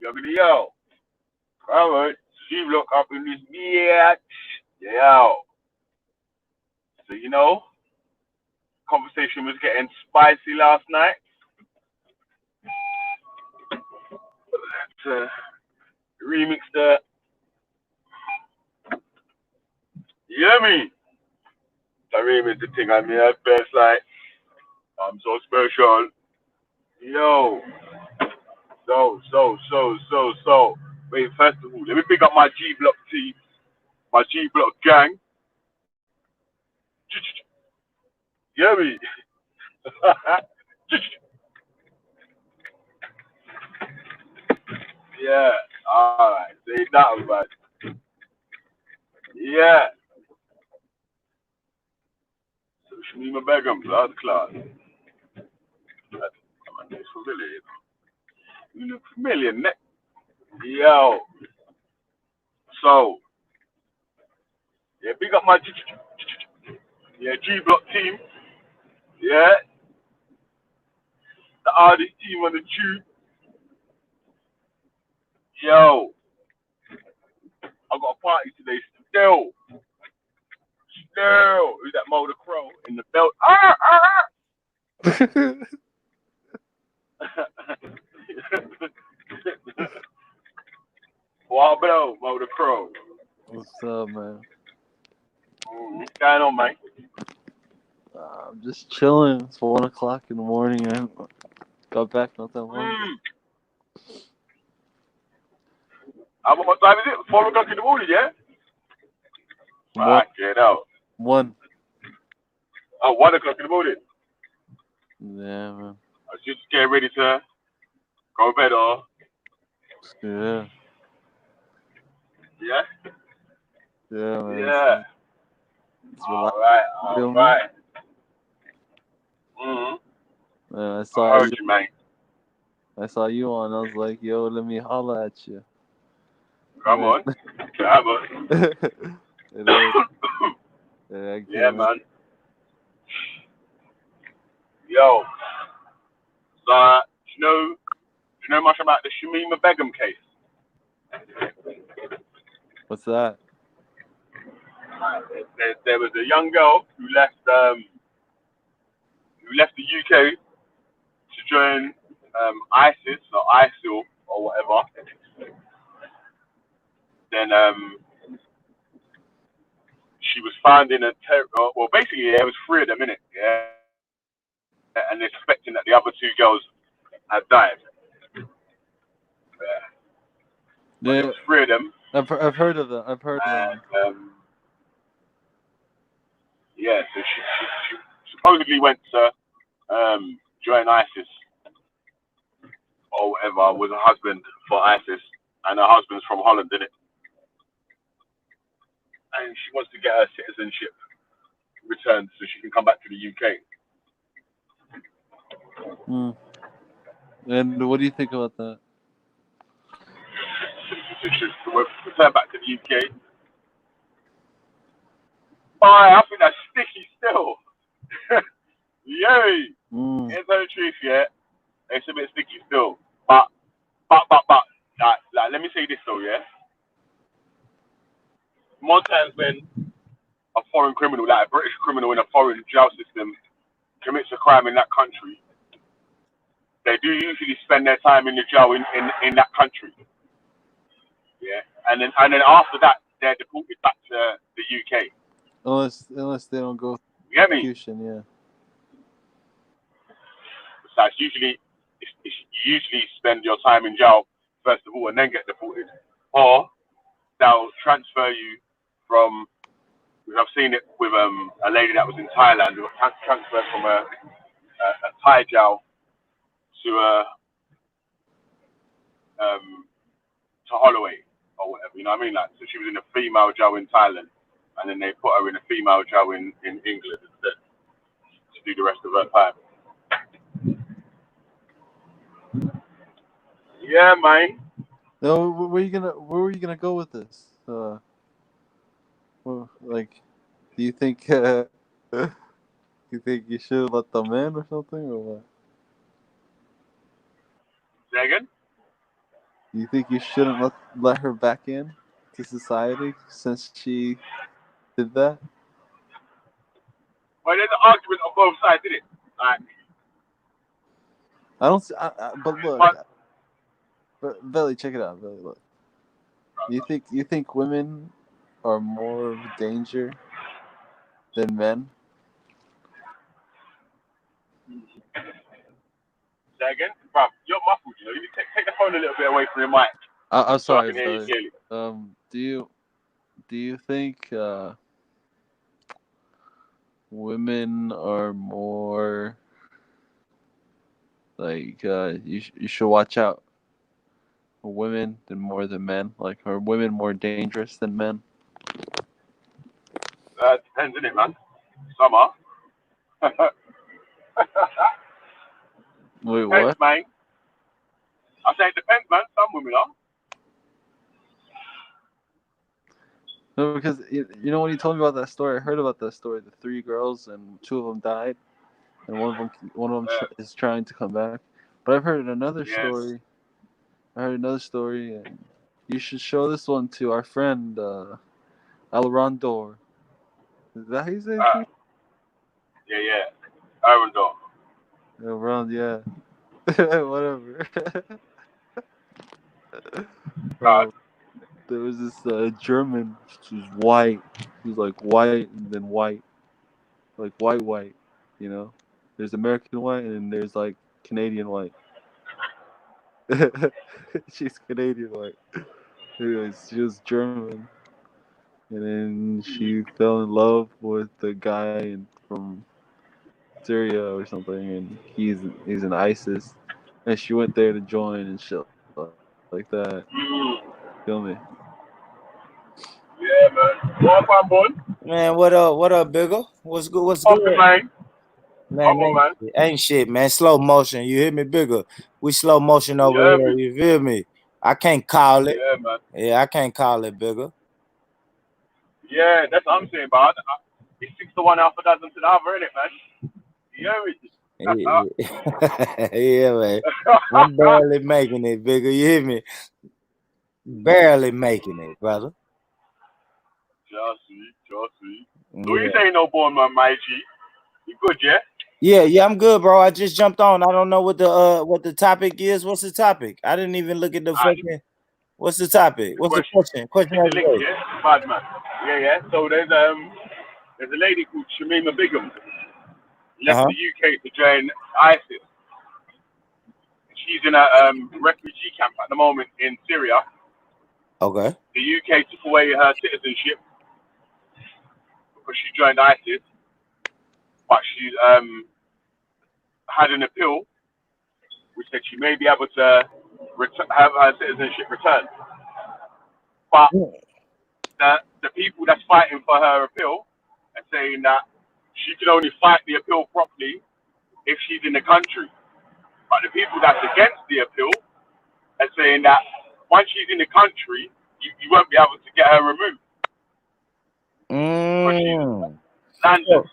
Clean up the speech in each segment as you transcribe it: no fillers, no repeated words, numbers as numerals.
Yo, come on. She look up in this bitch. Yo. So, conversation was getting spicy last night. Let's remix the. You hear me? I remix the thing. I mean, at best, like, I'm so special. Yo. So. Wait, first of all, let me pick up my G Block team, my G Block gang. You hear me? Yeah. Alright. Say that, man. Yeah. So Shamina Begum, that's class. It's familiar. You look familiar, ne? Yo. So, yeah, big up my G Block team. Yeah. The artist team on the tube. Yo. I got a party today still. Still. Who's that Mulder Crow in the belt? What about Mulder Crow? What's up, man? What's going on, man? I'm just chilling. It's 1:00 in the morning. I got back not that long ago. What time is it? 4 o'clock in the morning, yeah? Get out. 1. Oh, 1 o'clock in the morning. Yeah, man. I should just get ready to go to bed, or? Yeah. Yeah? Yeah, man. Yeah. It's Alright. I I saw heard you, man. I saw you on. I was like, yo, let me holla at you. Come on. It is. Yeah, man. Yo. So, do you know much about the Shamima Begum case? What's that? There was a young girl who left the UK to join ISIS or ISIL or whatever. Then she was found in a well, basically there was 3 of them in it, yeah, and they're suspecting that the other 2 girls had died. Yeah. There was 3 of them. I've heard of them. I've heard of them. Yeah, so she supposedly went to join ISIS or whatever with her husband for ISIS, and her husband's from Holland, didn't it? And she wants to get her citizenship returned so she can come back to the UK. And what do you think about that? Return back to the UK. I think that's sticky still. Yay! It's the truth, yeah. It's a bit sticky still. But, like, let me say this though, yeah. More times when a foreign criminal, like a British criminal in a foreign jail system, commits a crime in that country, they do usually spend their time in the jail in that country. Yeah, and then after that, they're deported back to the UK. Unless they don't go through execution, yeah. So it's usually you usually spend your time in jail first of all and then get deported, or they'll transfer you from. I've seen it with a lady that was in Thailand who got transferred from a Thai jail to Holloway or whatever. You know what I mean? Like, so she was in a female jail in Thailand, and then they put her in a female jail in England instead to do the rest of her time. Yeah, man. No, where were you gonna go with this? Well, like, do you think you should let them in or something, or what? Say again? You think you shouldn't let her back in to society since she did that? Well, there's an argument on both sides, isn't it? Like, I don't. But look, but Billy, check it out. Billy, look. You think women are more of a danger than men? say again, bro, you're muffled. You know, you take the phone a little bit away from your mic I'm so I sorry, can hear you Billy. clearly. Do you think women are more like you should watch out for women than more than men? Like, are women more dangerous than men? Depends, innit, man? Some are. Wait, Depends, what? man. I say it depends, man. Some women are. No, because when you told me about that story, I heard about that story. The three girls and two of them died, and one of them is trying to come back. But I've heard another Yeah. story. I heard another story, and you should show this one to our friend Alrondor. Is that how you say it? Yeah. Iron door. Around, yeah. Whatever. God. There was this German who was white. He was like white and then white. Like white. You know? There's American white and then there's like Canadian white. She's Canadian white. Anyways, she was German. And then she fell in love with the guy from Syria or something, and he's in ISIS, and she went there to join and shit like that. Feel me? Yeah, man. What up, boy? Man, what up, Bigger? What's good? What's Poppin', good? man. Man, Come on, man. ain't shit, man. Slow motion. You hear me, Bigger? We slow motion over Yeah, here. You feel me? I can't call it. yeah, man. Yeah, I can't call it, Bigger. Yeah, that's what I'm saying, but it's 6 to 1, half a dozen to the other, innit, man? You hear me? Yeah, yeah, man. I'm barely making it, Bigger. You hear me? Barely making it, brother. Just see. Who you Yeah. saying no born, man, my G? You good, yeah? Yeah, I'm good, bro. I just jumped on. I don't know what the topic is. What's the topic? I didn't even look at the Alright, fucking. What's the topic? the What's the question. question? Question Click of the the link, day. yeah? Bad man. Yeah. So there's a lady called Shamina Begum left Uh-huh. the UK to join ISIS. She's in a refugee camp at the moment in Syria. Okay. The UK took away her citizenship because she joined ISIS, but she's had an appeal which said she may be able to have her citizenship returned. But the people that's fighting for her appeal are saying that she can only fight the appeal properly if she's in the country. But the people that's against the appeal are saying that once she's in the country, you won't be able to get her removed because she's landed.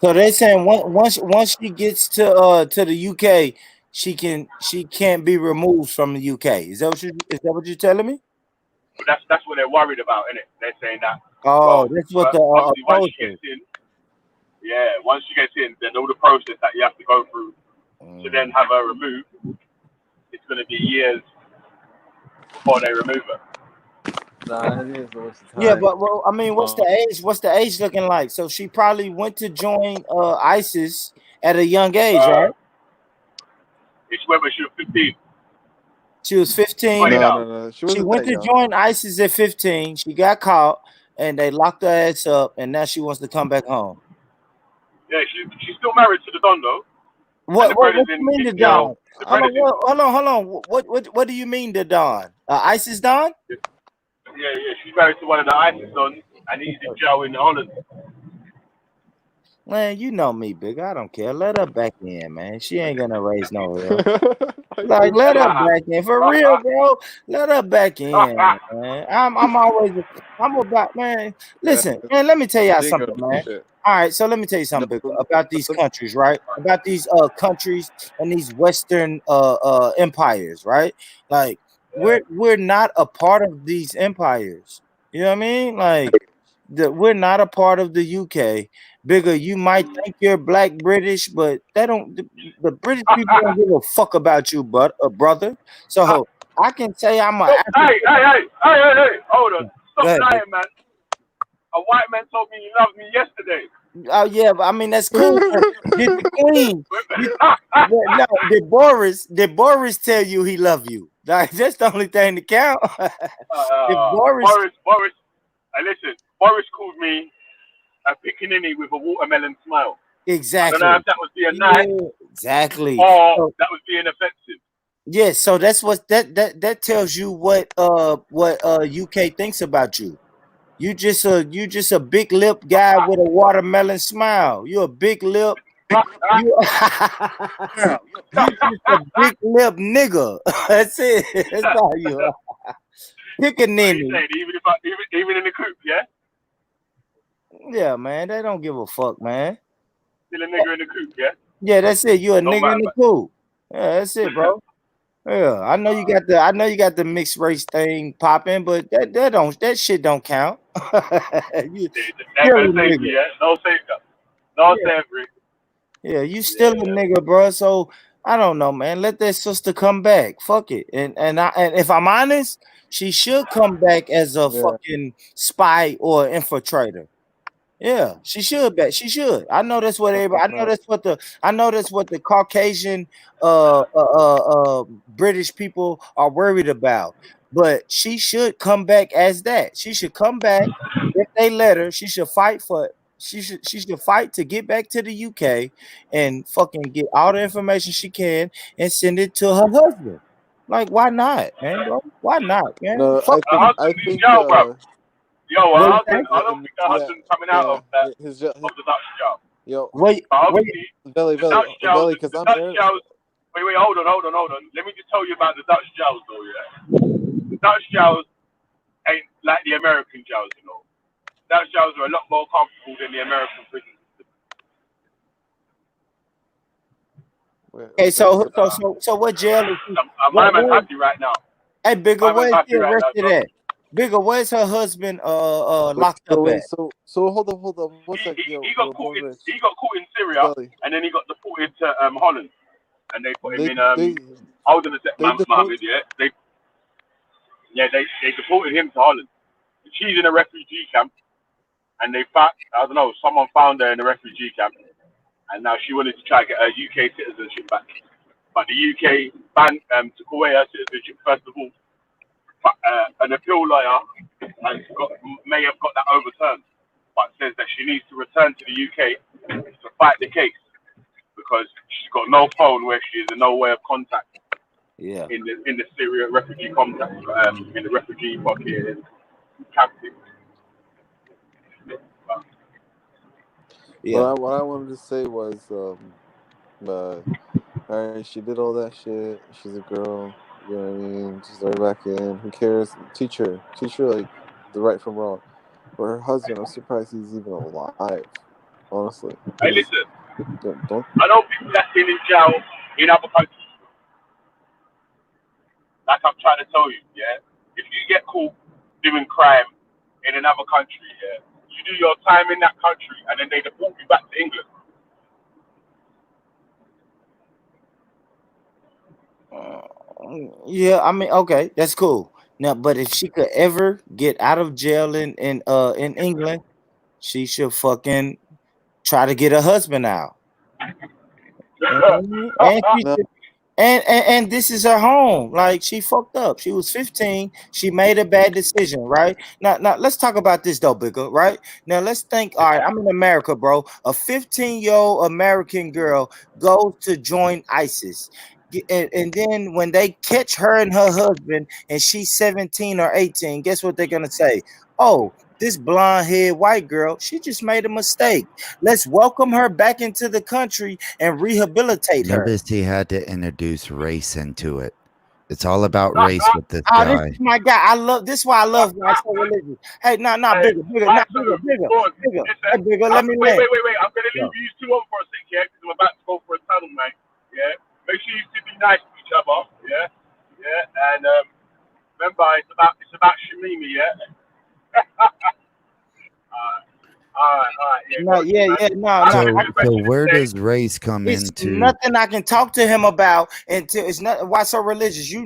So they're saying once she gets to the UK, she can't be removed from the UK. Is that what you're telling me? But that's what they're worried about, isn't it? They're saying that. Oh, Well, that's what the obviously once approach she is. gets in, once she gets in, then all the process that you have to go through to then have her removed, it's going to be years before they remove her. Nah, it is a waste of time. Yeah, but well, I mean, what's the age? What's the age looking like? So she probably went to join ISIS at a young age, right? It's whether she was 15. She was 15. 20 now. No. She She wasn't went that to young. join ISIS at 15. She got caught, and they locked her ass up, and now she wants to come back home. Yeah, she's still married to the Don though. What brother's you in, mean the you know, Don? the brother's in. Hold on. What do you mean the Don? ISIS Don? Yeah, she's married to one of the ISIS Dons, and he's in jail in Holland. Man, you know me, big. I don't care. Let her back in, man. She ain't gonna raise no hell. Like, let her back in for real, bro. Let her back in, man. I'm about, man. Listen, man. Let me tell y'all something, man. All right, so let me tell you something big, about these countries, right? About these countries and these Western empires, right? Like, we're not a part of these empires. You know what I mean? Like we're not a part of the UK. Bigger, you might think you're black British, but they don't. The British people don't give a fuck about you, but brother. So I can say I'm a No, African. hey, hold on. Go Stop ahead, big. lying, man. A white man told me he loved me yesterday. Oh yeah, but I mean that's cool. But did the queen? No, did Boris tell you he love you? Like that's the only thing to count. Did Boris Boris, listen, Boris called me a pickaninny with a watermelon smile. I don't know exactly? if that was being nice Yeah, exactly. or So, that was being offensive. yeah, so that's what that tells you what UK thinks about you. You just a big lip guy with a watermelon smile. You a big lip. You you just a big lip nigga. That's it. That's all you are. What you Pickaninny. saying? Even in the coop, yeah? Yeah, man. They don't give a fuck, man. Still a nigger in the coop, yeah? Yeah, that's it. You a Don't nigga in matter, the man. cool. Yeah, that's it, bro. Yeah, I know you got the mixed race thing popping, but that shit don't count. You They ain't still a gonna save nigga. me, yeah? No save no Yeah, slavery. yeah, you still a Yeah. nigga, bro. So I don't know, man. Let that sister come back. Fuck it. And if I'm honest, she should come back as a Yeah. fucking spy or infiltrator. Yeah, she should bet. She should. I know that's what What the everybody. fuck? I know that's what the Caucasian British people are worried about. But she should come back as that. She should come back if they let her. She should fight for. She should fight to get back to the UK and fucking get all the information she can and send it to her husband. Like, why not, man, bro? Why not, man? No, Fuck. Her I husband in think jail, bro. Yo, What her you husband, say? I don't think her yeah, husband's coming out yeah, of that, his, of the Dutch jail. yo, Wait, But wait. obviously, Belly, the Dutch jails, Belly, because the I'm Dutch there. jails, wait, hold on. Let me just tell you about the Dutch jails, though, yeah? The Dutch jails ain't like the American jails, you know. Dutch jails are a lot more comfortable than the American prison system. Wait, Okay, okay, so so what jail is he? My What man's where? happy right now. Hey, Bigger, My man's where's happy she right now, arrested so at? Bigger, where's her husband wait, locked up at? hold on, one he, sec, he, yo, he got caught in Boris, he got caught in Syria, Belly, and then he got deported to Holland, and they put him they in they hold on a sec, they deport. Mohammed, yeah. They deported him to Holland. She's in a refugee camp, and they found, I don't know, someone found her in a refugee camp, and now she wanted to try to get her UK citizenship back, but the UK banned took away her citizenship first of all. But an appeal lawyer may have got that overturned, but says that she needs to return to the UK to fight the case because she's got no phone where she is and no way of contact Yeah, in the Syria refugee contact in the refugee fucking camp. yeah. What I wanted to say was, all right, she did all that shit. She's a girl. You know what I mean? Just let her back in. Who cares? Teach her like the right from wrong. But her husband, I'm surprised he's even alive. Honestly, Hey, because listen, don't. I know people that's been in jail in other countries. Like I'm trying to tell you, yeah. If you get caught doing crime in another country, yeah, you do your time in that country, and then they deport you back to England. Yeah, I mean, okay, that's cool. Now, but if she could ever get out of jail in England, she should fucking try to get her husband out. And she No, should and this is her home. Like she fucked up. She was 15. She made a bad decision, right? Now let's talk about this though, bigger, right? Now let's think. All right, I'm in America, bro. A 15-year-old American girl goes to join ISIS. And then when they catch her and her husband, and she's 17 or 18, guess what they're gonna say? Oh, this blonde haired white girl, she just made a mistake. Let's welcome her back into the country and rehabilitate her. Notice he had to introduce race into it. It's all about race with this Oh, this is guy. my guy. I love this. Is why I love when I say religion. Hey, Hey, right, so, go on. bigger. Listen, Hey, bigger. Let me land. wait. I'm going to Yeah. leave you two on for a sec, yeah, because I'm about to go for a tunnel, mate. Yeah? Make sure you two be nice to each other, yeah? Yeah? And Remember, it's about Shamina, yeah. All right, yeah. No, Got you, yeah, man. yeah, no, I no. had So a so question to where say. does race come It's into? nothing I can talk to him about until it's not why so religious. You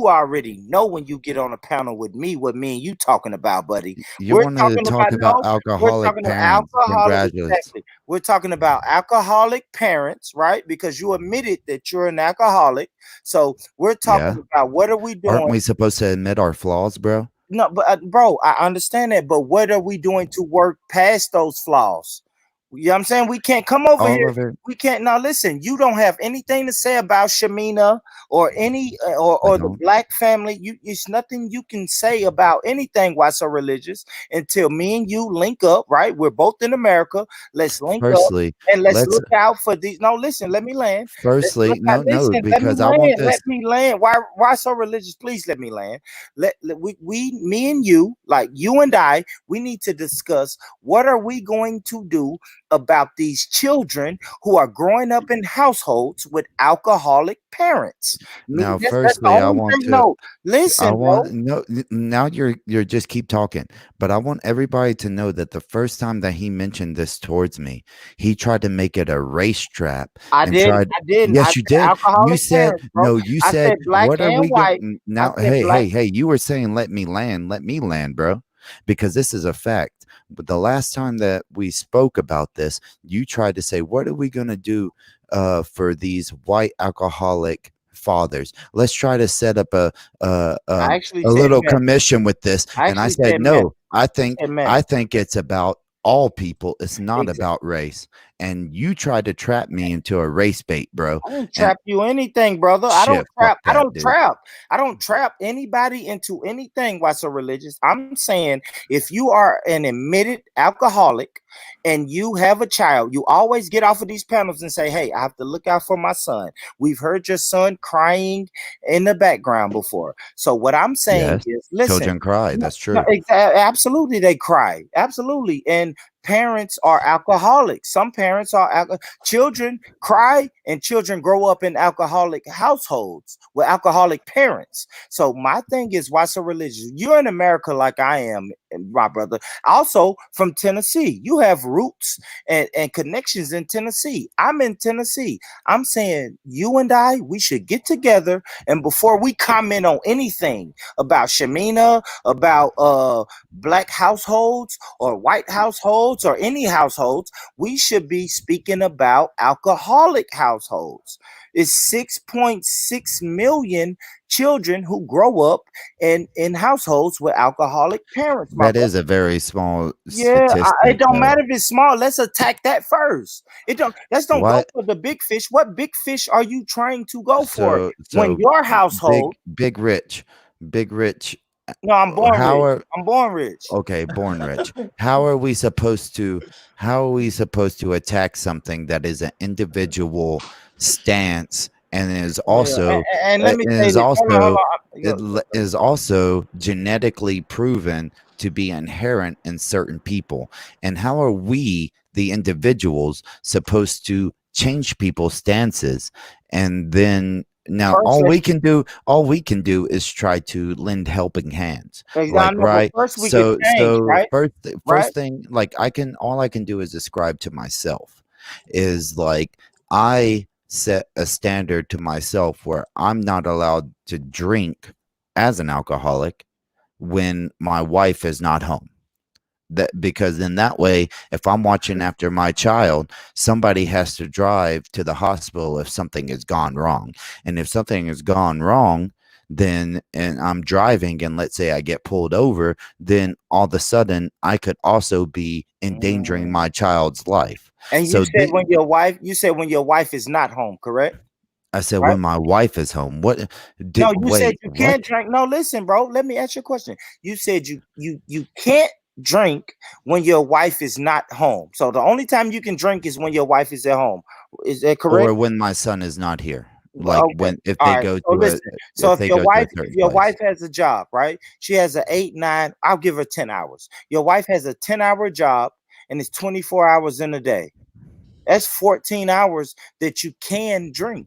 already know when you get on a panel with me what me and you talking about, buddy. You We're wanted to talking talk about about no, we're alcoholic talking about parents. alcoholic Congratulations. exactly. We're talking about alcoholic parents, right? Because you admitted that you're an alcoholic. So we're talking Yeah. about what are we Aren't doing? we supposed to admit our flaws, bro? No, but bro, I understand that, but what are we doing to work past those flaws? You know what I'm saying? We can't come over All here. of it? We can't now listen. You don't have anything to say about Shamina or any I or the don't. black family. It's nothing you can say about anything why so religious until me and you link up, right? We're both in America. Let's link up Firstly, and let's let's look out for these. No, listen, let me land. Let's look out. no, Listen, let me because I want land. this. Let me land. Why so religious? Please let me land. Me and you, like you and I, we need to discuss what are we going to do about these children who are growing up in households with alcoholic parents. Me, Now, that's the firstly, I only want thing. to. No, I listen, want bro. no. Now you're just keep talking, but I want everybody to know that the first time that he mentioned this towards me, he tried to make it a race trap I and didn't. tried. I didn't. I Yes, you said did. You alcoholic said parents, bro. no. You I said said black what are and we going white. I now? said Hey, black. hey, hey! You were saying let me land. Let me land, bro, because this is a fact. But the last time that we spoke about this, you tried to say, what are we gonna do for these white alcoholic fathers? Let's try to set up a I actually a said little men. commission with this. I And I actually said, said men. no, I said men. I think it's about all people. It's not Exactly. about race. And you tried to trap me into a race bait, bro. I didn't And trap you anything, brother. I don't shit, fuck trap. I that, don't dude. trap. I don't trap anybody into anything why so religious. I'm saying if you are an admitted alcoholic and you have a child, you always get off of these panels and say, "Hey, I have to look out for my son." We've heard your son crying in the background before. So what I'm saying Yes. is, listen. Children cry. No, That's no, true. absolutely, they cry. Absolutely, and parents are alcoholics. Some parents are children cry and children grow up in alcoholic households with alcoholic parents. So my thing is, why so religious? You're in America like I am, my brother. Also from Tennessee. You have roots and connections in Tennessee. I'm in Tennessee. I'm saying you and I, we should get together, and before we comment on anything about Shamina, about black households or white households or any households, we should be speaking about alcoholic households. It's 6.6 million children who grow up in households with alcoholic parents, my That brother. is a very small Yeah, it statistic, don't though. matter if it's small. Let's attack that first. It don't. Let's don't go What? for the big fish. What big fish are you trying to go for when So your household? big rich, big rich. No, I'm born How rich. are I'm born rich. okay, born rich. How are we supposed to attack something that is an individual stance and is Yeah, also and let me say is this. Hold also on. it is also genetically proven to be inherent in certain people? And how are we, the individuals, supposed to change people's stances? And then now First, all we can do is try to lend helping hands, I like, know, but right? first we could change, So right? Right? first thing, like, all I can do is describe to myself is like I set a standard to myself where I'm not allowed to drink as an alcoholic when my wife is not home. That because in that way, if I'm watching after my child, somebody has to drive to the hospital if something has gone wrong. And if something has gone wrong, then and I'm driving and let's say I get pulled over, then all of a sudden I could also be endangering Mm. my child's life. And So you said when your wife is not home, correct? I said Right? when my wife is home. What did No, you said wait, you what? can't drink. No, listen, bro. Let me ask you a question. You said you can't drink when your wife is not home. So the only time you can drink is when your wife is at home. Is that correct? Or when my son is not here. Like Okay. when if All they right. go So to a listen. So if they go to a if certain your place. wife has a job, right? She has an 8, 9, I'll give her 10 hours. Your wife has a 10-hour job and it's 24 hours in a day. That's 14 hours that you can drink.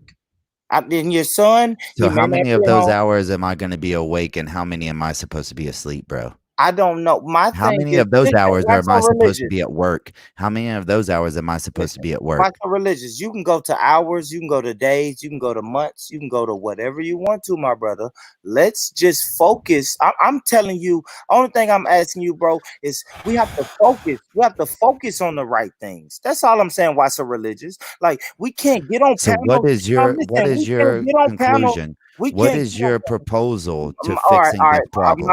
Then your son, he So may how not many be of those home. hours am I going to be awake, and how many am I supposed to be asleep, bro? I don't know. My How thing many is, of those listen, hours why am so I supposed to religious? be at work? How many of those hours am I supposed to Listen, be at why work? so religious? You can go to hours, you can go to days, you can go to months, you can go to whatever you want to, my brother. Let's just focus. I'm telling you, only thing I'm asking you, bro, is we have to focus. We have to focus on the right things. That's all I'm saying. Why so religious? Like we can't get on So panels. Now what listen, we is can't your get on panels. conclusion? We What can't is get on your proposal to all right, fixing all this right. problem?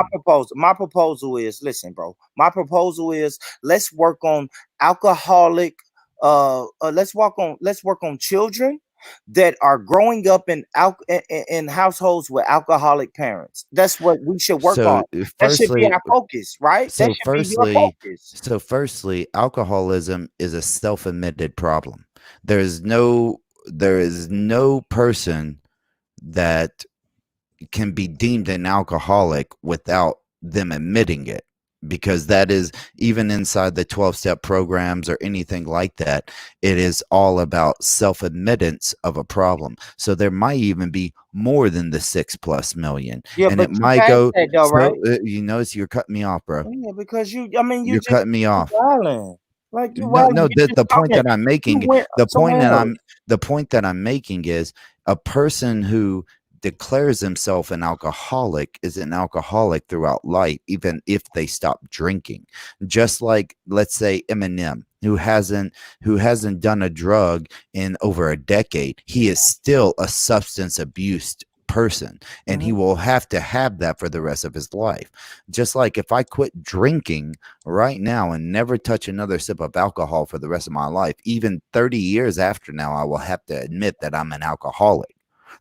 My proposal is, listen, bro. My proposal is, let's work on alcoholic. Let's work on children that are growing up in households with alcoholic parents. That's what we should work on. So That should be firstly, our focus, right? That so should be your firstly, focus. alcoholism is a self-admitted problem. There is no person that can be deemed an alcoholic without them admitting it, because that is, even inside the 12-step programs or anything like that, it is all about self-admittance of a problem. So there might even be more than the 6+ million, Yeah, and but it you might passed go. that though, right? So you notice you're cutting me off, bro. Yeah, because I mean, You're cutting me you off. wilding. Like you No, wilding. no. You The just point talking. that I'm You making, went somewhere else. the point that I'm making is, a person who declares himself an alcoholic is an alcoholic throughout life, even if they stop drinking. Just like, let's say, Eminem, who hasn't done a drug in over a decade, he is still a substance abuse person, and he Mhm. will have to have that for the rest of his life. Just like if I quit drinking right now and never touch another sip of alcohol for the rest of my life, even 30 years after now, I will have to admit that I'm an alcoholic.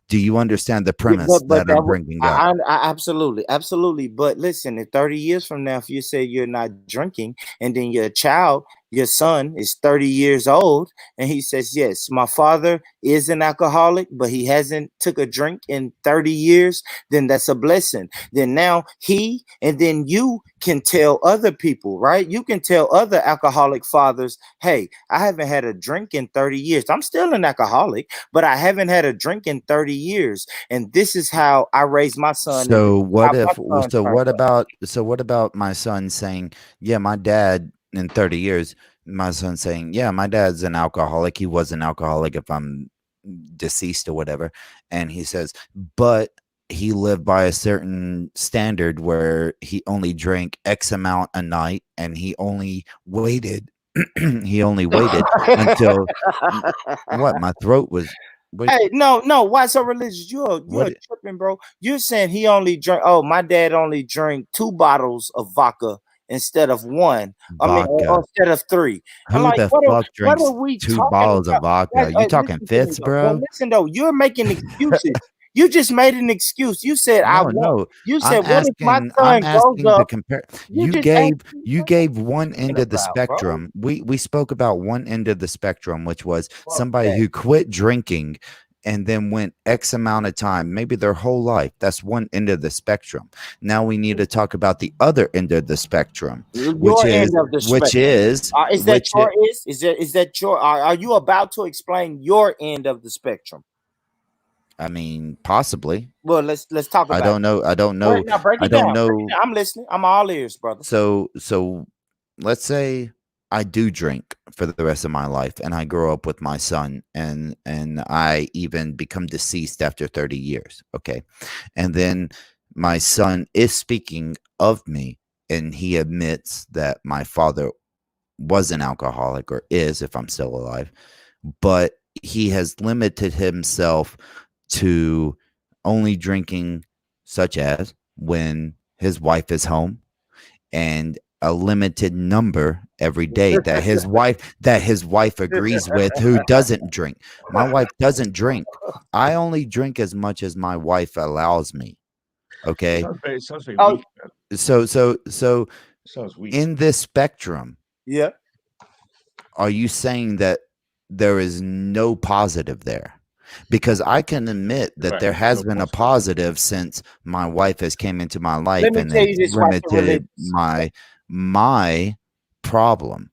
Do you understand the Yeah, premise but that I'm bringing up? I absolutely, absolutely. But listen, in 30 years from now, if you say you're not drinking, and then your child, your son, is 30 years old, and he says, "Yes, my father is an alcoholic, but he hasn't took a drink in 30 years," then that's a blessing. Then now he and then you can tell other people, right? You can tell other alcoholic fathers, "Hey, I haven't had a drink in 30 years. I'm still an alcoholic, but I haven't had a drink in 30 years. And this is how I raised my son, and this So is how what my if son so turned what up." about so what about my son saying, yeah, my dad, in 30 years, my son saying, yeah, my dad's an alcoholic. He was an alcoholic if I'm deceased or whatever. And he says, but he lived by a certain standard where he only drank X amount a night, and he only waited he only waited until what, my throat was, what Hey, no, no. Why so religious? You're what tripping, bro. You're saying he only drank. Oh, my dad only drank 2 bottles of vodka instead of one. I mean, or vodka. instead of three. I'm Who like, the fuck what are drinks we 2 talking bottles of about? vodka? You talking Listen to me fifths, though. But bro? listen though, you're making excuses. You just made an excuse. You said I No, want. no. You I'm said, what if my asking I'm son grows asking the up? compare. You just asked me You what gave one you end talking of the about, bro. spectrum. We spoke about one end of the spectrum, which was Fuck somebody that. who quit drinking and then went X amount of time, maybe their whole life. That's one end of the spectrum. Now we need to talk about the other end of the spectrum, which Your is end of the which spectrum. is Is that which your is that your are you about to explain your end of the spectrum? I mean, possibly. Well, let's talk I about don't know. I don't it. Break, know. now break I it don't down. Break it know. down. I'm listening. I'm all ears, brother. So let's say I do drink for the rest of my life, and I grow up with my son, and I even become deceased after 30 years. Okay. And then my son is speaking of me, and he admits that my father was an alcoholic, or is, if I'm still alive, but he has limited himself to only drinking, such as when his wife is home, and a limited number every day that his wife agrees with, who doesn't drink. My wife doesn't drink. I only drink as much as my wife allows me. Okay. Sounds very Oh weak. Man. So Sounds weak. in this spectrum, yeah. are you saying that there is no positive there? Because I can admit that Right. there There's has no been a positive. positive since my wife has came into my Let life, me and tell you it's this, white limited religious. my problem.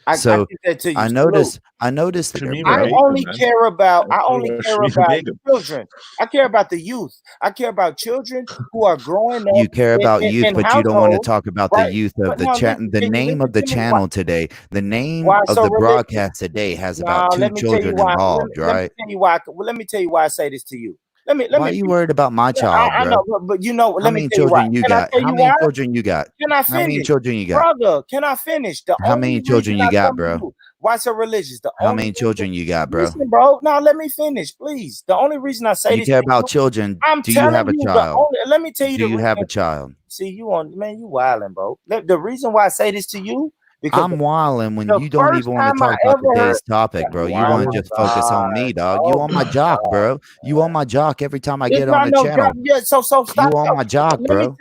I So did that to you. I Salute. noticed there, Shamima I bro. Begum, only man. care about That's all about Shamima Begum. children. I care about the youth. I care about children who are growing up You care about youth, in but you don't want to households, talk about the right? youth But of the now chat. listen, The can you name listen of the to me? Why, channel today, the name why of so the religious? broadcast today has about Now 2 let me tell you children why. involved, Let me right? tell you why. Well, let me tell you why I say this to you. Let me Why are you worried about my child, I bro? know, but you know, How let me many tell you why. children you Can I got? tell How you many why? children you got? Can I How many finish? children you got? Brother, can I finish? The How only many reason children you I got, come to bro? you, why so religious? The How only many reason, children you got, bro? listen, bro. Now let me finish, please. The only reason I say You this care to you, about children. I'm Do you telling have a you the child? only. Let me tell you Do the you have a reason. child? See, you on, man, you wilding, bro. The reason why I say this to you because I'm wilding when the you don't first even want to time I talk about ever heard. today's topic, bro. You want to Wilding. just focus on me, dog. You Oh on my my jock, God. bro. You on my jock every time I It's get on not the no job. channel. Yeah, so stop. You on my So, jock, bro.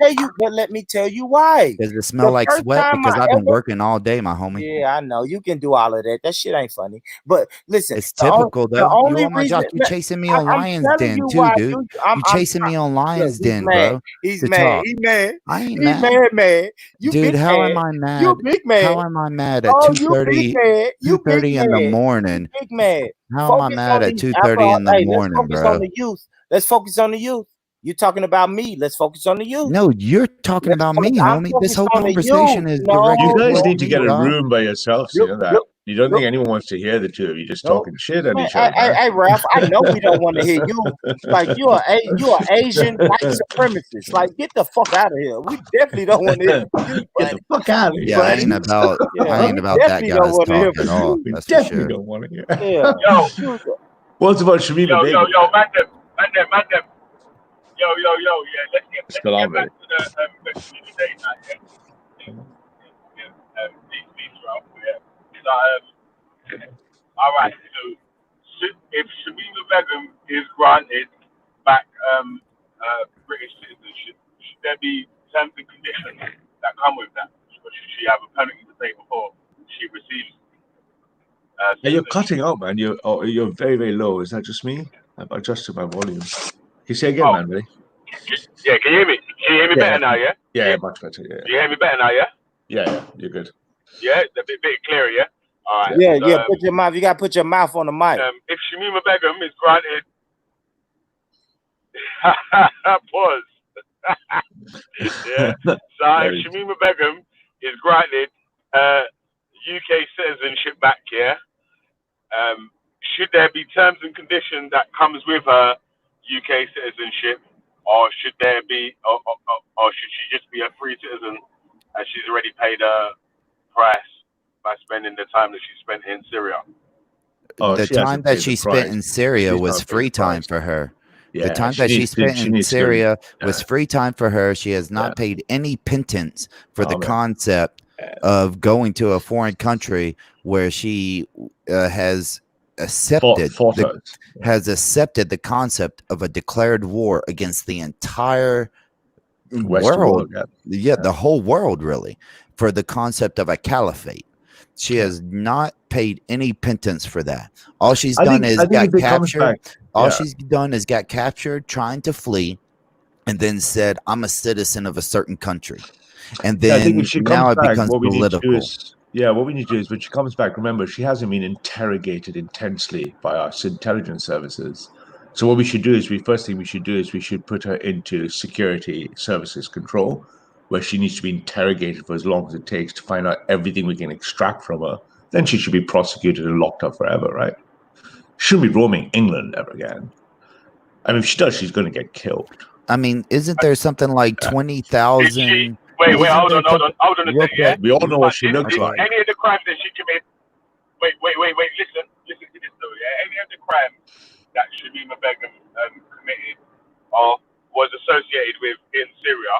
let me tell you why. Does it smell The like first sweat? time Because I I've been ever, working all day, my homie. yeah, I know you can do all of that. That shit ain't funny. But listen, It's typical the though. You only on my reason jock. You chasing me on I'm Lion's telling Den you too, why, dude. dude. You chasing me on Look, Lion's he's Den, mad. bro. He's To mad. talk. He's mad. I ain't He's mad. mad. You Dude, big how mad. am I You mad? big mad. How am I mad at Oh, you big 2:30 mad. You big 2:30 in the mad. You morning? big mad. How am I Focus mad on at these 2:30 alcohol. in the Hey, let's morning, focus on bro? the youth. Let's focus on the youth. You're talking about me. Let's focus on the youth. No, you're talking about me, I'm homie. This focused whole on the conversation youth. is No, You directed guys no. towards need to me, get a dog. room by yourselves. You Look, know that. look, You don't look. think anyone wants to hear the two of you just No, talking shit at man, each other, man. hey, Ralph. I know we don't want to hear you. Like you are Asian white supremacist. Like get the fuck out of here. We definitely don't want to hear from you, Get the buddy. fuck out of here, Yeah, I ain't buddy. about Yeah, I ain't we about that definitely don't guy's want to hear talk from at all. you. We That's for definitely sure. don't want to hear. Yeah. Yo, What's about Shamima Begum? man them. Yo. Yeah, It's let's still get on, back buddy. to the question of the day now. These Ralph. Yeah. So, all right. So, if Shamima Begum is granted back British citizenship, should there be terms and conditions that come with that? Or should she have a penalty to pay before she receives Yeah, you're citizenship? cutting out, man. You're very, very low. Is that just me? I've adjusted my volume. Can you say again, Oh, man, buddy? yeah. Can you hear me? Can you hear me Yeah, better now? Yeah. yeah, much better. Yeah, You hear me better now? Yeah. yeah, you're good. Yeah. It's a bit clearer. Yeah. All right. Yeah, So, yeah. Put your mouth. You gotta put your mouth on the mic. if Shamima Begum is granted, pause. Yeah. So if Shamima Begum is granted UK citizenship back, yeah, should there be terms and conditions that comes with her UK citizenship, or should there be, or should she just be a free citizen and she's already paid a price by spending the time that she spent in Syria? Oh, The she time hasn't that paid she the spent price. in Syria She's was not paid the free time price. for her. The Yeah, time that she spent in needs to go. Syria Yeah, was free time for her. She has yeah. not paid any pittance for the Oh, man. concept of going to a foreign country where she has accepted Fought us. Yeah. has accepted the concept of a declared war against the entire Western world. world, Yeah, the whole world, really, for the concept of a caliphate. She has not paid any pittance for that. All she's done is got captured. All she's done is got captured trying to flee, and then said, "I'm a citizen of a certain country." And I think then if she now comes it back, becomes what we need to do political. is, what we need to do is when she comes back, remember, she hasn't been interrogated intensely by us intelligence services. So what we should do is, first thing we should do is we should put her into security services control, where she needs to be interrogated for as long as it takes to find out everything we can extract from her. Then she should be prosecuted and locked up forever, right? She shouldn't be roaming England ever again. I mean, if she does, she's going to get killed. I mean, isn't there something like 20,000? Wait, hold on a Real second, yeah? We all know what she looks Did like. any of the crimes that she committed, wait, listen to this though, yeah? Any of the crimes that Shamima Begum committed or was associated with in Syria,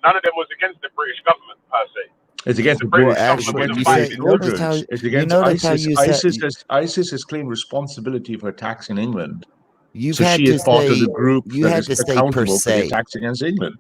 none of them was against the British government per se. It's against The the British British, government actually, wasn't you fighting. say notice how it's you against notice how ISIS. you said ISIS has claimed responsibility for attacks in England. you've So had she to is part of say the group you that had is to say per accountable for the se. attacks against England.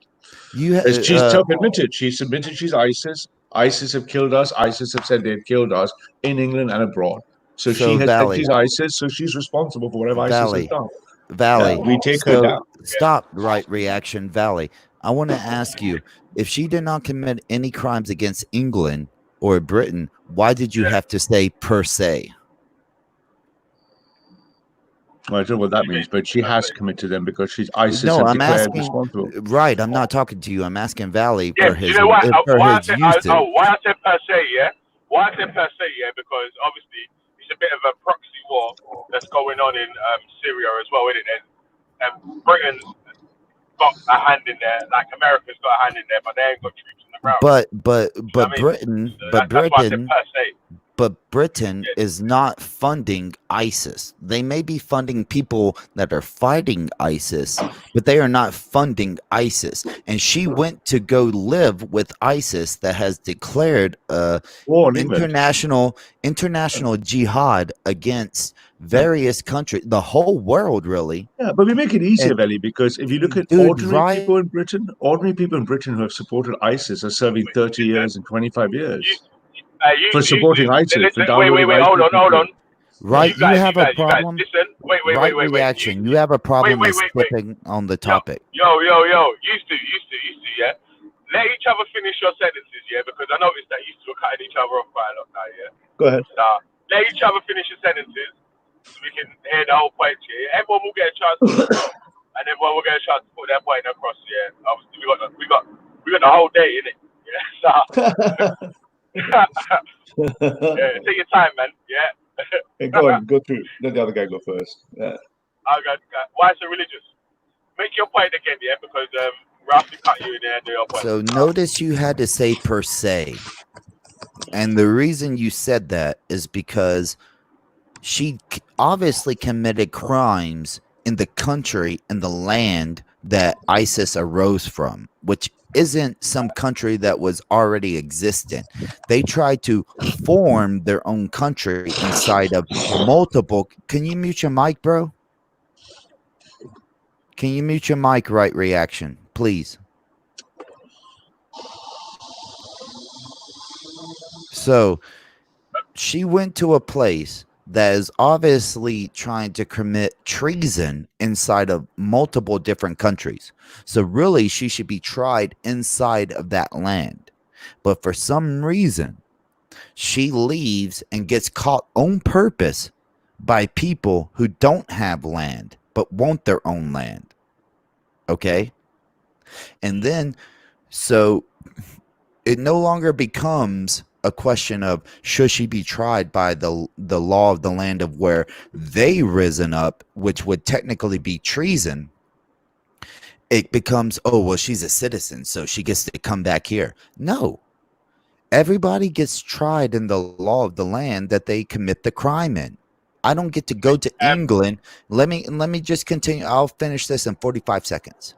You She's self-admitted. She's admitted she's ISIS. ISIS have killed us. ISIS have said they've killed us in England and abroad. So she has said she's ISIS, so she's responsible for whatever ISIS has done. Valley. We take her down. Stop, right reaction, Valley. I want to ask you, if she did not commit any crimes against England, or Britain, why did you have to say per se? Well, I don't know what that means, but she has committed them because ISIS No, have I'm declared asking. responsible. Right, I'm not talking to you. I'm asking Valley Yeah, per do his you know what? per Why I his said usage. why I said per se, yeah? Why I said per se, yeah? Because obviously it's a bit of a proxy war that's going on in Syria as well, isn't it? And Britain's got a hand in there, like America's got a hand in there, but they ain't got troops on the ground. But You know what I mean? Britain, So that's why I said per se. but Britain Yeah. is not funding ISIS. They may be funding people that are fighting ISIS, but they are not funding ISIS. And she went to go live with ISIS that has declared War in England. international jihad against various countries, the whole world, really. Yeah, but we make it easier, And- Valley, because if you look at Dude, ordinary right? people in Britain who have supported ISIS are serving 30 years and 25 years for supporting ISIS, for downloading wait, ISIS hold on. material. Right, you have a You guys, problem. listen. Wait. Right reaction. You have a problem with skipping on the topic. Yo. Used to, yeah. Let each other finish your sentences, yeah, because I noticed that you two are cutting each other off quite a lot now, yeah. Go ahead. So let each other finish your sentences so we can hear the whole point here. Everyone will get a chance to and everyone will get a chance to put their point across, yeah. Obviously we got the whole day in it. Yeah. So yeah, take your time, man. Yeah. Hey, go on, go through. Let the other guy go first. Yeah. Why so religious? Make your point again, yeah, because we have to cut you in there and do your point. So notice you had to say per se. And the reason you said that is because she obviously committed crimes in the country and the land that ISIS arose from, which isn't some country that was already existent. They tried to form their own country inside of multiple. Can you mute your mic, bro? Can you mute your mic, right reaction, please? So she went to a place that is obviously trying to commit treason inside of multiple different countries. So really, she should be tried inside of that land. But for some reason, she leaves and gets caught on purpose by people who don't have land but want their own land. Okay? And then, so it no longer becomes a question of should she be tried by the law of the land of where they risen up, which would technically be treason. It becomes, oh, well, she's a citizen, so she gets to come back here. No. Everybody gets tried in the law of the land that they commit the crime in. I don't get to go to England. Let me just continue. I'll finish this in 45 seconds.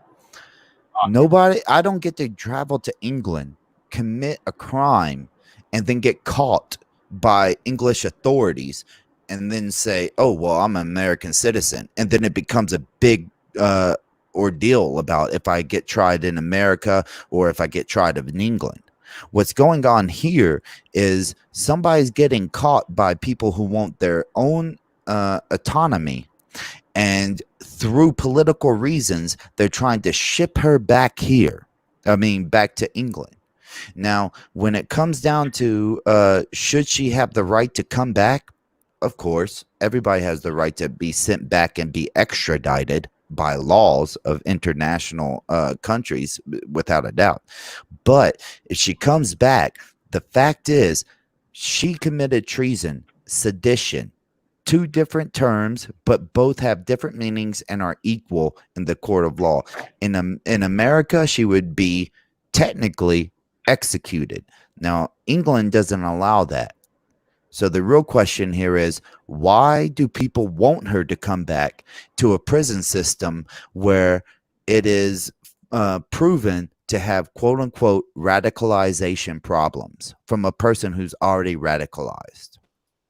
I don't get to travel to England, commit a crime, and then get caught by English authorities and then say, oh, well, I'm an American citizen. And then it becomes a big ordeal about if I get tried in America or if I get tried in England. What's going on here is somebody's getting caught by people who want their own autonomy. And through political reasons, they're trying to ship her back here. Back to England. Now, when it comes down to should she have the right to come back? Of course, everybody has the right to be sent back and be extradited by laws of international countries, without a doubt. But if she comes back, the fact is she committed treason, sedition, two different terms, but both have different meanings and are equal in the court of law. In America, she would be technically executed. Now, England doesn't allow that. So the real question here is, why do people want her to come back to a prison system where it is proven to have quote unquote radicalization problems from a person who's already radicalized?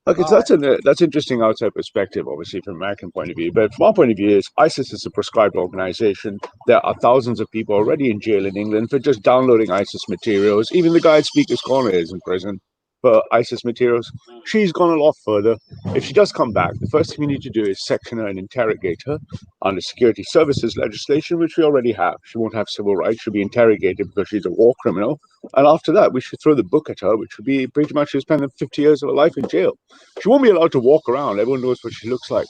Okay, so that's interesting outside perspective, obviously, from an American point of view. But from our point of view, is ISIS is a proscribed organization. There are thousands of people already in jail in England for just downloading ISIS materials. Even the guy at Speaker's Corner is in prison. for ISIS materials. She's gone a lot further. If she does come back, the first thing we need to do is section her and interrogate her under security services legislation, which we already have. She won't have civil rights. She'll be interrogated because she's a war criminal. And after that, we should throw the book at her, which would be pretty much she'll spend 50 years of her life in jail. She won't be allowed to walk around. Everyone knows what she looks like.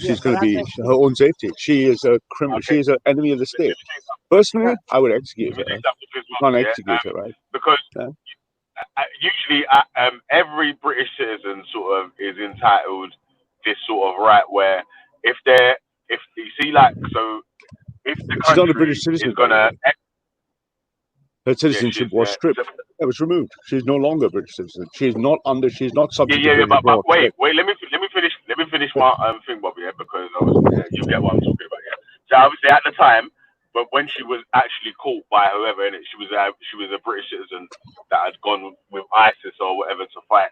She's going to be her own safety. She is a criminal. She is an enemy of the state. Personally, I would execute her. You can't execute her, right? Because Yeah. usually every British citizen sort of is entitled this sort of right where if you see like, so if the She's not a country British citizen. is gonna Her citizenship was stripped. It was removed. She's no longer a British citizen. She's not subject to British law. but wait, let me finish my thing, Bobby, yeah, because obviously you get what I'm talking about, yeah. So obviously at the time, but when she was actually caught by whoever in it, she was a British citizen that had gone with ISIS or whatever to fight.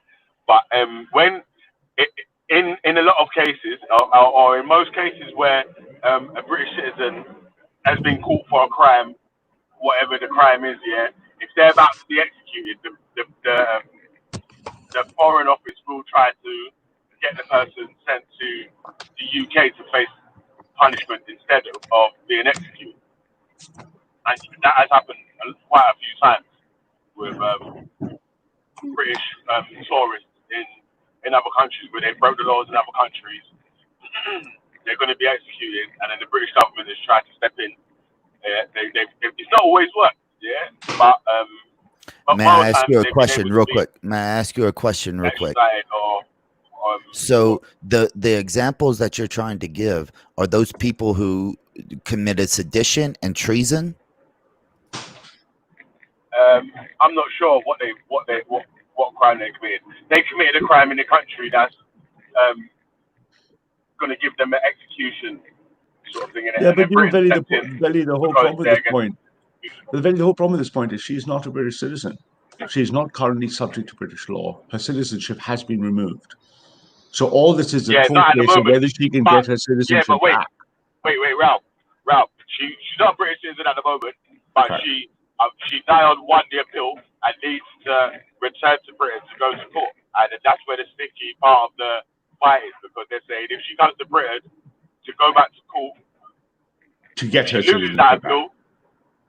But when in a lot of cases, or in most cases where a British citizen has been caught for a crime, whatever the crime is, yeah, if they're about to be executed, the Foreign Office will try to get the person sent to the UK to face punishment instead of being executed. And that has happened quite a few times with British tourists in other countries where they broke the laws in other countries. They're going to be executed, and then the British government is trying to step in. It's not always worked, yeah, but may I ask you a question real quick? May I ask you a question real quick? So the examples that you're trying to give are those people who committed sedition and treason? I'm not sure what crime they committed. They committed a crime in the country that's going to give them an execution sort of thing. Yeah, but you know, the whole problem with this point. The whole problem with this point is she's not a British citizen. She's not currently subject to British law. Her citizenship has been removed. So all this is a court case of whether she can get her citizenship back. Wait, Ralph. She's not a British citizen at the moment, but she died on one-year appeal and needs to return to Britain to go to court. And that's where the sticky part of the fight is, because they're saying if she comes to Britain to go back to court to get her citizenship back.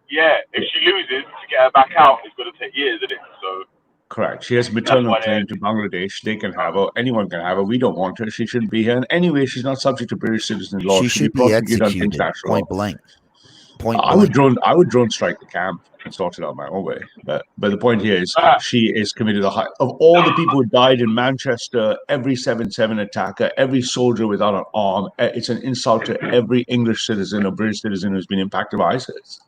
Yeah, if she loses, to get her back out, it's going to take years, isn't it? So correct. She has a maternal claim to Bangladesh. They can have her. Anyone can have her. We don't want her. She shouldn't be here. And anyway, she's not subject to British citizen law. She should be executed. Point blank. I would drone strike the camp and sort it out my own way. But the point here is she is committed of all the people who died in Manchester, every 7/7 attacker, every soldier without an arm. It's an insult to every English citizen or British citizen who's been impacted by ISIS.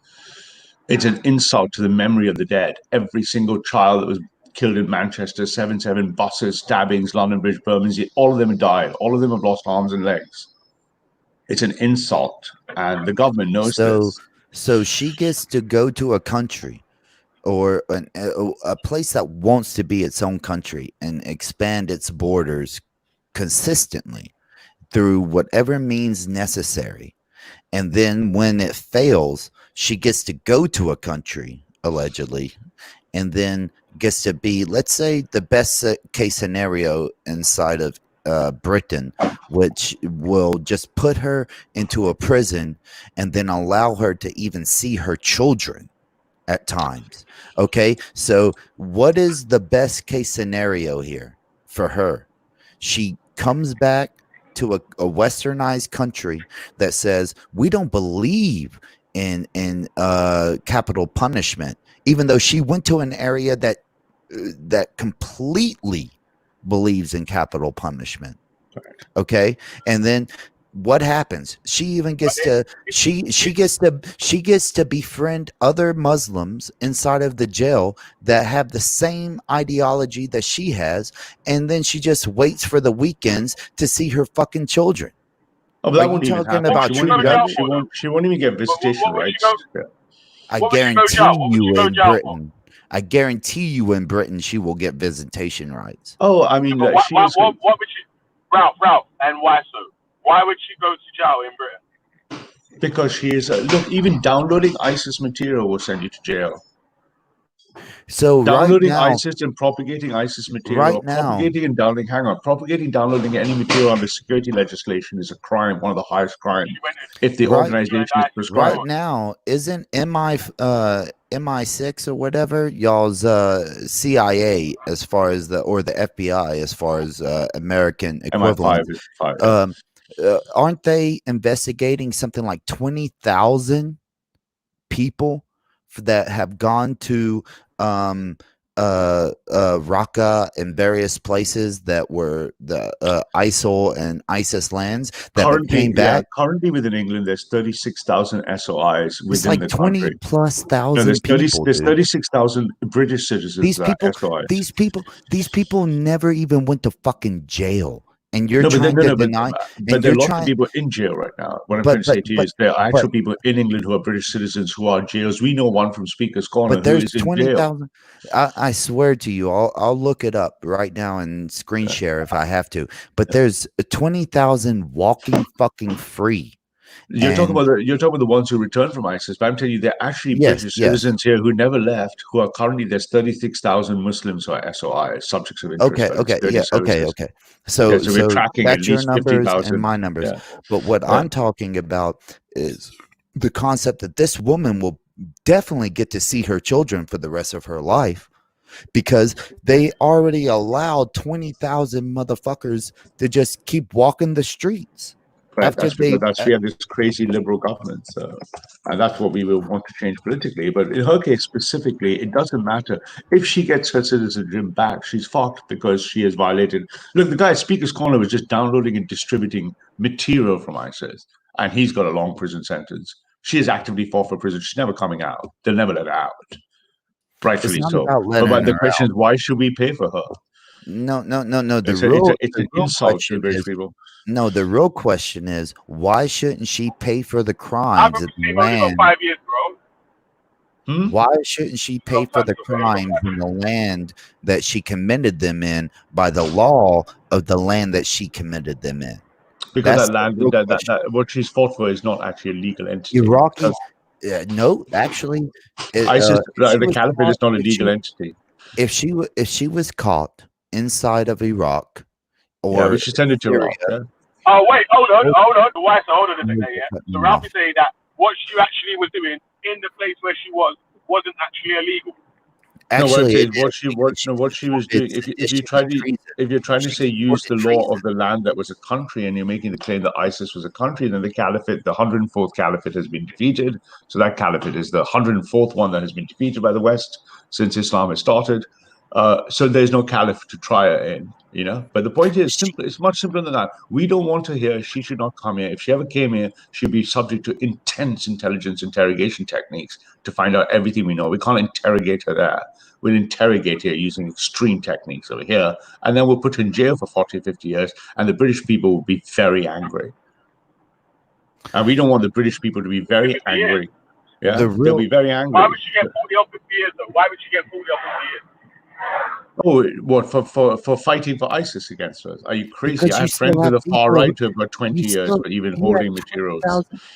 It's an insult to the memory of the dead. Every single child that was killed in Manchester, 7/7 buses, stabbings, London Bridge, Bermondsey, all of them have died. All of them have lost arms and legs. It's an insult, and the government knows this. So she gets to go to a country or a place that wants to be its own country and expand its borders consistently through whatever means necessary. And then when it fails, she gets to go to a country, allegedly, and then gets to be, let's say, the best case scenario inside of Britain, which will just put her into a prison and then allow her to even see her children at times. Okay, so what is the best case scenario here for her? She comes back to a westernized country that says we don't believe in capital punishment, even though she went to an area that completely believes in capital punishment. Okay, and then what happens? She even gets to she gets to befriend other Muslims inside of the jail that have the same ideology that she has, and then she just waits for the weekends to see her fucking children. Oh, but that won't even happen. She won't even get visitation rights. I guarantee you in Britain she will get visitation rights. Oh, I mean, what would she, Ralph, and why so? Why would she go to jail in Britain? Because she is look, even downloading ISIS material will send you to jail. So Downloading ISIS and propagating ISIS material, propagating and downloading any material under security legislation is a crime, one of the highest crimes, if the organization is prescribed. Right now, isn't MI6 or whatever y'all's CIA as far as the FBI as far as American equivalent? MI5 is 5. Aren't they investigating something like 20,000 people that have gone to Raqqa and various places that were the ISIL and ISIS lands that came back? Currently within England, there's 36,000 SOIs within the 20 country. plus thousand There's 36,000 British citizens SOIs. These people never even went to fucking jail. And you're trying to deny. But there are lots of people in jail right now. What I'm trying to say to you is there are actual people in England who are British citizens who are in jails. We know one from Speaker's Corner who is in 20,000. I swear to you, I'll look it up right now and screen share if I have to. But there's 20,000 walking fucking free. You're talking about the ones who returned from ISIS, but I'm telling you, there are actually British citizens here who never left, who are currently, there's 36,000 Muslims who are SOI, subjects of interest. Okay. So we're tracking that's at your least numbers 50,000 and my numbers. Yeah. But what I'm talking about is the concept that this woman will definitely get to see her children for the rest of her life, because they already allowed 20,000 motherfuckers to just keep walking the streets. Right, we have this crazy liberal government, and that's what we will want to change politically. But in her case specifically, it doesn't matter if she gets her citizenship back. She's fucked because she has violated. Look, the guy at Speaker's Corner was just downloading and distributing material from ISIS, and he's got a long prison sentence. She has actively fought for prison. She's never coming out. They'll never let her out. Rightfully so. But the question is, why should we pay for her? No. It's an insult to British people. No, the real question is, why shouldn't she pay for the crimes in the land? 5 years, bro. Why shouldn't she pay for the crimes in the land that she committed them in by the law of the land that she committed them in? Because that land, what she's fought for is not actually a legal entity. Iraqi, no, actually, ISIS, the caliphate is not a legal entity. If she was caught inside of Iraq, or we should send it to Iraq. Yeah. Oh wait, hold on. The wife, hold on a second. Yeah. So Ralph is saying that what she actually was doing in the place where she wasn't actually illegal. Actually, what she was doing. If you're trying to say use the law of the land that was a country, and you're making the claim that ISIS was a country, then the caliphate, the 104th caliphate, has been defeated. So that caliphate is the 104th one that has been defeated by the West since Islam has started. So there's no caliph to try her in, But the point is simple. It's much simpler than that. We don't want her here. She should not come here. If she ever came here, she'd be subject to intense intelligence interrogation techniques to find out everything we know. We can't interrogate her there. We'll interrogate her using extreme techniques over here, and then we'll put her in jail for 40, 50 years, and the British people will be very angry. And we don't want the British people to be very angry. Yeah, they'll be very angry. Why would she get 40 or 50 years, though? Why would she get 40 or 50 years? Oh, what, for fighting for ISIS against us? Are you crazy? I have friends in the far right who have got 20 years for even holding materials.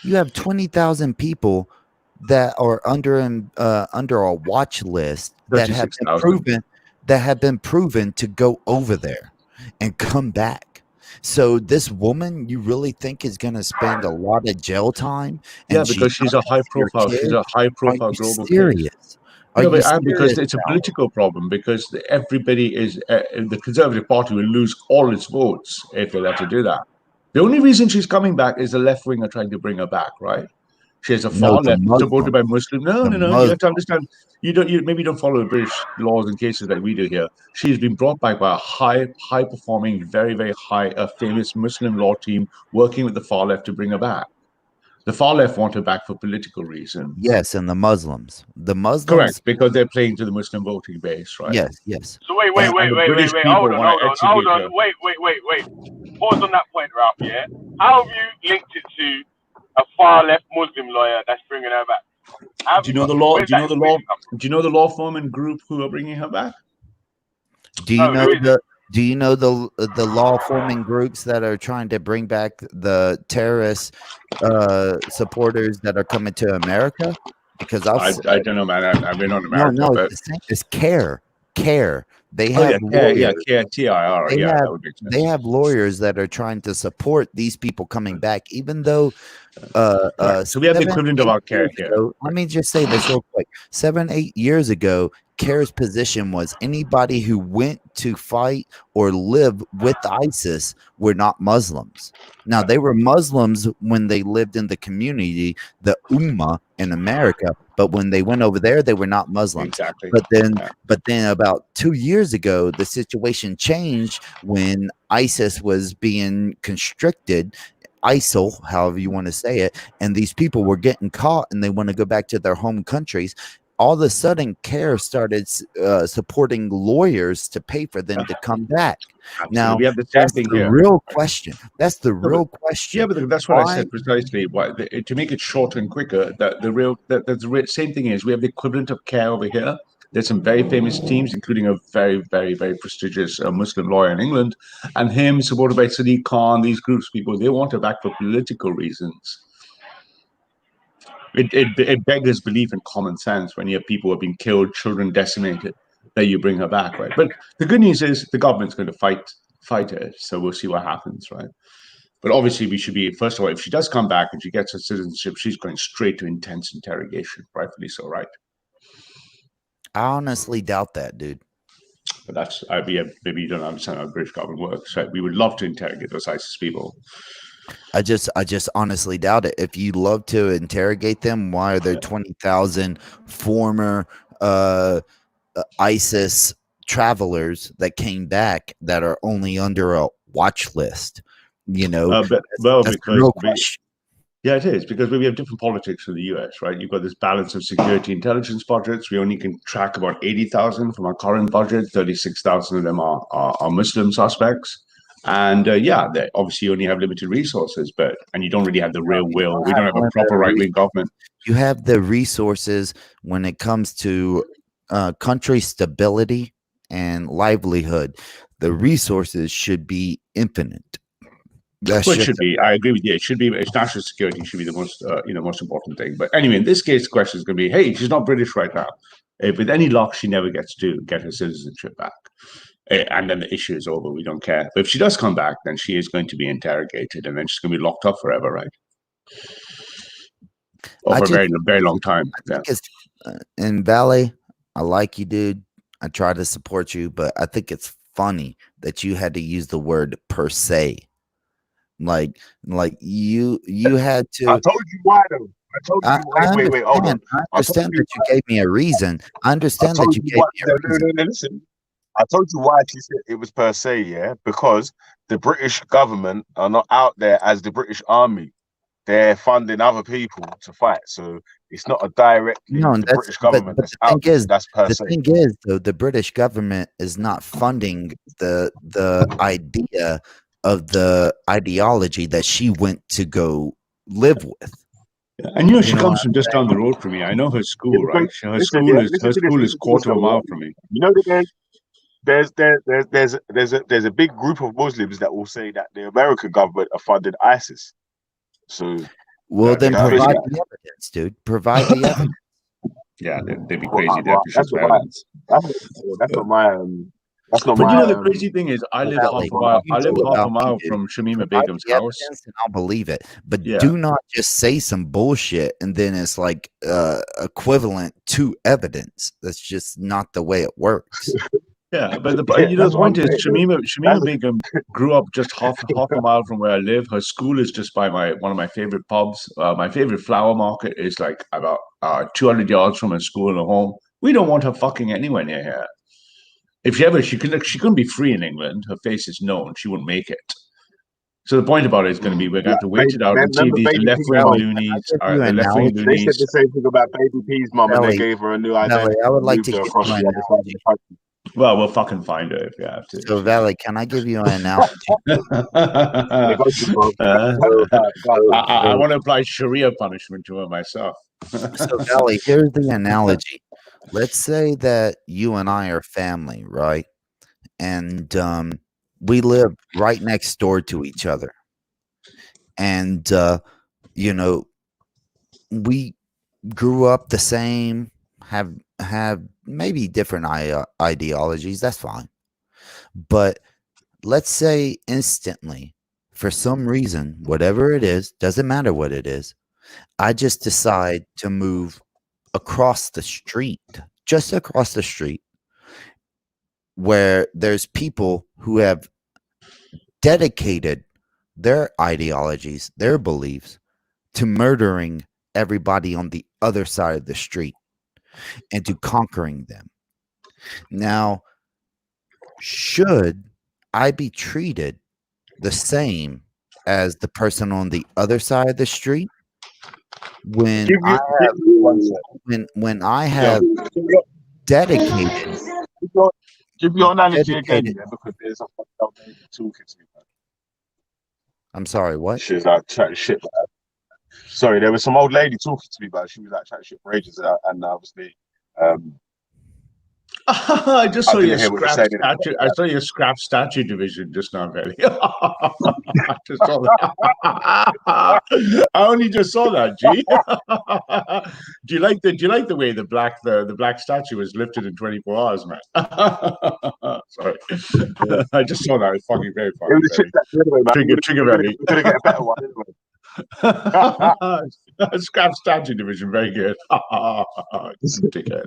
You have 20,000 people that are under a watch list that have been proven to go over there and come back. So this woman, you really think is going to spend a lot of jail time? And because she's a high profile. She's a high profile global. Serious? Because it's a political problem. Because everybody is the Conservative Party will lose all its votes if they let her do that. The only reason she's coming back is the left wing are trying to bring her back, right? She has a far left supported by Muslims. No. You have to understand. You maybe don't follow the British laws and cases like we do here. She's been brought back by a high performing, very, very high, famous Muslim law team working with the far left to bring her back. The far left want her back for political reasons. Yes, and the Muslims. Correct, because they're playing to the Muslim voting base, right? Yes. So wait. Hold on. Wait. Pause on that point, Ralph. Yeah. How have you linked it to a far left Muslim lawyer that's bringing her back? Do you know the law? Do you know the law firm and group who are bringing her back? Do you know the law forming groups that are trying to bring back the terrorist supporters that are coming to America? because I don't know, man. I've been on America, no, but it's the same. It's care. They oh have lawyers. KTIR, They yeah, have that would make sense. lawyers that are trying to support these people coming back, even though Right. So we have the 7, equivalent of 8 our care years here. ago, let me just say this real quick. 7, 8 years ago, CARE's position was anybody who went to fight or live with ISIS were not Muslims. Now, they were Muslims when they lived in the community, the Ummah in America, but when they went over there, they were not Muslims. Exactly. But then, Yeah. about 2 years ago, the situation changed when ISIS was being constricted, ISIL, however you want to say it, and these people were getting caught and they want to go back to their home countries. All of a sudden, CARE started supporting lawyers to pay for them to come back. Absolutely. Now, We have the same that's thing the here. real question. That's the No, but- real question. Yeah, but that's what I Why? said precisely. Why, to make it shorter and quicker, same thing is we have the equivalent of care over here. There's some very famous teams, including a very, very, very prestigious Muslim lawyer in England, and him supported by Sadiq Khan. These groups of people, they want her back for political reasons. It beggars belief in common sense when you have people who have been killed, children decimated, that you bring her back, right? But the good news is the government's going to fight it, so we'll see what happens, right? But obviously, we should be, first of all, if she does come back and she gets her citizenship, she's going straight to intense interrogation, rightfully so, right? I honestly doubt that, dude. But that's, maybe you don't understand how the British government works, right? We would love to interrogate those ISIS people. I just honestly doubt it. If you love to interrogate them, why are there 20,000 former ISIS travelers that came back that are only under a watch list? You know, But that's a real question. Yeah, it is, because we have different politics in the US, right? You've got this balance of security intelligence budgets. We only can track about 80,000 from our current budget. 36,000 of them are Muslim suspects. And they obviously only have limited resources, and you don't really have the real will. We don't have a proper right-wing government. You have the resources when it comes to country stability and livelihood. The resources should be infinite. Well, it should be. I agree with you. It should be. It's national security should be the most, most important thing. But anyway, in this case, the question is going to be: hey, she's not British right now. If with any luck, she never gets to get her citizenship back, and then the issue is over. We don't care. But if she does come back, then she is going to be interrogated, and then she's going to be locked up forever, right? Or for a very, very long time. Yeah. In Valley, I like you, dude. I try to support you, but I think it's funny that you had to use the word per se. Like you had to. I told you why though. I told you. Wait, hold on. I understand that you gave me a reason. I understand that you gave me a reason. No, listen. I told you why she said it was per se, yeah, because the British government are not out there as the British army. They're funding other people to fight, so it's not a directly the British government that's out. That's per se. The thing is, though, the British government is not funding the idea of the ideology that she went to go live with. Yeah. And she comes from just down the road from me. I know her school, right? Her school is quarter of a mile from me. You know, there's a big group of Muslims that will say that the American government are funding ISIS. So, well, then provide the evidence, dude. Provide the evidence. Yeah, they'd be crazy. That's not my. That's not but my. You know, the crazy thing is, I live half a mile from Shamina Begum's house. And I'll believe it. But do not just say some bullshit and then it's like equivalent to evidence. That's just not the way it works. Yeah, but the point is, Shamina Begum grew up just half a mile from where I live. Her school is just by one of my favorite pubs. My favorite flower market is like about 200 yards from her school and her home. We don't want her fucking anywhere near here. If she couldn't be free in England. Her face is known. She wouldn't make it. So the point about it is going to be we're going to have to wait it out and see if these left-wing loonies are the left-wing loonies. They said the same thing about Baby P's mum, and they gave her a new identity. I would like to give you an analogy. Well, we'll fucking find her if we have to. So, Valley, can I give you an analogy? I want to apply Sharia punishment to her myself. So, Valley, here's the analogy. Let's say that you and I are family, right? And we live right next door to each other. And, we grew up the same, have maybe different ideologies. That's fine. But let's say instantly, for some reason, whatever it is, doesn't matter what it is, I just decide to move across the street, just across the street, where there's people who have dedicated their ideologies, their beliefs to murdering everybody on the other side of the street and to conquering them. Now, should I be treated the same as the person on the other side of the street when Give I you have one second. when I Yeah. have dedicated Give your analogy again, dedicated yeah, because there's a fucking old lady talking to me. Man. I'm sorry, what? She was like chatting shit. Man. Sorry, there was some old lady talking to me, but she was like chatting shit for ages, and obviously, I just saw your scrap statue. I saw your scrap statue division just now, Belly. I just saw that. I only just saw that. G. Do you like the way the black statue was lifted in 24 hours, man? Sorry, I just saw that. It's fucking very funny. It was a Trigger Belly. We're gonna get a better one anyway. Scrap statue division, very good. Dickhead.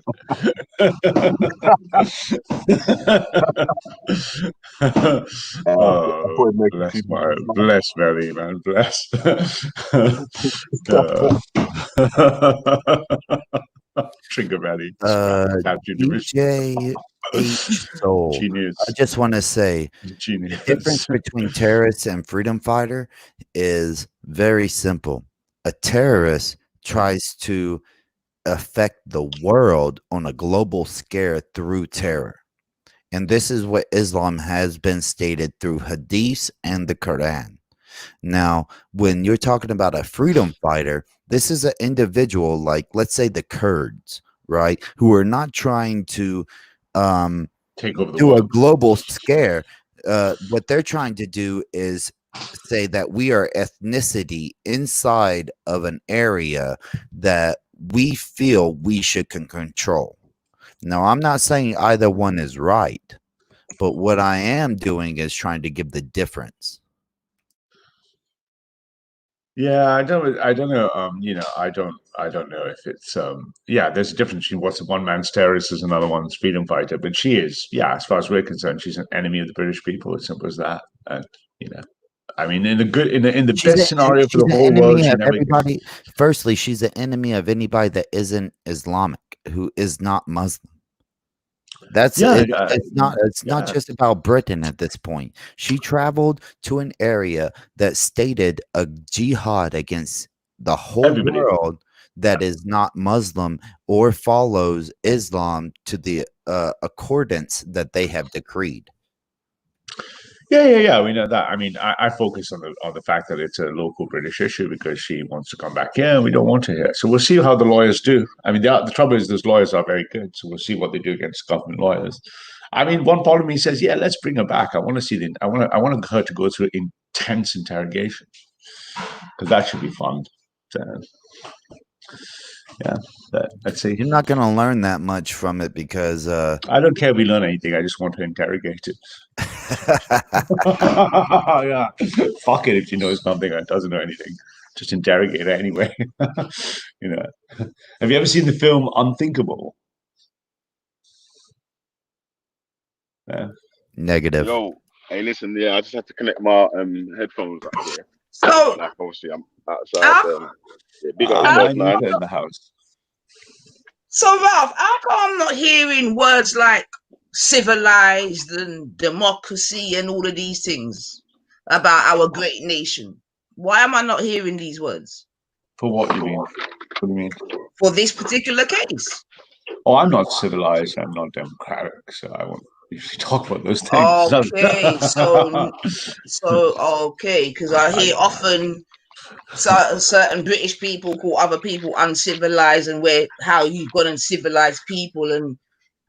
Oh, bless Mary, man, bless. Trigger Valley. DJ H Soul. Genius. I just want to say Genius. the difference between terrorist and freedom fighter is very simple. A terrorist tries to affect the world on a global scale through terror. And this is what Islam has been stated through hadiths and the Quran. Now, when you're talking about a freedom fighter, this is an individual like, let's say, the Kurds, right, who are not trying to take over the do world. a global scare. What they're trying to do is say that we are ethnicity inside of an area that we feel we should control. Now, I'm not saying either one is right, but what I am doing is trying to give the difference. Yeah, I don't know. I don't know if it's yeah, there's a difference between what's one man's terrorist is another one's freedom fighter. But she is, yeah, as far as we're concerned, she's an enemy of the British people, as simple as that. And I mean, in the best scenario for the whole world, she never everybody. Firstly, she's an enemy of anybody that isn't Islamic, who is not Muslim. That's it's not just about Britain at this point. She traveled to an area that stated a jihad against the whole world that is not Muslim or follows Islam to the accordance that they have decreed. Yeah. We know that. I mean, I focus on the fact that it's a local British issue because she wants to come back here and we don't want her here. So we'll see how the lawyers do. I mean, the trouble is those lawyers are very good. So we'll see what they do against government lawyers. I mean, one part of me says, yeah, let's bring her back. I want to see I want her to go through intense interrogation because that should be fun. Yeah, let's see. You're not going to learn that much from it because I don't care if we learn anything. I just want to interrogate it. Yeah, fuck it if she knows something or doesn't know anything. Just interrogate her anyway. Have you ever seen the film Unthinkable? Yeah. Negative. Yo, hey, listen, I just have to connect my headphones up here. So, like, obviously, I'm outside. Big up in the house. So, Ralph, how come I'm not hearing words like civilized and democracy and all of these things about our great nation? Why am I not hearing these words? For what do you mean? What do you mean? For this particular case. Oh, I'm not civilized. I'm not democratic, so I won't usually talk about those things. Okay, okay, because I hear often certain British people call other people uncivilized, and how you got to civilize people and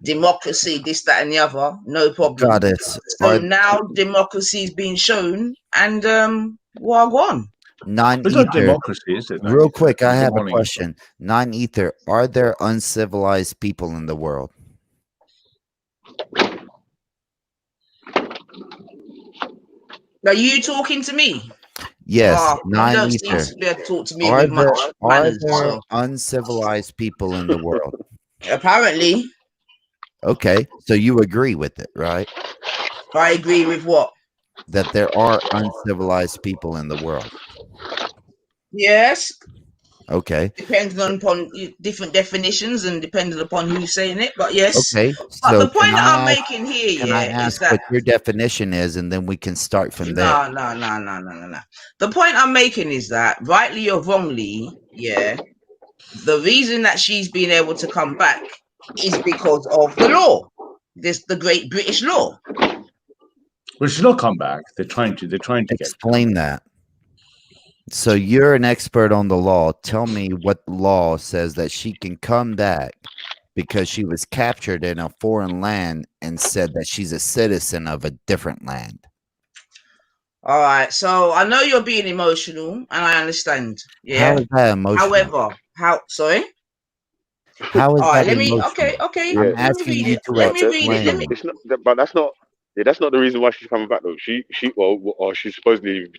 democracy, this, that, and the other. No problem. Goddess. So now democracy is being shown, and well, go on. It's not Non-ether. democracy, is it? Real quick, I Good have a morning. question. Non-ether, are there uncivilized people in the world? Are you talking to me? Yes, You don't seem non-ether. to be able to talk to me Are with there much manners. So uncivilized people in the world? apparently, Okay, so you agree with it, right? I agree with what? That there are uncivilized people in the world. Yes, Okay. depending upon different definitions and depending upon who's saying it. But yes. Okay. But So the point that I'm making here, can I yeah, is ask that what your definition is, and then we can start from there? no. The point I'm making is that, rightly or wrongly, yeah, the reason that she's been able to come back is because of the law. The Great British Law. Well, she's not come back. They're trying to get Explain that. So you're an expert on the law. Tell me what law says that she can come back because she was captured in a foreign land and said that she's a citizen of a different land. All right. So I know you're being emotional, and I understand. Yeah. How is that emotional? However, sorry. How is All right. that emotional? Okay. Yeah. I'm Let me asking read you it. to Let me read it. explain. It's not, but that's not. Yeah, that's not the reason why she's coming back though. Or she's supposedly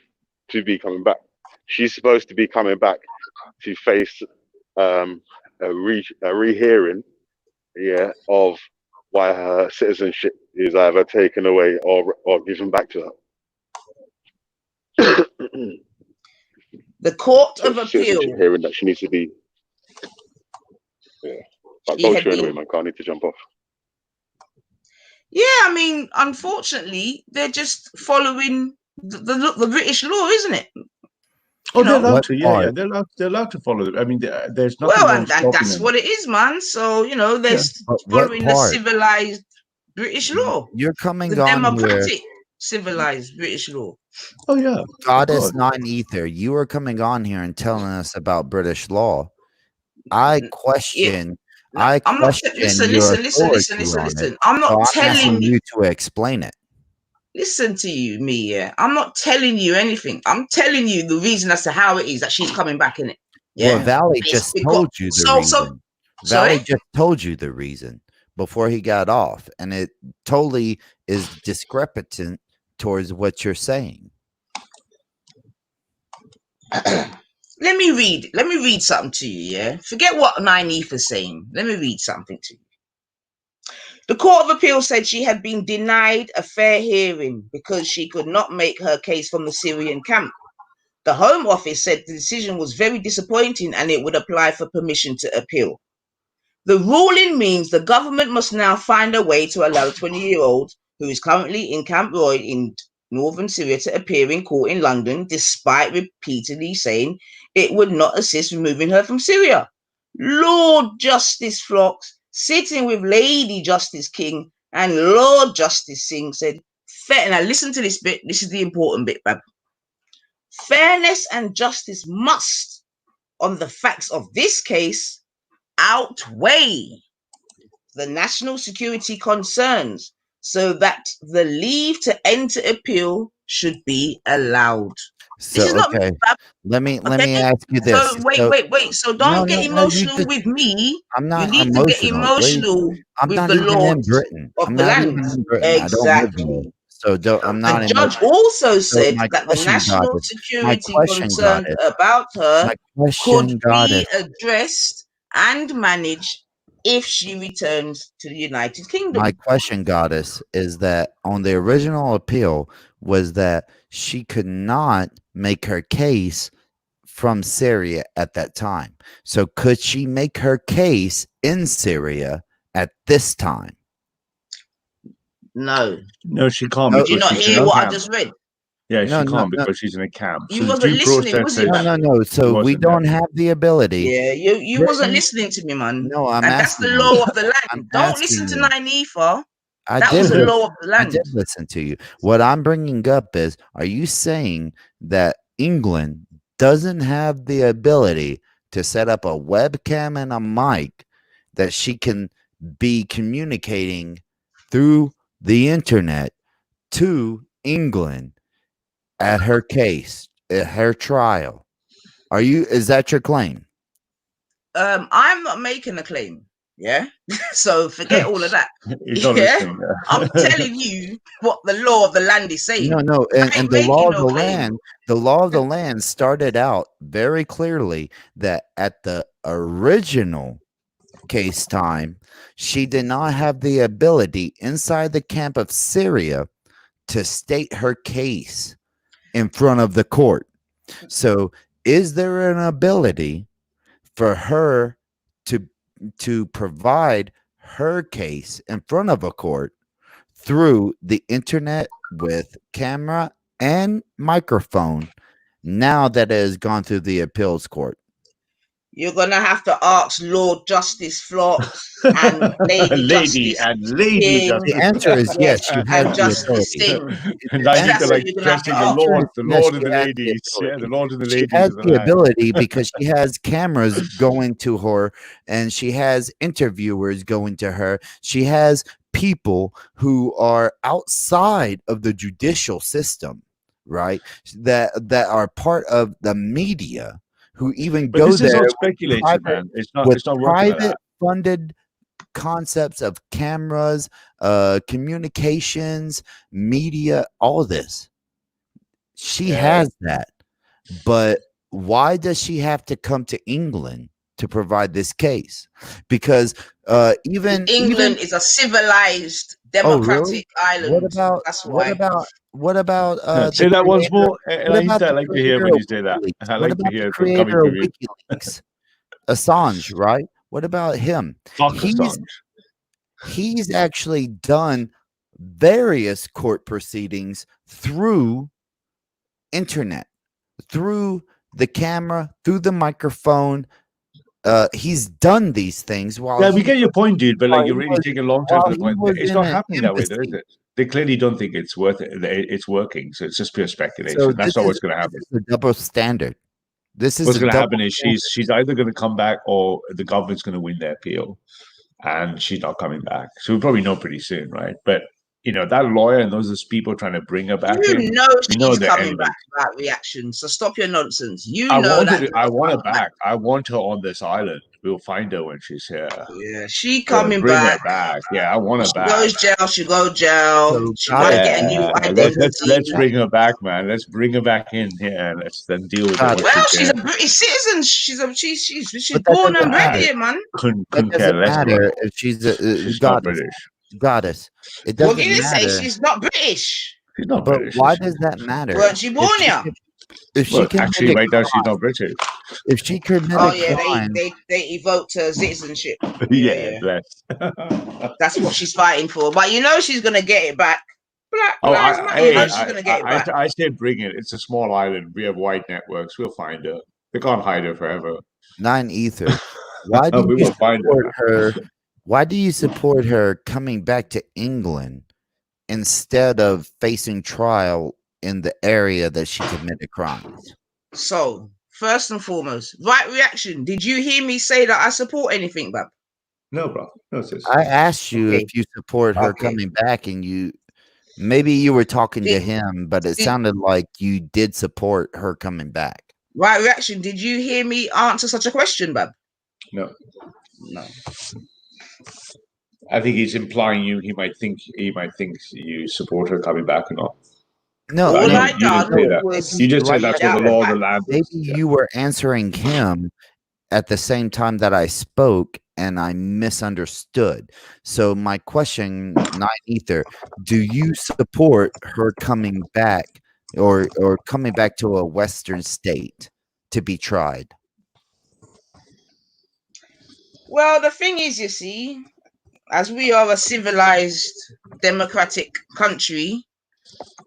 to be coming back. She's supposed to be coming back to face a rehearing, yeah, of why her citizenship is either taken away or given back to her. The Court So of citizenship Appeal. hearing that she needs to be. Yeah, but She go had through been. anyway, man. Can't need to jump off. Yeah, I mean, unfortunately, they're just following the British law, isn't it? Oh, they're allowed What to. Yeah, part? they're allowed to follow it. I mean, there's nothing Well, wrong and stopping that's them. what it is, man. So they're Yeah. But what following the part? civilized British law, You're coming the on here, democratic civilized British law. Oh yeah, of Goddess course. Non-Ether. You are coming on here and telling us about British law. I Yeah. question. No, I I'm not. question your authority on it. I'm So not I'm asking telling you. you to explain it. Listen to you, me. Yeah, I'm not telling you anything. I'm telling you the reason as to how it is that she's coming back in it. Well, Yeah. Valley It's just because told you the reason. sorry. Valley just told you the reason before he got off, and it totally is discrepant towards what you're saying. Let me read something to you, yeah? Forget what Nine is saying. Let me read something to you. The Court of Appeal said she had been denied a fair hearing because she could not make her case from the Syrian camp. The Home Office said the decision was very disappointing and it would apply for permission to appeal. The ruling means the government must now find a way to allow the 20-year-old who is currently in Camp Roy in northern Syria to appear in court in London, despite repeatedly saying it would not assist removing her from Syria. Lord Justice Flocks, sitting with Lady Justice King and Lord Justice Singh, said, now listen to this bit, this is the important bit, Bab. Fairness and justice must, on the facts of this case, outweigh the national security concerns so that the leave to enter appeal should be allowed. So, This is not okay, bad, let me okay? ask you this. So wait. So No, don't get no, you emotional just. with me. I'm You not need to get emotional. emotional I'm with not the even in lords Britain. of I'm the not land. even in Britain. I don't live Exactly. here. So I'm not The emotional. judge also So said my that the question, national Goddess. My security question, concerns Goddess. about her My could question, be Goddess. addressed and managed if she returns to the United Kingdom. My question, Goddess, is that on the original appeal was that she could not make her case from Syria at that time. So could she make her case in Syria at this time? No. She can't Did you because not she's in hear a what I camp. just read? Yeah, No, she can't no. because she's in a camp. You So the wasn't due listening, process was you, says man? No. So we wasn't don't that. have the ability. Yeah, you wasn't listening to me, man. No, I'm And that's the asking you. law of the land. I'm Don't listen asking to you. Nynefa. I That was did. the law of the I land. did listen to you. What I'm bringing up is, are you saying that England doesn't have the ability to set up a webcam and a mic that she can be communicating through the internet to England at her case her trial. Is that your claim? I'm not making a claim. Yeah. So forget all of that. He's not Yeah. listening. I'm telling you what the law of the land is saying. No, I and ain't the law making of no the claim. land, the law of the land started out very clearly that at the original case time, she did not have the ability inside the camp of Syria to state her case in front of the court. So, is there an ability for her to provide her case in front of a court through the internet with camera and microphone now that it has gone through the appeals court? You're gonna have to ask Lord Justice Flocks and Lady Lady Justice and Lady King. The Justice. answer is yes, Yes, she has and the Justice ability. Singh. The Now you That's feel who like you're gonna have to dressing the ask. Lord, Yes, and she the has the ladies. Yeah, the ability. Lord and the She ladies has of the the land. ability because she has cameras going to her and she has interviewers going to her. She has people who are outside of the judicial system, right? That are part of the media who even But go this is there all with speculation, private man. It's not. with It's not working like private that. funded concepts of cameras, communications, media, all this. She Yeah. has that. But why does she have to come to England to provide this case? Because even England is a civilized, oh really? democratic island. That's why. What about the Say that once creator? more. What about I the like to hear creator when of you say that. WikiLeaks? I What like to about the hear it coming creator of from you. WikiLeaks? Assange, right? What about him? Fuck He's Assange. he's actually done various court proceedings through internet, through the camera, through the microphone. He's done these things Yeah, we get your point, dude. But like, you're really taking a long time while to the he point. was It's in not an happening that way, though, is embassy. it? They clearly don't think it's worth it. It's working. So it's just pure speculation. So That's not what's going to happen. this is a double standard. This is What's a going to double happen is standard. she's either going to come back or the government's going to win their appeal, and she's not coming back. So we'll probably know pretty soon, right? But that lawyer and those people trying to bring her back in, You know we know she's the coming back elements. about reaction. So stop your nonsense. You I know want that her. I girl's want her coming back. back. I want her on this island. We'll find her when she's here. Yeah, she coming Bring her back. back. Yeah, I want her She back. goes jail. She go jail. So She might get a new Yeah, identity. let's bring her back, man. Let's bring her back in here and let's then deal with it God, once Well, she's she's a there. British citizen. She's but that born and doesn't bred matter. here, man. That Couldn't care doesn't less about matter it. if she's a She's not goddess. British. Goddess. It Well, doesn't you didn't say matter. she's not British. She's not But British. why Is she? does that matter? Weren't she born here? If she Well, actually, committed right now she's crime, not British. if she Oh committed yeah, crime, they evoked her citizenship. Yeah, Yeah. bless. That's what she's fighting for. But you know she's gonna get it back. Black Oh, lives matter. You know she's gonna get it back. I say bring it. It's a small island. We have wide networks. We'll find her. They can't hide her forever. Nine Ether. Why do We you will find her. support her? Why do you support her coming back to England instead of facing trial in the area that she committed crimes? So first and foremost, right reaction. Did you hear me say that I support anything, Bab? No, bro. No, sis. I asked you Okay. if you support her Okay. coming back, and maybe you were talking to Did- him, but it did- sounded like you did support her coming back. Right reaction. Did you hear me answer such a question, Bab? No. No. I think he's implying he might think you support her coming back or not. No, All no, I you didn't done say that. was You just said read that's what out the law of the the land maybe is. Yeah. you were answering him at the same time that I spoke and I misunderstood. So my question, Nine Ether, do you support her coming back or coming back to a Western state to be tried? Well, the thing is, you see, as we are a civilized democratic country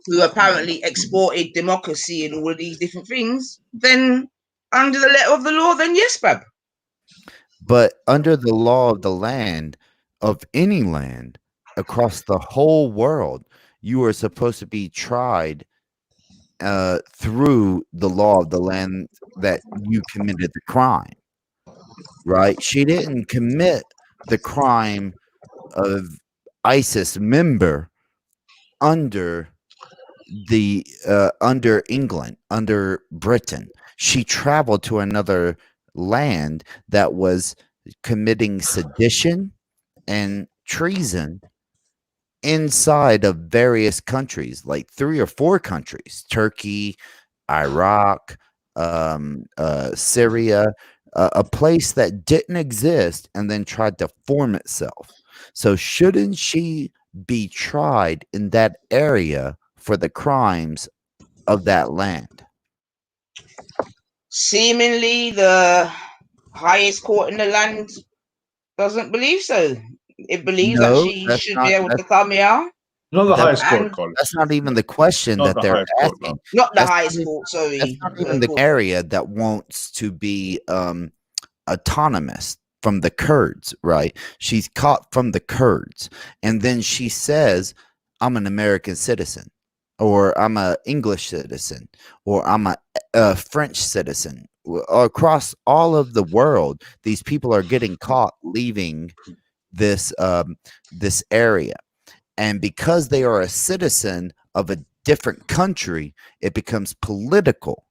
who apparently exported democracy and all of these different things, then under the letter of the law, then yes, Bab. But under the law of the land, of any land across the whole world, you are supposed to be tried through the law of the land that you committed the crime, right? She didn't commit the crime of ISIS member under the under England, under Britain. She traveled to another land that was committing sedition and treason inside of various countries, like 3 or 4 countries: Turkey, Iraq, Syria, a place that didn't exist and then tried to form itself. So shouldn't she be tried in that area for the crimes of that land? Seemingly, the highest court in the land doesn't believe so. It believes that No, she that's should be not able to come here, Not the that highest court, and Colin. that's not even the question Not that the they're highest court, no. asking. not the That's not highest even, court. that's Sorry, not even the court. area that wants to be autonomous from the Kurds, right? She's caught from the Kurds, and then she says, "I'm an American citizen, or I'm a English citizen, or I'm a French citizen." Across all of the world, these people are getting caught leaving this this area, and because they are a citizen of a different country, it becomes political.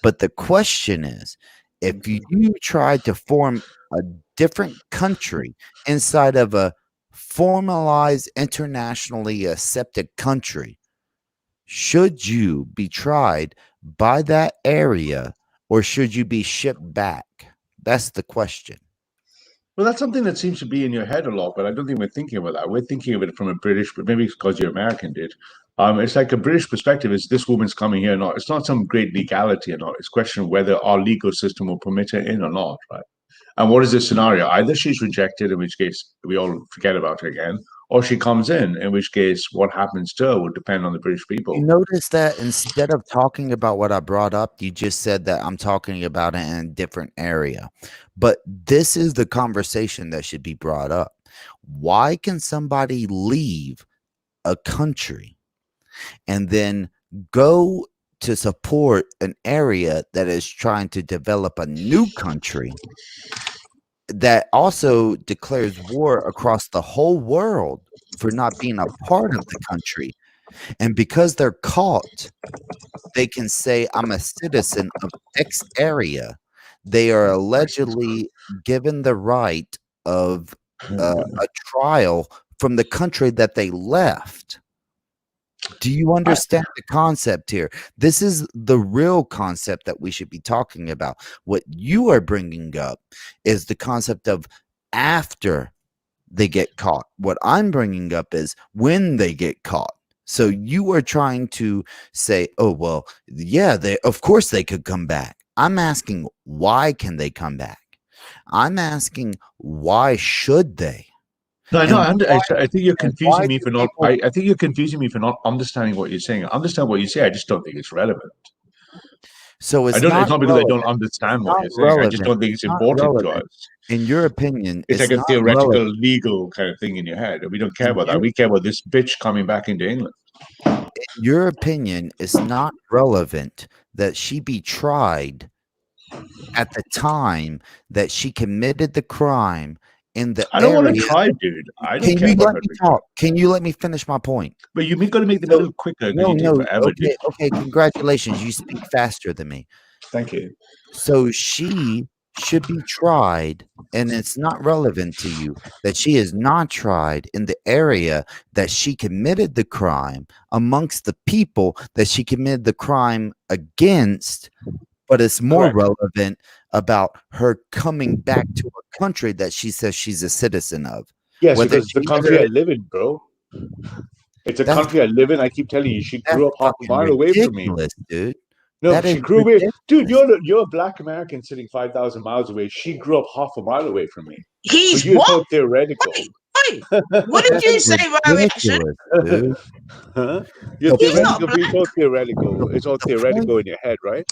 But the question is, if you tried to form a different country inside of a formalized, internationally accepted country, should you be tried by that area, or should you be shipped back? That's the question. Well, that's something that seems to be in your head a lot, but I don't think we're thinking about that. We're thinking of it from a British, but maybe it's because you're American, did. It's like a British perspective is this woman's coming here or not. It's not some great legality or not. It's a question of whether our legal system will permit her in or not, right? And what is the scenario? Either she's rejected, in which case we all forget about her again, or she comes in which case what happens to her will depend on the British people. You notice that instead of talking about what I brought up, you just said that I'm talking about it in a different area. But this is the conversation that should be brought up. Why can somebody leave a country and then go to support an area that is trying to develop a new country that also declares war across the whole world for not being a part of the country? And because they're caught, they can say, I'm a citizen of X area. They are allegedly given the right of a trial from the country that they left. Do you understand the concept here? This is the real concept that we should be talking about. What you are bringing up is the concept of after they get caught. What I'm bringing up is when they get caught. So you are trying to say, oh, well, yeah, of course they could come back. I'm asking, why can they come back? I'm asking, why should they? No, I know. I think you're and confusing why me do for not. people- I think you're confusing me for not understanding what you're saying. I understand what you say. I just don't think it's relevant. So I it's don't. It's not not because I relevant. don't understand what Not you're saying. I just relevant. don't think it's Not important to relevant. us. In your opinion, It's like a not theoretical, relevant. legal kind of thing in your head. We don't care In about that. your- We care about this bitch coming back into England. In your opinion, it's not relevant that she be tried at the time that she committed the crime in the I don't want to area. try, dude. I don't Can care you about let her. me talk? Can you let me finish my point? But you've got to make them a So, little quicker because you take no. forever, dude. Okay. Congratulations. You speak faster than me. Thank you. So she should be tried, and it's not relevant to you that she is not tried in the area that she committed the crime amongst the people that she committed the crime against. But it's more Correct. relevant about her coming back to a country that she says she's a citizen of. Yes, Whether because it's the she country I ever, live in, bro. It's a that's country I live in. I keep telling you, she that's grew up half a fucking mile away from me. ridiculous, dude. No, That is she grew away. Dude, ridiculous. you're a black American sitting 5,000 miles away. She grew up half a mile away from me. For He's you, it's all what? theoretical. Wait, what did That's you say, my reaction? ridiculous, dude. Huh? You're The He's point, not theoretical, but black. it's all theoretical. It's all the point theoretical in your head, right?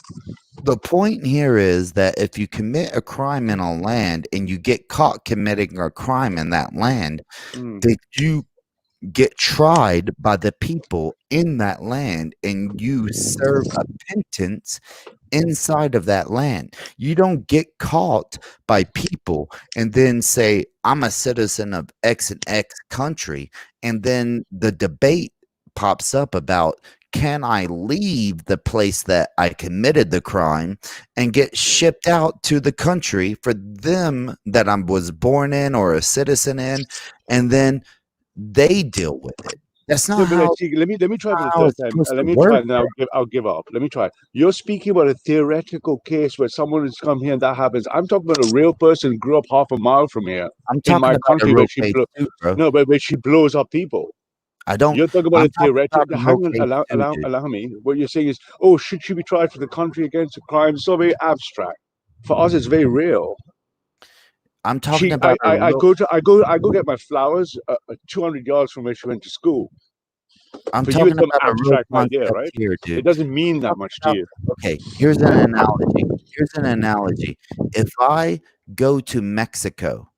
the point here is that if you commit a crime in a land and you get caught committing a crime in that land, Mm. that you get tried by the people in that land and you serve a penance inside of that land. You don't get caught by people and then say, I'm a citizen of X and X country. And then the debate pops up about, can I leave the place that I committed the crime and get shipped out to the country for them that I was born in or a citizen in, and then they deal with it? That's No, not but how, let me try for the how third it's time. supposed to Let me try, work. and then I'll give up. Let me try. You're speaking about a theoretical case where someone has come here and that happens. I'm talking about a real person who grew up half a mile from here I'm in talking my about a country real where she case too, bro. no, but where she blows up people. I don't. You're talking about I'm a talking about theoretical. a real Hang on, case too, dude. allow me. What you're saying is, oh, should she be tried for the country against a crime? So very abstract. For us, it's very real. I'm talking about a I real. go get my flowers 200 yards from where she went to school. I'm For you, it's talking some about a real abstract idea, concept right? here, It dude. doesn't mean I'm that talking much to about. you. Okay, here's an analogy. Here's an analogy. If I go to Mexico,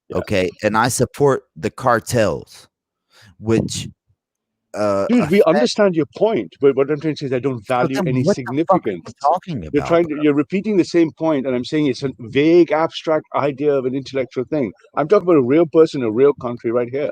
Yeah. okay, and I support the cartels, which Dude, we affect. understand your point, but what I'm trying to say is I don't So value then any what the fuck are significance. you talking about, bro? You're repeating the same point, and I'm saying it's a vague, abstract idea of an intellectual thing. I'm talking about a real person, a real country right here.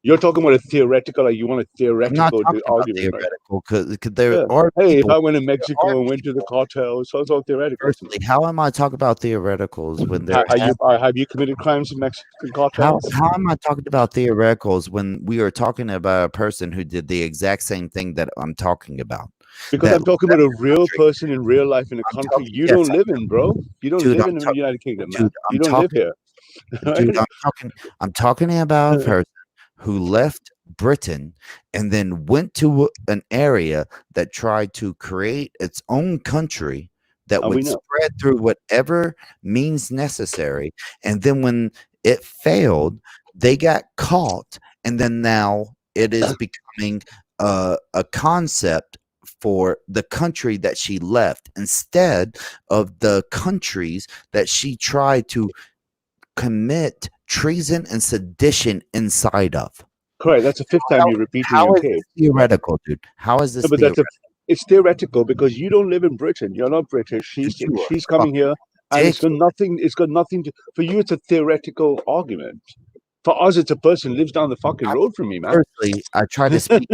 You're talking about a theoretical, like you want a I'm not theoretical talking about argument, right? theoretical because there Yeah. are Hey, if people. I went to There are Mexico and went to the people. cartel, so it's all theoretical to me. Firstly, how am I talking about theoreticals when there Have you committed crimes in Mexican cartels? how am I talking about theoreticals when we are talking about a person who did the exact same thing that I'm talking about? Because That I'm talking about a real person in real life in a I'm country talking, you yes, don't live in, bro. You don't dude, live in the United Kingdom, man. dude, You I'm don't live talking, here. Right? dude, I'm talking about a person who left Britain and then went to an area that tried to create its own country that And we would know. spread through whatever means necessary. And then when it failed, they got caught. And then now it is becoming a concept for the country that she left instead of the countries that she tried to commit treason and sedition inside of. Correct. That's the fifth time How, you're repeating how your is case. this theoretical, dude? How is No, this but theoretical? it's theoretical because you don't live in Britain. You're not British. You are She's coming fucking here, and ridiculous. it's got nothing to. For you, it's a theoretical argument. For us, it's a person who lives down the fucking road from me, man. Firstly, I try to speak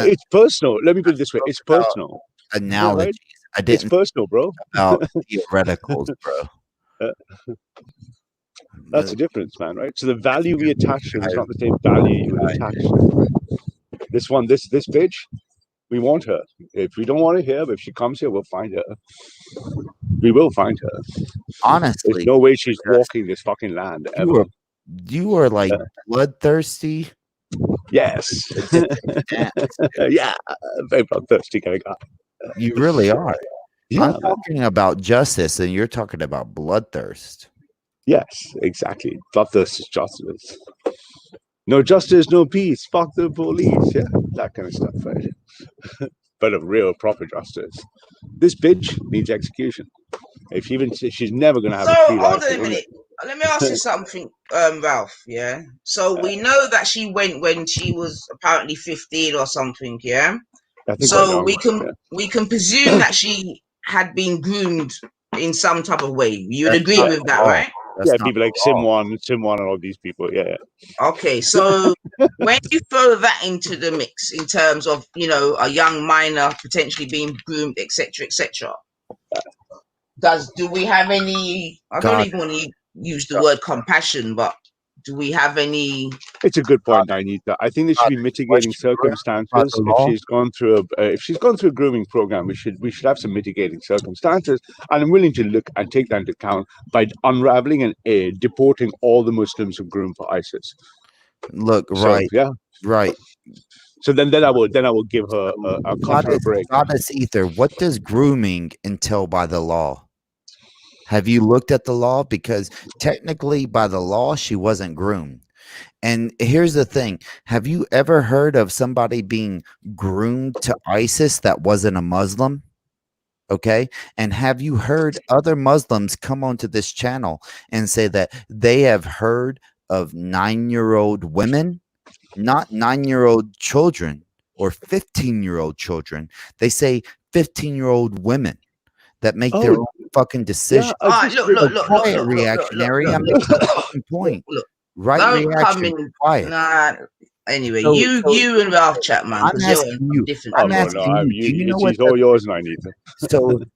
It's personal. Let me I put it this way: spoke it's about personal, right? analogies. I It's didn't personal, bro. about theoreticals, bro. Uh, That's But the difference, man. Right? So the value we attach to it is I, not the same value you would attach to it. Right? This bitch, we want her. If we don't want her here, but if she comes here, we'll find her. We will find her. There's honestly, no way she's just walking this fucking land you ever. are you are like bloodthirsty. Yes. To this extent, dude. Yeah. Very bloodthirsty kind of guy. You really are. Yeah, I'm man. talking about justice, and you're talking about bloodthirst. Yes, exactly. Bloodthirst is justice. No justice, no peace. Fuck the police. Yeah, that kind of stuff, right? But a real proper justice. This bitch needs execution. If she even she's never gonna have So a free life. hold on a minute. Let me ask you something, Ralph. Yeah. So we know that she went when she was apparently 15 or something. Yeah. I think quite So young. Yeah. we can presume that she had been groomed in some type of way. You'd That's agree not with the that, law. right? That's Yeah, not people the like law. Sim One, and all these people. Yeah, yeah. Okay, so when you throw that into the mix in terms of a young minor potentially being groomed, etc., do we have any? I don't God, even want to use the word compassion, but do we have any? It's a good God, point, Anita. I think there should God, be was mitigating she groomed by circumstances the if law? she's gone through a grooming program. We should have some mitigating circumstances, and I'm willing to look and take that into account by unraveling and deporting all the Muslims who groomed for ISIS. Look, So right, yeah, right. so then I will give her a cut her a break. Goddess Ether, what does grooming entail by the law? Have you looked at the law? Because technically, by the law, she wasn't groomed. And here's the thing. Have you ever heard of somebody being groomed to ISIS that wasn't a Muslim? Okay. And have you heard other Muslims come onto this channel and say that they have heard of 9-year-old women, not 9-year-old children or 15-year-old children? They say 15-year-old women that make their Oh own fucking yeah, decisions. All right, just look, So look, look, look, quiet, look, look, look, look, reactionary. look, I'm making a fucking look, point. look. Right Don't come reaction, in. quiet. Nah, Anyway, So, you and Ralph chat, man, I'm because you're asking you. different. Oh I'm no, asking no, you. Do you know what it's all yours, Nine Ether.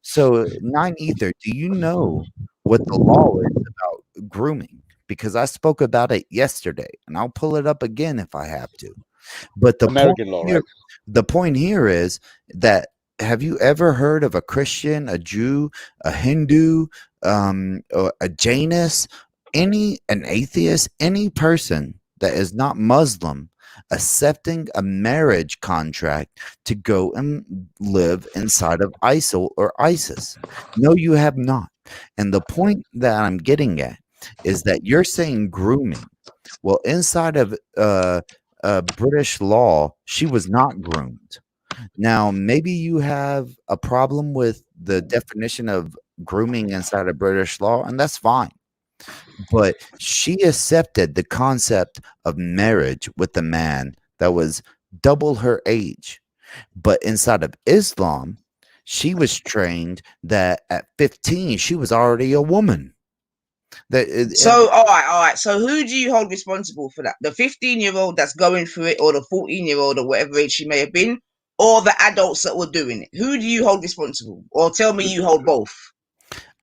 So Nine Ether, do you know what the law is about grooming? Because I spoke about it yesterday, and I'll pull it up again if I have to. But American law, right? the point here is that, have you ever heard of a Christian, a Jew, a Hindu, or a Jainist, an atheist, any person that is not Muslim accepting a marriage contract to go and live inside of ISIL or ISIS? No, you have not. And the point that I'm getting at is that you're saying grooming. Well, inside of British law, she was not groomed. Now, maybe you have a problem with the definition of grooming inside of British law, and that's fine. But she accepted the concept of marriage with a man that was double her age. But inside of Islam, she was trained that at 15, she was already a woman. So, all right. So, who do you hold responsible for that? The 15-year-old that's going through it, or the 14-year-old, or whatever age she may have been, or the adults that were doing it? Who do you hold responsible? Or tell me you hold both.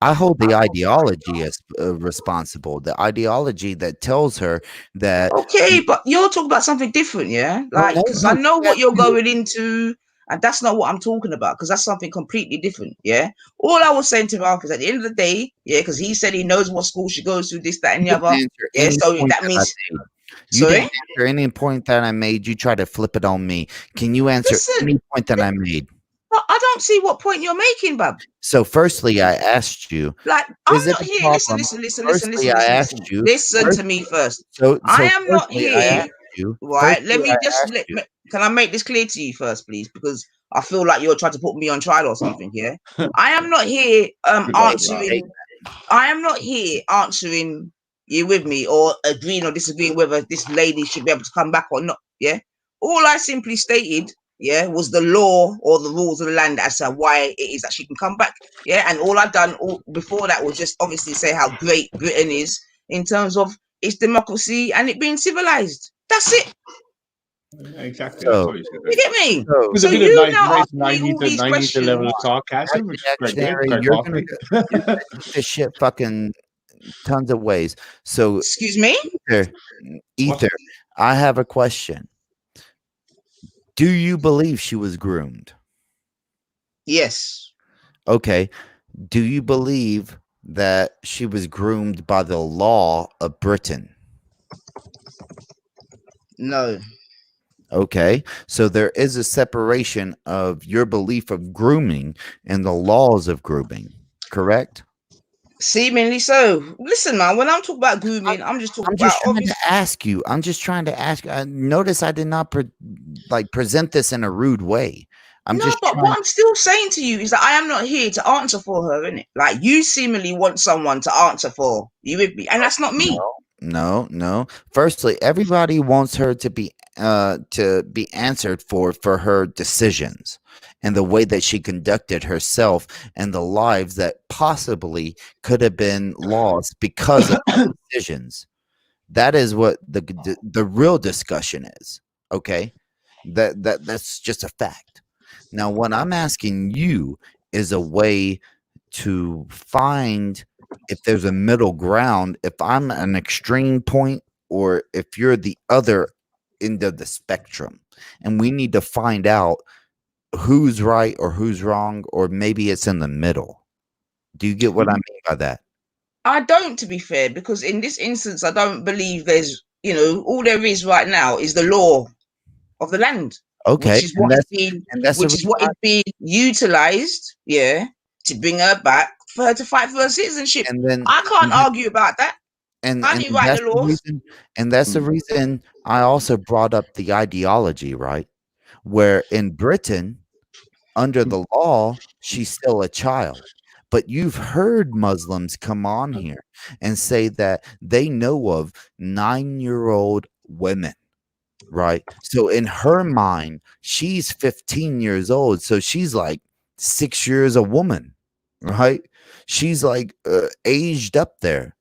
I hold the ideology as responsible. The ideology that tells her that. Okay, but you're talking about something different, yeah? Like, because I know what you're going into, and that's not what I'm talking about, because that's something completely different, yeah? All I was saying to Ralph is at the end of the day, yeah, because he said he knows what school she goes to, this, that, and the other. Yeah, so that means. You didn't answer any point that I made. You try to flip it on me. Can you answer any point that I made? I don't see what point you're making, Bab. So, firstly, I asked you. Like, I'm not here. Listen. Listen to me first. I am not here. Right. Can I make this clear to you first, please? Because I feel like you're trying to put me on trial or something. Yeah. I am not here answering. I am not here answering you with me or agreeing or disagreeing whether this lady should be able to come back or not. Yeah. All I simply stated, yeah, was the law or the rules of the land as to why it is that she can come back. Yeah. And all I've done before that was just obviously say how great Britain is in terms of its democracy and it being civilized. That's it. Exactly. So, that's what you get me? So you now ask me all these questions. level of sarcasm, which is quite you're gonna take this shit fucking tons of ways. So, excuse me, Ether. I have a question. Do you believe she was groomed? Yes. Okay. Do you believe that she was groomed by the law of Britain? No. Okay. So there is a separation of your belief of grooming and the laws of grooming, correct? Seemingly so. Listen, man, when I'm talking about grooming, I'm just talking about. I'm just trying to ask. Notice I did not present this in a rude way. What I'm still saying to you is that I am not here to answer for her, innit? Like, you seemingly want someone to answer for you with me, and that's not me. No. Firstly, everybody wants her to be answered for her decisions and the way that she conducted herself and the lives that possibly could have been lost because of her decisions. That is what the real discussion is. Okay, that's just a fact. Now, what I'm asking you is a way to find if there's a middle ground, if I'm an extreme point or if you're the other end of the spectrum. And we need to find out who's right or who's wrong, or maybe it's in the middle. Do you get what I mean by that? I don't, to be fair, because in this instance, I don't believe there's, all there is right now is the law of the land. Okay. Which is what is being utilized, yeah, to bring her back for her to fight for her citizenship. And then I can't argue about that. And I didn't write the laws. That's the reason I also brought up the ideology, right? Where in Britain, under the law, she's still a child. But you've heard Muslims come on here and say that they know of 9-year-old women, right? So in her mind, she's 15 years old. So she's like 6 years a woman, right? She's like aged up there.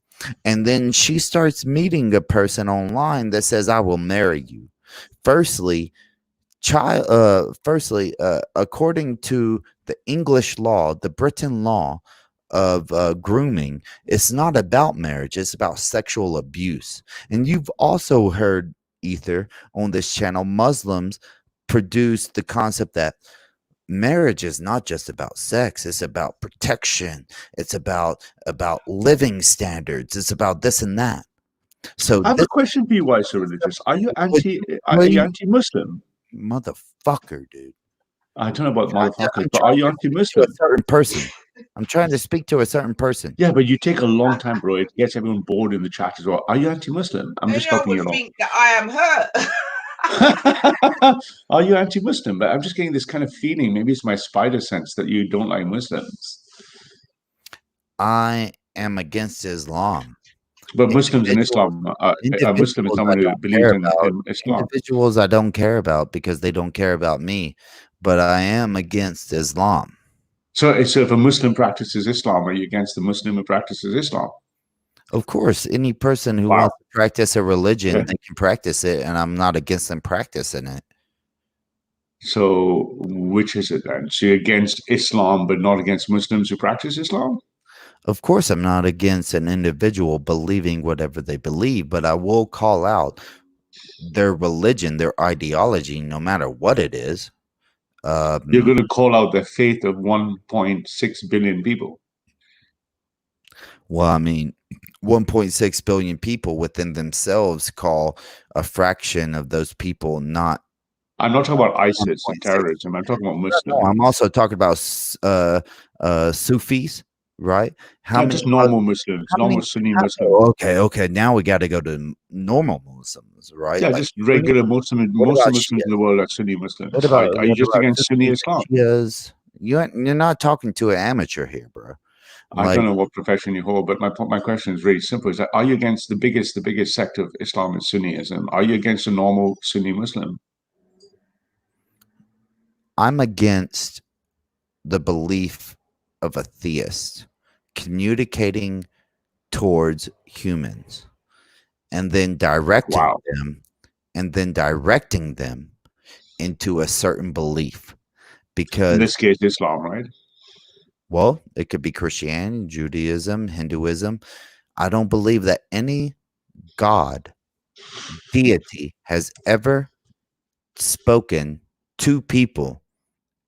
And then she starts meeting a person online that says, I will marry you. Firstly, according to the English law, the Britain law of grooming, it's not about marriage, it's about sexual abuse. And you've also heard, Ether, on this channel, Muslims produce the concept that marriage is not just about sex, it's about protection, it's about living standards, it's about this and that. So I have this a question for you, why so religious? Are you would anti-Muslim? motherfucker, dude. I don't know about motherfuckers, I'm but are trying you to speak to a anti-Muslim? certain person. I'm trying to speak to a certain person. Yeah, but you take a long time, bro. It gets everyone bored in the chat as well. Are you anti-Muslim? I'm just helping you would along. think that I am her. Are you anti-Muslim? But I'm just getting this kind of feeling. Maybe it's my spider sense that you don't like Muslims. I am against Islam. But Muslims in Islam, a Muslim is someone who believes in Islam. Individuals I don't care about because they don't care about me, but I am against Islam. So if a Muslim practices Islam, are you against the Muslim who practices Islam? Of course, any person who wants to practice a religion, they can practice it, and I'm not against them practicing it. So which is it then? So you're against Islam, but not against Muslims who practice Islam? Of course, I'm not against an individual believing whatever they believe, but I will call out their religion, their ideology, no matter what it is. You're going to call out the faith of 1.6 billion people. Well, I mean, 1.6 billion people within themselves call a fraction of those people not. I'm not talking about ISIS and terrorism. I'm talking about Muslims. No, I'm also talking about Sufis, right? How many, just normal Muslims, normal Sunni Muslims. Okay. Now we got to go to normal Muslims, right? Yeah, like, just regular Muslims. Most Muslims in the world are Sunni Muslims. What about, are you just against Sunni Islam? Shias? You're not talking to an amateur here, bro. I don't know what profession you hold, but my question is really simple: is that are you against the biggest sect of Islam is Sunniism? Are you against a normal Sunni Muslim? I'm against the belief of a theist communicating towards humans and then directing them into a certain belief. Because in this case, Islam, right? Well, it could be Christianity, Judaism, Hinduism. I don't believe that any god, deity has ever spoken to people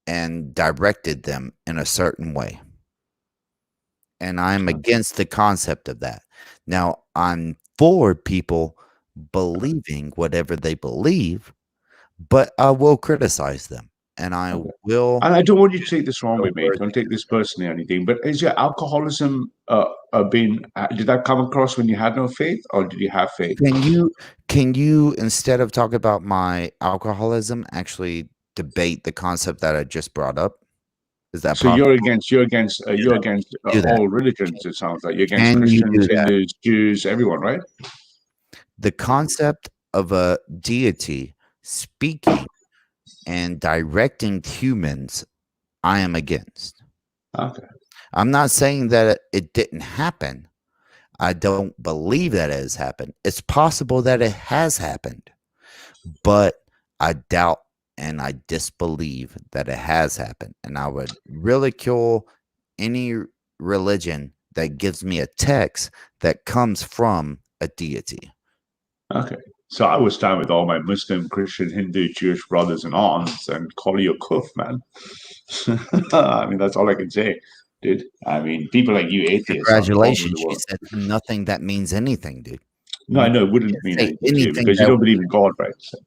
and directed them in a certain way. And I'm against the concept of that. Now, I'm for people believing whatever they believe, but I will criticize them. And I will. And I don't want you to take this wrong with me. Don't take this personally or anything. But is your alcoholism did that come across when you had no faith, or did you have faith? Can you instead of talk about my alcoholism, actually debate the concept that I just brought up? Is that so? possible? You're against all religions. It sounds like you're against Christians, Hindus, Jews, everyone, right? The concept of a deity speaking and directing humans, I am against. Okay. I'm not saying that it didn't happen. I don't believe that it has happened. It's possible that it has happened, but I doubt and I disbelieve that it has happened. And I would ridicule any religion that gives me a text that comes from a deity. Okay. So I will stand with all my Muslim, Christian, Hindu, Jewish brothers and aunts and call you a kuf, man. I mean, that's all I can say, dude. I mean, people like you, atheists. Congratulations. You said nothing that means anything, dude. No, I know it wouldn't mean anything to you because you don't believe in God, right? So.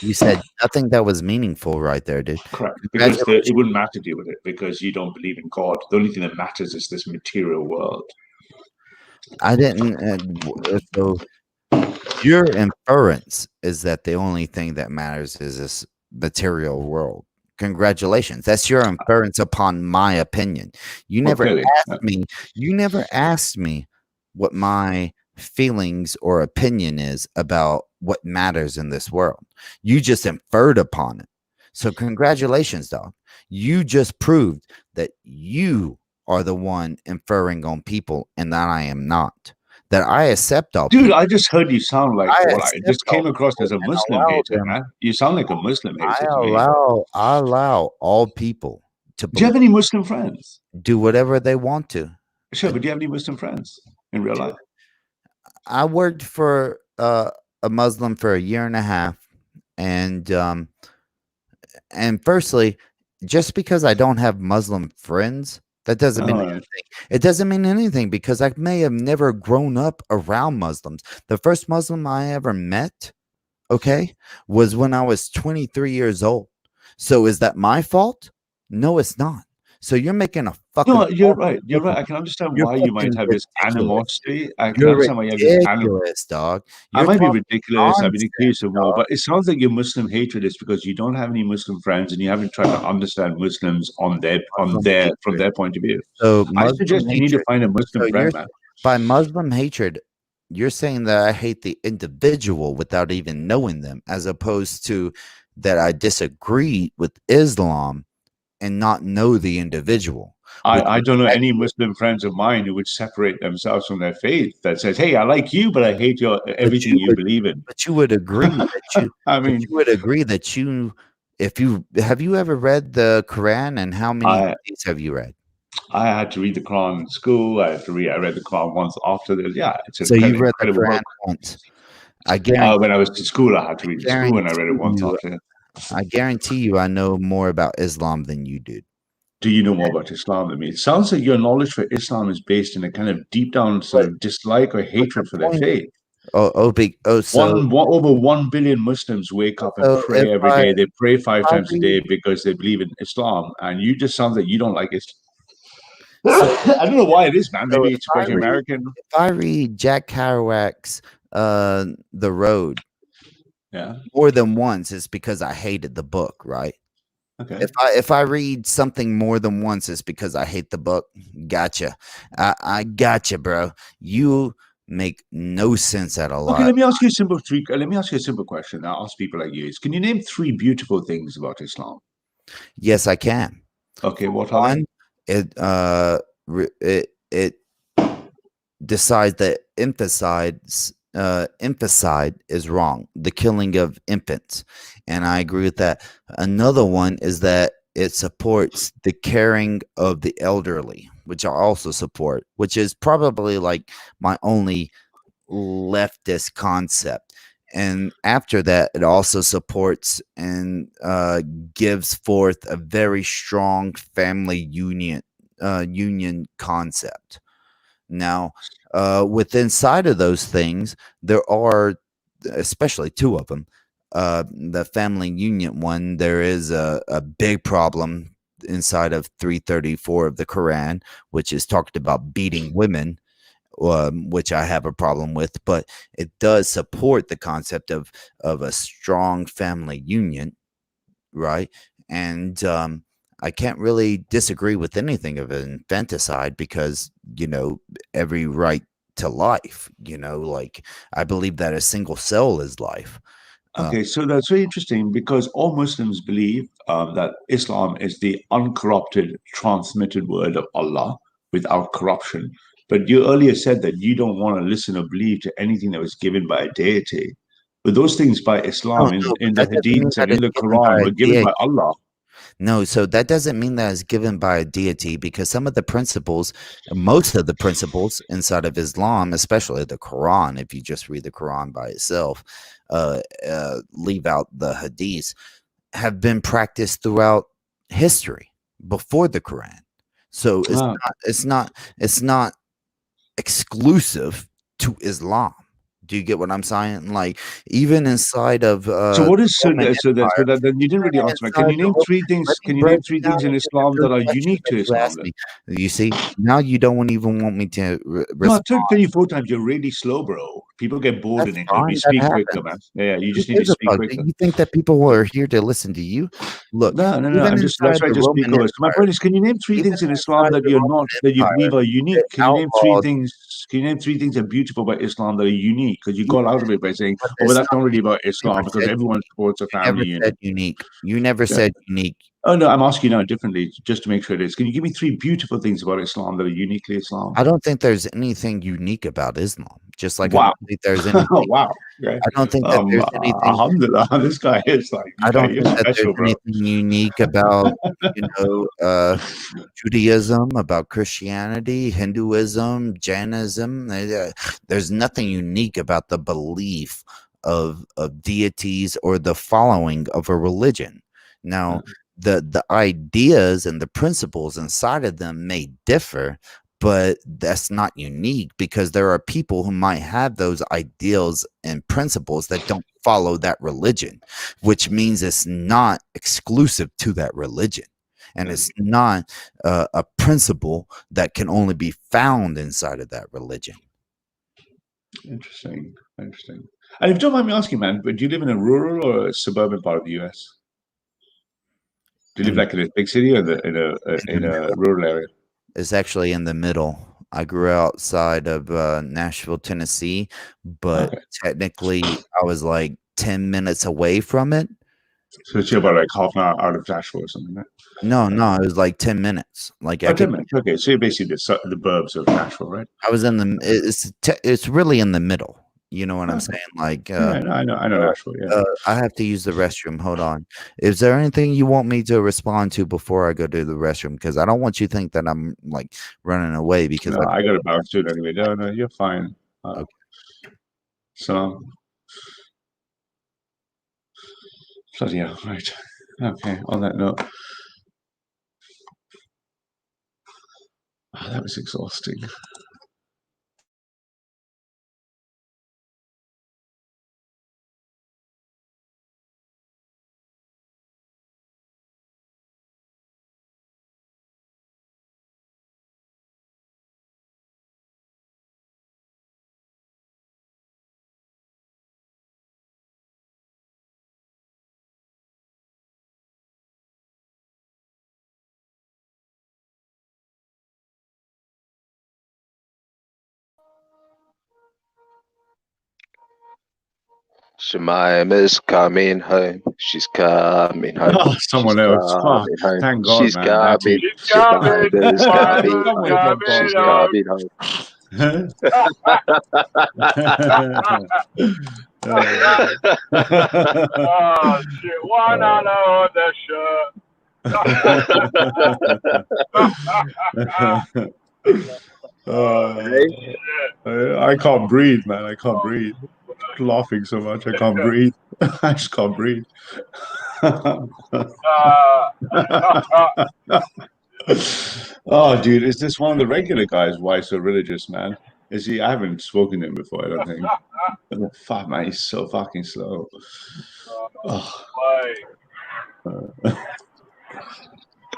You said nothing that was meaningful right there, dude. Correct. Because it wouldn't matter to you with it because you don't believe in God. The only thing that matters is this material world. I didn't. So your inference is that the only thing that matters is this material world. Congratulations. That's your inference upon my opinion. You never asked me. You never asked me what my feelings or opinion is about what matters in this world. You just inferred upon it. So congratulations, dog. You just proved that you are the one inferring on people and that I am not. that I accept all Dude, people. I just heard you sound like I it accept just came all across as a people and Muslim allow hater, them. man. You sound like a Muslim I hater to me. allow all people to Do you have any Muslim friends? do whatever they want to. Sure, but do you have any Muslim friends in real life? I worked for a Muslim for a year and a half, and firstly, just because I don't have Muslim friends, that doesn't mean anything. It doesn't mean anything because I may have never grown up around Muslims. The first Muslim I ever met, okay, was when I was 23 years old. So is that my fault? No, it's not. So you're making a fucking. No, you're right. You're right. I can understand why you might have this animosity. I can understand why you have this ridiculous, dog. I might be ridiculous. I've been nonsense, accused of more, dog. but it sounds like your Muslim hatred is because you don't have any Muslim friends and you haven't tried to understand Muslims from their point of view. So I suggest you need to find a Muslim friend, man. By Muslim hatred, you're saying that I hate the individual without even knowing them, as opposed to that I disagree with Islam and not know the individual. I don't know any Muslim friends of mine who would separate themselves from their faith that says, "Hey, I like you, but I hate everything you believe in." But you would agree that you. I mean, you would agree that you, if you have you ever read the Quran, and how many hadiths have you read? I had to read the Quran in school. I read the Quran once after this. Yeah, it's so you read the Quran once. I guarantee. When I was in school, I had to read it in school, and I read it once after. I guarantee you, I know more about Islam than you do. Do you know more about Islam than me? It sounds like your knowledge for Islam is based in a kind of deep down sort of dislike or hatred for their faith. So over 1 billion Muslims wake up and pray every day. They pray 5 times a day because they believe in Islam, and you just sound like you don't like it. I don't know why it is, man. Maybe it's because you're American. If I read Jack Kerouac's The Road, more than once, it's because I hated the book, right? Okay. If I read something more than once, it's because I hate the book. Gotcha. I gotcha, bro. You make no sense at all. Okay, let me ask you a simple question. I ask people like you: can you name 3 beautiful things about Islam? Yes, I can. Okay, what are they? It decides that infanticide is wrong, the killing of infants, and I agree with that. Another one is that it supports the caring of the elderly, which I also support, which is probably like my only leftist concept. And after that, it also supports and gives forth a very strong family union concept. Now, within inside of those things, there are especially 2 of them. The family union one, there is a big problem inside of 334 of the Quran, which is talked about beating women, which I have a problem with, but it does support the concept of a strong family union, right? And I can't really disagree with anything of infanticide because, every right to life, like I believe that a single cell is life. Okay, so that's very interesting because all Muslims believe that Islam is the uncorrupted, transmitted word of Allah without corruption. But you earlier said that you don't want to listen or believe to anything that was given by a deity. But those things by Islam in the Hadiths and in the Quran were given by Allah. No, so that doesn't mean that it's given by a deity, because some of the principles, most of the principles inside of Islam, especially the Quran, if you just read the Quran by itself, leave out the Hadiths, have been practiced throughout history before the Quran. So it's not exclusive to Islam. Do you get what I'm saying? Like, even inside of so what is then you didn't really answer me. Can you name 3 things? Can you name 3 things in Islam that are unique to Islam? You see, now you don't even want me to respond. No, it took 34 times. You're really slow, bro. People get bored in English. You speak quicker, man. Yeah, you just need to speak quicker. You think that people are here to listen to you? Look, no. That's why I just speak over. My point is, can you name 3 things in Islam that you believe are unique? Can you name 3 things? Can you name 3 things that are beautiful about Islam that are unique? Because you got out of it by saying, "Oh, but that's not really about Islam because everyone supports a family unit." You never said unique. Oh no, I'm asking you now differently, just to make sure it is. Can you give me 3 beautiful things about Islam that are uniquely Islam? I don't think there's anything unique about Islam. Just like I Wow. don't think there's anything. Wow. Okay. I don't think that there's anything. Alhamdulillah, this guy is like, I don't you're think that there's special, bro. anything unique about, Judaism, about Christianity, Hinduism, Jainism. There's nothing unique about the belief of deities or the following of a religion. Now, the ideas and the principles inside of them may differ, but that's not unique, because there are people who might have those ideals and principles that don't follow that religion, which means it's not exclusive to that religion. And it's not a principle that can only be found inside of that religion. Interesting. And if you don't mind me asking, man, but do you live in a rural or a suburban part of the US? Do you live like in a big city or in a rural area? It's actually in the middle. I grew outside of Nashville, Tennessee, but technically I was like 10 minutes away from it. So it's about like half an hour out of Nashville or something, right? No, it was like 10 minutes. Like 10 minutes. Okay, so you're basically the burbs of Nashville, right? I was in the. It's really in the middle. You know what I'm saying? Like, I know Nashville. Yeah. I have to use the restroom. Hold on. Is there anything you want me to respond to before I go to the restroom? Because I don't want you to think that I'm like running away. Because I got to bounce to it anyway. No, you're fine. Okay. So, bloody hell, right? Okay. On that note, that was exhausting. Shemima's coming home. She's coming home. Oh, someone else. Home. Thank God, She's man. coming. Shemima's coming home. She's coming home. Oh shit! One on the shirt. I can't breathe, man. I can't breathe. Laughing so much, I can't breathe. I just can't breathe. Oh, dude, is this one of the regular guys? Why so religious, man? Is he? I haven't spoken to him before. I don't think. Fuck, man, he's so fucking slow. Oh.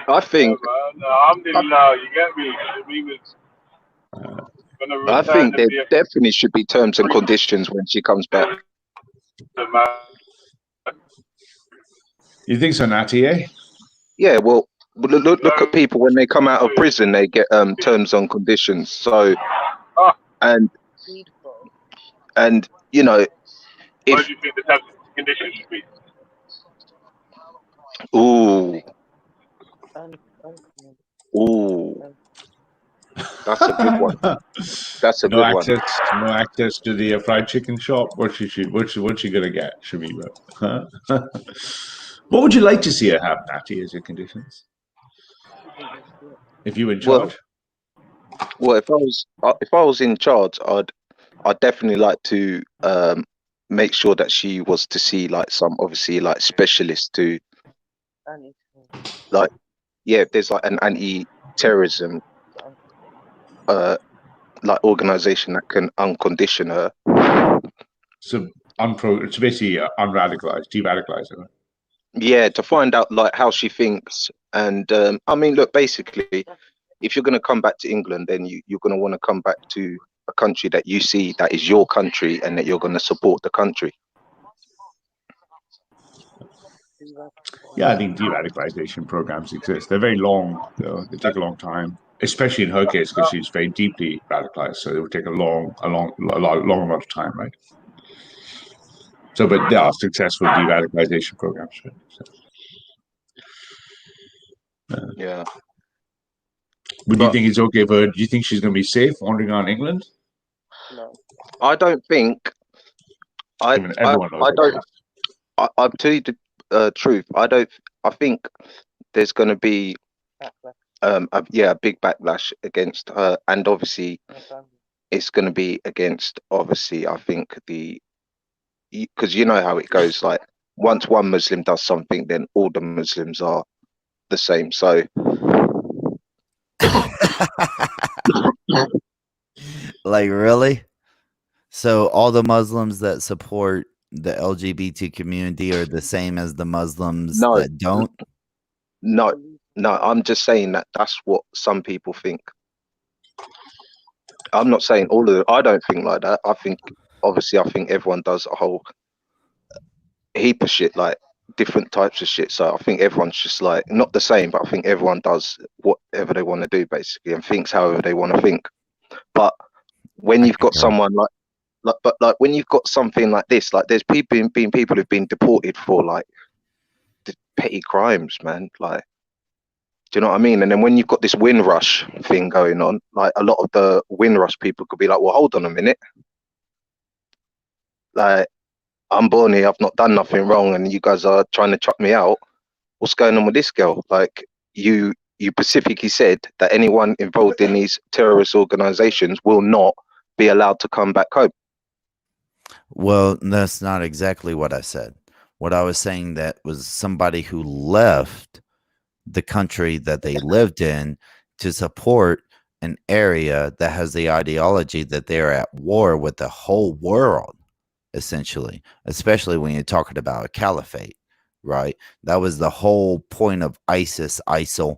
I think. Alhamdulillah, you get me. I think there definitely should be terms and conditions when she comes back. You think so, Natty? Eh? Yeah. Well, look at people when they come out of prison. They get terms and conditions. So, and you know, what do you think the terms and conditions should be? Ooh. That's a good one. That's a good one. No access to the fried chicken shop. What's she gonna get, Shamina? Huh? What would you like to see her have, Natty, as your conditions? If you were in charge? Well, if I was in charge, I'd definitely like to make sure that she was to see like some obviously like specialists to like if there's like an anti-terrorism like organization that can uncondition her. So it's basically unradicalized, de-radicalize her. Yeah, to find out like how she thinks. And I mean, look, basically, if you're going to come back to England, then you're going to want to come back to a country that you see that is your country and that you're going to support the country. Yeah, I think de-radicalization programs exist. They're very long, though. They take a long time, especially in her case because she's very deeply radicalized. So it would take a long amount of time, right? So, but there are successful de-radicalization programs. Right? So. Yeah. But do you But think it's okay for her? Do you think she's going to be safe wandering around England? I don't think I mean, everyone knows I that. don't I'll tell you the truth. I think there's going to be a big backlash against her, and obviously it's going to be against, obviously, I think because you know how it goes, like once one Muslim does something, then all the Muslims are the same. So Like, really? So all the Muslims that support the LGBT community are the same as the Muslims no, that don't? no, I'm just saying that that's what some people think. I'm not saying all of them. I don't think like that. I think everyone does a whole heap of shit, like different types of shit. So I think everyone's just like not the same, but I think everyone does whatever they want to do basically, and thinks however they want to think. But when I you've got concur. someone like when you've got something like this, like there's people who've been deported for like petty crimes, man. Like, do you know what I mean? And then when you've got this Windrush thing going on, like a lot of the Windrush people could be like, well, hold on a minute, like I'm born here, I've not done nothing wrong, and you guys are trying to chuck me out. What's going on with this girl? Like you specifically said that anyone involved in these terrorist organizations will not be allowed to come back home. Well, that's not exactly what I said. What I was saying that was somebody who left the country that they lived in to support an area that has the ideology that they're at war with the whole world, essentially, especially when you're talking about a caliphate, right? That was the whole point of ISIL,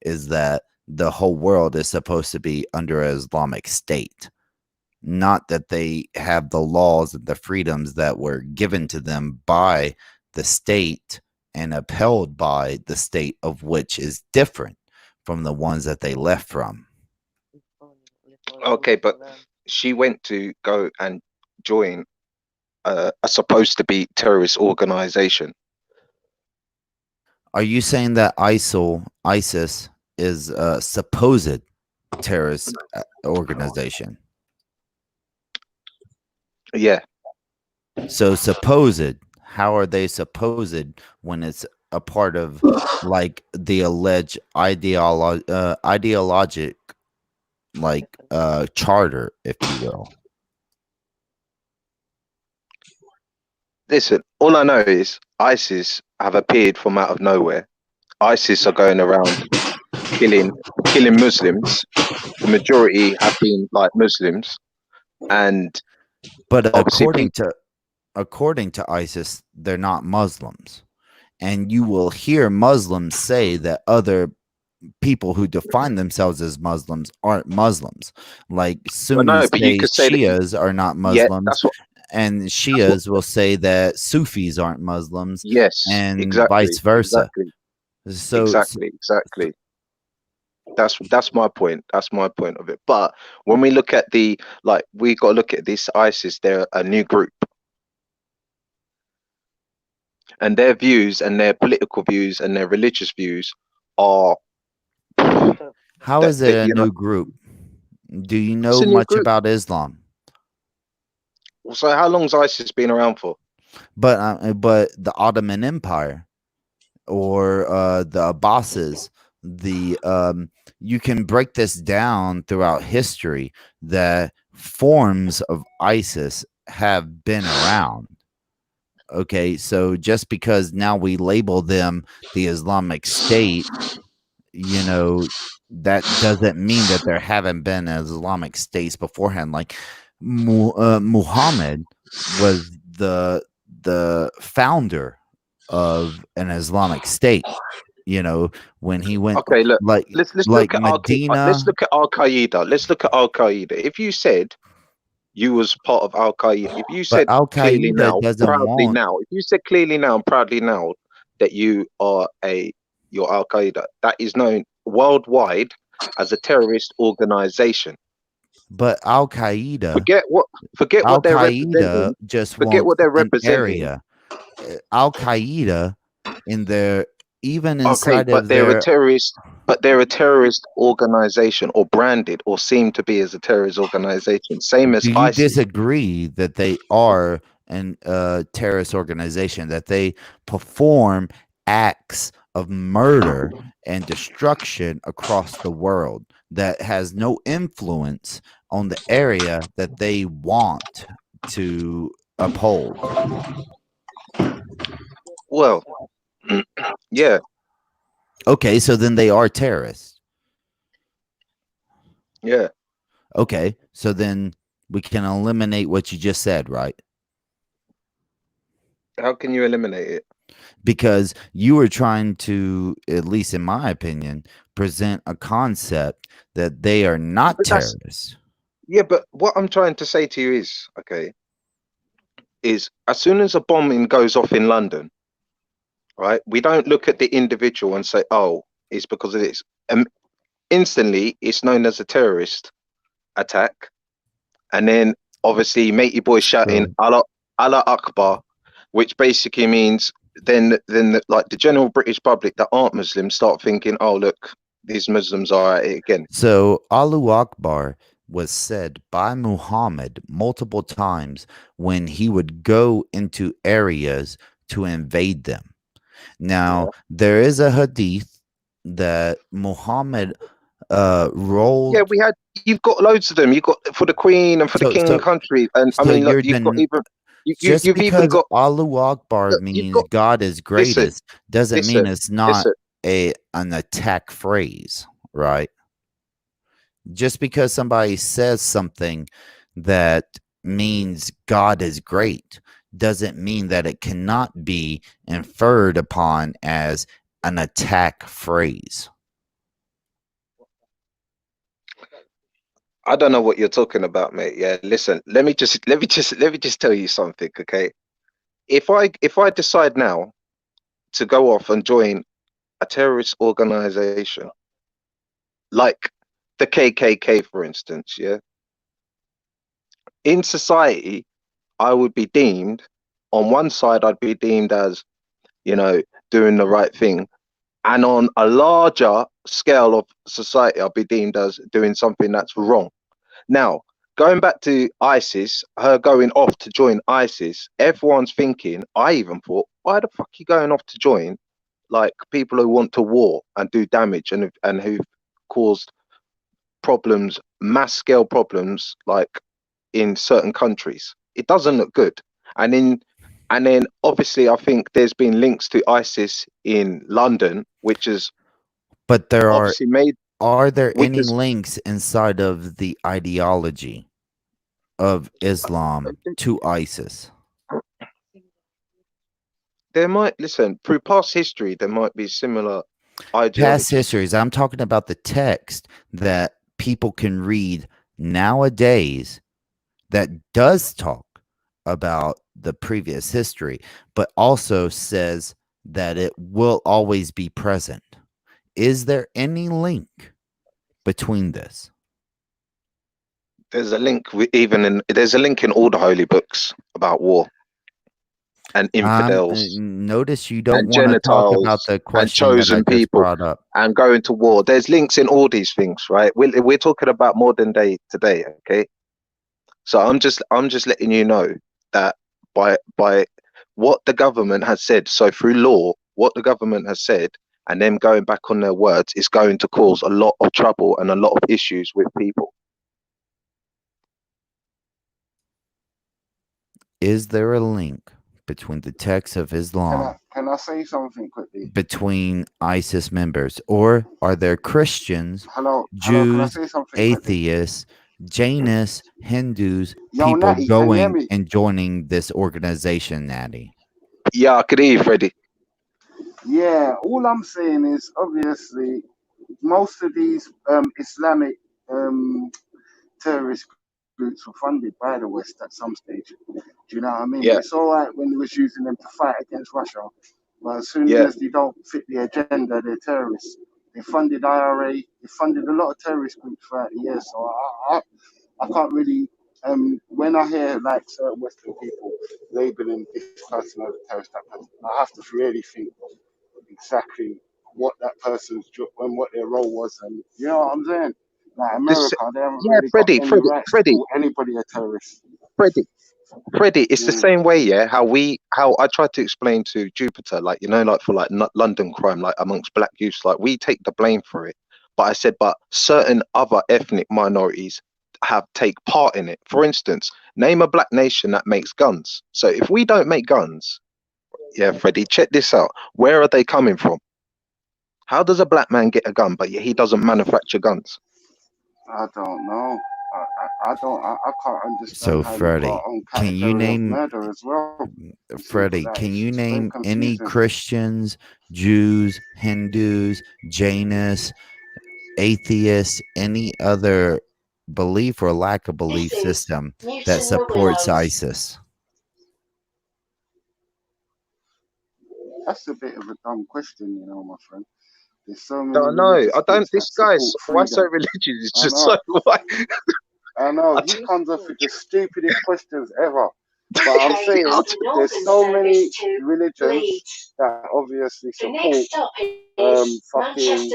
is that the whole world is supposed to be under an Islamic State. Not that they have the laws and the freedoms that were given to them by the state and upheld by the state, of which is different from the ones that they left from. Okay, but she went to go and join a supposed to be terrorist organization. Are you saying that ISIS is a supposed terrorist organization? Yeah. So supposed, how are they supposed when it's a part of like the alleged ideologic like charter, if you will? Listen, all I know is ISIS have appeared from out of nowhere. ISIS are going around killing Muslims. The majority have been like Muslims, and But obviously according to ISIS, they're not Muslims. And you will hear Muslims say that other people who define themselves as Muslims aren't Muslims. Like Sunnis but you say could say that. Shias are not Yeah, Muslims, that's what. and Shias will say that Sufis aren't Muslims, Yes, and exactly, vice versa. exactly. That's my point. That's my point of it. But when we look at we got to look at this ISIS. They're a new group, and their views and their political views and their religious views are. How is it a new group? Do you know much about Islam? So how long's ISIS been around for? But the Ottoman Empire or the Abbasids, you can break this down throughout history that forms of ISIS have been around. Okay, so just because now we label them the Islamic State, you know, that doesn't mean that there haven't been Islamic states beforehand. Like Muhammad was the founder of an Islamic state. You know, when he went. Okay, look. Let's like look at Medina. Let's look at Al Qaeda. Let's look at Al Qaeda. If you said you was part of Al Qaeda, if you said clearly now, proudly now, if you said clearly now and proudly now that you are you're Al Qaeda, that is known worldwide as a terrorist organization. But Al Qaeda, forget what they're representing. Just forget what they're representing. Al Qaeda in their even Okay, inside but of they're a their terrorist. But they're a terrorist organization, or branded, or seem to be as a terrorist organization, same as do you ISIS. disagree that they are an terrorist organization, that they perform acts of murder and destruction across the world that has no influence on the area that they want to uphold? Well, yeah, Okay, so then they are terrorists. yeah. Okay, so then we can eliminate what you just said, right? How can you eliminate it? Because you were trying to, at least in my opinion, present a concept that they are not But that's terrorists. yeah. But what I'm trying to say to you is, okay, is as soon as a bombing goes off in London, right? We don't look at the individual and say, "Oh, it's because of this." Instantly, it's known as a terrorist attack, and then obviously, matey boy shouting True. "Allah, Allah Akbar," which basically means then like the general British public that aren't Muslims start thinking, "Oh, look, these Muslims are at it again." So Allahu Akbar was said by Muhammad multiple times when he would go into areas to invade them. Yeah, Now, there is a hadith that Muhammad rolled. yeah. We had you've got loads of them. You've got for the Queen and for the So, King and so, country, and I so mean, look, you're you've got den even just you've even because got Allahu Akbar look, you've means got God is listen, greatest doesn't mean listen, it's not listen. an attack phrase, right? Just because somebody says something that means God is great doesn't mean that it cannot be inferred upon as an attack phrase. I don't know what you're talking about, mate. Yeah, listen. Let me just tell you something, okay? If I decide now to go off and join a terrorist organization like the KKK, for instance, yeah, in society, I would be deemed on one side, I'd be deemed as, you know, doing the right thing. And on a larger scale of society, I'll be deemed as doing something that's wrong. Now, going back to ISIS, her going off to join ISIS, everyone's thinking, I even thought, why the fuck are you going off to join like people who want to war and do damage and who've caused problems, mass scale problems, like in certain countries? It doesn't look good. And in and then obviously I think there's been links to ISIS in London, which is But obviously made are there which any is links inside of the ideology of Islam to ISIS? there might listen through past history there might be similar Past ideologies. histories. I'm talking about the text that people can read nowadays that does talk about the previous history, but also says that it will always be present. Is there any link between this? There's a link there's a link in all the holy books about war and infidels Notice you don't and want to talk about Gentiles the and question that I chosen just people brought up. and going to war. There's links in all these things, right? We're talking about modern day today, okay? So I'm just letting you know that by what the government has said, so through law, what the government has said, and them going back on their words is going to cause a lot of trouble and a lot of issues with people. Is there a link between the text of Islam, Can I say something quickly? between ISIS members, or are there Christians, Hello, can I Jews, say something quickly? atheists, Jainists, Hindus, Yo, people Natty, can you hear going me? and joining this organization, Natty? Yeah, I could hear you, Freddie. Yeah, all I'm saying is obviously most of these Islamic um, terrorist groups were funded by the West at some stage. Do you know what I mean? Yeah, It's all right when they was using them to fight against Russia, but as soon yeah. as they don't fit the agenda, they're terrorists. They funded IRA, they funded a lot of terrorist groups throughout the years. So I can't really, when I hear like certain Western people labeling this person as a terrorist, that person, I have to really think, exactly what that person's and what their role was, and you know what I'm saying. Like This, America, they haven't yeah, really got any rights to Freddie, call anybody a terrorist. Freddie, it's the Mm. same way, yeah. How I tried to explain to Jupiter, like, you know, like for like London crime, like amongst black youths, like we take the blame for it. But I said, but certain other ethnic minorities have take part in it. For instance, name a black nation that makes guns. So if we don't make guns, yeah, Freddie, check this out. Where are they coming from? How does a black man get a gun, but yet he doesn't manufacture guns? I don't know. I can't understand So, how you got Freddie, on can you category of name murder as well. It's simple Freddie? that Can it's you just very name any confusing. Christians, Jews, Hindus, Jainists, atheists, any other belief or lack of belief system that supports ISIS? That's a bit of a dumb question, you know, my friend. There's so many No, no, religious I don't. groups that This guy's support why so freedom. religious? It's I just so know, like, I know. I He don't- comes up with the stupidest questions ever. But I'm saying there's so many religions that obviously support fucking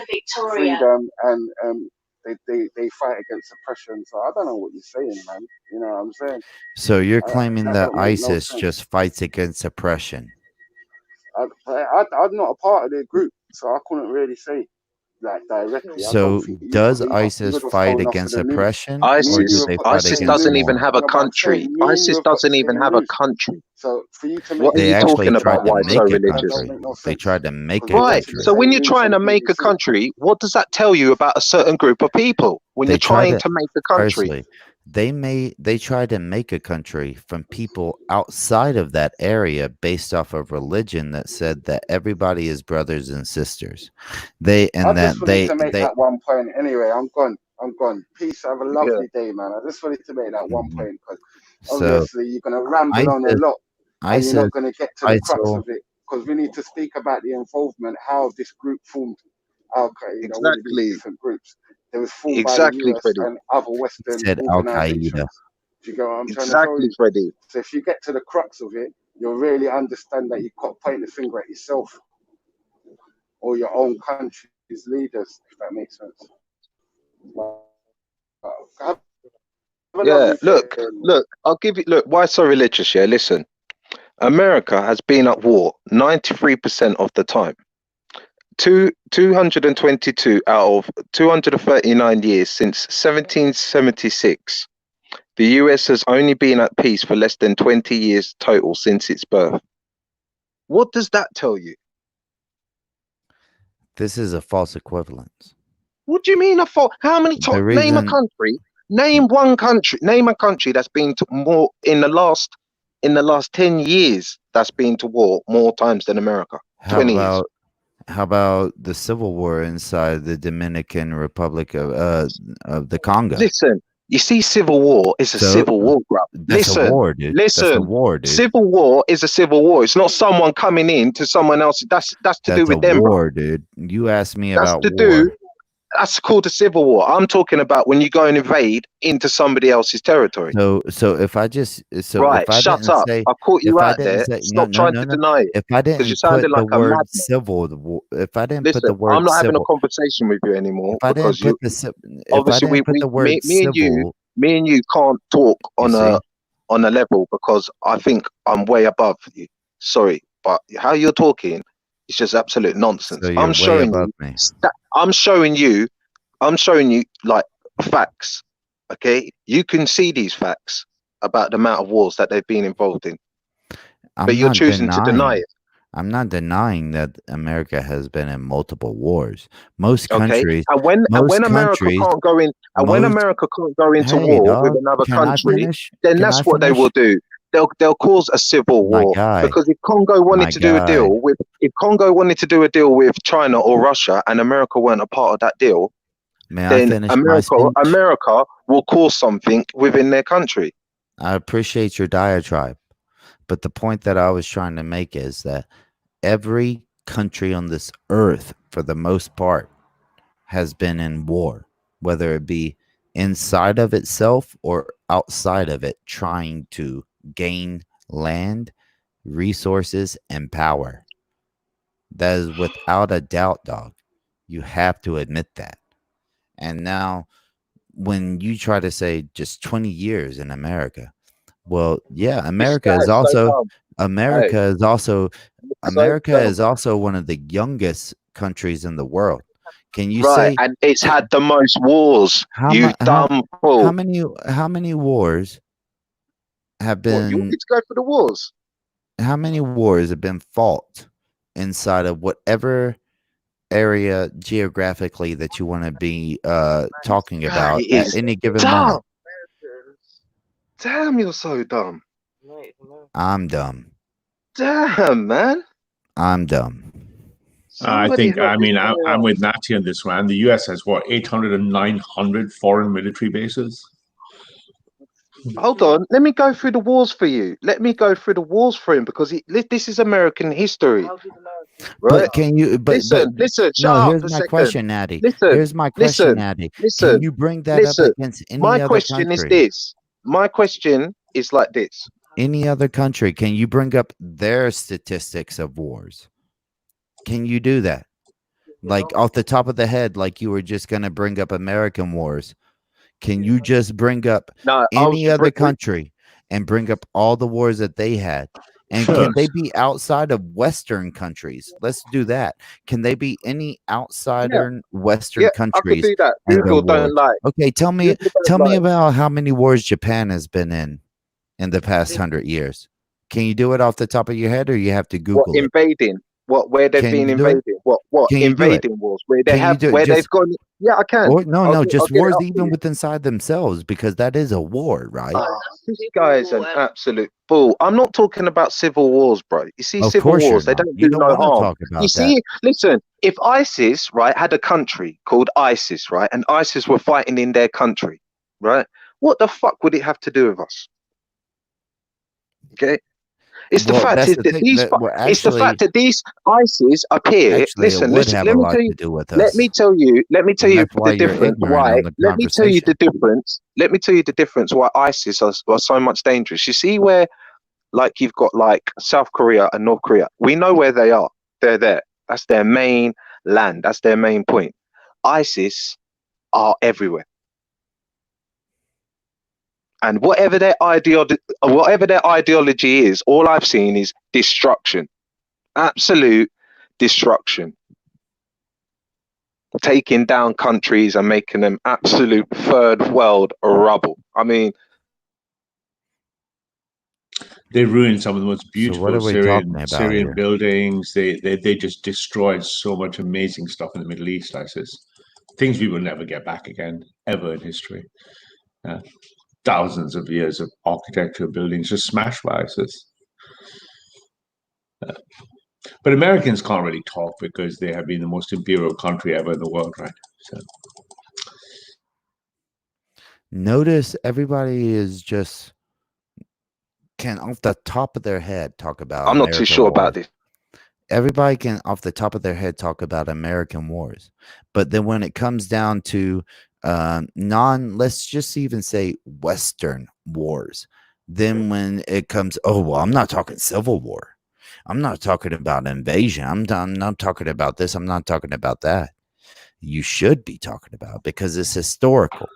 freedom and they fight against oppression. So I don't know what you're saying, man. You know what I'm saying? So you're claiming That that don't make no ISIS sense. just fights against oppression? I'm not a part of their group, so I couldn't really say like directly. I don't So think you does either. ISIS You're just fight going off of against the news. oppression, or Me and do you ISIS, have they got the fight ISIS same against doesn't news. even war? have a No, but I'm country. saying me and you ISIS have got the doesn't even same have a news. country. So for you to make What are them They you actually talking countries about? tried to Why so make a that religious? don't country. make no They sense. tried to make Because a we're Right. watching the country. So when same you're news trying on to the make a BBC. country, what does that tell you about a certain group of people when They you're tried trying to to make a country? firstly, they tried to make a country from people outside of that area based off of religion that said that everybody is brothers and sisters. They I and just that wanted to make they that one point. Anyway, I'm gone. I'm gone. Peace. Have a Yeah. lovely day, man. I just wanted to make that one Mhm. point because So obviously you're going to ramble on a ISIS lot and you're ISIS not going to get to the crux ISIL of it because we need to speak about the involvement, how this group formed Al Qaeda, all of these Exactly. different groups. They was formed by the Exactly, US Freddie. and other Western said Al Qaeda. organizations. Do you get what I'm trying to show Exactly, you? Freddie. So if you get to the crux of it, you'll really understand that you've got to point the finger at yourself or your own country's leaders, if that makes sense. Have a lovely Yeah. day. Look. I'll give you. Look. Why so religious? Yeah. Listen. America has been at war 93% of the time. 222 out of 239 years since 1776. The US has only been at peace for less than 20 years total since its birth. What does that tell you? This is a false equivalence. What do you mean a fault? How many The times? Name a reason country. Name one country. Name a country that's been to more in the last 10 years that's been to war more times than America. how 20 years. about the civil war inside the Dominican Republic of the Congo? Listen, you see, civil war is a So civil war, bruv. that's a war, dude. That's a Listen. war, dude. Civil war is a civil war. It's not someone coming in to someone else. That's to do That's a with them, bro. war, dude. You asked me That's about to war. do. That's called a civil war. I'm talking about when you go and invade into somebody else's territory. So if I just Right, if I shut didn't up. say I caught if you I out didn't there. say Stop trying to deny it if I because you're didn't sounding put like the a word madman. civil, if I didn't put Listen, the word I'm not having a civil, conversation with you anymore if I didn't because you put the if I obviously didn't put the word civil, me and you can't talk you on see, a level because I think I'm way above you. Sorry, but how you're talking is just absolute nonsense. so you're way above me. I'm showing you like facts. Okay, you can see these facts about the amount of wars that they've been involved in, but I'm you're not choosing to deny denying. it. I'm not denying that America has been in multiple wars. Most Okay, countries, and when America can't go in, and when most. America can't go into Hey, war with dog, another can I country, finish? then Can that's I what they will finish? do. They'll cause a civil My war guy, because if Congo wanted my to do a guy. deal with if Congo wanted to do a deal with China or Russia and America weren't a part of that deal, May I then finish my speech? America will cause something within their country. I appreciate your diatribe, but the point that I was trying to make is that every country on this earth, for the most part, has been in war, whether it be inside of itself or outside of it, trying to gain land, resources, and power. That is without a doubt, dog. You have to admit that. And now, when you try to say just 20 years in America, well, yeah, This guy is so dumb. Hey, America is also so America dumb. is also one of the youngest countries in the world. Can you Right, say and it's had the most wars. how You much dumb fool. how many wars have What, you want been me to go for the wars? how many wars have been fought inside of whatever area geographically that you want to be talking Guy about at is any given dumb. moment? Damn, you're so dumb. I'm dumb. Damn, man. I'm dumb. I Somebody think, help I this mean, guy I'm out. with Natty on this one. The US has what, 800 and 900 foreign military bases? Hold on, let me go through the wars for you. Let me go through the wars for him because this is American history, right? But can you? Listen. Shut No. up Here's a my second. question, Natty. Listen, Here's my question, Natty. Can listen, you bring that up listen. against My any other question is country? this. My question is like this. Any other country? Can you bring up their statistics of wars? Can you do that? Like off the top of the head, like you were just gonna bring up American wars. Can you just bring up No, any other country and bring up all the wars that they had? And can they be outside of Western countries? Let's do that. Can they be any outsider Western yeah, I could countries do that. and the Google wars? don't lie. Okay, tell me Google don't lie. about how many wars Japan has been in the past 100 years. Can you do it off the top of your head, or you have to What Google it? invading? What where they've Can been you do it? invading? What Can you do it? invading wars? Where they Can you have do it? where they've Just gone? Yeah, I can. or no, I'll just get it wars up for even you. with inside themselves, because that is a war, right? This guy is an absolute fool. I'm not talking about civil wars, bro. You see, Of civil course you're wars, they not. don't You do don't no want to harm. talk You about that. see, listen, if ISIS, right, had a country called ISIS, right, and ISIS were fighting in their country, right, what the fuck would it have to do with us? Okay. It's the Well, fact that's is the that thing. it's the fact that these ISIS up here. Actually, it Listen, would have let a me lot tell you. to do with Let me us, tell you and that's why the you're difference. ignorant Why? on the Let me tell you the conversation. difference. Let me tell you the difference why ISIS are so much dangerous. You see where, like, you've got like South Korea and North Korea. We know where they are. They're there. That's their main land. That's their main point. ISIS are everywhere. And whatever their ideology is, all I've seen is destruction. Absolute destruction. Taking down countries and making them absolute third world rubble. I mean, they ruined some of the most So beautiful what are we talking about Syrian here? buildings. They just destroyed so much amazing stuff in the Middle East, ISIS. Things we will never get back again, ever in history. Thousands of years of architecture, buildings just smashed by ISIS. But Americans can't really talk because they have been the most imperial country ever in the world, right? So Notice everybody is just can off the top of their head talk about I'm not too American sure wars. about this. Everybody can off the top of their head talk about American wars, but then when it comes down to let's just even say Western wars, then when it comes, oh well, I'm not talking Civil War, I'm not talking about invasion, I'm not talking about this, I'm not talking about that. You should be talking about, because it's historical.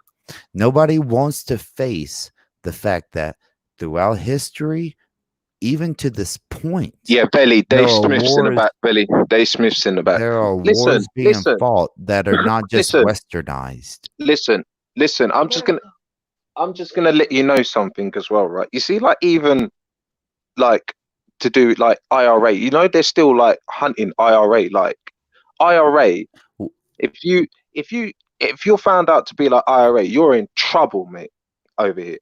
Nobody wants to face the fact that throughout history, even to this point, Yeah, Belly, there Dave are Smith's in the wars. back, Belly. Dave Smith's in the back. There are Listen, wars being fought that are not just listen, westernized. listen. I'm just gonna let you know something as well, right? You see, like, even like to do like IRA, you know, they're still like hunting IRA. Like IRA, W- if you're found out to be like IRA, you're in trouble, mate, over here.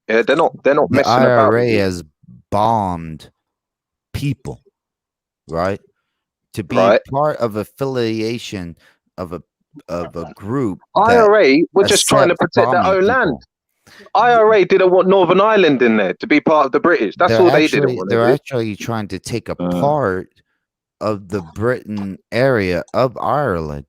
Yeah, they're not The messing about with IRA you. has bombed people, right? To be Right. part of affiliation of a group that IRA were just trying to accepts protect their bombing own land. people. IRA didn't want Northern Ireland in there to be part of the British. That's all they didn't want to They're do. actually trying to take a part of the Britain area of Ireland,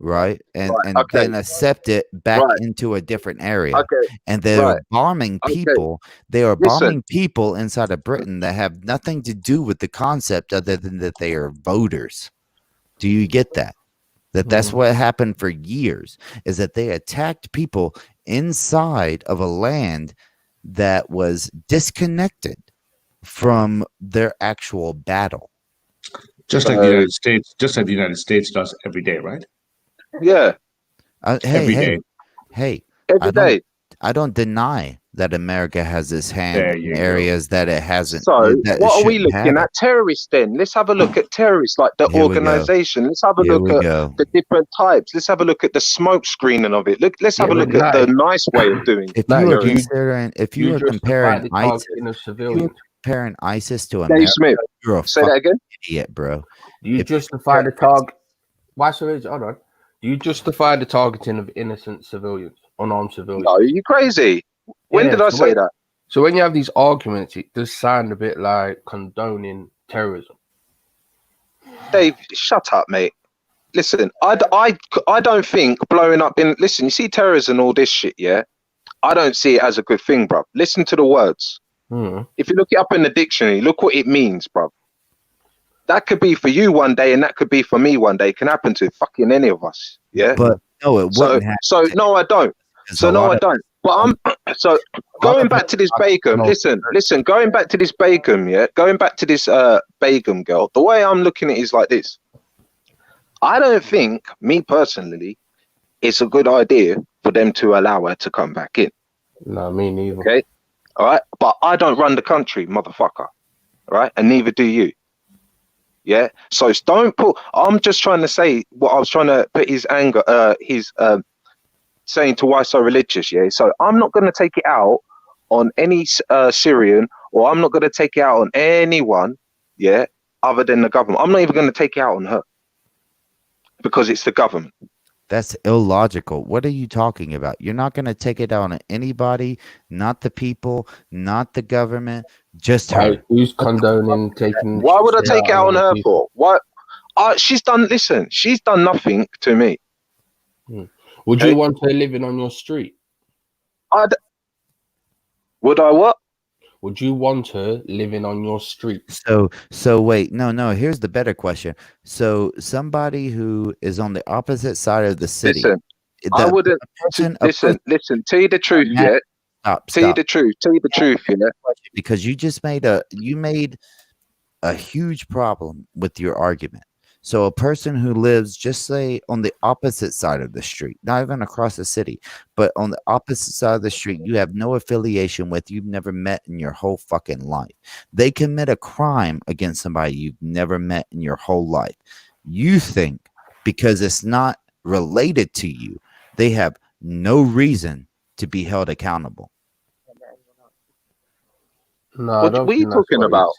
right? And Okay. then accept it back Right. into a different area. Okay. And they're Right. bombing Okay. people. They are Listen. bombing people inside of Britain that have nothing to do with the concept other than that they are voters. Do you get that? That's what happened for years, is that they attacked people inside of a land that was disconnected from their actual battle. Just like the United States, does every day, right? Yeah. Every day. Hey, Every day. I don't deny that America has its hand There in you go. areas that it hasn't. So that it what are we shouldn't looking have. at? Terrorists then. Let's have a look at terrorists, like the Here we go. organization. Let's have a Here look we at go. the different types. Let's have a look at the smoke screening of it. Let's have Yeah, a look but at the nice way of doing If No, you are you- considering, if you you are justify comparing the ISIS, targeting of if you are civilians. comparing ISIS to Dave America, Smith. you're a Say that fucking again. idiot, bro. Do you If you justify the compare target? Why so is hold on? Do you justify the targeting of innocent civilians, unarmed civilians? No, you crazy. When Yeah, did I so say when- that? So when you have these arguments, it does sound a bit like condoning terrorism. Dave, shut up, mate. Listen, I don't think blowing up in. Listen, you see terrorism and all this shit, yeah? I don't see it as a good thing, bro. Listen to the words. If you look it up in the dictionary, look what it means, bro. That could be for you one day, and that could be for me one day. It can happen to fucking any of us, yeah? But no, it wouldn't happen. So no, I don't. So no, I don't. But I'm so going back to this Begum. Listen. Going back to this Begum, yeah. Going back to this Begum girl. The way I'm looking at it is like this. I don't think, me personally, it's a good idea for them to allow her to come back in. No, me neither. Okay, all right. But I don't run the country, motherfucker. All right, and neither do you. Yeah. So don't put. I'm just trying to say what I was trying to put his anger, saying to why so religious, yeah. So I'm not going to take it out on any Syrian, or I'm not going to take it out on anyone, yeah, other than the government. I'm not even going to take it out on her because it's the government. That's illogical. What are you talking about? You're not going to take it out on anybody, not the people, not the government, just her. Who's condoning taking? Why would I take it out on her for? What? She's done. Listen, she's done nothing to me. Would you want her living on your street? Would I what? Would you want her living on your street? So wait, no. Here's the better question. So somebody who is on the opposite side of the city. Listen, I wouldn't. Listen. Tell you the truth, yeah. Tell you the truth. Yeah. Because you just made a huge problem with your argument. So a person who lives, just say, on the opposite side of the street, not even across the city, but on the opposite side of the street, you have no affiliation with, you've never met in your whole fucking life. They commit a crime against somebody you've never met in your whole life. You think because it's not related to you, they have no reason to be held accountable. No, what are you talking about?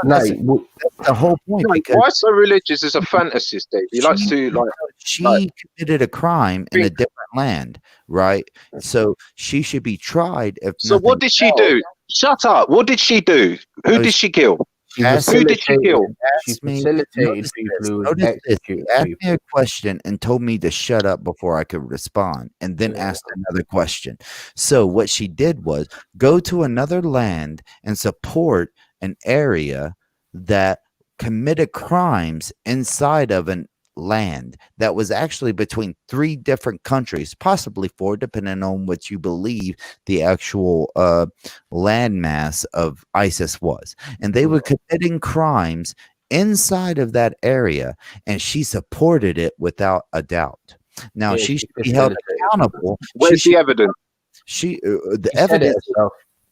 That's the whole point. No, why so religious is a fantasist, Dave. He likes to She committed a crime in a different land, right? So she should be tried. So what did she do? Shut up. What did she do? Who did she kill? Who did she kill? She facilitated people who would execute asked people. me a question and told me to shut up before I could respond, and then asked another question. So what she did was go to another land and support an area that committed crimes inside of an land that was actually between 3 different countries, possibly 4, depending on what you believe the actual landmass of ISIS was. And they were committing crimes inside of that area, and she supported it without a doubt. Now she should be held accountable. Where's the evidence?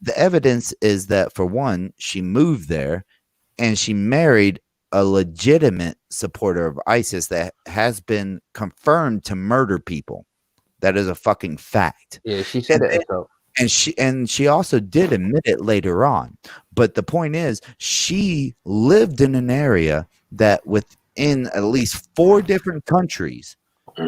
The evidence is that, for one, she moved there and she married a legitimate supporter of ISIS that has been confirmed to murder people. That is a fucking fact. Yeah, she said it herself. And she also did admit it later on. But the point is, she lived in an area that within at least 4 different countries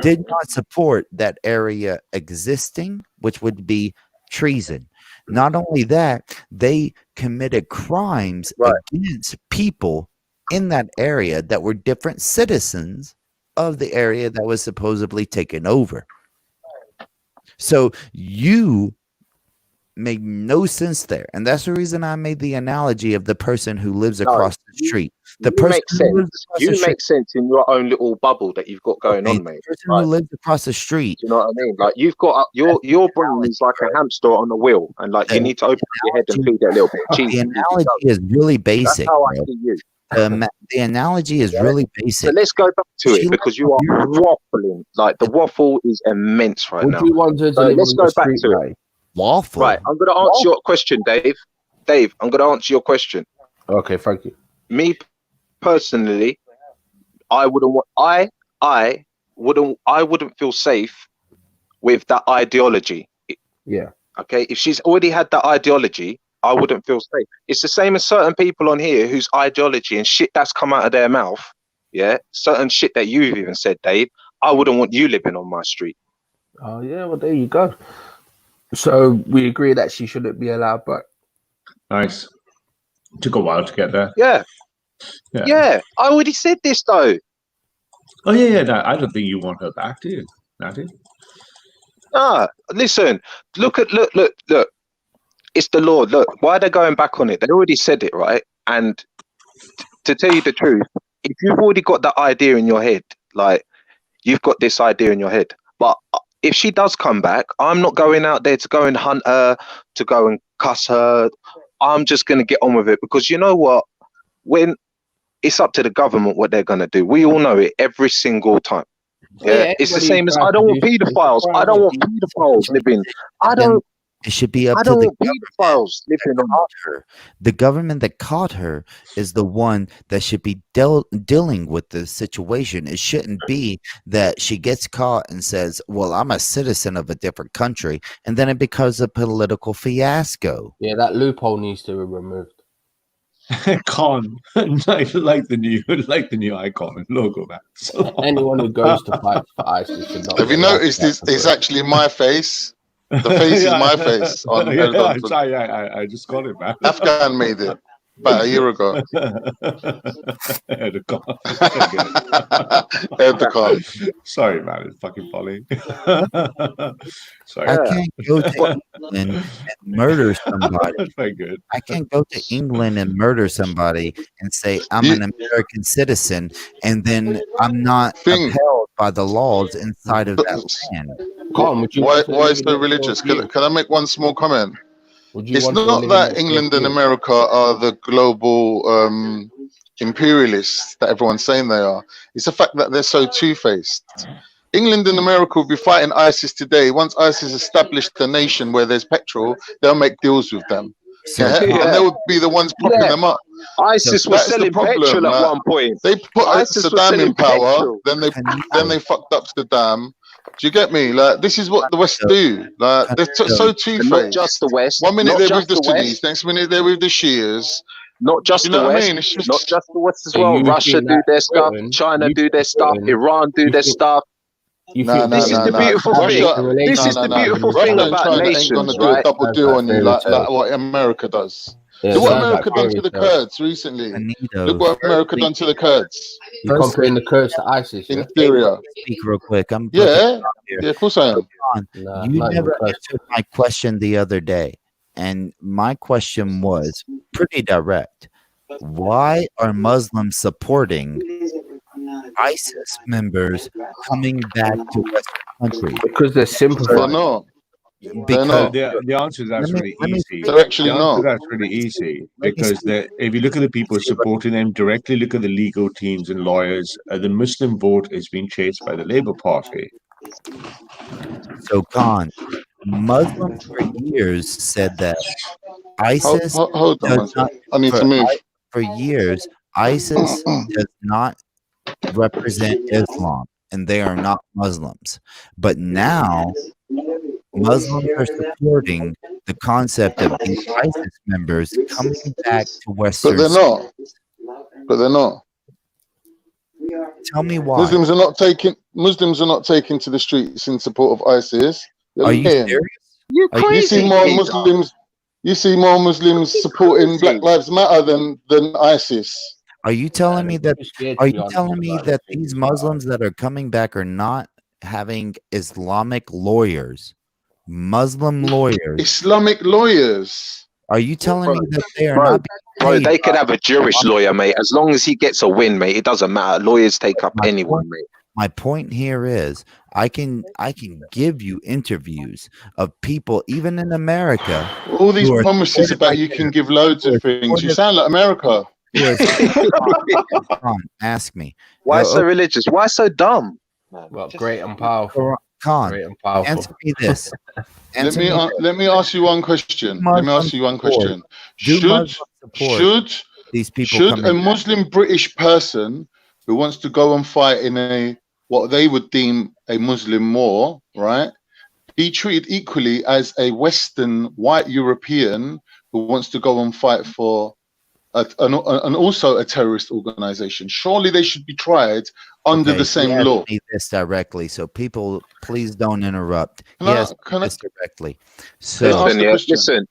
did not support that area existing, which would be treason. Not only that, they committed crimes against people in that area that were different citizens of the area that was supposedly taken over. So you make no sense there. And that's the reason I made the analogy of the person who lives No, across the street. The you person make who sense. lives across the You street. make sense in your own little bubble that you've got going Okay, on, mate. the person Like, who lives across the street. do you know what I mean? Like, you've got your brain is like a hamster on a wheel, and like you need to open up your head and feed it a little bit of cheese. The and give it analogy go. is really That's basic, how I bro. see you. The analogy is really So basic. let's go back to She it because you are waffling. Like the waffle is immense right Would now. you want her to So live let's on go the back street, to it. right? waffle. Right, I'm going to answer your question, Dave. Dave, I'm going to answer your question. Okay, thank you. Me personally, I wouldn't feel safe with that ideology. Yeah. Okay, if she's already had that ideology, I wouldn't feel safe. It's the same as certain people on here whose ideology and shit that's come out of their mouth. Yeah, certain shit that you've even said, Dave. I wouldn't want you living on my street. Oh yeah, well there you go. So we agree that she shouldn't be allowed back. Nice. Took a while to get there. Yeah. Yeah. Yeah. I already said this though. Oh yeah. No, I don't think you want her back, do you, Natty? Ah, listen. Look. It's the Lord. Look, why are they going back on it? They already said it, right? And to tell you the truth, if you've already got that idea in your head, like you've got this idea in your head, but if she does come back, I'm not going out there to go and hunt her, to go and cuss her. I'm just going to get on with it because you know what? When it's up to the government what they're going to do. We all know it every single time. Yeah, it's the same as I don't want paedophiles. I don't want paedophiles living. I don't. It should be up I to don't the want paedophiles living on. caught her. The government that caught her is the one that should be dealing with the situation. It shouldn't be that she gets caught and says, well, I'm a citizen of a different country, and then it becomes a political fiasco. Yeah, that loophole needs to be removed. Con, like the new icon and logo, man. So Anyone who goes to fight for ISIS should not. Have you noticed it's actually my face? The face is my face on Erdogan. I just got it, man. Afghan made it about a year ago. Erdogan. Sorry, man. It's fucking funny. Sorry. I can't go to England and murder somebody. That's very good. I can't go to England and murder somebody and say I'm an American citizen, and then I'm not upheld by the laws inside of that land. Why is so religious? Can I make one small comment? It's not that England and America are the global imperialists that everyone's saying they are. It's the fact that they're so two-faced. England and America will be fighting ISIS today. Once ISIS established a nation where there's petrol, they'll make deals with them. Yeah? And they will be the ones propping them up. ISIS was selling petrol at one point. They put Saddam in power, then they fucked up Saddam. Do you get me? Like, this is what the West do. Like, they're so two-faced. Not just the West. 1 minute not they're just with the the Sunnis, West. next minute they're with the Shias. Not just You know the what I West. mean? It's just- Not just the West as So well. you Russia think do that their stuff. Britain- China you do their think stuff. Britain- Iran do you their think- stuff. This is the beautiful thing. This is the beautiful thing Russia and about China ain't nations, gonna do a right? double deal on you like what America does. Yeah, Look what sounds America like done to the fairy tale. Kurds recently. Look what America done to the Kurds You comparing the Kurds to ISIS, yeah? in Syria. Speak real quick. I'm Yeah, of course I am. Nah, You not even never close. answered my question the other day, and my question was pretty direct. Why are Muslims supporting ISIS members coming back to Western countries? Because they're They're simplifying. not. Because not. The answer is that's really easy. They're actually The answer not. that's really easy because if you look at the people supporting them directly, look at the legal teams and lawyers. The Muslim vote is being chased by the Labour Party. so Khan, Muslims for years said that ISIS Hold on one does not, second. I need to move. for years ISIS does not represent Islam, and they are not Muslims. But now Muslims are supporting the concept of these ISIS members coming back to Western. But they're not. But they're not. Tell me why. Muslims are not taking to the streets in support of ISIS. Are you lying. serious? You're Are you- You see crazy. more Peter. Muslims. You see more Muslims supporting Black Lives Matter than ISIS. Are you telling me that? Too scared Are to you be honest telling me about that things these like Muslims that are coming back are not having Islamic lawyers, Muslim lawyers? Islamic lawyers. Are you telling me that they are Bro, not being paid they could by have a Jewish Islamic- lawyer, mate. As long as he gets a win, mate, it doesn't matter. Lawyers take up My anyone, point- mate. My point here is I can give you interviews of people even in America All these who are promises supported about by you their- can give loads who are of things. You supported- sound like America. who are Come on, ask me. Why Oh, so religious? Why so dumb? Well, great and powerful. Khan, Great and powerful. answer me this. Let Answer me me this. let me ask you one question. Let me ask you one question. Do Should Muslims support these people should coming a back? Muslim British person who wants to go and fight in a what they would deem a Muslim war, right, be treated equally as a Western white European who wants to go and fight for and also a terrorist organization? Surely they should be tried under Okay, the same he asked law. me this directly, so people, please don't interrupt. Can He I- asked me can I- this directly. Can I So, ask the question?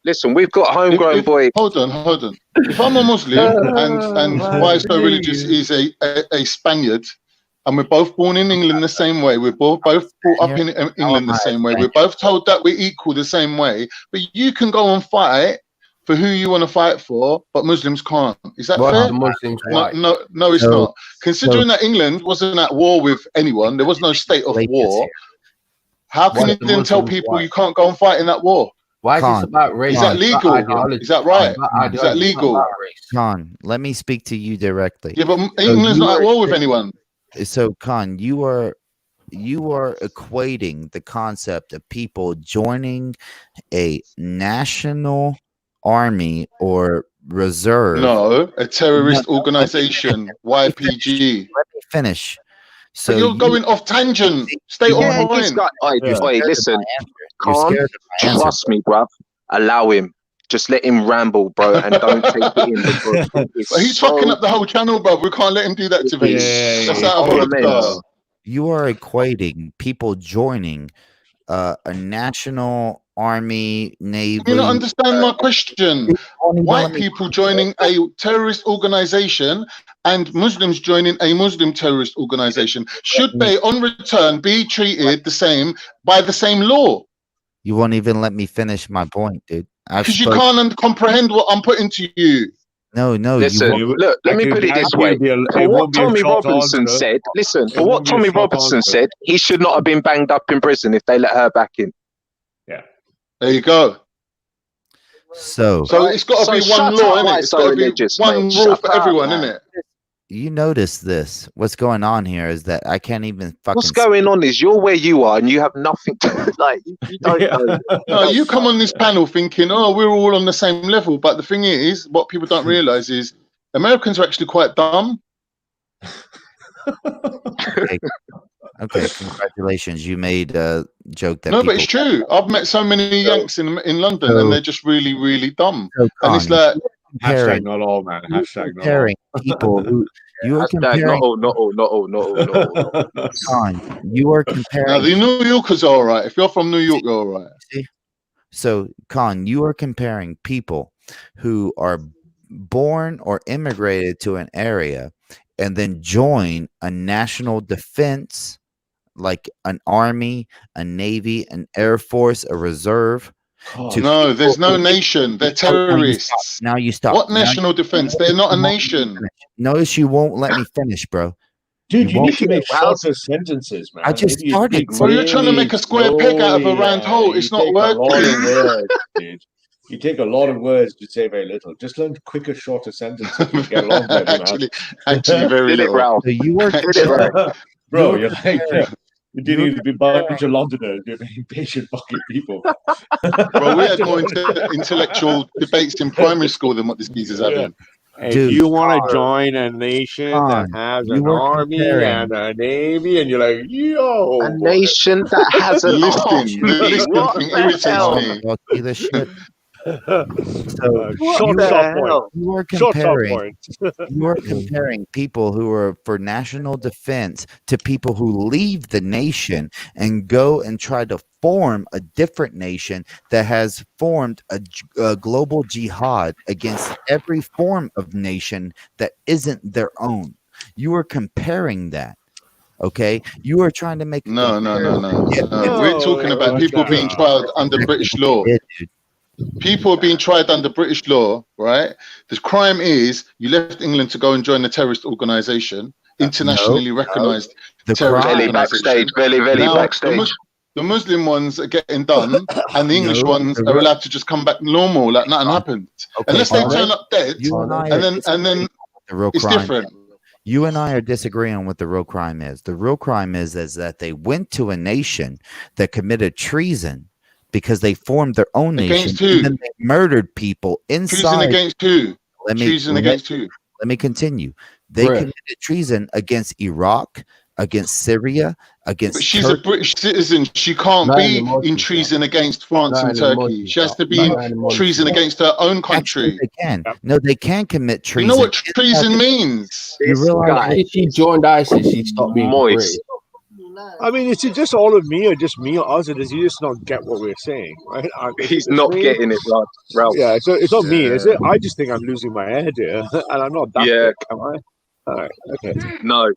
Listen. We've got homegrown boy. Hold on. If I'm a Muslim and why so religious is a Spaniard, and we're both born in England the same way, we're both brought up in England the same way, we're both told that we're equal the same way, but you can go and fight for who you want to fight for, but Muslims can't. Is that Why fair? the Muslims white? No, it's So- not. Considering that England wasn't at war with anyone, there was no state of Wait, war. How can Why you the then tell Muslims people white? you can't go and fight in that war? Why is Khan, this about race? Is that It's about legal? ideology. Is that right? It's about Is that ideology. It's not legal? about race. Khan, let me speak to you directly. Yeah, but England's you not at are war with saying- anyone. So, Khan, you are equating the concept of people joining a national army or reserve. No, a terrorist No, organization, YPG. Let me finish. So So you're going off tangent. Stay you on Yeah, point. he's got. Oi, Yeah. listen, You're Khan, scared of my answer. trust me, bruv. Allow him. Just let him ramble, bro, and don't take it in because it's But he's so, fucking up the whole channel, bro. We can't let him do that to me. Yeah, That's yeah, out of yeah. order. You are equating people joining a national army, navy. You not understand my question. White people joining a terrorist organization and Muslims joining a Muslim terrorist organization, should they, on return, be treated the same by the same law? You won't even let me finish my point, dude. Because you can't comprehend what I'm putting to you. No, Listen, you won't. look, let me put it this way. For what Tommy Robinson said, listen, for what Tommy Robinson said, he should not have been banged up in prison if they let her back in. There you go. So it's got to be one law, innit? It's got to be one rule for everyone, innit? you notice this. What's going on here is that I can't even fucking. What's going on is you're where you are and you have nothing to, like, you don't know. No, you come on this panel thinking, oh, we're all on the same level. But the thing is, what people don't realize is Americans are actually quite dumb. Okay, congratulations. You made a joke that. No, but it's true. I've met so many Yanks in London, and they're just really, really dumb. And it's like, hashtag not all, man. Hashtag not all. Comparing people who you are Hashtag comparing. not all. Con, you are now comparing. the New Yorkers are all right. If you're from New York, you're all right. So, Con, you are comparing people who are born or immigrated to an area and then join a national defense, like an army, a navy, an air force, a reserve. No, there's no nation. They're terrorists. Now you stop. What national defense? They're not a nation. Notice you won't let me finish, bro. Dude, you won't need to make shorter sentences, man. I just Maybe you started. speak So you're trying to make a square peg out of a slowly, round hole. It's you not take a lot of working. words, dude. You take a lot of words to say very little. Just learn quicker, shorter sentences. You get along better, man. Actually, very Did it, little. Ralph. So you are Did it, Ralph. Bro, you're like you're dealing with a bunch of Londoners. You're impatient fucking people. Bro, we had more intellectual debates in primary school than what this geezer's having. If Dude, you want to join a nation that has you an were army comparing- and a navy, and you're like, yo, A nation that has an Listing, army. the listing What thing the irritates hell? me. Well, see this shit. So Short point. you are Short comparing point. you are comparing people who are for national defense to people who leave the nation and go and try to form a different nation that has formed a global jihad against every form of nation that isn't their own. You are comparing that. Okay, you are trying to make a No. comparison. We're talking about people being tried under British law. Yeah, dude. People are being tried under British law, right? The crime is you left England to go and join a terrorist organization, internationally recognized The terrorist crime- Belly organization. backstage, Now, backstage. the Muslim ones are getting done, and the English No, ones the are real- allowed to just come back normal, like nothing happened. Okay, Unless they Barney, turn up dead, you and I and are then disagreeing with the real it's crime. different. You and I are disagreeing on what the real crime is. The real crime is that they went to a nation that committed treason because they formed their own nation, Against who? and then they murdered people Treason inside. against who? Treason against who? Let me continue. They committed treason against Iraq, against Syria, against. But she's Turkey. a British citizen. She can't Not be anymore, in she's treason against France Not and anymore, Turkey. she's She has not. to be in Not anymore, treason she's not. against her own Actually, country. they can. No, they can commit treason. You know what treason means? You realize If she joined ISIS, she'd stop being British. I mean, is it just all of me, or just me, or us, or does he just not get what we're saying? Right? He's not getting it, Ralph. Yeah, so it's not me, is it? I just think I'm losing my head here, and I'm not that Yeah. thick, am I? All right, okay. No.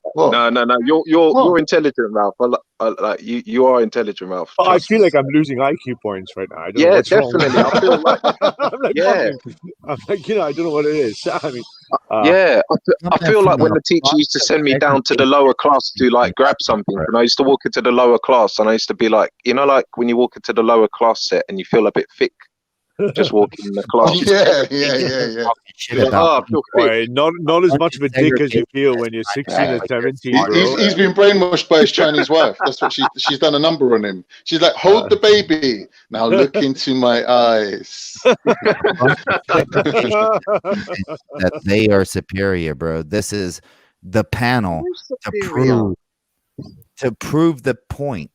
You're intelligent, Ralph. Like you are intelligent, Ralph. But I Trust feel me. like I'm losing IQ points right now. I don't know Yeah, what's definitely. wrong. I feel like I'm like, yeah. I'm like, I don't know what it is. I mean, Yeah, I feel like when the teacher used to send me down to the lower class to like grab something, and I used to walk into the lower class, and I used to be like, like when you walk into the lower class set and you feel a bit thick, just walking in the class. Yeah. shit Like, about I feel thick. Boy, not as much of a dick as you feel when you're 16 or 17, bro. He's been brainwashed by his Chinese wife. That's what she's done a number on him. She's like, hold the baby. Now look into my eyes. that they are superior, bro. This is the panel to prove the point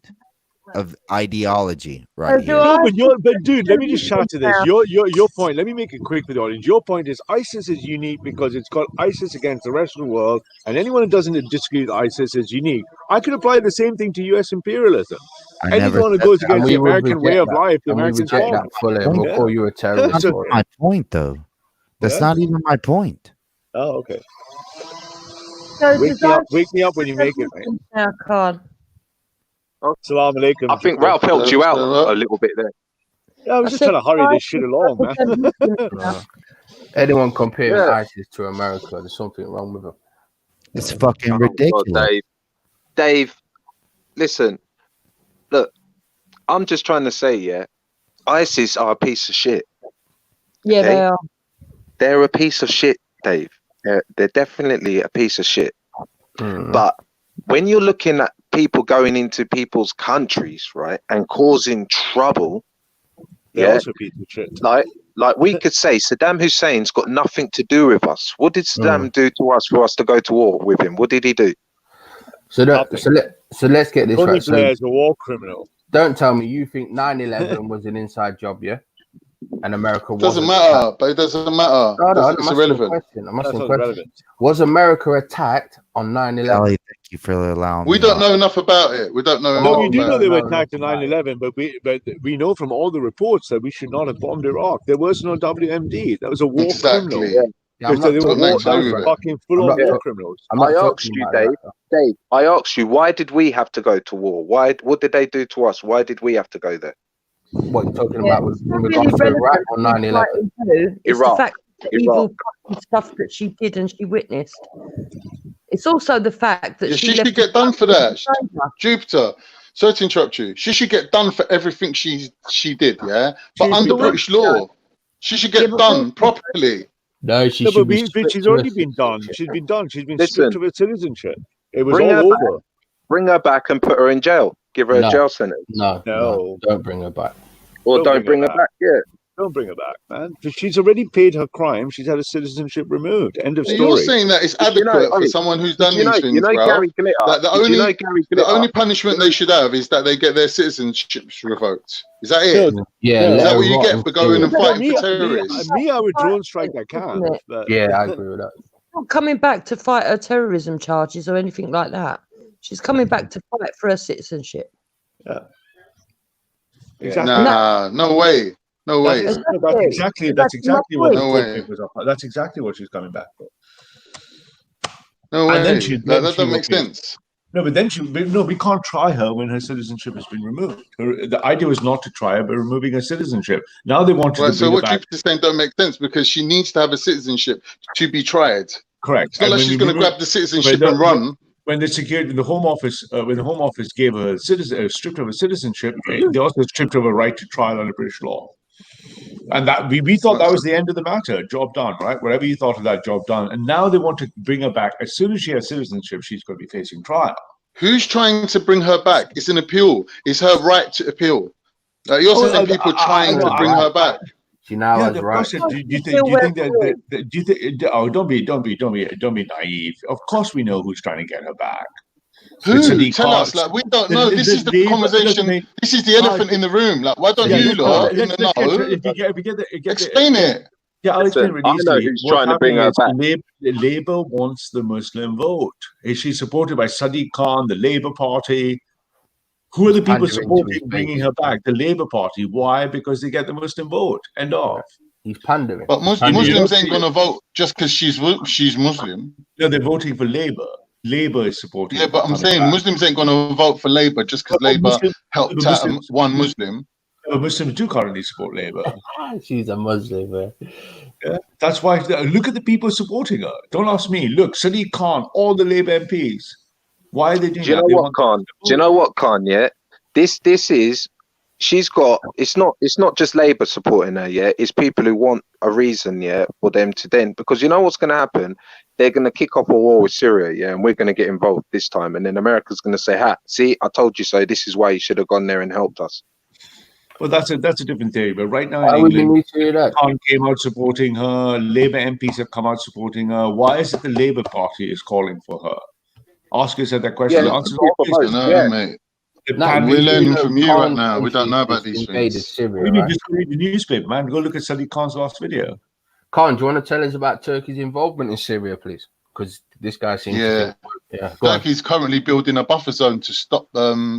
of ideology right here. No, but dude, let me just shout to this. Your point. Let me make it quick for the audience. Your point is ISIS is unique because it's got ISIS against the rest of the world, and anyone who doesn't disagree with ISIS is unique. I could apply the same thing to U.S. imperialism. Anyone who goes against the American way of life, the Americans reject that fully. We'll call you a terrorist. That's not my point, though. That's not even my point. Oh, okay. So Wake me up when you make it, man. I can't. Assalamu alaikum. I think Ralph helped you out a little bit there. Yeah, I was just trying to hurry this shit along, man. Anyone comparing ISIS to America, there's something wrong with them. It's fucking ridiculous. God, Dave, listen, look, I'm just trying to say, ISIS are a piece of shit. Yeah, they are. They're a piece of shit, Dave. They're definitely a piece of shit. But when you're looking at people going into people's countries, right, and causing trouble, they're also a piece of shit. Like we could say Saddam Hussein's got nothing to do with us. What did Saddam do to us for us to go to war with him? What did he do? So let's get this right. So as a war criminal. Don't tell me you think 9/11 was an inside job, yeah? And America doesn't matter, but it doesn't matter. It's irrelevant. I'm asking a question. Was America attacked on 9/11? Kelly, thank you for allowing we me. don't know enough about it. We don't know. No, we do know they were attacked on 9/11, but we know from all the reports that we should not have bombed Iraq. There was no WMD. That was a war criminal. Yeah, they were fucking full on war criminals. I asked you, Dave. I asked you, why did we have to go to war? What did they do to us? Why did we have to go there? What you're talking about was in regards to Iraq on 9/11. It's the fact that evil stuff that she did and she witnessed. It's also the fact that she should get done for that. Jupiter, sorry to interrupt you. She should get done for everything she did, yeah? But under British law, she should get done properly. No, she's already been done. She's been done. She's been stripped of her citizenship. It was all over. Bring her back and put her in jail. Give her a jail sentence. No, don't bring her back. Or don't bring her back. Yeah. Don't bring her back, man. She's already paid her crime. She's had her citizenship removed. End of So you're story. saying that it's But you know, adequate for oi, someone who's but done these you things, know Ralph? Gary Glitter. That Did you know Gary the Glitter? only punishment they should have is that they get their citizenships revoked. Is that No, it? Yeah, no. Is let that her what you rot get in for going Syria. and fighting for me, terrorists? I would drone strike that Isn't camp. it? But Yeah, I agree with that. Not coming back to fight her terrorism charges or anything like that. She's coming back to fight for her citizenship. yeah, Yeah, exactly. nah, no way. No way. That's exactly That's my what the No court way. papers are. That's exactly what she's coming back for. No way. And then she, that doesn't make sense. No, but then we can't try her when her citizenship has been removed. The idea was not to try her, but removing her citizenship. Now they wanted to bring So her what back. Jupiter's saying don't make sense because she needs to have a citizenship to be tried. Correct. It's not like she's going to grab the citizenship and run. When the Home Office gave her stripped of her citizenship, they also stripped of her right to trial under British law. And that we thought that was the end of the matter. Job done, right? Whatever you thought of that, job done. And now they want to bring her back. As soon as she has citizenship, she's going to be facing trial. Who's trying to bring her back? It's an appeal. It's her right to appeal. You're saying people trying to bring her back. She now has right. Do you think that? Oh, don't be naive. Of course, we know who's trying to get her back. Who? Tell us. Like we don't know. This is the conversation. This is the elephant in the room. Like why don't you lot in the know explain it? Yeah, I'll explain really easily. I know who's trying to bring her back. Labour wants the Muslim vote. Is she supported by Sadiq Khan, the Labour Party? Who are the people supporting bringing her back? The Labour Party. Why? Because they get the Muslim vote. End of. He's pandering. But Muslims ain't going to vote just because she's Muslim. No, they're voting for Labour. Labour is supporting. Yeah, but I'm saying Muslims ain't going to vote for Labour just because Labour helped out one Muslim. Muslims do currently support Labour. She's a Muslim, man. Yeah, that's why. Look at the people supporting her. Don't ask me. Look, Sadiq Khan, all the Labour MPs. Why are they doing that? Do you know what, Khan? Yeah, this is. She's got. It's not just Labour supporting her. Yeah, it's people who want a reason. Yeah, for them to then because you know what's going to happen. They're going to kick off a war with Syria. Yeah, and we're going to get involved this time. And then America's going to say, "Ha, see, I told you so. This is why you should have gone there and helped us." Well, that's a different theory. But right now in England, Khan came out supporting her. Labour MPs have come out supporting her. Why is it the Labour Party is calling for her? Ask yourself that question. Yeah, mate. We're learning from you right now. We don't know about these things. Syria, right? Just read the newspaper, man. Go look at Sadiq Khan's last video. Khan, do you want to tell us about Turkey's involvement in Syria, please? Because this guy seems to think, Turkey's currently building a buffer zone to stop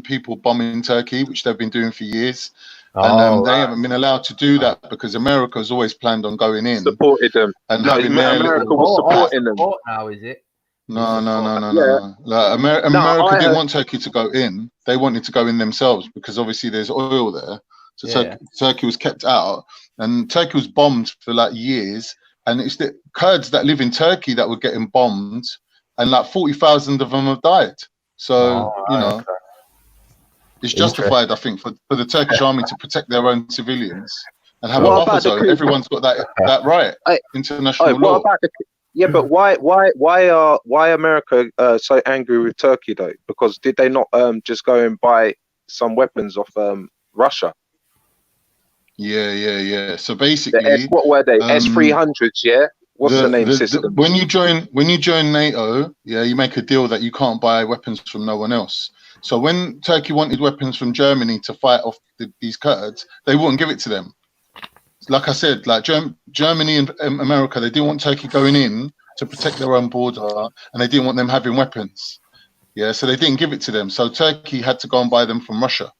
people bombing Turkey, which they've been doing for years. And they haven't been allowed to do that because America's always planned on going in. Supported them. And no, having America was supporting them. Now, is it? No. Like, America didn't want Turkey to go in. They wanted to go in themselves because obviously there's oil there. So Turkey was kept out. And Turkey was bombed for like years. And it's the Kurds that live in Turkey that were getting bombed. And like 40,000 of them have died. So, it's justified, I think, for the Turkish army to protect their own civilians and have a buffer zone. Everyone's got that right. International law. But why America so angry with Turkey though? Because did they not just go and buy some weapons off Russia? Yeah. So basically, what were they? S-300s, yeah. What's the name system? When you join NATO, you make a deal that you can't buy weapons from no one else. So when Turkey wanted weapons from Germany to fight off these Kurds, they wouldn't give it to them. Like I said, like Germany and America, they didn't want Turkey going in to protect their own border, and they didn't want them having weapons. Yeah, so they didn't give it to them. So Turkey had to go and buy them from Russia.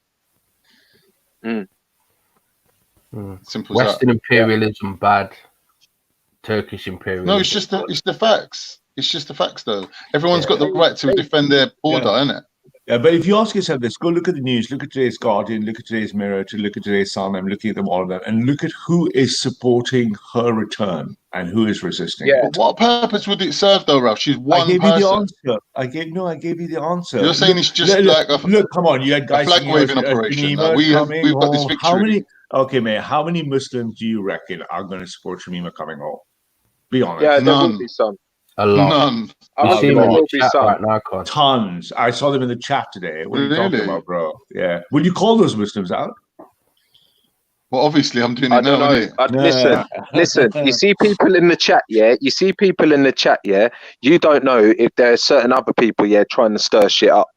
Simple as Western imperialism bad. Turkish imperialism. No, it's the facts. It's just the facts, though. Everyone's got the right to defend their border, innit? Yeah, but if you ask yourself this, go look at the news, look at today's Guardian, look at today's Mirror, look at today's Sun. I'm looking at them, all of them, and look at who is supporting her return and who is resisting it. But what purpose would it serve, though, Ralph? She's one person. I gave you the answer. You're saying it's just like look, come on, you had guys flag waving operation. We've got this victory. How many Muslims do you reckon are going to support Shamima coming home? Be honest. Yeah, there will be some. A lot. None. There will be some. Right now, tons. I saw them in the chat today. What are you talking about, bro? Yeah. Will you call those Muslims out? Well, obviously, I'm doing I it now, don't know. innit? Listen. You see people in the chat, yeah. You don't know if there are certain other people, yeah, trying to stir shit up.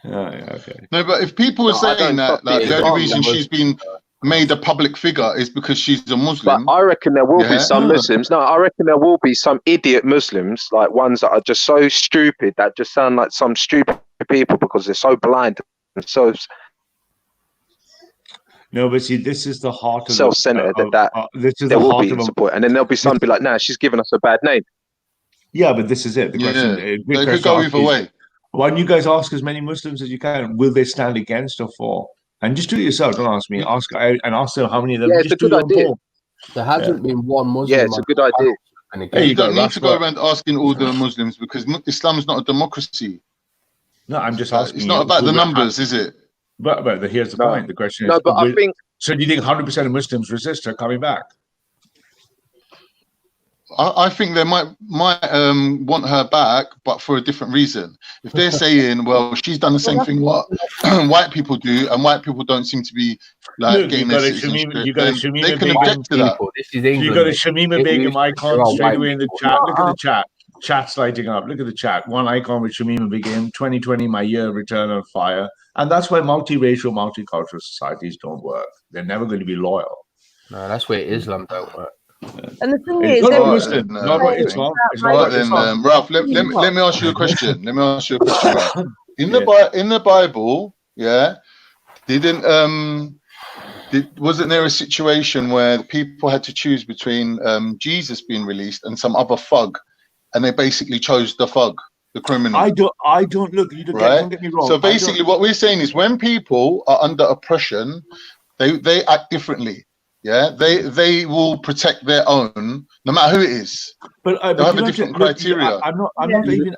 Okay. No, but if people are No, I saying don't that, trust like, it the as only well. reason she's been made a public figure is because she's a But Muslim. I reckon there will be Yeah. some Muslims. No, I reckon there will be some idiot Muslims, like ones that are just so stupid, that just sound like some stupid people because they're so blind and so No, but see, this is the heart of self-centered this is there the will heart be of support. And then there'll be some be like, nah, she's giving us a bad name. Yeah, but this is it. The question, Yeah. big They could question go to ask either is, way. why don't you guys ask as many Muslims as you can? Will they stand against or for? And just do it yourself. Don't ask me. Ask them how many of them. Yeah, it's Just a do good your own idea. poll. There hasn't been one Muslim. Yeah, it's a good idea. There You don't go, need to go Rafa. around asking all the Muslims because Islam's not a democracy. No, I'm just Like, asking it's you. not about the numbers, is it? But here's the No. point. The question No, is, but I think so do you think 100% of Muslims resist her coming back? I think they might want her back, but for a different reason. If they're saying, well, she's done the same thing what white people do, and white people don't seem to be like getting their citizenship, then they can object to that. This is England. You got a Shamima Begum icon straight away in the chat. people. Look at the chat. Chat's lighting up. Look at the chat. One icon with Shamima Begum, 2020, my year, return on fire. And that's why multiracial, multicultural societies don't work. They're never going to be loyal. No, that's where Islam don't work. And the thing It's is, not everyone Muslim, says not about it's Islam. It's not Right about then, Islam. Ralph, let me ask you a question. Let me ask you a question, Ralph. In the Bible, yeah, wasn't there a situation where people had to choose between Jesus being released and some other thug, and they basically chose the thug, the criminal? I don't look. You don't get me wrong. So basically, what we're saying is, when people are under oppression, they act differently. Yeah, they will protect their own, no matter who it is. But they'll have a different criteria. I'm not making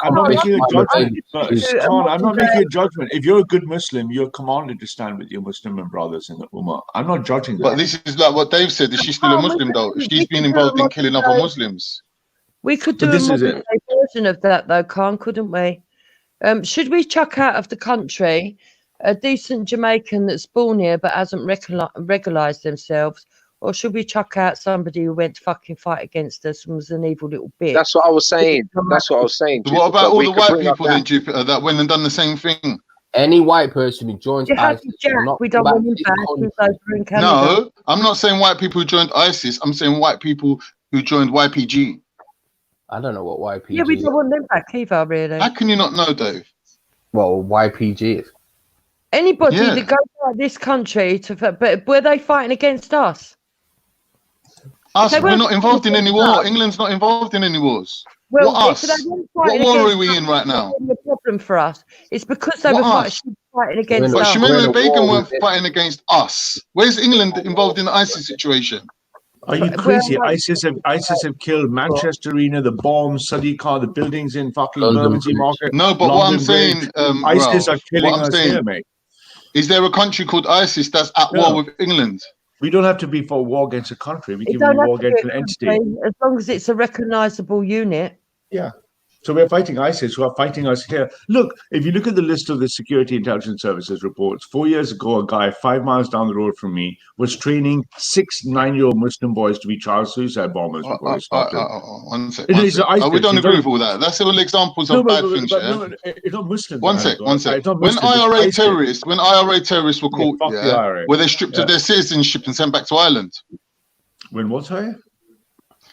a judgment. I'm not making a judgment. If you're a good Muslim, you're commanded to stand with your Muslim brothers in the Ummah. I'm not judging that. But this is like what Dave said. Is she still a Muslim though? If she's been involved in killing other Muslims. We could do a modern day version of that though, Khan, couldn't we? Should we chuck out of the country a decent Jamaican that's born here but hasn't regularised themselves? Or should we chuck out somebody who went to fucking fight against us and was an evil little bitch? That's what I was saying. That's what I was saying. What about all the white people then, Jupiter, that went and done the same thing? Any white person who joins ISIS, we don't want him back. He's over in Canada. No, I'm not saying white people who joined ISIS. I'm saying white people who joined YPG. I don't know what YPG is. Yeah, we don't want them back either, really. How can you not know, Dave? Well, YPG is. Anybody that goes out of this country, but were they fighting against us? We're not involved in any war. England's not involved in any wars. Well, what us? What war are we in right now? The problem for us is because they were fighting against us. But Shamina Begum weren't fighting against us. Where's England involved in the ISIS situation? Are you crazy? ISIS have killed Manchester Arena, the bombs, Sadiqa, the buildings in fucking Bermondsey Market. No, but what I'm saying, ISIS are killing us here, mate. Is there a country called ISIS that's at war with England? We don't have to be for war against a country. We can be war against an entity. As long as it's a recognisable unit. Yeah. So we're fighting ISIS, who are fighting us here. Look, if you look at the list of the Security Intelligence Services reports, 4 years ago, a guy 5 miles down the road from me was training 6 9-year-old Muslim boys to be child suicide bombers. One second. We don't agree with all that. That's all examples of bad things. It's not Muslims. One sec. When IRA terrorists were caught, were they stripped of their citizenship and sent back to Ireland? When what, sorry?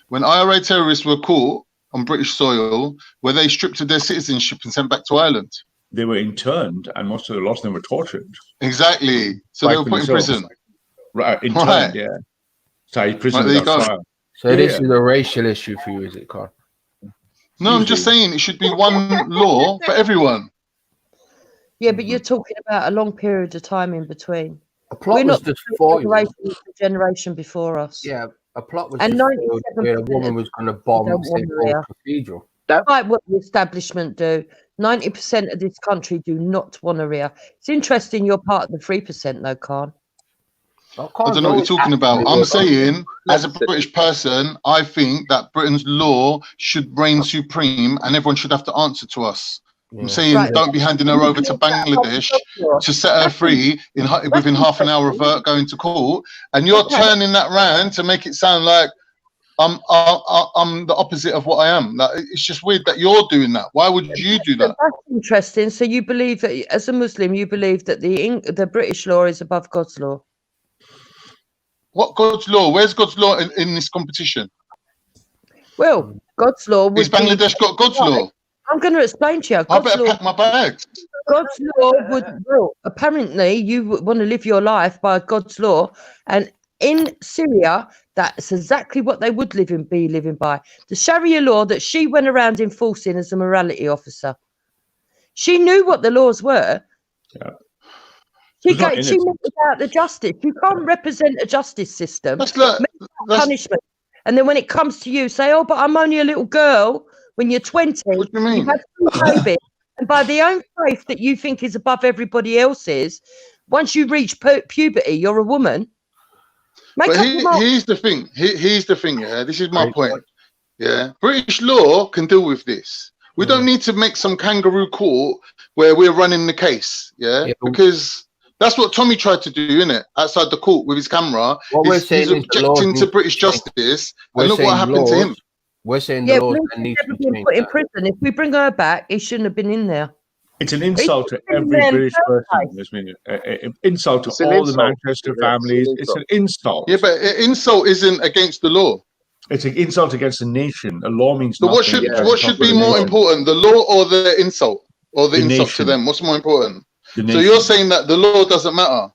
When IRA terrorists were caught on British soil, were they stripped of their citizenship and sent back to Ireland? They were interned, and a lot of them were tortured. Exactly. So they were put in prison. Right, interned, yeah. So prison without trial. So this is a racial issue for you, is it, Carl? No, I'm just saying it should be one law for everyone. Yeah, but you're talking about a long period of time in between. A plot was just for you. The generation before us. Yeah. A plot was and where a woman was going to bomb the cathedral. That's like what the establishment do. 90% of this country do not want Sharia. It's interesting you're part of the 3%, though, Khan. I don't know what you're talking about. I'm saying, as a British person, I think that Britain's law should reign supreme and everyone should have to answer to us. I'm saying don't be handing her over to Bangladesh to set her free within half an hour of her going to court, and you're turning that round to make it sound like I'm the opposite of what I am. Like, it's just weird that you're doing that. Why would you do that? That's interesting. So you believe that, as a Muslim, you believe that the British law is above God's law? What God's law? Where's God's law in this competition? Well, God's law would Is Bangladesh got God's law? I'm going to explain to you. I better pack my bags. God's law would, well, apparently you want to live your life by God's law, and in Syria, that's exactly what they would be living by. The Sharia law that she went around enforcing as a morality officer. She knew what the laws were. Yeah. She meant about the justice. You can't represent a justice system. That's punishment. And then when it comes to you, say, "Oh, but I'm only a little girl." When you're 20, what do you mean? You've had 2 babies, and by the own faith that you think is above everybody else's, once you reach puberty, you're a woman. Here's the thing. Here's the thing. Yeah, this is my point. Yeah, British law can deal with this. We don't need to make some kangaroo court where we're running the case. Yeah, because that's what Tommy tried to do, innit? Outside the court with his camera. He's objecting to British justice, and look what happened to him. We're saying the law needs to be put in prison. If we bring her back, he shouldn't have been in there. It's an insult to every British person. Insult to all the Manchester families. It's an insult. Yeah, but an insult isn't against the law. It's an insult against the nation. A law means nothing. What should be more important, the law or the insult? Or the insult to them? What's more important? So you're saying that the law doesn't matter?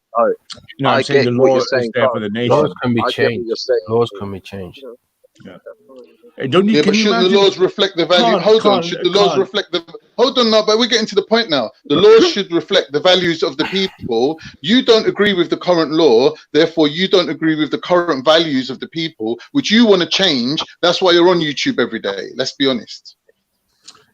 No, I'm saying the law is there for the nation. Laws can be changed. Laws can be changed. Yeah. But shouldn't the laws reflect the value? Should the laws reflect the? Hold on, but we're getting to the point now. The laws should reflect the values of the people. You don't agree with the current law, therefore you don't agree with the current values of the people, which you want to change. That's why you're on YouTube every day. Let's be honest.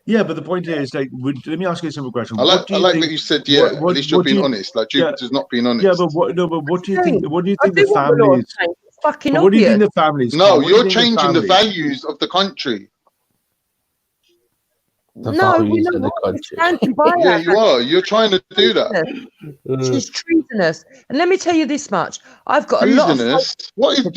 Yeah, but the point is, like, let me ask you a simple question. I like that you said, at least you're being honest. Like Jupiter's not being honest. Yeah, but what do you think? What do you think the families? Fucking what do you think the families? No, you're changing the values of the country. We're not. Yeah, you are. You're trying to do that. She's treasonous. And let me tell you this much: I've got treasonous. Have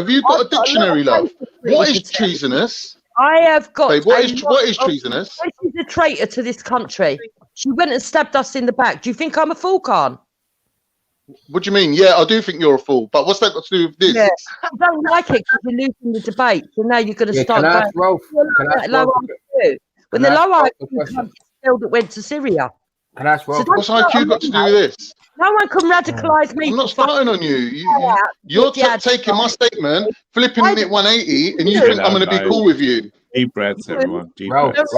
you got a dictionary, love? What is treasonous? I have got. Babe, what is treasonous? She's a traitor to this country. She went and stabbed us in the back. Do you think I'm a fool, Khan? What do you mean? Yeah, I do think you're a fool. But what's that got to do with this? Yeah, I don't like it because you're losing the debate. So now you're going to start. Can I ask Rolf? When the low IQ that went to Syria. Can I ask Rolf? What's IQ got to do with this? No one can radicalise me. I'm not starting on you. You're taking my statement, flipping it 180, and you think I'm going to be cool with you. Deep breaths, everyone. Deep breaths.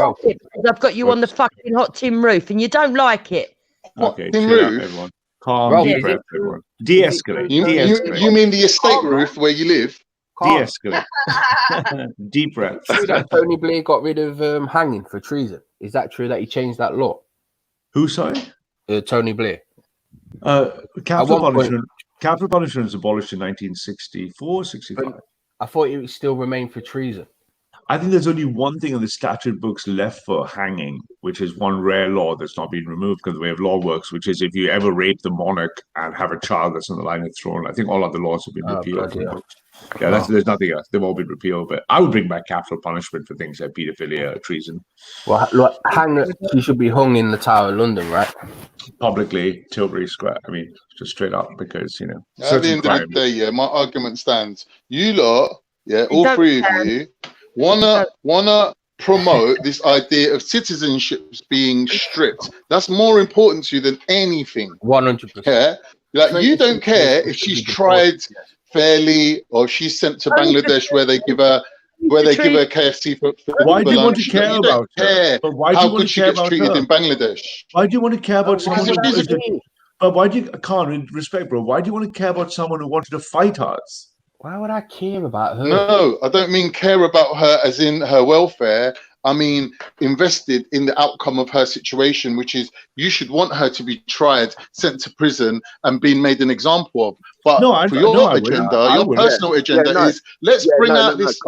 I've got you on the fucking hot tin roof, and you don't like it. Okay, tin roof, everyone. Calm, deep breath, everyone. De-escalate. You mean the estate roof where you live? De-escalate. Deep breath. True that Tony Blair got rid of hanging for treason. Is that true that he changed that law? Who, sorry? Tony Blair. Capital punishment was abolished in 1964, 65. I thought it would still remain for treason. I think there's only one thing in the statute books left for hanging, which is one rare law that's not been removed because the way of law works, which is if you ever rape the monarch and have a child that's on the line of throne. I think all other laws have been repealed. There's nothing else. They've all been repealed. But I would bring back capital punishment for things like paedophilia or treason. Well, look, you should be hung in the Tower of London, right? Publicly, Tilbury Square. I mean, just straight up because, At the end of the day, my argument stands. You lot, all three of you, wanna promote this idea of citizenship being stripped. That's more important to you than anything. 100%. Yeah, like you don't care if she's tried fairly or she's sent to Bangladesh where they give her KFC for why do you want to care about her? But why how good she gets treated in Bangladesh? Why do you want to care about someone? But why do you? Can't respect, bro. Why do you want to care about someone who wanted to fight us? Why would I care about her? No, I don't mean care about her as in her welfare. I mean, invested in the outcome of her situation, which is you should want her to be tried, sent to prison, and being made an example of. But for your agenda, your personal agenda is let's bring out this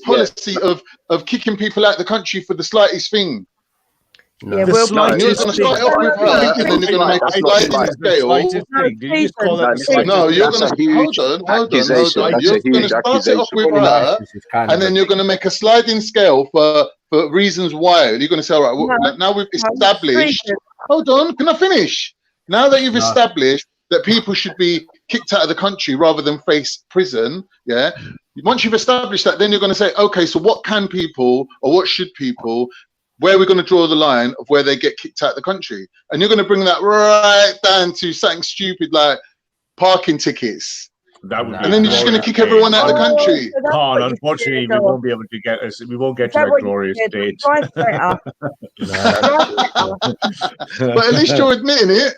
policy of kicking people out of the country for the slightest thing. Yeah, The well, slightest You're thing. going to start off with her, and then you're going to make a That's not sliding slight. The scale. slightest thing. Did you just call that the slightest No, thing? you're That's going a to huge hold on. accusation. That's You're a going to huge start it off accusation. with Being her, nice is kind and of then a you're going to make a sliding scale for reasons why. You're going to say, all right, no, well, now we've no, established. Stephen, Hold on, can I finish? Now that you've no. established that people should be kicked out of the country rather than face prison, yeah. Once you've established that, then you're going to say, okay, so what can people or what should people? Where are we going to draw the line of where they get kicked out of the country? And you're going to bring that right down to something stupid like parking tickets. That would be And then you're just going to kick glorious. everyone out of the oh, country. so that's Can't, what you unfortunately, scared we of. won't be able to get us. We won't get Is to that that what you glorious scared state. of? Drive better. But at least you're admitting it.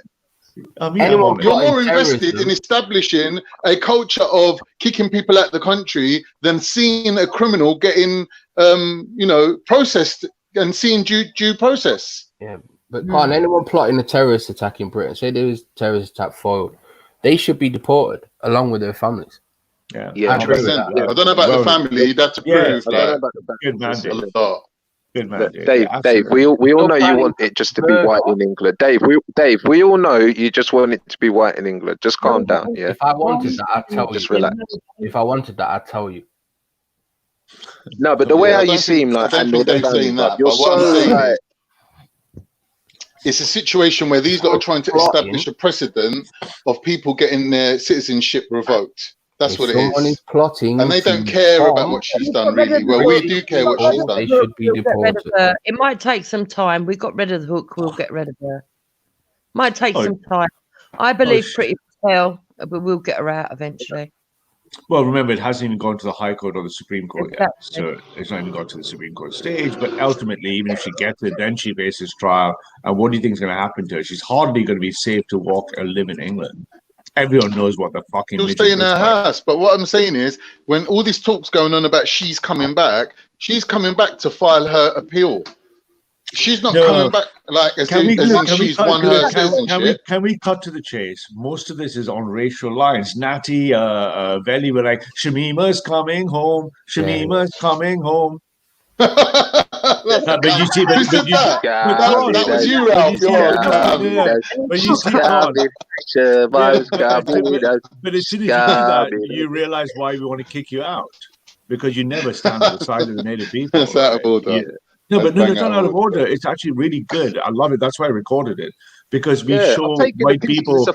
I mean, Anyone You're plotting more invested in terrorism, establishing a culture of kicking people out of the country than seeing a criminal getting, processed and seeing due process. yeah. But can't anyone plotting a terrorist attack in Britain? Say there was a terrorist attack foiled, they should be deported along with their families. Yeah, Yeah, I agree with 100%. that. I don't know about the family. You'd have to Yes, prove I don't know like about the back. good a mandate. lot. Good Look, mandate. Dave, Yeah, Dave, absolutely. we all You're know you planning want to it just to be white murder. in England. Dave, we all know you just want it to be white in England. Just calm down, yeah. If I wanted that, I'd tell Just you. relax. If I wanted that, I'd tell you. No, but the way Yeah, how I you don't seem think, I like don't and think Dave's understanding, saying bruv, that. you're But what I'm so saying like is, it's a situation where these lot are trying to Plotting. establish a precedent of people getting their citizenship revoked. That's If what it someone is is. plotting And they to don't care about bomb, what she's We've done, got rid of really. the Well, we hook. do innocent care what Got rid she's of people, the they done. hook. should be We'll get rid of deported. her. It might take some time. We got rid of the hook. We'll get rid of her. Might take Oh, some time. I oh, believe pretty well, but we'll get her out eventually. well, remember, it hasn't even gone to the High Court or the Supreme Court yet. Exactly. So it's not even got to the Supreme Court stage. But ultimately, even if she gets it, then she faces trial. And what do you think is going to happen to her? She's hardly going to be safe to walk or live in England. Everyone knows what the fucking She'll midget stay in looks her like. house. But what I'm saying is, when all this talk's going on about she's coming back to file her appeal. She's not No. coming back like as Can in, we as in can we she's cut won to her the, citizenship. can we cut to the chase? Most of this is on racial lines. Natty, Veli were like, Shamima's coming home. Shamima's coming home. That's a But you cunt. see, Who said that? but come on, That was you, but you Ralph. see, You're a no, cunt. but you see, come on. Yeah, but as soon as you do that, you realize why we want to kick you out, because you never stand on the side of the native people. That's out of Right? order. No, That's but no, bang it's not out of order. It's actually really good. I love it. That's why I recorded it, because we yeah, I'm show taking the white pieces. people.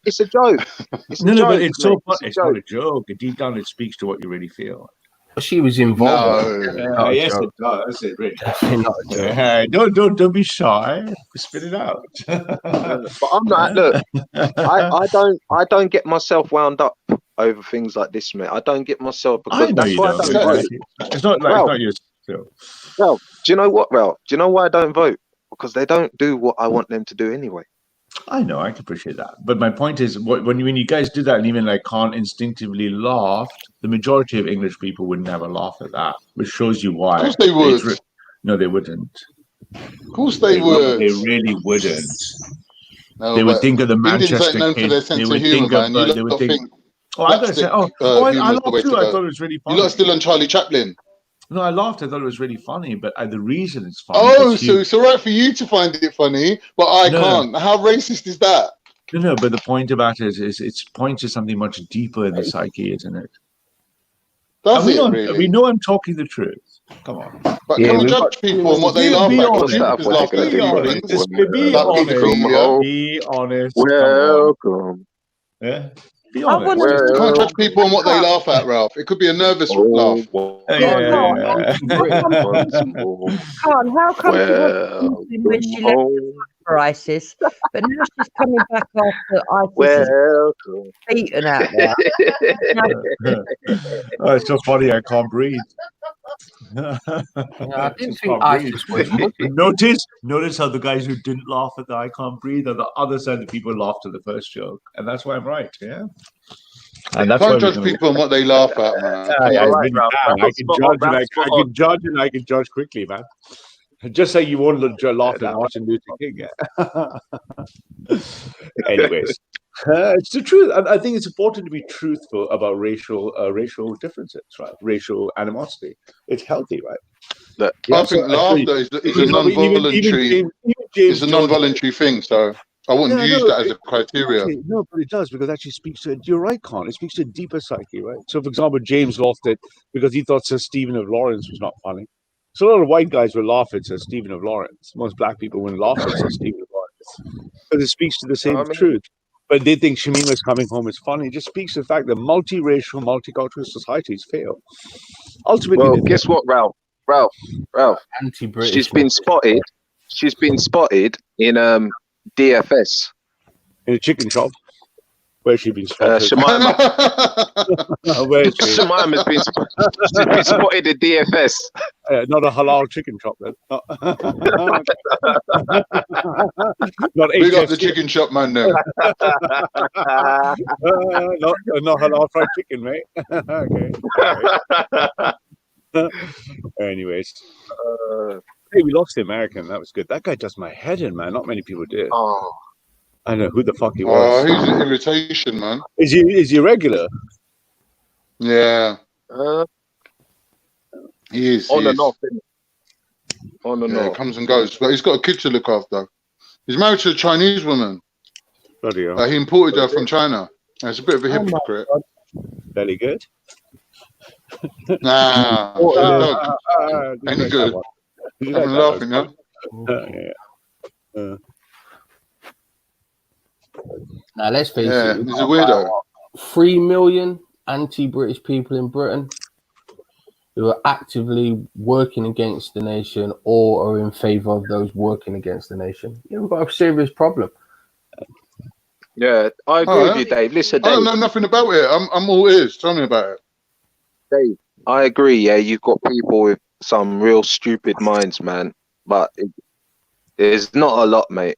It's a joke. It's a No, joke, but it's mate. so fun. It's a It's not joke. a joke. Deep down, it speaks to what you really feel. But she was involved. No. Yes, it does. It really Definitely not a joke. don't be shy. Spit it out. But I'm not. Look, I don't get myself wound up over things like this, mate. I don't get myself because I know that's you why don't. I don't Exactly. vote. It's not like Ralph, it's not your skill. Ralph, do you know what, Ralph? Do you know why I don't vote? Because they don't do what I want them to do anyway. I know, I can appreciate that. But my point is, when you guys do that, and even like Khan instinctively laughed, the majority of English people would never laugh at that, which shows you why. Of course they would. No, they wouldn't. Of course they would. They really wouldn't. No, They would but think of the Indians Manchester ain't known for kid. their They sense of would humour, think of. man. You They would lot think. think Oh, I gotta say. I humour's the laughed way too. to I go. thought it was really You funny. lot still on Charlie Chaplin. No, I laughed. I thought it was really funny, but the reason it's funny. Oh, so it's all right for you to find it funny, but I can't. How racist is that? No, but the point about it is it's points to something much deeper in the psyche, isn't it? Does we it know, really? We know I'm talking the truth. Come on. But can we judge people on what they laugh at? Honest. Because laugh at different things. Be Like honest. paedophilia. Be honest. Welcome. Yeah. Be I honest. wanna- You can't judge people on what they laugh at, Ralph. It could be a nervous laugh. Can't. How come she wasn't when she left for ISIS, but now she's coming back after ISIS is beaten out there? Oh, it's so funny. I can't breathe. I didn't think ISIS was Notice how the guys who didn't laugh at the I can't breathe are the other side of the people who laughed at the first joke, and that's why I'm right. Yeah. And that's Can't judge people on what they laugh at, man. I really can. I can judge and I can judge quickly, man. Just say you won't laugh at Martin Luther King. Yeah. Anyways, it's the truth. I think it's important to be truthful about racial differences, right? Racial animosity. It's healthy, right? Look, I think laughter is a non-voluntary. It's a non-voluntary thing. So I wouldn't use that as a criteria. Okay, no, but it does, because it actually speaks to, you're right, Con. It speaks to a deeper psyche, right? So, for example, James laughed at because he thought Sir Stephen of Lawrence was not funny. So a lot of white guys will laugh at Sir Stephen of Lawrence. Most black people wouldn't laugh at Sir Stephen of Lawrence because it speaks to the same truth. But they think Shamina's coming home is funny. It just speaks to the fact that multiracial, multicultural societies fail. Ultimately, well, guess what, Ralph? Anti-British. She's been spotted. She's been spotted in DFS. In a chicken shop. Where's she been spotted? Shamima. Where is she? Shamima's been spotted at DFS. Not a halal chicken shop, then. Not Big up the chicken shop, man. Then. Not halal fried chicken, mate. Okay. Anyways. Hey, we lost the American. That was good. That guy does my head in, man. Not many people did. Oh. I know who the fuck he was. Oh, he's an irritation, man. Is he regular? Yeah. He is. On and off. On and off. He comes and goes. But he's got a kid to look after. He's married to a Chinese woman. Bloody hell. He imported her from China. It's a bit of a hypocrite. Very good. Nah. Ain't good. I'm laughing, huh? Now let's face it. He's a weirdo. 3 million anti-British people in Britain who are actively working against the nation or are in favour of those working against the nation. We've got a serious problem. Yeah, I agree with you, Dave. Listen, Dave. I don't know nothing about it. I'm all ears. Tell me about it. Dave, I agree. Yeah, you've got people with some real stupid minds, man. But it's not a lot, mate.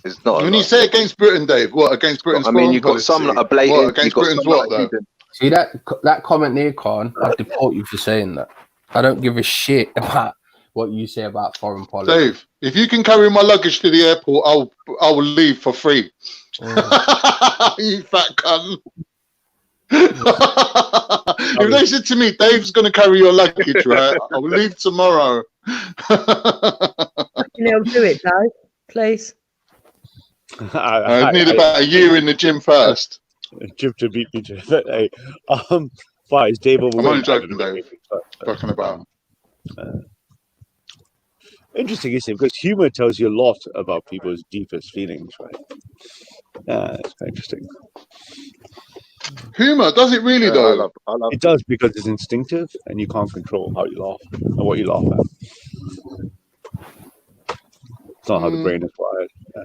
It's not. When you say against Britain, Dave, what against Britain's? I mean, you've got some that are blatant. What against Britain's what though? See that comment there, Khan? I deport you for saying that. I don't give a shit about what you say about foreign policy. Dave, if you can carry my luggage to the airport, I will leave for free. You fat cunt. If they said to me, Dave's going to carry your luggage, right? I'll leave tomorrow. You'll do it, Dave, please. I need about a year in the gym first. Jim to beat me to it. Hey, why is Dave over? I'm only joking, Dave. Talking about. Interesting, isn't it? Because humor tells you a lot about people's deepest feelings, right? It's quite interesting. Humor, does it really though? I love it does, because it's instinctive and you can't control how you laugh and what you laugh at. It's not how the brain is wired. Yeah.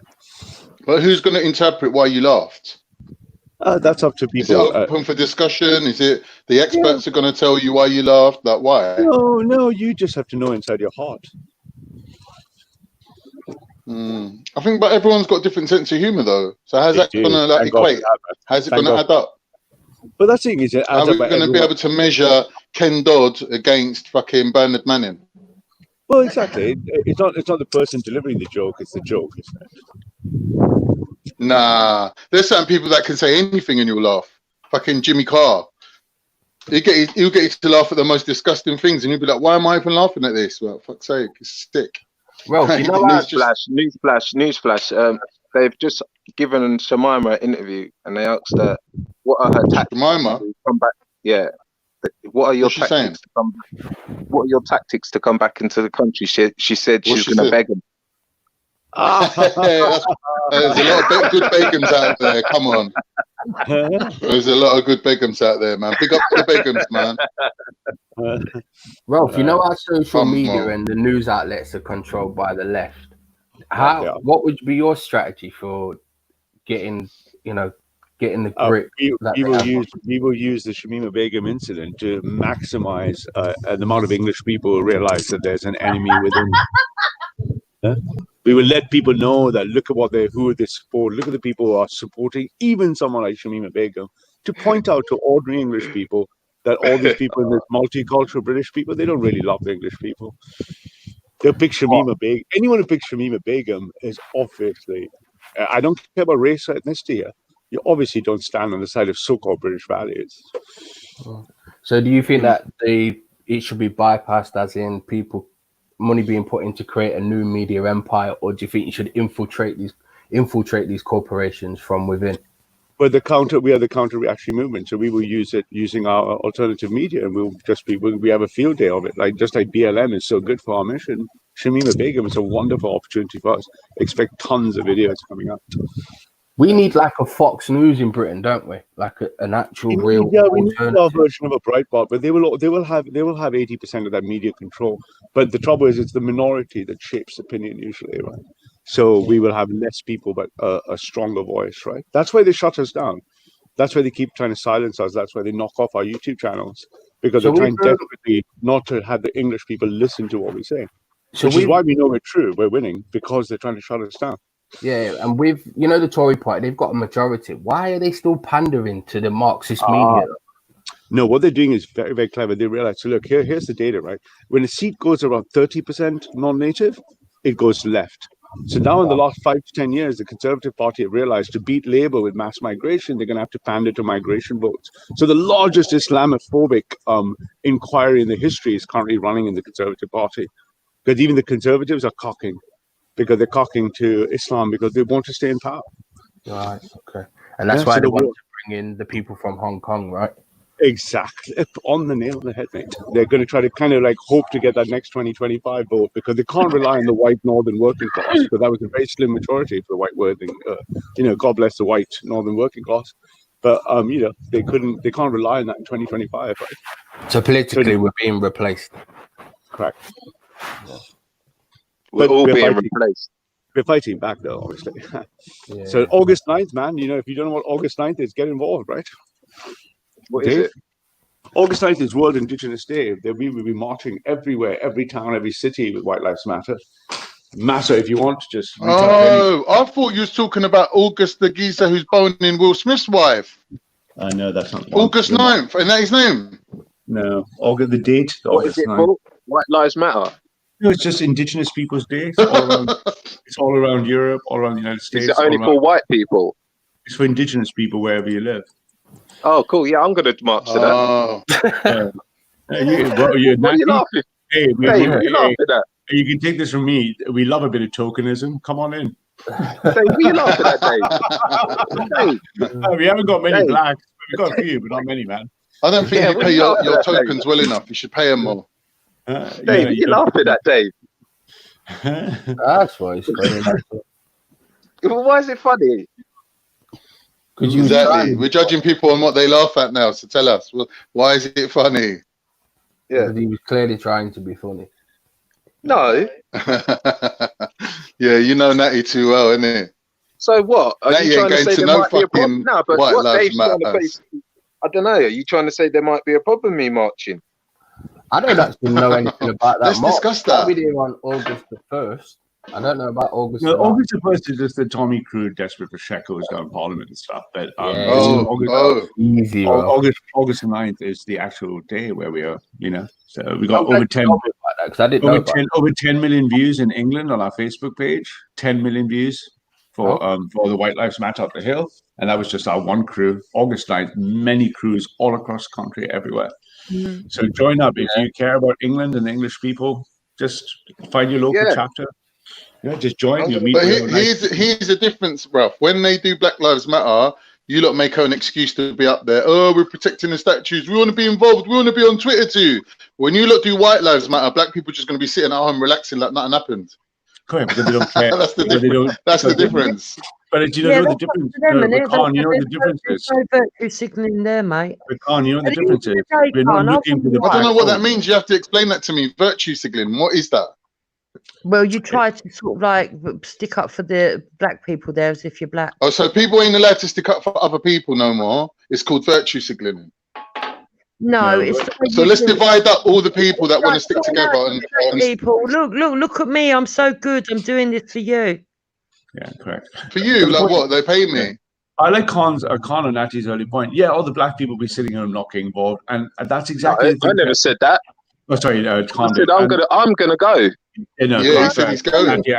But who's going to interpret why you laughed? That's up to people. Is it open for discussion? Is it the experts are going to tell you why you laughed? Like why? No, you just have to know inside your heart. I think, but everyone's got a different sense of humor, though. So how's that going to equate? How's it going to add up? But that's the thing is, how are we going to be able to measure Ken Dodd against fucking Bernard Manning? Well, exactly. It's not the person delivering the joke; it's the joke, isn't it? Nah, there's certain people that can say anything and you'll laugh. Fucking Jimmy Carr. He'll get you to laugh at the most disgusting things, and you'll be like, "Why am I even laughing at this?" Well, fuck's sake, it's sick. Well, you know, newsflash. They've just given Shamima an interview, and they asked her, "What are her tactics to come back?" Yeah, what are your tactics to come back? What are your tactics to come back into the country? She said she's going to beg him. There's a lot of good Begums out there. Come on, there's a lot of good Begums out there, man. Big up to the Begums, man. Ralph, you know our social media and the news outlets are controlled by the left. What would be your strategy for getting the grip? We will use the Shamima Begum incident to maximize the amount of English people who realize that there's an enemy within. We will let people know that look at who they support. Look at the people who are supporting even someone like Shamima Begum, to point out to ordinary English people that all these people in this multicultural British people, they don't really love the English people. They'll pick Shamima Begum. Anyone who picks Shamima Begum is obviously, I don't care about race or ethnicity here. You obviously don't stand on the side of so-called British values. So do you think that the it should be bypassed, as in people money being put in to create a new media empire, or do you think you should infiltrate these corporations from within? But we are the counter reaction movement, so we will use it using our alternative media, and we have a field day of it. Like just like BLM is so good for our mission, Shamina Begum is a wonderful opportunity for us. Expect tons of videos coming up. We need like a Fox News in Britain, don't we? Like an actual real. Yeah, we need our version of a Breitbart, but they will have 80% of that media control. But the trouble is, it's the minority that shapes opinion usually, right? So we will have less people, but a stronger voice, right? That's why they shut us down. That's why they keep trying to silence us. That's why they knock off our YouTube channels, because they're trying desperately not to have the English people listen to what we say. Which is why we know we're true, we're winning, because they're trying to shut us down. Yeah, and with the Tory party, they've got a majority. Why are they still pandering to the Marxist media? No, what they're doing is very, very clever. They realize, so look, here's the data, right? When a seat goes around 30% non-native, it goes left. So now in the last 5 to 10 years, the Conservative Party have realized to beat Labour with mass migration, they're going to have to pander to migration votes. So the largest Islamophobic inquiry in the history is currently running in the Conservative Party. Because even the Conservatives are cocking. Because they're cocking to Islam because they want to stay in power. Right, okay. And that's why they want to bring in the people from Hong Kong, right? Exactly. On the nail on the head, mate. They're going to try to kind of like hope to get that next 2025 vote because they can't rely on the white northern working class, because that was a very slim majority for the white working, God bless the white northern working class. But, they can't rely on that in 2025, right? So politically, we're being replaced. Correct. Yeah. We're all being replaced. We're fighting back, though, obviously. Yeah. So August 9th, man, if you don't know what August 9th is, get involved, right? What is it? August 9th is World Indigenous Day. We will be marching everywhere, every town, every city with White Lives Matter. Massa, if you want, just reach out. I thought you was talking about August the geezer who's boning Will Smith's wife. No, that's not August 9th. Isn't that his name? No, August, the date. What is it called? White Lives Matter. No, it's just Indigenous Peoples Day. It's all around Europe, all around the United States. Is it only for white people? It's for Indigenous people wherever you live. Oh, cool. Yeah, I'm going to march to that. You're laughing? Hey, you're laughing at? You can take this from me. We love a bit of tokenism. Come on in. Dave, you laughing at, Dave? We haven't got many blacks. We've got a few, but not many, man. I don't think you pay your tokens well enough. You should pay them more. Dave, you're laughing at, Dave. That's why it's funny. Why is it funny? Exactly. We're judging people on what they laugh at now. So tell us, why is it funny? Yeah, because he was clearly trying to be funny. No. Yeah, you know Natty too well, innit? So what? Are Natty you trying to say there might be a problem? No, but White what Lives Dave's trying to basically, I don't know. Are you trying to say there might be a problem me marching? I don't actually know anything about that. Let's discuss that. I'll be there on August the 1st. I don't know about August. No, August the 1st is just the Tommy crew desperate for shekels down Parliament and stuff. But easy. August the 9th is the actual day where we are, So we got over 10 million views in England on our Facebook page. 10 million views for the White Lives Matter up the hill. And that was just our one crew. August 9th, many crews all across the country, everywhere. Mm-hmm. So join up if you care about England and the English people. Just find your local chapter. Just join. But here's the difference, bruv. When they do Black Lives Matter, you lot make an excuse to be up there. Oh, we're protecting the statues. We want to be involved. We want to be on Twitter too. When you lot do White Lives Matter, black people are just going to be sitting at home relaxing like nothing happened. Correct, because they don't care. That's the difference. That's the difference. But do you know the difference? Khan, you know what the difference is? There's no virtue signaling there, mate. Khan, you know what the difference is? We're not looking for the. I don't know what that means. You have to explain that to me. Virtue signaling. What is that? Well, you try to sort of like stick up for the black people there as if you're black. Oh, so people ain't allowed to stick up for other people no more. It's called virtue signaling. No, it's so let's divide up all the people that want to stick together and people. Look at me. I'm so good. I'm doing this for you. Yeah, correct. For you, like what? They pay me. I like Khan and Natty's early point. Yeah, all the black people be sitting home not getting involved, and that's exactly. I never said that. Oh, sorry, Khan. I said I'm gonna go. No, he said he's going. Natty.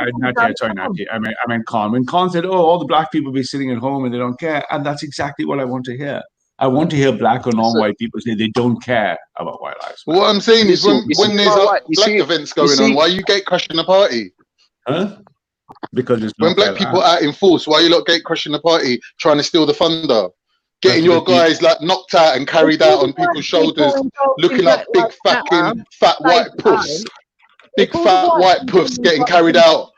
I mean Khan. When Khan said, "Oh, all the black people be sitting at home and they don't care," and that's exactly what I want to hear. I want to hear black or non-white people say they don't care about white lives matter. What I'm saying is when there's black see, events going on, why you gate crashing the party? Huh? Because it's when not black people are out in force, why you lot gate crushing the party, trying to steal the thunder, getting your guys like knocked out and carried out on people's shoulders, looking like big fucking fat white puffs, big fat white puffs getting carried out,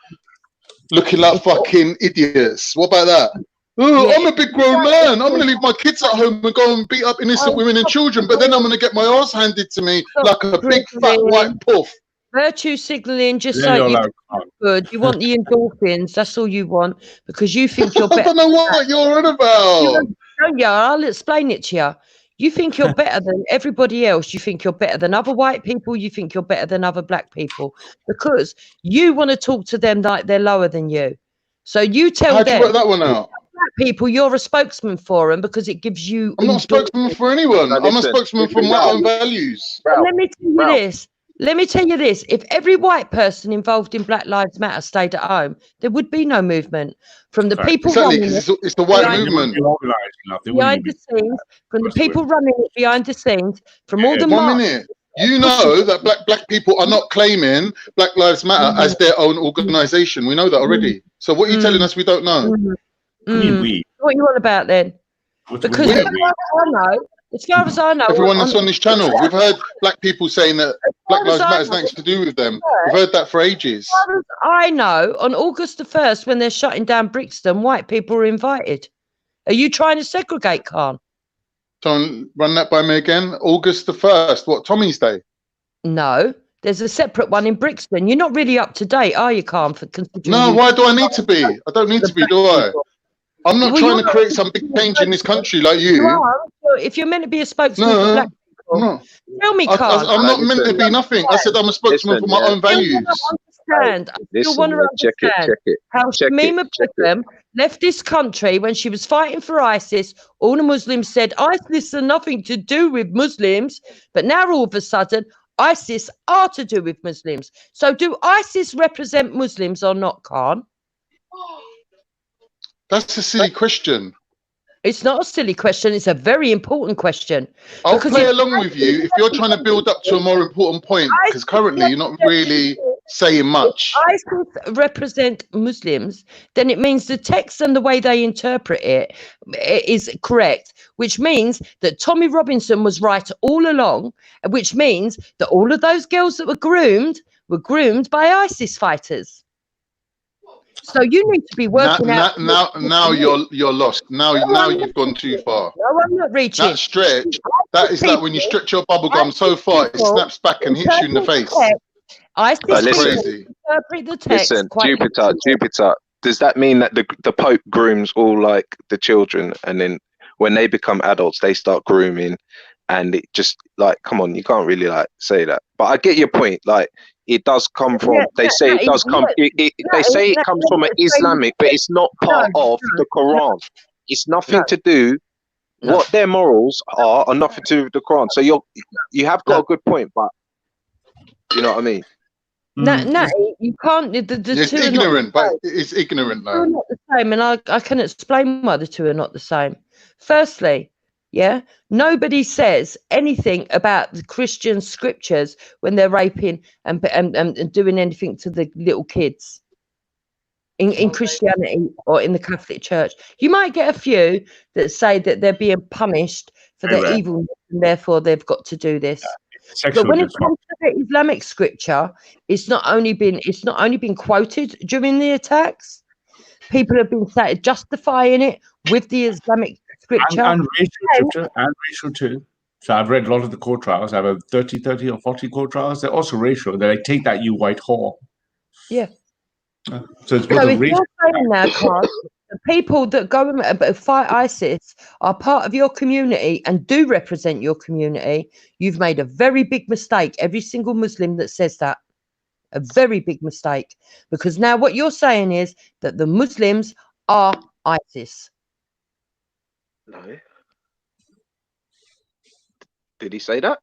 looking like fucking idiots. What about that? Oh, I'm a big grown man. I'm gonna leave my kids at home and go and beat up innocent women and children, but then I'm gonna get my ass handed to me like a big fat white puff. Virtue signaling, just so you good. You want the endorphins. That's all you want because you think you're better. I don't know what you're on about. I'll explain it to you. You think you're better than everybody else. You think you're better than other white people. You think you're better than other black people because you want to talk to them like they're lower than you. So you tell them. How'd you work that one out? Black people, you're a spokesman for them because it gives you. I'm not a spokesman for anyone. I'm a spokesman for my own values. Let me tell you this. Let me tell you this. If every white person involved in Black Lives Matter stayed at home, there would be no movement. From the people running it, it's the white movement. Behind the scenes, from the people running it behind the scenes, from all the 1 minute. You know that black people are not claiming Black Lives Matter as their own organisation. We know that already. So what are you telling us we don't know? What are you on about then? Because as far as I know, everyone that's on this channel, we've heard black people saying that Black Lives Matter has nothing to do with them. We've heard that for ages. As far as I know, on August the 1st, when they're shutting down Brixton, white people were invited. Are you trying to segregate, Khan? Don't run that by me again. August the 1st, what, Tommy's Day? No, there's a separate one in Brixton. You're not really up to date, are you, Khan? For no, why do I need to be? I don't need to be, do I? I'm not trying to create some big change in this country like you. You are. If you're meant to be a spokesman for black people, tell me, Khan. I'm not meant to be nothing. I said I'm a spokesman for my own values. I still want to understand how Shamina Begum left this country when she was fighting for ISIS. All the Muslims said ISIS are nothing to do with Muslims, but now all of a sudden ISIS are to do with Muslims. So do ISIS represent Muslims or not, Khan? That's a silly question. It's not a silly question. It's a very important question. I'll play along with you if you're trying to build up to a more important point, because currently you're not really saying much. If ISIS represent Muslims, then it means the text and the way they interpret it is correct, which means that Tommy Robinson was right all along, which means that all of those girls that were groomed by ISIS fighters. So you need to be working out. Now you're lost. Now you've gone too far. No, I'm not reaching. That stretch, that is like when you stretch your bubble gum so far it snaps back and hits you in the face. That's crazy. Listen, Jupiter. Does that mean that the Pope grooms all like the children, and then when they become adults, they start grooming, and it just like, come on, you can't really like say that. But I get your point. Like, it does come from. They say it does come. They say it comes from an Islamic, but it's not part of the Quran. It's nothing to do. What their morals are nothing to do with the Quran. So you have got a good point, but you know what I mean. No, you can't. It's ignorant, but it's ignorant though. They're not the same, and I can explain why the two are not the same. Firstly, nobody says anything about the Christian scriptures when they're raping and doing anything to the little kids in Christianity or in the Catholic Church. You might get a few that say that they're being punished for their evilness and therefore they've got to do this. But when it comes to the Islamic scripture, it's not only been quoted during the attacks. People have been justifying it with the Islamic scripture. And racial scripture and racial too. So I've read a lot of the court trials. I have 30 or 40 court trials. They're also racial. They take that, you white whore. Yeah. So it's both if you're saying now, Carl, the people that go and fight ISIS are part of your community and do represent your community, you've made a very big mistake. Every single Muslim that says that, a very big mistake. Because now what you're saying is that the Muslims are ISIS. No. Did he say that?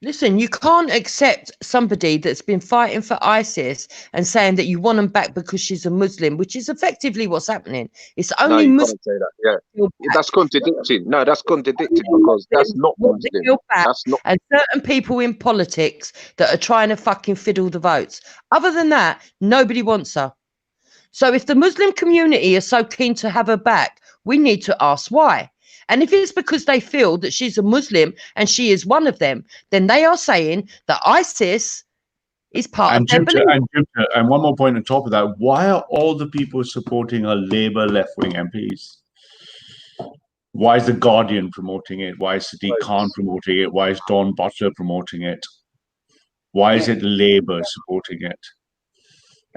Listen, you can't accept somebody that's been fighting for ISIS and saying that you want them back because she's a Muslim, which is effectively what's happening. It's No, only you Muslims can't say that. Yeah, back. that's contradicting. No, that's contradicting Only because that's Muslims not want the Muslim. deal back, That's not. and certain people in politics that are trying to fucking fiddle the votes. Other than that, nobody wants her. So if the Muslim community are so keen to have her back, we need to ask why. And if it's because they feel that she's a Muslim and she is one of them, then they are saying that ISIS is part of their belief. And one more point on top of that: why are all the people supporting a Labour left-wing MPs? Why is the Guardian promoting it? Why is Sadiq Khan promoting it? Why is Dawn Butler promoting it? Why is it Labour supporting it?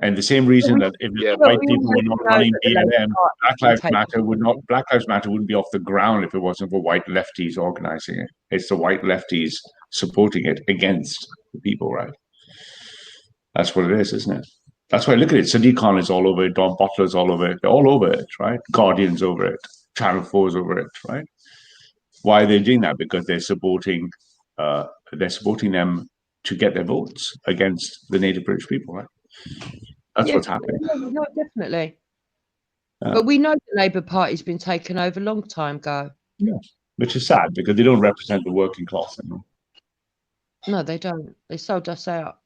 And the same reason that if white people were not running BLM, Black Lives Matter wouldn't be off the ground if it wasn't for white lefties organizing it. It's the white lefties supporting it against the people, right? That's what it is, isn't it? That's why look at it. Sadiq Khan is all over it. Dawn Butler's all over it. They're all over it, right? Guardian's over it. Channel 4's over it, right? Why are they doing that? Because they're supporting them to get their votes against the native British people, right? That's what's happening. No, definitely. But we know the Labour Party's been taken over a long time ago. Yeah, which is sad because they don't represent the working class anymore. No, they don't. They sold us out.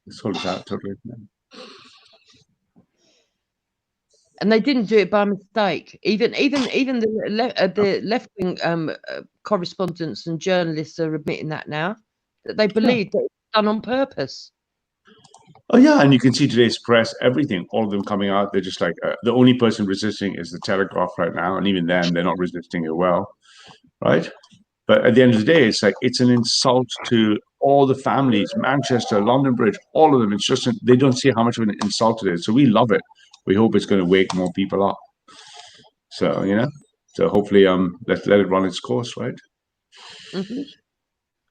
They sold us out totally. And they didn't do it by mistake. Even the left wing correspondents and journalists are admitting that now, that they believe that it's done on purpose. Oh yeah, and you can see today's press, everything, all of them coming out. They're just like the only person resisting is the Telegraph right now, and even then, they're not resisting it well, right? But at the end of the day, it's like it's an insult to all the families, Manchester, London Bridge, all of them. It's just they don't see how much of an insult it is. So we love it. We hope it's going to wake more people up. So so hopefully, let's let it run its course, right? Mm-hmm.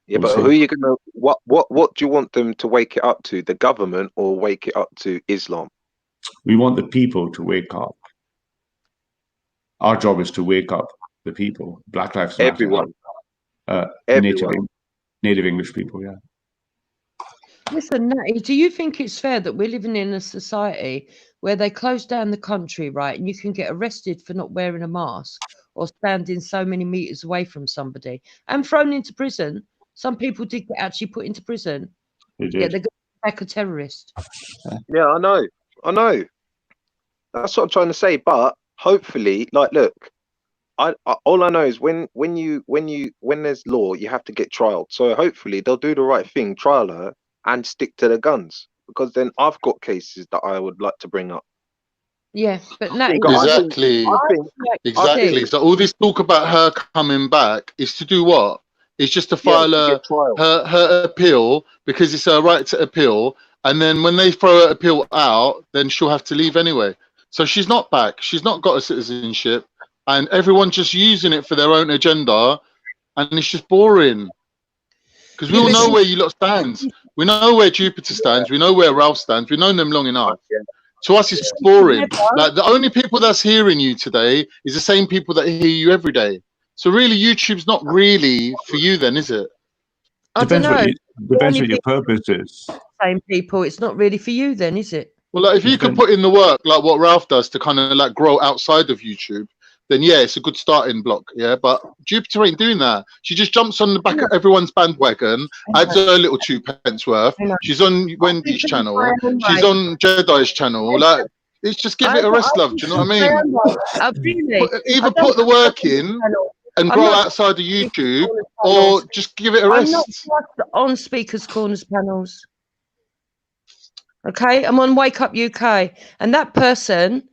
Yeah, but who are you gonna? What do you want them to wake it up to? The government or wake it up to Islam? We want the people to wake up. Our job is to wake up the people. Black Lives Matter. Everyone. Everyone. Native English people. Yeah. Listen, Natty, do you think it's fair that we're living in a society where they close down the country, right, and you can get arrested for not wearing a mask or standing so many meters away from somebody and thrown into prison? Some people did get actually put into prison. They did. Yeah, they're back a terrorist. Yeah, I know. That's what I'm trying to say. But hopefully, like, look, all I know is when there's law, you have to get trialed. So hopefully they'll do the right thing, trial her, and stick to the guns. Because then I've got cases that I would like to bring up. Yeah, but no, exactly. So all this talk about her coming back is to do what? It's just to file her appeal because it's her right to appeal. And then when they throw her appeal out, then she'll have to leave anyway. So she's not back. She's not got a citizenship. And everyone's just using it for their own agenda. And it's just boring. Because we all know where you lot stands. We know where Jupiter stands. We know where Ralph stands. We've known them long enough. To us, it's boring. Like the only people that's hearing you today is the same people that hear you every day. So really, YouTube's not really for you then, is it? Depends what your purpose is. Same people. It's not really for you then, is it? Well, like, if you can put in the work like what Ralph does to kind of like grow outside of YouTube, then yeah, it's a good starting block. Yeah, but Jupiter ain't doing that. She just jumps on the back of everyone's bandwagon, adds her little 2 pence worth. She's on Wendy's channel. She's on Jedi's channel. Like, it's just give it a rest, love. Do you know what I mean? Either put the work in and grow outside of YouTube, or just give it a rest. I'm not just on Speakers Corners panels. Okay, I'm on Wake Up UK, and that person,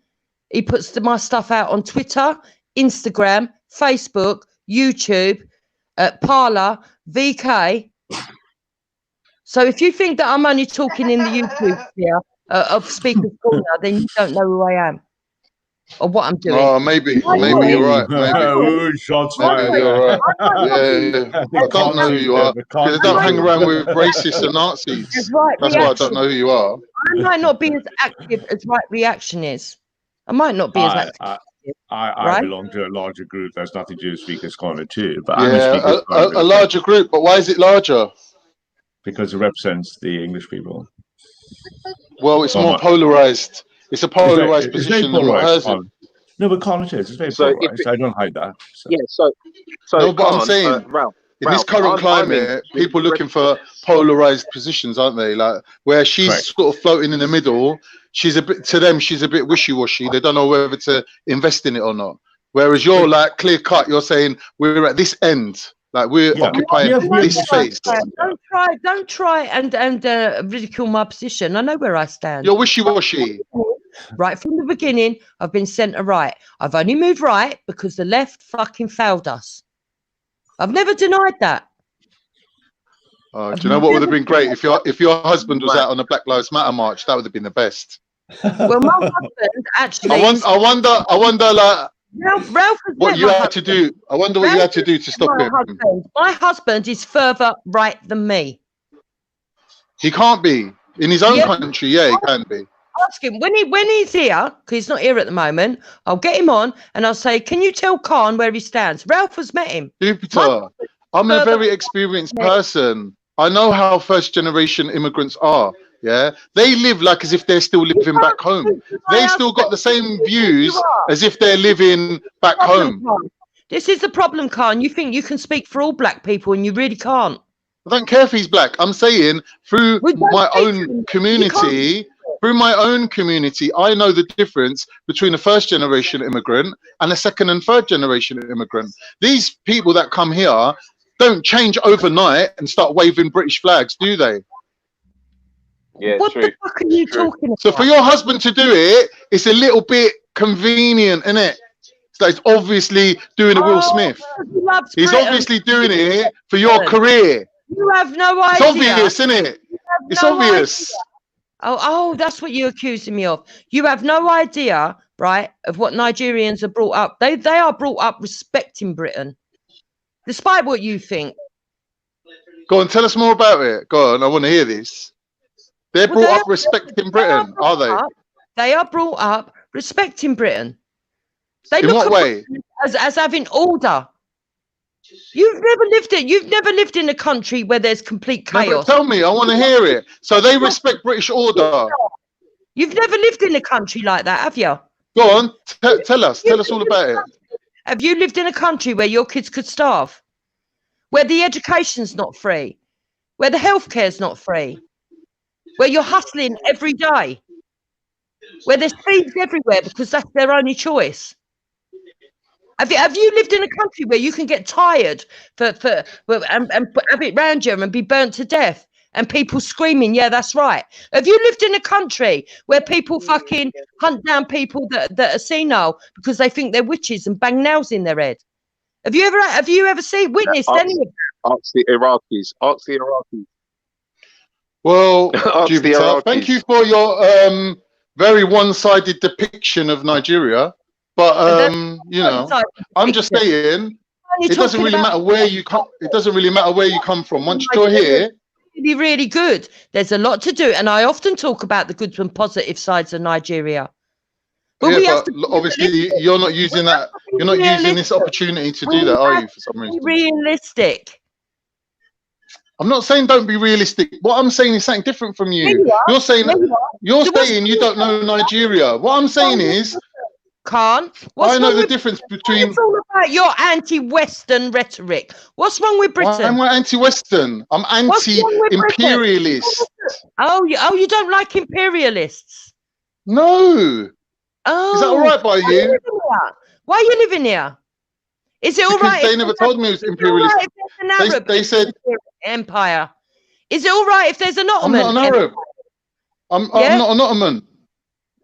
he puts my stuff out on Twitter, Instagram, Facebook, YouTube, Parler, VK. So if you think that I'm only talking in the YouTube sphere of Speakers Corner, then you don't know who I am or what I'm doing. Oh, maybe you're right. Maybe. Shots fired. Maybe you're right. Yeah. I don't know who you are because I don't hang around with racists and Nazis. That's why I don't know who you are. I might not be as active as Right Reaction is. I might not be as active. I belong to a larger group. That's nothing to do with Speakers Corner too. But yeah, a larger group. But why is it larger? because it represents the English people. Well, it's more polarized. It's a polarized position than what hers is. No, but Colin, it is. It's very polarized. I don't hide that. So. Yeah, so no, but I'm saying, Ralph, in this current climate, people looking for polarized positions, aren't they? Like where she's sort of floating in the middle, she's a bit to them, she's a bit wishy-washy. They don't know whether to invest in it or not. Whereas you're like clear cut. You're saying we're at this end, like we're occupying this space. Don't try and ridicule my position. I know where I stand. You're wishy-washy. Right from the beginning, I've been centre right. I've only moved right because the left fucking failed us. I've never denied that. Do you know what would have been great if your husband was out on the Black Lives Matter march? That would have been the best. Well, my husband actually. I wonder, like Ralph what you had to do. I wonder what you had to do to stop him. My husband is further right than me. He can't be in his own country. Yeah, he can be. Ask him when he's here, because he's not here at the moment. I'll get him on and I'll say, "Can you tell Khan where he stands?" Ralph has met him. Jupiter, I'm a very experienced person. I know how first-generation immigrants are. Yeah, they live like as if they're still living back home. They still got the same views as if they're living back home. This is the problem, Khan. You think you can speak for all black people, and you really can't. I don't care if he's black. I'm saying through my own community. Through my own community, I know the difference between a first-generation immigrant and a second and third-generation immigrant. These people that come here don't change overnight and start waving British flags, do they? Yeah, what the fuck are you talking about? So for your husband to do it, it's a little bit convenient, isn't it? So he's obviously doing a Will Smith. He's obviously doing it for your career. You have no idea. It's obvious, isn't it? It's obvious. Oh, that's what you're accusing me of. You have no idea, right, of what Nigerians are brought up. They are brought up respecting Britain, despite what you think. Go on, tell us more about it. Go on, I want to hear this. They're brought up respecting Britain, are they? They are brought up respecting Britain. They In look what at way? As having order. You've never lived in a country where there's complete chaos. No, but tell me, I want to hear it. So they respect British order. You've never lived in a country like that, have you? Go on, tell us all about it. Have you lived in a country where your kids could starve? Where the education's not free? Where the healthcare's not free? Where you're hustling every day? Where there's thieves everywhere because that's their only choice? Have you lived in a country where you can get tired and have it round you and be burnt to death and people screaming, yeah, that's right? Have you lived in a country where people fucking hunt down people that are senile because they think they're witches and bang nails in their head? Have you ever witnessed any of that? Ask the Iraqis. Well, Jupiter, thank you for your very one-sided depiction of Nigeria. But you know, I'm just saying, it doesn't really matter where you come. It doesn't really matter where you come from. Once you're here, really, really good. There's a lot to do, and I often talk about the good and positive sides of Nigeria. But obviously, you're not using that. You're not using this opportunity to do that, are you? For some reason, realistic. I'm not saying don't be realistic. What I'm saying is something different from you. You're saying you don't know Nigeria. What I'm saying is. Khan, I know the difference between. It's all about your anti-Western rhetoric. What's wrong with Britain? I'm not anti-Western. I'm anti-imperialist. Oh, you don't like imperialists? No. Oh, is that all right by you? Why are you living here? Is it all right? They never told me it was imperialist. They said empire. Is it all right if there's an Ottoman? I'm not an Arab. I'm not an Ottoman.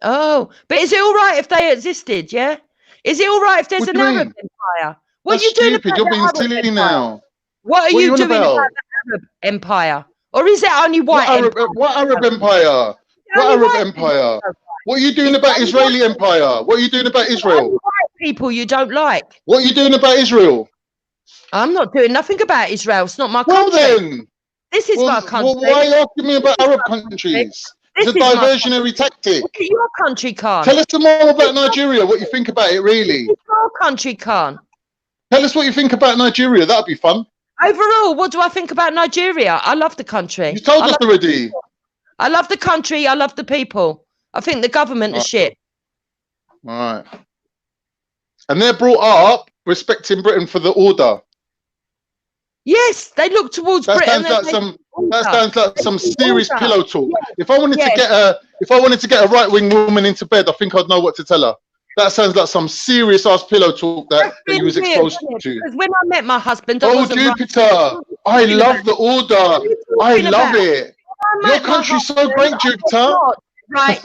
Oh, but is it all right if they existed? Yeah. Is it all right if there's an Arab empire? What are you doing? Stupid. You're being silly now. What are you doing about the Arab empire? Or is it only white? What Arab empire? What Arab empire? What are you doing about Israeli empire? What are you doing about Israel? White people you don't like. What are you doing about Israel? I'm not doing nothing about Israel. It's not my country. Well then, this is my country. Why are you asking me about Arab countries? It's a diversionary tactic. Look at your country, Khan. Tell us some more about Nigeria, what you think about it, really. It's your country, Khan. Tell us what you think about Nigeria. That'd be fun. Overall, what do I think about Nigeria? I love the country. You told us already. I love the country. I love the people. I think the government is shit. All right. And they're brought up respecting Britain for the order. Yes, they look towards Britain. That sounds like some serious pillow talk. Yeah. If I wanted to get a right-wing woman into bed, I think I'd know what to tell her. That sounds like some serious ass pillow talk that you was exposed to. Because when I met my husband, Jupiter, I love the order. I love it. Your country's so great, Jupiter. Right.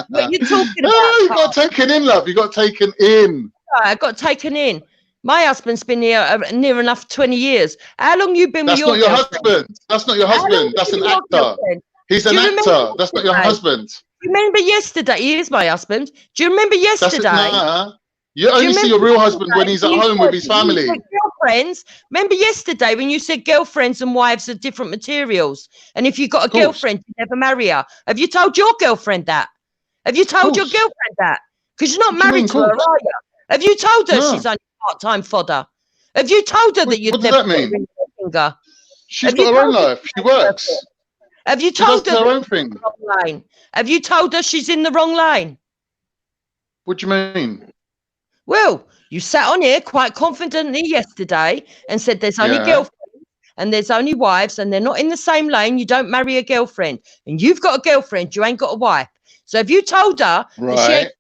What you talking about? You got taken in, love. You got taken in. I got taken in. My husband's been here near enough 20 years. How long you been with your husband? That's not your husband. That's an actor. He's an actor. That's not your husband. Remember yesterday? He is my husband. Do you remember yesterday? You only see your real husband when he's at home with his family. Girlfriends. Remember yesterday when you said girlfriends and wives are different materials? And if you got a girlfriend, you never marry her. Have you told your girlfriend that? Have you told your girlfriend that? Because you're not married to her, are you? Have you told her she's only part-time fodder? Have you told her that you'd never put a ring on her finger? She's got her own life. She works. Have you told her her own thing? Wrong line? Have you told her she's in the wrong line? What do you mean? Well, you sat on here quite confidently yesterday and said there's only girlfriends and there's only wives and they're not in the same lane. You don't marry a girlfriend. And you've got a girlfriend. You ain't got a wife. So have you told her that she ain't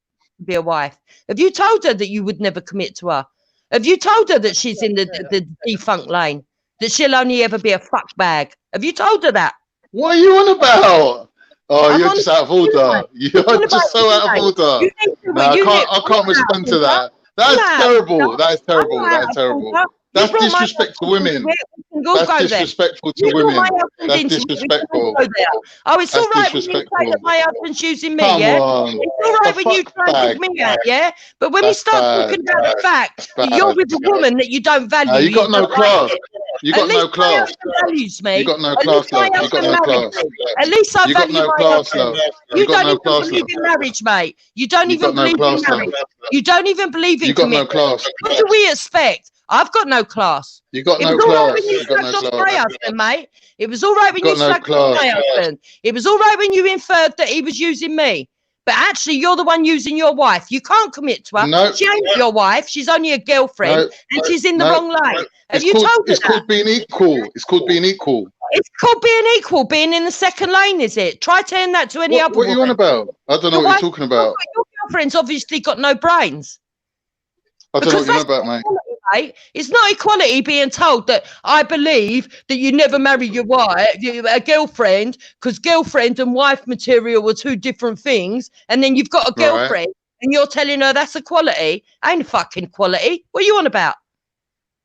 be a wife? Have you told her that you would never commit to her? Have you told her that she's in the defunct lane? That she'll only ever be a fuck bag? Have you told her that? What are you on about? Oh, you're just out of order. You're just so out of order. No, I can't respond to that. That's terrible. That is terrible. That is terrible. That's disrespect to women. That's disrespectful to women. That's disrespectful. Oh, it's all right when you say that my husband's using me, yeah? It's all right when you try and pick me out, yeah? But when we start talking about the fact that you're with a woman that you don't value, you got no class. You got no class. Values me. You got no class, love. You got no class. At least I value my husband. You don't even class, believe in marriage, mate. You don't even believe in marriage. You don't even believe in commitment. You got no class. What do we expect? I've got no class. You got no class. You got no class. My husband, mate. It was all right when you slagged off my husband. It was all right when you inferred that he was using me. But actually, you're the one using your wife. You can't commit to her. No. She ain't your wife. She's only a girlfriend, and she's in the wrong line. Have you told her that? It's called being equal. It's called being equal. It's called being equal, being in the second lane, is it? Try telling that to any other woman. What are you on about? I don't know what you're talking about. Your girlfriend's obviously got no brains. I don't know what you're on about, mate. Right? It's not equality being told that I believe that you never marry your wife, a girlfriend, because girlfriend and wife material are two different things. And then you've got a girlfriend and you're telling her that's equality. Ain't fucking equality. What are you on about?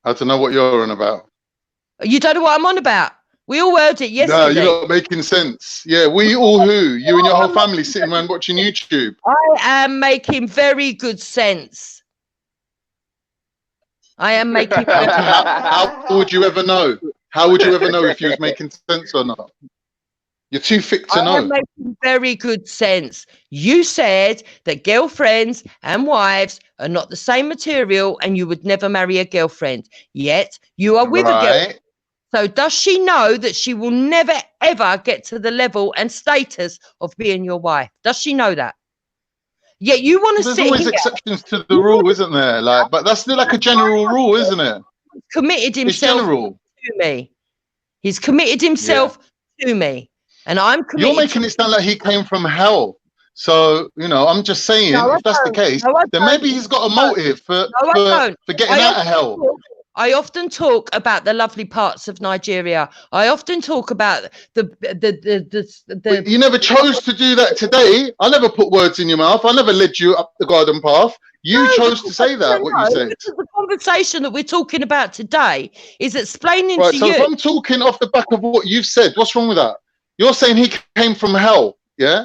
I don't know what you're on about. You don't know what I'm on about. We all heard it yesterday. No, you're not making sense. Yeah, we all who? You and your whole family sitting around watching YouTube. I am making very good sense. I am making. How would you ever know? How would you ever know if you was making sense or not? You're too thick to know. I am making very good sense. You said that girlfriends and wives are not the same material, and you would never marry a girlfriend. Yet you are with a girlfriend. So does she know that she will never ever get to the level and status of being your wife? Does she know that? Yeah, you want to There's sit always here. exceptions to the rule, isn't there? Like, but that's still like a general rule, isn't it? Committed himself to me. He's committed himself to me, and I'm committed. You're making it sound like he came from hell. So I'm just saying, if that's the case, then maybe he's got a motive for getting out of hell. I often talk about the lovely parts of Nigeria. I often talk about the You never chose to do that today. I never put words in your mouth. I never led you up the garden path. You chose to say that, what you said. Because the conversation that we're talking about today is explaining to you. So if I'm talking off the back of what you've said, what's wrong with that? You're saying he came from hell, yeah?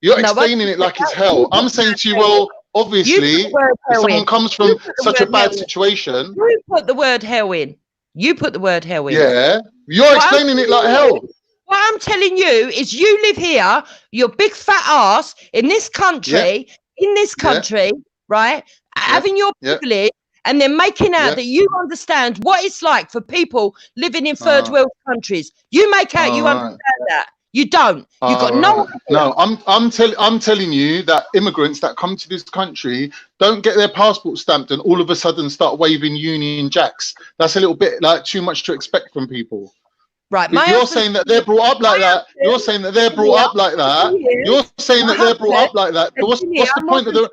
You're explaining it like it's hell. I'm saying to you, well, obviously, if someone comes from such a bad situation. You put the word hell in. You put the word hell in. Yeah. You're explaining it like hell. What I'm telling you is you live here, your big fat ass in this country, right? Having your privilege and then making out Yeah. that you understand what it's like for people living in third world countries. You make out you understand that. You don't. You got no idea. No, I'm telling you that immigrants that come to this country don't get their passport stamped and all of a sudden start waving Union Jacks. That's a little bit like too much to expect from people. Right. You're saying that they're brought up like that. You're saying that they're brought up like that. You're saying that they're brought up like that. What's the point of the?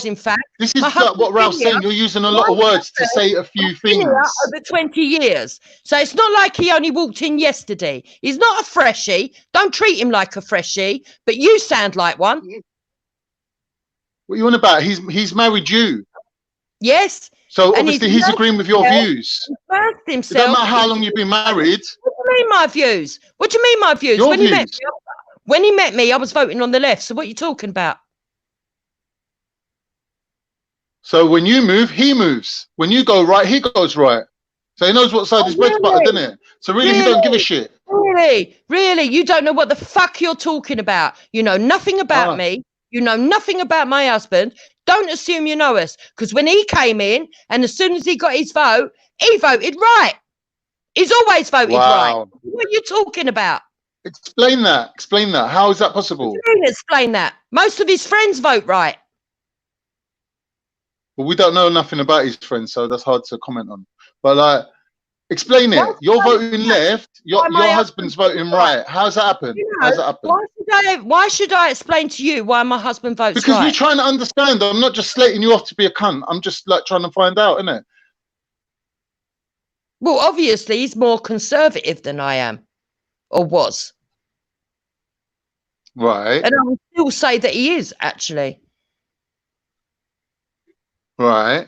In fact, this is like what Ralph's saying. You're using a lot of words to say a few things. Over 20 years. So it's not like he only walked in yesterday. He's not a freshie. Don't treat him like a freshie, but you sound like one. What are you on about? He's married you. Yes. So obviously he's agreeing with your views. Himself. It doesn't matter how long you've been married. What do you mean my views? What do you mean my views? Your When views. he met me, I was voting on the left. So what are you talking about? So when you move, he moves. When you go right, he goes right. So he knows what side his bread's buttered, doesn't it? So really, he don't give a shit. Really, you don't know what the fuck you're talking about. You know nothing about me. You know nothing about my husband. Don't assume you know us. Because when he came in, and as soon as he got his vote, he voted right. He's always voted right. What are you talking about? Explain that. Explain that. How is that possible? What do you mean explain that? Most of his friends vote right. Well, we don't know nothing about his friends, so that's hard to comment on. But like, explain it. You're voting left. Your husband's voting right. How's that happen? How's that happen? Why should I explain to you why my husband votes because right? we're trying to understand. I'm not just slating you off to be a cunt. I'm just like trying to find out, innit? Well, obviously, he's more conservative than I am, or was. Right. And I would still say that he is, actually. Right.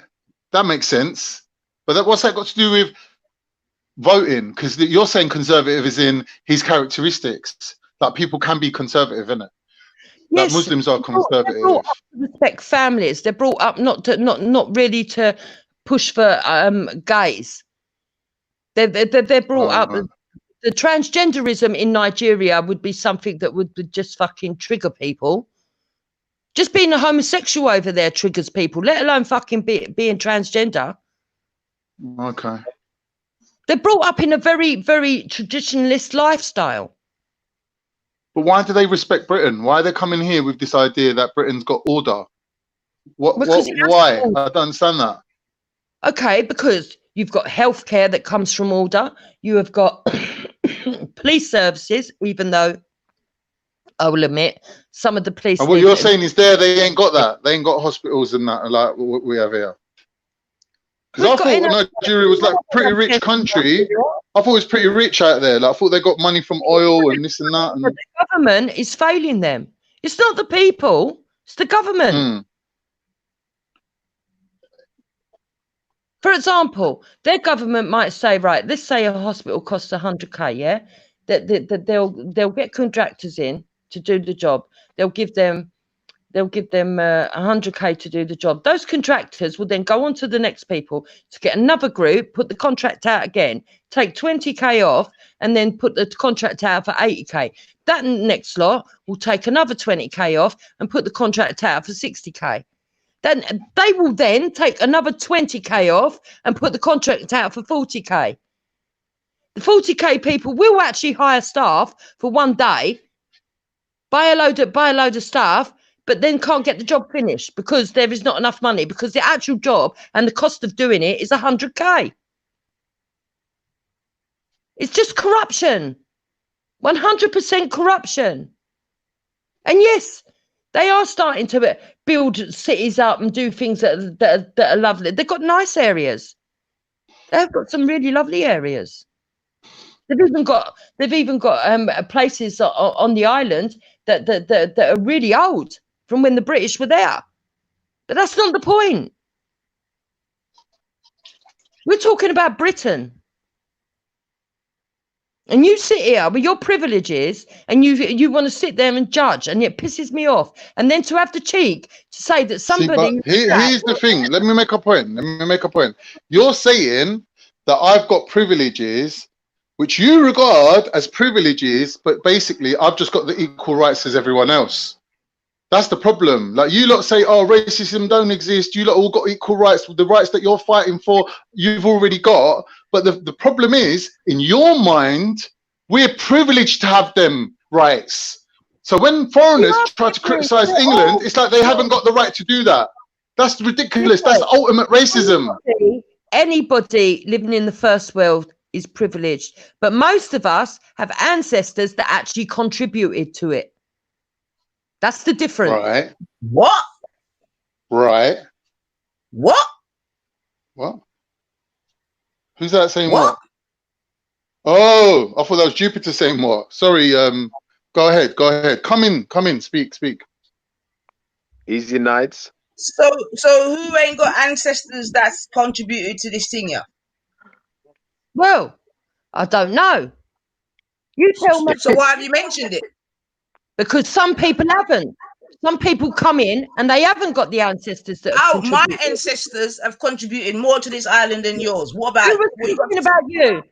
That makes sense. But what's that got to do with voting? Because you're saying conservative is in his characteristics. Like people can be conservative, innit? Yes, like Muslims are conservative. They're brought up to respect families. They're brought up not really to push for gays. They're brought up. The transgenderism in Nigeria would be something that would just fucking trigger people. Just being a homosexual over there triggers people, let alone fucking being transgender. Okay. They're brought up in a very, very traditionalist lifestyle. But why do they respect Britain? Why are they coming here with this idea that Britain's got order? Why? I don't understand that. Okay, because you've got healthcare that comes from order. You have got police services, even though I will admit some of the police. And what you're saying is they ain't got that. They ain't got hospitals and that like what we have here. Because I thought Nigeria was like a pretty rich country. I thought it was pretty rich out there. Like I thought they got money from oil and this and that. And... But the government is failing them. It's not the people. It's the government. For example, their government might say, right, let's say a hospital costs 100k, yeah? That they'll get contractors in to do the job. They'll give them 100k to do the job. Those contractors will then go on to the next people to get another group, put the contract out again, take 20k off, and then put the contract out for 80k. That next lot will take another 20k off and put the contract out for 60k. Then they will then take another 20k off and put the contract out for 40k. The 40k people will actually hire staff for one day, buy a load of staff, but then can't get the job finished because there is not enough money, because the actual job and the cost of doing it is 100k. It's just corruption. 100% corruption. And yes, they are starting to build cities up and do things that are lovely. They've got nice areas. They've got some really lovely areas. They've even got places on the island that are really old from when the British were there. But that's not the point. We're talking about Britain. And you sit here with your privileges and you want to sit there and judge, and it pisses me off. And then to have the cheek to say that somebody... here's the thing. Let me make a point. You're saying that I've got privileges which you regard as privileges, but basically I've just got the equal rights as everyone else. That's the problem. Like, you lot say, oh, racism don't exist. You lot all got equal rights. The rights that you're fighting for, you've already got. But the problem is, in your mind, we're privileged to have them rights. So when foreigners try to criticize England, it's like they haven't got the right to do that. That's ridiculous. That's ultimate racism. Anybody living in the first world is privileged. But most of us have ancestors that actually contributed to it. That's the difference. Right. What? Right. What? What? Who's that saying what? Oh, I thought that was Jupiter saying what. Sorry, go ahead, go ahead. Come in, speak. Easy nights. So who ain't got ancestors that's contributed to this thing, yeah? Well, I don't know. You tell me. So why have you mentioned it? Because some people haven't. Some people come in and they haven't got the ancestors that have my ancestors have contributed more to this island than yours. What about talking about you?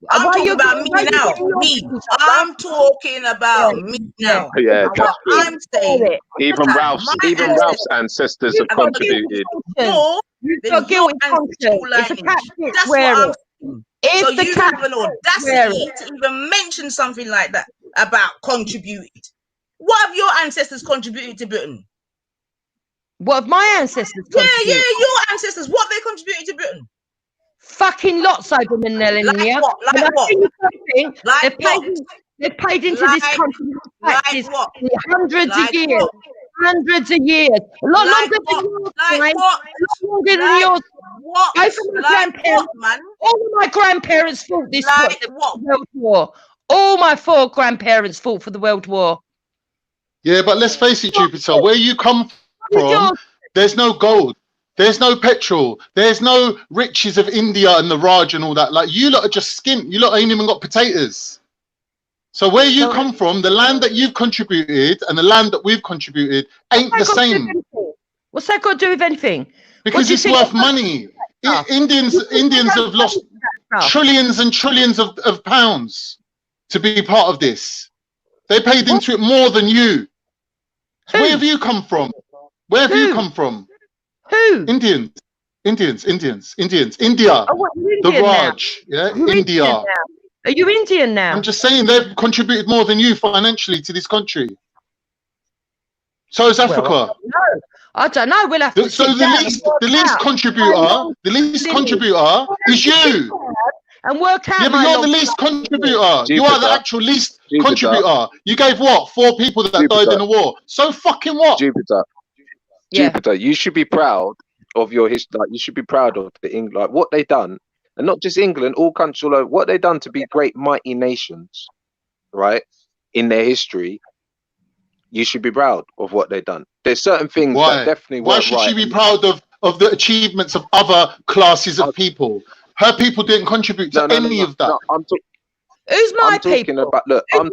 I'm talking about me now. Me. I'm talking about me now. Yeah, that's true. I'm saying Even Ralph's ancestors have contributed. more than your ancestral lineage. That's what I'm saying. So you have an audacity to even mention something like that about contributed. What have your ancestors contributed to Britain? What have my ancestors contributed? Yeah, your ancestors. What have they contributed to Britain? Fucking lots over the millennia. Like what? They've paid into this country taxes hundreds of years. Hundreds of years. A lot longer than yours. A lot longer than yours. All of my grandparents fought this World War. All my 4 grandparents fought for the World War. Yeah, but let's face it, Jupiter, where you come from, there's no gold, there's no petrol, there's no riches of India and the Raj and all that. Like, you lot are just skint. You lot ain't even got potatoes. So where you come from, the land that you've contributed and the land that we've contributed ain't the same. What's that got to do with anything? Because it's worth money. Indians have lost trillions and trillions of pounds to be part of this. They paid into it more than you. So where have you come from? Where have you come from? Who? Indians. India. The Raj. Yeah, India. Are you Indian now? I'm just saying they've contributed more than you financially to this country. So is Africa. Well, no, I don't know. We'll have to. So the least contributor is you. And work out. Yeah, but you're the least contributor. You are the actual least contributor. You gave what? 4 people that died in the war. So fucking what? Jupiter, you should be proud of your history. Like, you should be proud of the England, like what they done, and not just England, all countries all over, what they done to be great, mighty nations, right? In their history, you should be proud of what they done. There's certain things that definitely. Why should she be proud of the achievements of other classes of people? Her people didn't contribute to any of that. Who's my I'm talking people? about, look, I'm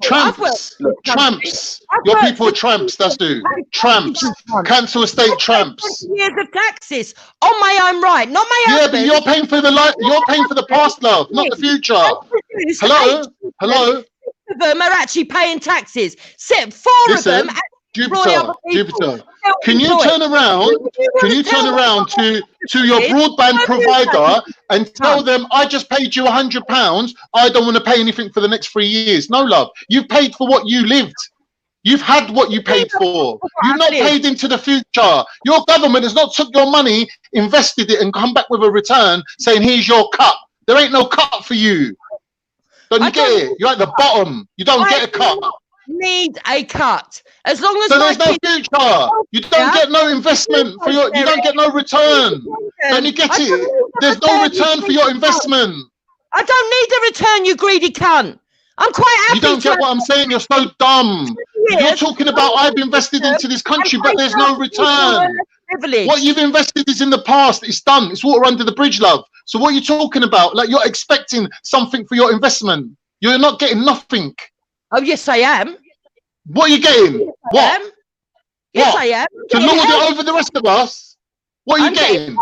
tramps. Tramps. Your people are tramps, that's who. Tramps. Council estate tramps. Years of taxes on my own right, not my own. Yeah, but you're paying for the past, love, not the future. Hello. Of them are actually paying taxes. 4 of them. Jupiter, can you turn around to your broadband provider and tell them, I just paid you £100, I don't want to pay anything for the next 3 years? No, love, you've paid for what you lived. You've had what you paid for. You've not paid into the future. Your government has not took your money, invested it and come back with a return saying, here's your cut. There ain't no cut for you. Don't you get it? You're at the bottom. You don't get a cut. Need a cut as long as there's no future. You don't get no investment for your. You don't get no return. Don't you get it? There's no return for your investment. I don't need a return, you greedy cunt. I'm quite happy. You don't get what I'm saying. You're so dumb. You're talking about I've invested into this country, but there's no return. What you've invested is in the past. It's done. It's water under the bridge, love. So what are you talking about? Like, you're expecting something for your investment. You're not getting nothing. Oh, yes, I am. What are you getting? What? Yes, I am. To lord it over the rest of us? What are you getting?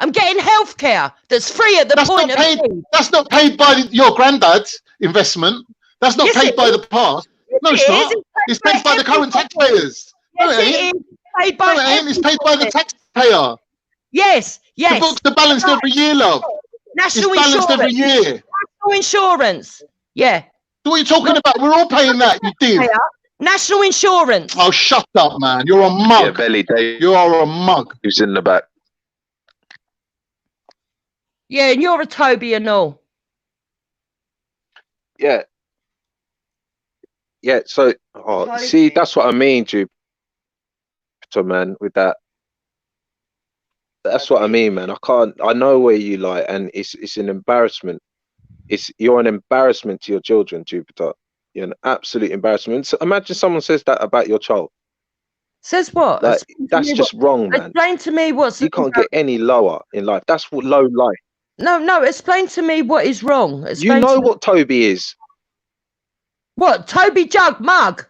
I'm getting healthcare that's free at the point of need. That's not paid by your granddad's investment. That's not paid by the past. No, it's not. It's paid by the current taxpayers. No, Yes, it ain't. it is. Paid by No, it ain't. It's paid by the everybody. taxpayer. Yes, The books are balanced every year, love. National It's balanced every insurance. year. National insurance. Yeah. So what are you talking about? We're all paying that, you div. National insurance. Oh, shut up, man. You're a mug. Yeah, Belly Dave. You are a mug. Who's in the back? Yeah, and you're a Toby and all. Yeah. Yeah, so see, that's what I mean, Jupiter, man, with that. That's what I mean, man. I know where you lie, and it's an embarrassment. You're an embarrassment to your children, Jupiter. You're an absolute embarrassment. So imagine someone says that about your child. Says what? Like, that's just wrong, man. Explain to me what's... You can't get any lower in life. That's what low life. No, explain to me what is wrong. You know what Toby is. What? Toby Jug Mug?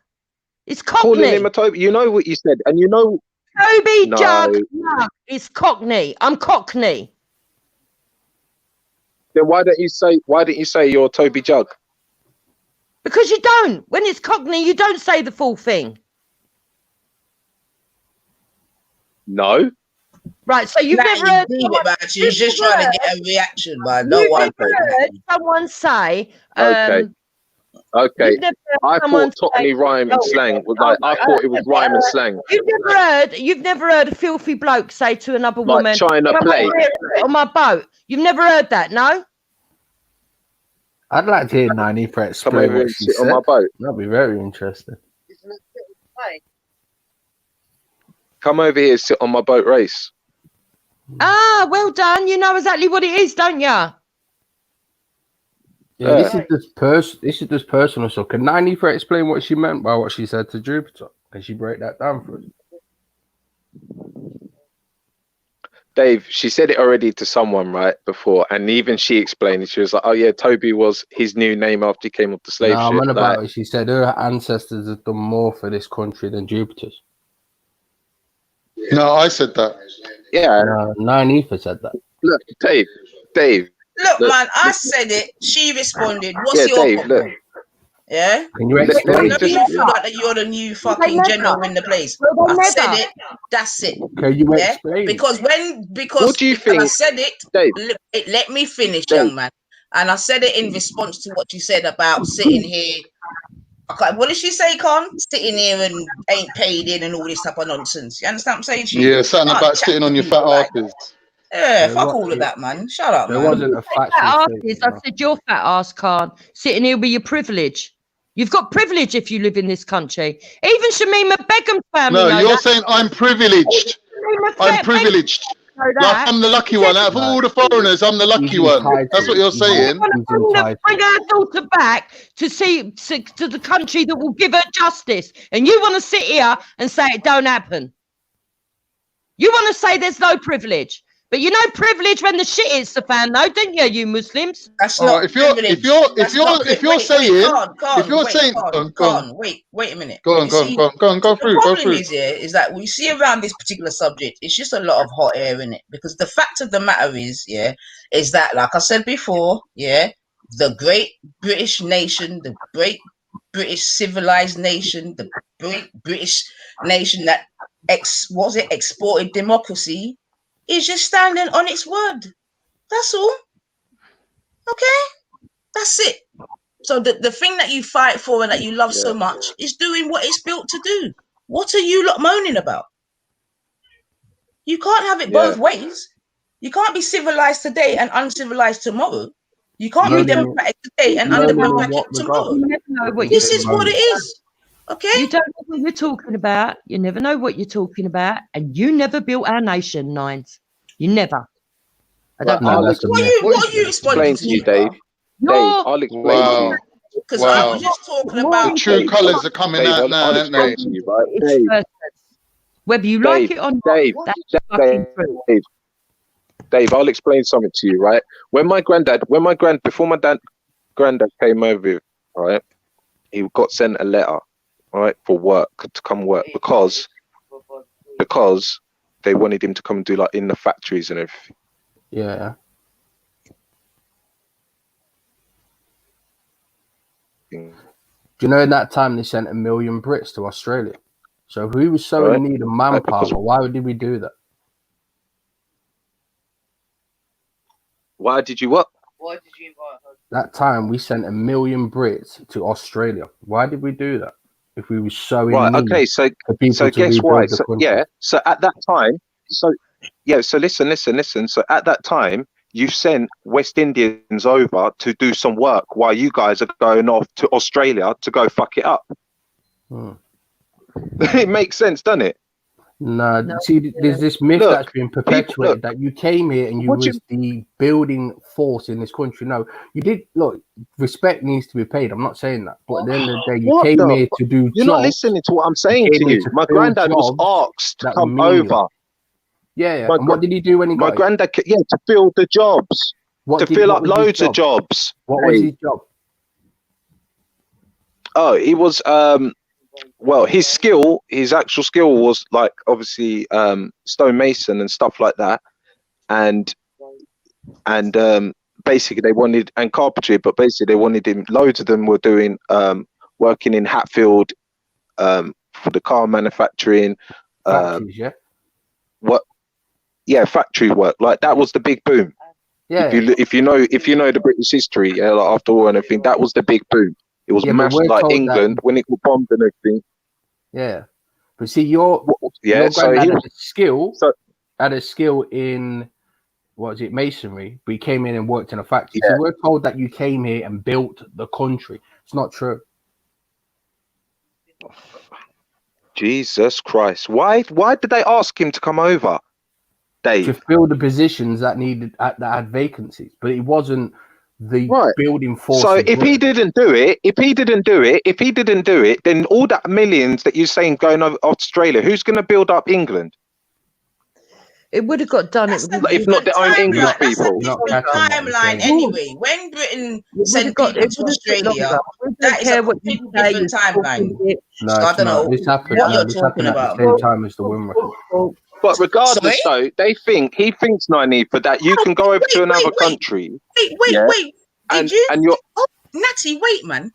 It's Cockney. Calling him a Toby. You know what you said, and you know... Toby Jug Mug is Cockney. I'm Cockney. Then why don't you say you're Toby Jug? Because you don't. When it's Cockney, you don't say the full thing. No. Right, so you've never heard she's just trying to get a reaction, man. No one heard someone say Okay. I thought Cockney rhyme and slang was like I thought it was rhyme and slang. You've never heard a filthy bloke say to another Like woman, China plate on my boat. You've never heard that, no? I'd like to hear 90 for explain what she said. On my boat. That'd be very interesting. Come over here, sit on my boat race. Ah, well done. You know exactly what it is, don't you? Yeah, this is just personal. So can 90 for explain what she meant by what she said to Jupiter? Can she break that down for us? Dave, she said it already to someone, right, before, and even she explained it. She was like, oh yeah, Toby was his new name after he came off the slave ship. No, about it. She said her ancestors have done more for this country than Jupiter's. No, I said that. Yeah. No, 90 said that. Look, Dave. Look, man, I said it. She responded. What's your Dave, problem? look. Yeah? Can you explain? You feel like that you're the new fucking general in the place. I said it. That's it. Can you explain? Because what do you think? I said it, Dave, let me finish, young man. And I said it in response to what you said about sitting here. Okay, what did she say, Con? Sitting here and ain't paid in and all this type of nonsense. You understand what I'm saying? Yeah, something about sitting on your fat asses. Yeah, fuck all of that, man. Shut up, man. There wasn't a factual statement. I said your fat ass can't sitting here with your privilege. You've got privilege if you live in this country. Even Shamina Begum's family. No, you're saying I'm privileged. I'm privileged. Like I'm the lucky one. Out of all the foreigners, I'm the lucky one. That's what you're saying. Bring our daughter back to the country that will give her justice. And you want to sit here and say it don't happen. You want to say there's no privilege. But you know privilege when the shit hits the fan, though, don't you, you Muslims? That's not if you're saying, wait a minute. Go through. The problem is that we see around this particular subject, it's just a lot of hot air in it. Because the fact of the matter is that, like I said before, the great British nation, the great British civilized nation, the great British nation that exported democracy, is just standing on its word. That's all. Okay? That's it. So the thing that you fight for and that you love so much is doing what it's built to do. What are you lot moaning about? You can't have it both ways. You can't be civilized today and uncivilized tomorrow. You can't be democratic today and undemocratic tomorrow. This is what it is. Okay? You don't know what you're talking about. You never know what you're talking about. And you never built our nation, Nines. You never. I don't know. What are you responding to, you, Dave? I'll explain to you. Because I was just talking about... The true colours are coming out now, aren't they? Whether you like it or not, that's fucking true. Dave, I'll explain something to you, right? Before my granddad came over, right, he got sent a letter, right, for work, to come work, because they wanted him to come and do like in the factories and everything. Yeah. Do you know in that time they sent 1 million Brits to Australia? So if we were so in need of manpower, why did we do that? Why did you what? Why did you invite her? That time we sent 1 million Brits to Australia. Why did we do that? If we were so in need Okay, so guess why? So, so at that time, so listen. So at that time, you sent West Indians over to do some work while you guys are going off to Australia to go fuck it up. It makes sense, doesn't it? No, see, there's this myth that's been perpetuated that you came here and you was the building force in this country. No, you did. Look, respect needs to be paid. I'm not saying that, but at the end of the day, you came here to do. You're not listening to what I'm saying to you. My granddad was asked to come over. Yeah. And what did he do when he got my granddad? Yeah, to fill the jobs. To fill up loads of jobs. What was his job? Oh, he was well, his actual skill was like obviously stonemason and stuff like that, and basically they wanted, and carpentry, but basically they wanted him. Loads of them were doing working in Hatfield for the car manufacturing. Factories, factory work. Like that was the big boom. Yeah. If you know the British history, like after war and everything, that was the big boom. It was massive, like England when it was bombed and everything. Yeah, but see, your granddad had a skill in masonry, but he came in and worked in a factory. So we're told that you came here and built the country. It's not true. Jesus Christ! Why did they ask him to come over, Dave? To fill the positions that had vacancies, but it wasn't the building force. So if he didn't do it, then all that millions that you're saying going over Australia, who's going to build up England? It would have got done. If not the own English people. Timeline anyway. When Britain sent people to Australia, that is a completely different timeline. No, so I don't know this happened. what you're this talking happened about. at the same time as the Windrush. But regardless, though, he thinks, Nani, for that you can go over to another country. Wait. Natty, wait, man.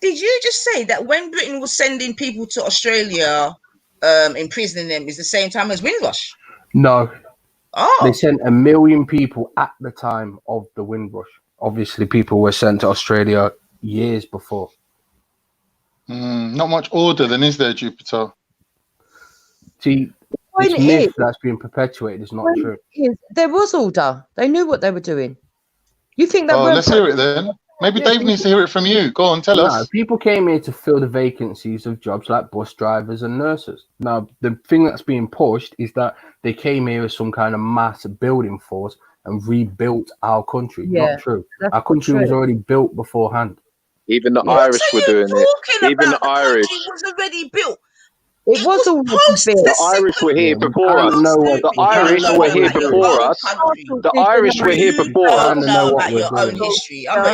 Did you just say that when Britain was sending people to Australia, imprisoning them, is the same time as Windrush? No. Oh. They sent 1 million people at the time of the Windrush. Obviously, people were sent to Australia years before. Not much order, then, is there, Jupiter? See, this myth that's being perpetuated is not true. There was order. They knew what they were doing. You think that? Let's hear it then. Maybe Dave needs to hear it from you. Go on, tell us. People came here to fill the vacancies of jobs like bus drivers and nurses. Now, the thing that's being pushed is that they came here as some kind of mass building force and rebuilt our country. Not true. Our country was already built beforehand. Even the Irish were doing it. Even the Irish was already built. It was all the Irish were here before us. The Irish were here before us. The Irish were here before us.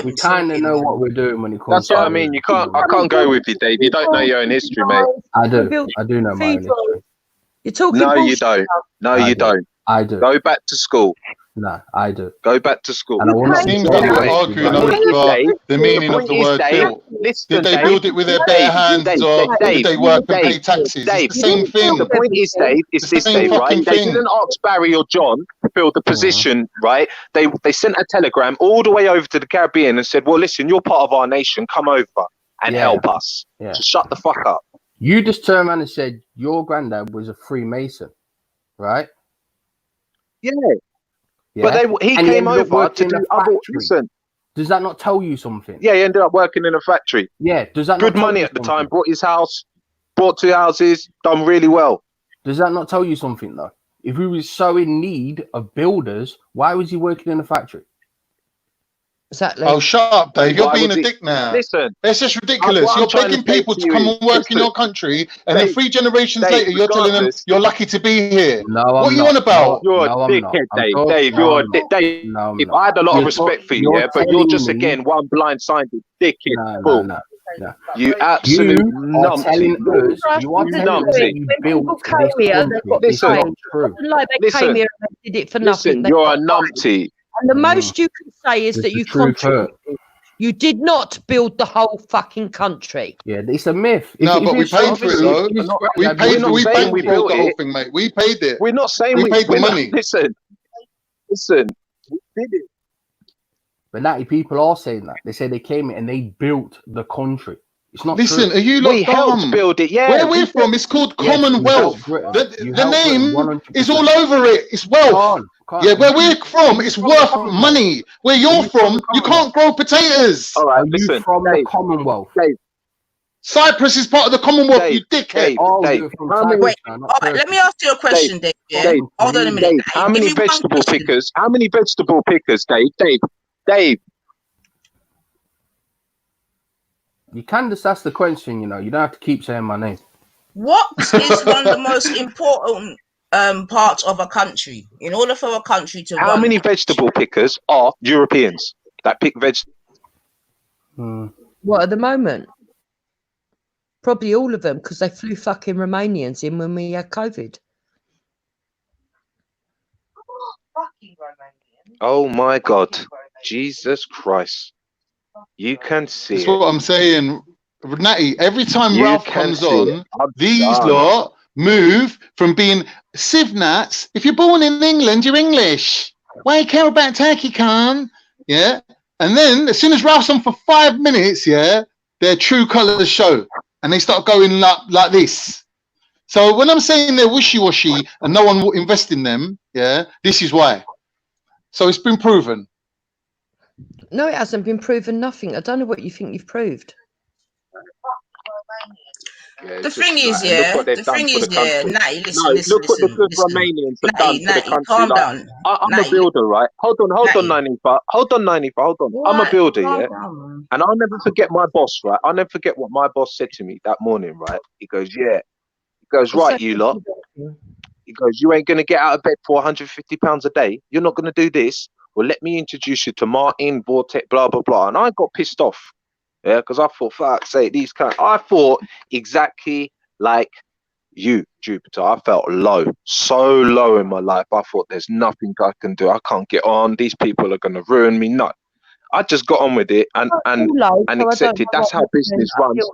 We kind of know what we're doing when it comes. That's what I mean. I can't go with you, Dave. You don't know your own history, mate. I do know my own history. You're talking. No, you don't. No, you don't. I do. Go back to school. No, I do. Go back to school. And it seems like we're arguing over the meaning of the word built. Did they build it with their bare hands, or did they work and pay taxes? It's the same thing. The point is, Dave, it's this, Dave, right? They didn't ask Barry or John to fill the position, right? They sent a telegram all the way over to the Caribbean and said, well, listen, you're part of our nation. Come over and help us. So shut the fuck up. You just turned around and said your granddad was a Freemason, right? Yeah. But he came over to do other. Listen, does that not tell you something? Yeah, he ended up working in a factory. Yeah, does that good money at the time? Bought his house, bought 2 houses, done really well. Does that not tell you something though? If he was so in need of builders, why was he working in a factory? Exactly. Oh, shut up, Dave. You're being a dick now. Listen. It's just ridiculous. You're begging people to come and work in your country, and then 3 generations later, you're telling them you're lucky to be here. No, what are you on about? You're a dickhead, Dave. Dave, you're a dickhead. Dave, I had a lot of respect for you, but you're just, again, one blind-sided dickhead. No. You absolute numpty. You are telling me you built this country. Listen, like they came here and they did it for nothing. Listen, you're a numpty. And the most you can say is that you contributed. You did not build the whole fucking country. Yeah, it's a myth. No, but we paid for it though. We paid for the whole thing, mate. We paid it. We're not saying we paid the money. Listen, we did it. But Natty, people are saying that. They say they came in and they built the country. It's not Listen, true. are you lot We helped dumb? build it, yeah. Where we're from, it's called Commonwealth. The name is all over it. It's wealth. Yeah, where we're from, it's worth money. Where you're from, you can't grow potatoes. All right, Are you from the Commonwealth? Cyprus is part of the Commonwealth, you dickhead. Wait, all right, let me ask you a question, Dave. Yeah? Hold on a minute. Dave, how many vegetable pickers? How many vegetable pickers, Dave? You can just ask the question, you know. You don't have to keep saying my name. What is one of the most important parts of a country in order for a country to How many vegetable pickers are Europeans that pick vegetables? What, at the moment? Probably all of them, because they flew fucking Romanians in when we had COVID. Oh my God, Jesus Christ! You can see. That's what I'm saying, Natty. Every time Ralph comes on, these lot move from being civnats. If you're born in England, you're English. Why you care about Turkey, Khan? Yeah. And then as soon as Ralph's on for 5 minutes, yeah, their true colours show, and they start going like this. So when I'm saying they're wishy-washy and no one will invest in them, yeah, this is why. So it's been proven. No, it hasn't been proven nothing. I don't know what you think you've proved. Yeah, the thing is, Natty, listen. Look what the good Romanians have done for the country. Calm down. I'm a builder, right? Hold on, 95. Hold on. I'm a builder, yeah? And I'll never forget my boss, right? I'll never forget what my boss said to me that morning, right? He goes, right, you lot. He goes, you ain't going to get out of bed for £150 a day. You're not going to do this. Well, let me introduce you to Martin, Vortex, blah, blah, blah. And I got pissed off. Yeah, because I thought, fuck's sake, I thought exactly like you, Jupiter. I felt low, so low in my life. I thought there's nothing I can do. I can't get on. These people are going to ruin me. No, I just got on with it and accepted. That's how business runs.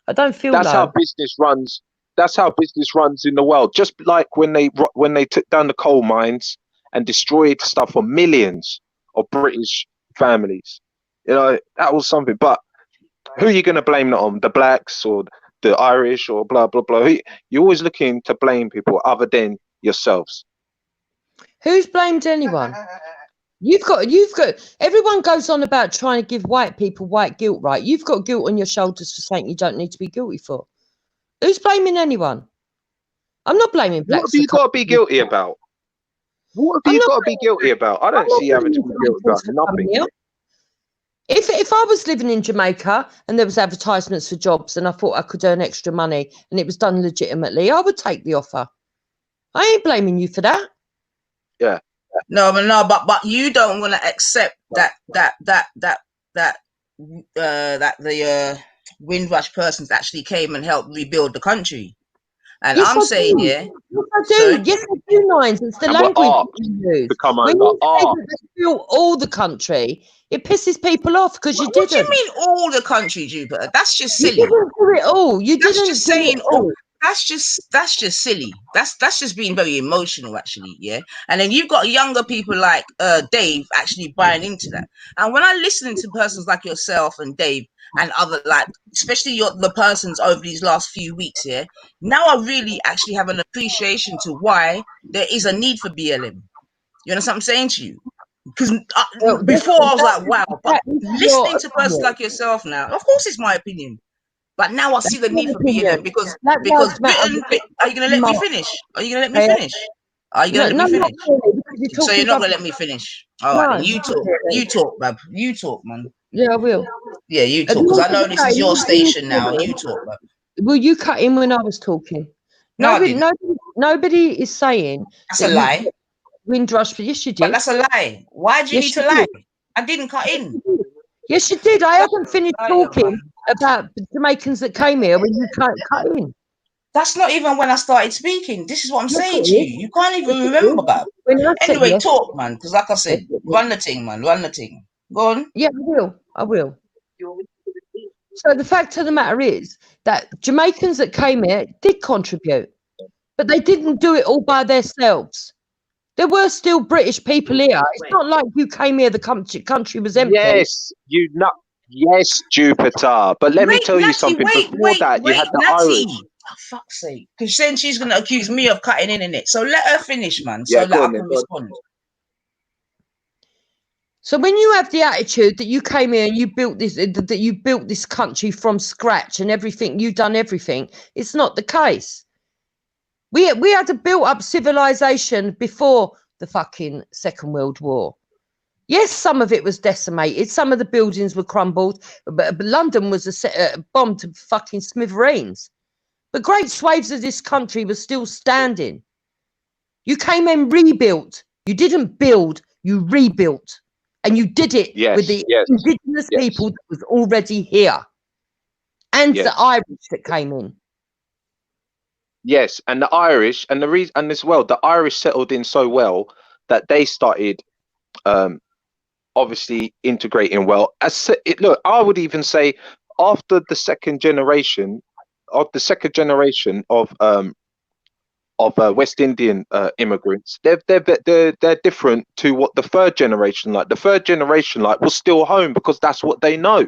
I don't feel that's how business runs. That's how business runs in the world. Just like when they took down the coal mines and destroyed stuff for millions of British families. You know, that was something. But who are you going to blame that on? The blacks or the Irish or blah, blah, blah? You're always looking to blame people other than yourselves. Who's blamed anyone? You've got, everyone goes on about trying to give white people white guilt, right? You've got guilt on your shoulders for something you don't need to be guilty for. Who's blaming anyone? I'm not blaming blacks. What have you got to be guilty about? What have you got to be guilty about? I don't see having to be guilty about nothing. If I was living in Jamaica and there was advertisements for jobs and I thought I could earn extra money and it was done legitimately, I would take the offer. I ain't blaming you for that. Yeah. No, but you don't want to accept that the Windrush persons actually came and helped rebuild the country. And yes, I'm saying, yes, I do. Yes, I do, Nines. It's the language you use. When you say that they built all the country, it pisses people off because you didn't. What do you mean all the country, Jupiter? That's just silly. You didn't do it all. You didn't just saying all. That's just silly. That's just being very emotional, actually. Yeah. And then you've got younger people like Dave actually buying into that. And when I listen to persons like yourself and Dave and other, like, especially the persons over these last few weeks here, now I really actually have an appreciation to why there is a need for BLM. You understand what I'm saying to you? Because before I was like, wow, but listening to persons like yourself now, of course it's my opinion. But now I see the need for BLM because Britain. Are you going to let me finish? Are you going to let me finish? Are you going to let me finish? So you're not going to let me finish? All right, then you talk. You talk, Bab. You talk, man. Yeah, I will. Yeah, you talk, because I know this is your station now. You talk, Bab. Will you cut in when I was talking? Nobody is saying that's a lie. Windrush, yes, you did. But that's a lie. Why do you need to lie? I didn't cut in. Yes, you did. I haven't finished talking about Jamaicans that came here when you cut in. That's not even when I started speaking. This is what I'm saying to you. You can't even remember that. Anyway, talk, man. Because like I said, run the thing, man. Run the thing. Go on. Yeah, I will. I will. So the fact of the matter is that Jamaicans that came here did contribute, but they didn't do it all by themselves. There were still British people here. It's not like you came here, the country was empty. Yes, yes, Jupiter. But let me tell you something. Before that, you had the Irish. Oh, fuck's sake. Because then she's going to accuse me of cutting in it. So let her finish, man, so Yeah, that go I on can then, respond. So when you have the attitude that you came here and you built this country from scratch and everything, you done everything, it's not the case. We had a built up civilization before the fucking Second World War. Yes, some of it was decimated. Some of the buildings were crumbled, but London was bombed to fucking smithereens. But great swathes of this country were still standing. You came and rebuilt. You didn't build, you rebuilt. And you did it with the indigenous people that was already here. And the Irish that came in. Yes, and the Irish, and the reason, and as well, the Irish settled in so well that they started obviously integrating well. Look, I would even say after the second generation of West Indian immigrants, they're different to what the third generation like. The third generation was still home because that's what they know.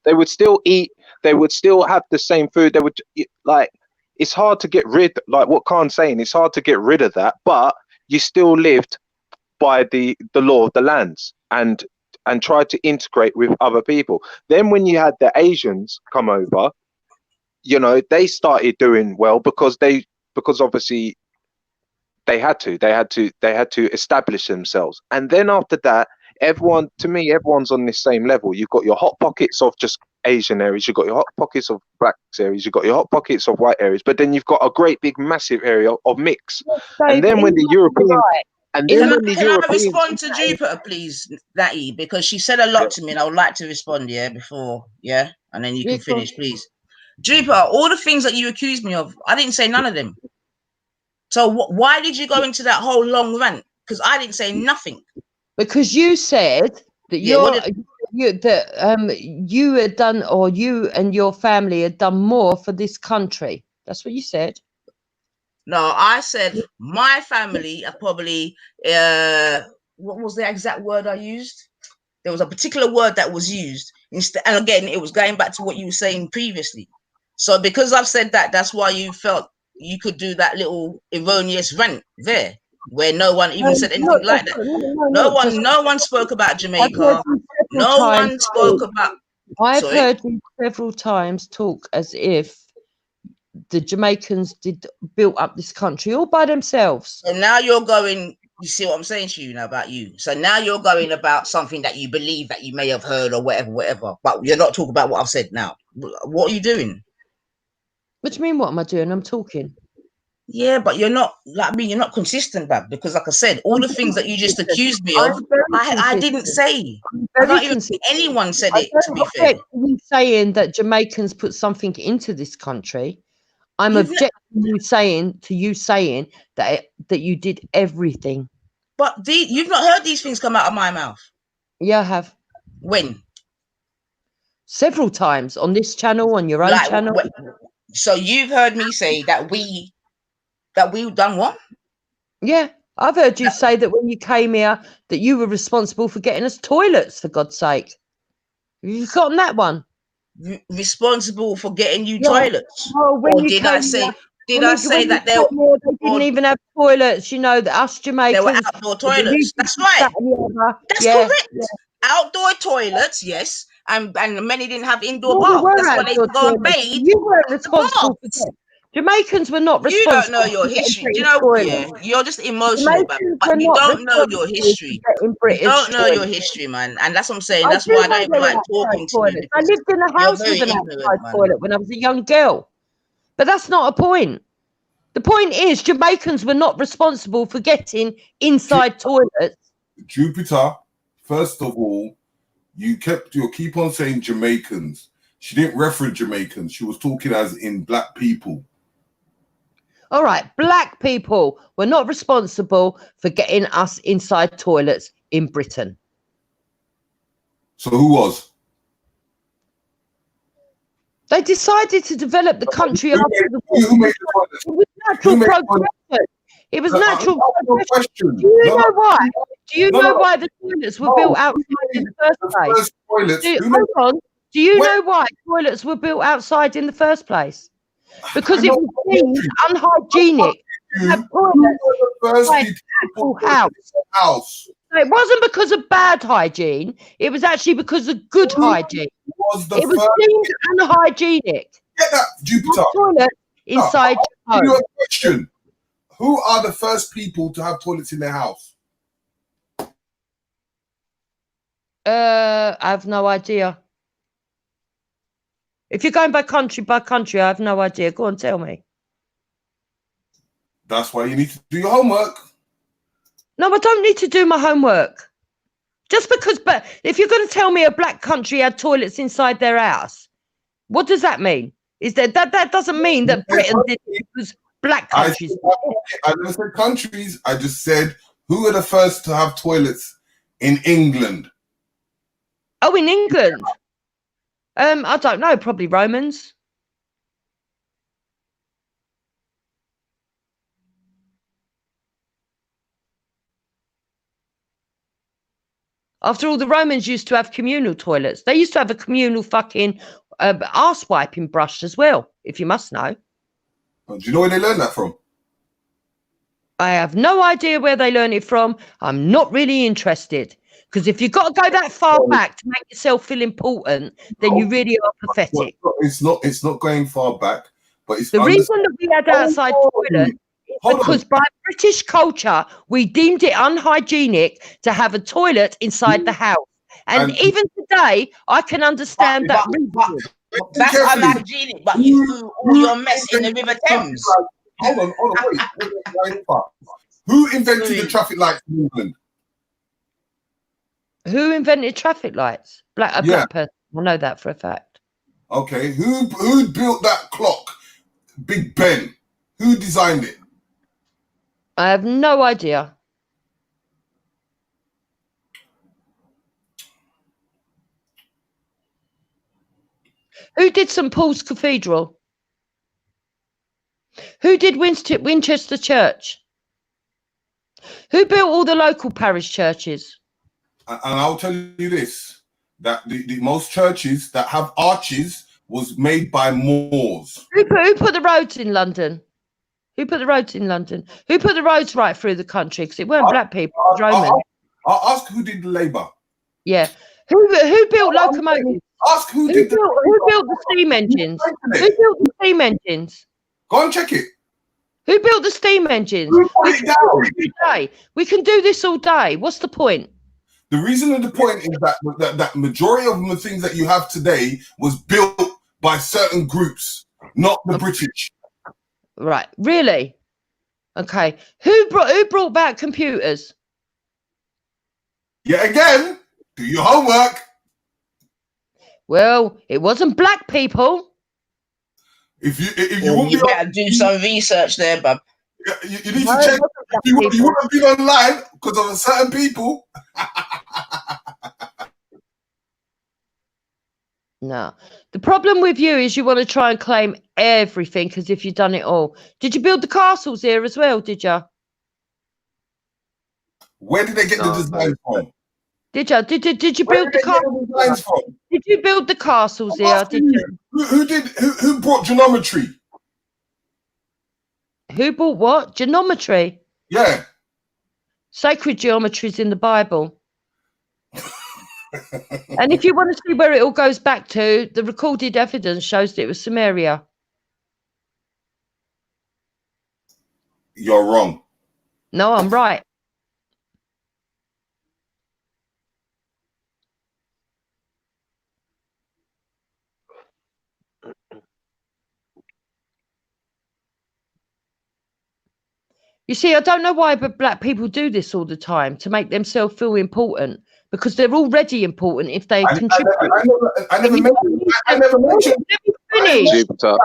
They would still eat. They would still have the same food. They would it's hard to get rid, like what Khan's saying. It's hard to get rid of that, but you still lived by the law of the lands and tried to integrate with other people. Then when you had the Asians come over, they started doing well because obviously they had to establish themselves. And then after that, everyone's on this same level. You've got your hot pockets of just Asian areas, you've got your hot pockets of black areas, you've got your hot pockets of white areas, but then you've got a great big massive area of mix. And then when the Europeans Can I respond to Jupiter, please, Natty? Because she said a lot to me and I would like to respond, before, and then you can finish, please. Jupiter, all the things that you accused me of, I didn't say none of them. So why did you go into that whole long rant? Because I didn't say nothing. Because you said that you had done, or you and your family had done more for this country. That's what you said. No, I said my family are probably what was the exact word I used? There was a particular word that was used instead, and again, it was going back to what you were saying previously. So because I've said that, that's why you felt you could do that little erroneous rant there, where no one even said anything like that. No one spoke about Jamaica. No one spoke about. I've heard you several times talk as if the Jamaicans built up this country all by themselves. So now you're going. You see what I'm saying to you now about you. So now you're going about something that you believe that you may have heard or whatever. But you're not talking about what I've said now. What are you doing? What do you mean? What am I doing? I'm talking. Yeah, but you're not like me. You're not consistent, Bab. Because, like I said, all the things that you just accused me of, I didn't say. I can't even think anyone said it. To be fair, you saying that Jamaicans put something into this country. I'm objecting you saying that you did everything. But you've not heard these things come out of my mouth. Yeah, I have. When? Several times on this channel, on your own channel. So you've heard me say that we've done what? Yeah, I've heard you say that when you came here that you were responsible for getting us toilets, for God's sake. You've forgotten that one. Responsible for getting you toilets? Oh, or did I say that they didn't even have toilets? The us Jamaicans. They were outdoor toilets. That's right. That's correct. Yeah. Outdoor toilets, yes. And many didn't have indoor baths. That's why they go and bathe. You weren't responsible for that. Jamaicans were not responsible. You don't know your history. You're just emotional, but you don't know your history. You don't know your history, man. And that's what I'm saying. That's why I don't even like talking to you. I lived in a house with an outside toilet when I was a young girl. But that's not a point. The point is Jamaicans were not responsible for getting inside toilets. Jupiter, first of all, you keep on saying Jamaicans. She didn't reference Jamaicans. She was talking as in black people. All right, black people were not responsible for getting us inside toilets in Britain. So who was? They decided to develop the country after the war. Who made the toilets? It was natural progression. It was natural progression. Do you know why? Do you know why the toilets were built outside in the first place? Hold on. Do you know why toilets were built outside in the first place? Because it was deemed unhygienic to have toilets inside the actual house. So it wasn't because of bad hygiene. It was actually because of good hygiene. It was deemed unhygienic. Get that, Jupiter. Toilet inside your Your home. question. Who are the first people to have toilets in their house? I have no idea. If you're going by country, I have no idea. Go on, tell me. That's why you need to do your homework. No, I don't need to do my homework. Just because, but if you're going to tell me a black country had toilets inside their house, what does that mean? Is that doesn't mean that Britain did it because black countries. I never said countries. I just said who were the first to have toilets in England? Oh, in England. I don't know. Probably Romans. After all, the Romans used to have communal toilets. They used to have a communal fucking arse wiping brush as well, if you must know. Do you know where they learned that from? I have no idea where they learn it from. I'm not really interested. Because if you've got to go that far back to make yourself feel important, then you really are pathetic. It's not going far back, but it's the reason that we had outside toilet is because by British culture we deemed it unhygienic to have a toilet inside the house. And even today, I can understand that reason. That's unhygienic, but you threw all your mess in the River Thames. Hold on, wait. Who invented the traffic lights in England? Who invented traffic lights? Black person. I know that for a fact. Okay, who built that clock? Big Ben. Who designed it? I have no idea. Who did St. Paul's Cathedral? Who did Winchester Church? Who built all the local parish churches? And I'll tell you this, that the most churches that have arches was made by Moors. Who put the roads in London? Who put the roads in London? Who put the roads right through the country? Because it weren't black people, it was Romans. I'll ask who did the labour. Yeah. Who built locomotives? Ask who built the steam engines? Who built the steam engines? Go and check it. Who built the steam engines? We can do this all day. What's the point? The reason and the point is that majority of the things that you have today was built by certain groups, not the British. Right. Really? Okay. Who brought back computers? Yeah, again, do your homework. Well, it wasn't black people. If you want you better do some research there, bub. You need to check. You wouldn't have been online because of certain people. No. The problem with you is you want to try and claim everything as if you've done it all. Did you build the castles here as well, did you? Where did they get the design from? Did you? Did you build the castles? Did you build the castles here? Did you? Who brought geometry? Who brought what? Geometry? Yeah. Sacred geometry is in the Bible. And if you want to see where it all goes back to, the recorded evidence shows that it was Samaria. You're wrong. No, I'm right. You see, I don't know why, but black people do this all the time to make themselves feel important, because they're already important if they contribute. I never mentioned. Jupiter.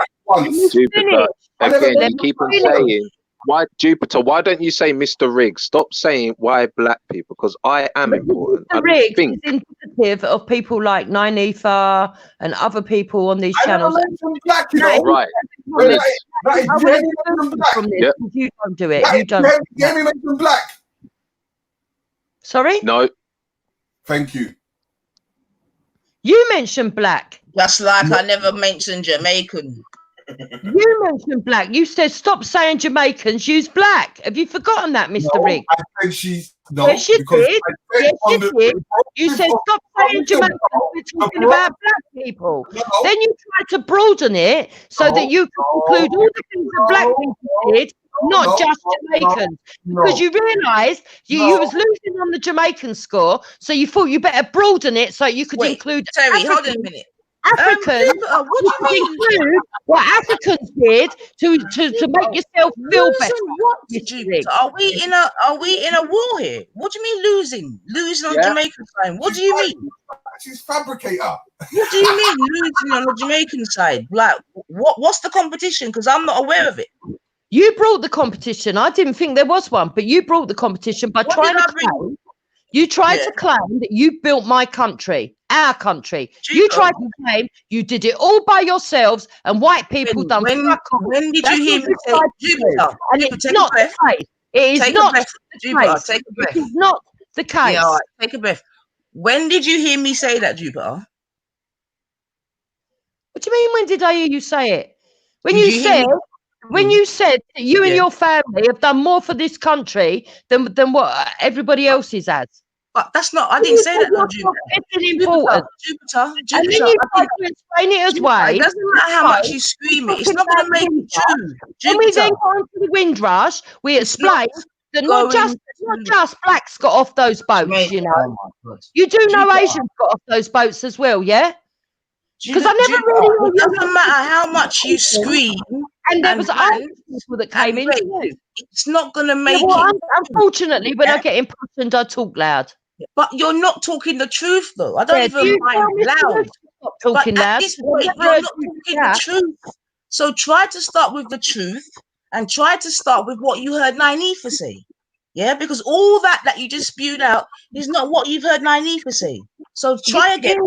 Again, you keep on saying, why, Jupiter, why don't you say Mr. Riggs? Stop saying why black people, because I am important. Mr. Riggs is into the representative of people like Nynefa and other people on these I never channels. mentioned black, you That know. Right. Wait, Liz. that is, I you will heard me exclude mention you black. from this Yep. because you don't do it. That You is, don't. you heard me mention black. Sorry? No. Thank you. You mentioned black. Just like No. I never mentioned Jamaican. You mentioned black. You said stop saying Jamaicans, use black. Have you forgotten that, Mr. No, Rigg? I said she's no, Yes, you because did. I said Yes, on you the did. You said stop saying Jamaicans. We're talking about black people. No, Then you tried to broaden it so that you could include all the things that black people did, not just Jamaicans. Because you realised you was losing on the Jamaican score, so you thought you better broaden it so you could Wait, include Terry, hold on a Africans. minute. Africans, Jupiter, what do you mean? include what Africans did to make yourself feel better. Losing what, Jupiter? Are we in a war here? What do you mean losing? Losing on Jamaican side? What do you mean? She's fabricator. What do you mean losing on the Jamaican side? Like, what's the competition? Because I'm not aware of it. You brought the competition. I didn't think there was one, but you brought the competition by What trying did I to bring? claim. You tried to claim that you built my country, our country. You tried to claim you did it all by yourselves, and white people done fuck all. When did That's you hear what me say, tried to do. Jupiter? And Jupiter, it's take a not the breath. case. It is Take a not breath. the Jupiter, case. take a breath. It is not the case. Yeah, all right, take a breath. When did you hear me say that, Jupiter? What do you mean? When did I hear you say it? When Did you you hear said, me? when you said that you and Yeah. your family have done more for this country than what everybody else's has. But that's not. I didn't say that, though, Jupiter. Important. Jupiter. And then Jupiter. you tried to explain it as It doesn't matter how much you scream it. It's not going to make it true. When we then Jupiter. got onto the Windrush, we It's not explained that not just blacks got off those boats, you know. Oh my God. You do know Jupiter. Asians got off those boats as well, yeah? Because I never Jupiter, really. it doesn't matter how much you scream. And there was rant other people that came in rave. too. It's not going to make Yeah, well, it. unfortunately, when I get impassioned, I talk loud. But you're not talking the truth, though. I don't Yeah, even you mind tell me to loud. stop talking But at loud. this point, I've you're heard not you talking that. the truth. So try to start with the truth and try to start with what you heard Nynefa say. Yeah, because all that you just spewed out is not what you've heard Nynefa say. So try again.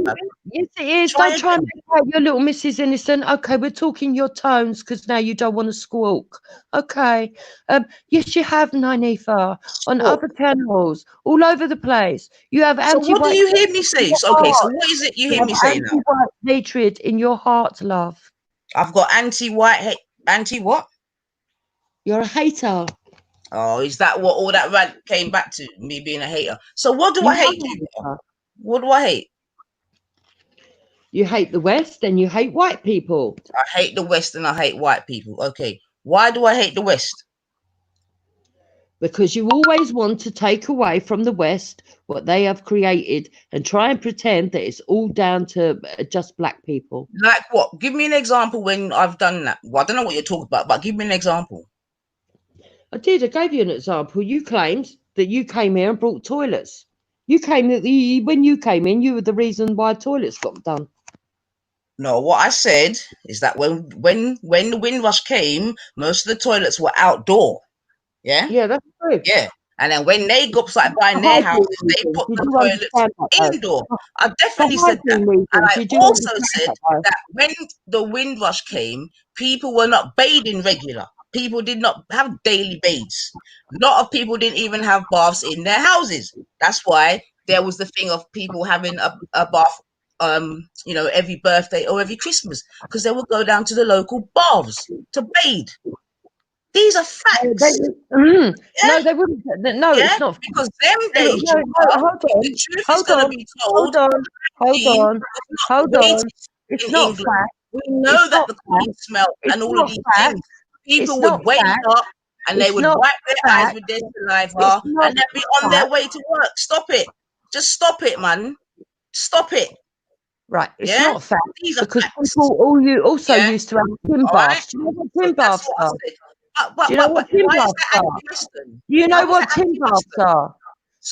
Yes, it is. Don't try and make out your little Mrs. Innocent. Okay, we're talking your tones because now you don't want to squawk. Okay. Yes, you have Nynefa on other channels all over the place. You have So anti-white. what do you hear me say? Okay, so what is it you hear me say now? Anti-white hatred in your heart, love. I've got anti-white hate. Anti-what? You're a hater. Oh, is that what all that rant came back to? Me being a hater. So what do I hate? What do I hate? You hate the West and you hate white people. I hate the West and I hate white people. Okay. Why do I hate the West? Because you always want to take away from the West what they have created and try and pretend that it's all down to just black people. Like what? Give me an example when I've done that. Well, I don't know what you're talking about, but give me an example. I did. I gave you an example. You claimed that you came here and brought toilets. You came when you came in, you were the reason why toilets got done. No, what I said is that when the Windrush came, most of the toilets were outdoor. Yeah? Yeah, that's true. Yeah. And then when they got started buying their houses, they put the toilets indoor. I definitely said that. And I also said that when the Windrush came, people were not bathing regular. People did not have daily baths. A lot of people didn't even have baths in their houses. That's why there was the thing of people having a bath every birthday or every Christmas, because they would go down to the local baths to bathe. These are facts. No, they wouldn't. No, it's not. Because them days, the truth is going to be told. Hold on. It's not fact. We know that the clean smell and all of these things. People would wake up and they would wipe their eyes with their saliva and they'd be on their way to work. Stop it. Just stop it, man. Stop it. Right, it's not fact because people also used to have tin baths. Do you know what tin baths are? Do you know what tin baths are? Do you know what tin baths are?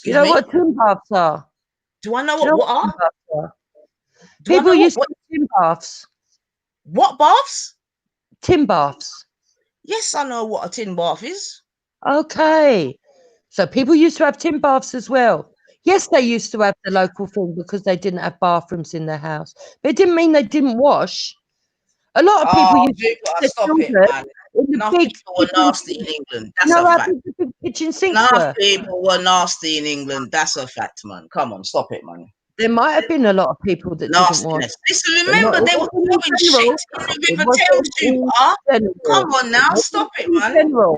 Do you know what tin baths are? Do I know what are? People used to have tin baths. What baths? Tin baths. Yes, I know what a tin bath is. Okay. So people used to have tin baths as well. Yes, they used to have the local thing because they didn't have bathrooms in their house. But it didn't mean they didn't wash. A lot of people Oh, used to you put gotta their stop it, children man. in the Enough big people were kitchen nasty in sinks. England. You That's know a how fact. big the big kitchen sinks Enough were? people were nasty in England. That's a fact, man. Come on, stop it, man. There might have been a lot of people that didn't wash. Nastiness. Listen, But not, remember it they were wasn't in throwing shit general. in the It River wasn't Thames, you in are. general. Come on It now, wasn't stop it, in man. general.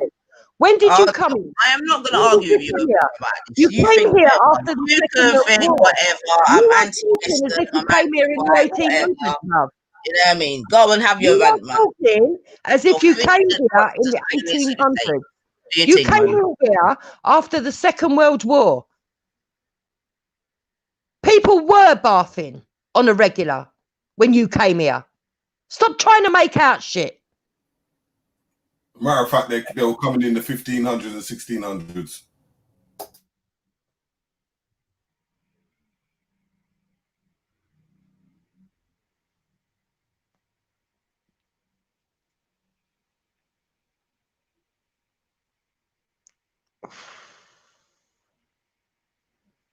When did you come in? I am not going to When did argue you with you come here? about this. You You came think here whatever. after the You Second can World think War. whatever. I'm You are talking as anti-Western. if you I'm came here in the anti-whatever. 1800s, love. You know what I mean? Go and have your You rant, are man. talking as Your if you flipping came here in nonsense the that you need to take. 1800s. Do your You thing, came man. here after the Second World War. People were bathing on a regular when you came here. Stop trying to make out shit. Matter of fact, they were coming in the 1500s and 1600s.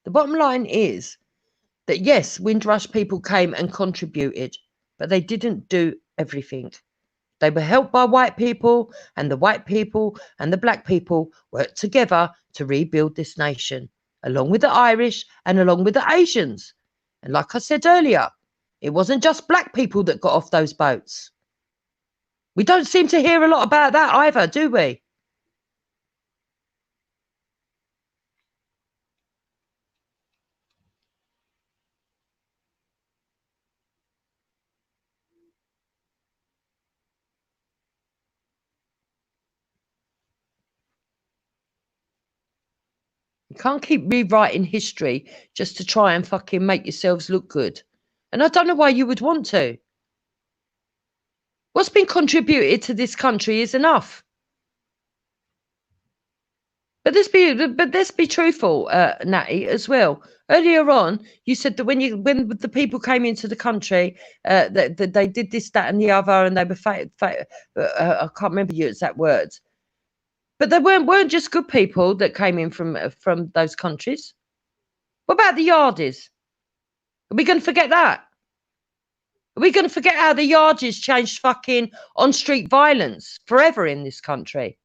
The bottom line is that yes, Windrush people came and contributed, but they didn't do everything. They were helped by white people, and the white people and the black people worked together to rebuild this nation, along with the Irish and along with the Asians. And like I said earlier, it wasn't just black people that got off those boats. We don't seem to hear a lot about that either, do we? You can't keep rewriting history just to try and fucking make yourselves look good. And I don't know why you would want to. What's been contributed to this country is enough. But let's be truthful, Natty, as well. Earlier on, you said that when the people came into the country, that they did this, that, and the other, and they were I can't remember your exact words. But they weren't just good people that came in from those countries. What about the Yardies? Are we going to forget that? Are we going to forget how the Yardies changed fucking on-street violence forever in this country?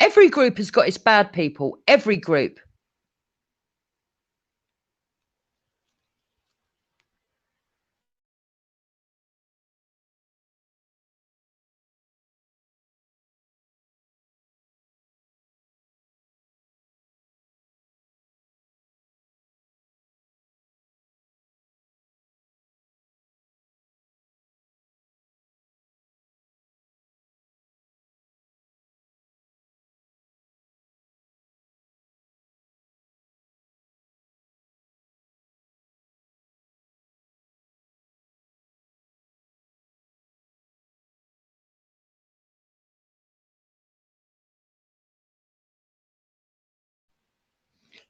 Every group has got its bad people. Every group.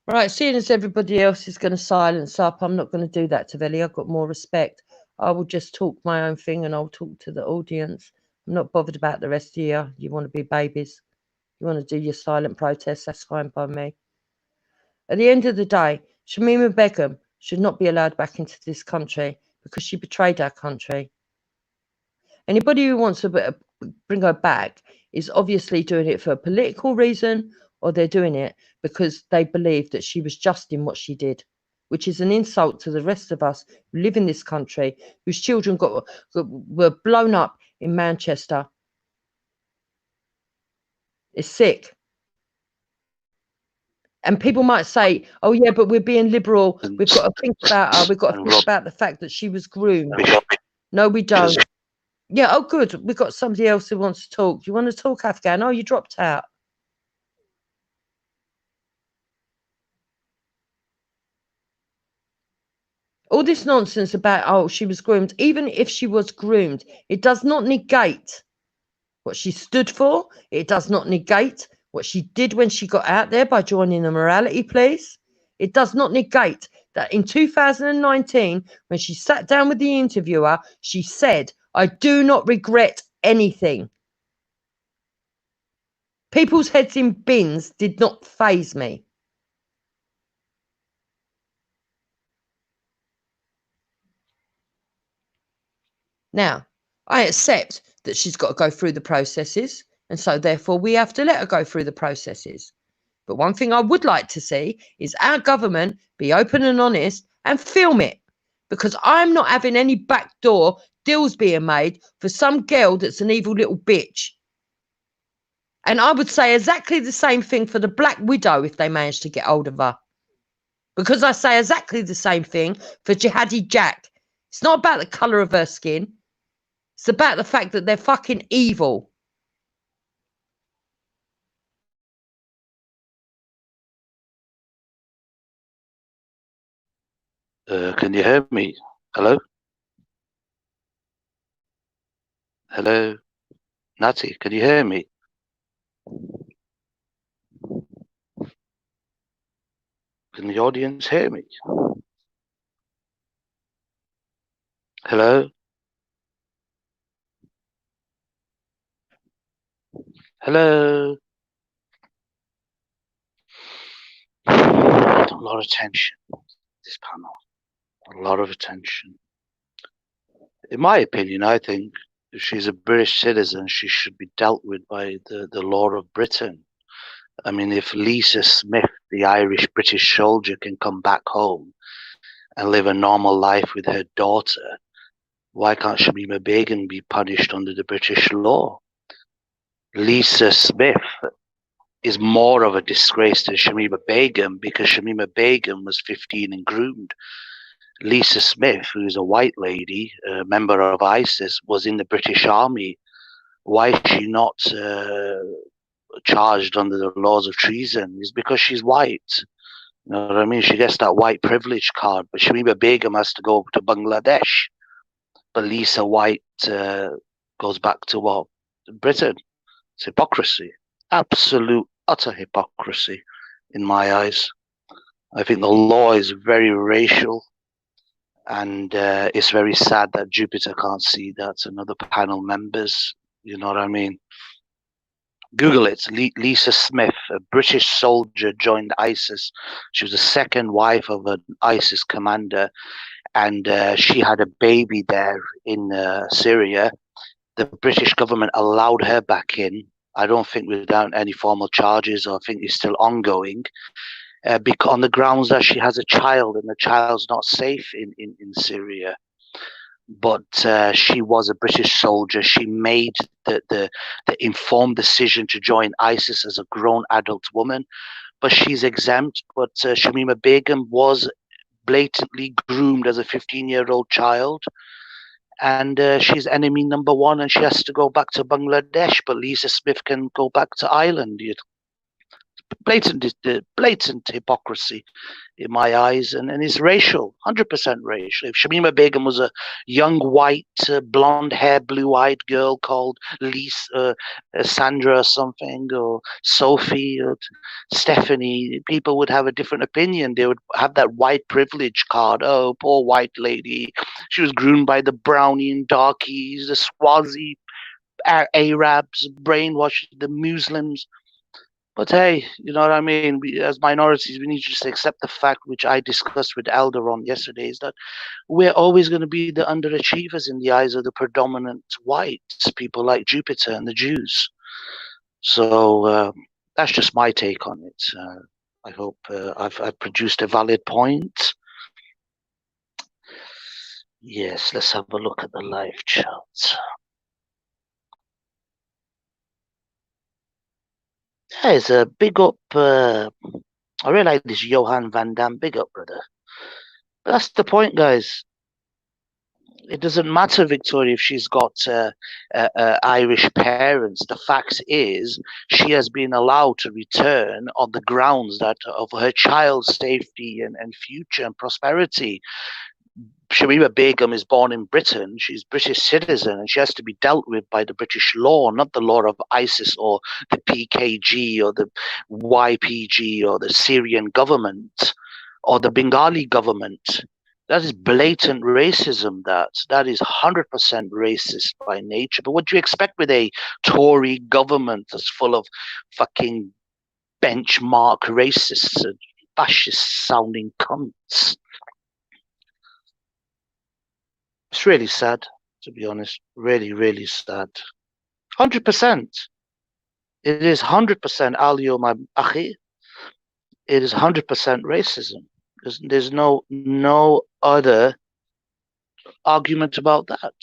Right, seeing as everybody else is going to silence up, I'm not going to do that to Velly. I've got more respect. I will just talk my own thing and I'll talk to the audience. I'm not bothered about the rest of you. You want to be babies. You want to do your silent protest. That's fine by me. At the end of the day, Shamima Begum should not be allowed back into this country because she betrayed our country. Anybody who wants to bring her back is obviously doing it for a political reason, or they're doing it because they believe that she was just in what she did, which is an insult to the rest of us who live in this country, whose children were blown up in Manchester. It's sick. And people might say, oh, yeah, but we're being liberal. We've got to think about her. We've got to think about the fact that she was groomed. No, we don't. Yeah, oh, good. We've got somebody else who wants to talk. Do you want to talk, Afghan? Oh, you dropped out. All this nonsense about, oh, she was groomed. Even if she was groomed, it does not negate what she stood for. It does not negate what she did when she got out there by joining the morality police. It does not negate that in 2019, when she sat down with the interviewer, she said, I do not regret anything. People's heads in bins did not faze me. Now, I accept that she's got to go through the processes, and so therefore we have to let her go through the processes. But one thing I would like to see is our government be open and honest and film it, because I'm not having any backdoor deals being made for some girl that's an evil little bitch. And I would say exactly the same thing for the Black Widow if they manage to get hold of her. Because I say exactly the same thing for Jihadi Jack. It's not about the colour of her skin. It's about the fact that they're fucking evil. Can you hear me? Hello? Hello? Natty, can you hear me? Can the audience hear me? Hello? Hello? A lot of tension, this panel. A lot of attention. In my opinion, I think if she's a British citizen, she should be dealt with by the law of Britain. I mean, if Lisa Smith, the Irish British soldier, can come back home and live a normal life with her daughter, why can't Shamima Begum be punished under the British law? Lisa Smith is more of a disgrace than Shamima Begum because Shamima Begum was 15 and groomed. Lisa Smith, who is a white lady, a member of ISIS, was in the British Army. Why is she not charged under the laws of treason? Is because she's white. You know what I mean? She gets that white privilege card, but Shamima Begum has to go to Bangladesh. But Lisa White goes back to what? Britain. It's hypocrisy. Absolute, utter hypocrisy in my eyes. I think the law is very racial, and it's very sad that Jupiter can't see that and other panel members. You know what I mean? Google it. Lisa Smith, a British soldier, joined ISIS. She was the second wife of an ISIS commander, and she had a baby there in Syria. The British government allowed her back in. I don't think without any formal charges, or I think it's still ongoing, because on the grounds that she has a child and the child's not safe in Syria. But she was a British soldier. She made the informed decision to join ISIS as a grown adult woman, but she's exempt. But Shamima Begum was blatantly groomed as a 15-year-old child, and she's enemy number one, and she has to go back to Bangladesh. But Lisa Smith can go back to Ireland. Blatant hypocrisy in my eyes, and it's racial, 100% racial. If Shamima Begum was a young white blonde hair, blue-eyed girl called Lisa, Sandra or something, or Sophie or Stephanie, people would have a different opinion. They would have that white privilege card. Oh, poor white lady, she was groomed by the brownie and darkies, the Swazi Arabs, brainwashed the Muslims. But hey, you know what I mean? We, as minorities, we need to just accept the fact, which I discussed with Elder on yesterday, is that we're always going to be the underachievers in the eyes of the predominant whites, people like Jupiter and the Jews. So that's just my take on it. I hope I've produced a valid point. Yes, let's have a look at the live chat. Yeah, it's a big up. I really like this Johan Van Dam. Big up, brother. But that's the point, guys. It doesn't matter, Victoria, if she's got Irish parents. The fact is, she has been allowed to return on the grounds that of her child's safety and future and prosperity. Shamima Begum is born in Britain. She's British citizen, and she has to be dealt with by the British law, not the law of ISIS or the PKG or the YPG or the Syrian government or the Bengali government. That is blatant racism. That is 100% racist by nature. But what do you expect with a Tory government that's full of fucking benchmark racists and fascist-sounding cunts? It's really sad. to be honest. Really, really sad. 100%. It is 100% Alio my akhi. It is 100% racism. There's no other argument about that.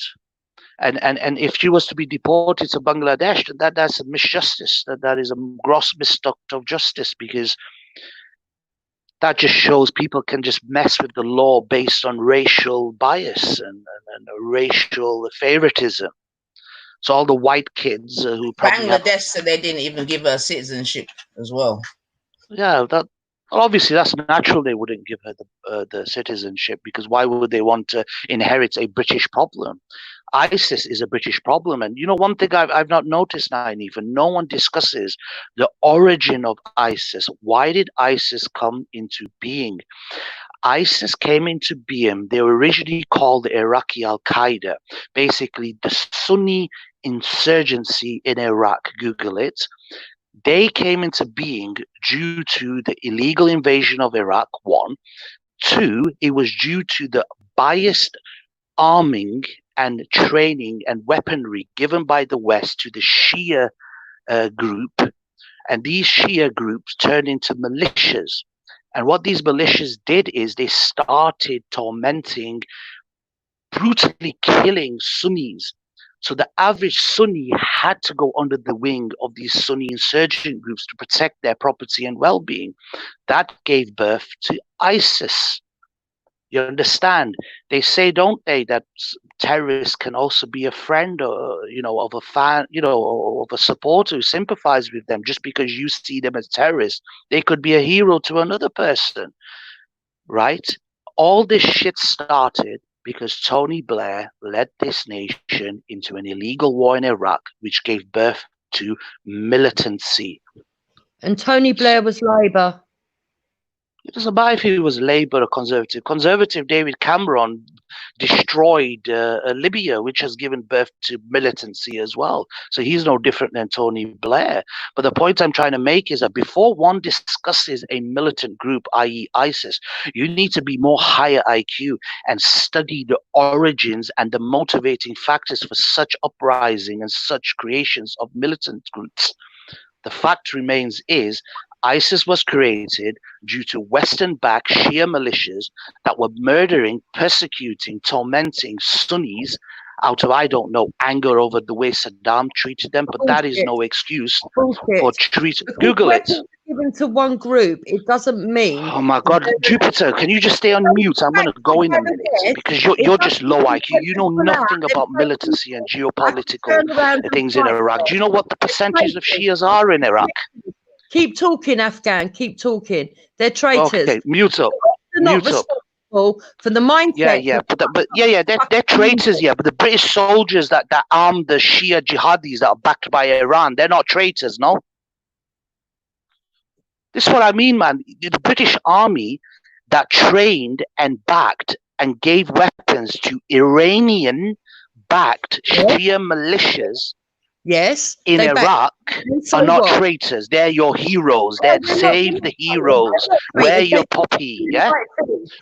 And if she was to be deported to Bangladesh, that's a misjustice. That is a gross misconduct of justice, because that just shows people can just mess with the law based on racial bias and racial favoritism. So all the white kids who probably Bangladesh said they didn't even give her citizenship as well. Yeah, that obviously that's natural. They wouldn't give her the citizenship, because why would they want to inherit a British problem? ISIS is a British problem, and you know one thing I've not noticed now, and even no one discusses the origin of ISIS. Why did ISIS come into being? ISIS came into being. They were originally called the Iraqi Al Qaeda, basically the Sunni insurgency in Iraq. Google it. They came into being due to the illegal invasion of Iraq, one. Two, it was due to the biased arming and training and weaponry given by the West to the Shia group. And these Shia groups turned into militias. And what these militias did is they started tormenting, brutally killing Sunnis. So the average Sunni had to go under the wing of these Sunni insurgent groups to protect their property and well-being. That gave birth to ISIS. You understand? They say, don't they, that terrorists can also be a friend, or of a fan, of a supporter who sympathizes with them. Just because you see them as terrorists, they could be a hero to another person, right? All this shit started because Tony Blair led this nation into an illegal war in Iraq, which gave birth to militancy. And Tony Blair was Labour. It doesn't matter if he was Labour or Conservative. Conservative David Cameron destroyed Libya, which has given birth to militancy as well. So he's no different than Tony Blair. But the point I'm trying to make is that before one discusses a militant group, i.e. ISIS, you need to be more higher IQ and study the origins and the motivating factors for such uprising and such creations of militant groups. The fact remains is ISIS was created due to Western-backed Shia militias that were murdering, persecuting, tormenting Sunnis out of, I don't know, anger over the way Saddam treated them, but that is no excuse for treating. Google it. Given to one group, it doesn't mean. Oh my God, Jupiter, can you just stay on mute? I'm going to go in a minute, because you're just low IQ. You know nothing about militancy and geopolitical things in Iraq. Do you know what the percentage of Shias are in Iraq? Keep talking, Afghan. Keep talking. They're traitors. Okay, mute up. They're not responsible for the mindset. They're traitors. Yeah, but the British soldiers that armed the Shia jihadis that are backed by Iran, they're not traitors, no. This is what I mean, man. The British army that trained and backed and gave weapons to Iranian-backed Shia militias. Yes, in Iraq are not traitors. They're your heroes. They're save the heroes. Wear your poppy, yeah?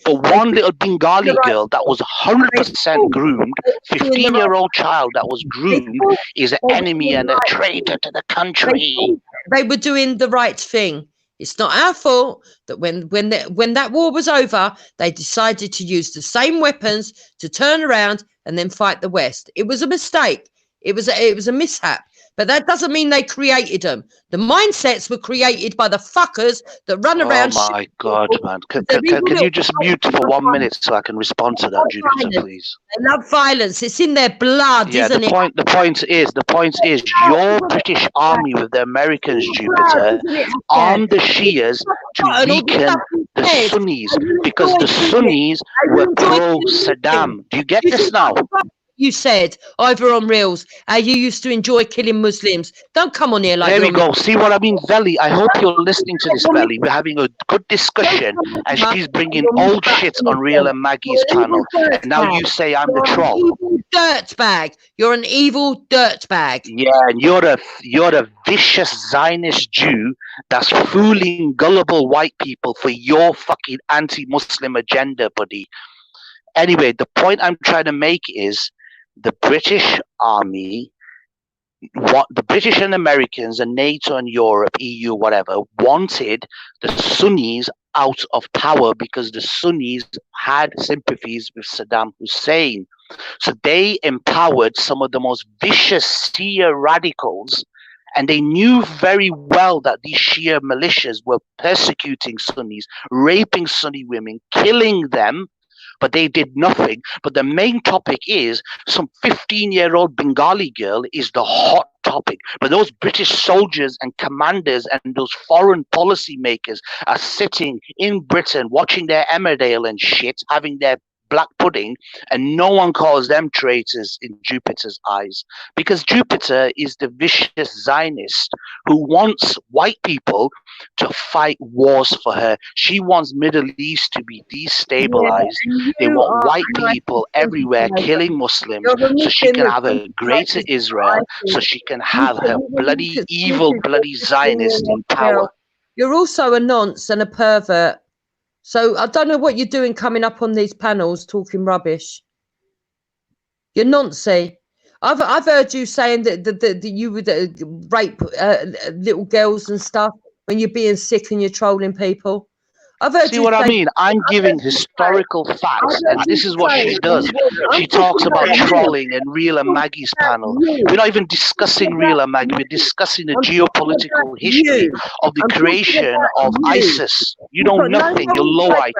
But one little Bengali girl that was 100% groomed, 15-year-old child that was groomed, is an enemy and a traitor to the country. They were doing the right thing. It's not our fault that when that war was over, they decided to use the same weapons to turn around and then fight the West. It was a mistake. It was a mishap, but that doesn't mean they created them. The mindsets were created by the fuckers that run around. Oh my God, man! Can you just mute for 1 minute so I can respond to that, Jupiter, please? They love violence. It's in their blood, isn't it? The point is, your British army with the Americans, Jupiter, armed the Shias to weaken the Sunnis, because the Sunnis were pro-Saddam. Do you get this now? You said over on Reels how you used to enjoy killing Muslims. Don't come on here like there we go. See what I mean, Veli? I hope you're listening to this, Veli. We're having a good discussion, and she's bringing old shit on Real and Maggie's channel. And now you say I'm the troll. Dirtbag. You're an evil dirtbag. Yeah, and you're a vicious Zionist Jew that's fooling gullible white people for your fucking anti-Muslim agenda, buddy. Anyway, the point I'm trying to make is, the British Army, what the British and Americans and NATO and Europe, EU, whatever, wanted the Sunnis out of power because the Sunnis had sympathies with Saddam Hussein. So they empowered some of the most vicious Shia radicals, and they knew very well that these Shia militias were persecuting Sunnis, raping Sunni women, killing them, but they did nothing. But the main topic is some 15-year-old Bengali girl is the hot topic. But those British soldiers and commanders and those foreign policy makers are sitting in Britain watching their Emmerdale and shit, having their black pudding, and no one calls them traitors in Jupiter's eyes, because Jupiter is the vicious Zionist who wants white people to fight wars for her. She wants Middle East to be destabilized. They want white people everywhere killing Muslims so she can have a greater Israel, so she can have her bloody evil bloody Zionist in power. You're also a nonce and a pervert. So I don't know what you're doing coming up on these panels talking rubbish. You're noncy. I've heard you saying that you would rape little girls and stuff when you're being sick and you're trolling people. I've heard See you what say, I mean? I'm giving historical facts, and this is what she does. She talks about trolling and Real and Maggie's panel. We're not even discussing Real and Maggie. We're discussing the geopolitical history of the creation of ISIS. You know nothing. You're low IQ.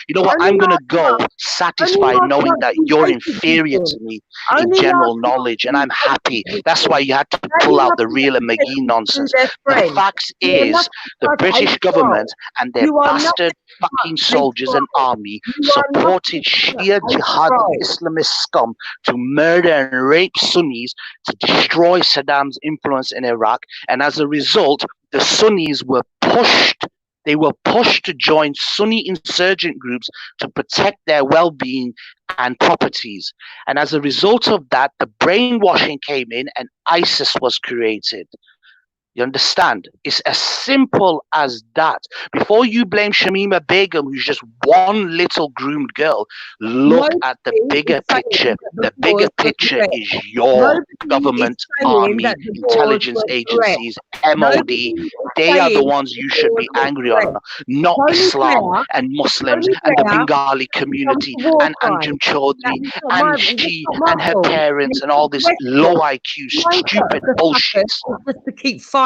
You know what? I'm going to go satisfied knowing that you're inferior to me in general knowledge, and I'm happy. That's why you had to pull out the Real and Maggie nonsense. The fact is, the British government and their bastard fucking soldiers and army supported Shia jihad Islamist scum to murder and rape Sunnis to destroy Saddam's influence in Iraq, and as a result the Sunnis were pushed. They were pushed to join Sunni insurgent groups to protect their well-being and properties, and as a result of that the brainwashing came in and ISIS was created. You understand? It's as simple as that. Before you blame Shamina Begum, who's just one little groomed girl, look at the bigger picture. The bigger picture is your government, army, intelligence agencies, MOD. They are the ones you should be angry on, not Islam and Muslims and the Bengali community and Anjum Chaudhry and she and her parents and all this low IQ, stupid bullshit. Just to keep fighting.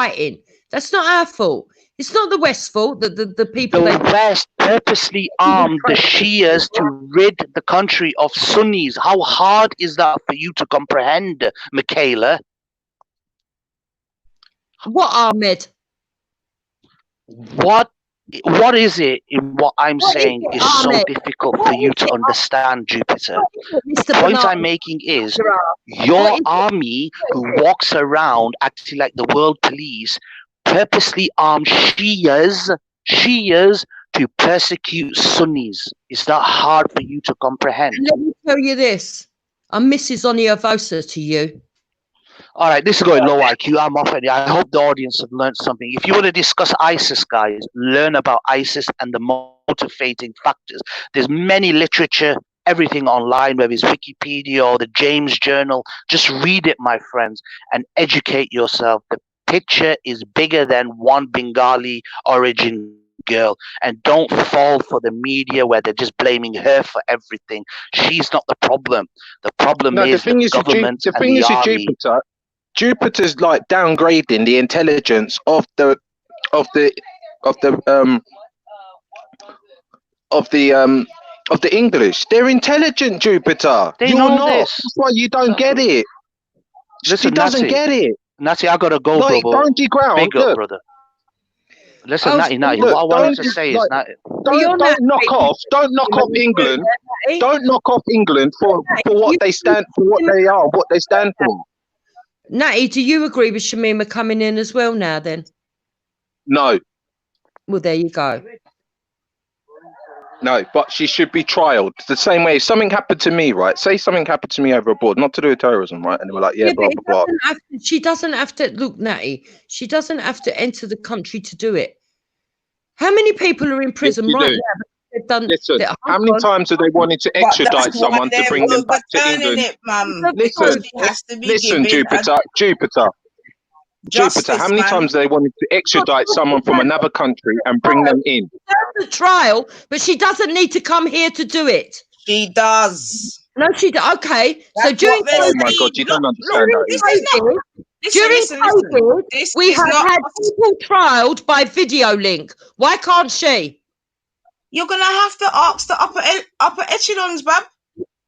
That's not our fault. It's not the West's fault. The people. The West purposely armed the Shias to rid the country of Sunnis. How hard is that for you to comprehend, Michaela? What, Ahmed? What is it in what I'm saying is so difficult for you to understand, Jupiter? The point I'm making is your army who walks around acting like the world police purposely armed Shias to persecute Sunnis. Is that hard for you to comprehend? Let me tell you this. I'm Mrs. Oniovosa to you. All right, this is going low IQ. I'm off it. I hope the audience have learned something. If you want to discuss ISIS, guys, learn about ISIS and the motivating factors. There's many literature, everything online, whether it's Wikipedia or the James Journal. Just read it, my friends, and educate yourself. The picture is bigger than one Bengali origin girl, and don't fall for the media where they're just blaming her for everything. She's not the problem. The problem is the government and the army. Jupiter's like downgrading the intelligence of the English. They're intelligent, Jupiter. They You're know not. this. That's why you don't get it. Listen, she doesn't get it. Natty, I gotta go, like, brother. Don't deground. Big up, brother. Listen, Natty, what I wanted to say is that don't knock off England. Don't knock off England for what they stand for, what they are, what they stand for. Natty, do you agree with Shamima coming in as well now then? No. Well, there you go. No, but she should be trialed. The same way if something happened to me, right? Say something happened to me over abroad, not to do with terrorism, right? And they were like, yeah blah, blah, blah. She doesn't have to, look, Natty, she doesn't have to enter the country to do it. How many people are in prison right now? They're done. Listen, how many times have they wanted to But that's extradite why someone to they're bring them back to overturning England? it, mum. Listen, Because it has to be listen, given Jupiter. Jupiter, how justice, many man. times have they wanted to extradite someone from another country and bring them in? The trial, but she doesn't need to come here to do it. She does. No, she does. Okay, so That's during what they're Oh my COVID, God, you don't Look, understand that. this is not. during Listen. COVID, This we is have not. had people trialed by video link. Why can't she? You're gonna have to ask the upper echelons, Bab.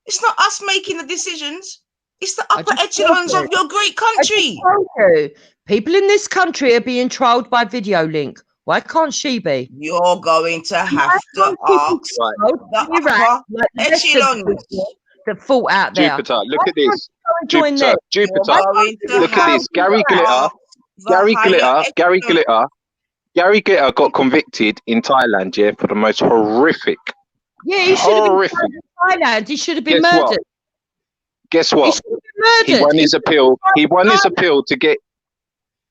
It's not us making the decisions. It's the upper echelons of your great country. People in this country are being trialed by video link. Why can't she be? You're going to have to ask the upper echelons. That fought out there. Jupiter, look at this. Join Jupiter, them. look at this. Gary Glitter got convicted in Thailand, yeah, for the most horrific. Yeah, he should have been tried in Thailand. He should have been Guess murdered. Guess what? He should have been murdered. He won his appeal. He won his appeal to get.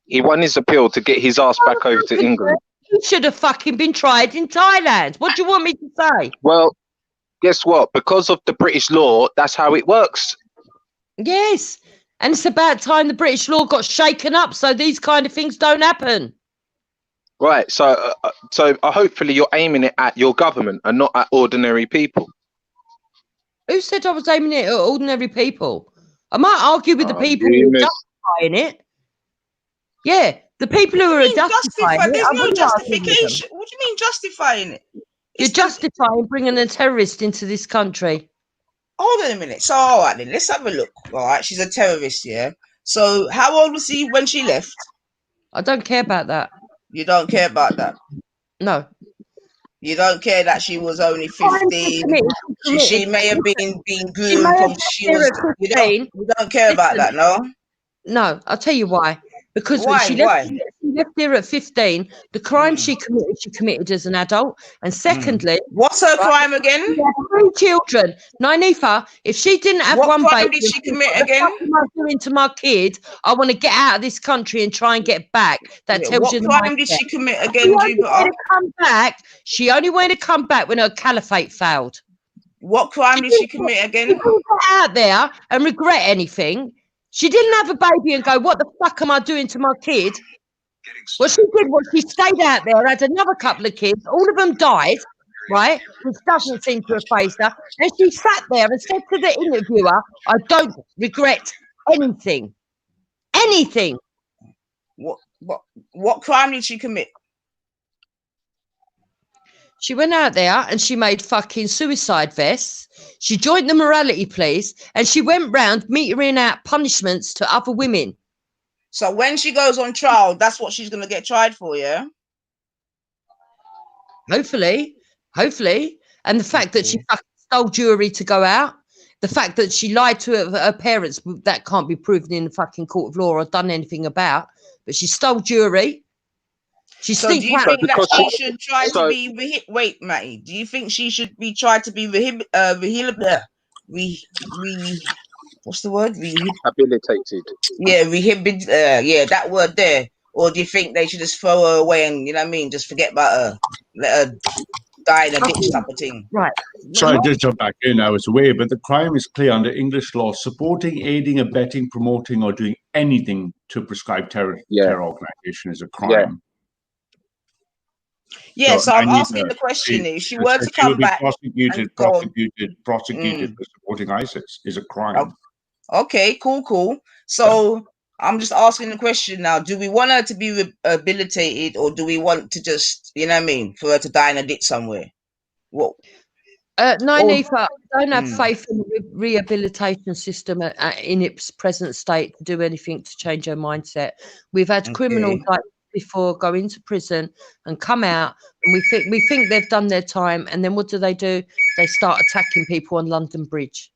He won his appeal to get his ass back over to England. He should have fucking been tried in Thailand. What do you want me to say? Well, guess what? Because of the British law, that's how it works. Yes, and it's about time the British law got shaken up so these kind of things don't happen. Right. So hopefully you're aiming it at your government and not at ordinary people. Who said I was aiming it at ordinary people? I might argue with the people who are justifying it. Yeah, the people who are justifying it. There's no justification. What do you mean justifying it? You're justifying bringing a terrorist into this country. Hold on a minute. So, all right, then let's have a look. All right, she's a terrorist, yeah. So, how old was she when she left? I don't care about that. You don't care about that? No. You don't care that she was only 15. She may have been groomed from she was. You don't care about that, no? No, I'll tell you why. Because Why? she left here at 15. The crime she committed as an adult. And secondly, what's her crime again? She had 3 children. Nynefa, if she didn't have one crime baby, did she commit again? What am I doing to my kid? I want to get out of this country and try and get back. That tells what you the crime did mindset. she commit again, Jupiter? She only wanted to come back when her caliphate failed. What crime did she commit again? She didn't get out there and regret anything. She didn't have a baby and go, what the fuck am I doing to my kid? What she did was she stayed out there, had another couple of kids. All of them died, right? Which doesn't seem to have fazed her. And she sat there and said to the interviewer, I don't regret anything. Anything. What crime did she commit? She went out there and she made fucking suicide vests. She joined the morality police and she went round metering out punishments to other women. So when she goes on trial, that's what she's going to get tried for, yeah? Hopefully. And the fact that she fucking stole jewelry to go out, the fact that she lied to her parents, that can't be proven in the fucking court of law or done anything about, but she stole jewelry. So do you think that she should try to be wait, Matty? Do you think she should be tried to be what's the word? Rehabilitated. Yeah, yeah, that word there. Or do you think they should just throw her away and just forget about her, let her die in a ditch type of thing? Right. Sorry, just jump back in. I was away, but the crime is clear under English law: supporting, aiding, abetting, promoting, or doing anything to prescribe terror organization is a crime. Yeah, so I'm asking the question: if she were to come back, prosecuted for supporting ISIS is a crime. Okay, cool. So I'm just asking the question now: do we want her to be rehabilitated, or do we want to just, for her to die in a ditch somewhere? What? Nynefa, I don't have faith in the rehabilitation system in its present state to do anything to change her mindset. We've had criminals like before go into prison and come out, and we think they've done their time, and then what do? They start attacking people on London Bridge.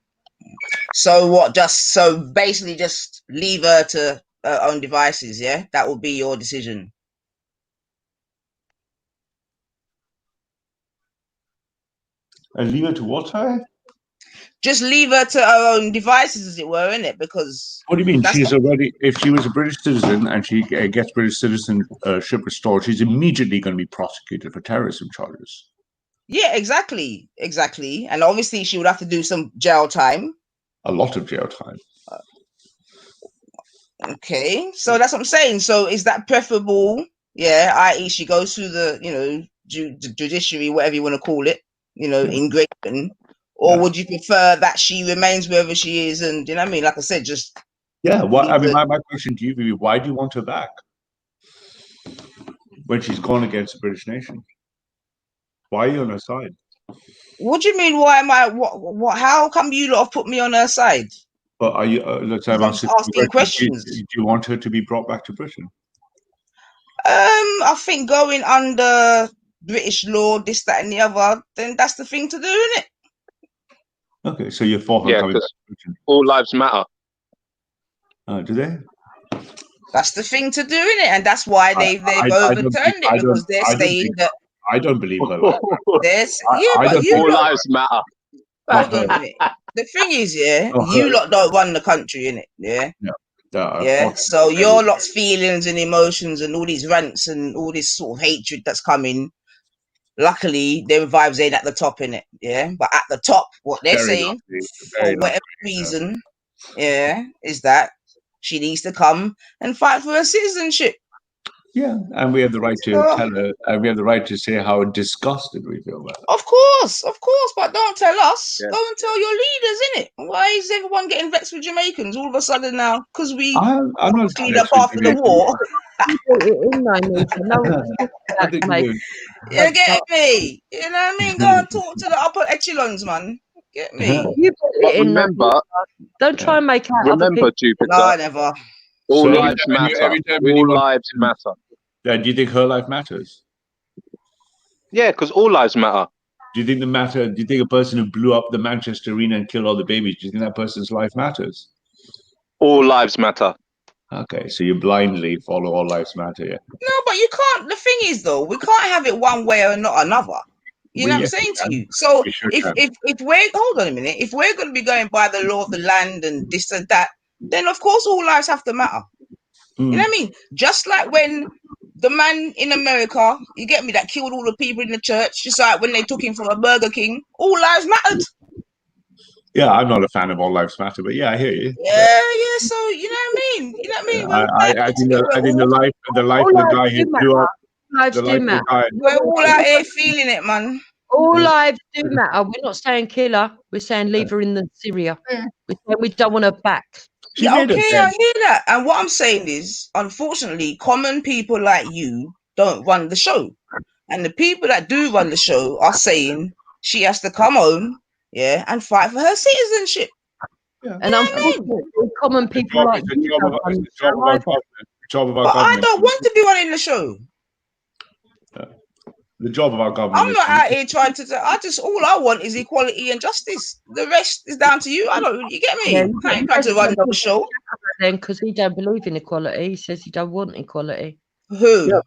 So what? So basically, just leave her to her own devices. Yeah, that will be your decision. And leave her to what, sorry? Just leave her to her own devices, as it were, innit? Because what do you mean? She's already, if she was a British citizen and she gets British citizenship restored, she's immediately going to be prosecuted for terrorism charges. Yeah, exactly. And obviously, she would have to do some jail time. A lot of jail time. Okay, so that's what I'm saying. So is that preferable? Yeah, i.e., she goes through the judiciary, whatever you want to call it, in Great Britain, or would you prefer that she remains wherever she is? And you know what I mean? Like I said, just my question to you would be, why do you want her back when she's gone against the British nation? Why are you on her side? What do you mean? Why am I? What? How come you lot have put me on her side? But are you? Let's say I'm asking questions. Do you want her to be brought back to Britain? I think going under British law, this, that, and the other, then that's the thing to do, isn't it? Okay, so you're for her coming back to Britain. All lives matter. Do they? That's the thing to do, isn't it? And that's why they've overturned it, because they're saying that. I don't believe her life. All lives matter. Hold on a minute. The thing is, you lot don't run the country, innit? Yeah. Yeah. So your lot's feelings and emotions and all these rants and all this sort of hatred that's coming. Luckily, their vibes ain't at the top, innit? Yeah. But at the top, what they're saying, for whatever reason, is that she needs to come and fight for her citizenship. Yeah, and we have the right to tell her, and we have the right to say how disgusted we feel about it. Of course, but don't tell us. Yeah. Go and tell your leaders, innit? Why is everyone getting vexed with Jamaicans all of a sudden now? Because we cleaned up after the war. You get me? You know what I mean? Go and talk to the upper echelons, man. Get me? But remember, don't try and make out. Remember, Jupiter. No, never. All lives matter. All lives matter. Yeah, do you think her life matters? Yeah, because all lives matter. Do you think Do you think a person who blew up the Manchester Arena and killed all the babies, do you think that person's life matters? All lives matter. Okay, so you blindly follow all lives matter, yeah? No, but you can't. The thing is, though, we can't have it one way or not another. You know what I'm saying to you? So if we're hold on a minute, if we're going to be going by the law of the land and this and that, then of course all lives have to matter. You know what I mean? Just like when the man in America, you get me, that killed all the people in the church, just like when they took him from a Burger King, all lives mattered. Yeah, I'm not a fan of all lives matter, but yeah, I hear you. Yeah. So you know what I mean? I think the life of the guy who blew up. Lives do matter. We're all out here feeling it, man. All lives do matter. We're not saying kill her. We're saying leave her in the Syria. We're saying we don't want her back. Yeah, okay, I hear that. And what I'm saying is, unfortunately, common people like you don't run the show. And the people that do run the show are saying she has to come home, and fight for her citizenship. Yeah. And unfortunately, common people like you don't run the show. But I don't want to be running the show. The job of our government. I'm not out here trying to. All I want is equality and justice. The rest is down to you. You get me? I ain't trying to run the show. Then, because he don't believe in equality, he says he don't want equality. Who? Yeah,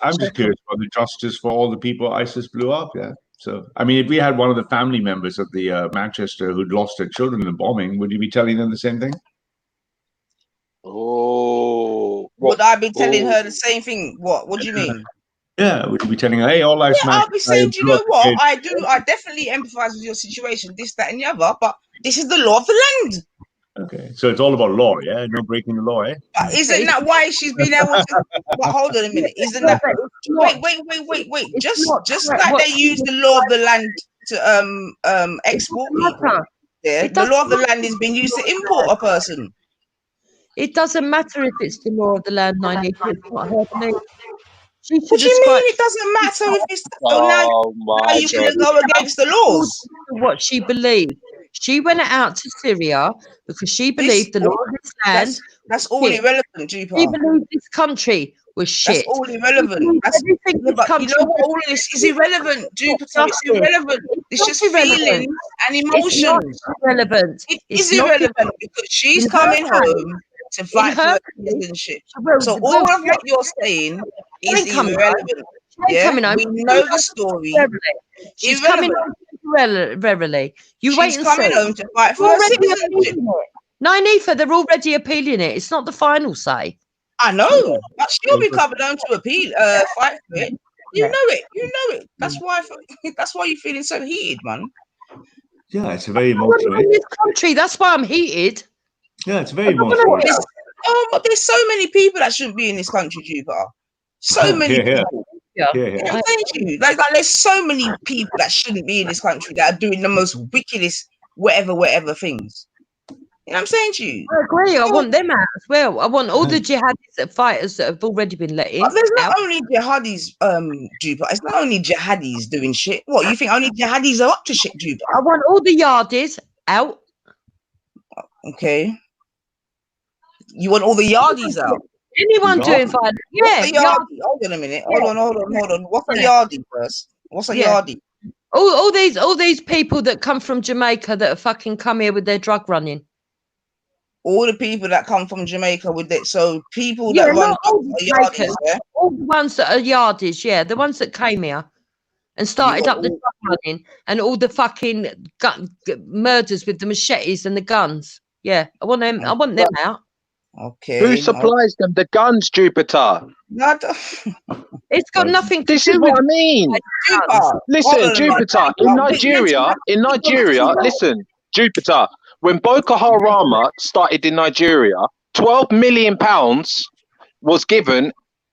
I'm just curious about the justice for all the people ISIS blew up. Yeah. So, I mean, if we had one of the family members of the Manchester who'd lost their children in the bombing, would you be telling them the same thing? Would I be telling her the same thing? What do you mean? Yeah, would you be telling her, hey, all lives matter? I'll be saying, do you know what? I do. I definitely empathize with your situation, this, that, and the other, but this is the law of the land. Okay, so it's all about law, yeah? No breaking the law, eh? Isn't that why she's been able to... But hold on a minute. Isn't that... Wait. Just like they use the law of the land to export people. Yeah, the law of the land is being used to import a person. It doesn't matter if it's the law of the land, It's not her to What do you mean it doesn't matter if it's... now you're going to go against the laws. What she believed. She went out to Syria because she believed the law of this land. That's all irrelevant, Jupa. She believed this country was shit. That's all irrelevant. Everything you know what all of this is irrelevant, Jupiter. It's irrelevant. It's just feelings and emotions. It's not irrelevant. It is irrelevant because she's coming home to fight for her citizenship. So all of what you're saying is irrelevant. Yeah, we know the story. She's coming home temporarily. You wait and see. She's coming home to fight for her citizenship. No, Nifa, they're already appealing it. It's not the final say. I know, but she'll be coming home to fight for it. You know it. You know it. That's why. That's why you're feeling so heated, man. Yeah, it's a very emotional. In this country, that's why I'm heated. Yeah, it's very emotional. But there's so many people that shouldn't be in this country, Jupiter. So many people. Yeah. You know what I'm saying to you? Like there's so many people that shouldn't be in this country that are doing the most wickedest whatever things. You know what I'm saying to you? I agree. I want them out as well. I want all the jihadis fighters that have already been let in. But there's not only jihadis, Jupiter. It's not only jihadis doing shit. What, you think only jihadis are up to shit, Jupiter? I want all the yardis out. Okay. You want all the yardis out? Anyone doing violence? Yeah. Hold on a minute. Hold on. What's a yardie first? What's a yardie? All these people that come from Jamaica that have fucking come here with their drug running. All the people that come from Jamaica with it. So people that run all yardies, all the ones that are yardies, the ones that came here and started up the drug running and all the fucking murders with the machetes and the guns. Yeah, I want them. I want them out. Okay. Who supplies them the guns, Jupiter? It's got nothing to do with. This is what I mean. Listen, Jupiter, in Nigeria, listen, Jupiter, when Boko Haram started in Nigeria, £12 million was given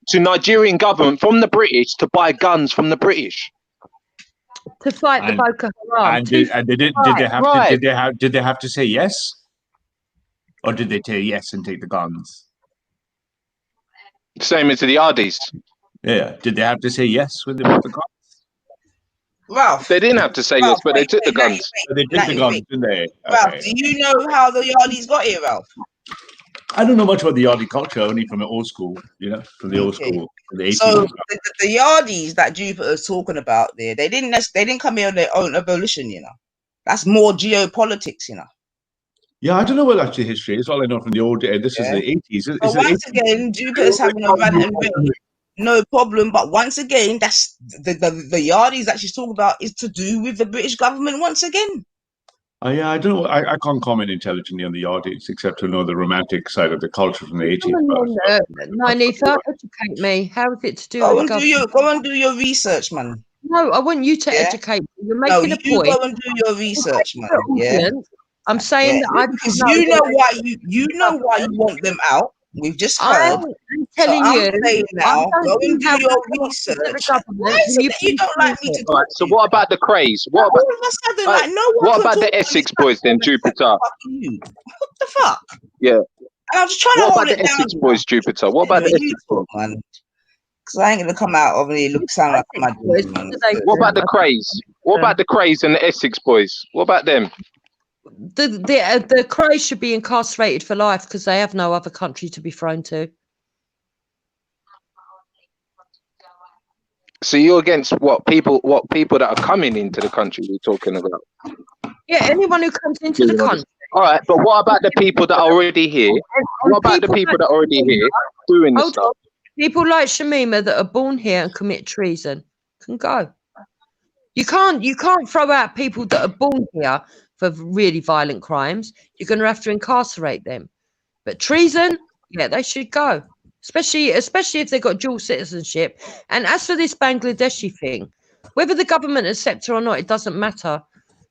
to Nigerian government from the British to buy guns from the British. To fight the Boko Haram. And did they have to say yes? Or did they say yes and take the guns? Same as the Yardis. Yeah. Did they have to say yes when they bought the guns? Ralph. They didn't have to say yes, but they took the guns. They took the guns, didn't they? Ralph, do you know how the Yardis got here, Ralph? I don't know much about the Yardie culture, only from the old school, from the old school, from the 80s. So the Yardis that Jupiter's talking about there, they didn't come here on their own abolition, That's more geopolitics, Yeah, I don't know what actually history is. All I know from the old day, this is the 80s. But once again, Jupiter's having a rant and rave. No problem. But once again, that's the Yardis that she's talking about is to do with the British government once again. Yeah, I don't know. I can't comment intelligently on the Yardies except to know the romantic side of the culture from the 80s. Nitha, educate me. How is it to do Go with and do your research, man. No, I want you to educate me. You're making a point. Go and do your research, man. Yeah. I'm saying that because you know why you want them out. We've just heard. I'm telling you. Saying now, go and do your research. Why is it that you don't like me to talk? Right, so what about the craze? What about the Essex boys then, Jupiter? What the fuck? Yeah. And I'm just trying to hold it down. What about the Essex boys, Jupiter? What about the Essex boys, man? Because I ain't gonna come out of here sound like my boys, man. What about the craze? What about the craze and the Essex boys? What about them? The Crows should be incarcerated for life because they have no other country to be thrown to. So you're against what people that are coming into the country we're talking about? Yeah, anyone who comes into the country. All right, but what about the people that are already here? What about the people that are already here doing this stuff? People like Shamina that are born here and commit treason can go. You can't throw out people that are born here for really violent crimes. You're going to have to incarcerate them. But treason, yeah, they should go. Especially if they've got dual citizenship. And as for this Bangladeshi thing, whether the government accepts her or not, it doesn't matter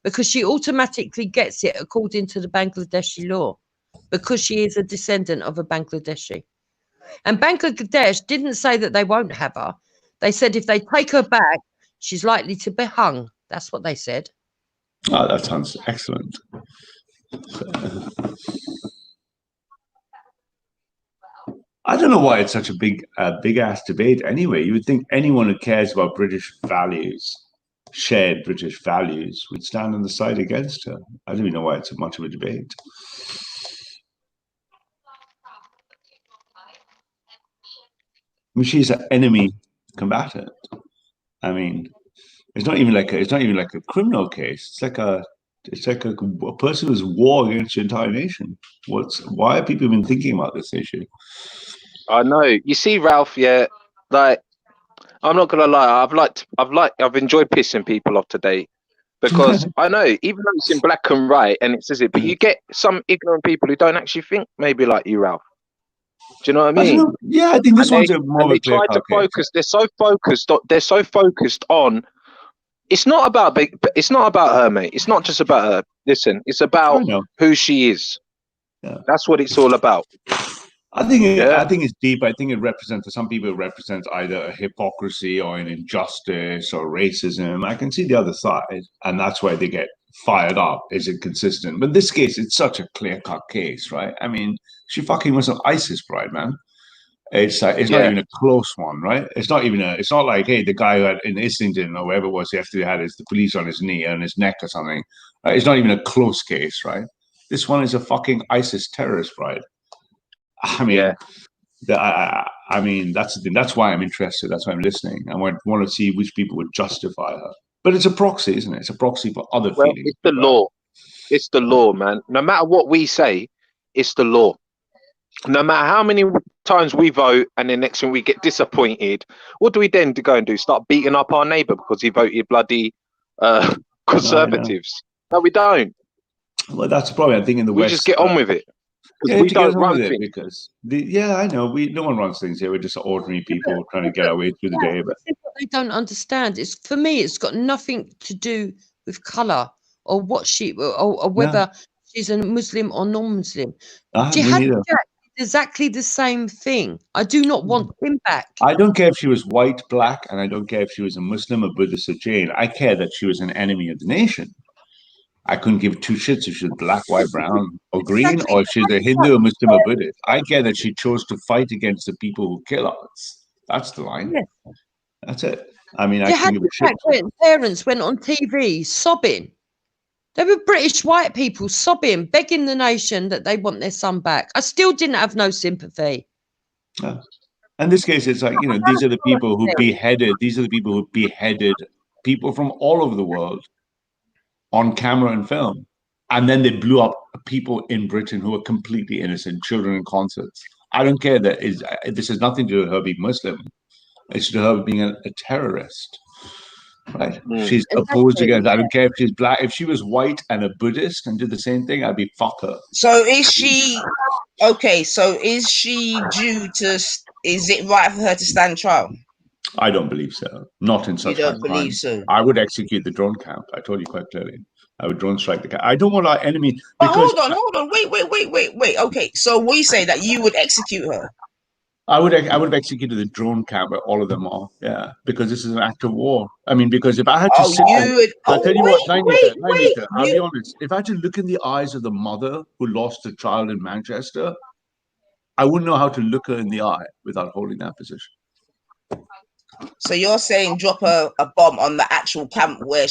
because she automatically gets it according to the Bangladeshi law because she is a descendant of a Bangladeshi. And Bangladesh didn't say that they won't have her. They said if they take her back, she's likely to be hung. That's what they said. Oh, that sounds excellent. I don't know why it's such a big ass debate anyway. You would think anyone who cares about British values, shared British values, would stand on the side against her. I don't even know why it's so much of a debate. I mean, she's an enemy combatant. I mean, it's not even like a criminal case. It's like a person who's war against the entire nation. Why have people even thinking about this issue? I know. You see, Ralph, yeah, like I'm not gonna lie, I've enjoyed pissing people off today. Because I know, even though it's in black and white and it says it, but you get some ignorant people who don't actually think maybe like you, Ralph. Do you know what I I mean? don't know. Yeah, I think this one's more of a clear Try to cut case. focus. They're so focused on. It's not about it's not about her, mate. It's not just about her. Listen, it's about who she is. Yeah. That's what it's all about. I think it's deep. I think it represents, for some people, it represents either a hypocrisy or an injustice or racism. I can see the other side, and that's why they get fired up. Is it consistent? But in this case, it's such a clear-cut case, right? I mean, she fucking was an ISIS bride, man. It's not even a close one, right? It's not like, hey, the guy who had in Islington or wherever it was, he actually had the police on his knee, on his neck or something. Right? It's not even a close case, right? This one is a fucking ISIS terrorist bride. I mean, I mean, that's the thing. That's why I'm interested. That's why I'm listening. I want to see which people would justify her. But it's a proxy, isn't it? It's a proxy for other feelings. It's the law. It's the law, man. No matter what we say, it's the law. No matter how many times we vote and the next thing we get disappointed, what do we then go and do? Start beating up our neighbour because he voted bloody Conservatives? No, we don't. Well, that's probably, I think, in the West. We just get on with it. Yeah, we don't run things. Because I know no one runs things here. We're just ordinary people trying to get our way through the day. But what they don't understand is, for me, it's got nothing to do with colour or what or whether she's a Muslim or non-Muslim. Jihad Jack did exactly the same thing. I do not want him back. I don't care if she was white, black, and I don't care if she was a Muslim, a Buddhist, or Jain. I care that she was an enemy of the nation. I couldn't give two shits if she's black, white, brown, or green, or if she's a Hindu, a Muslim, or Buddhist. I care that she chose to fight against the people who kill us. That's the line. Yes. That's it. I mean, I can give a shit. Parents went on TV sobbing. They were British white people sobbing, begging the nation that they want their son back. I still didn't have no sympathy. In this case, it's like, these are the people who beheaded. These are the people who beheaded people from all over the world on camera and film. And then they blew up people in Britain who are completely innocent, children in concerts. I don't care that this has nothing to do with her being Muslim. It's to do with her being a terrorist. Right? She's opposed against. I don't care if she's black. If she was white and a Buddhist and did the same thing, I'd be fuck her. So is she okay? So is she due to? Is it right for her to stand trial? I don't believe so. Not in such. You don't believe so? I would execute the drone camp. I told you quite clearly. I would drone strike the camp. I don't want our enemy. But hold on. Wait. Okay, so we say that you would execute her. I would have executed the drone camp where all of them are. Yeah, because this is an act of war. I mean, because if I had to I'll tell you what, Nine-Meter, I'll be honest. If I had to look in the eyes of the mother who lost a child in Manchester, I wouldn't know how to look her in the eye without holding that position. So you're saying drop a bomb on the actual camp where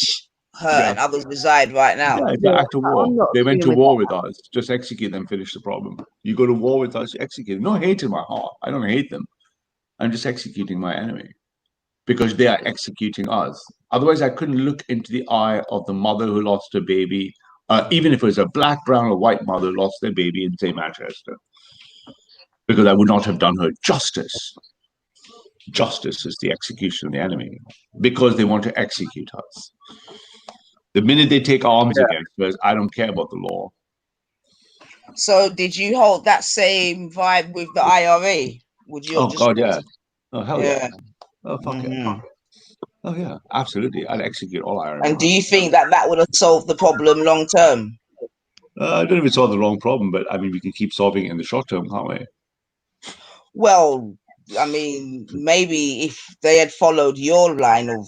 and others reside right now? Yeah, it's an act of war. They went to war with us. Just execute them, finish the problem. You go to war with us, you execute them. No hate in my heart. I don't hate them. I'm just executing my enemy because they are executing us. Otherwise, I couldn't look into the eye of the mother who lost her baby, even if it was a black, brown, or white mother who lost their baby in, say, Manchester, because I would not have done her justice. Justice is the execution of the enemy because they want to execute us. The minute they take arms against us, I don't care about the law. So did you hold that same vibe with the IRA? Would you? Oh, God, yeah. Oh, hell yeah. Oh, fuck it. Oh, yeah, absolutely. I'd execute all IRA. And do you think that would have solved the problem long term? I don't know if it's solved the wrong problem, but I mean, we can keep solving it in the short term, can't we? Well, I mean, maybe if they had followed your line of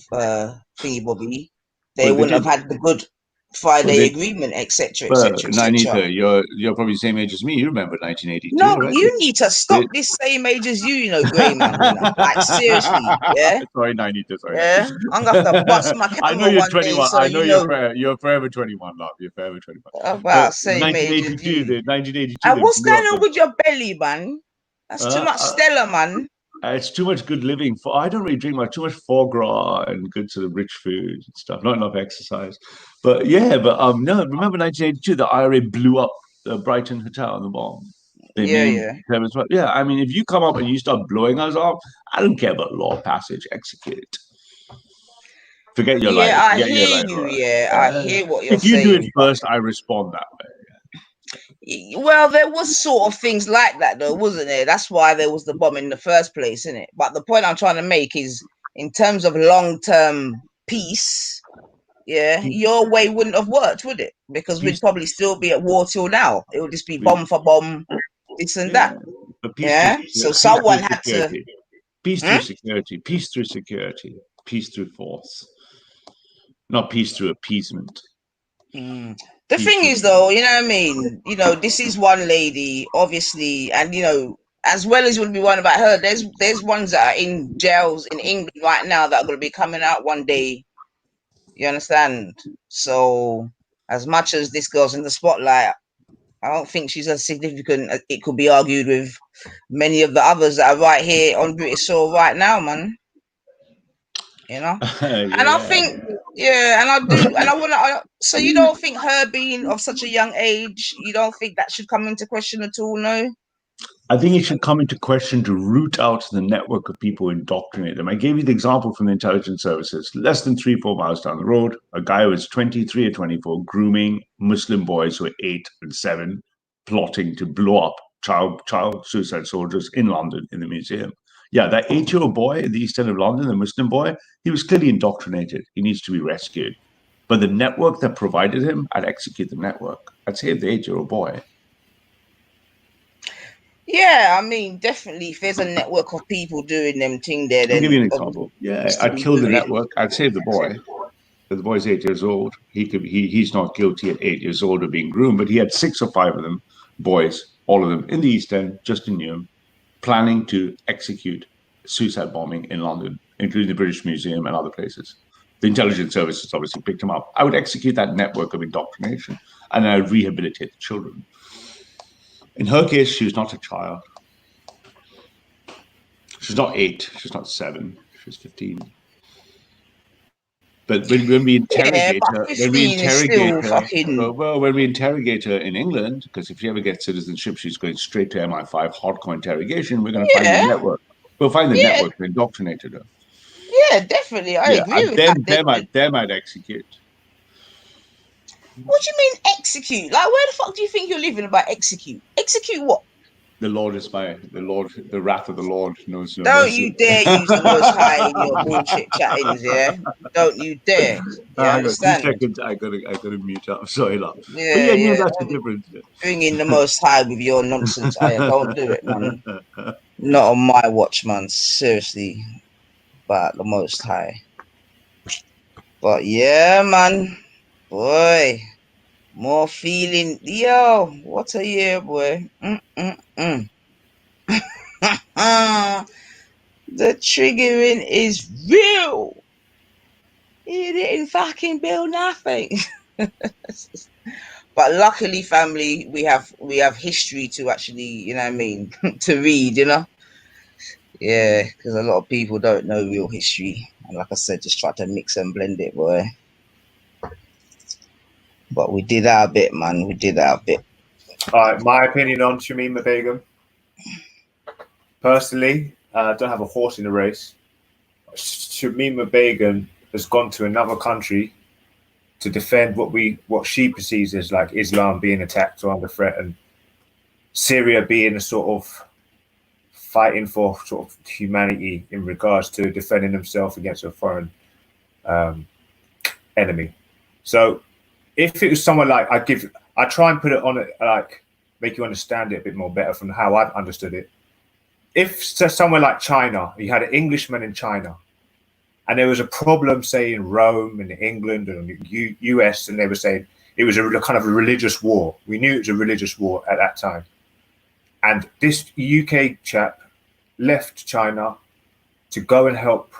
thingy bobby, they wouldn't have had the Good Friday Agreement, etc., etc., Nine-Meter, you're probably the same age as me. You remember 1982? No, right? you need to stop this same age as you, grey man. Like, seriously, yeah? Sorry, 90, sorry. Yeah? I'm going to have to bust my camera. I know you're 21. Day, so I know you're forever 21, love. You're forever 21. About same 1982, age. 1982. And what's going on with your belly, man? That's too much Stella, man. It's too much good living. I don't really drink much. Too much foie gras and good sort of rich food and stuff. Not enough exercise. But no. Remember 1982? The IRA blew up the Brighton Hotel on the bomb. Yeah. I mean, if you come up and you start blowing us up, I don't care about law passage. Execute it. Forget your life. I hear you. Right. I hear what you're saying. If you do it first, I respond that way. Well, there was sort of things like that, though, wasn't there? That's why there was the bomb in the first place, isn't it? But the point I'm trying to make is, in terms of long-term peace, yeah, your way wouldn't have worked, would it? Because we'd probably still be at war till now. It would just be bomb for bomb, this and that. But Yeah. So someone had to. Peace through security. Peace through security. Peace through force. Not peace through appeasement. The thing is, though, you know what I mean? You know, this is one lady, obviously, and, you know, as well as we'll be one about her, there's ones that are in jails in England right now that are going to be coming out one day. You understand? So, as much as this girl's in the spotlight, I don't think she's as significant as it could be argued with many of the others that are right here on British soil right now, man. You know? And I think, yeah, and I do, and I want to, so you don't think her being of such a young age, you don't think that should come into question at all, no? I think it should come into question to root out the network of people who indoctrinate them. I gave you the example from the intelligence services. Less than 3-4 miles down the road, a guy who was 23 or 24 grooming Muslim boys who were 8 and 7, plotting to blow up child suicide soldiers in London in the museum. Yeah, that 8-year-old boy in the East End of London, the Muslim boy, he was clearly indoctrinated. He needs to be rescued. But the network that provided him, I'd execute the network. I'd save the 8-year-old boy. Yeah, I mean, definitely, if there's a network of people doing them thing there, then I'll give you an example. Yeah, I'd kill the network. I'd save the boy. The boy's 8 years old. He's not guilty at 8 years old of being groomed, but he had 6 or 5 of them, boys, all of them in the East End, just in Newham, planning to execute suicide bombing in London, including the British Museum and other places. The intelligence services obviously picked him up. I would execute that network of indoctrination, and I would rehabilitate the children. In her case, she was not a child. She's not 8. She's not 7. She's 15. But when we interrogate her, when we interrogate her in England, because if she ever gets citizenship, she's going straight to MI5 hardcore interrogation. We're going to find the network. We'll find the network that indoctrinated her. Yeah, definitely. I agree with that. Them I'd execute. What do you mean execute? Like, where the fuck do you think you're living about execute? Execute what? The Lord is the wrath of the Lord knows no Don't mercy. you dare use the Most High in your bullshit chattings, yeah? Don't you dare. You understand? 2 seconds. I gotta mute up. Sorry, love. Yeah, that's the difference. Bring in the Most High with your nonsense. Don't do it, man. Not on my watch, man. Seriously, about the Most High. But yeah, man, boy, more feeling. Yo, what a year, boy. The triggering is real. He didn't fucking build nothing. But luckily, family, we have history to actually, you know what I mean, to read, you know. Yeah, because a lot of people don't know real history, and like I said, just try to mix and blend it, boy. But we did our bit, man. We did our bit. All right, my opinion on Shamina Begum. Personally, I don't have a horse in the race. Shamina Begum has gone to another country to defend what she perceives as like Islam being attacked or under threat, and Syria being a sort of fighting for sort of humanity in regards to defending themselves against a foreign enemy. So if it was someone like, I try and put it on it, like make you understand it a bit more better from how I've understood it. If somewhere like China, you had an Englishman in China, and there was a problem, say in Rome and England and the US, and they were saying it was a kind of a religious war. We knew it was a religious war at that time. And this UK chap left China to go and help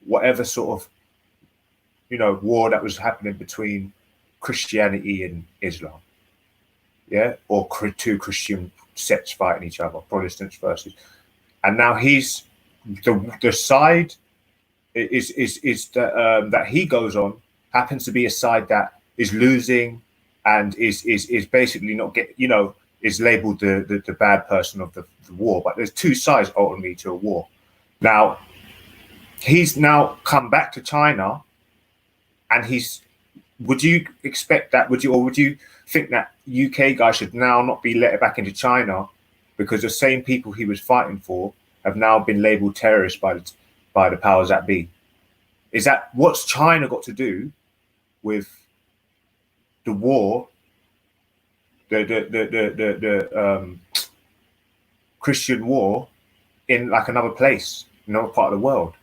whatever sort of, war that was happening between Christianity and Islam. Yeah, or 2 Christian sects fighting each other, Protestants versus. And now he's the side that he goes on happens to be a side that is losing and is basically not is labeled the bad person of the war. But there's 2 sides ultimately to a war. Now he's now come back to China, and he's would you expect that? Would you think that UK guy should now not be let back into China because the same people he was fighting for have now been labelled terrorists by the powers that be? Is that what's China got to do with the war, the Christian war in like another place, another part of the world?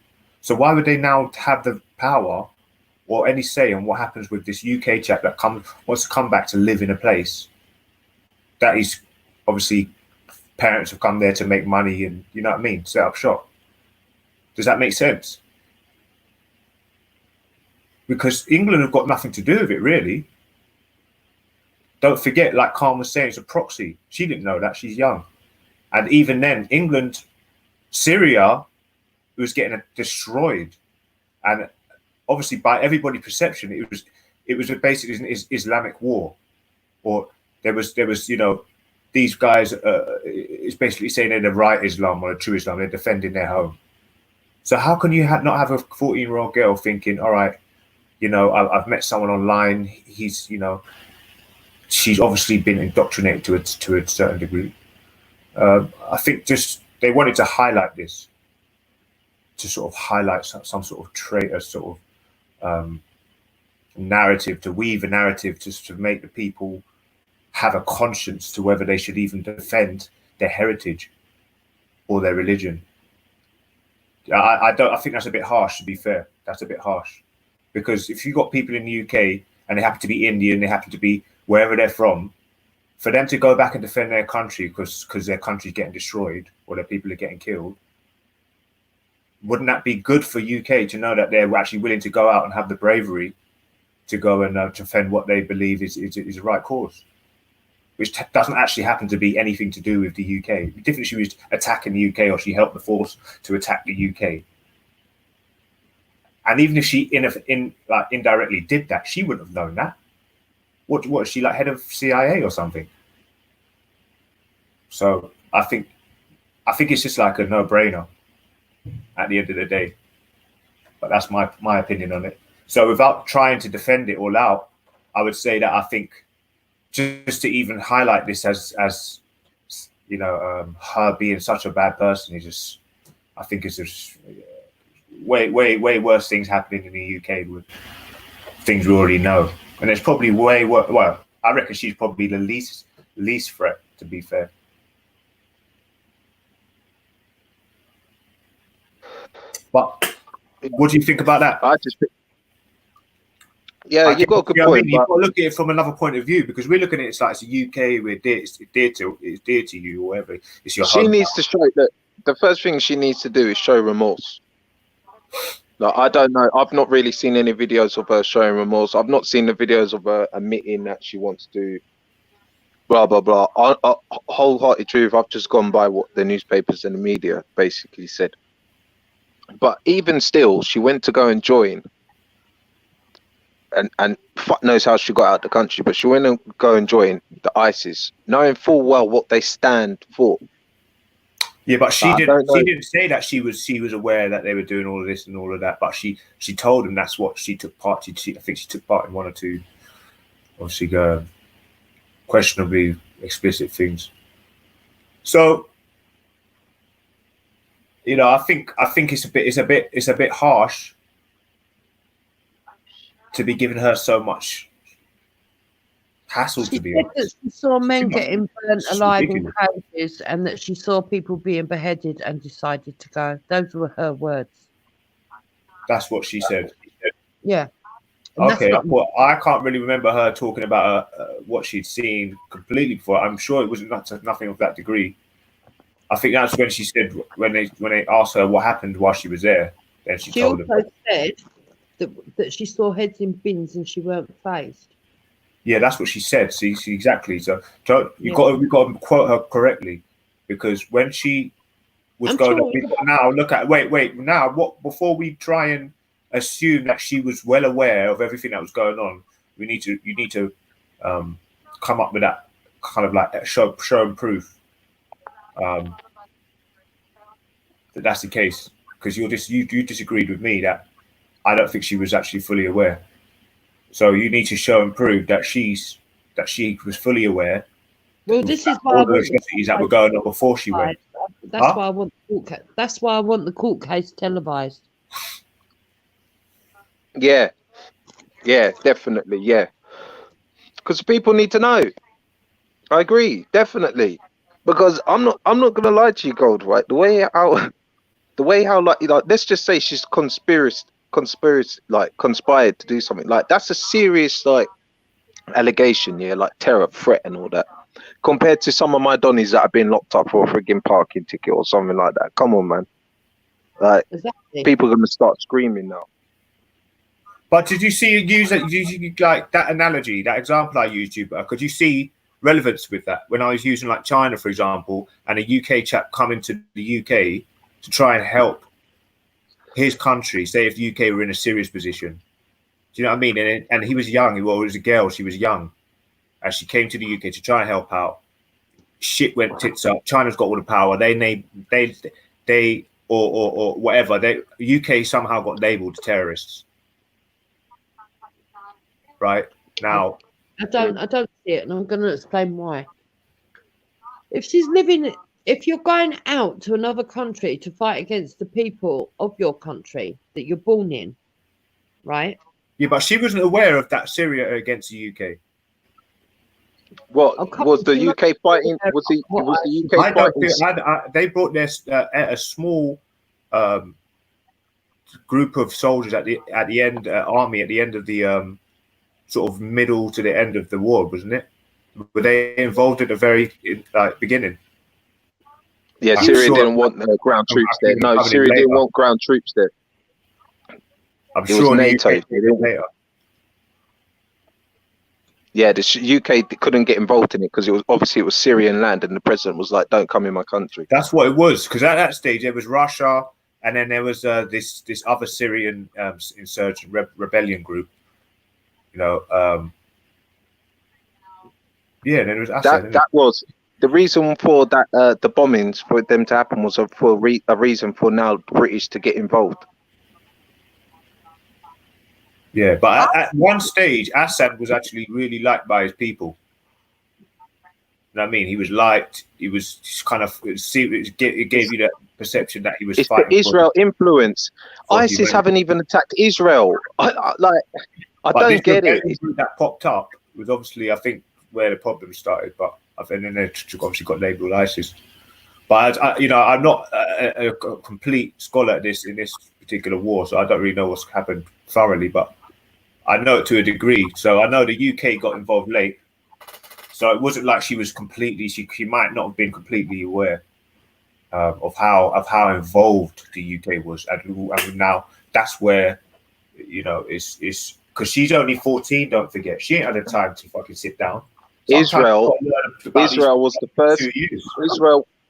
So why would they now have the power or any say on what happens with this UK chap that wants to come back to live in a place that is obviously parents have come there to make money and, you know what I mean, set up shop? Does that make sense? Because England have got nothing to do with it, really. Don't forget, like Khan was saying, it's a proxy. She didn't know that. She's young. And even then, England, Syria was getting destroyed. And obviously, by everybody's perception, it was basically an Islamic war. Or there was these guys, it's basically saying they're the right Islam or the true Islam. They're defending their home. So how can you not have a 14-year-old girl thinking, all right, I've met someone online. He's, she's obviously been indoctrinated to a certain degree. I think just they wanted to highlight this, to sort of highlight some sort of trait, a sort of narrative, to weave a narrative just to make the people have a conscience to whether they should even defend their heritage or their religion. I think that's a bit harsh, to be fair. That's a bit harsh. Because if you've got people in the UK and they happen to be Indian, they happen to be wherever they're from, for them to go back and defend their country because their country's getting destroyed or their people are getting killed, wouldn't that be good for UK to know that they're actually willing to go out and have the bravery to go and defend what they believe is the right cause? Which doesn't actually happen to be anything to do with the UK. Different, she was attacking the UK or she helped the force to attack the UK. And even if she indirectly did that, she wouldn't have known that. What is she, like head of CIA or something? So I think it's just like a no-brainer at the end of the day. But that's my opinion on it. So without trying to defend it all out, I would say that I think just to even highlight this as her being such a bad person is just, I think it's just way worse things happening in the UK with things we already know. And there's probably way worse. Well, I reckon she's probably the least threat, to be fair. But what do you think about that? Yeah, you've got a good point. You've got to look at it from another point of view, because we're looking at it like it's the UK, it's dear to you, or whatever. It's your She home. needs to show that. The first thing she needs to do is show remorse. Like, I don't know. I've not really seen any videos of her showing remorse. I've not seen the videos of her admitting that she wants to blah, blah, blah. Wholehearted truth, I've just gone by what the newspapers and the media basically said. But even still, she went to go and join. And fuck knows how she got out of the country, but she went to go and join the ISIS, knowing full well what they stand for. Yeah, but she didn't say that she was aware that they were doing all of this and all of that. But she told them that's what she took part. I think she took part in one or two, obviously, questionably explicit things. So, I think it's a bit harsh to be giving her so much hassle. She To be said honest, that she saw men getting burnt alive in cages, and that she saw people being beheaded and decided to go. Those were her words. That's what she said. Yeah. And okay, well, I can't really remember her talking about what she'd seen completely before. I'm sure it wasn't nothing of that degree. I think that's when she said, when they asked her what happened while she was there, then she told them. She also said that she saw heads in bins and she weren't phased. Yeah, that's what she said. See exactly. So you've got to quote her correctly, because when she was wait. Now, what? Before we try and assume that she was well aware of everything that was going on, you need to come up with that kind of like show and proof that that's the case. Because you disagreed with me that I don't think she was actually fully aware. So you need to show and prove that she was fully aware. Well, this is why all I the want atrocities that were going on before she went. That's why I want the court case. That's why I want the court case televised. Yeah, definitely, yeah. Because people need to know. I agree, definitely. Because I'm not gonna lie to you, Gold. Right, the way how like let's just say she's conspired to do something. Like that's a serious like allegation, yeah, like terror threat and all that. Compared to some of my Donnies that have been locked up for a frigging parking ticket or something like that. Come on, man. Like people are gonna start screaming now. But did you see like that analogy, that example I used you? Could you see relevance with that when I was using like China, for example, and a UK chap coming to the UK to try and help his country? Say if the UK were in a serious position, do you know what I mean? And he was young. Well, it was a girl. She was young, and she came to the UK to try and help out. Shit went tits up. China's got all the power. They or whatever. UK somehow got labelled terrorists. Right now, I don't see it, and I'm going to explain why. If you're going out to another country to fight against the people of your country that you're born in, right? Yeah, but she wasn't aware of that Syria against the UK. What was the UK fighting? Was the UK fighting? They brought a small group of soldiers at the end, army at the end of the sort of middle to the end of the war, wasn't it? Were they involved at the very beginning? Yeah, Syria didn't want ground troops there. No, Syria didn't want ground troops there. I'm it sure was NATO. Later. Yeah, the UK couldn't get involved in it because it was Syrian land, and the president was like, "Don't come in my country." That's what it was, because at that stage there was Russia, and then there was this other Syrian insurgent rebellion group. You know, yeah, then it was Assad. That was the reason for that. The bombings for them to happen was for a reason for now British to get involved. Yeah, but at one stage, Assad was actually really liked by his people. You know what I mean? He was liked. He was just kind of it gave you that perception that he was fighting. It's the Israel influence. ISIS haven't even attacked Israel. I don't get it. That popped up was obviously, I think, where the problem started. But then they obviously got labelled ISIS. But I'm not a complete scholar in this particular war, so I don't really know what's happened thoroughly. But I know it to a degree. So I know the UK got involved late. So it wasn't like she was completely. She might not have been completely aware of how involved the UK was. And now that's where it's because she's only 14. Don't forget, she ain't had the time to fucking sit down. Israel was the first.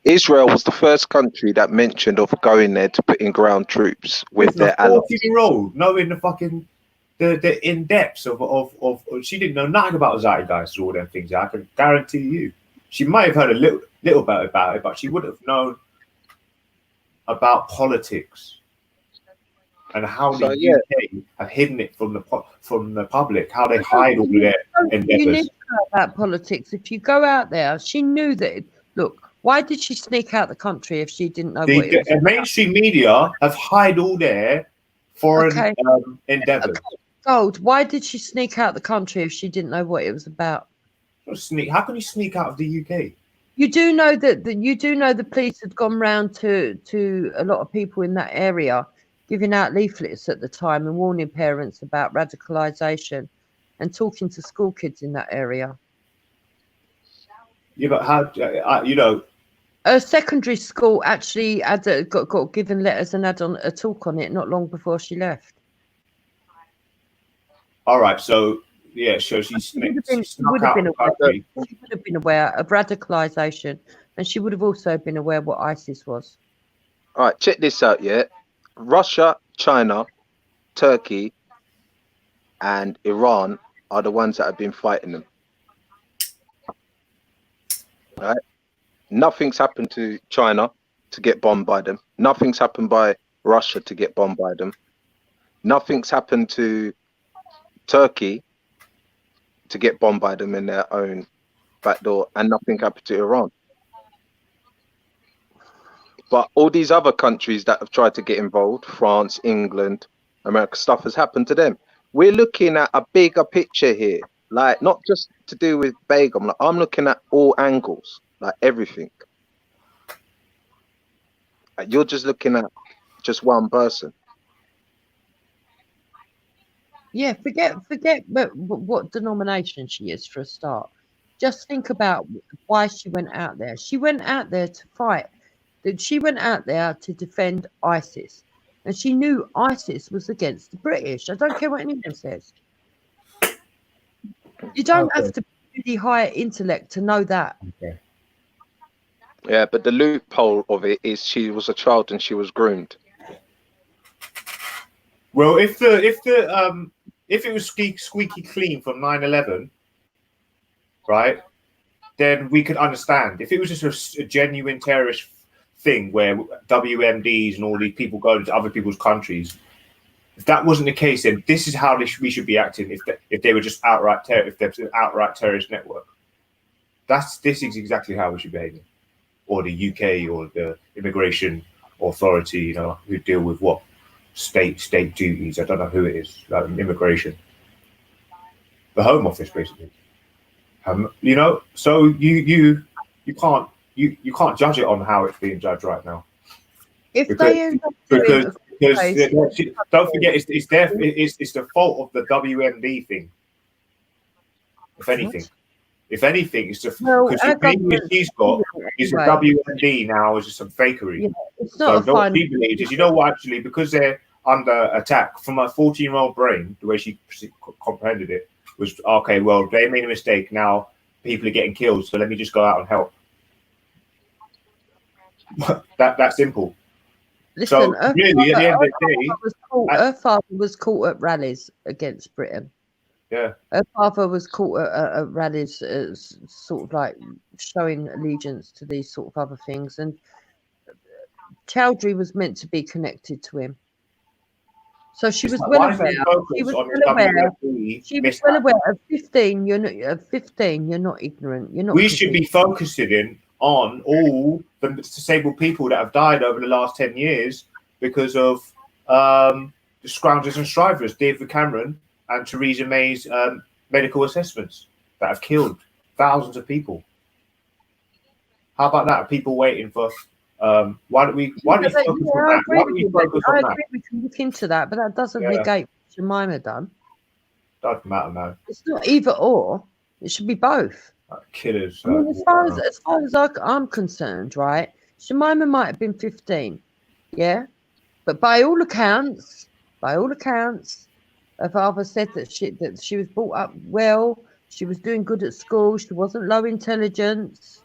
Israel was the first country that mentioned of going there to put in ground troops with their allies. 14-year-old knowing the fucking the in depths of she didn't know nothing about zeitgeist or all them things. I can guarantee you, she might have heard a little bit about it, but she would have known about politics and how the UK have hidden it from the public, how they hide all their endeavors. You need to know about politics. If you go out there, she knew that. Look, why did she sneak out the country if she didn't know what it was? The mainstream media have hid all their foreign endeavors. Okay. Gold, why did she sneak out the country if she didn't know what it was about? How can you sneak out of the UK? You do know that the police had gone round to a lot of people in that area, giving out leaflets at the time and warning parents about radicalisation and talking to school kids in that area. Yeah, but how, a secondary school actually got given letters and had a talk on it not long before she left. All right, so so she would have been aware of radicalisation, and she would have also been aware what ISIS was. All right, check this out, yeah. Russia, China, Turkey, and Iran are the ones that have been fighting them. All right? Nothing's happened to China to get bombed by them. Nothing's happened by Russia to get bombed by them. Nothing's happened to Turkey to get bombed by them in their own back door, and nothing happened to Iran. But all these other countries that have tried to get involved, France, England, America, stuff has happened to them. We're looking at a bigger picture here, like not just to do with Begum. Like, I'm looking at all angles, like everything. Like, you're just looking at just one person. Yeah, forget what denomination she is for a start. Just think about why she went out there. She went out there to fight. She went out there to defend ISIS. And she knew ISIS was against the British. I don't care what anyone says. You don't have to be really high intellect to know that. Okay. Yeah, but the loophole of it is she was a child and she was groomed. Well, if it was squeaky clean from 9/11, right, then we could understand. If it was just a genuine terrorist thing where WMDs and all these people go to other people's countries, if that wasn't the case, then this is how we should be acting. If they were just outright if there's an outright terrorist network, this is exactly how we should be behaving. Or the UK or the immigration authority, you know, who deal with what state duties. I don't know who it is, like immigration, the Home Office, basically. You know, so you can't judge it on how it's being judged right now. If they end up because don't forget, it's the fault of the WMD thing. If anything. What? If anything, it's just because the media she's got is a WMD now, is just some fakery. Yeah, it's not so what she believes is, you know what, actually, because they're under attack, from a 14-year-old brain, the way she comprehended it was, okay, well, they made a mistake, now people are getting killed, so let me just go out and help. That simple. Listen, so really, at the end of the day, her father was caught at rallies against Britain. Yeah. Her father was caught at rallies, sort of like showing allegiance to these sort of other things, and Chowdhury was meant to be connected to him. So she was well aware. She was well aware. She was well aware. At 15, you're not ignorant. You're not. We should be focusing on all the disabled people that have died over the last 10 years because of the scroungers and strivers, David Cameron and Theresa May's medical assessments that have killed thousands of people. How about that? People waiting for why don't we focus on that? Why don't we focus on that? We can look into that, but that doesn't negate what Shamina done. Doesn't matter, no. It's not either or. It should be both. Killers. I mean, as far as I'm concerned, right? Shamina might have been 15, yeah, but by all accounts, her father said that she was brought up well. She was doing good at school. She wasn't low intelligence.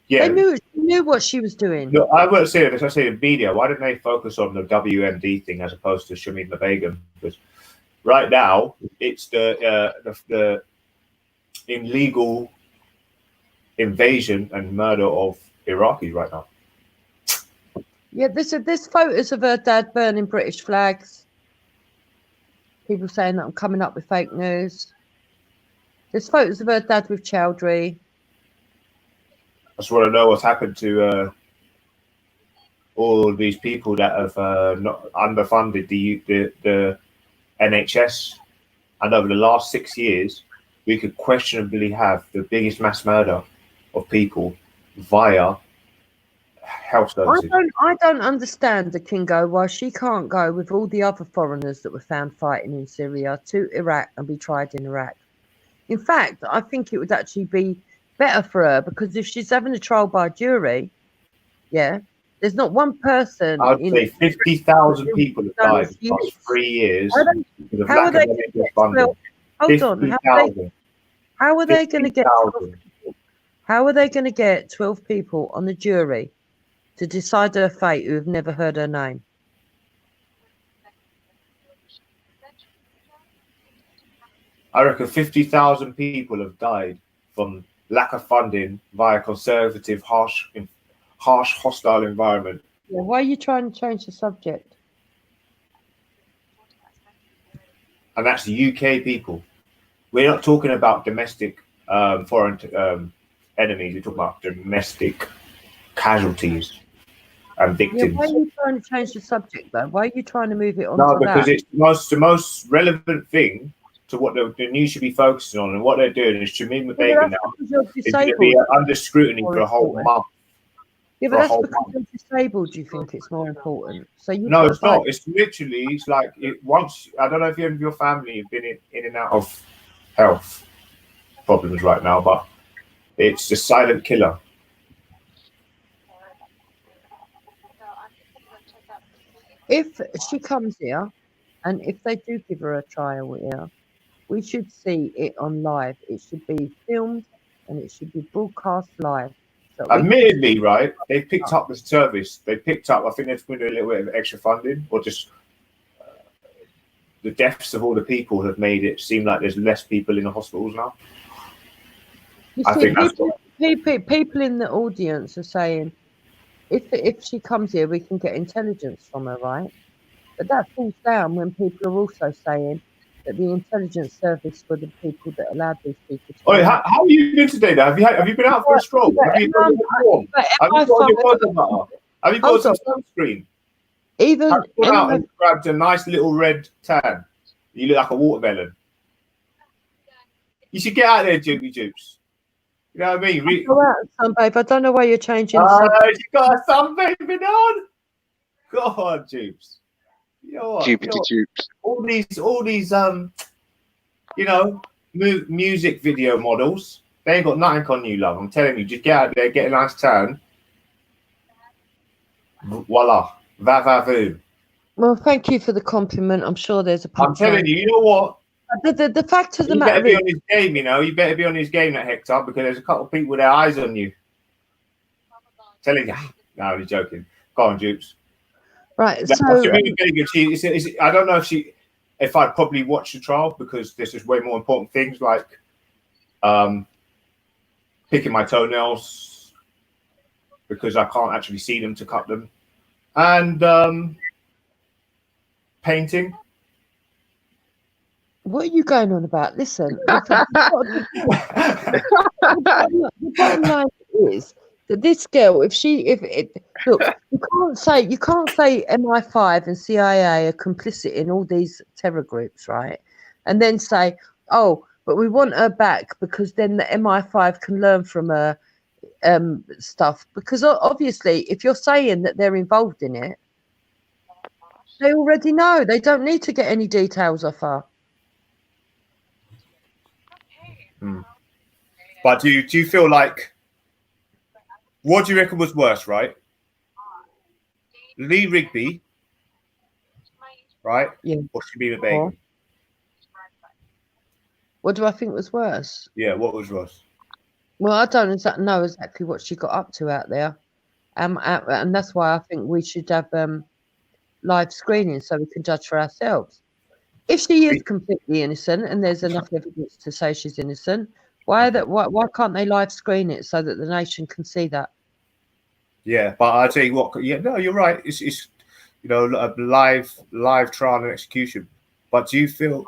Yeah, she knew what she was doing. Look, I won't say this. I say the media. Why didn't they focus on the WMD thing as opposed to Shamina Begum? Because right now it's the illegal invasion and murder of Iraqis right now. Yeah, there's photos of her dad burning British flags. People saying that I'm coming up with fake news. There's photos of her dad with Chowdhury. I just want to know what's happened to all these people that have not underfunded the NHS. And over the last 6 years, we could questionably have the biggest mass murder of people via health services. I don't understand the Kingo why she can't go with all the other foreigners that were found fighting in Syria to Iraq and be tried in Iraq. In fact, I think it would actually be better for her, because if she's having a trial by jury, yeah, there's not one person. I'd say 50,000 people have died in the last 3 years. How are they going to get 12? Hold on. How are they going to get 12 people? How are they going to get 12 people on the jury to decide her fate who have never heard her name? I reckon 50,000 people have died from lack of funding via conservative, harsh, hostile environment. Yeah, why are you trying to change the subject? And that's the UK people. we're not talking about domestic foreign enemies. We're talking about domestic casualties and Yeah, victims. why are you trying to change the subject though? Why are you trying to move it on No, to because that? it's the most relevant thing to what the news should be focusing on, and what they're doing is Shamina Yeah, Begum but now that's because you're is going to be disabled. under scrutiny More for a whole important. month. Yeah, For but a that's whole because month. you're disabled. You think it's more important. So you've No, got it's to fight. not. It's literally, it's like once, I don't know if you and your family have been in and out of health problems right now, but it's the silent killer. If she comes here, and if they do give her a trial here, we should see it on live. It should be filmed and it should be broadcast live. So we can Admittedly, right, they picked up the service. They picked up, I think they're going to do a little bit of extra funding, or just the deaths of all the people have made it seem like there's less people in the hospitals now. You I see, think that's what. people in the audience are saying, if she comes here, we can get intelligence from her, right? But that falls down when people are also saying that the intelligence service for the people that allowed these people to Oh, go how out. have you been today? Though? Have you been out for a stroll? Have you got your warm? Have you got your bottle butter? Have you got some sunscreen? Even have you gone out and grabbed a nice little red tan? You look like a watermelon. You should get out there, Jupy Jupes. You know what I mean? Go out and sunbathe. I don't know why you're changing the subject. You got a sunbathing on? God, Jupes. You know what? Jupes. All these you know, music video models, they ain't got nothing on you, love. I'm telling you, just get out there, get a nice tan. Voila. Va-va-voom. Well, thank you for the compliment. I'm sure there's a punchline. I'm telling you, you know what? The fact of the You matter better be is, on his game, you know. You better be on his game, that Hector, because there's a couple of people with their eyes on you. Telling you. No, I'm joking. Go on, Jukes. Right, so Shamina Begum, I don't know if I'd probably watch the trial, because there's just way more important things like picking my toenails because I can't actually see them to cut them, and painting. What are you going on about? Listen, the bottom line is that this girl, look, you can't say MI5 and CIA are complicit in all these terror groups, right? And then say, oh, but we want her back because then the MI5 can learn from her stuff. Because obviously, if you're saying that they're involved in it, they already know. They don't need to get any details off her. But do you feel like, what do you reckon was worse, right? Lee Rigby, right? Yeah. Or Shamina Begum? What do I think was worse? Yeah, what was worse? Well, I don't know exactly what she got up to out there, and that's why I think we should have live screening so we can judge for ourselves. If she is completely innocent and there's enough evidence to say she's innocent, why can't they live screen it so that the nation can see that? Yeah, but I tell you what, yeah, no, you're right. It's you know, a live trial and execution. But do you feel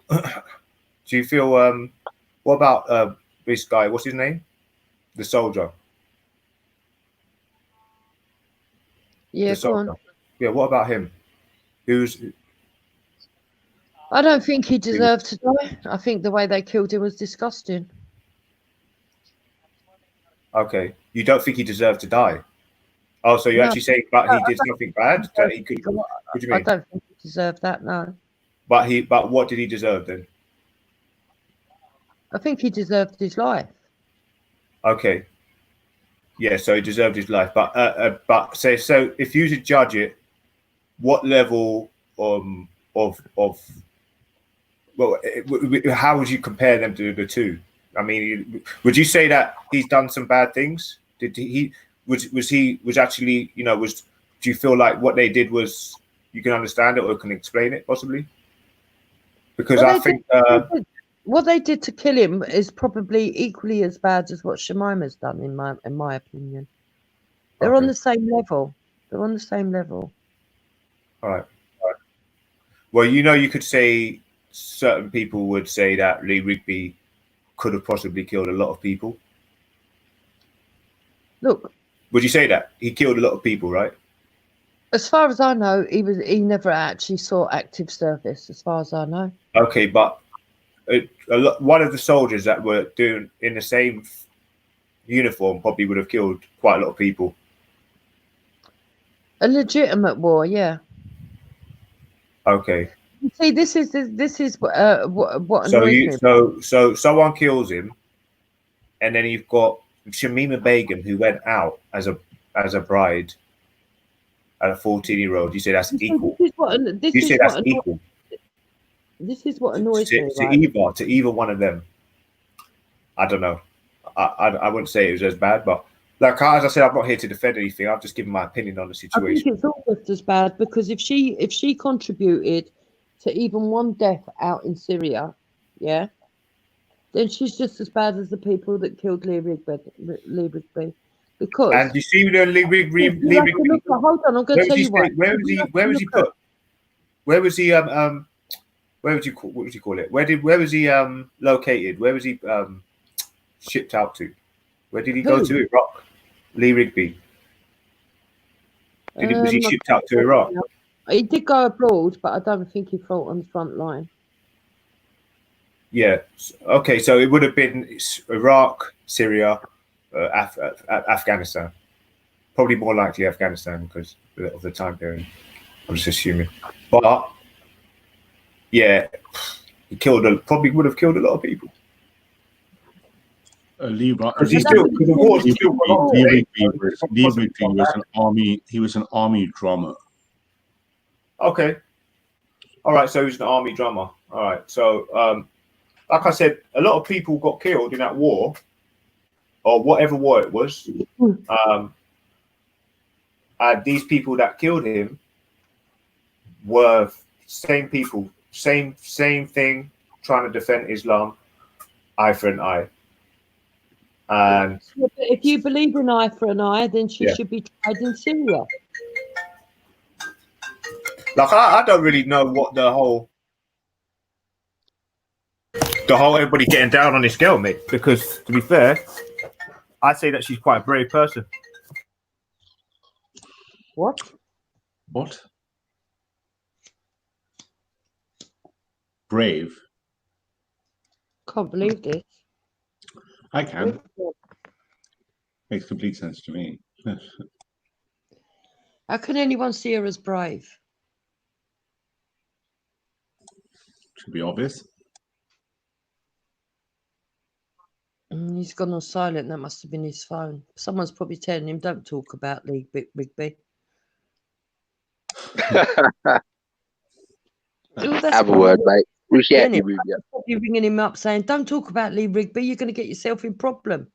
what about this guy? What's his name? The soldier. Yeah, go on. Yeah, what about him? I don't think he deserved to die. I think the way they killed him was disgusting. Okay, you don't think he deserved to die? Oh, so you're actually saying, but he did something bad that he could. What do you mean? I don't think he deserved that. No. But what did he deserve then? I think he deserved his life. Okay. Yeah, so he deserved his life. But so if you were to judge it, what level of well, how would you compare them to the two? I mean, would you say that he's done some bad things? Did he was actually, you know, do you feel like what they did was, you can understand it or can explain it possibly? Because I think what they did to kill him is probably equally as bad as what Shemima's done, in my opinion. They're on the same level. They're on the same level. All right. Well, you know, you could say certain people would say that Lee Rigby could have possibly killed a lot of people. Look, would you say that he killed a lot of people, right? as far as I know, he never actually saw active service. As far as I know. Okay, but one of the soldiers that were doing in the same uniform probably would have killed quite a lot of people. A legitimate war, yeah. Okay. See, this is what annoys me. So someone kills him, and then you've got Shamina Begum, who went out as a bride at a 14-year-old. You say that's equal. This is what annoys me. To either one of them. I don't know. I wouldn't say it was as bad, but like as I said, I'm not here to defend anything. I've just given my opinion on the situation. I think it's almost as bad because if she contributed to even one death out in Syria, yeah, then she's just as bad as the people that killed Lee Rigby. Because and you see the Lee Rigby. Hold on, I'm going to tell you what. Where was he put? Where was he? What would you call it? Where was he located? Where was he shipped out to? Where did he go to? Iraq. Lee Rigby. Was he shipped out to Iraq? He did go abroad, but I don't think he fought on the front line. Yeah. Okay, so it would have been Iraq, Syria, Afghanistan. Probably more likely Afghanistan because of the time period. I'm just assuming. But yeah, he probably would have killed a lot of people. Lee Rigby was an army. He was an army drummer. Okay. All right. So he was an army drummer. All right. So, like I said, a lot of people got killed in that war, or whatever war it was. These people that killed him were same people, same thing, trying to defend Islam, eye for an eye. And if you believe in eye for an eye, then she should be tried in Syria. Like I don't really know what the whole everybody getting down on this girl, mate. Because to be fair, I'd say that she's quite a brave person. What? Brave. Can't believe this. I can. Makes complete sense to me. How can anyone see her as brave? Should be obvious. He's gone on silent. That must have been his phone. Someone's probably telling him, don't talk about Lee Rigby. Have a word, mate. We can't be with you. You're ringing him up saying, don't talk about Lee Rigby. You're going to get yourself in problem.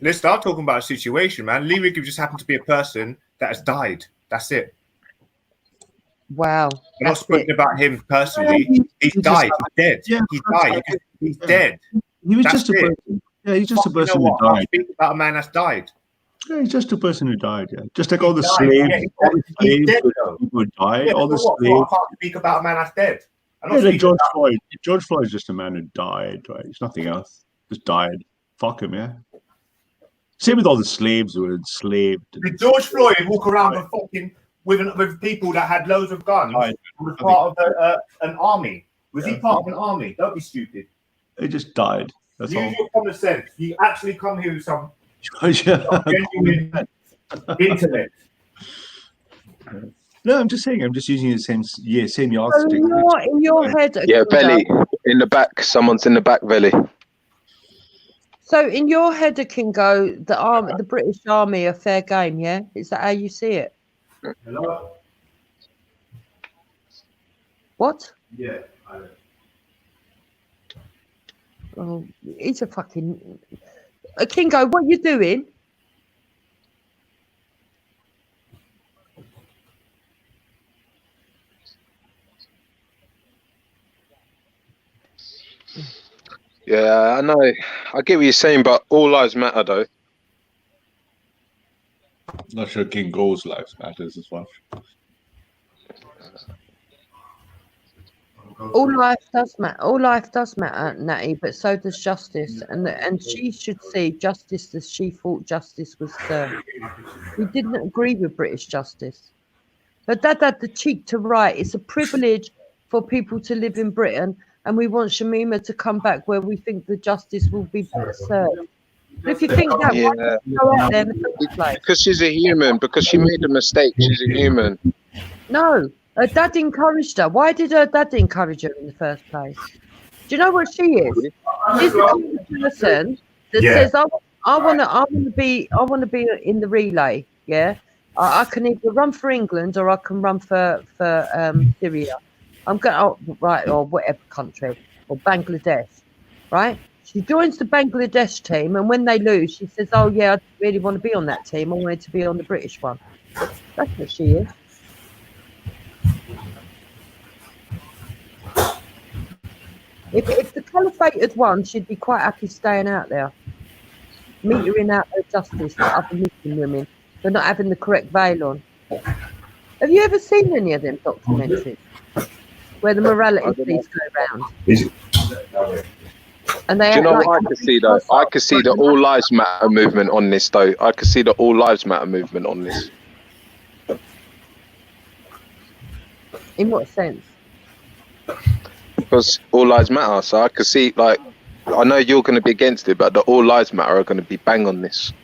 Let's start talking about a situation, man. Lee Rigby just happened to be a person that has died. That's it. Wow. We're not speaking about him personally. He's died. He's dead. Yeah, he's died. He's dead. He was just a person. Yeah, he's just a person who died. Speak about a man that's died. Yeah, he's just a person who died. Yeah, just like all the slaves, who died, all the slaves. I can't speak about a man that's dead. Yeah, like George Floyd. George Floyd is just a man who died, right? He's nothing else. Just died. Fuck him, yeah. Same with all the slaves who were enslaved. Did George Floyd walk around with fucking with people that had loads of guns? Was part of an army? Was he part of an army? Don't be stupid. He just died. That's all. Use your common sense. You actually come here with some genuine intellect. No, I'm just saying. I'm just using the same yardstick. In your head. Yeah, Belly in the back. Someone's in the back, Belly. So in your head, Kingo, the British Army are fair game. Yeah, is that how you see it? Hello. What? Yeah. Oh, he's a fucking Kingo. What you doing? Yeah, I know. I get what you're saying, but all lives matter, though. Not sure King Go's lives matters as well. All life does matter. All life does matter, Natty, but so does justice. And she should see justice as she thought justice was served. We didn't agree with British justice. Her dad had the cheek to write, it's a privilege for people to live in Britain, and we want Shamima to come back where we think the justice will be better served. But if you think that, why don't you go out there in the first place? Because she's a human. Because she made a mistake. She's a human. No, her dad encouraged her. Why did her dad encourage her in the first place? Do you know what she is? She's the kind of person that says, I want to be in the relay. Yeah, I can either run for England or I can run for Syria. I'm going or whatever country, or Bangladesh, right? She joins the Bangladesh team, and when they lose, she says, "Oh yeah, I didn't really want to be on that team. I wanted to be on the British one." That's what she is. If the Caliphate had won, she'd be quite happy staying out there, metering out her justice to other Muslim women for not having the correct veil on. Have you ever seen any of them documentaries where the morality police go around? And they Do you know what I could see though? I could see the All Lives Matter movement on this though. I could see the All Lives Matter movement on this. In what sense? Because all lives matter, so I could see, like, I know you're going to be against it, but the all lives matter are going to be bang on this.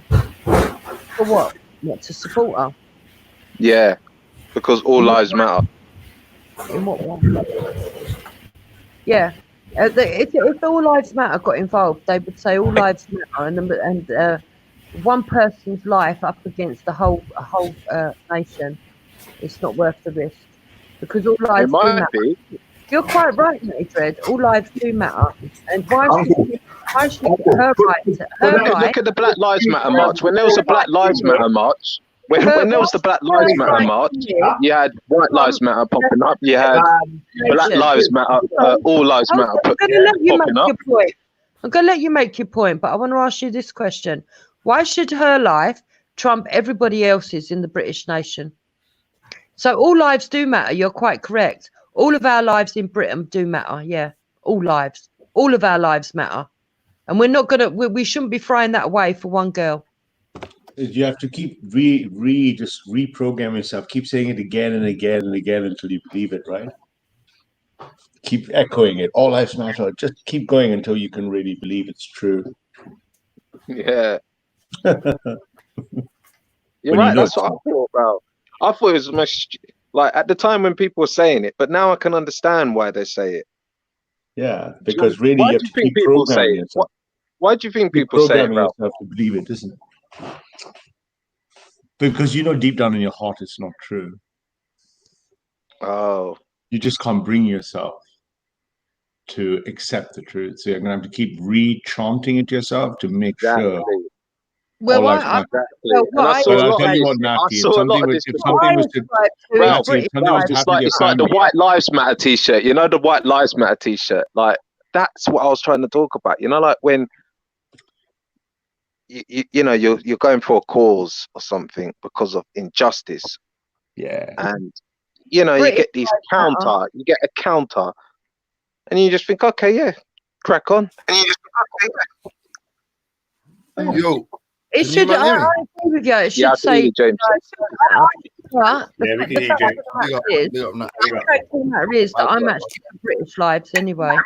For what? What, to support her? Yeah, because all lives matter. In what way? Yeah, if all lives matter got involved, they would say all lives matter, and one person's life up against a whole nation, it's not worth the risk. Because all lives do matter. You're quite right, Madrid. All lives do matter. And why should her right? Look at the Black Lives Matter march. When there was a Black Lives Matter march, when there was the Black Lives Matter march, you had White Lives Matter popping up. You had Black Lives Matter, All Lives Matter popping up. I'm going to let you make your point, but I want to ask you this question. Why should her life trump everybody else's in the British nation? So all lives do matter. You're quite correct. All of our lives in Britain do matter. Yeah, all lives. All of our lives matter. And we're not going to, we shouldn't be throwing that away for one girl. You have to keep just reprogram yourself. Keep saying it again and again and again until you believe it, right? Keep echoing it. All lives matter. Just keep going until you can really believe it's true. Yeah. You're right. That's what I thought about. I thought it was much, like at the time when people were saying it, but now I can understand why they say it. Yeah, because really you have to keep programming yourself. Why do you think people say it, Ralph? Yourself to believe it, isn't it? Because you know deep down in your heart it's not true. Oh. You just can't bring yourself to accept the truth. So you're going to have to keep re-chanting it yourself to make sure. Well, I saw a lot of this. It's like the White Lives Matter t-shirt. You know, the White Lives Matter t-shirt. Like, that's what I was trying to talk about. You know, like when you know you're going for a cause or something because of injustice. Yeah. And you know, you get these counter, you get a counter, and you just think, okay, yeah, crack on. And you just think, okay, yeah. Yo. It should. I agree with you. It should say. James. But the fact of the matter is that I'm actually for British lives anyway.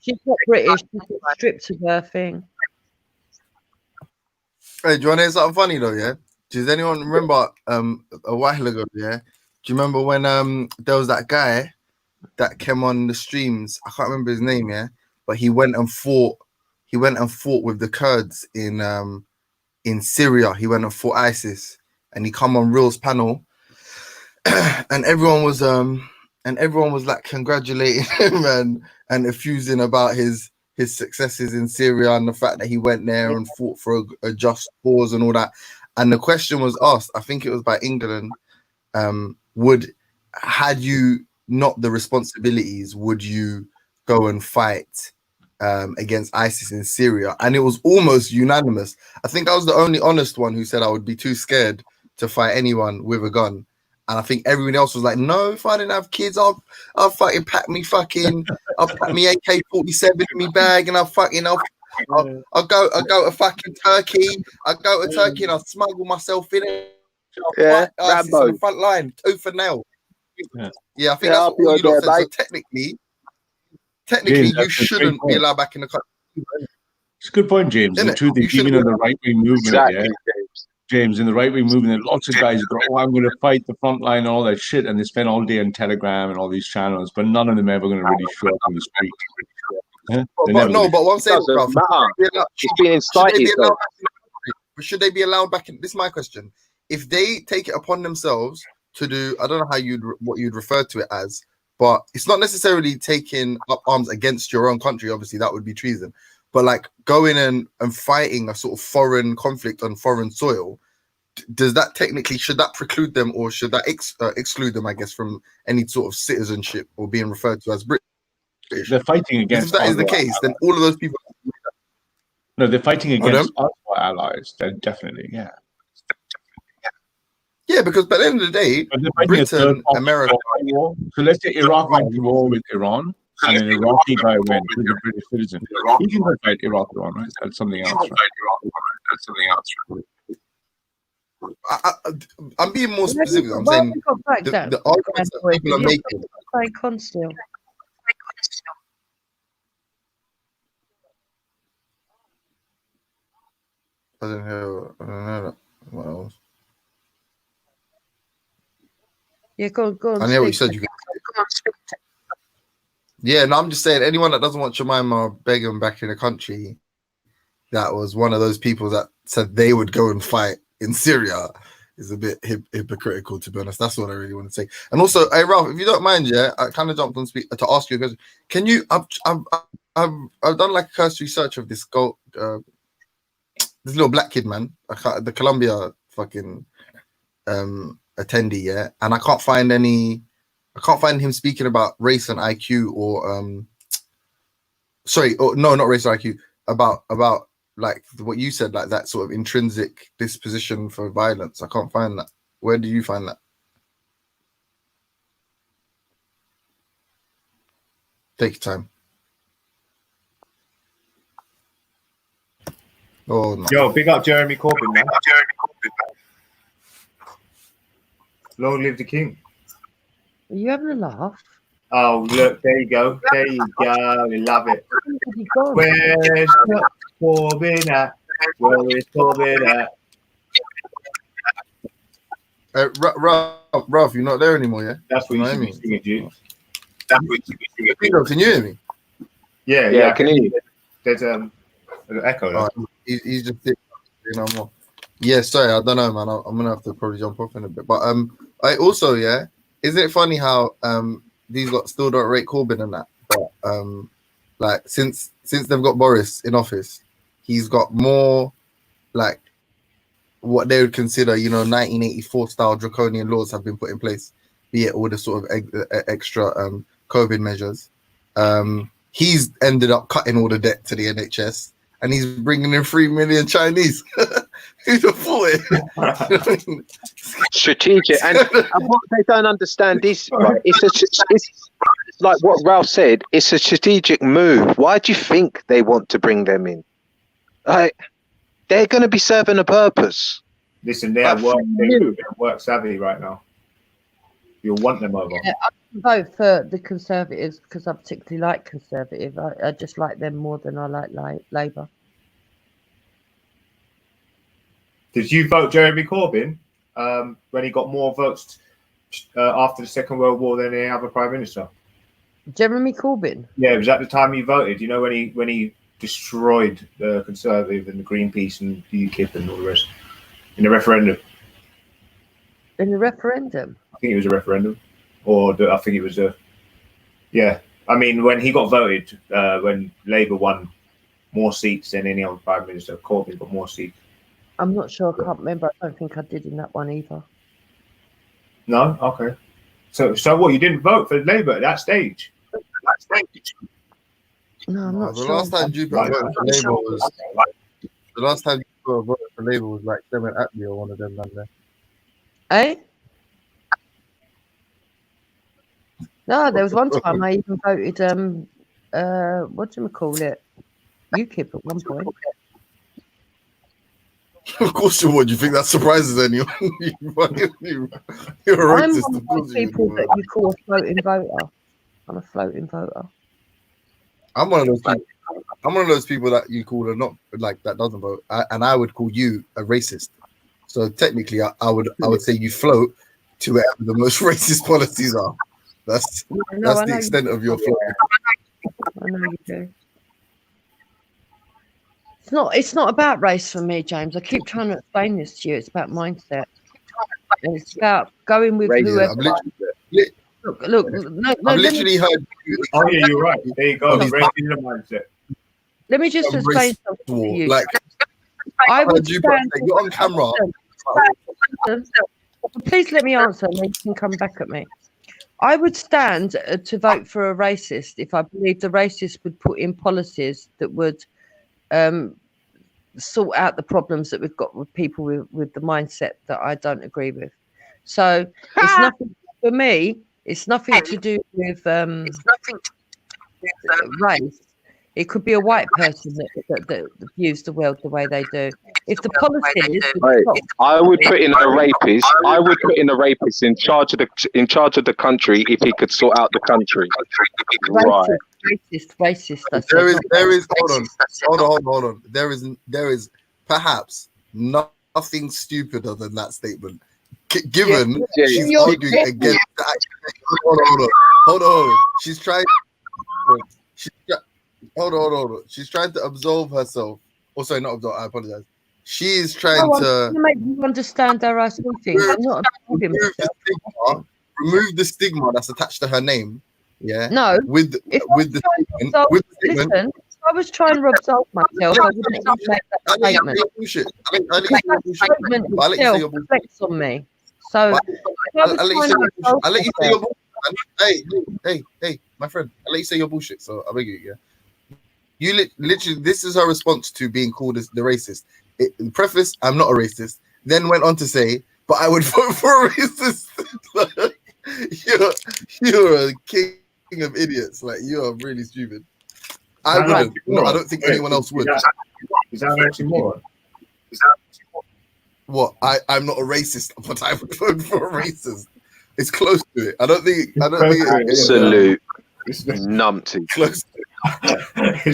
She's not British. She's stripped of her thing. Hey, do you want to hear something funny though? Yeah. Does anyone remember a while ago? Yeah. Do you remember when there was that guy that came on the streams? I can't remember his name. Yeah, but he went and fought. He went and fought with the Kurds in Syria. He went and fought ISIS, and he come on Real's panel, and everyone was like congratulating him and effusing about his successes in Syria and the fact that he went there and fought for a just cause and all that. And the question was asked, I think it was by England, had you not the responsibilities, would you go and fight against ISIS in Syria? And it was almost unanimous. I think I was the only honest one who said I would be too scared to fight anyone with a gun. And I think everyone else was like, no, if I didn't have kids, I'll fucking pack me AK-47 in me bag, and I'll go to fucking Turkey. I'll go to Turkey and I'll smuggle myself in it. Yeah, ISIS on Rambo. the front line, tooth and nail. Yeah, I think Yeah, that's I'll what be all on you lot there, said. So mate. technically, James, you that's a great shouldn't be point. allowed back in the country. It's a good point, James. Isn't The it? truth You is, shouldn't even be in the right-wing movement, Exactly, James, in the right-wing movement, there are lots of guys who go, oh, I'm going to fight the front line and all that shit, and they spend all day on Telegram and all these channels, but none of them ever going to really show up on the street. They're never But what I'm It saying, doesn't Ralph, matter. It's being should they be incited, allowed though. back in the country? But should they be allowed back in? This is my question. If they take it upon themselves to do, I don't know what you'd refer to it as, but it's not necessarily taking up arms against your own country. Obviously, that would be treason. But like going and fighting a sort of foreign conflict on foreign soil, does that technically, should that preclude them, or should that exclude them, I guess, from any sort of citizenship or being referred to as British? They're fighting Because against if that is the our case, then all of those people. No, they're fighting against Pardon? our allies. They're definitely, yeah. Yeah, because by the end of the day, But they're fighting Britain, America. war. So let's say Iraq went to war with Iran, and an Iraqi guy went with a British citizen. He can go fight Iraq, Iran, right? That's something else, right? I'm being more Why have specific. you I'm why have saying you got back that the arguments that people are making. Say con still. I don't know that. What else? Yeah, go on. I know what you Speak. said. You can. Yeah, no, I'm just saying. Anyone that doesn't want Jemima or Begum back in the country, that was one of those people that said they would go and fight in Syria, is a bit hypocritical, to be honest. That's what I really want to say. And also, hey Ralph, if you don't mind, yeah, I kind of jumped on to ask you a question. Can you? I've done like a cursory search of this this little black kid, man, the Columbia fucking attendee, yeah, and I can't find him speaking about race and IQ or not race or IQ, about like what you said, like that sort of intrinsic disposition for violence. I can't find that. Where do you find that? Take your time. Oh no. Yo, big up Jeremy Corbyn, man. Long live the king. Are you having a laugh? Oh, look, there you go. There you go. We love it. Where's Corbyn at? Where is Corbyn at? Ralph, you're not there anymore, yeah? That's what you should be singing, dude. Can you hear me? Yeah, I can hear you. There's an echo. Right. He's just no more. Yeah, sorry, I don't know, man. I'm gonna have to probably jump off in a bit. But I also, yeah, isn't it funny how these lot still don't rate Corbyn and that? But like since they've got Boris in office, he's got more like what they would consider, 1984 style draconian laws have been put in place, be it all the sort of extra COVID measures. He's ended up cutting all the debt to the NHS, and he's bringing in 3 million Chinese. Who'd have thought it? Strategic, and what they don't understand is, right, it's like what Ralph said. It's a strategic move. Why do you think they want to bring them in? Like, they're going to be serving a purpose. Listen, they're work savvy right now. You'll want them over. Yeah, I vote for the Conservatives because I particularly like Conservative. I just like them more than I like Labour. Did you vote Jeremy Corbyn when he got more votes after the Second World War than any other Prime Minister? Jeremy Corbyn? Yeah, it was at the time you voted. When he destroyed the Conservative and the Greenpeace and UKIP and all the rest in the referendum. In the referendum? I think it was a referendum, I think it was yeah. I mean, when he got voted, when Labour won more seats than any other Prime Minister, Corbyn got more seats. I'm not sure. I can't remember. I don't think I did in that one either. No? Okay. So what? You didn't vote for Labour at that stage? No, I'm not the sure. Last time Jupiter voted for Labour was the last time Jupiter voted for Labour was like Clement Attlee or one of them down there. Eh? No, there was one time I even voted what do we call it? UKIP at one point. Of course you would. You think that surprises anyone? You're a I'm racist. one Of of course those you people would. that you call a floating voter. I'm a floating voter. I'm one of those people. I'm one of those people that you call a not like that doesn't vote, and I would call you a racist. So technically, I would say you float to wherever the most racist policies are. That's the extent of your float. I know you do. It's not about race for me, James. I keep trying to explain this to you. It's about mindset. And it's about going with whoever. Look, no, I've literally heard. Oh yeah, you're right. There you go. Breaking the mindset. Let me just explain something to you. Like, I would stand. You're on camera. Please let me answer, and then you can come back at me. I would stand to vote for a racist if I believed the racist would put in policies that would sort out the problems that we've got with people with the mindset that I don't agree with. So it's nothing for me. It's nothing to do with race. It could be a white person that views the world the way they do. If the policies, I would put in a rapist. I would put in a rapist in charge of the country if he could sort out the country. Right. Racist. There is. Hold on. There is perhaps nothing stupider than that statement. Given she's arguing against that. Hold on. She's trying. Hold on. She's trying to absolve herself. Oh, sorry, not absolve. I apologize. She is trying to make you understand how I see things. I'm not remove the stigma that's attached to her name. Yeah. No. With the statement. Listen, if I was trying to absolve myself, I wouldn't even make that statement. That statement itself reflects on me. So I'll let you say your bullshit. Hey, my friend. I'll let you say your bullshit. So I beg you, yeah. You literally, this is her response to being called as the racist. Preface, I'm not a racist. Then went on to say, but I would vote for a racist. You're a king of idiots. Like, you are really stupid. I wouldn't. No, I don't think anyone else would. Is that actually more? What? I'm not a racist, but I would vote for a racist. It's close to it. I don't think absolute numpty. Close to it.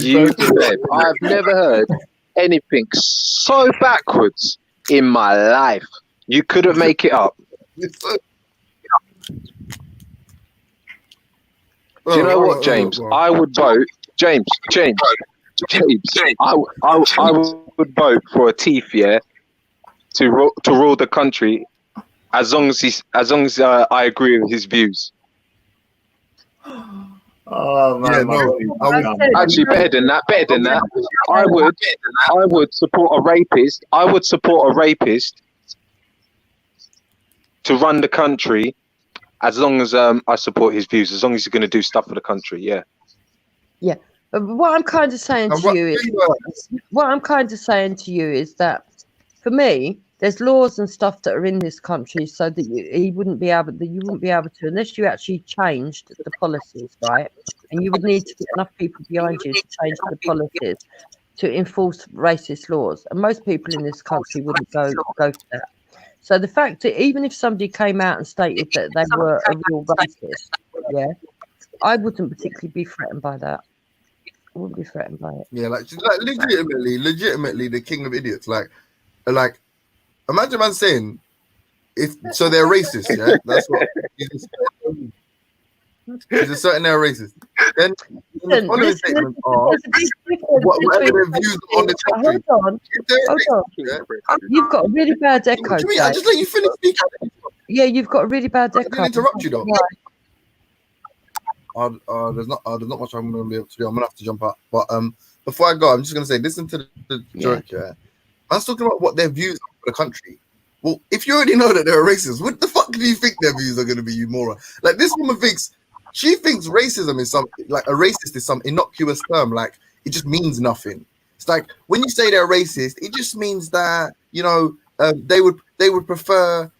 You said I've never heard anything so backwards in my life. You couldn't make it up. Do you know what, James? I would vote. James. I would vote for a thief, yeah, to rule the country, as long as I agree with his views. Oh man, actually better than that. I would support a rapist. I would support a rapist to run the country, as long as I support his views. As long as he's going to do stuff for the country, yeah. Yeah. What I'm kind of saying to you is that for me, there's laws and stuff that are in this country so that you wouldn't be able to, unless you actually changed the policies, right? And you would need to get enough people behind you to change the policies to enforce racist laws. And most people in this country wouldn't go for that. So the fact that even if somebody came out and stated that they were a real racist, yeah, I wouldn't particularly be threatened by that. I wouldn't be threatened by it. Yeah, like legitimately the king of idiots. Like imagine man saying so they're racist, yeah? That's what he's asserting they're racist. Then the following statements are whatever their views on the country. Hold on. You've got a really bad echo. What do you mean? I just let you finish speaking. Yeah, you've got a really bad echo. I didn't interrupt you though. There's not much I'm going to be able to do. I'm going to have to jump out. But before I go, I'm just going to say, listen to the joke. Yeah, I was talking about what their views are for the country. Well, if you already know that they're racist, what the fuck do you think their views are going to be, you moron? Like, this woman thinks racism is a racist is some innocuous term. Like, it just means nothing. It's like when you say they're racist, it just means that, you know, they would prefer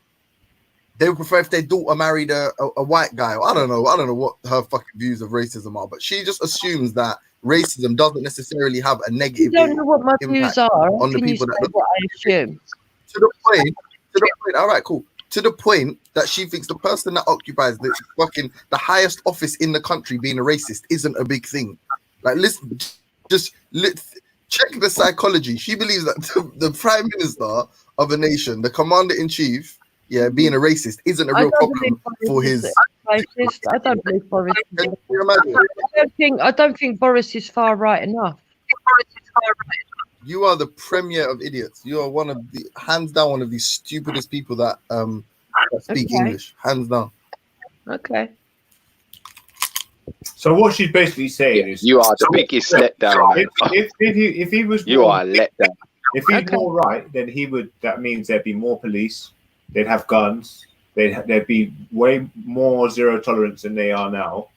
they would prefer if their daughter married a white guy. I don't know what her fucking views of racism are, but she just assumes that racism doesn't necessarily have a You negative don't know what my views impact are. on the Can you people say that. what I assume? To the point. All right, cool. To the point that she thinks the person that occupies the highest office in the country being a racist isn't a big thing. Like, listen, check the psychology. She believes that the prime minister of a nation, the commander in chief, being a racist isn't a real problem for his. Racist. I don't believe Boris. Can you imagine? I don't think Boris is far right enough. You are the premier of idiots. You are one of the hands down one of the stupidest people that speak English. Hands down. Okay. So what she's basically saying is, you are the biggest letdown. If he was, you are let down. If he's more right, then he would. That means there'd be more police. They'd have guns. There'd be way more zero tolerance than they are now.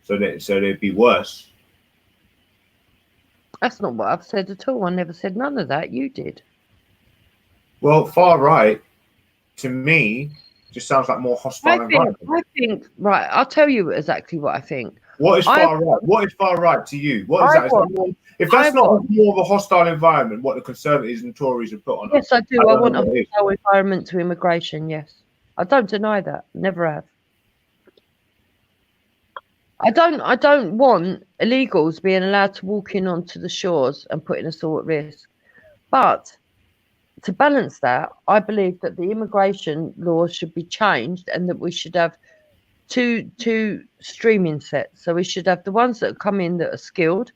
So they'd be worse. That's not what I've said at all. I never said none of that. You did. Well, far right, to me, just sounds like more hostile environment. I think, right, I'll tell you exactly what I think. What is far right? What is far right to you? What is that? If that's not more of a hostile environment, what the Conservatives and Tories have put on us. Yes, I do. I want a hostile environment to immigration, yes. I don't deny that. Never have. I don't want illegals being allowed to walk in onto the shores and putting us all at risk. But to balance that, I believe that the immigration laws should be changed and that we should have two streaming sets. So we should have the ones that come in that are skilled,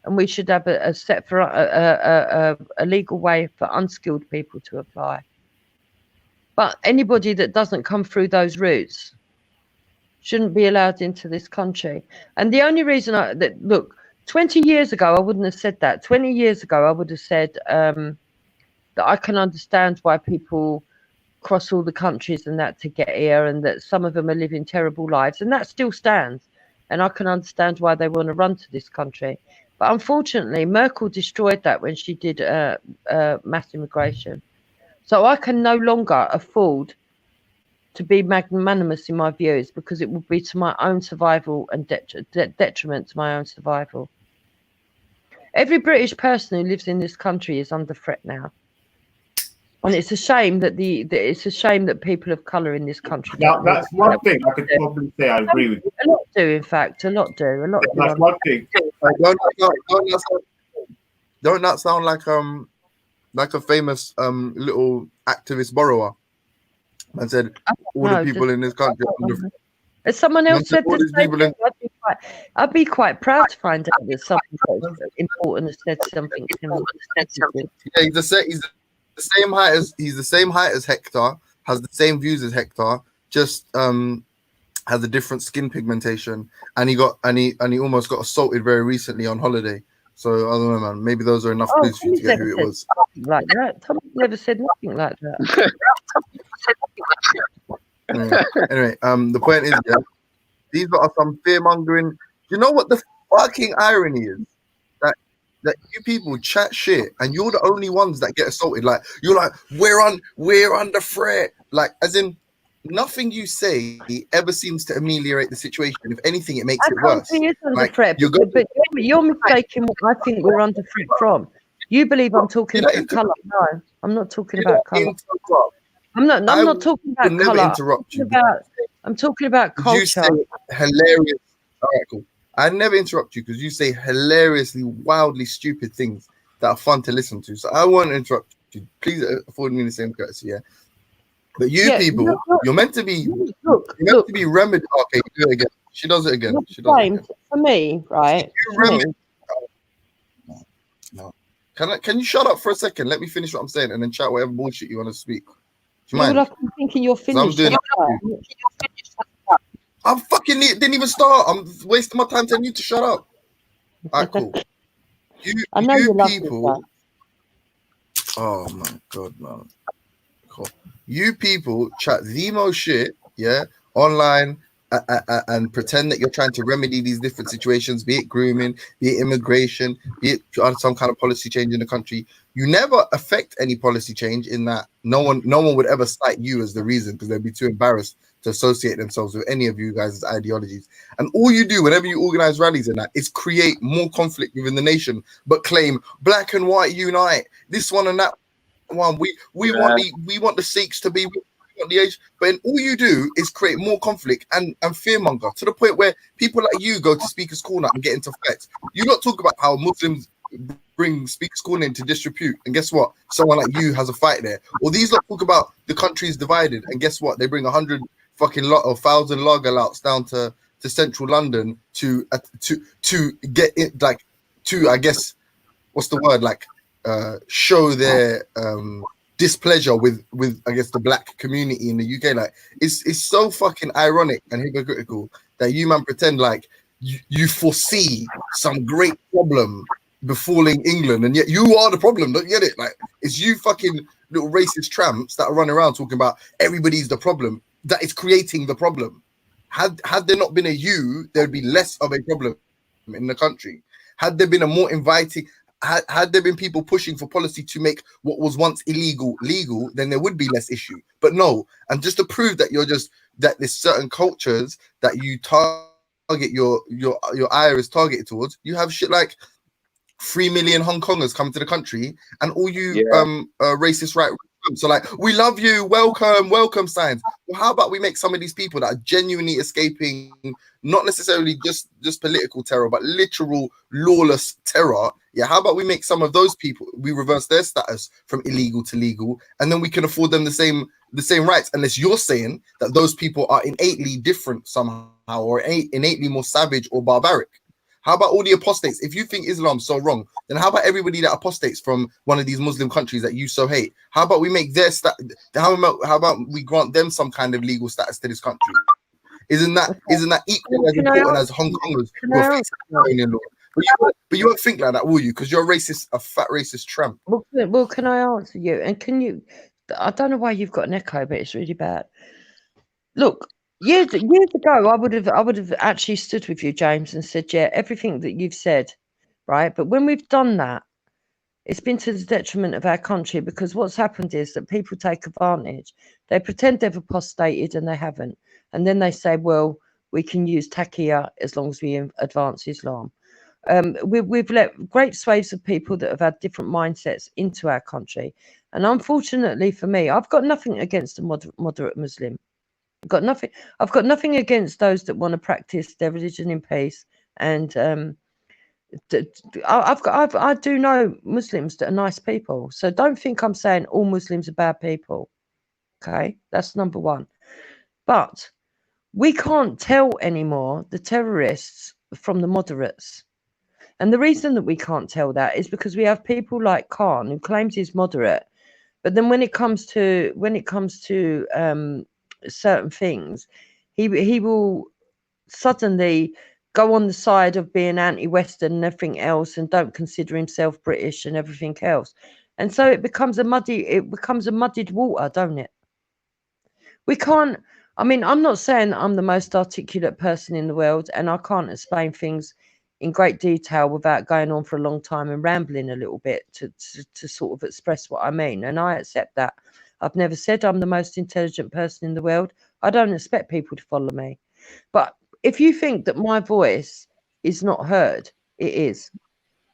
and we should have a set for a legal way for unskilled people to apply. But anybody that doesn't come through those routes shouldn't be allowed into this country. And the only reason look, 20 years ago, I wouldn't have said that. 20 years ago, I would have said that I can understand why people cross all the countries and that to get here, and that some of them are living terrible lives, and that still stands. And I can understand why they want to run to this country. But unfortunately, Merkel destroyed that when she did mass immigration. So I can no longer afford to be magnanimous in my views, because it would be to my own survival and detriment to my own survival. Every British person who lives in this country is under threat now. And it's a shame that people of colour in this country. Now, that's one thing I could probably say I agree with you. A lot do, in fact. A lot do. That's one thing. Don't that sound like a famous little activist borrower? Man said all the people in this country. As someone else said the same thing, I'd be quite proud to find out that something important has said something to me. Yeah, he's the same height as Hector, has the same views as Hector, just has a different skin pigmentation, and he almost got assaulted very recently on holiday. So I don't know, man. Maybe those are enough clues for you to get who it was. Like that. Tommy never said nothing like that. Anyway, the point is, these are some fear mongering. You know what the fucking irony is? That you people chat shit and you're the only ones that get assaulted. Like, you're like, we're under threat. Like, as in, nothing you say ever seems to ameliorate the situation. If anything, it makes it worse. I can't under threat, but you're mistaking what I think we're under threat from. You believe I'm talking about colour. No, I'm not talking about colour. I'm not talking about colour. I'm talking about culture. You say hilarious. All right, cool. I never interrupt you because you say hilariously, wildly stupid things that are fun to listen to. So I won't interrupt you. Please afford me the same courtesy, yeah? But people, you're meant to be remedied. Okay, do it again. She does it again. For me, right? No. Can you shut up for a second? Let me finish what I'm saying and then chat whatever bullshit you want to speak. Do you mind? I'm thinking you're finished. I'm fucking didn't even start. I'm wasting my time telling you to shut up. All right, cool. You people. Oh my god, man. Cool. You people chat the most shit, yeah, online, and pretend that you're trying to remedy these different situations, be it grooming, be it immigration, be it some kind of policy change in the country. You never affect any policy change in that no one would ever cite you as the reason, because they'd be too embarrassed to associate themselves with any of you guys' ideologies. And all you do whenever you organize rallies and that is create more conflict within the nation, but claim black and white unite, this one and that one. We want the Sikhs to be the age, but all you do is create more conflict and fearmonger, to the point where people like you go to Speaker's Corner and get into fights. You not talk about how Muslims bring Speaker's Corner into disrepute, and guess what? Someone like you has a fight there. Or these lot talk about the country's divided, and guess what? They bring 1,000 lager louts down to central London to get it, like, to, I guess, what's the word, like show their displeasure with I guess the black community in the UK. Like, it's so fucking ironic and hypocritical that you man pretend like you foresee some great problem befalling England, and yet you are the problem. Don't you get it? Like, it's you fucking little racist tramps that are running around talking about everybody's the problem, that is creating the problem. Had there not been a you, there'd be less of a problem in the country. Had there been a more inviting, had there been people pushing for policy to make what was once illegal legal, then there would be less issue. But no, and just to prove that that there's certain cultures that you target, your ire is targeted towards, you have shit like 3 million Hong Kongers come to the country, and all you racist right. So like, we love you, welcome signs. Well, how about we make some of these people that are genuinely escaping, not necessarily just political terror, but literal lawless terror? Yeah, how about we make some of those people, we reverse their status from illegal to legal, and then we can afford them the same rights, unless you're saying that those people are innately different somehow, or innately more savage or barbaric. How about all the apostates? If you think Islam's so wrong, then how about everybody that apostates from one of these Muslim countries that you so hate? How about we make their how about we grant them some kind of legal status to this country? Isn't that equally as important as Hong Kongers who are facing colonial law? But you won't think like that, will you? Because you're a fat racist tramp. Well, can I answer you? And can you? I don't know why you've got an echo, but it's really bad. Look. Years ago, I would have actually stood with you, James, and said, yeah, everything that you've said, right? But when we've done that, it's been to the detriment of our country, because what's happened is that people take advantage. They pretend they've apostated and they haven't. And then they say, well, we can use taqiyya as long as we advance Islam. We've let great swathes of people that have had different mindsets into our country. And unfortunately for me, I've got nothing against a moderate Muslim. I've got nothing against those that want to practice their religion in peace, and I do know Muslims that are nice people. So don't think I'm saying all Muslims are bad people. Okay, that's number one. But we can't tell anymore the terrorists from the moderates, and the reason that we can't tell that is because we have people like Khan, who claims he's moderate, but then when it comes to certain things, he will suddenly go on the side of being anti-Western and everything else, and don't consider himself British and everything else, and so it becomes a muddied water, don't it? We can't. I mean, I'm not saying I'm the most articulate person in the world, and I can't explain things in great detail without going on for a long time and rambling a little bit to sort of express what I mean, and I accept that. I've never said I'm the most intelligent person in the world. I don't expect people to follow me. But if you think that my voice is not heard, it is.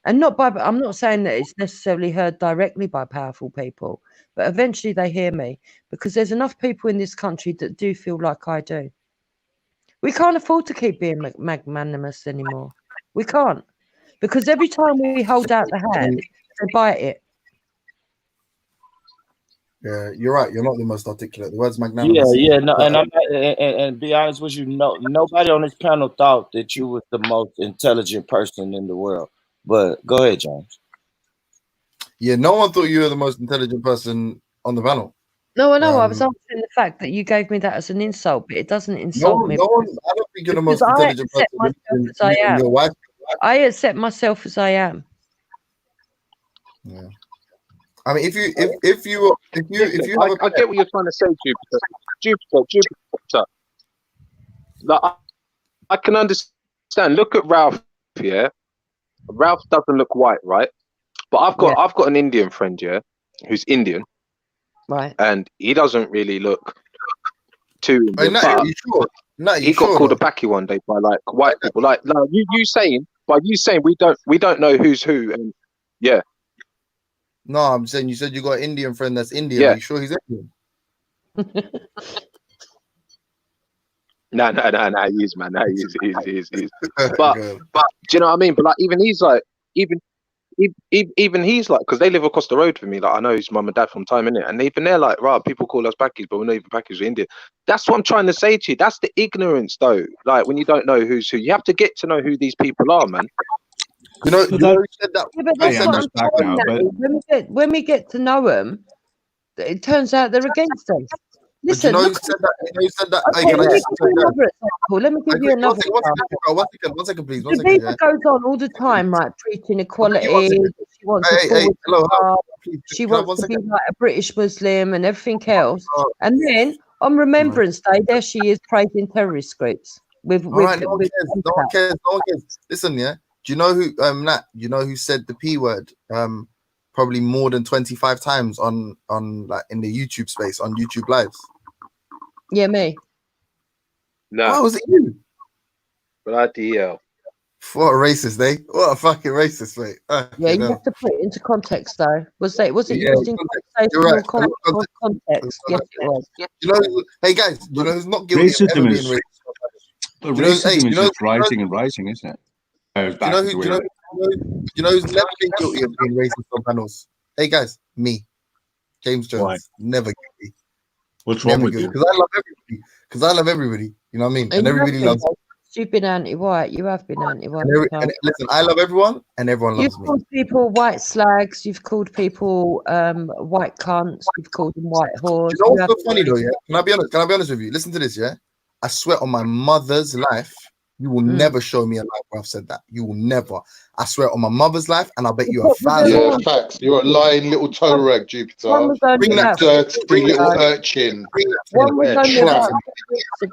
And I'm not saying that it's necessarily heard directly by powerful people, but eventually they hear me, because there's enough people in this country that do feel like I do. We can't afford to keep being magnanimous anymore. We can't. Because every time we hold out the hand, they bite it. Yeah, you're right. You're not the most articulate. The word's magnanimous. Yeah, no, and I'm not, and be honest with you, nobody on this panel thought that you was the most intelligent person in the world. But go ahead, James. Yeah, no one thought you were the most intelligent person on the panel. No, I know. I was answering the fact that you gave me that as an insult, but it doesn't insult me. I don't think you're the most intelligent person in your wife. I accept myself as I am. Yeah. I mean, if you have I get what you're trying to say, Jupiter. Like, I can understand. Look at Ralph. Yeah, Ralph doesn't look white, right? But I've got an Indian friend, yeah, who's Indian, right? And he doesn't really look too Hey, Indian. Nat, But are you sure? Nat, he you got sure called a though? packy one day by like white people. Like you saying, but you saying we don't know who's who, and yeah. No, I'm saying you said you got an Indian friend that's Indian. Yeah. Are you sure he's Indian? No, he is, man. No, he is. But do you know what I mean? But like, even he's like, even he's like, because they live across the road from me. Like, I know his mum and dad from time, innit? And even they're like, right, people call us packies, but we're not even packies, we're Indian. That's what I'm trying to say to you. That's the ignorance, though. Like, when you don't know who's who, you have to get to know who these people are, man. You know who said that? Yeah, but that's what I'm saying. When we get to know them, it turns out they're against us. Listen, But you know look, who said that? You know who said that? okay, Hey, can I let me just give you another example. Let me give you another example. One second, please. The Viva goes on all the time, like preaching equality. She wants to forward hello. she wants to be like a British Muslim and everything else. And then on Remembrance Day, there she is praising terrorist groups. All right, no one cares. No one cares. Listen, yeah. Do you know who Nat? You know who said the P word probably more than 25 times on like in the YouTube space on YouTube lives? Yeah, me. No. Why was it you? Bloody hell. What a racist, eh? What a fucking racist, mate. Yeah, you have to put it into context, though. Was it used in You're conversational right. context? Yes, it was. You know, hey guys, you know who's not guilty of ever Racism being is, racist? but racism is just rising and rising, isn't it? You know who's never been guilty of being racist on panels? Hey guys, me, James Jones. Why? Never guilty. What's wrong Never with guilty. you? Because I love everybody. Because I love everybody. You know what I mean? And everybody loves me. You've been anti-white. You have been anti-white. And listen, I love everyone, and everyone You've loves me. called people white slags. You've called people white cunts. You've called them white whores. You know what's so funny though? Yeah, can I be honest with you? Listen to this. Yeah, I swear on my mother's life, you will never show me a life where I've said that. You will never. I swear on my mother's life, and I'll bet you 1,000. Yeah, facts. You're a lying little toe rag, Jupiter. Bring that dirty little urchin. Tramp.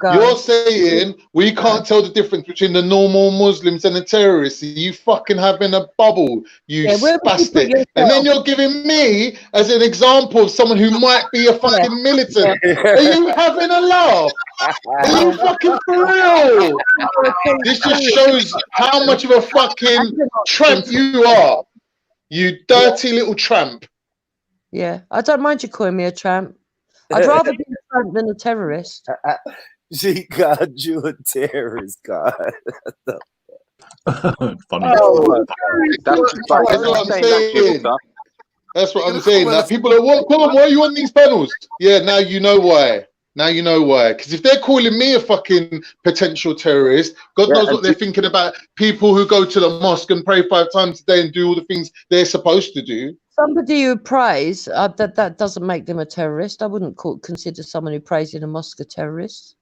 You're saying we can't tell the difference between the normal Muslims and the terrorists. You fucking having a bubble, you spastic. And then you're giving me as an example of someone who might be a fucking militant. Are you having a laugh? Are you fucking for real? This just shows how much of a fucking tramp you are. You dirty little tramp. Yeah, I don't mind you calling me a tramp. I'd rather be a tramp than a terrorist. She called you a terrorist, God. Funny. Oh, that's what I'm saying. That's what I'm saying. Now, people are, well, come on, why are you on these panels? Yeah, now you know why. Now you know why. Because if they're calling me a fucking potential terrorist, God knows what they're thinking about people who go to the mosque and pray 5 times a day and do all the things they're supposed to do. Somebody who prays, that doesn't make them a terrorist. I wouldn't consider someone who prays in a mosque a terrorist.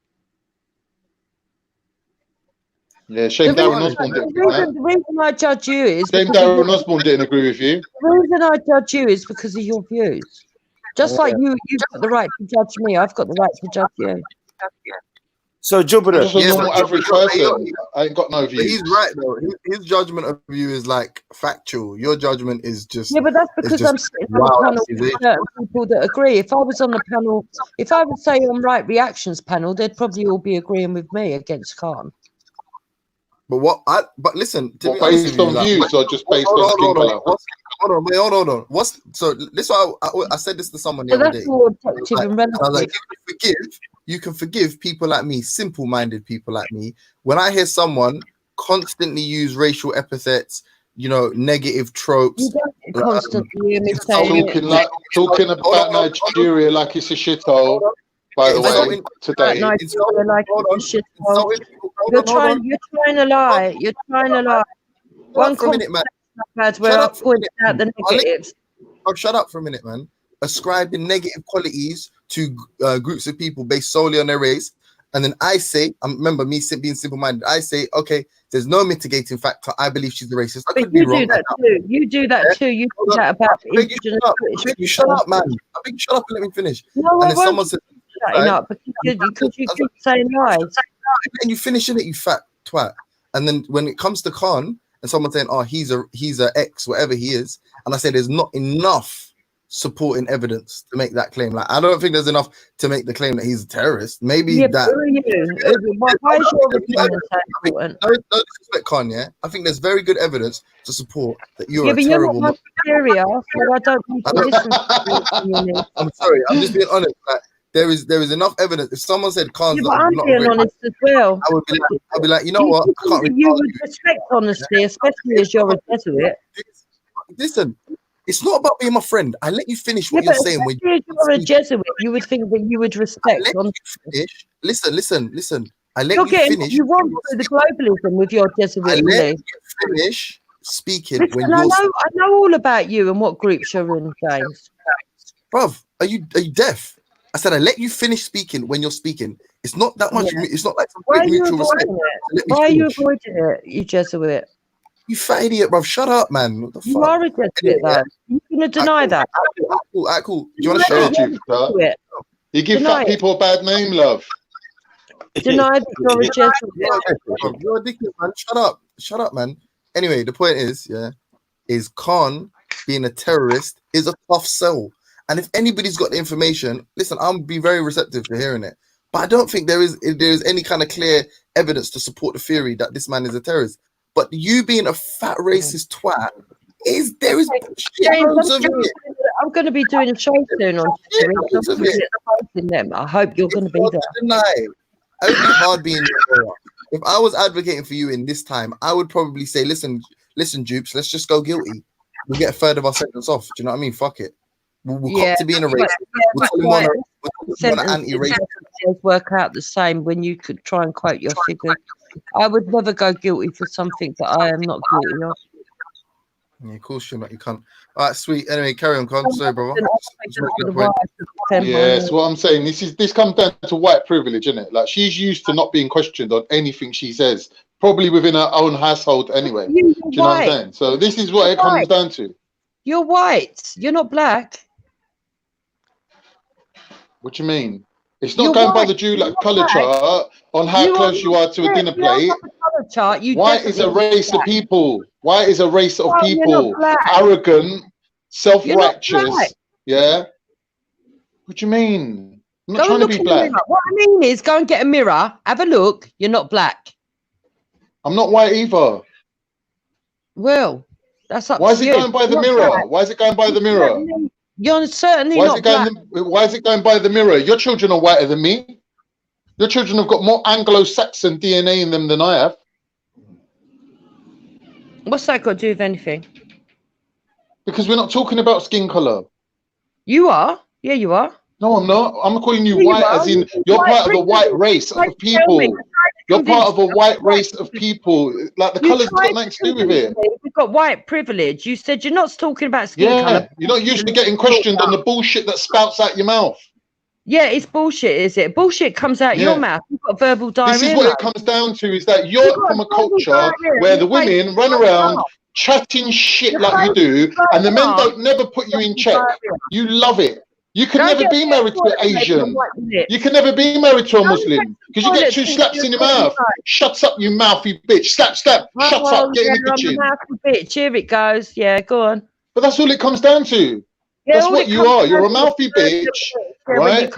Yeah, shame Darren Osborne didn't agree with that. The reason I judge you is... Shame Darren Osborne didn't agree with you. The reason I judge you is because of your views. Just like you've got the right to judge me, I've got the right to judge you. So Jupiter, I'm just a normal average person. I ain't got no views. He's right though. His judgment of you is like factual. Your judgment is just... Yeah, but that's because I'm sitting on the panel with certain people that agree. If I was on the panel, if I would say on Right Reactions panel, they'd probably all be agreeing with me against Khan. But listen, to be based on views or just based on skin color? Hold on. I said this to someone the other day. All objective and relative. I was like, you can forgive people like me, simple-minded people like me. When I hear someone constantly use racial epithets, negative tropes, you don't constantly hear me saying talking about Nigeria like it's a shithole. By the way, today you're trying to lie. You're trying to lie. One for a minute, man. Where I pointed out the negatives. Shut up for a minute, man. Ascribing negative qualities to groups of people based solely on their race, and then I say, remember me being simple-minded. I say, okay, there's no mitigating factor. I believe she's a racist. I could be wrong. You do that too. You do that about indigenous. Shut up, man. I think shut up and let me finish. No, and then someone said, shutting up because you keep saying lies. And you finishing it, you fat twat. And then when it comes to Khan and someone saying, "Oh, he's a X, whatever he is," and I say there's not enough supporting evidence to make that claim. Like, I don't think there's enough to make the claim that he's a terrorist. Maybe Yeah, that. but who are you? Why is your opinion so important? No disrespect, Khan, yeah? I think there's very good evidence to support that you're Yeah, a but terrible. you're not criteria, so I don't need to listen to your opinion. I'm sorry, I'm just being honest. Like, there is enough evidence. If someone said Khan's Yeah, but I'm not a being great, honest as well. I'd be like, you know what? I can't really You argue. would respect honesty, especially as you're a Jesuit. Listen, it's not about being my friend. I let you finish what Yeah, you're but saying. When especially as you're a Jesuit, you would think that you would respect honesty. Listen. I let You're you getting finish. what you want through the globalism with your Jesuit I let belief. you finish speaking Listen, when I you're. know all about you and what groups you're in, James. Bruv, are you deaf? I said I let you finish speaking when you're speaking. It's not that much. Yeah. It's not like some Why are you mutual respect. avoiding it? Let me Why are you finish. avoiding it, you Jesuit? You fat idiot, bruv. Shut up, man. What the You fuck? are a Jesuit, though. You're going to deny that. Cool. Do you want to shut Hey, up? Jupiter. You give Deny fat it. people a bad name, love. Deny that you're a Jesuit. You're a dickhead, man. Shut up, man. Anyway, the point is Khan being a terrorist is a tough sell. And if anybody's got the information, listen, I'll be very receptive to hearing it. But I don't think there is any kind of clear evidence to support the theory that this man is a terrorist. But you being a fat racist twat there is shitloads of it. I'm going to be doing a show soon on them. I hope you're going to be there. Deny. I would be hard being your if I was advocating for you in this time, I would probably say, listen, Dupes, let's just go guilty. We'll get a third of our sentence off. Do you know what I mean? Fuck it. We'll cop to being a racist. We'll tell him on an anti-racist. Work out the same when you could try and quote your figures. I would never go guilty for something that I am not guilty of. Yeah, of course you're not. You can't. All right, sweet. Anyway, carry on, Con. Sorry, brother. Yes, what I'm saying, this comes down to white privilege, isn't it? Like, she's used to not being questioned on anything she says, probably within her own household anyway. Do you know what I'm saying? So this is what it comes down to. You're white. You're not black. What do you mean? It's not going by the colour chart on how close you are to a dinner plate. White is a race of people. White is a race of people. Arrogant, self-righteous. Yeah? What do you mean? I'm not trying to be black. What I mean is go and get a mirror, have a look. You're not black. I'm not white either. Well, that's up Why is to it you. going by the mirror? Why is it going by the mirror? You're certainly not black. Why is it going by the mirror? Your children are whiter than me. Your children have got more Anglo-Saxon DNA in them than I have. What's that got to do with anything? Because we're not talking about skin colour. You are. Yeah, you are. No, I'm not. I'm calling you white as in you're part of a white race of people. You're part of a white race of people. Like the colour's got nothing to do with it. We've got white privilege. You said you're not talking about skin colour. You're not used to getting questioned on the bullshit that spouts out your mouth. Yeah, it's bullshit, is it? Bullshit comes out your mouth. You've got verbal diarrhea. This is what it comes down to, is that you're from a culture where the women run around chatting shit like you do, and the men don't never put you in check. You love it. You can never be married to an Asian. You can never be married to a Muslim because you get two slaps in your mouth. Shut up, you mouthy bitch. Slap. Shut up. Get in the kitchen. Mouthy bitch. Here it goes. Yeah, go on. But that's all it comes down to. That's what you are. You're a mouthy bitch, right?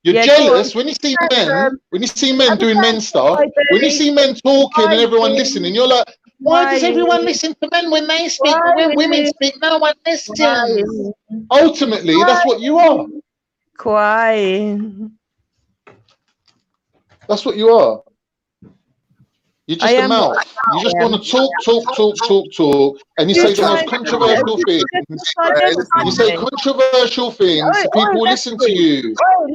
You're jealous when you see men. When you see men doing men stuff. When you see men talking and everyone listening, you're like, why does everyone listen to men when they speak? But when women speak, no one listens. Ultimately, that's what you are. Crying. That's what you are. You're just a mouth. You just want to talk, and you say the most controversial things. You say controversial things, so people listen to you.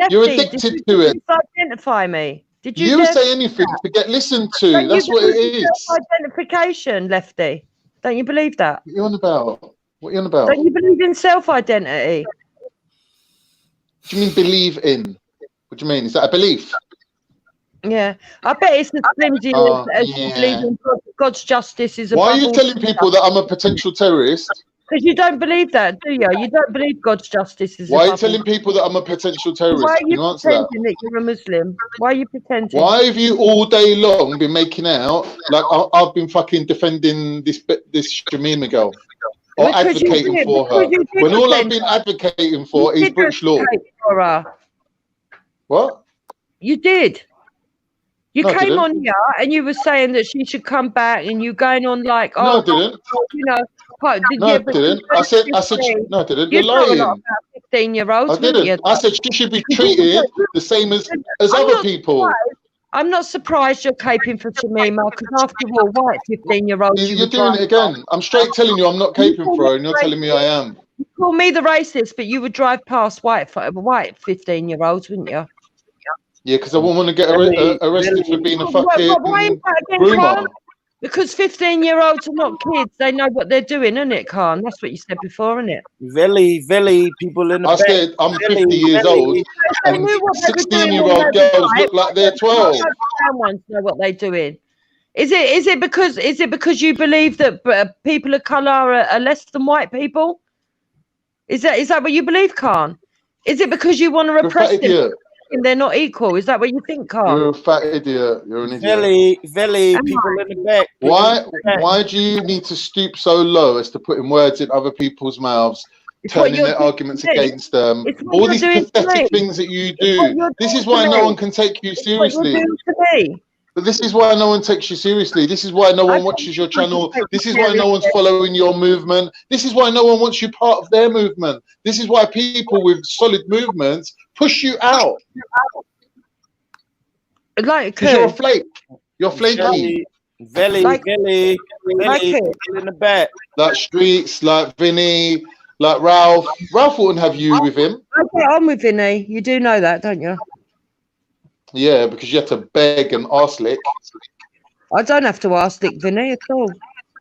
You're addicted to it. Identify me. Did you say anything to get listened to? That's what it is. Self-identification, Lefty. Don't you believe that? What are you on about? What are you on about? Don't you believe in self-identity? What do you mean believe in? What do you mean? Is that a belief? Yeah, I bet it's as flimsy as believing God's justice is. Why are you telling people that I'm a potential terrorist Because you don't believe that, do you? You don't believe God's justice is Why are you above all. telling people that I'm a potential Why terrorist? are Can you you answer that? pretending that you're a Muslim? Why are you pretending? Why have you all day long been making out like I've been fucking defending this Shamina girl or Because advocating you did, for because her you did when all I've defend been her. advocating You for is did British law? advocate for her. What? You did. You No, I came didn't. on here and you were saying that she should come back, and you going on like, No, oh, I didn't. you know, No, yeah, I but didn't. I said, no, I didn't. You're you know a lot lying. about 15-year-olds, I wouldn't you? didn't. I said she should be treated the same as other people. I'm not surprised you're caping for Shamima, because after all, white 15-year-olds, You're doing it again. I'm straight telling you I'm not caping for her, and you're telling me I am. You call me the racist, but you would drive past white 15-year-olds, wouldn't you? Yeah, because I wouldn't want to get arrested for being a fucking Why is that again, groomer. Khan? Because 15-year-olds are not kids. They know what they're doing, isn't it, Khan? That's what you said before, isn't it? Veli, people in the I back. said I'm 50 years old, They and knew what they were doing when 16-year-old they were girls white. look like they're 12. Brown ones know what they're doing. Is it because you believe that people of color are less than white people? Is that what you believe, Khan? Is it because you want to repress them and they're not equal? Is that what you think, Khan? You're a fat idiot. You're an idiot. Veli, people in the back. Why do you need to stoop so low as to putting words in other people's mouths, turning their arguments against them? All these pathetic things that you do. This is why no one can take you seriously. But this is why no one takes you seriously. This is why no one watches your channel. This is why no one's following your movement. This is why no one wants you part of their movement. This is why people with solid movements push you out. Like, you're a flake. You're flaky. Veli, people in the back. Like Streets, like Vinny, like Ralph. Ralph wouldn't have you with him. I get on with Vinny. You do know that, don't you? Yeah, because you have to beg and ask lick. I don't have to ask Dick Vinny at all.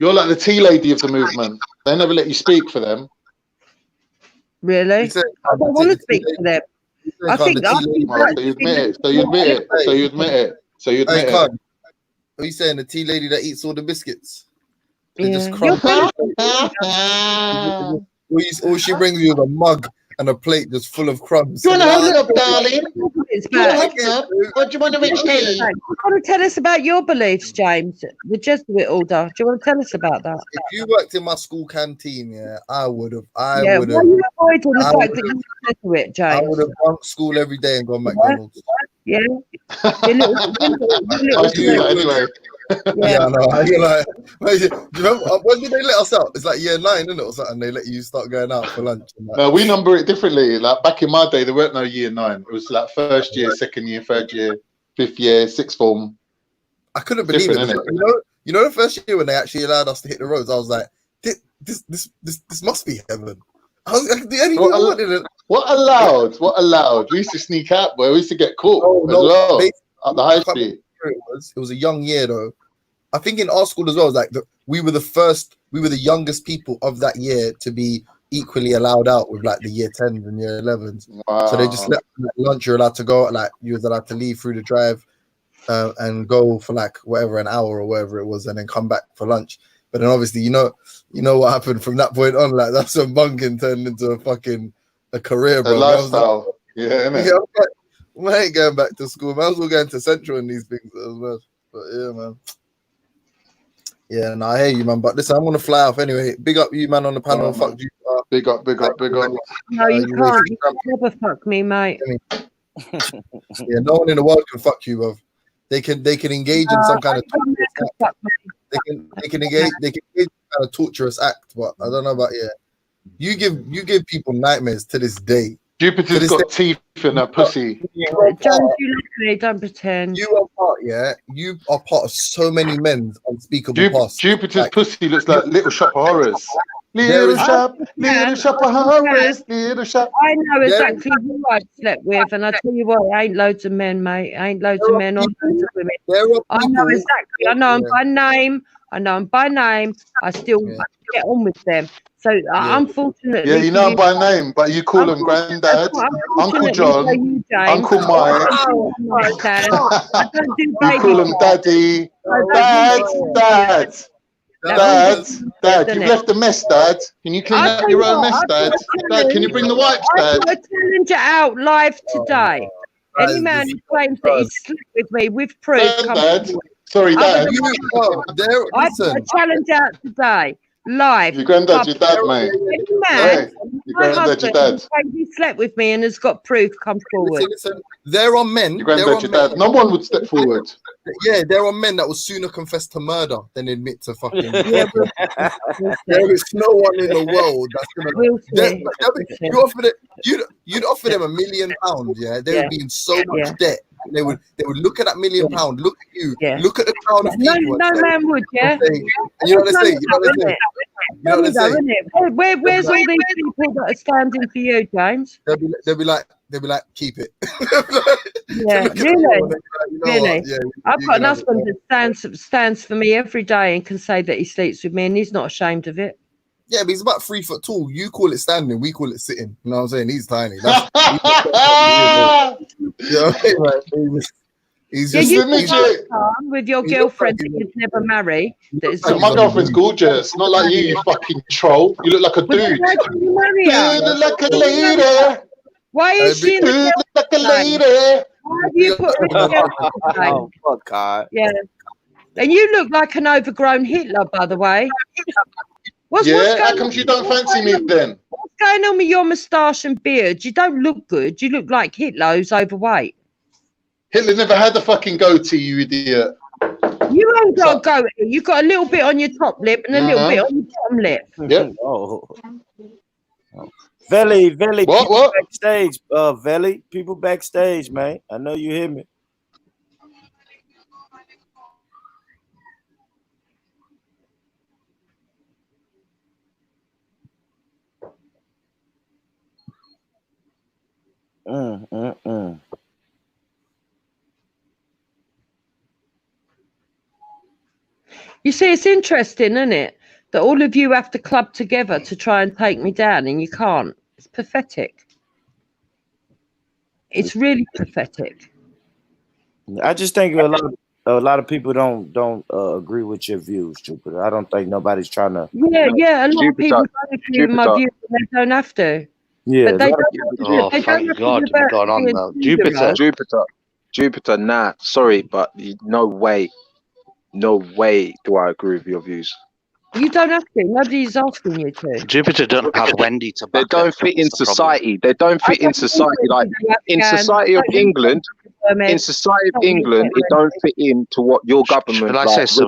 You're like the tea lady of the movement. They never let you speak for them. Really? I don't want to speak for them. I think So you admit it. So you admit it. So you admit it. So you admit it. Are you saying the tea lady that eats all the biscuits? They Yeah. just crumble. All she brings you is a mug and a plate just full of crumbs. Do you want to have up, darling? It's Do you want to bad. have up? What do you want to rich tea? You want to tell us about your beliefs, James? The Jesuit order. Do you want to tell us about that? If you worked in my school canteen, yeah, I would have. Why are you avoiding the fact that you're Jesuit, James? I would have bunked school every day and gone McDonald's. Yeah. I do that anyway. Yeah, I know. You're like, do you remember, when did they let us out? It's like year 9, isn't it, or something? They let you start going out for lunch. No, we number it differently. Like back in my day, there weren't no year 9. It was like first year, second year, third year, fifth year, sixth form. I couldn't believe it. You know, the first year when they actually allowed us to hit the roads, I was like, this must be heaven. I was like, the only thing I wanted it. What allowed? What allowed? We used to sneak out, boy. We used to get caught as well at the high street. It was a young year though. I think in our school as well, it was like we were the youngest people of that year to be equally allowed out with like the year 10s and year 11s. Wow. So they just let lunch. You're allowed to go, like you was allowed to leave through the drive and go for like whatever, an hour or whatever it was, and then come back for lunch. But then obviously, you know what happened from that point on. Like that's when bunking turned into a career, bro. A lifestyle. Yeah, innit? Yeah, man, I ain't going back to school. Man, I was well going to Central and these things as well. But yeah, man. Yeah, no, I hear you, man. But listen, I'm gonna fly off anyway. Big up you, man, on the panel. Fuck you. Big up. No, you can't. You can never fuck me, mate. Yeah, no one in the world can fuck you, bro. They can engage in some kind of they can engage in kind of torturous act, but I don't know about you give people nightmares to this day. Jupiter's got teeth in her pussy. Don't you look at don't pretend. You are part of so many men's unspeakable past. Jupiter's pussy looks like Little Shop of Horrors. Little Shop of Horrors, Little Shop. I know exactly who I've slept with, and I tell you what, it ain't loads of men, mate. It ain't loads of men or loads of women. I know exactly. I know them by name. I still get on with them. So unfortunately, yeah, you know by name, but you call them Granddad, Uncle John, Uncle Mike. I don't do you call them Daddy, Dad. Dad, you've left a mess, Dad. Can you clean out your own mess, Dad? Dad, can you bring the wipes, Dad? I challenge it out live today. Any man who claims that he's slept with me with proof, Dad. Sorry, Dad. I challenge out today, live. Your granddad, your dad, mate. Any man, Your my granddad, your husband, dad. who claims he slept with me and has got proof, come forward. Listen, there are men. Your granddad, your dad. No one would step forward. Yeah, there are men that will sooner confess to murder than admit to fucking. Yeah, there is no one in the world that's gonna. You'd offer them £1 million. Yeah, they would be in so much debt. They would look at that £1 million, look at you, look at the crowd of people. No man would, yeah. And you know what they say? You know what they say? You know what they say? Where's all these people that are standing for you, James? They'll be like, keep it. Yeah, really. I've got an husband that stands for me every day and can say that he sleeps with me, and he's not ashamed of it. Yeah, but he's about 3 foot tall. You call it standing, we call it sitting. You know what I'm saying? He's tiny. He's just with your girlfriend that you've never married. My girlfriend's gorgeous, not like you, you fucking troll. You look like a dude. You look like a lady. Why is she in the like a lady? Why have you put Oh, fuck, God. Yeah. And you look like an overgrown Hitler, by the way. How come you don't fancy me then? What's going on with your moustache and beard? You don't look good. You look like Hitler who's overweight. Hitler never had a fucking goatee, you idiot. You ain't got a goatee. You got a little bit on your top lip and a little bit on your bottom lip. Yep. Veli, what? Backstage, Veli, people backstage, man. I know you hear me. You see, it's interesting, isn't it? That all of you have to club together to try and take me down, and you can't. It's pathetic. It's really pathetic. I just think a lot of people don't agree with your views, Jupiter. I don't think nobody's trying to. Yeah. A lot of people don't agree with my views, and they don't have to. Yeah. But they thank God to be going on now. Jupiter. Nah, sorry, but no way do I agree with your views. You don't have to. Nobody's asking you to. Jupiter don't have Wendy to back. They don't fit in society. They don't fit in society. Like in society of England, it don't fit into what your government represents.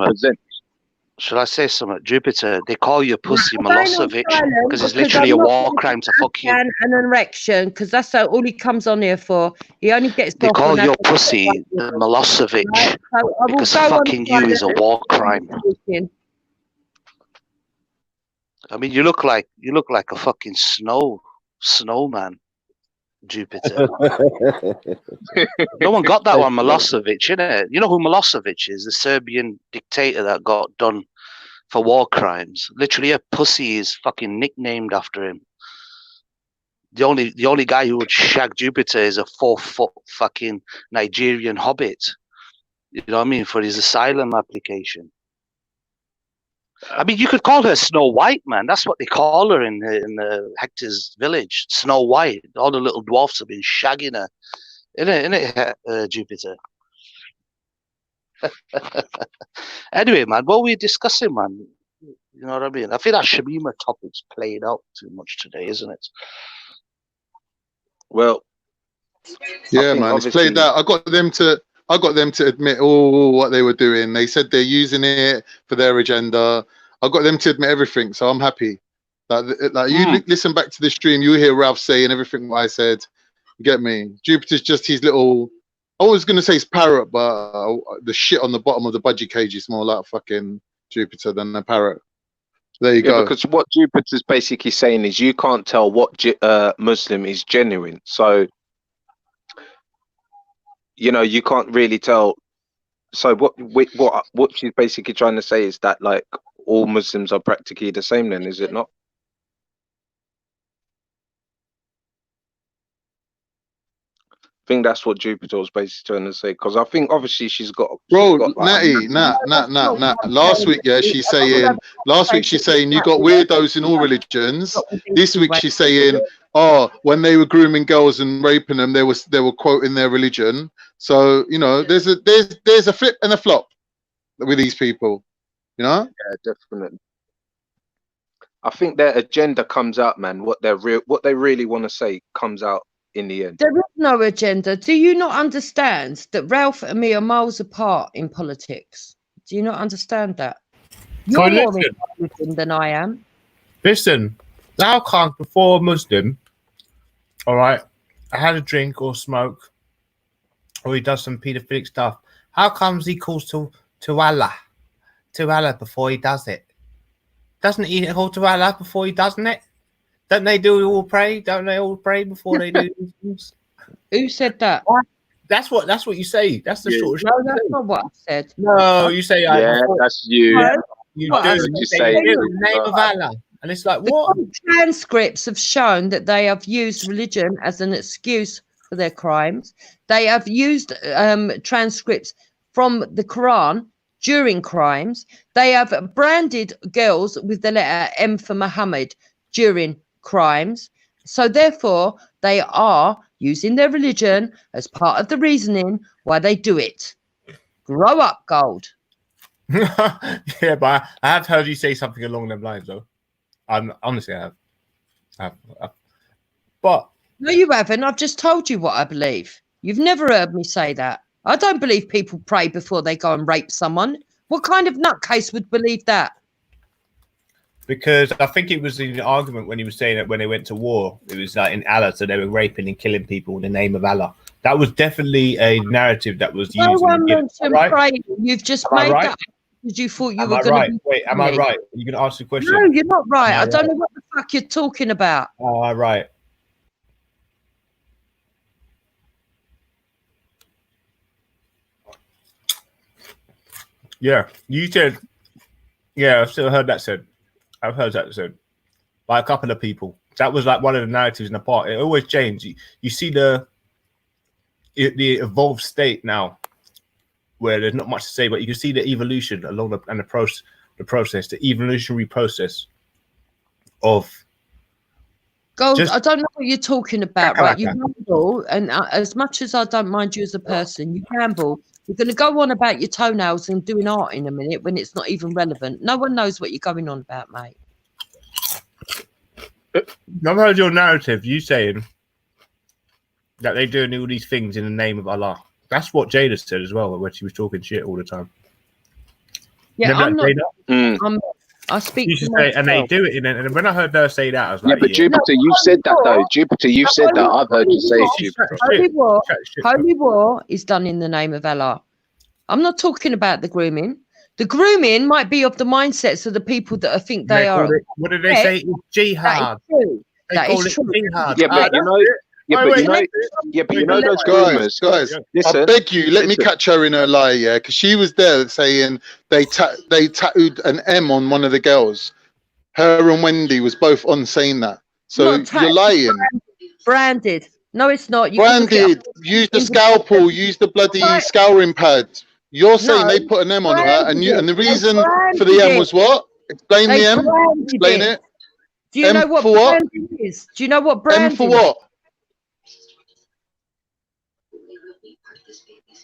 Should I say something? Jupiter, they call you pussy Milosevic because it's literally a war crime to fuck you. And an erection, because that's all he comes on here for. He only gets. They call your pussy Milosevic because fucking you is a war crime. I mean, you look like a fucking snowman, Jupiter. No one got that one, Milosevic, innit? You know who Milosevic is? The Serbian dictator that got done for war crimes. Literally, a pussy is fucking nicknamed after him. The only guy who would shag Jupiter is a 4-foot fucking Nigerian hobbit. You know what I mean? For his asylum application. I mean, you could call her Snow White, man. That's what they call her in Hector's village. Snow White. All the little dwarfs have been shagging her. Innit, Jupiter? Anyway, man, what we're discussing, man, you know what I mean? I feel that Shamina topic's played out too much today, isn't it? Well, yeah, man, it's played out. I got them to admit all what they were doing. They said they're using it for their agenda. I got them to admit everything, so I'm happy. Like you listen back to the stream, you hear Ralph saying everything what I said. You get me? Jupiter's just his little. I was gonna say it's parrot, but the shit on the bottom of the budgie cage is more like fucking Jupiter than a parrot. There you go. Because what Jupiter's basically saying is you can't tell what Muslim is genuine. So, you know, you can't really tell. So what she's basically trying to say is that like all Muslims are practically the same. Then is it not? think that's what Jupiter was basically trying to say. Because I think obviously she's got Bro, like, Nat. Last week, yeah, she's saying. Last week she's saying you got weirdos in all religions. This week she's saying, oh, when they were grooming girls and raping them, they were quoting their religion. So you know, there's a flip and a flop with these people. You know? Yeah, definitely. I think their agenda comes out, man. What they really want to say comes out in the end. There is no agenda. Do you not understand that Ralph and me are miles apart in politics? Do you not understand that? You're more Muslim than I am. Listen, how come before a Muslim, all right, I had a drink or smoke, or he does some paedophilic stuff, how comes he calls to Allah before he does it? Doesn't he call to Allah before he does it? Don't they all pray? Don't they all pray before they do these things? Who said that? That's what you say. That's the sort of No, that's not what I said. No, you say that's you. You What do. I You said. say in the name of Allah. And it's like, what? The transcripts have shown that they have used religion as an excuse for their crimes. They have used transcripts from the Quran during crimes. They have branded girls with the letter M for Muhammad during crimes. So therefore, they are using their religion as part of the reasoning why they do it. Grow up, Gold. Yeah, but I have heard you say something along them lines, though. Honestly, I have. But no, you haven't. I've just told you what I believe. You've never heard me say that. I don't believe people pray before they go and rape someone. What kind of nutcase would believe that? Because I think it was in the argument when he was saying that when they went to war, it was like in Allah, so they were raping and killing people in the name of Allah. That was definitely a narrative that was used. No one mentioned right? praying. You've just Am I made right? that because you thought you Am were I going right? to be. Wait, am I right? Are you going to ask the question? No, you're not right. Am I don't know what the fuck you're talking about. Oh, right. Yeah, you said. Yeah, I've still heard that said. I've heard that said by a couple of people. That was like one of the narratives in the part. It always changes. You see the evolved state now, where there's not much to say, but you can see the evolution along the process, the evolutionary process of. Gold, I don't know what you're talking about, right? You gamble, and as much as I don't mind you as a person, you gamble. You're going to go on about your toenails and doing art in a minute when it's not even relevant. No one knows what you're going on about, mate. I've heard your narrative. You saying that they're doing all these things in the name of Allah. That's what Jada said as well when she was talking shit all the time. Yeah, I'm not. I speak. You should say, and they do it. And when I heard her say that, I was like, yeah, but Jupiter, you've said that though. Jupiter, you've said that. I've heard you say it, Jupiter. Holy war is done in the name of Allah. I'm not talking about the grooming. The grooming might be of the mindsets of the people that think they are. What did they say? It's jihad. That is true. Jihad. Yeah, but you know. Yeah, but you know those groomers. Guys, listen, I beg you, let me catch her in her lie, yeah, because she was there saying they tattooed an M on one of the girls. Her and Wendy was both on saying that. So you're lying. Branded. No, it's not. You branded. Use the scalpel. Use the bloody scouring pad. You're saying they put an M on her, and the reason for the M was what? Explain the M. Explain it. Do you know what branding is? Do you know what branding? M for what?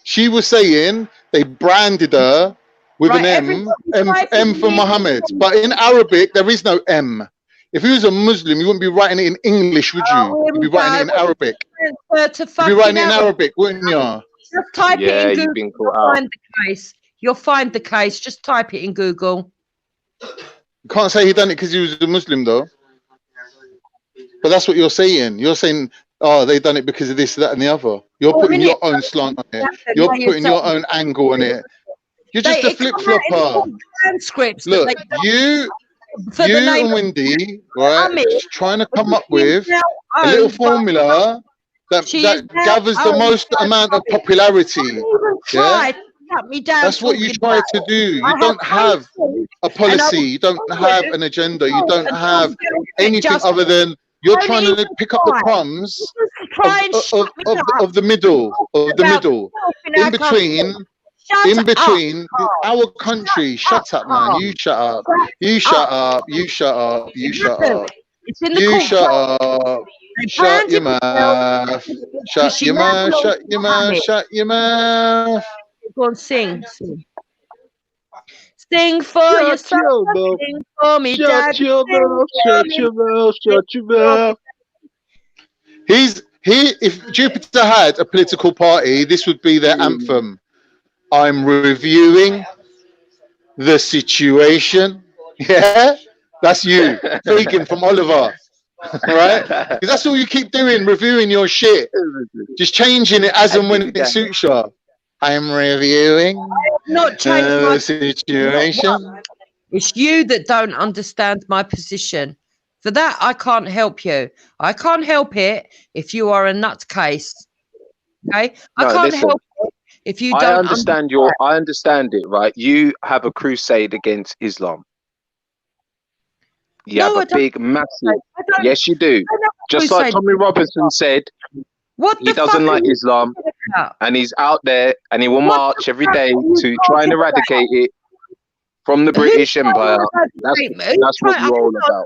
She was saying they branded her with an M for Muhammad. But in Arabic, there is no M. If he was a Muslim, you wouldn't be writing it in English, would you? You'd be writing it in Arabic. You'd be writing it in Arabic, wouldn't you? Just type it in Google. You'll find the case. You'll find the case. Just type it in Google. You can't say he done it because he was a Muslim, though. But that's what you're saying. You're saying, oh, they done it because of this, that, and the other. You're putting your own slant on it. You're putting your own angle on it. You're just a flip-flopper. Look, you and Wendy, right, trying to come up with a little formula that gathers the most amount of popularity. Yeah? That's what you try to do. You don't have a policy. You don't have an agenda. You don't have anything other than you're trying to pick up the crumbs try and shut me up. of the middle, in between. In between our country, shut up, man. You shut up. You shut up. You shut up. You shut up. It's in the You court. shut up. Shut your mouth. Shut your mouth. Shut your mouth. Shut your mouth. Go on, sing. Sing for yourself. Sing for me, Dad. Shut your mouth. Shut your mouth. Shut your mouth. If Jupiter had a political party, this would be their anthem. I'm reviewing the situation. Yeah, that's you, Begum from Oliver, right? Because that's all you keep doing, reviewing your shit, just changing it as and when it suits you. I'm reviewing Not changed my the situation. It's you that don't understand my position. For that, I can't help you. I can't help it if you are a nutcase. Okay, I can't help it. If you don't I understand I understand it, right? You have a crusade against Islam. You have a big, massive. Yes, you do. Just like Tommy Robinson said, he doesn't like Islam, and he's out there, and he will march every day to try and eradicate it from the British Empire. That's what you're all about.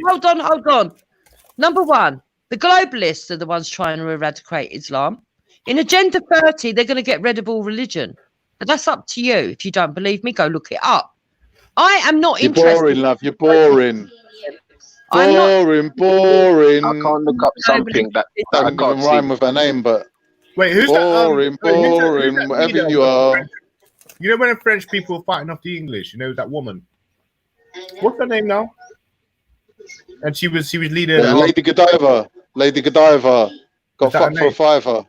Hold on. Number one, the globalists are the ones trying to eradicate Islam. In Agenda 30, they're going to get rid of all religion. But that's up to you. If you don't believe me, go look it up. I am not interested. You're boring, love. You're boring. Boring. I can't look up something that I can't even rhyme with her name, but wait, who's boring, that? Boring. Whatever you are. You know when the French people were fighting off the English? You know that woman. What's her name now? And she was leader. Lady Godiva. Lady Godiva got fucked for a fiver.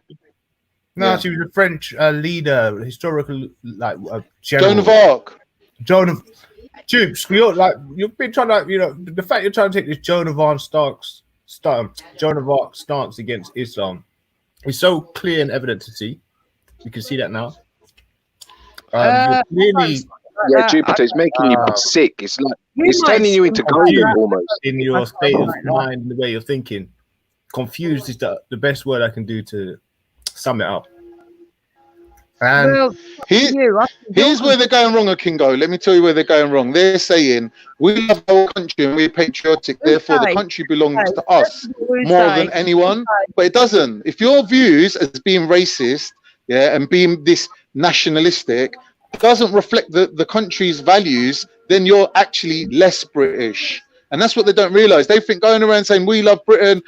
No, she was a French leader, historical Joan of Arc. Joan of Dupes. You've been trying to, the fact you're trying to take this Joan of Arc stance against Islam is so clear and evident to see. You can see that now. Jupiter is making you sick. It's like it's turning you into Gollum almost. In your state of mind, the way you're thinking, confused is the best word I can do to sum it up. And here's where they're going wrong, Kingo. Let me tell you where they're going wrong. They're saying we love our country and we're patriotic, therefore the country belongs to us more than anyone. But it doesn't. If your views as being racist, and being this nationalistic doesn't reflect the country's values, then you're actually less British. And that's what they don't realize. They think going around saying we love Britain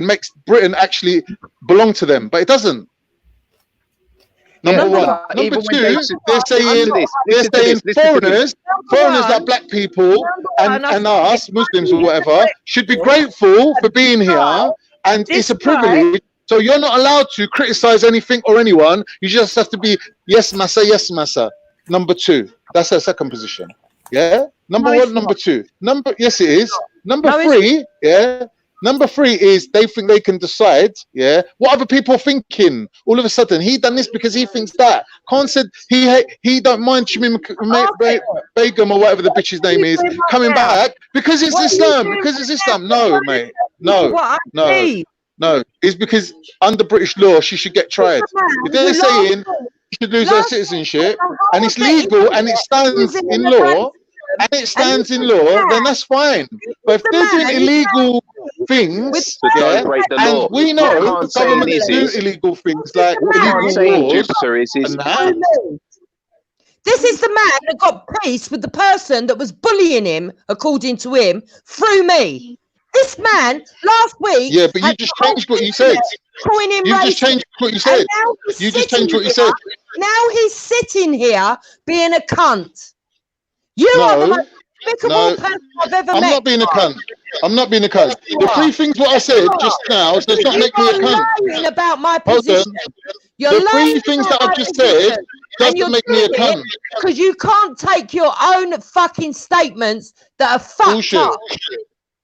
makes Britain actually belong to them, but it doesn't. Number one. Number two, they're saying foreigners like black people and us, Muslims or whatever, should be grateful for being here, and it's a privilege. So you're not allowed to criticize anything or anyone. You just have to be yes, massa. Number two. That's her second position. Yeah. Number one, number two. Yes, it is. Number three, Number three is they think they can decide, what other people are thinking. All of a sudden, he done this because he thinks that. Khan said he don't mind Shamina Begum or whatever the bitch's name is coming back because it's Islam. Because it's Islam. No, mate. No. It's because under British law she should get tried. If they're saying she should lose her citizenship and it's legal and it stands in law. Then that's fine. But if they're doing illegal things, and we know governments do illegal things like illegal wars. This is the man that got peace with the person that was bullying him, according to him, through me. This man last week. Yeah, but you just changed what you said. You just changed what you said. You just changed what you said. Now he's sitting here being a cunt. You are the most despicable person I've ever met. I'm not being a cunt. I'm not being a cunt. The three things what I said just now does not make me a cunt. You're lying about my position. The three things that I've just said doesn't make me a cunt. Because you can't take your own fucking statements that are fucked up.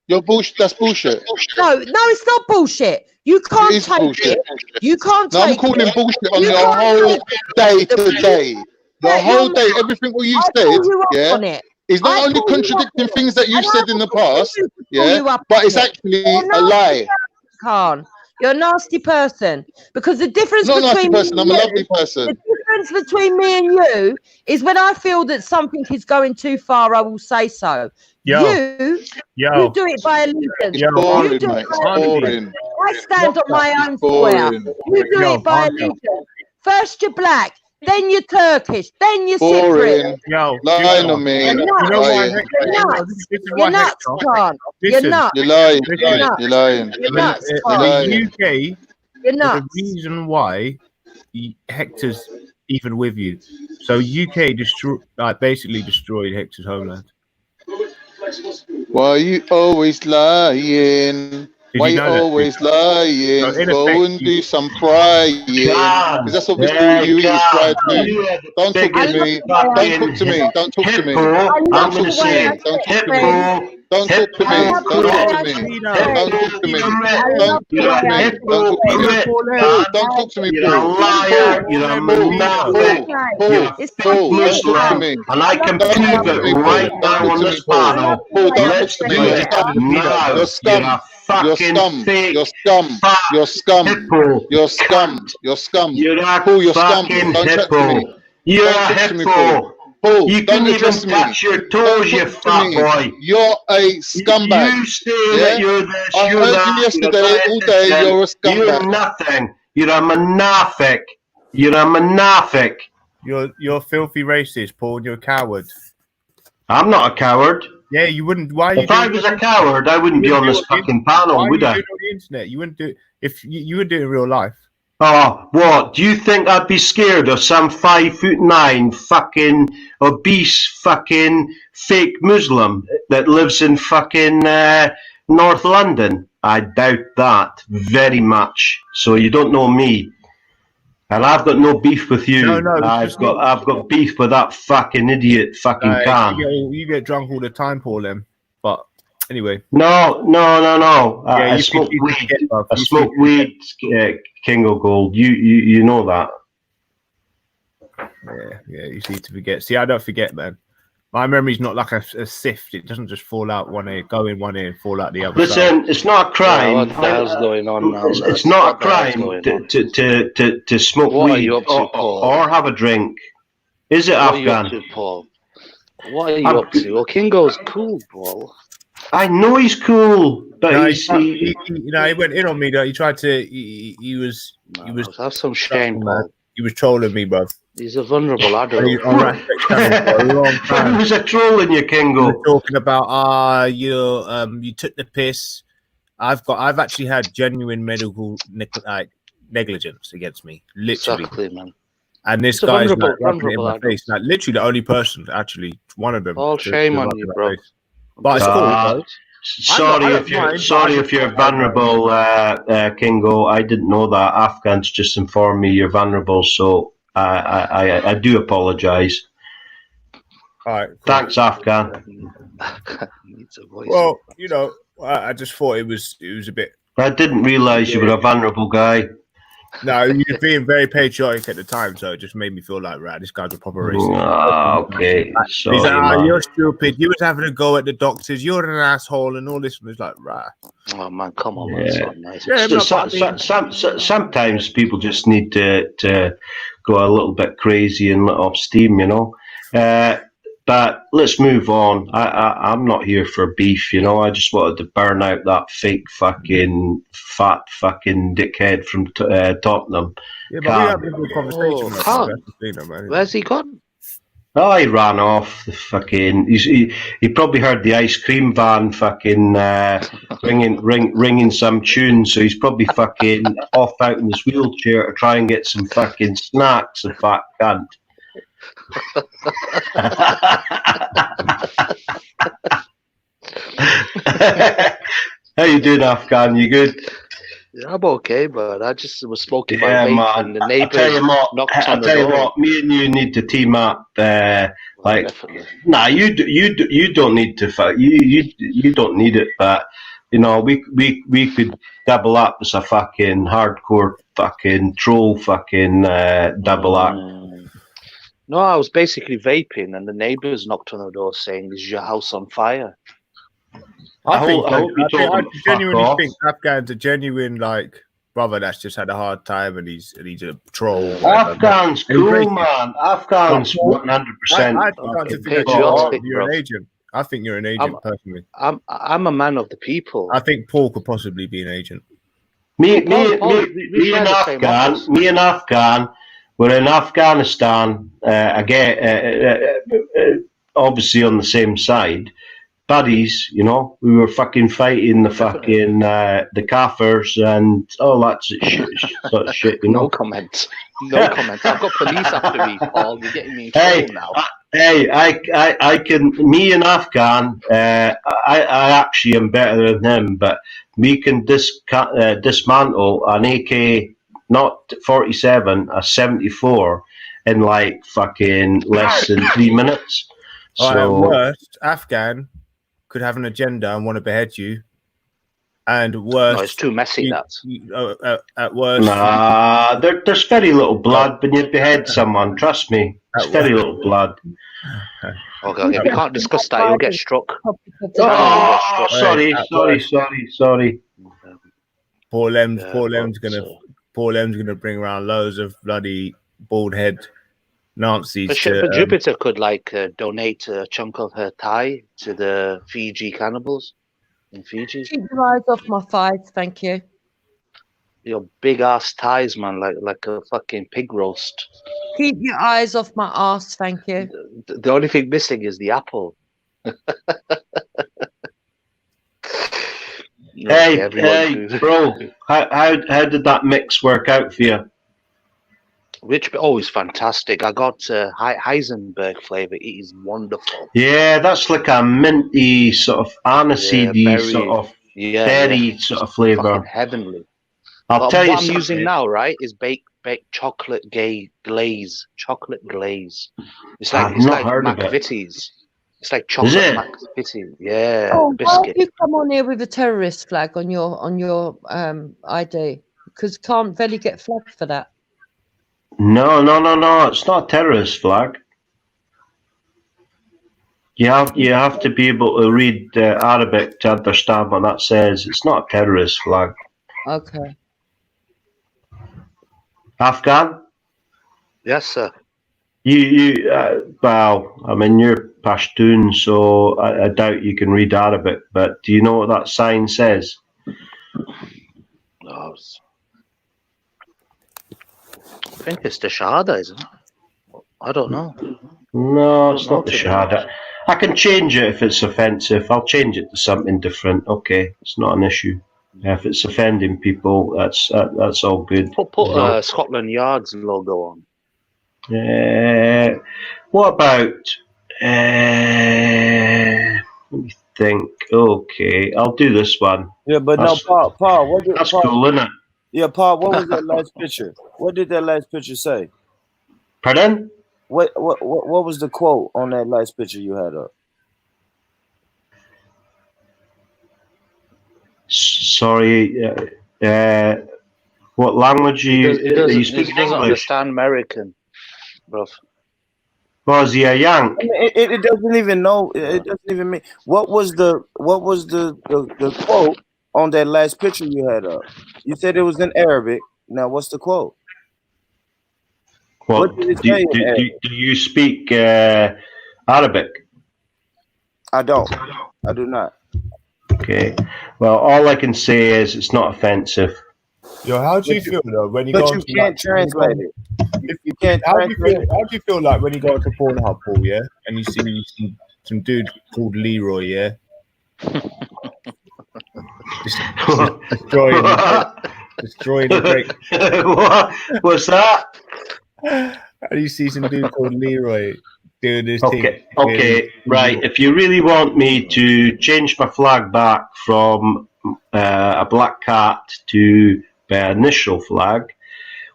You're bullshit. That's bullshit. No, it's not bullshit. You can't take it. You can't take it. I'm calling bullshit on your whole day to day. The whole day, everything what you said, is not only contradicting things that you've said in the past, but it's actually a lie. You're a nasty person. Because the difference Not a nasty between me person. and I'm a you, lovely person. the difference between me and you is when I feel that something is going too far, I will say so. You do it by allegiance. It's You boring, do mate. it It's by allegiance. boring. I stand on my It's own square. boring. You do it by allegiance. First you're black, then you're Turkish, then you're Cypriot. Boring. Lying on me. You're nuts. Lying. You're nuts. You're nuts, Khan. You're nuts. You're lying. You're nuts. You're lying. You're nuts, You're Khan. lying. UK, You're there's a nuts. reason why Hector's even with you. So UK basically destroyed Hector's homeland. Why are you always lying? Why you you know that, always Peter? lying? So in Go effect, and do some crying. Because that's what Mr. Louis tried to do. Don't talk to me. Don't talk to me. Don't talk to me. Don't talk to me. Don't talk to me. Don't talk to me. Don't talk to me. Don't talk to me. Don't talk to me. Don't talk to me. Paul, don't talk to me, You're a Paul. liar. You're a munafik. You're a fake Paul, don't talk to Muslim. me. And I can Don't prove talk to it me, Paul. right Don't now talk on to me, this Paul. panel. Paul, don't talk Let's to do me. You're it scum. now. You're You're scum. a You're fucking scum. fake You're scum. You're scum. You're scum. You're scum. You're a Paul, you're scum. fucking Don't chat to me. hippo. You're Don't a talk to me, Paul. hippo. Paul, You don't couldn't address even me. touch your Don't toes, you talk to fat me. boy. You're a scumbag. You say Yeah? that you're this, I you're heard that, you you're yesterday, all day, dietitian. you're a scumbag. You're nothing. You're a munafik. You're a munafik. You're a filthy racist, Paul. And you're a coward. I'm not a coward. Yeah, you wouldn't. Why are you If I was a coward, I wouldn't be on this fucking panel, Why would are I? you doing it on the internet? You wouldn't do it if you would do it in real life. Oh, what? Do you think I'd be scared of some 5'9" fucking obese fucking fake Muslim that lives in fucking North London? I doubt that very much. So you don't know me. And I've got no beef with you. No, I've got beef with that fucking idiot fucking Khan. You get drunk all the time, Paul. But anyway. No. Yeah, I smoke weed. I smoke weed, King of Gold. You know that. Yeah, you need to forget. See, I don't forget, man. My memory's not like a sift. It doesn't just fall out one ear, go in one ear, and fall out the other. Listen, it's not a crime. What the hell's going on now? It's not a crime to smoke What are weed you up to, Paul? or have a drink. Is it, What are you Afghan? up to, Paul? What are you up to? Well, Kingo's cool, Paul. I know he's cool, but No, he went in on me though. He tried to. He was. Have some shame, Paul. He was trolling me, bro. He's a vulnerable adult. He was a trolling you, Kingo. Talking about you took the piss. I've actually had genuine medical negligence against me, literally. Exactly, man. And this It's a guy's vulnerable- like rubbing it in my vulnerable face, like literally the only person, actually one of them. All shame on rub you, in my bro. face. But it's cool. Sorry if you're vulnerable, Kingo. I didn't know that. Afghans just informed me you're vulnerable, so I do apologise. All right, cool. Thanks, Afghan. Well, I just thought it was a bit. I didn't realise you were a vulnerable guy. No, you were being very patriotic at the time, so it just made me feel like, right, this guy's a proper racist. Okay. Sorry, He's like, man. you're stupid. You was having a go at the doctors. You're an asshole, and all this was like, right. Oh man, come on, man. Yeah. It's not nice. Sometimes people just need to go a little bit crazy and let off steam, But let's move on. I'm not here for beef, I just wanted to burn out that fake fucking fat fucking dickhead from Tottenham. Yeah, but we had a good conversation. Where's he gone? Oh, he ran off. The fucking. He probably heard the ice cream van fucking ringing some tune, so he's probably fucking off out in his wheelchair to try and get some fucking snacks. The fat cunt. How you doing, Afghan? You good? Yeah, I'm okay, but I just was smoking my Yeah, vape man. and the I neighbours tell you what, knocked I on the tell you door. what, me and you need to team up. You don't need to. You don't need it, but we could double up as a fucking hardcore fucking troll fucking double act. No, I was basically vaping, and the neighbours knocked on the door saying, "Is your house on fire?" I hope you told I them to fuck genuinely off. think Afghans are genuine, like brother that's just had a hard time and he's a troll. Afghans, cool, man. Afghans, 100%. I can't think that you're an agent. I think you're an agent personally. I'm a man of the people. I think Paul could possibly be an agent. Me and Afghan were in Afghanistan. Obviously on the same side. Buddies, you know, we were fucking fighting the fucking the Kafirs and all that sort of shit, you know. No comments. No comments. I've got police after me, Paul. You're getting me in trouble now. I can. Me and Afghan, I actually am better than him, but we can dismantle an AK, not 47, a 74 in like fucking less than 3 minutes. So at worst, Afghan could have an agenda and want to behead you. And worse, no, it's too messy. At worst, nah, there's very little blood when you behead someone. Trust me, there's very little blood. Okay, we can't discuss that. You'll get struck. Oh, sorry. Paul M's gonna bring around loads of bloody bald head Nazis. But Jupiter could donate a chunk of her thigh to the Fiji cannibals in Fiji. Keep your eyes off my thighs, thank you. Your big ass thighs, man, like a fucking pig roast. Keep your eyes off my ass, thank you. The only thing missing is the apple. Hey, bro, how did that mix work out for you? Which it's fantastic. I got Heisenberg flavor. It is wonderful. Yeah, that's like a minty sort of aniseedy sort of berry sort of flavor. Heavenly. I'll tell you what I'm something. using now, right, is baked chocolate glaze. Chocolate glaze. It's like McVitie's. It's like chocolate McVitie. Yeah. Oh, why biscuit. have you come on here with a terrorist flag on your ID? Because can't Veli get flagged for that? No. It's not a terrorist flag. You have to be able to read Arabic to understand what that says. It's not a terrorist flag. Okay. Afghan? Yes, sir. Well, I mean, you're Pashtun, so I doubt you can read Arabic, but do you know what that sign says? No, I think it's the Shahada, isn't it? I don't know. No, it's not the Shahada. I can change it if it's offensive. I'll change it to something different. Okay, it's not an issue. If it's offending people, that's all good. Put Scotland Yard's logo on. What about? Let me think. Okay, I'll do this one. Yeah, but That's Paul. that's cool, isn't it? Yeah, Paul. What was that last picture? What did that last picture say? Pardon? What was the quote on that last picture you had up? Sorry. What language are you speaking? He doesn't understand American, bro. Was he a Yank? I mean, it doesn't even know. It doesn't even mean. What was the quote on that last picture you had up? You said it was in Arabic. Now, what's the quote? What did it say in Arabic? Do you speak Arabic? I don't. I do not. Okay. Well, all I can say is it's not offensive. Yo, how do you feel though when you But go? you can't translate it. If you can't How do translate it. you feel like when you go to Pornhub, Paul? Yeah, and you see some dude called Leroy. Yeah. Destroying the break. What's that? How do you see some dude called Leroy doing this thing? Okay, right. If you really want me to change my flag back from a black cat to the initial flag,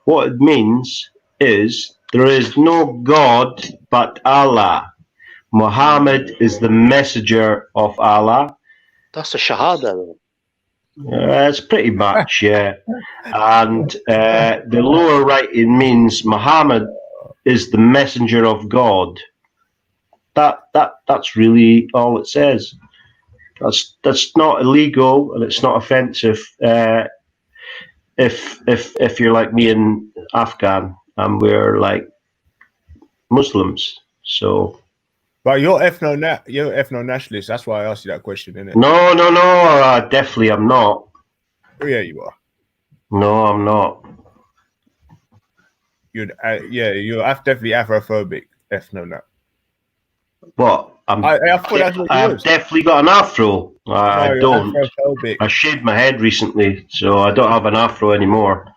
what it means is there is no God but Allah. Muhammad is the messenger of Allah. That's a Shahada, though. It's pretty much, yeah. And the lower writing means Muhammad is the messenger of God. That's really all it says. That's not illegal and it's not offensive. if you're like me and Afghan, and we're like Muslims, so. But you're ethno nationalist. That's why I asked you that question, innit? No, definitely I'm not. Oh, yeah, you are. No, I'm not. You're definitely Afrophobic, ethno. What? I thought that's what you I've was. definitely got an afro. I you're don't. Afrophobic. I shaved my head recently, so I don't have an afro anymore.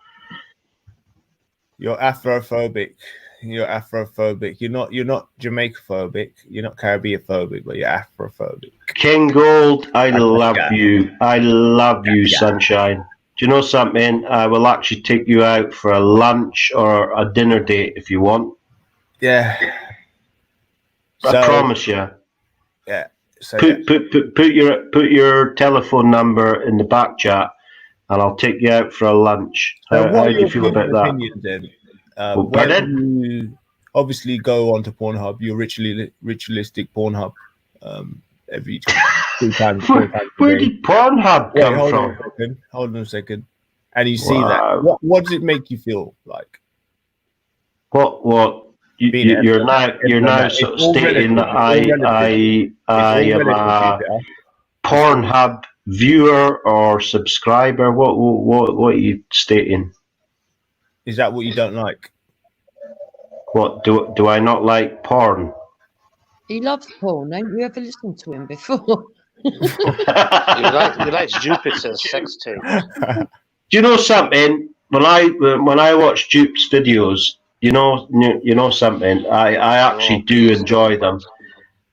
You're Afrophobic. You're Afrophobic. You're not Jamaica-phobic. You're not Caribbean-phobic, but you're Afrophobic. King Gold, I love you. I love you, sunshine. Do you know something? I will actually take you out for a lunch or a dinner date if you want. Yeah. I promise you. Yeah. So Put your telephone number in the back chat, and I'll take you out for a lunch. How do you feel about that? Opinions, then? Pardon? You obviously go onto Pornhub, your ritualistic Pornhub, every 2 times, 4 times a Where day. did Pornhub come from? Hold on a second. And you see that. What does it make you feel like? What? You're now sort of stating that I am a Pornhub viewer or subscriber. What are you stating? Is that what you don't like? What do I not like porn? He loves porn. Ain't you ever listened to him before? He likes Jupiter's sex tape. Do you know something? When I watch Dupe's videos, you know something. I actually do enjoy them.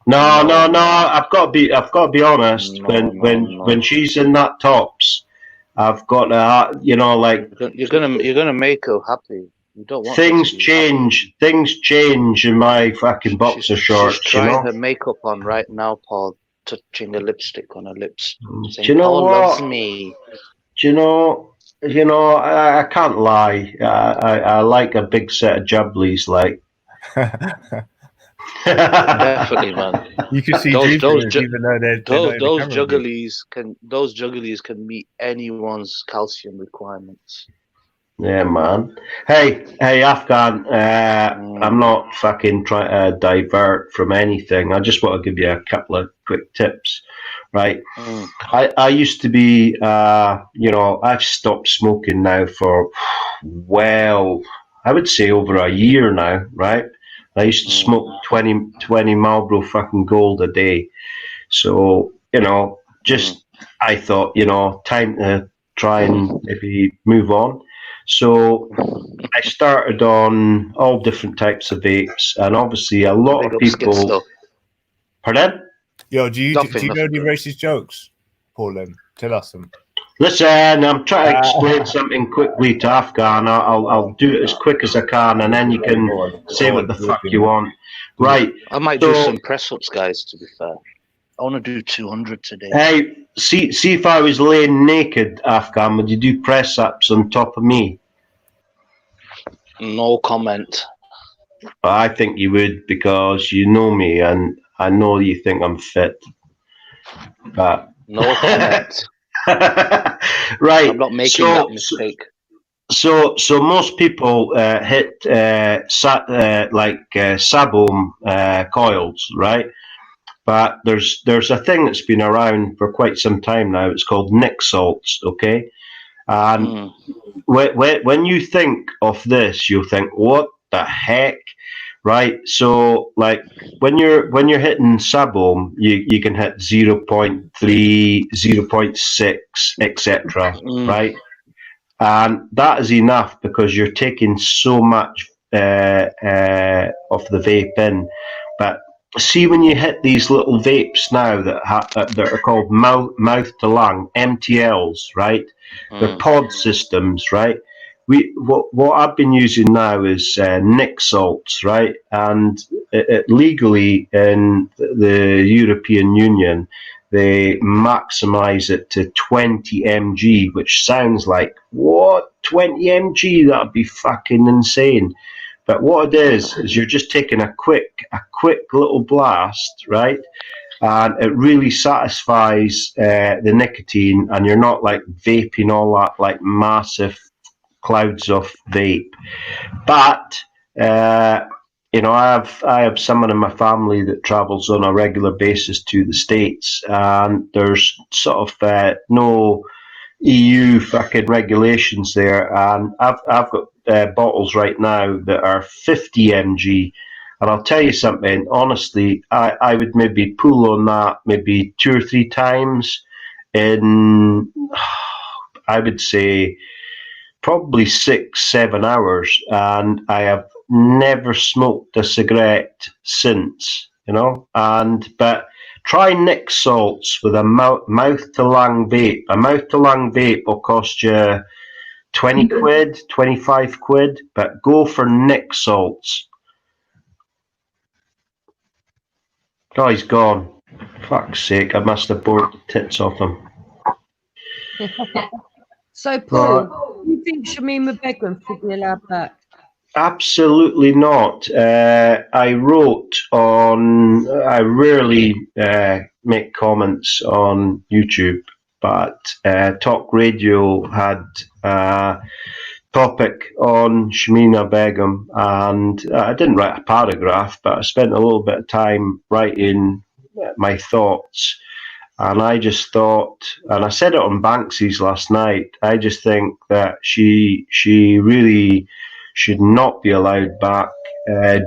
No. I've got to be honest. When she's in that tops, I've got to like You're gonna make her happy. You don't want things change. Things change in my fucking boxer shorts. She's trying her makeup on right now, Paul. Touching the lipstick on her lips. Saying, Do you know Paul what? loves me. Do you know? I can't lie. I like a big set of jubblies, like. Definitely, man. You can see those jugglies can meet anyone's calcium requirements. Yeah, man. Hey, Afghan. I'm not fucking trying to divert from anything. I just want to give you a couple of quick tips, right? I used to be, I've stopped smoking now for, I would say over a year now, right? I used to smoke 20 Marlboro fucking Gold a day. So, I thought, time to try and maybe move on. So I started on all different types of vapes, and obviously a lot of people. Pardon? Yo, do you know any racist jokes, Paul? Tell us them. Listen, I'm trying to explain something quickly to Afghan. I'll do it as quick as I can, and then you can say what the fuck you want. Right. I might do some press ups, guys. To be fair, I want to do 200 today. Hey, see if I was laying naked, Afghan, would you do press ups on top of me? No comment. I think you would, because you know me, and I know you think I'm fit. But no comment. Right. I'm not making that mistake. So most people hit Sabom coils, right? But there's a thing that's been around for quite some time now. It's called Nick salts, okay? And when you think of this, you'll think, what the heck, right? So like when you're hitting Sabom, you can hit 0.3, 0.6, etc., right? And that is enough because you're taking so much of the vape in. But see, when you hit these little vapes now that are called mouth to lung, MTLs, right? They're pod systems, right? What I've been using now is Nick salts, right? And legally in the European Union, they maximize it to 20 mg, which sounds like, what, 20 mg? That'd be fucking insane. But what it is you're just taking a quick little blast, right? And it really satisfies the nicotine, and you're not like vaping all that like massive clouds of vape. But you know, I have someone in my family that travels on a regular basis to the States, and there's sort of no EU fucking regulations there, and I've got bottles right now that are 50 mg, and I'll tell you something, honestly, I would maybe pull on that maybe 2 or 3 times in, I would say, probably 6-7 hours, and I have never smoked a cigarette since, you know. But try Nick Salts with a mouth to lung vape. A mouth to lung vape will cost you 20 quid, 25 quid, but go for Nick Salts. Oh, he's gone. Fuck's sake, I must have bored the tits off him. So, Paul, do you think Shamima Begum should be allowed back? Absolutely not. I rarely make comments on YouTube, but Talk Radio had a topic on Shamina Begum, and I didn't write a paragraph, but I spent a little bit of time writing my thoughts. And I just thought, and I said it on Banksy's last night, I just think that she really should not be allowed back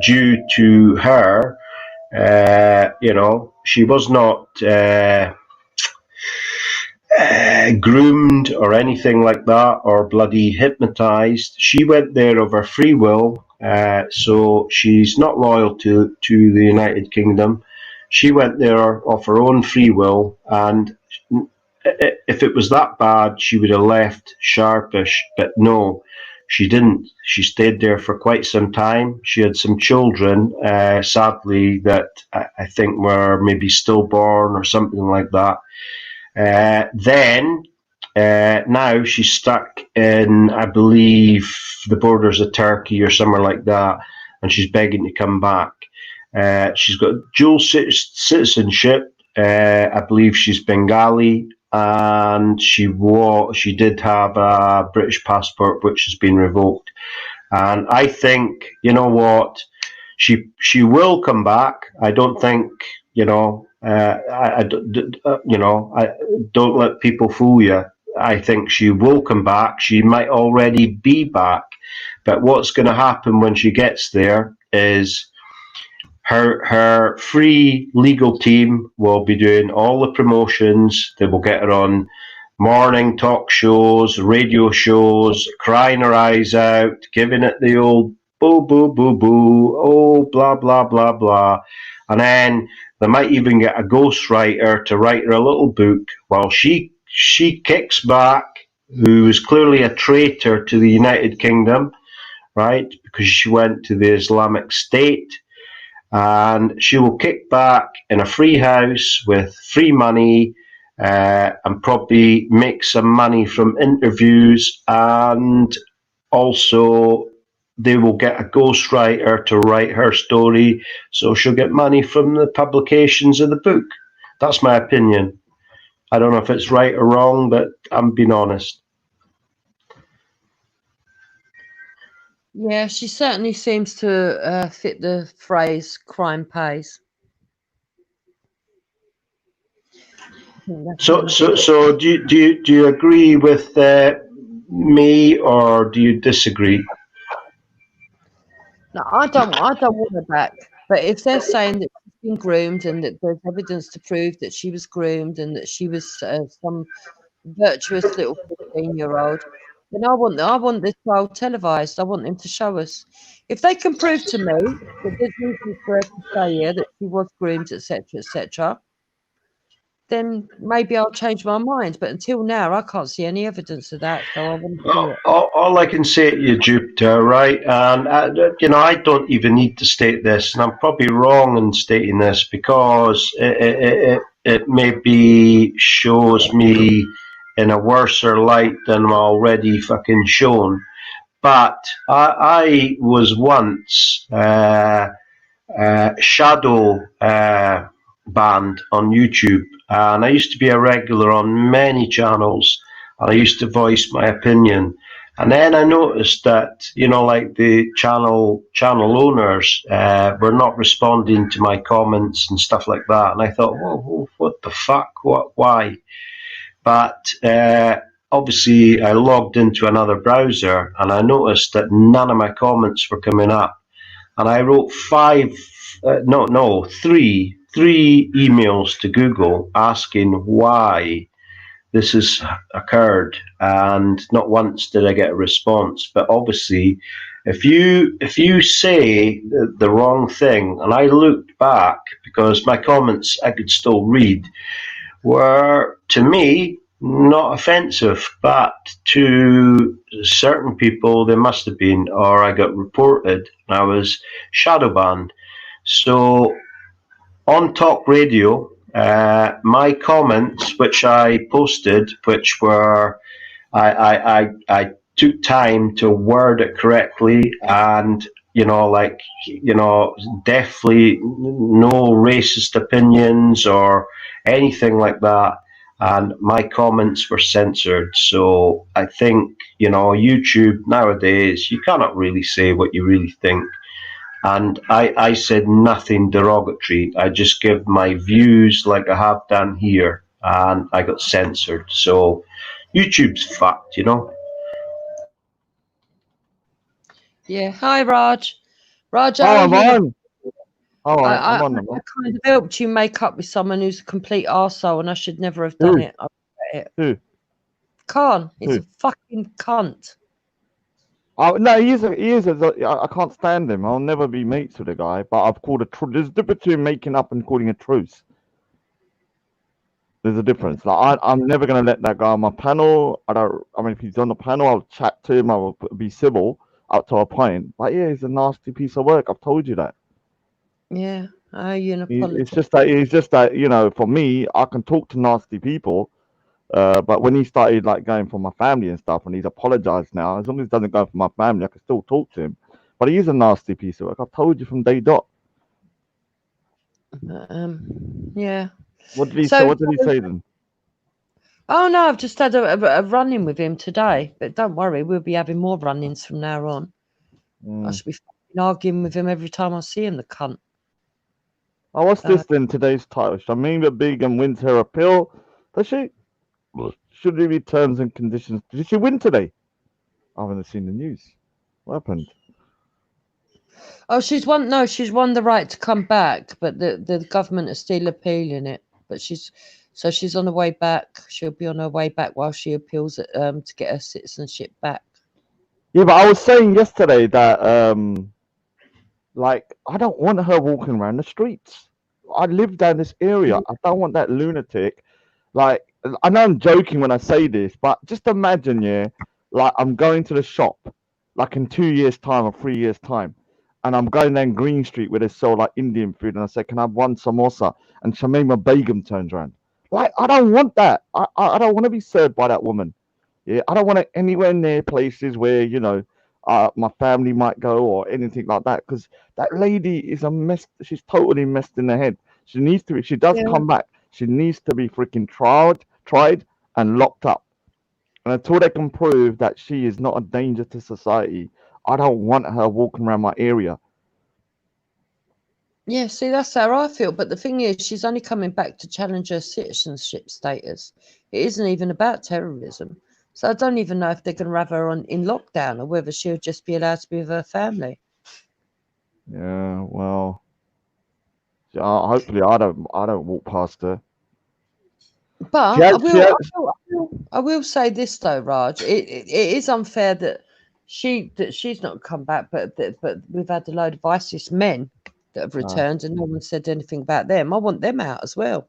due to her. You know, she was not groomed or anything like that, or bloody hypnotized. She went there of her free will, so she's not loyal to the United Kingdom. She went there of her own free will, and if it was that bad, she would have left sharpish, but no, she didn't. She stayed there for quite some time. She had some children, sadly, that I think were maybe stillborn or something like that. Now she's stuck in, I believe, the borders of Turkey or somewhere like that, and she's begging to come back. She's got dual citizenship. I believe she's Bengali, and she did have a British passport which has been revoked. And I think, you know what, she will come back. I don't think, you know, I don't let people fool you. I think she will come back. She might already be back, but what's going to happen when she gets there is her free legal team will be doing all the promotions. They will get her on morning talk shows, radio shows, crying her eyes out, giving it the old boo, boo, boo, boo, oh, blah, blah, blah, blah. And then they might even get a ghostwriter to write her a little book while she kicks back, who is clearly a traitor to the United Kingdom, right? Because she went to the Islamic State. And she will kick back in a free house with free money, and probably make some money from interviews, and also they will get a ghostwriter to write her story, so she'll get money from the publications of the book. That's my opinion. I don't know if it's right or wrong, but I'm being honest. Yeah, she certainly seems to fit the phrase "crime pays." So do you agree with me, or do you disagree? No, I don't want her back. But if they're saying that she's been groomed and that there's evidence to prove that she was groomed and that she was some virtuous little 15-year-old, then I want this trial televised. I want them to show us. If they can prove to me that there's reasons for her to say here that she was groomed, etc., then maybe I'll change my mind. But until now, I can't see any evidence of that. So I want to see it. All I can say to you, Jupiter, right? And you know, I don't even need to state this, and I'm probably wrong in stating this because it maybe shows me in a worser light than I'm already fucking shown. But I was once shadow banned on YouTube, and I used to be a regular on many channels, and I used to voice my opinion. And then I noticed that, like the channel owners were not responding to my comments and stuff like that. And I thought, whoa, what the fuck? Why? But obviously I logged into another browser and I noticed that none of my comments were coming up. And I wrote three emails to Google asking why this has occurred, and not once did I get a response. But obviously, if you say the wrong thing, and I looked back because my comments I could still read, were to me not offensive, but to certain people they must have been, or I got reported and I was shadow banned. So on talk radio, my comments, which I posted, which were I took time to word it correctly, and definitely no racist opinions or anything like that. And my comments were censored. So I think YouTube nowadays you cannot really say what you really think. And I said nothing derogatory. I just give my views like I have done here, and I got censored. So YouTube's fucked, Yeah. Hi, Raj. Raj, Oh, how are I'm you? on. All right, I I'm on. kind of helped you make up with someone who's a complete arsehole, and I should never have done it. I regret it. Who? Khan, he's Who? a fucking cunt. Oh no, he is. I can't stand him. I'll never be mates with the guy. But I've called a truce. There's a difference between making up and calling a truce. There's a difference. Like I'm never gonna let that guy on my panel. I mean, if he's on the panel, I'll chat to him. I will be civil up to a point. But yeah, he's a nasty piece of work. I've told you that. Yeah, I owe you an It's apology. just that for me, I can talk to nasty people. But when he started like going for my family and stuff, and he's apologized now, as long as he doesn't go for my family, I can still talk to him. But he is a nasty piece of work. I've told you from day dot. Yeah. What did he say? What did he say then? Oh no, I've just had a run-in with him today. But don't worry, we'll be having more run-ins from now on. I should be fucking arguing with him every time I see him, the cunt. Oh, what's this then? Today's title: Shamina Begum wins her appeal. Does she? Should there be terms and conditions? Did she win today? I haven't seen the news. What happened? Oh, she's won. No, she's won the right to come back, but the government is still appealing it. But she's on the way back. She'll be on her way back while she appeals it to get her citizenship back. Yeah, but I was saying yesterday that like I don't want her walking around the streets. I live down this area. I don't want that lunatic. Like I know I'm joking when I say this, but just imagine, yeah, like I'm going to the shop, like in 2 years' time or 3 years' time, and I'm going down Green Street where they sell like Indian food, and I say, "Can I have one samosa?" And Shamima Begum turns around. Like I don't want that. I don't want to be served by that woman. Yeah, I don't want it anywhere near places where my family might go or anything like that, because that lady is a mess. She's totally messed in the head. She needs to. If she does come back, she needs to be freaking tried, and locked up. And until they can prove that she is not a danger to society, I don't want her walking around my area. Yeah, see, that's how I feel. But the thing is, she's only coming back to challenge her citizenship status. It isn't even about terrorism. So I don't even know if they're going to have her in lockdown or whether she'll just be allowed to be with her family. Yeah, well, hopefully I don't walk past her. But I will say this though, Raj. It is unfair that she's not come back, but we've had a load of ISIS men that have returned, and no one said anything about them. I want them out as well.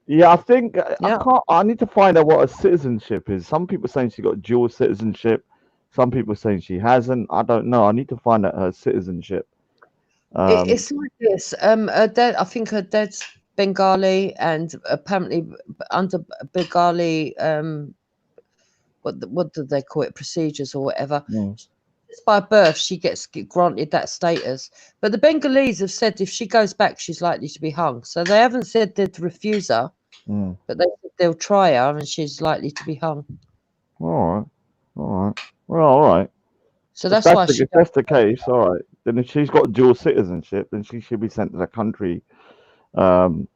Yeah, I think I need to find out what her citizenship is. Some people saying she got dual citizenship. Some people saying she hasn't. I don't know. I need to find out her citizenship. It's like this. Her dad, I think her dad's Bengali, and apparently under Bengali, what do they call it, procedures or whatever. Just by birth, she gets granted that status. But the Bengalese have said if she goes back, she's likely to be hung. So they haven't said they'd refuse her, but they said they'll try her, and she's likely to be hung. All right. All right. Well, all right. So If that's that's why she if don't. that's the case, all right. Then if she's got dual citizenship, then she should be sent to the country, um,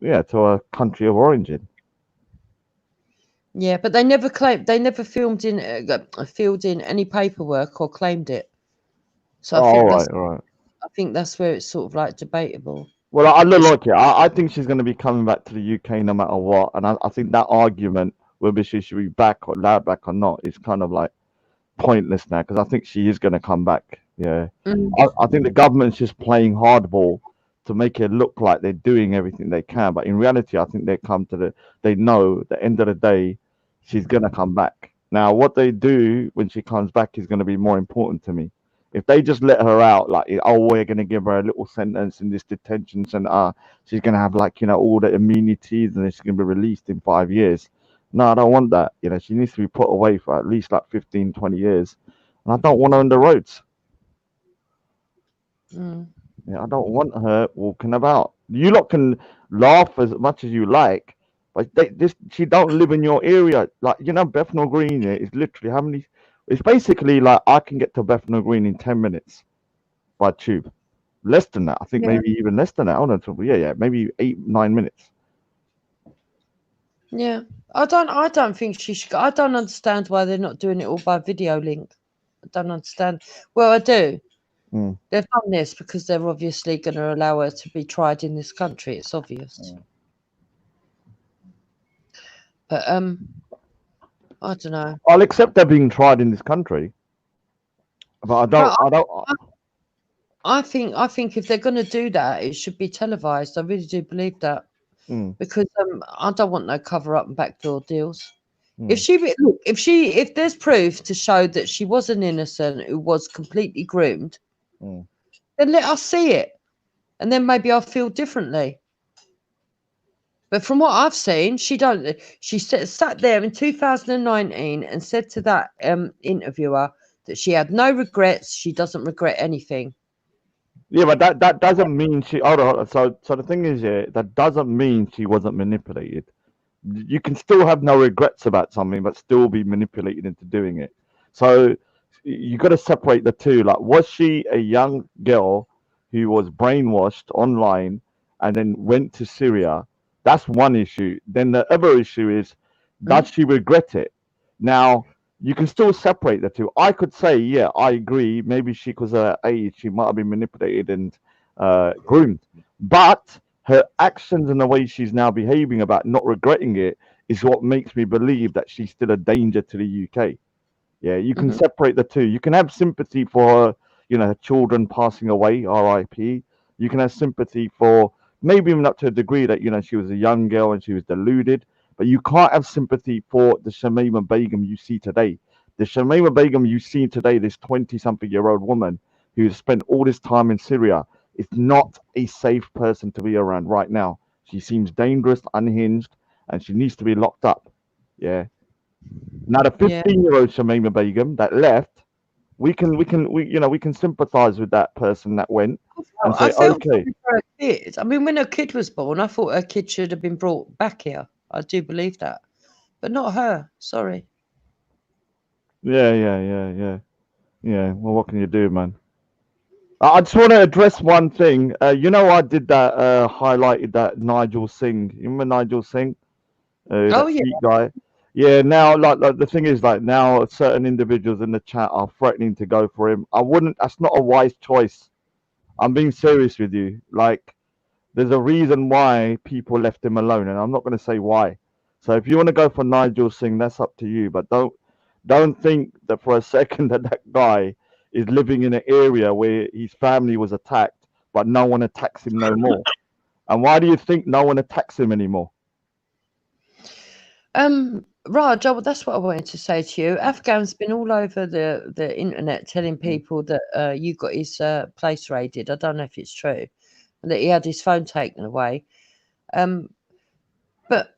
yeah, to a country of origin. Yeah, but they never claimed. They never filled in any paperwork or claimed it. So Oh, all right, all right. I think that's where it's sort of like debatable. Well, I don't But like it. I think she's going to be coming back to the UK no matter what, and I think that argument whether she should be back or allowed back or not is kind of like pointless now because I think she is going to come back. Yeah, Mm. I think the government's just playing hardball to make it look like they're doing everything they can, but in reality, I think they know at the end of the day, she's going to come back. Now, what they do when she comes back is going to be more important to me. If they just let her out, like, oh, we're going to give her a little sentence in this detention center, she's going to have, like, all the immunities and then she's going to be released in 5 years. No, I don't want that. She needs to be put away for at least like 15, 20 years. And I don't want her on the roads. Mm. Yeah, I don't want her walking about. You lot can laugh as much as you like, but she don't live in your area. Like, Bethnal Green is literally how many? It's basically like I can get to Bethnal Green in 10 minutes by tube. Less than that. I think Yeah. maybe even less than that. I don't know. Yeah, maybe 8, 9 minutes. Yeah, I don't think she should. I don't understand why they're not doing it all by video link. I don't understand. Well, I do. Mm. They've done this because they're obviously going to allow her to be tried in this country. It's obvious. But I don't know. I'll accept they're being tried in this country, but I don't. I think if they're going to do that, it should be televised. I really do believe that Mm, because I don't want no cover up and backdoor deals. mm. If there's proof to show that she was an innocent who was completely groomed, Mm. then let us see it, and then maybe I'll feel differently. But from what I've seen, she don't. She sat there in 2019 and said to that interviewer that she had no regrets. She doesn't regret anything. Yeah, but that doesn't mean she. Hold on. So the thing is, yeah, that doesn't mean she wasn't manipulated. You can still have no regrets about something, but still be manipulated into doing it. So you got to separate the two. Like, was she a young girl who was brainwashed online and then went to Syria? That's one issue. Then the other issue is, does she regret it? Now, you can still separate the two. I could say, yeah, I agree. Maybe she, because of her age, she might have been manipulated and groomed. But her actions and the way she's now behaving about not regretting it is what makes me believe that she's still a danger to the UK. Yeah, you can separate the two. You can have sympathy for her, her children passing away, RIP. You can have sympathy for maybe even up to a degree that, she was a young girl and she was deluded. But you can't have sympathy for the Shamima Begum you see today. The Shamima Begum you see today, this 20-something-year-old woman who's spent all this time in Syria, is not a safe person to be around right now. She seems dangerous, unhinged, and she needs to be locked up. Yeah. Now the Yeah. 15-year-old Shamima Begum that left, we can sympathize with that person that went and I say, felt okay, sorry for her kid. I mean, when her kid was born, I thought her kid should have been brought back here. I do believe that, but not her. Sorry. yeah. Well, what can you do, man? I just want to address one thing. I did that, highlighted that Nigel Singh. You remember Nigel Singh? Oh That yeah. Sikh guy. Yeah, now like the thing is like now certain individuals in the chat are threatening to go for him. I wouldn't. That's not a wise choice. I'm being serious with you. Like, there's a reason why people left him alone, and I'm not going to say why. So if you want to go for Nigel Singh, that's up to you. But don't think that for a second that guy is living in an area where his family was attacked, but no one attacks him no more. And why do you think no one attacks him anymore? Raj, that's what I wanted to say to you. Afghan's been all over the internet telling people that you got his place raided. I don't know if it's true, and that he had his phone taken away. But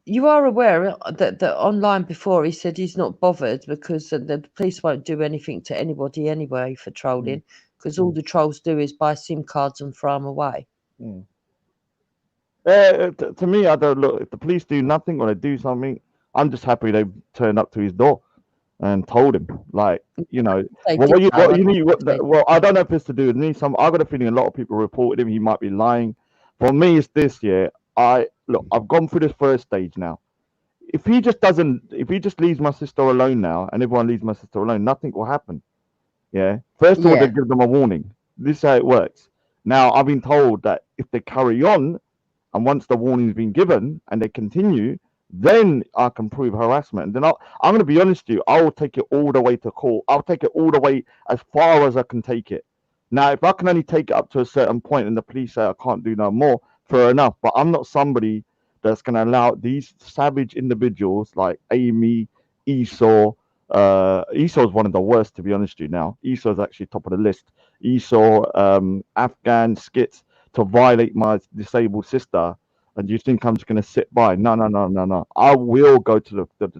you are aware that online before he said he's not bothered because the police won't do anything to anybody anyway for trolling, because all the trolls do is buy SIM cards and throw them away. To me, I don't look. If the police do nothing or they do something, I'm just happy they turned up to his door. and told him, like, you know, They well, did know, what you need, unfortunately. well, I don't know if it's to do with me. I got a feeling a lot of people reported him. He might be lying. For me, it's this year. I've gone through this first stage now. If he just leaves my sister alone now, and everyone leaves my sister alone, nothing will happen. Yeah. First of all, they Yeah. give them a warning. This is how it works. Now, I've been told that if they carry on, and once the warning's been given and they continue, then I can prove harassment. And then I'm going to be honest with you, I will take it all the way to court. I'll take it all the way as far as I can take it. Now, if I can only take it up to a certain point and the police say I can't do no more, fair enough. But I'm not somebody that's going to allow these savage individuals like Amy, Esau. Esau's one of the worst, to be honest with you now. Esau's actually top of the list. Esau, Afghan, Skits, to violate my disabled sister, and you think I'm just going to sit by? No, no, no, no, no. I will go to the You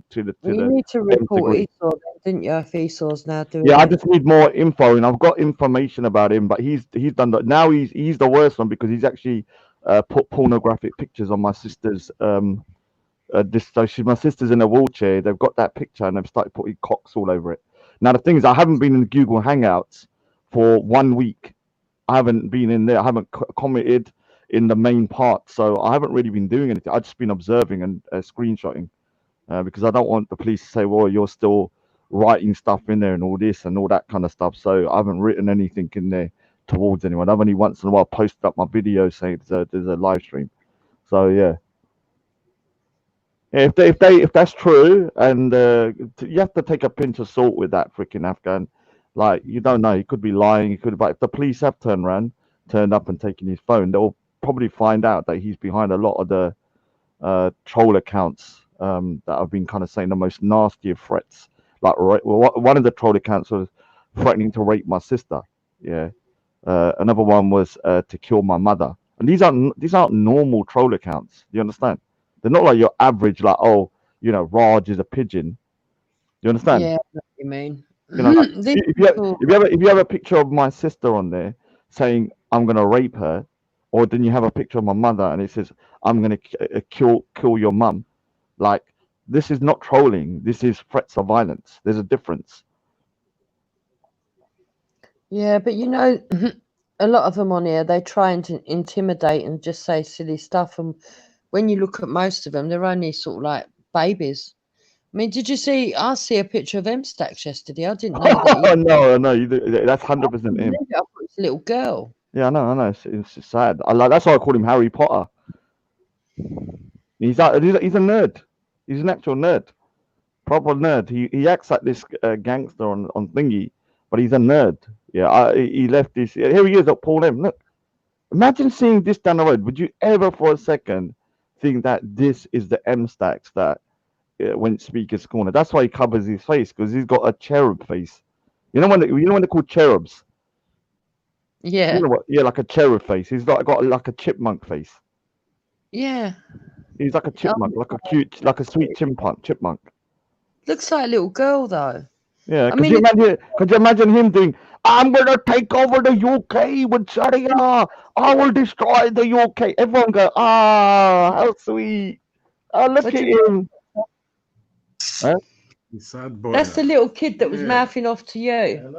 need to nth report degree. Esau, didn't you? If Esau's now doing Yeah, I it. just need more info, and I've got information about him, but he's done that. Now he's the worst one because he's actually put pornographic pictures on my sister's my sister's in a wheelchair. They've got that picture and they've started putting cocks all over it. Now the thing is, I haven't been in Google Hangouts for 1 week. I haven't been in there. I haven't commented in the main part, so I haven't really been doing anything. I've just been observing and screenshotting because I don't want the police to say, "Well, you're still writing stuff in there and all this and all that kind of stuff." So I haven't written anything in there towards anyone. I've only once in a while posted up my video saying there's a live stream. So yeah. If that's true, and you have to take a pinch of salt with that freaking Afghan. Like, you don't know, he could be lying. He could, but if the police have turned up and taken his phone, they'll probably find out that he's behind a lot of the troll accounts that have been kind of saying the most nasty of threats. Like, one of the troll accounts was threatening to rape my sister. Yeah. Another one was to kill my mother. And these aren't normal troll accounts. Do you understand? They're not like your average, like, oh, Raj is a pigeon. You understand? Yeah, I know what you mean. Like, These people, if you have a picture of my sister on there saying I'm gonna rape her, or then you have a picture of my mother and it says I'm gonna kill your mum, like, this is not trolling. This is threats of violence. There's a difference. yeah, but a lot of them on here, they try and to intimidate and just say silly stuff. And when you look at most of them, they're only sort of like babies. I mean, did you see? I see a picture of Mstax yesterday. I didn't know that. Oh no, that's 100% him. I thought it was a little girl. Yeah, I know. It's sad. That's why I call him Harry Potter. He's a nerd. He's an actual nerd, proper nerd. He acts like this gangster on thingy, but he's a nerd. Yeah, he left this. Here he is at Paul M. Look, imagine seeing this down the road. Would you ever for a second think that this is the M Stacks that went Speaker's Corner? That's why he covers his face, because he's got a cherub face. You know when they're called cherubs? Yeah. You know what? Yeah, like a cherub face. He's got like a chipmunk face. Yeah. He's like a chipmunk, like a sweet chipmunk. Looks like a little girl though. Yeah, could you imagine him doing, I'm gonna take over the UK with Sharia. I will destroy the UK. Everyone go, how sweet. Oh, look at him. Huh? Sad boy. That's the little kid that was mouthing off to you.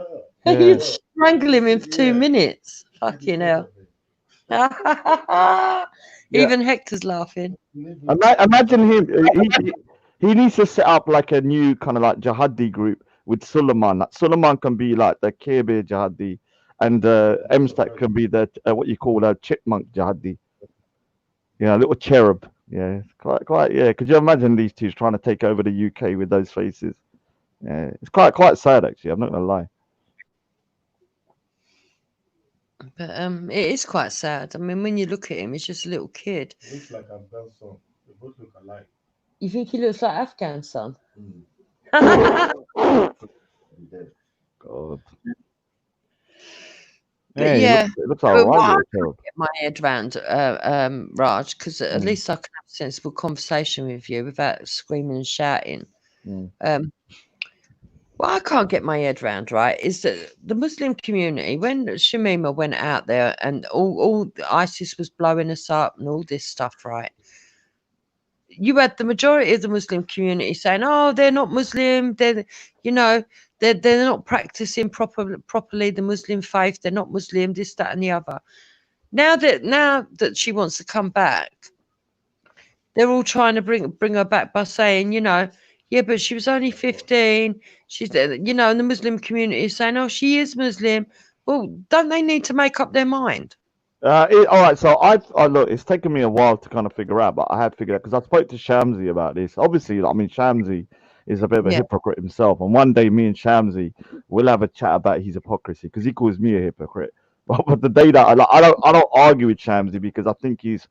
Yeah. You'd strangle him in 2 minutes. Fucking hell. Even Hector's laughing. Imagine him. He needs to set up like a new kind of like jihadi group with Suleiman. Like, Suleiman can be like the Kabir jihadi, and Mstack can be the what you call a chipmunk jihadi. Yeah, a little cherub. Yeah, quite. Yeah, could you imagine these two trying to take over the UK with those faces? Yeah, it's quite sad actually. I'm not gonna lie. But it is quite sad. I mean, when you look at him, he's just a little kid. Looks like Afghan son. They both look alike. You think he looks like Afghan son? God. But yeah, it looks like a but what I right can't get my head around, Raj, because at least I can have a sensible conversation with you without screaming and shouting. What I can't get my head around, right, is that the Muslim community, when Shamima went out there and all ISIS was blowing us up and all this stuff, right? you had the majority of the Muslim community saying, "Oh, they're not Muslim. They're, you know, they're not practicing properly the Muslim faith. They're not Muslim. This, that, and the other." Now that she wants to come back, they're all trying to bring her back by saying, yeah, but she was only 15. She's, and the Muslim community is saying, oh, she is Muslim. Well, don't they need to make up their mind? All right, so look, it's taken me a while to kind of figure out, but I had figured out because I spoke to Shamsi about this. Obviously, I mean, Shamsi is a bit of a Yeah. hypocrite himself, and one day me and Shamsi will have a chat about his hypocrisy because he calls me a hypocrite. But the day that I don't argue with Shamsi because I think he's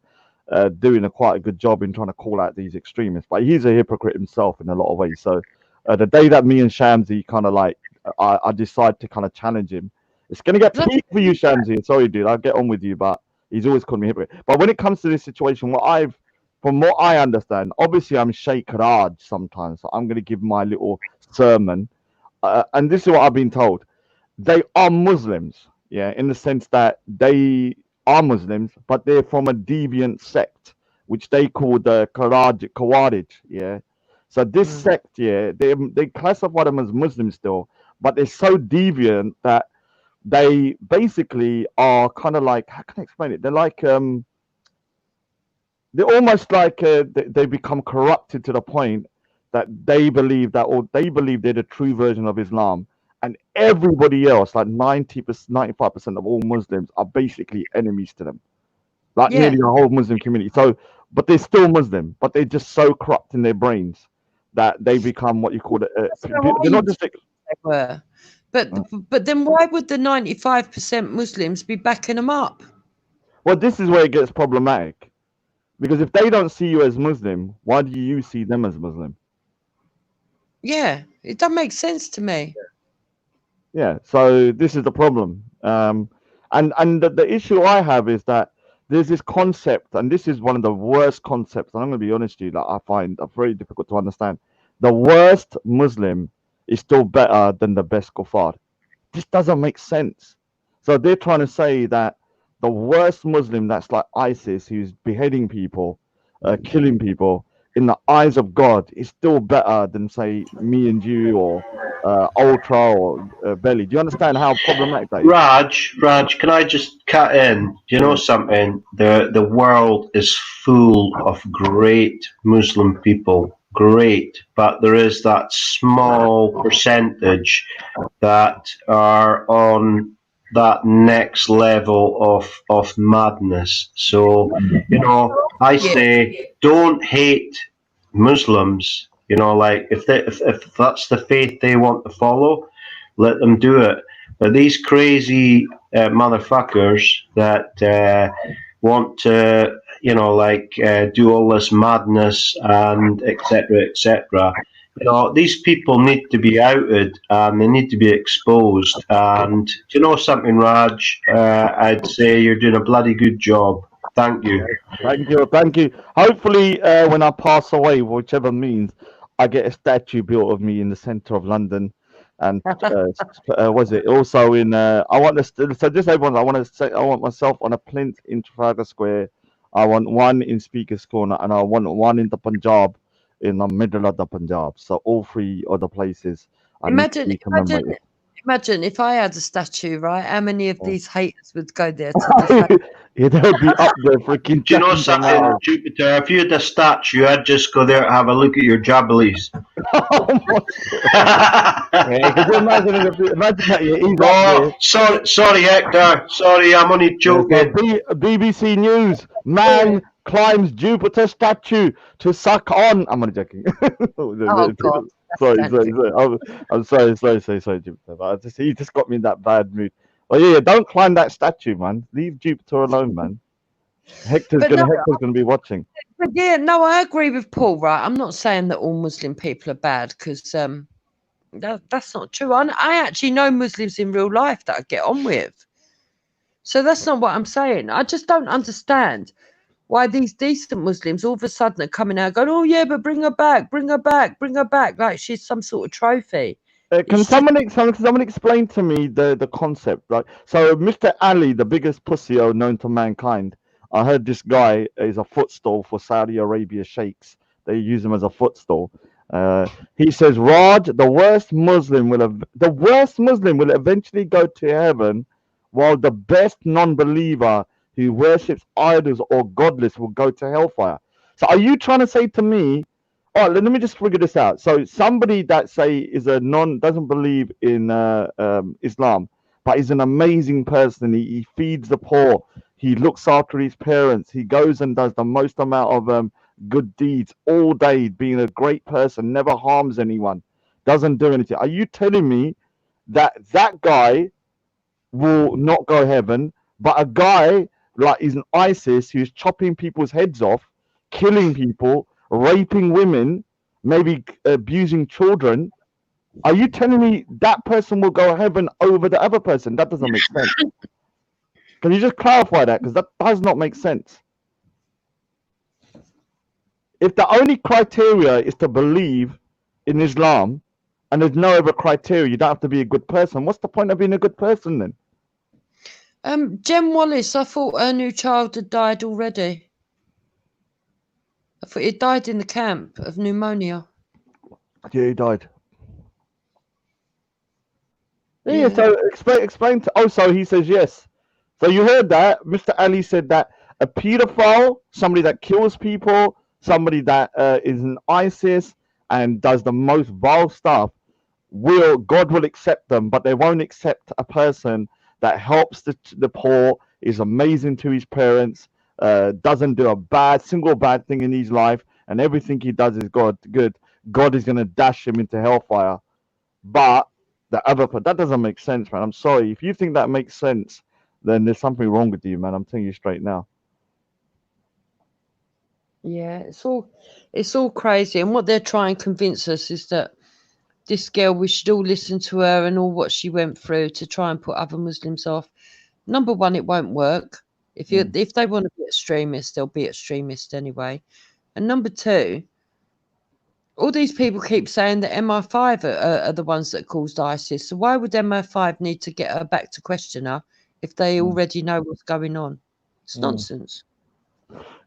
doing quite a good job in trying to call out these extremists, but he's a hypocrite himself in a lot of ways. So the day that me and Shamsi kind of like I decide to kind of challenge him. It's gonna get peak for you, Shamsi. Sorry, dude. I'll get on with you, but he's always called me hypocrite. But when it comes to this situation, from what I understand, obviously I'm Sheikh Raj sometimes, so I'm gonna give my little sermon, and this is what I've been told. They are Muslims, yeah, in the sense that they are Muslims, but they're from a deviant sect, which they call the Khawarij, yeah. So this sect, yeah, they classify them as Muslims still, but they're so deviant that they basically are kind of like, how can I explain it? They're like they're almost like they become corrupted to the point that they believe they're the true version of Islam, and everybody else, like 95% of all Muslims, are basically enemies to them, like nearly the whole Muslim community. So, but they're still Muslim, but they're just so corrupt in their brains that they become what you call it. They're not just they were. But then why would the 95% Muslims be backing them up? Well, this is where it gets problematic. Because if they don't see you as Muslim, why do you see them as Muslim? Yeah, it doesn't make sense to me. Yeah, so this is the problem. And the issue I have is that there's this concept, and this is one of the worst concepts, and I'm going to be honest with you, that I find very difficult to understand. The worst Muslim is still better than the best kuffar. This doesn't make sense. So they're trying to say that the worst Muslim, that's like ISIS, who's beheading people, killing people, in the eyes of God, is still better than, say, me and you, or Ultra, or Belly. Do you understand how problematic that is? Raj, can I just cut in? Do you know something? The world is full of great Muslim people, great, but there is that small percentage that are on that next level of madness. So, I say don't hate Muslims. Like if that's the faith they want to follow, let them do it. But these crazy motherfuckers that want to, do all this madness and etc. These people need to be outed and they need to be exposed. And do you know something, Raj? I'd say you're doing a bloody good job. Thank you. Thank you. Hopefully, when I pass away, whichever means, I get a statue built of me in the center of London, and was it also in? I want to. So just everyone, I want myself on a plinth in Trafalgar Square. I want one in Speaker's Corner, and I want one in the Punjab, in the middle of the Punjab. So all three other places. Imagine if I had a statue, right? How many of these haters would go there to defend? Yeah, they'll be up there freaking. Do you know something, Jupiter? If you had a statue, I'd just go there and have a look at your jabblies. Sorry, Hector. Sorry, I'm only joking. BBC News: man climbs Jupiter statue to suck on. I'm only joking. Oh God. Sorry. I'm sorry, Jupiter. But he just got me in that bad mood. Oh yeah, don't climb that statue, man. Leave Jupiter alone, man. Hector's gonna be watching. But yeah, no, I agree with Paul. Right, I'm not saying that all Muslim people are bad because that's not true. I actually know Muslims in real life that I get on with. So that's not what I'm saying. I just don't understand why these decent Muslims all of a sudden are coming out going, oh yeah, but bring her back, like she's some sort of trophy. Can someone explain to me the concept? Like, so Mr. Ali, the biggest pussy known to mankind, I heard this guy is a footstool for Saudi Arabia sheikhs they use him as a footstool. He says, Raj, the worst Muslim will eventually go to heaven, while the best non-believer who worships idols or godless will go to hellfire. So are you trying to say to me, oh, let me just figure this out. So somebody that say is a doesn't believe in Islam, but is an amazing person. He feeds the poor. He looks after his parents. He goes and does the most amount of good deeds all day, being a great person, never harms anyone, doesn't do anything. Are you telling me that that guy will not go heaven, but a guy like is an ISIS who's chopping people's heads off, killing people, raping women, maybe abusing children? Are you telling me that person will go heaven over the other person? That doesn't make sense. Can you just clarify that? Because that does not make sense. If the only criteria is to believe in Islam and there's no other criteria, you don't have to be a good person. What's the point of being a good person then? Jem Wallace, I thought her new child had died already. I thought he died in the camp of pneumonia. Yeah, he died. Yeah, so explain to. Oh, so he says yes. So you heard that Mr. Ali said that a pedophile, somebody that kills people, somebody that is an ISIS and does the most vile stuff, God will accept them, but they won't accept a person that helps the poor, is amazing to his parents, doesn't do a single bad thing in his life, and everything he does is good. God is going to dash him into hellfire. But the other part, that doesn't make sense, man. I'm sorry. If you think that makes sense, then there's something wrong with you, man. I'm telling you straight now. Yeah, it's all crazy. And what they're trying to convince us is that this girl, we should all listen to her and all what she went through to try and put other Muslims off. Number one, it won't work. If they want to be extremists, they'll be extremists anyway. And number two, all these people keep saying that MI5 are the ones that caused ISIS. So why would MI5 need to get her back to question her if they already know what's going on? It's nonsense.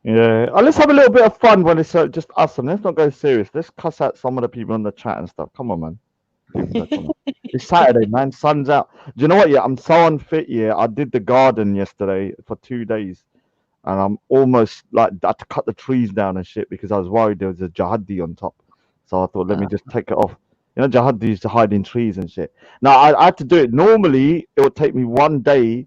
Yeah, let's have a little bit of fun when it's just us, and let's not go serious. Let's cuss out some of the people in the chat and stuff. Come on, man. Come on. It's Saturday, man. Sun's out. Do you know what? Yeah, I'm so unfit. Yeah, I did the garden yesterday for 2 days, and I'm almost like I had to cut the trees down and shit because I was worried there was a jihadi on top. So I thought, let me just take it off. You know, jihadi used to hide in trees and shit. Now I had to do it. Normally, it would take me 1 day.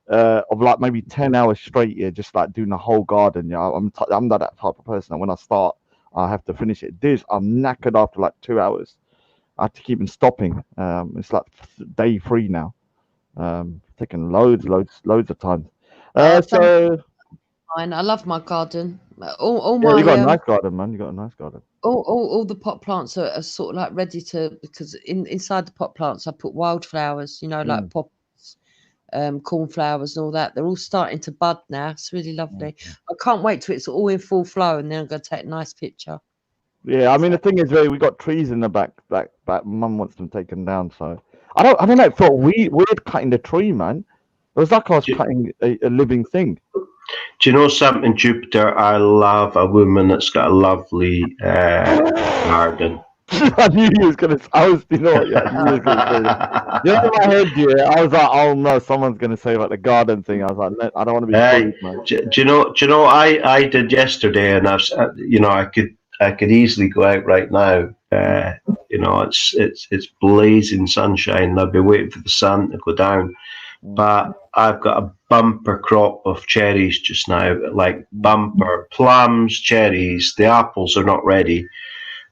Of like maybe 10 hours straight, yeah, just like doing the whole garden. Yeah, I'm not that type of person. When I start, I have to finish it. This, I'm knackered after like 2 hours. I have to keep on stopping. It's like day 3 now. Taking loads of time. So I love my garden. All yeah, my you got a nice garden, man. You got a nice garden. all the pot plants are sort of like ready to, because inside the pot plants I put wildflowers, you know, like poppies, cornflowers and all that. They're all starting to bud now. It's really lovely. I can't wait till it's all in full flow, and then I'm going to take a nice picture. Yeah, I mean the thing is, we got trees in the back. Mum wants them taken down, so I don't know. It felt weird cutting the tree, man. It was like I was cutting a living thing. Do you know something, Jupiter? I love a woman that's got a lovely garden. I knew he was gonna. You know what? Yeah, I knew he was gonna say that. You know, in my head, yeah, I was like, oh no, someone's gonna say about the garden thing. I was like, I don't want to be crude, man. Do you know? I did yesterday, and I could easily go out right now. You know, it's blazing sunshine. I've been waiting for the sun to go down, but I've got a bumper crop of cherries just now, like bumper plums, cherries. The apples are not ready.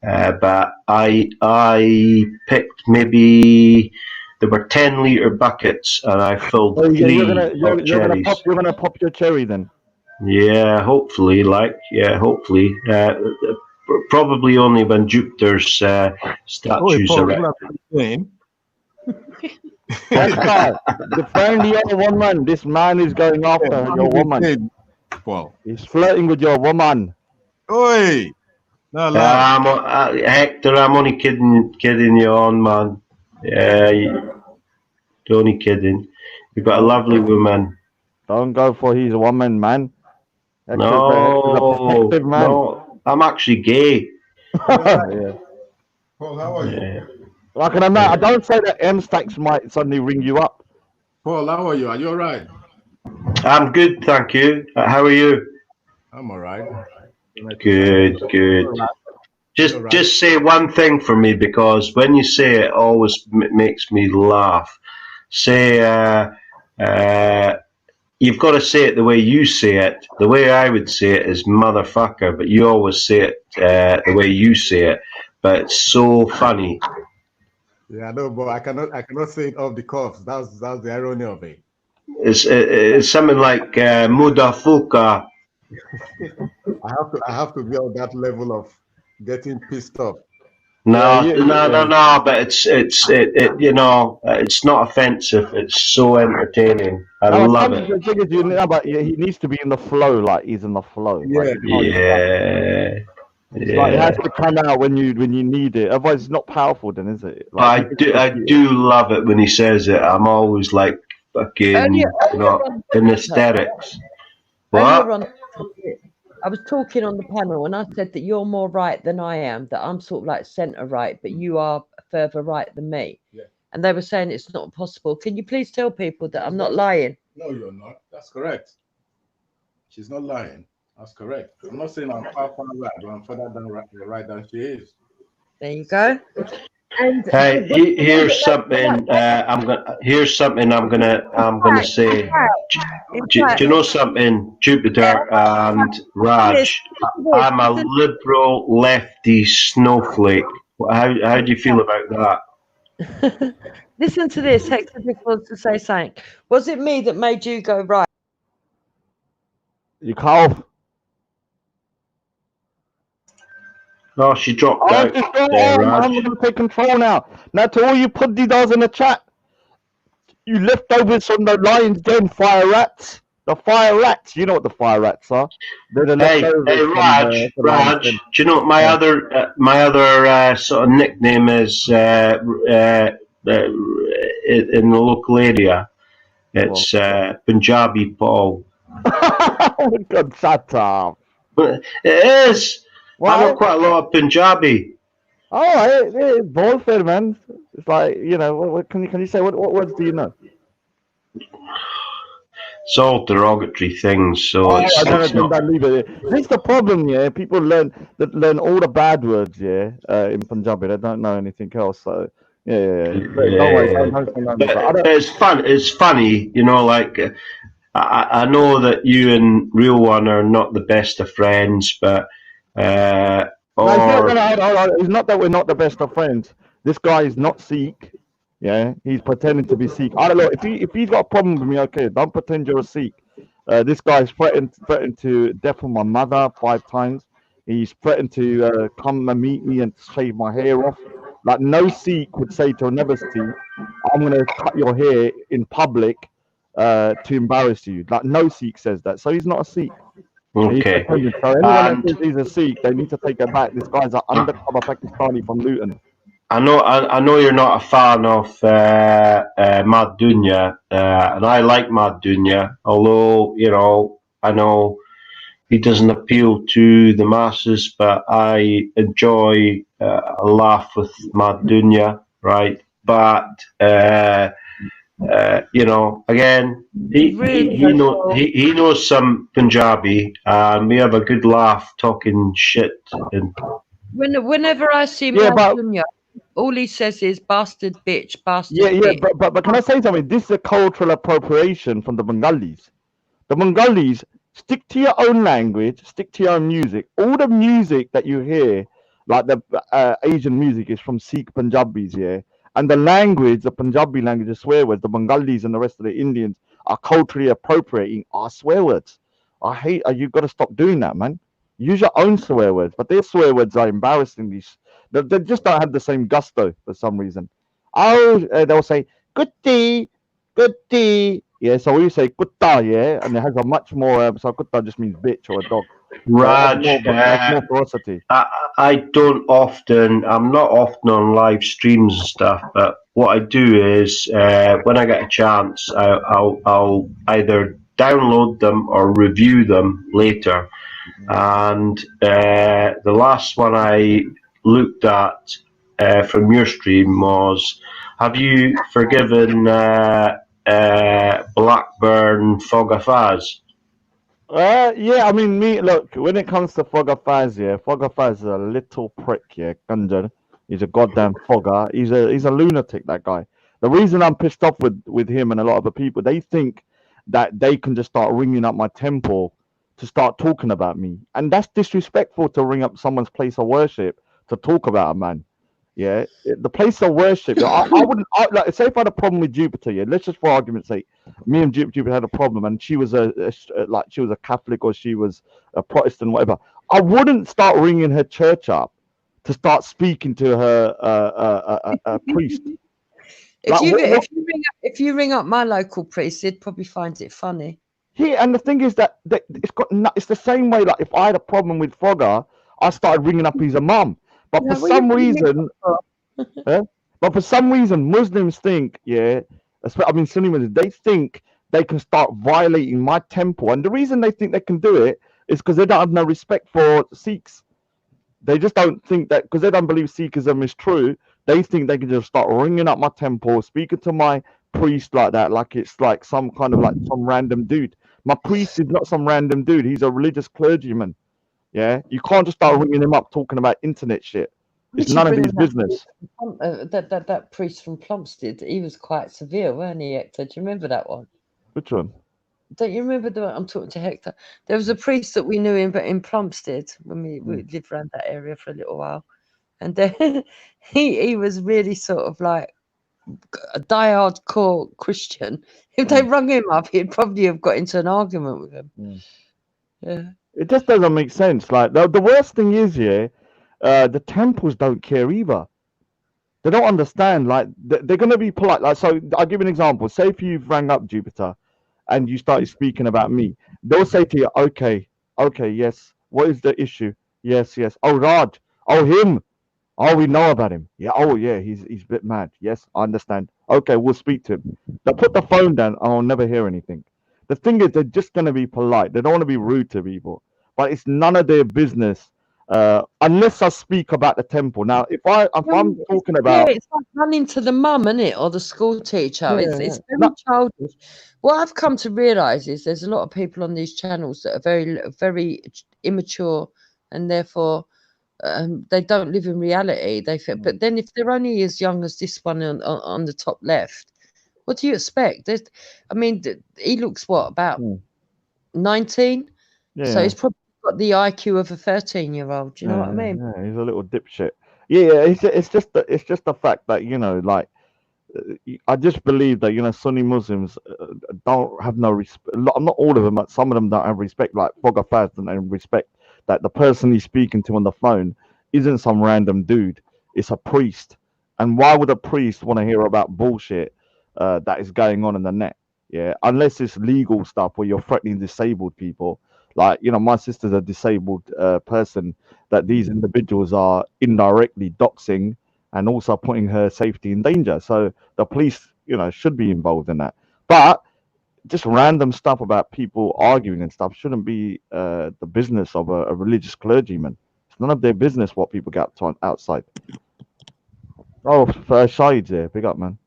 But I picked maybe there were 10-liter buckets, and I filled 3 cherries. You're gonna pop your cherry then? Yeah, hopefully. Hopefully. Probably only when Jupiter's statues are erected. Defend your woman. This man is going after your woman. Well, he's flirting with your woman. Oi! No, Hector, I'm only kidding you on, man. Yeah, only kidding. You've got a lovely woman. Don't go for his woman, man. No, man. I'm actually gay. Yeah. Paul, how are you? Yeah. Like, and I don't say that M Stacks might suddenly ring you up. Paul, how are you? Are you all right? I'm good, thank you. How are you? I'm all right. Good, good. Just say one thing for me, because when you say it, always makes me laugh. Say, you've got to say it the way you say it. The way I would say it is motherfucker, but you always say it the way you say it. But it's so funny. Yeah, I know, but I cannot say it off the cuff. That's the irony of it. It's something like motherfucker. I have to be on that level of getting pissed off. No, but it's you know, it's not offensive. It's so entertaining. I love it. The thing is, you know, but he needs to be in the flow, like he's in the flow. Like, Yeah. it's like it has to come out when you need it. Otherwise, it's not powerful. Then is it? Like, I do love it when he says it. I'm always like fucking, you know, in hysterics. Earlier What? on, I was talking on the panel and I said that you're more right than I am, that I'm sort of like centre right, but you are further right than me. Yeah. And they were saying it's not possible. Can you please tell people that I'm not lying? No, you're not. That's correct. She's not lying. That's correct. I'm not saying I'm far right, but I'm further than right than she is. There you go. And Hey, here's something. Here's something I'm gonna say. Do you know something, Jupiter and Raj? I'm a liberal lefty snowflake. How do you feel about that? Listen to this. Hector just wants to say something. Was it me that made you go right? You cough. Oh, she dropped out there, Raj. I'm going to take control now. Now, to all you puddy-dolls in the chat, you leftovers from the Lions Den fire rats. The fire rats. You know what the fire rats are. They're the Hey, leftovers Raj, from the Lions Raj. Den. Do you know what my other sort of nickname is in the local area? It's Punjabi Paul. Oh my God, shut up. It is. Why? I know quite a lot of Punjabi. Oh, it's ball fair, man. It's like, you know, what can you say? What words do you know? It's all derogatory things, so I it's don't not. leave it. This is the problem, yeah. People learn all the bad words, yeah, in Punjabi. They don't know anything else. So yeah. Don't worry, don't say nothing. But it's fun. It's funny, you know. Like I know that you and Real One are not the best of friends, but No, hold on. It's not that we're not the best of friends. This guy is not Sikh. Yeah, he's pretending to be Sikh. I don't know if he's got a problem with me. Okay, don't pretend you're a Sikh. This guy's threatened to death on my mother 5 times. He's threatened to come and meet me and shave my hair off. Like no Sikh would say to another Sikh, "I'm going to cut your hair in public to embarrass you." Like no Sikh says that. So he's not a Sikh. Okay. So anyone that says he's a Sikh, they need to take it back. This guy's an undercover Pakistani from Luton. I know you're not a fan of Mad Dunya, and I like Mad Dunya, although, you know, I know he doesn't appeal to the masses, but I enjoy a laugh with Mad Dunya, right? But, you know, again, he knows some Punjabi, and we have a good laugh talking shit. And Whenever I see Dunya, all he says is bastard bitch, bastard bitch. But can I say something? This is a cultural appropriation from the Bengalis. The Bengalis, stick to your own language, stick to your own music. All the music that you hear, like the Asian music, is from Sikh Punjabis, yeah? And the language, the Punjabi language, the swear words, the Bengalis and the rest of the Indians are culturally appropriating our swear words. I hate, you've got to stop doing that, man. Use your own swear words, but their swear words are embarrassingly. They just don't have the same gusto for some reason. They'll say good tea. Yeah, so we say kutta, yeah, and it has a much more. So kutta just means bitch or a dog. Raj, more ferocity. I'm not often on live streams and stuff, but what I do is when I get a chance, I'll either download them or review them later. And the last one I looked at from your stream was, have you forgiven Blackburn Fogafaz? Yeah, I mean, look, when it comes to Fogafaz, yeah, Fogafaz is a little prick, yeah, Gunjan. He's a goddamn fogger. He's a lunatic, that guy. The reason I'm pissed off with him and a lot of the people, they think that they can just start ringing up my temple to start talking about me. And that's disrespectful to ring up someone's place of worship to talk about a man. Yeah, the place of worship. I wouldn't like say if I had a problem with Jupiter. Yeah, let's just for argument's sake, me and Jupiter had a problem, and she was like she was a Catholic or she was a Protestant, whatever. I wouldn't start ringing her church up to start speaking to her priest. If you ring up my local priest, they'd probably find it funny. Yeah, and the thing is that it's the same way. Like if I had a problem with Fogger, I started ringing up his mum. But for some reason, but for some reason, Muslims think, yeah, I mean, Sunni Muslims, they think they can start violating my temple, and the reason they think they can do it is because they don't have no respect for Sikhs. They just don't think that because they don't believe Sikhism is true. They think they can just start ringing up my temple, speaking to my priest like that, like it's like some kind of like some random dude. My priest is not some random dude. He's a religious clergyman. Yeah, you can't just start ringing him up talking about internet shit. It's none of his business. That priest from Plumstead, he was quite severe, weren't he, Hector? Do you remember that one? Which one? Don't you remember the one I'm talking to Hector? There was a priest that we knew in Plumstead when we lived around that area for a little while, and then he was really sort of like a die-hardcore Christian. If they rung him up, he'd probably have got into an argument with him. Yeah. It just doesn't make sense. Like the worst thing is, yeah, the temples don't care either. They don't understand. Like they're gonna be polite. Like so, I'll give you an example. Say if you've rang up Jupiter, and you started speaking about me, they'll say to you, "Okay, yes. What is the issue? Yes. Oh, Raj. Oh, him. Oh, we know about him. Yeah. Oh, yeah. He's a bit mad. Yes, I understand. Okay, we'll speak to him." They'll put the phone down, and I'll never hear anything. The thing is, they're just gonna be polite. They don't want to be rude to people, but it's none of their business. Unless I speak about the temple. Now, if I'm talking about, it's like running to the mum, isn't it, or the school teacher? Yeah, It's very childish. What I've come to realise is there's a lot of people on these channels that are very, very immature, and therefore they don't live in reality. They feel, but then if they're only as young as this one on the top left, what do you expect? I mean, he looks about 19, so Yeah. he's probably got the IQ of a 13-year-old. Do you know what I mean? Yeah, he's a little dipshit. Yeah, it's just the fact that like I just believe that Sunni Muslims don't have no respect. Not all of them, but some of them don't have respect. Like Fogger Faz don't have respect that the person he's speaking to on the phone isn't some random dude. It's a priest. And why would a priest want to hear about bullshit that is going on in the net? Yeah, unless it's legal stuff where you're threatening disabled people. Like, my sister's a disabled person that these individuals are indirectly doxing and also putting her safety in danger. So the police, should be involved in that. But just random stuff about people arguing and stuff shouldn't be the business of a religious clergyman. It's none of their business what people get up to outside. Oh, Shahid's there. Big up, man.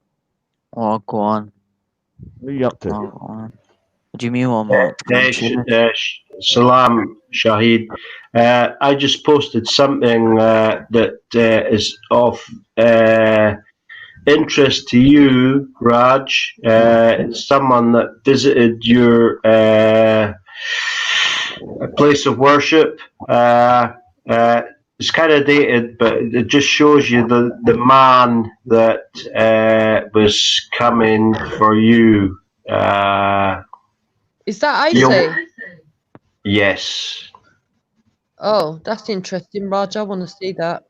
Oh, go on. What are you up to? Oh, go on. What do you mean one more? Salam, Shahid. I just posted something that is of interest to you, Raj. It's someone that visited your place of worship. It's kind of dated, but it just shows you the man that was coming for you. Is that AC? Yes. Oh, that's interesting, Raj. I want to see that.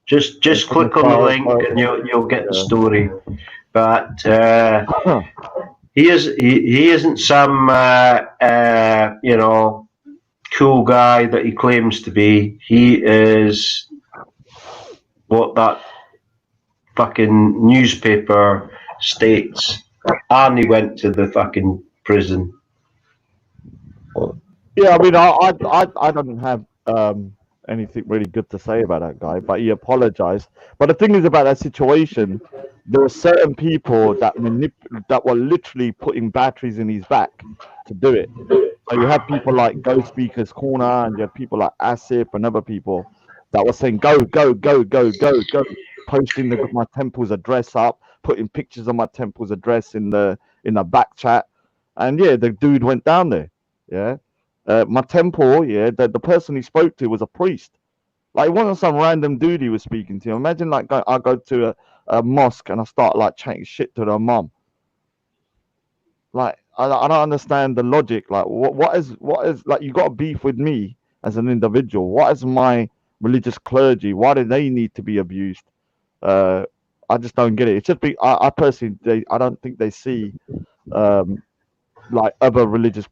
Just click on the link and you'll get the story. But he isn't some cool guy that he claims to be. He is what that fucking newspaper states, and he went to the fucking prison. Yeah, I mean, I don't have anything really good to say about that guy, but he apologized. But the thing is about that situation, there were certain people that that were literally putting batteries in his back to do it. So you had people like Go Speaker's Corner, and you had people like Asip and other people that were saying go, go, go, go, go, go, posting my temple's address up, putting pictures of my temple's address in the back chat, and yeah, the dude went down there. Yeah, my temple, yeah, the person he spoke to was a priest. Like, it wasn't some random dude he was speaking to. Imagine, like, I go to a mosque and I start like chatting shit to their mom. Like, I don't understand the logic. Like, what is like, you got a beef with me as an individual? What is my religious clergy? Why do they need to be abused? I just don't get it. It's just I personally, I don't think they see like other religious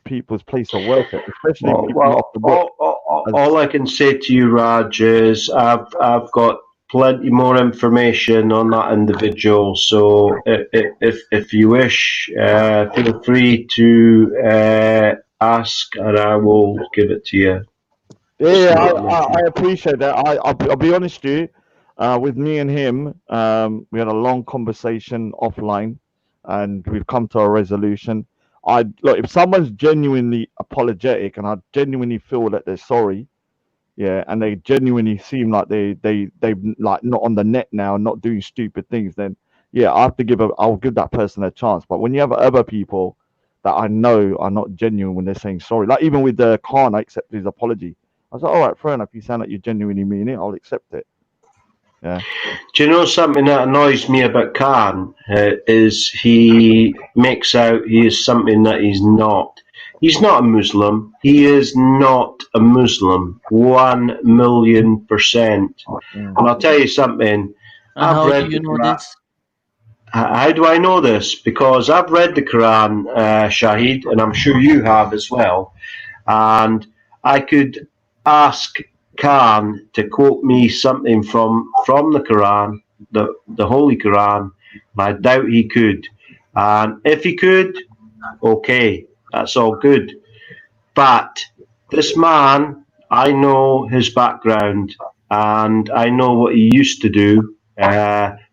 people's place of worship, especially people off the book. All I can say to you, Raj, is I've got plenty more information on that individual. So if you wish, feel free to ask, and I will give it to you. Yeah, I appreciate that. I'll be honest with you. With me and him, we had a long conversation offline, and we've come to a resolution. Look, if someone's genuinely apologetic, and I genuinely feel that they're sorry, yeah, and they genuinely seem like they like not on the net now, not doing stupid things, then yeah, I'll give that person a chance. But when you have other people that I know are not genuine when they're saying sorry, like even with the Khan, I accepted his apology. I was like, all right, fair enough. You sound like you genuinely mean it. I'll accept it. Yeah. Do you know something that annoys me about Khan is he makes out he is something that he's not. He's not a Muslim. He is not a Muslim. 1,000,000%. And I'll tell you something. How do you know this? How do I know this? Because I've read the Quran, Shahid, and I'm sure you have as well. And I could ask Khan to quote me something from the Quran, the Holy Quran. I doubt he could. And if he could, okay, that's all good. But this man, I know his background, and I know what he used to do.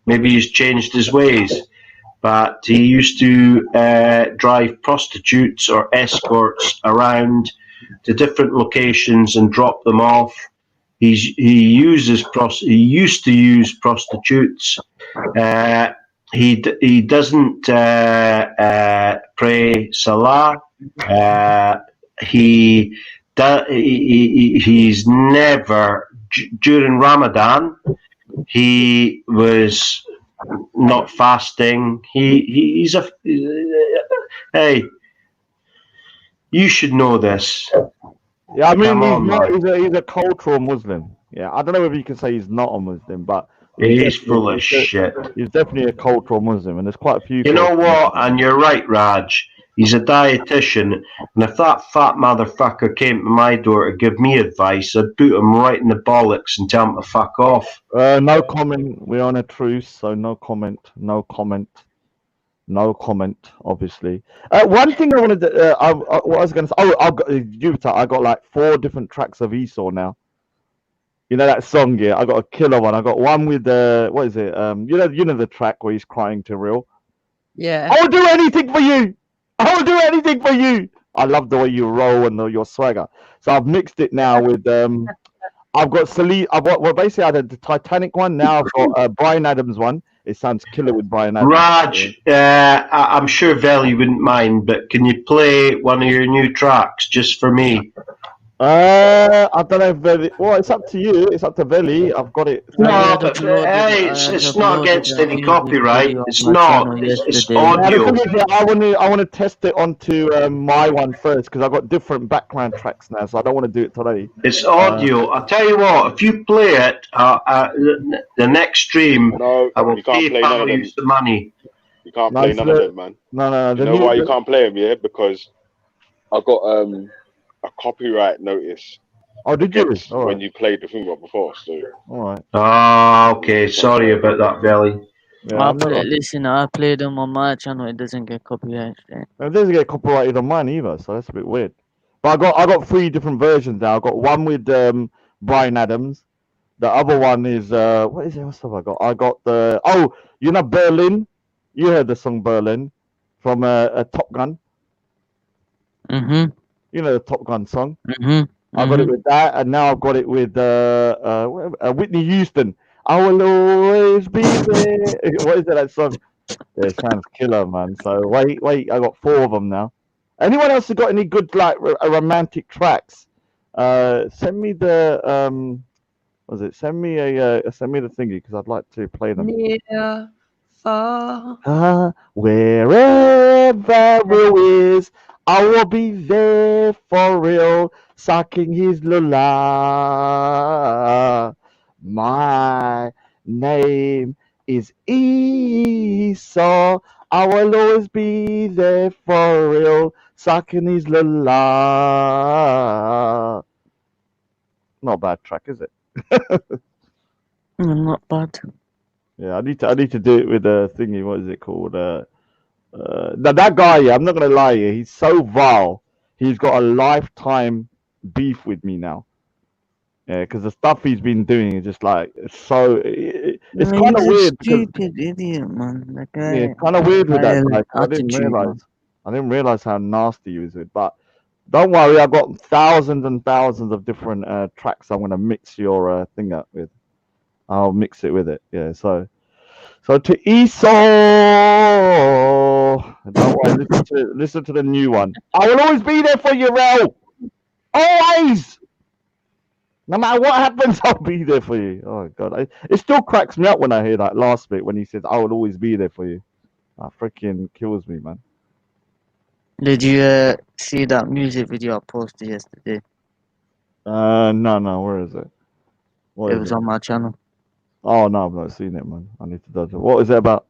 Maybe he's changed his ways, but he used to drive prostitutes or escorts around to different locations and drop them off. He used to use prostitutes. He doesn't pray Salah. He's never during Ramadan. He was not fasting. He's a hey. You should know this. Yeah, I mean, he's a cultural Muslim. Yeah, I don't know if you can say he's not a Muslim, but he's full of shit. He's definitely a cultural Muslim, and there's quite a few. You know what? And you're right, Raj. He's a dietitian, and if that fat motherfucker came to my door to give me advice, I'd boot him right in the bollocks and tell him to fuck off. No comment. We're on a truce, so no comment. No comment. No comment, obviously. One thing I wanted to, what I was going to say, I got like 4 different tracks of Esau now. You know that song, yeah? I got a killer one. I got one with what is it? You know the track where he's crying to Real. Yeah. I'll do anything for you. I'll do anything for you. I love the way you roll and your swagger. So I've mixed it now with I've got Celine. Basically I had the Titanic one. Now I've got Bryan Adams one. It sounds killer with Bryan Adams. Raj, I'm sure Veli wouldn't mind, but can you play one of your new tracks just for me? I don't know if Veli. Well, it's up to you. It's up to Veli. I've got it. No, but hey, it's not against any copyright. It's not. It's audio. I want to test it onto my one first because I've got different background tracks now, so I don't want to do it today. It's audio. I'll tell you what. If you play it, the next stream, I will PayPal you some money. You can't play none of them, man. No. You know why you can't play them? Yeah, because I got a copyright notice. Oh, did you? When you played the thing before, so. All right. Oh, okay. Sorry about that, Veli. Yeah, listen, I play them on my channel. It doesn't get copyrighted. It doesn't get copyrighted on mine either, so that's a bit weird. But I got 3 different versions now. I got one with Bryan Adams. The other one is what is it? What stuff I got? I got the Berlin. You heard the song Berlin from Top Gun. Mhm. You know the Top Gun song. Mhm. I got it Mhm. with that, and now I've got it with Whitney Houston. I will always be there. What is that song? Yeah, it sounds killer, man. So wait, I got 4 of them now. Anyone else has got any good like romantic tracks? Send me the was it? Send me the thingy because I'd like to play them. Near, far. Wherever Will is, I will be there for real, sucking his lula. My name is Esau. I will always be there for real, sucking his lula. Not a bad track, is it? Not bad. Yeah, I need to do it with a thingy. What is it called? That guy. Yeah, I'm not gonna lie. Yeah, he's so vile. He's got a lifetime beef with me now. Yeah, because the stuff he's been doing is just like so. It's No, kind of he's a weird because stupid idiot, man. That yeah, guy, it's kind of weird with that guy. violent 'Cause attitude, man. I didn't realize how nasty he was with. But don't worry, I've got thousands and thousands of different tracks. I'm gonna mix your thing up with. I'll mix it with it. Yeah, so to Esau, don't worry. Listen to the new one. I will always be there for you, Rel. Always. No matter what happens, I'll be there for you. Oh God, it still cracks me up when I hear that last bit when he says, "I will always be there for you." That freaking kills me, man. Did you see that music video I posted yesterday? No. Where is it? What It is was it? on my channel. Oh no, I've not seen it, man. I need to do it. What is it about?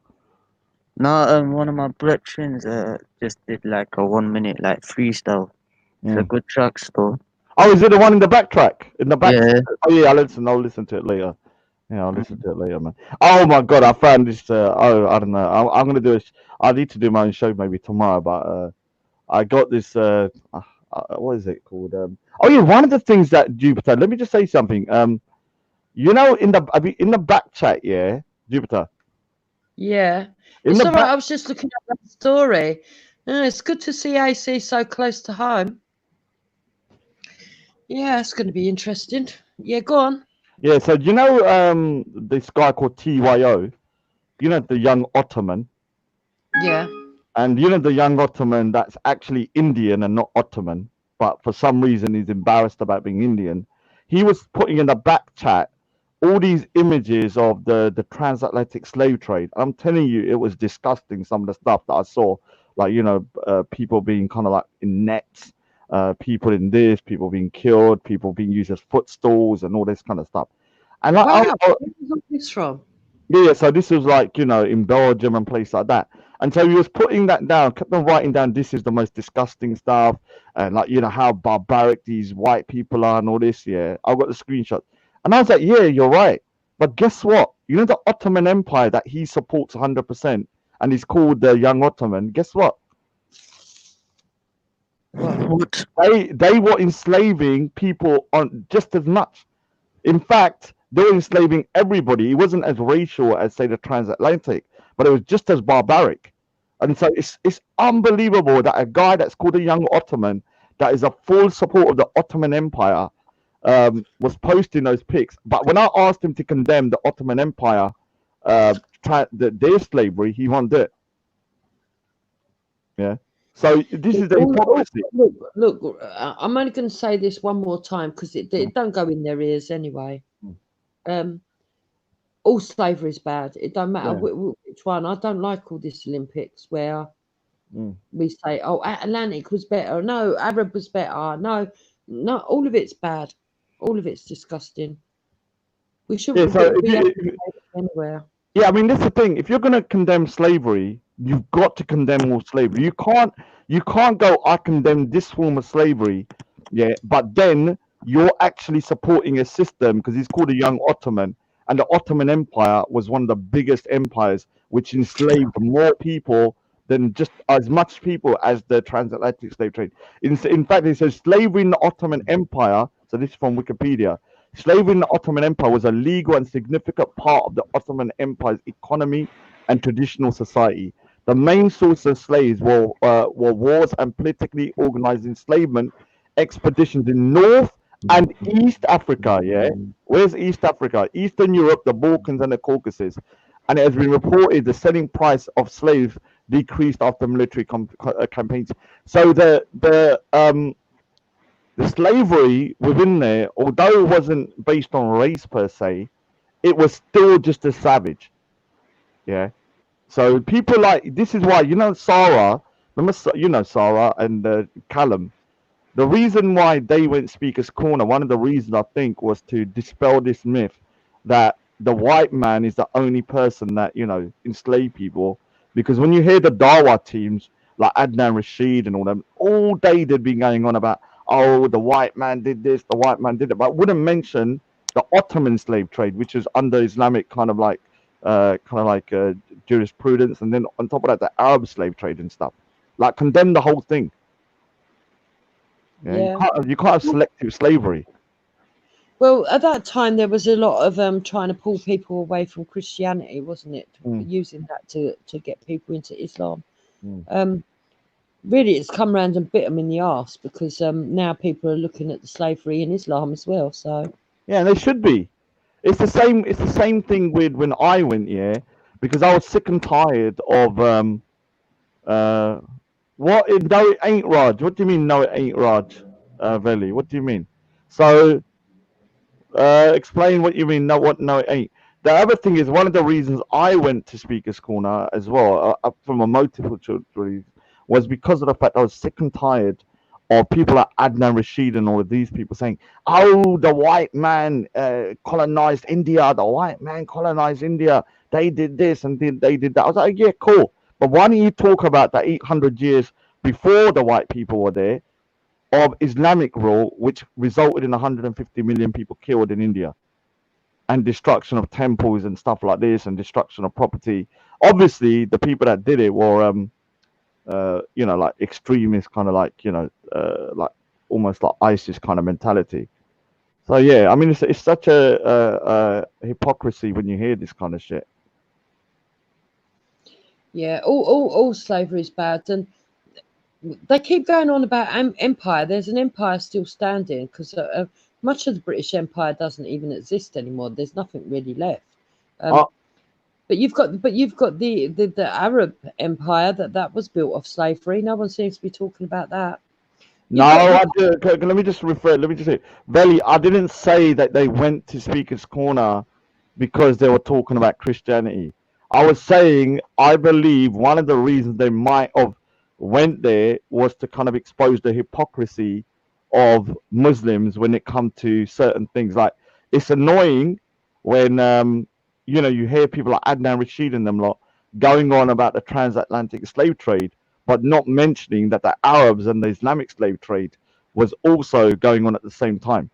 No, one of my brethrens just did like a 1 minute like freestyle. It's a good track still. Oh, is it the one in the backtrack? In the back? Yeah. Oh yeah, I'll listen to it later. Yeah, I'll listen to it later, man. Oh my God, I found this. I don't know. I'm gonna do it. I need to do my own show maybe tomorrow, but I got this. What is it called? Oh yeah, one of the things that Jupiter. Let me just say something. You know, in the back chat, yeah, Jupiter. Yeah, In it's the all right. back, I was just looking at that story. It's good to see AC so close to home. Yeah, it's going to be interesting. Yeah, go on. yeah. So you know, this guy called TYO. You know, the young Ottoman. Yeah. And you know the young Ottoman that's actually Indian and not Ottoman, but for some reason he's embarrassed about being Indian. He was putting in the back chat all these images of the transatlantic slave trade. I'm telling you, it was disgusting. Some of the stuff that I saw, like people being kind of like in nets, people in this, people being killed, people being used as footstools, and all this kind of stuff. And like, Wow, where was this from? yeah, so this was like, in Belgium and places like that. And so he was putting that down, kept on writing down, this is the most disgusting stuff. And like, how barbaric these white people are and all this. Yeah, I've got the screenshot. And I was like, yeah, you're right. But guess what? You know, the Ottoman Empire that he supports 100% and he's called the Young Ottoman. Guess what? What? They were enslaving people on just as much. In fact, they were enslaving everybody. It wasn't as racial as, say, the transatlantic, but it was just as barbaric. And so it's unbelievable that a guy that's called a Young Ottoman, that is a full support of the Ottoman Empire, was posting those pics. But when I asked him to condemn the Ottoman Empire, their slavery, he won't do it. Yeah. So this is the hypocrisy. Look, I'm only going to say this one more time because it don't go in their ears anyway. All slavery is bad. It don't matter which one. I don't like all this Olympics where we say, "Oh, Atlantic was better." No, Arab was better. No, all of it's bad. All of it's disgusting. We shouldn't be anywhere. Yeah, I mean that's the thing. If you're going to condemn slavery, you've got to condemn all slavery. You can't go, I condemn this form of slavery, yeah, but then you're actually supporting a system because it's called a Young Ottoman, and the Ottoman Empire was one of the biggest empires which enslaved more people than just as much people as the transatlantic slave trade. In fact, it says slavery in the Ottoman Empire. So this is from Wikipedia. Slavery in the Ottoman Empire was a legal and significant part of the Ottoman Empire's economy and traditional society. The main source of slaves were wars and politically organized enslavement expeditions in North and East Africa. Yeah, where's East Africa? Eastern Europe, the Balkans, and the Caucasus. And it has been reported the selling price of slaves decreased after military campaigns. So the slavery within there, although it wasn't based on race per se, it was still just as savage. Yeah. So people like this is why Sarah, remember Sarah and Callum. The reason why they went Speaker's Corner, one of the reasons I think was to dispel this myth that the white man is the only person that enslaved people. Because when you hear the Dawa teams like Adnan Rashid and all them, all day they'd be going on about, oh, the white man did this, the white man did it, but wouldn't mention the Ottoman slave trade, which is under Islamic jurisprudence, and then on top of that, the Arab slave trade and stuff. Like condemn the whole thing. Yeah, you can't have selective slavery. Well, at that time there was a lot of trying to pull people away from Christianity, wasn't it? Using that to get people into Islam. Really, it's come round and bit them in the arse because now people are looking at the slavery in Islam as well. So yeah, and they should be. It's the same. It's the same thing with when I went, because I was sick and tired of what? No, it ain't Raj. What do you mean? No, it ain't Raj. Veli. What do you mean? So explain what you mean. No, what? No, it ain't. The other thing is one of the reasons I went to Speaker's Corner as well, from a multiple reason, was because of the fact I was sick and tired of people like Adnan Rashid and all of these people saying, "Oh, the white man colonized India. The white man colonized India. They did this and they did that." I was like, "Yeah, cool." But why don't you talk about the 800 years before the white people were there of Islamic rule, which resulted in 150 million people killed in India and destruction of temples and stuff like this and destruction of property? Obviously, the people that did it were, like extremists, kind of like, like almost like ISIS kind of mentality. So, yeah, I mean, it's such a hypocrisy when you hear this kind of shit. yeah, all slavery is bad, and they keep going on about empire. There's an empire still standing because much of the British Empire doesn't even exist anymore. There's nothing really left. But you've got the Arab Empire that was built off slavery. No one seems to be talking about that. Let me just say, Veli, I didn't say that they went to Speaker's Corner because they were talking about Christianity. I was saying I believe one of the reasons they might have went there was to kind of expose the hypocrisy of Muslims when it comes to certain things. Like, it's annoying when you hear people like Adnan Rashid and them lot going on about the transatlantic slave trade, but not mentioning that the Arabs and the Islamic slave trade was also going on at the same time.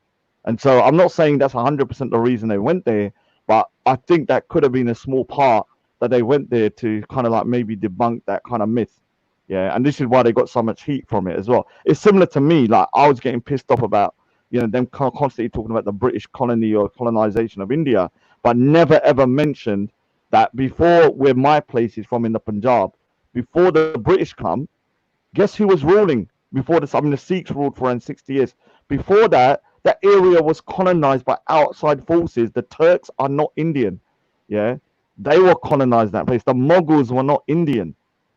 And so I'm not saying that's 100% the reason they went there, but I think that could have been a small part that they went there to kind of like maybe debunk that kind of myth. Yeah, and this is why they got so much heat from it as well. It's similar to me. Like, I was getting pissed off about, them constantly talking about the British colony or colonization of India, but never ever mentioned that before, where my place is from in the Punjab, before the British come, guess who was ruling before this? I mean, the Sikhs ruled for around 60 years. Before that, that area was colonized by outside forces. The Turks are not Indian. Yeah, they were colonized that place. The Mughals were not Indian.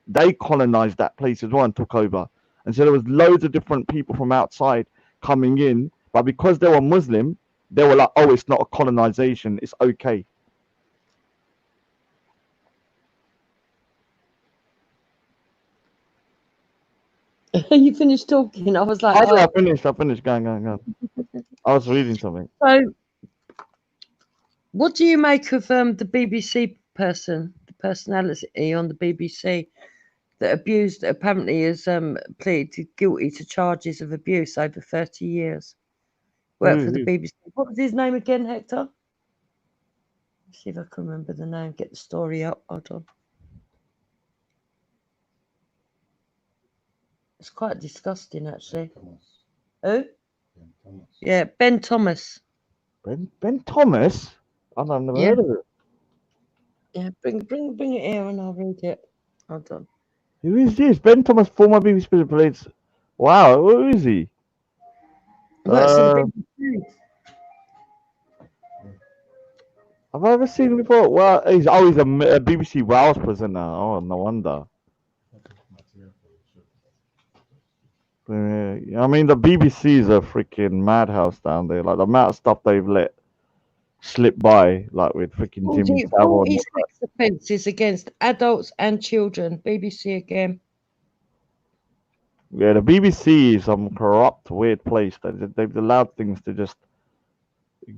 They colonized that place as well and took over. And so there was loads of different people from outside coming in, but because they were Muslim, they were like, "Oh, it's not a colonization. It's okay." You finished talking. I was like, "Oh, yeah, I finished. Go on. I was reading something." So, what do you make of the BBC person, the personality on the BBC that apparently has pleaded guilty to charges of abuse over 30 years? Worked for the BBC. What was his name again, Hector? Let's see if I can remember the name. Get the story up. Hold on. It's quite disgusting, actually. Who? Yeah, Ben Thomas. Ben Thomas? I've never Yeah. heard of it. Yeah, bring it here and I'll read it. Hold on. Who is this? Ben Thomas, former BBC plays. Wow, who is he? Works for the BBC. Have I ever seen him before? Well, he's a BBC Wales presenter. Oh, no wonder. I mean, the BBC is a freaking madhouse down there. Like the amount of stuff they've let slip by, like with freaking Jimmy Savile. 46 offences against adults and children. BBC again. Yeah, the BBC is some corrupt, weird place. They've allowed things to just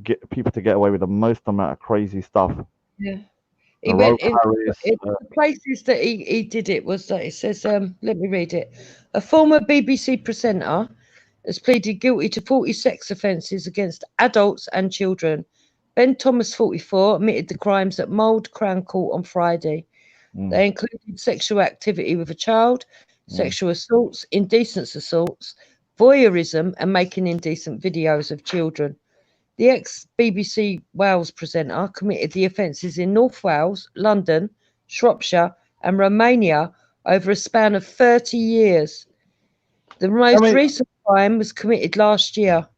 get people to get away with the most amount of crazy stuff. Yeah. The He went Rogue Harris, the places that he did it was that it says, let me read it. A former BBC presenter has pleaded guilty to 40 sex offences against adults and children. Ben Thomas, 44, admitted the crimes at Mould Crown Court on Friday. They included sexual activity with a child, sexual assaults, indecent assaults, voyeurism, and making indecent videos of children. The ex-BBC Wales presenter committed the offences in North Wales, London, Shropshire and Romania over a span of 30 years. The most recent crime was committed last year.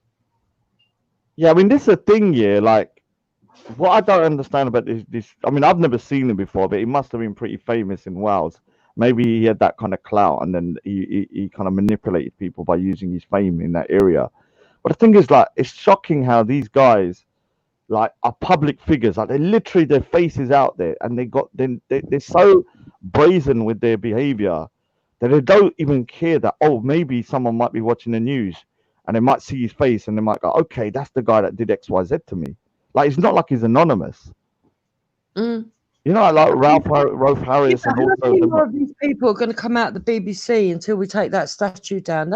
Yeah, I mean, this is a thing, yeah. Like, what I don't understand about this, I mean, I've never seen him before, but he must have been pretty famous in Wales. Maybe he had that kind of clout, and then he kind of manipulated people by using his fame in that area. But the thing is, like, it's shocking how these guys, like, are public figures. Like, they literally, their faces out there, and they're so brazen with their behavior that they don't even care that, oh, maybe someone might be watching the news and they might see his face and they might go, okay, that's the guy that did XYZ to me. Like, it's not like he's anonymous. You know, like Ralph Harris and How also many more of these people are going to come out the BBC until we take that statue down?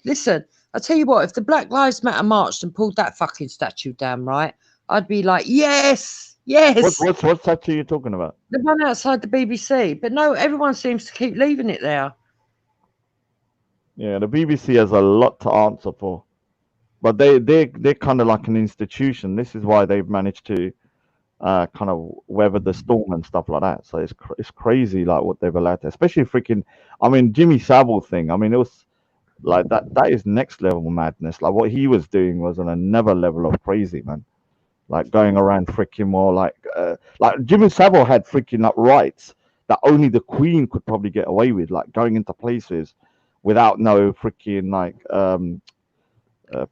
Listen, I tell you what, if the Black Lives Matter marched and pulled that fucking statue down, right, I'd be like, yes. What statue are you talking about? The one outside the BBC. But no, everyone seems to keep leaving it there. Yeah, the BBC has a lot to answer for, but they're kind of like an institution. This is why they've managed to kind of weather the storm and stuff like that. So it's crazy, like what they've allowed to, especially freaking. I mean, Jimmy Savile thing. I mean, it was like that. That is next level madness. Like what he was doing was on another level of crazy, man. Like going around freaking more like Jimmy Savile had freaking like rights that only the Queen could probably get away with, like going into places without no freaking like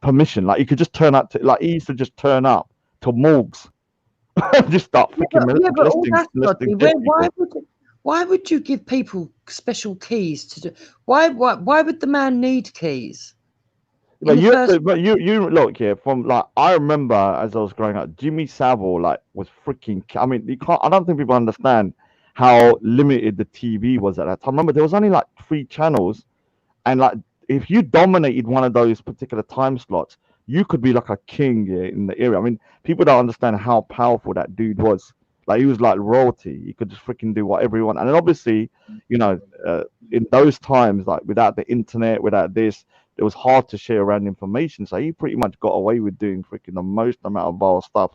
permission. Like you could just turn up to, like he used to just turn up to morgues, just start freaking why would you give people special keys to do? Why would the man need keys? But you look here from like I remember as I was growing up, Jimmy Savile like was freaking. I mean, you can't. I don't think people understand how limited the TV was at that time. Remember, there was only like 3 channels, and like if you dominated one of those particular time slots, you could be like a king in the area. I mean, people don't understand how powerful that dude was. Like he was like royalty. He could just freaking do whatever he wanted. And then obviously, you know, in those times, like without the internet, without this, it was hard to share around information. So he pretty much got away with doing freaking the most amount of vile stuff.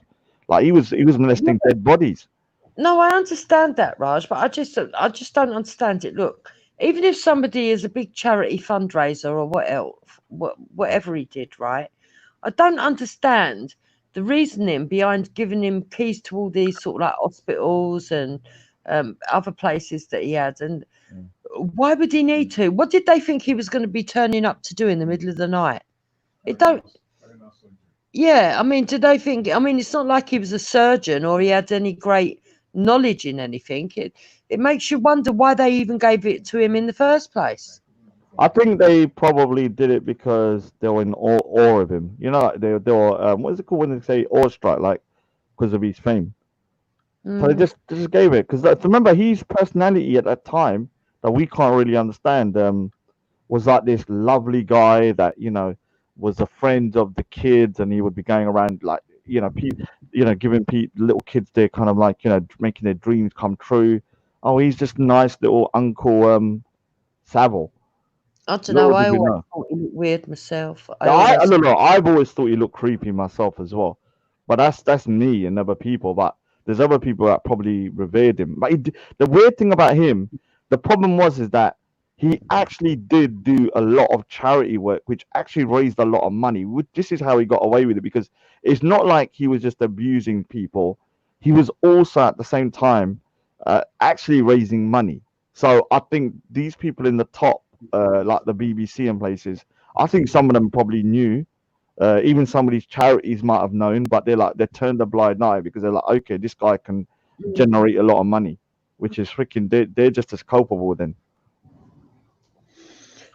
Like he was molesting dead bodies. No, I understand that, Raj, but I just don't understand it. Look, even if somebody is a big charity fundraiser or whatever he did, right? I don't understand the reasoning behind giving him keys to all these sort of like hospitals and other places that he had. And why would he need to? What did they think he was going to be turning up to do in the middle of the night? It don't. Yeah, I mean, did they think? I mean, it's not like he was a surgeon or he had any great knowledge in anything. It makes you wonder why they even gave it to him in the first place. I think they probably did it because they were in awe of him. You know, like they were what is it called when they say awestruck, like because of his fame. So they just gave it because remember his personality at that time that we can't really understand was like this lovely guy that was a friend of the kids, and he would be going around like giving little kids their kind of like making their dreams come true. Oh, he's just nice little Uncle Savile. I don't know. Little I did we always know. thought he looked weird myself. I Yeah, always. no, I've always thought he looked creepy myself as well, but that's me and other people. But there's other people that probably revered him. But the weird thing about him, the problem is that he actually did do a lot of charity work, which actually raised a lot of money. This is how he got away with it, because it's not like he was just abusing people. He was also at the same time actually raising money. So I think these people in the top, like the BBC and places, I think some of them probably knew. Even some of these charities might have known, but they turned a blind eye because they're like, okay, this guy can generate a lot of money, which is freaking. They're just as culpable then.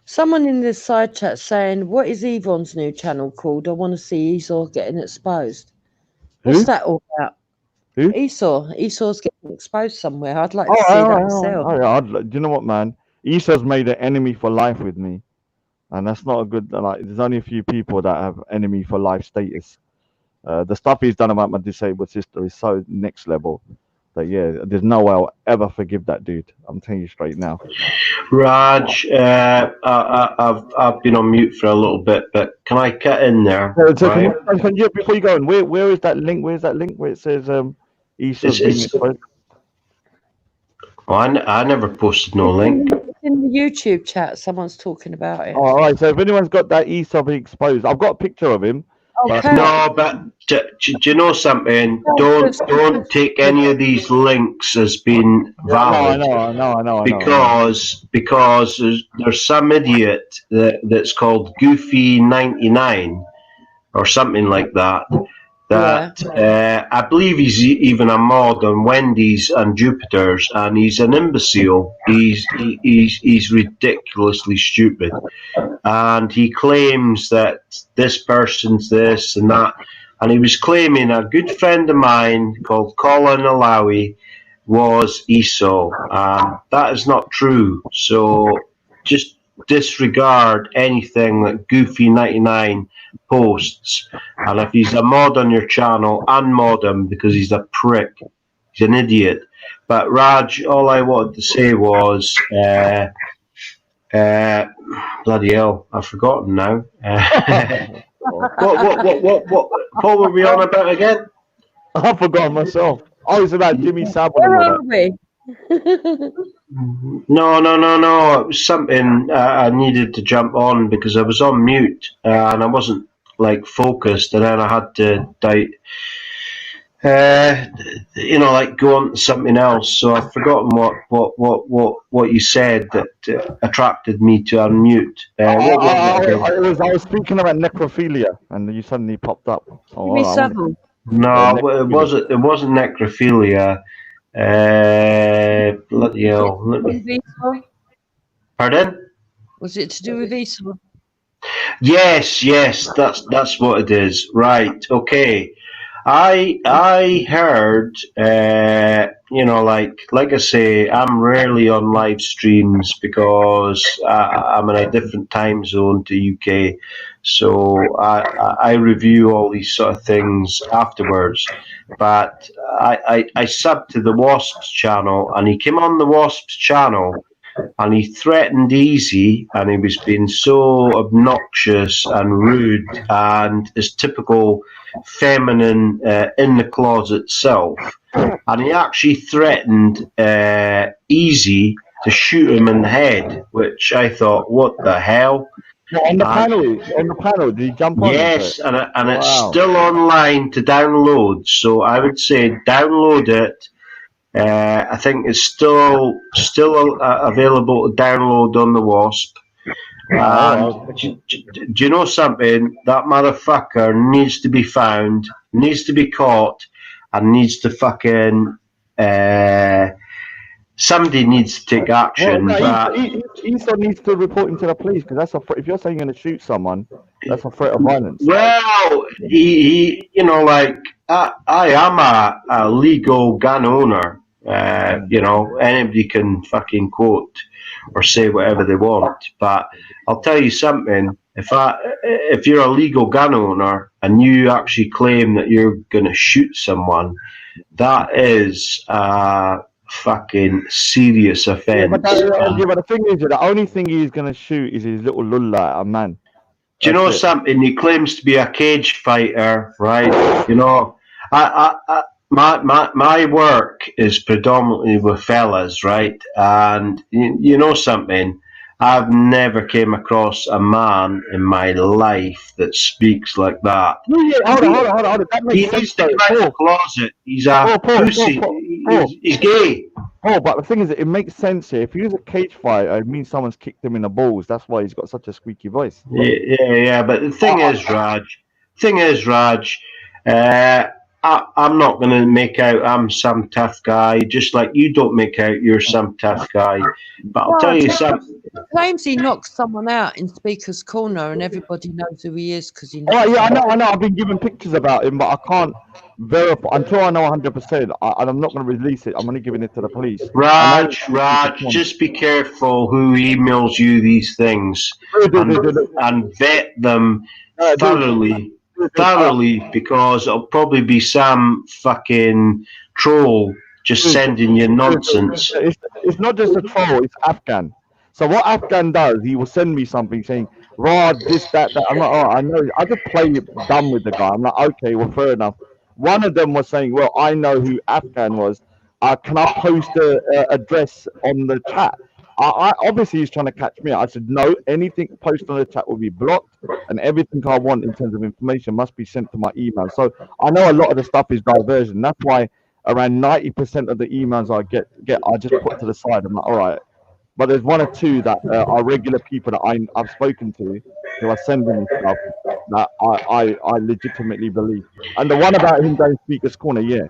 Someone in this side chat saying, "What is Yvonne's new channel called? I want to see Esau getting exposed." What's Who? that all about? Who? Esau's getting exposed somewhere. I'd like Oh, to see that all myself. right. Do you know what, man? Esau's made an enemy for life with me, and that's not a good. Like, there's only a few people that have enemy for life status. The stuff he's done about my disabled sister is so next level that there's no way I'll ever forgive that dude. I'm telling you straight now. Raj, I've been on mute for a little bit, but can I cut in there? So Right? before you go on, where is that link? Where's that link where it says Esau's being exposed? Well, I never posted no It's link. in the YouTube chat. Someone's talking about it. Oh, all right. So if anyone's got that Esau being exposed, I've got a picture of him. Okay. No, but do you know something? Don't take any of these links as being valid. I know. Because there's some idiot that's called Goofy99 or something like that. I believe he's even a mod on Wendy's and Jupiter's, and he's an imbecile. He's ridiculously stupid, and he claims that this person's this and that, and he was claiming a good friend of mine called Colin Alawi was Esau, and that is not true. So just disregard anything that Goofy99 posts, and if he's a mod on your channel, unmod him because he's a prick. He's an idiot. But Raj, all I wanted to say was, bloody hell, I've forgotten now. What were we on about again? I've forgotten myself. Oh, it's about Jimmy Savile. Where are we? No. It was something I needed to jump on because I was on mute and I wasn't focused, and then I had to go on to something else. So I've forgotten what you said that attracted me to unmute. What was it? I was speaking about necrophilia, and you suddenly popped up. Jimmy Savile. No, it wasn't necrophilia. Bloody hell. Pardon? Was it to do with Esau? Yes, that's what it is. Right, okay. I heard, like I say, I'm rarely on live streams because I'm in a different time zone to UK, so I review all these sort of things afterwards. But I subbed to the Wasps channel, and he came on the Wasps channel, and he threatened Easy, and he was being so obnoxious and rude, and his typical feminine in the closet self, and he actually threatened Easy to shoot him in the head, which I thought, what the hell? On the panel, did he jump on? Yes, and it's still online to download, so I would say download it. I think it's still available to download on the Wasp. Do you know something? That motherfucker needs to be found, needs to be caught, and needs to fucking. Somebody needs to take action. Esau needs to report him to the police, because that's if you're saying you're going to shoot someone, that's a threat of violence. Well, he I am a legal gun owner. Anybody can fucking quote or say whatever they want, but I'll tell you something. If you're a legal gun owner and you actually claim that you're going to shoot someone, that is fucking serious Yeah, offence. but the thing is, the only thing he's gonna shoot is his little lulla, man. Do you know That's it. something? He claims to be a cage fighter, right? You know, my work is predominantly with fellas, right? And you know something? I've never came across a man in my life that speaks like that. Yeah, hold on. That He makes sense needs to though. come out of the closet. He's a pussy. He's gay. Oh, but the thing is, it makes sense here. If he was a cage fighter, it means someone's kicked him in the balls. That's why he's got such a squeaky voice. Yeah. But the thing is, Raj, I'm not going to make out I'm some tough guy, just like you don't make out you're some tough guy. But I'll tell you something. He claims he knocked someone out in Speaker's Corner, and everybody knows who he is because he. Oh yeah, I know. I've been given pictures about him, but I can't verify until I know 100%. And I'm not going to release it. I'm only giving it to the police. Raj, just be careful who emails you these things and vet them thoroughly, because it'll probably be some fucking troll just sending you nonsense. It's not just a troll. It's Afghan. So what Afghan does, he will send me something saying, Rod, this, that. I'm like, oh, I know. I just play dumb with the guy. I'm like, okay, well, fair enough. One of them was saying, well, I know who Afghan was. Can I post a address on the chat? I obviously he's trying to catch me. I said, no, anything posted on the chat will be blocked, and everything I want in terms of information must be sent to my email. So I know a lot of the stuff is diversion. That's why around 90% of the emails I get I just put to the side. I'm like, all right. But there's one or two that are regular people that I've spoken to who are sending me stuff that I legitimately believe. And the one about him going Speaker's Corner, yeah,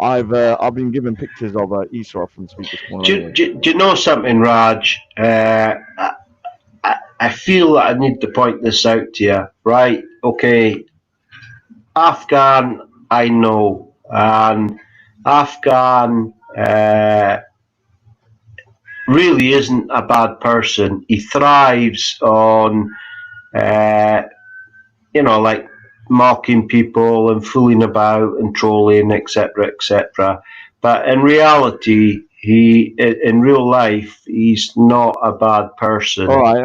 I've been given pictures of Isra from Speaker's Corner. Anyway. Do you know something, Raj? I feel that I need to point this out to you, right? Okay, Afghan, I know, and Afghan really isn't a bad person. He thrives on, like mocking people and fooling about and trolling, etc., etc. But in reality, in real life, he's not a bad person. All right.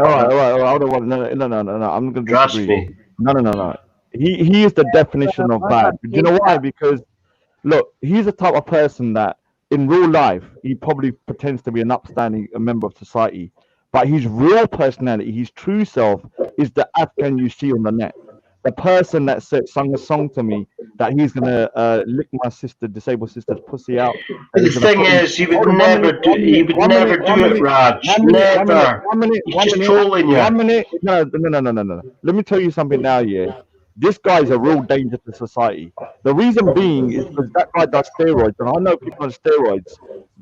No. I'm going to Trust disagree. me. No. He is the definition of bad. Do you know why? Because look, he's the type of person that in real life he probably pretends to be an upstanding member of society, but his real personality, his true self, is the Afghan you see on the net. The person that sung a song to me that he's gonna lick my disabled sister's pussy out. The thing is, he would never do it, Raj. Never. He's just trolling you. 1 minute. No. Let me tell you something now, yeah. This guy's a real danger to society. The reason being is because that guy does steroids, and I know people on steroids,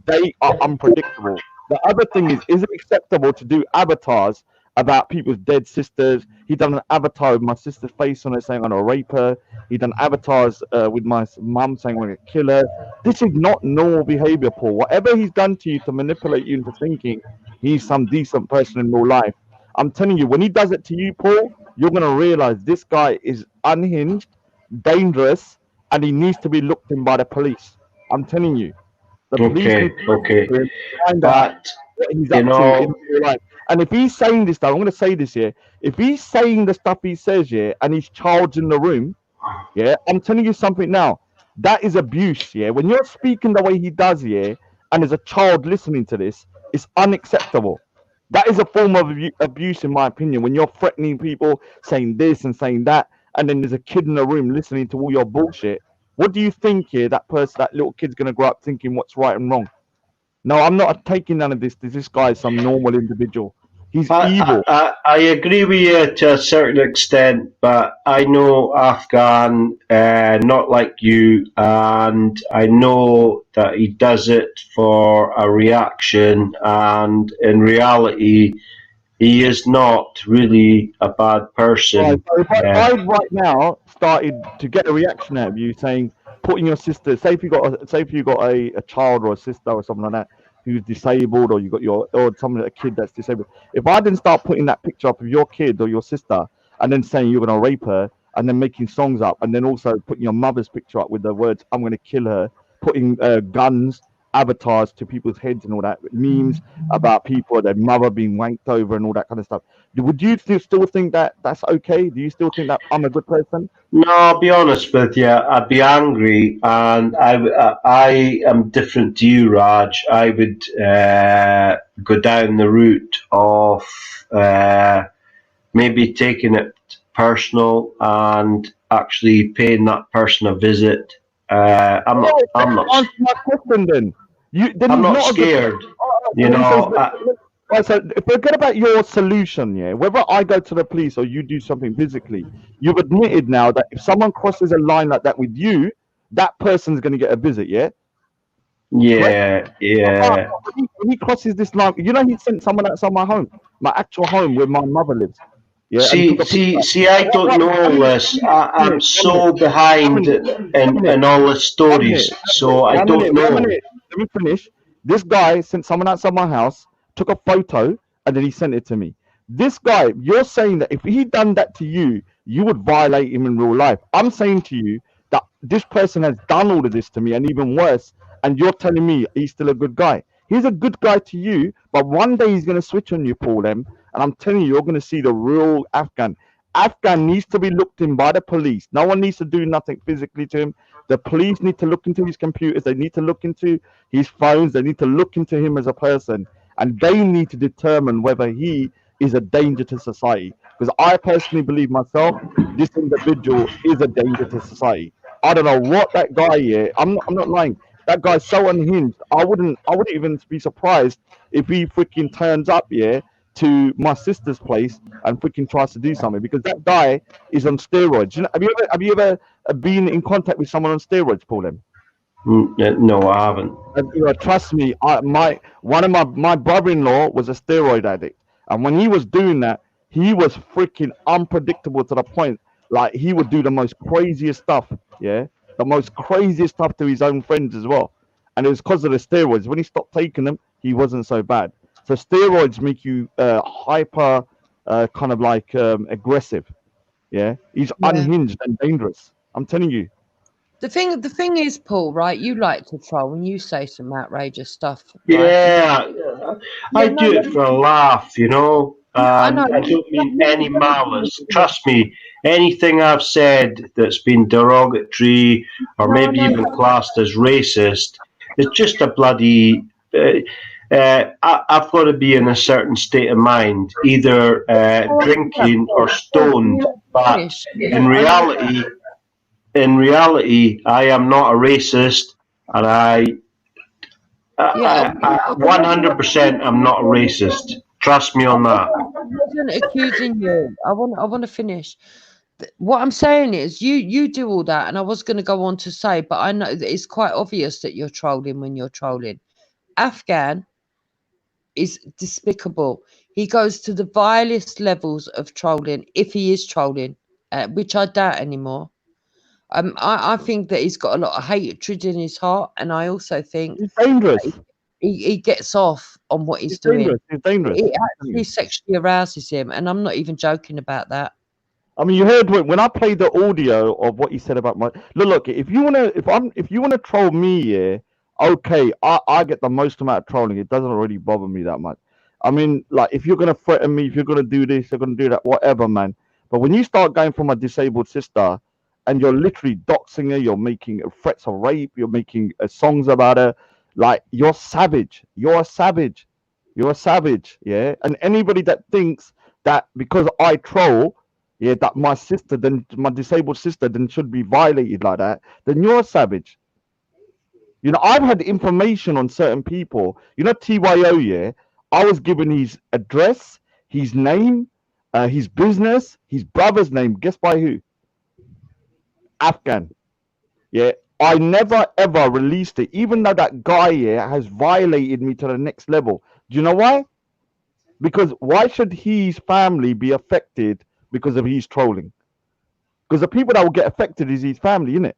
they are unpredictable. The other thing is it acceptable to do avatars about people's dead sisters? He done an avatar with my sister's face on it saying I'm gonna rape her. He done avatars with my mum saying I'm gonna kill her. This is not normal behavior, Paul. Whatever he's done to you to manipulate you into thinking he's some decent person in real life, I'm telling you, when he does it to you, Paul, you're gonna realize this guy is unhinged, dangerous, and he needs to be looked in by the police. I'm telling you. The police Okay. find out what he's up to in real life. And if he's saying this stuff, I'm going to say this here. If he's saying the stuff he says, yeah, and his child's in the room, yeah, I'm telling you something now. That is abuse, yeah. When you're speaking the way he does, yeah, and there's a child listening to this, it's unacceptable. That is a form of abuse, in my opinion. When you're threatening people, saying this and saying that, and then there's a kid in the room listening to all your bullshit. What do you think here? That little kid's going to grow up thinking what's right and wrong. No, I'm not taking none of this. This guy is some normal individual. He's evil. I agree with you to a certain extent, but I know Afghan not like you, and I know that he does it for a reaction, and in reality, he is not really a bad person. Right, so if I right now started to get a reaction out of you saying, putting your sister, say if you got a child or a sister or something like that who's disabled, or you got a kid that's disabled. If I didn't start putting that picture up of your kid or your sister and then saying you're gonna rape her and then making songs up and then also putting your mother's picture up with the words I'm gonna kill her, putting guns avatars to people's heads and all that memes about people, their mother being wanked over and all that kind of stuff. Would you still think that that's okay? Do you still think that I'm a good person? No, I'll be honest with you. I'd be angry, and I am different to you, Raj. I would go down the route of maybe taking it personal and actually paying that person a visit. I'm not. Answer my question then. I'm not scared. You know. Right, so forget about your solution, yeah. Whether I go to the police or you do something physically, you've admitted now that if someone crosses a line like that with you, that person's going to get a visit, yeah. Yeah, yeah. When he crosses this line, you know, he sent someone outside my home, my actual home where my mother lives. Yeah. See, I don't know all this. I'm so behind in all the stories, so I don't know. Let me finish. This guy sent someone outside my house, took a photo, and then he sent it to me. This guy, you're saying that if he done that to you, you would violate him in real life. I'm saying to you that this person has done all of this to me, and even worse, and you're telling me he's still a good guy. He's a good guy to you, but one day he's going to switch on you, Paul M. And I'm telling you, you're going to see the real Afghan. Afghan needs to be looked in by the police. No one needs to do nothing physically to him. The police need to look into his computers. They need to look into his phones. They need to look into him as a person. And they need to determine whether he is a danger to society. Because I personally believe myself, this individual is a danger to society. I don't know what that guy is. I'm not lying. That guy's so unhinged. I wouldn't even be surprised if he freaking turns up here to my sister's place and freaking tries to do something, because that guy is on steroids. You know, have you ever been in contact with someone on steroids, Paul M? No, I haven't. Trust me, one of my brother-in-law was a steroid addict, and when he was doing that, he was freaking unpredictable to the point like he would do the most craziest stuff. Yeah, the most craziest stuff to his own friends as well, and it was because of the steroids. When he stopped taking them, he wasn't so bad. So steroids make you hyper, kind of like aggressive. Yeah, he's unhinged and dangerous. I'm telling you. The thing is, Paul, right? You like to troll when you say some outrageous stuff, right? Yeah, I do it for a laugh, you know. I don't mean any malice. Trust me, anything I've said that's been derogatory or maybe even classed as racist is just a bloody. I've got to be in a certain state of mind, either drinking or stoned. But in reality, I am not a racist, and I 100% I'm not a racist. Trust me on that. I wasn't accusing you. I want to finish. What I'm saying is, you do all that, and I was going to go on to say, but I know that it's quite obvious that you're trolling when you're trolling. Afghan is despicable. He goes to the vilest levels of trolling, if he is trolling, which I doubt anymore. I think that he's got a lot of hatred in his heart, and I also think he's dangerous. He gets off on what he's doing. He's dangerous. It actually sexually arouses him, and I'm not even joking about that. I mean, you heard when I played the audio of what he said about my look. If you wanna troll me, yeah, okay, I get the most amount of trolling. It doesn't really bother me that much. I mean, like, if you're gonna threaten me, if you're gonna do this, you're gonna do that, whatever, man. But when you start going for my disabled sister, and you're literally doxing her, you're making threats of rape, you're making songs about her, like, you're savage. You're a savage. You're a savage, yeah. And anybody that thinks that because I troll, yeah, that my sister, then my disabled sister, then should be violated like that, then you're a savage. You know, I've had information on certain people. You know, TYO, yeah, I was given his address, his name, his business, his brother's name. Guess by who? Afghan. Yeah, I never ever released it, even though that guy here has violated me to the next level. Do you know why? Because why should his family be affected because of his trolling? Because the people that will get affected is his family, innit?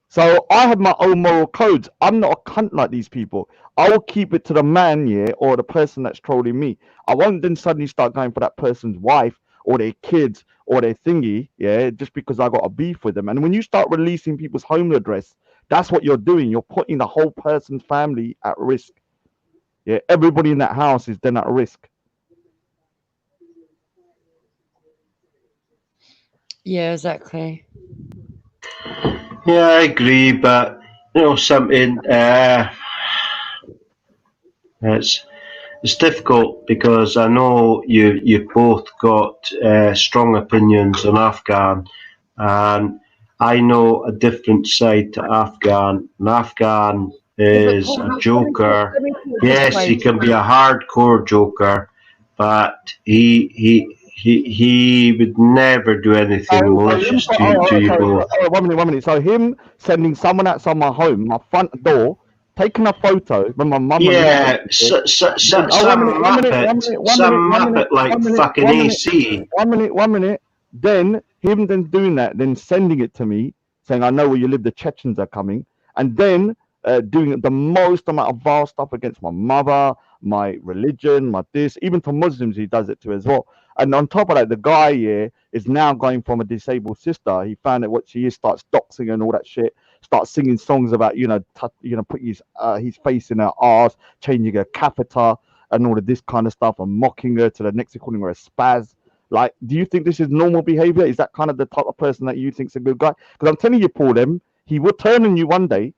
So I have my own moral codes. I'm not a cunt like these people. I will keep it to the man, yeah, or the person that's trolling me. I won't then suddenly start going for that person's wife or their kids or their thingy, yeah, just because I got a beef with them. And when you start releasing people's home address, That's what you're doing. You're putting the whole person's family at risk. Yeah, everybody in that house is then at risk. Yeah, exactly. Yeah, I agree, but you know something. It's difficult because I know you've both got strong opinions on Afghan, and I know a different side to Afghan. And Afghan Yeah, but is Paul, a joker. let me put it this Yes, way. he can be a hardcore joker, but he would never do anything So him, malicious to you both. 1 minute. So him sending someone outside my home, my front door, taking a photo when my mum and Yeah, then, some muppet like fucking AC. 1 minute. Then him then doing that, then sending it to me, saying, "I know where you live. The Chechens are coming," and then doing the most amount of vile stuff against my mother, my religion, my this, even to Muslims he does it to as well. And on top of that, the guy here is now going from a disabled sister. He found out what she is, starts doxing and all that shit. Starts singing songs about put his face in her arse, changing her catheter and all of this kind of stuff, and mocking her to the next, calling her a spaz. Like, do you think this is normal behavior? Is that kind of the type of person that you think's a good guy? Because I'm telling you, Paul, he will turn on you one day,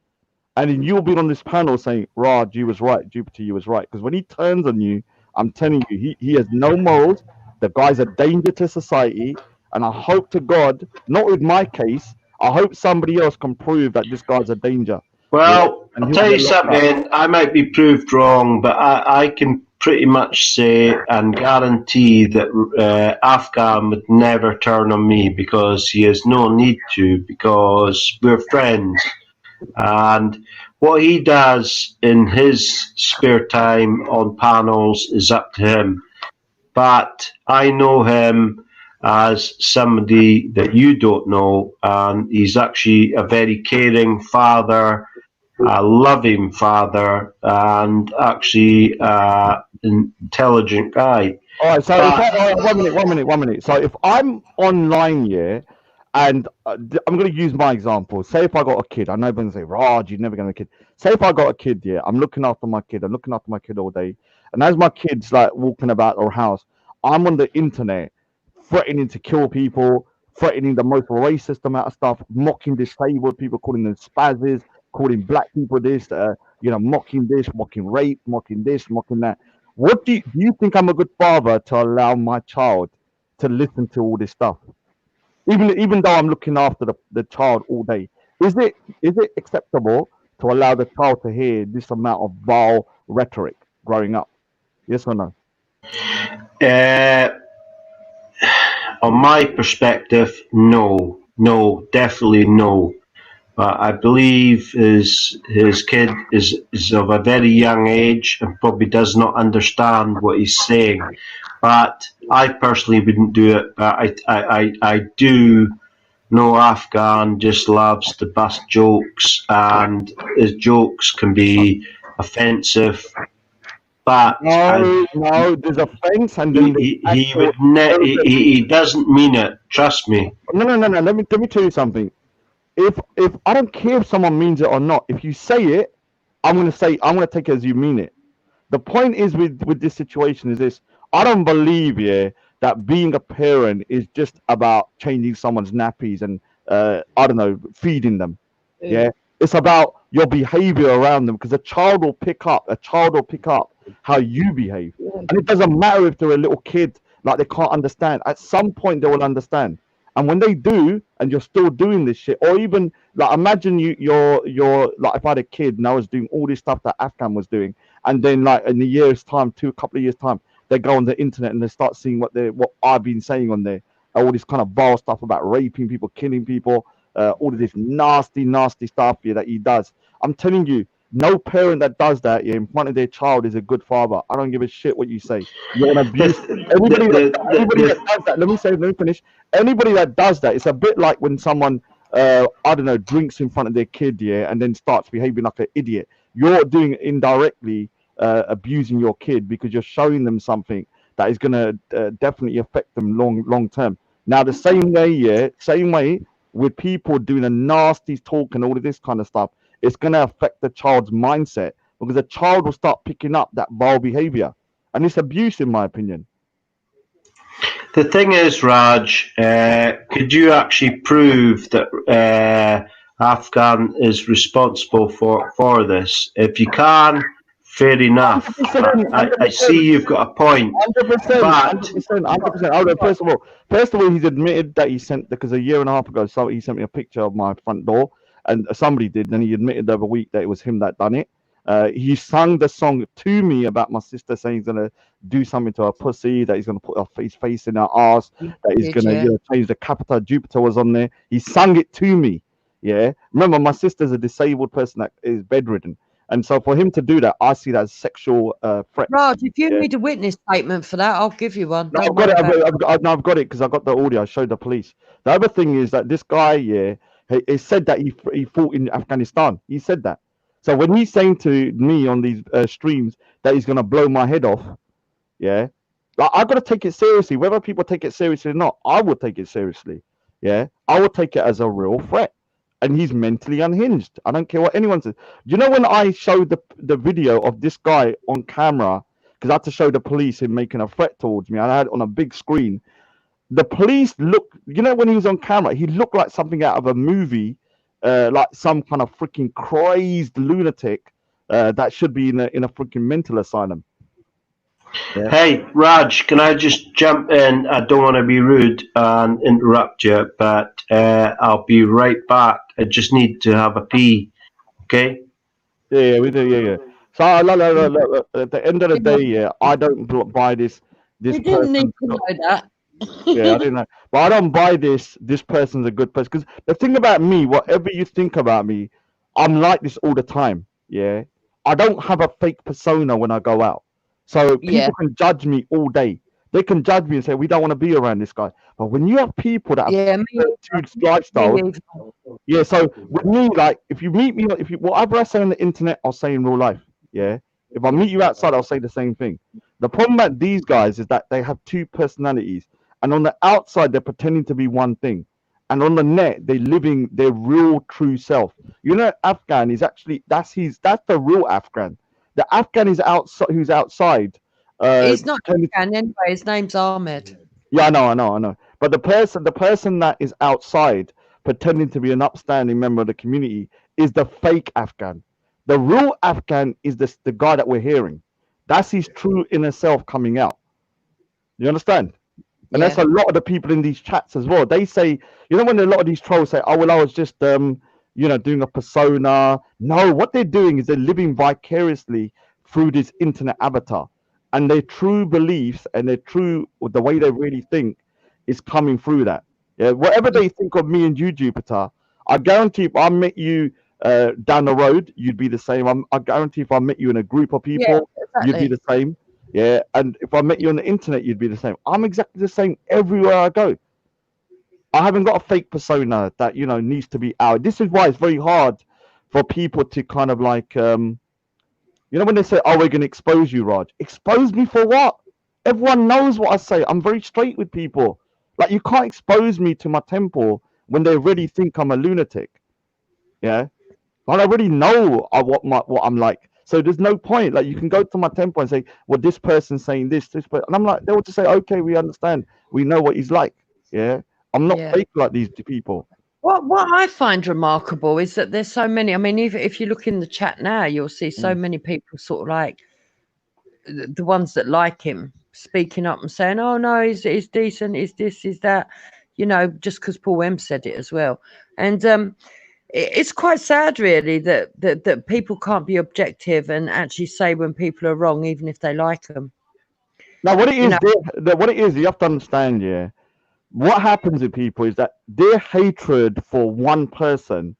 and then you'll be on this panel saying, "Raj, you was right. Jupiter, you was right." Because when he turns on you, I'm telling you, he has no morals. The guy's a danger to society, and I hope to God, not with my case, I hope somebody else can prove that this guy's a danger. Yeah, Well, and I'll he'll tell you get locked up. something. I might be proved wrong, but I can pretty much say and guarantee that Afghan would never turn on me because he has no need to, because we're friends. And what he does in his spare time on panels is up to him. But I know him as somebody that you don't know, and he's actually a very caring father, a loving father, and actually an intelligent guy. All right, so But 1 minute. So if I'm online, yeah, and I'm going to use my example. Say if I got a kid, I know everyone's say, "Raj, you're never going to have a kid." Say if I got a kid, yeah, I'm looking after my kid. I'm looking after my kid all day, and as my kid's like walking about our house, I'm on the internet, threatening to kill people, threatening the most racist amount of stuff, mocking disabled people, calling them spazzes, calling black people this, mocking this, mocking rape, mocking this, mocking that. What do you think I'm a good father to allow my child to listen to all this stuff? Even though I'm looking after the child all day, is it acceptable to allow the child to hear this amount of vile rhetoric growing up? Yes or no? uh, on my perspective, no, definitely no. But I believe his kid is of a very young age and probably does not understand what he's saying. But I personally wouldn't do it. But I do know Afghan just loves to bust jokes, and his jokes can be offensive. But No, there's offense, and then there's he actual. would he doesn't mean it. Trust me. No. Let me tell you something. If I don't care if someone means it or not, if you say it, I'm gonna take it as you mean it. The point is with this situation is this: I don't believe, yeah, that being a parent is just about changing someone's nappies and I don't know, feeding them. Yeah, it's about your behavior around them, because a child will pick up how you behave, and it doesn't matter if they're a little kid, like they can't understand. At some point they will understand, and when they do and you're still doing this shit, or even like imagine you're like, if I had a kid and I was doing all this stuff that Afghan was doing, and then like in a year's time, couple of years time, they go on the internet and they start seeing what I've been saying on there, all this kind of vile stuff about raping people, killing people, all of this nasty stuff, yeah, that he does. I'm telling you, no parent that does that, yeah, in front of their child is a good father. I don't give a shit what you say. You're an abuse. Anybody that does that, let me finish. Anybody that does that, it's a bit like when someone, I don't know, drinks in front of their kid, yeah, and then starts behaving like an idiot. You're doing it indirectly, abusing your kid, because you're showing them something that is going to definitely affect them long term. Now, the same way, with people doing a nasty talk and all of this kind of stuff, it's going to affect the child's mindset, because the child will start picking up that vile behavior, and it's abuse, in my opinion. The thing is, Raj, could you actually prove that Afghan is responsible for this? If you can, fair enough. 100%, I see you've got a point. 100%, But 100%. First of all, he's admitted that he sent, because a year and a half ago, so he sent me a picture of my front door, and somebody did, and he admitted the other week that it was him that done it. He sung the song to me about my sister, saying he's gonna do something to her pussy, that he's gonna put his face in her ass, that he's gonna change the capital. Jupiter was on there. He sung it to me. Yeah, remember, my sister's a disabled person that is bedridden, and so for him to do that, I see that as sexual threat. Raj, if you need a witness statement for that, I'll give you one. No, Don't I've got worry it. about it. I've got it because I got the audio. I showed the police. The other thing is that this guy, yeah, he said that he fought in Afghanistan. He said that. So when he's saying to me on these streams that he's gonna blow my head off, yeah, like, I gotta take it seriously. Whether people take it seriously or not, I will take it seriously. Yeah, I will take it as a real threat. And he's mentally unhinged. I don't care what anyone says. Do you know when I showed the video of this guy on camera, because I had to show the police him making a threat towards me, and I had it on a big screen. The police looked, you know, when he was on camera, he looked like something out of a movie, like some kind of freaking crazed lunatic that should be in a freaking mental asylum. Yeah. Hey, Raj, can I just jump in? I don't want to be rude and interrupt you, but I'll be right back. I just need to have a pee. Okay? Yeah, we do. Yeah. So look, at the end of the day, yeah, I don't buy this. You didn't need to know that. Yeah, I didn't know, but I don't buy this. This person's a good person, because the thing about me, whatever you think about me, I'm like this all the time. Yeah, I don't have a fake persona when I go out, so people can judge me all day. They can judge me and say we don't want to be around this guy. But when you have people that have two lifestyles, yeah. So with me, like if you meet me, whatever I say on the internet, I'll say in real life. Yeah. If I meet you outside, I'll say the same thing. The problem about these guys is that they have two personalities. And on the outside, they're pretending to be one thing, and on the net, they're living their real, true self. You know, Afghan is actually that's the real Afghan. The Afghan is outside, who's outside. He's not Afghan anyway. His name's Ahmed. Yeah, I know. But the person that is outside, pretending to be an upstanding member of the community, is the fake Afghan. The real Afghan is the guy that we're hearing. That's his true inner self coming out. You understand? And that's a lot of the people in these chats as well. They say, you know, when a lot of these trolls say, "Oh, well, I was just, doing a persona." No, what they're doing is they're living vicariously through this internet avatar, and their true beliefs and the way they really think is coming through that. Yeah, whatever they think of me and you, Jupiter, I guarantee if I met you down the road, you'd be the same. I guarantee if I met you in a group of people, you'd be the same. Yeah, and if I met you on the internet, you'd be the same. I'm exactly the same everywhere I go. I haven't got a fake persona that needs to be out. This is why it's very hard for people to kind of like, when they say, "Oh, we're going to expose you, Raj." Expose me for what? Everyone knows what I say. I'm very straight with people. Like, you can't expose me to my temple when they already think I'm a lunatic. Yeah, I already know what I'm like. So there's no point. Like, you can go to my temple and say, "Well, this person's saying this," and I'm like, they will just say, "Okay, we understand. We know what he's like." Yeah, I'm not fake like these people. What I find remarkable is that there's so many. I mean, if you look in the chat now, you'll see so many people sort of like the ones that like him speaking up and saying, "Oh no, he's decent. He's this, he's that." Just because Paul M said it as well, and it's quite sad, really, that people can't be objective and actually say when people are wrong, even if they like them. Now, what it is, you have to understand, yeah. What happens with people is that their hatred for one person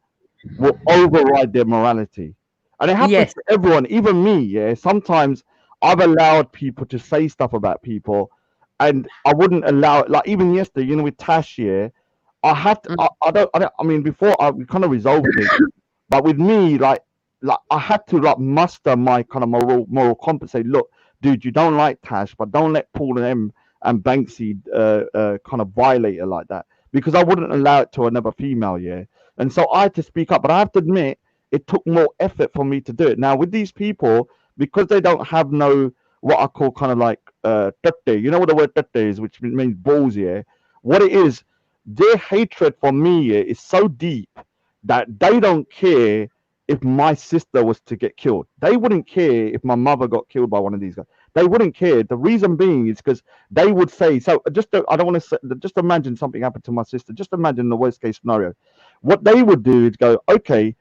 will override their morality, and it happens to everyone, even me. Yeah, sometimes I've allowed people to say stuff about people, and I wouldn't allow it. Like even yesterday, with Tash, yeah. I had to, I mean, before we kind of resolved it, but with me, like I had to muster my kind of moral compass. Say, look, dude, you don't like Tash, but don't let Paul and Banksy kind of violate her like that, because I wouldn't allow it to another female, yeah. And so I had to speak up, but I have to admit it took more effort for me to do it. Now with these people, because they don't have no what I call kind of like tete, you know what the word tete is, which means balls, yeah. What it is, their hatred for me, yeah, is so deep that they don't care if my sister was to get killed. They wouldn't care if my mother got killed by one of these guys. They wouldn't care. The reason being is because they would say, so I don't want to say, just imagine something happened to my sister. Just imagine the worst case scenario. What they would do is go, okay,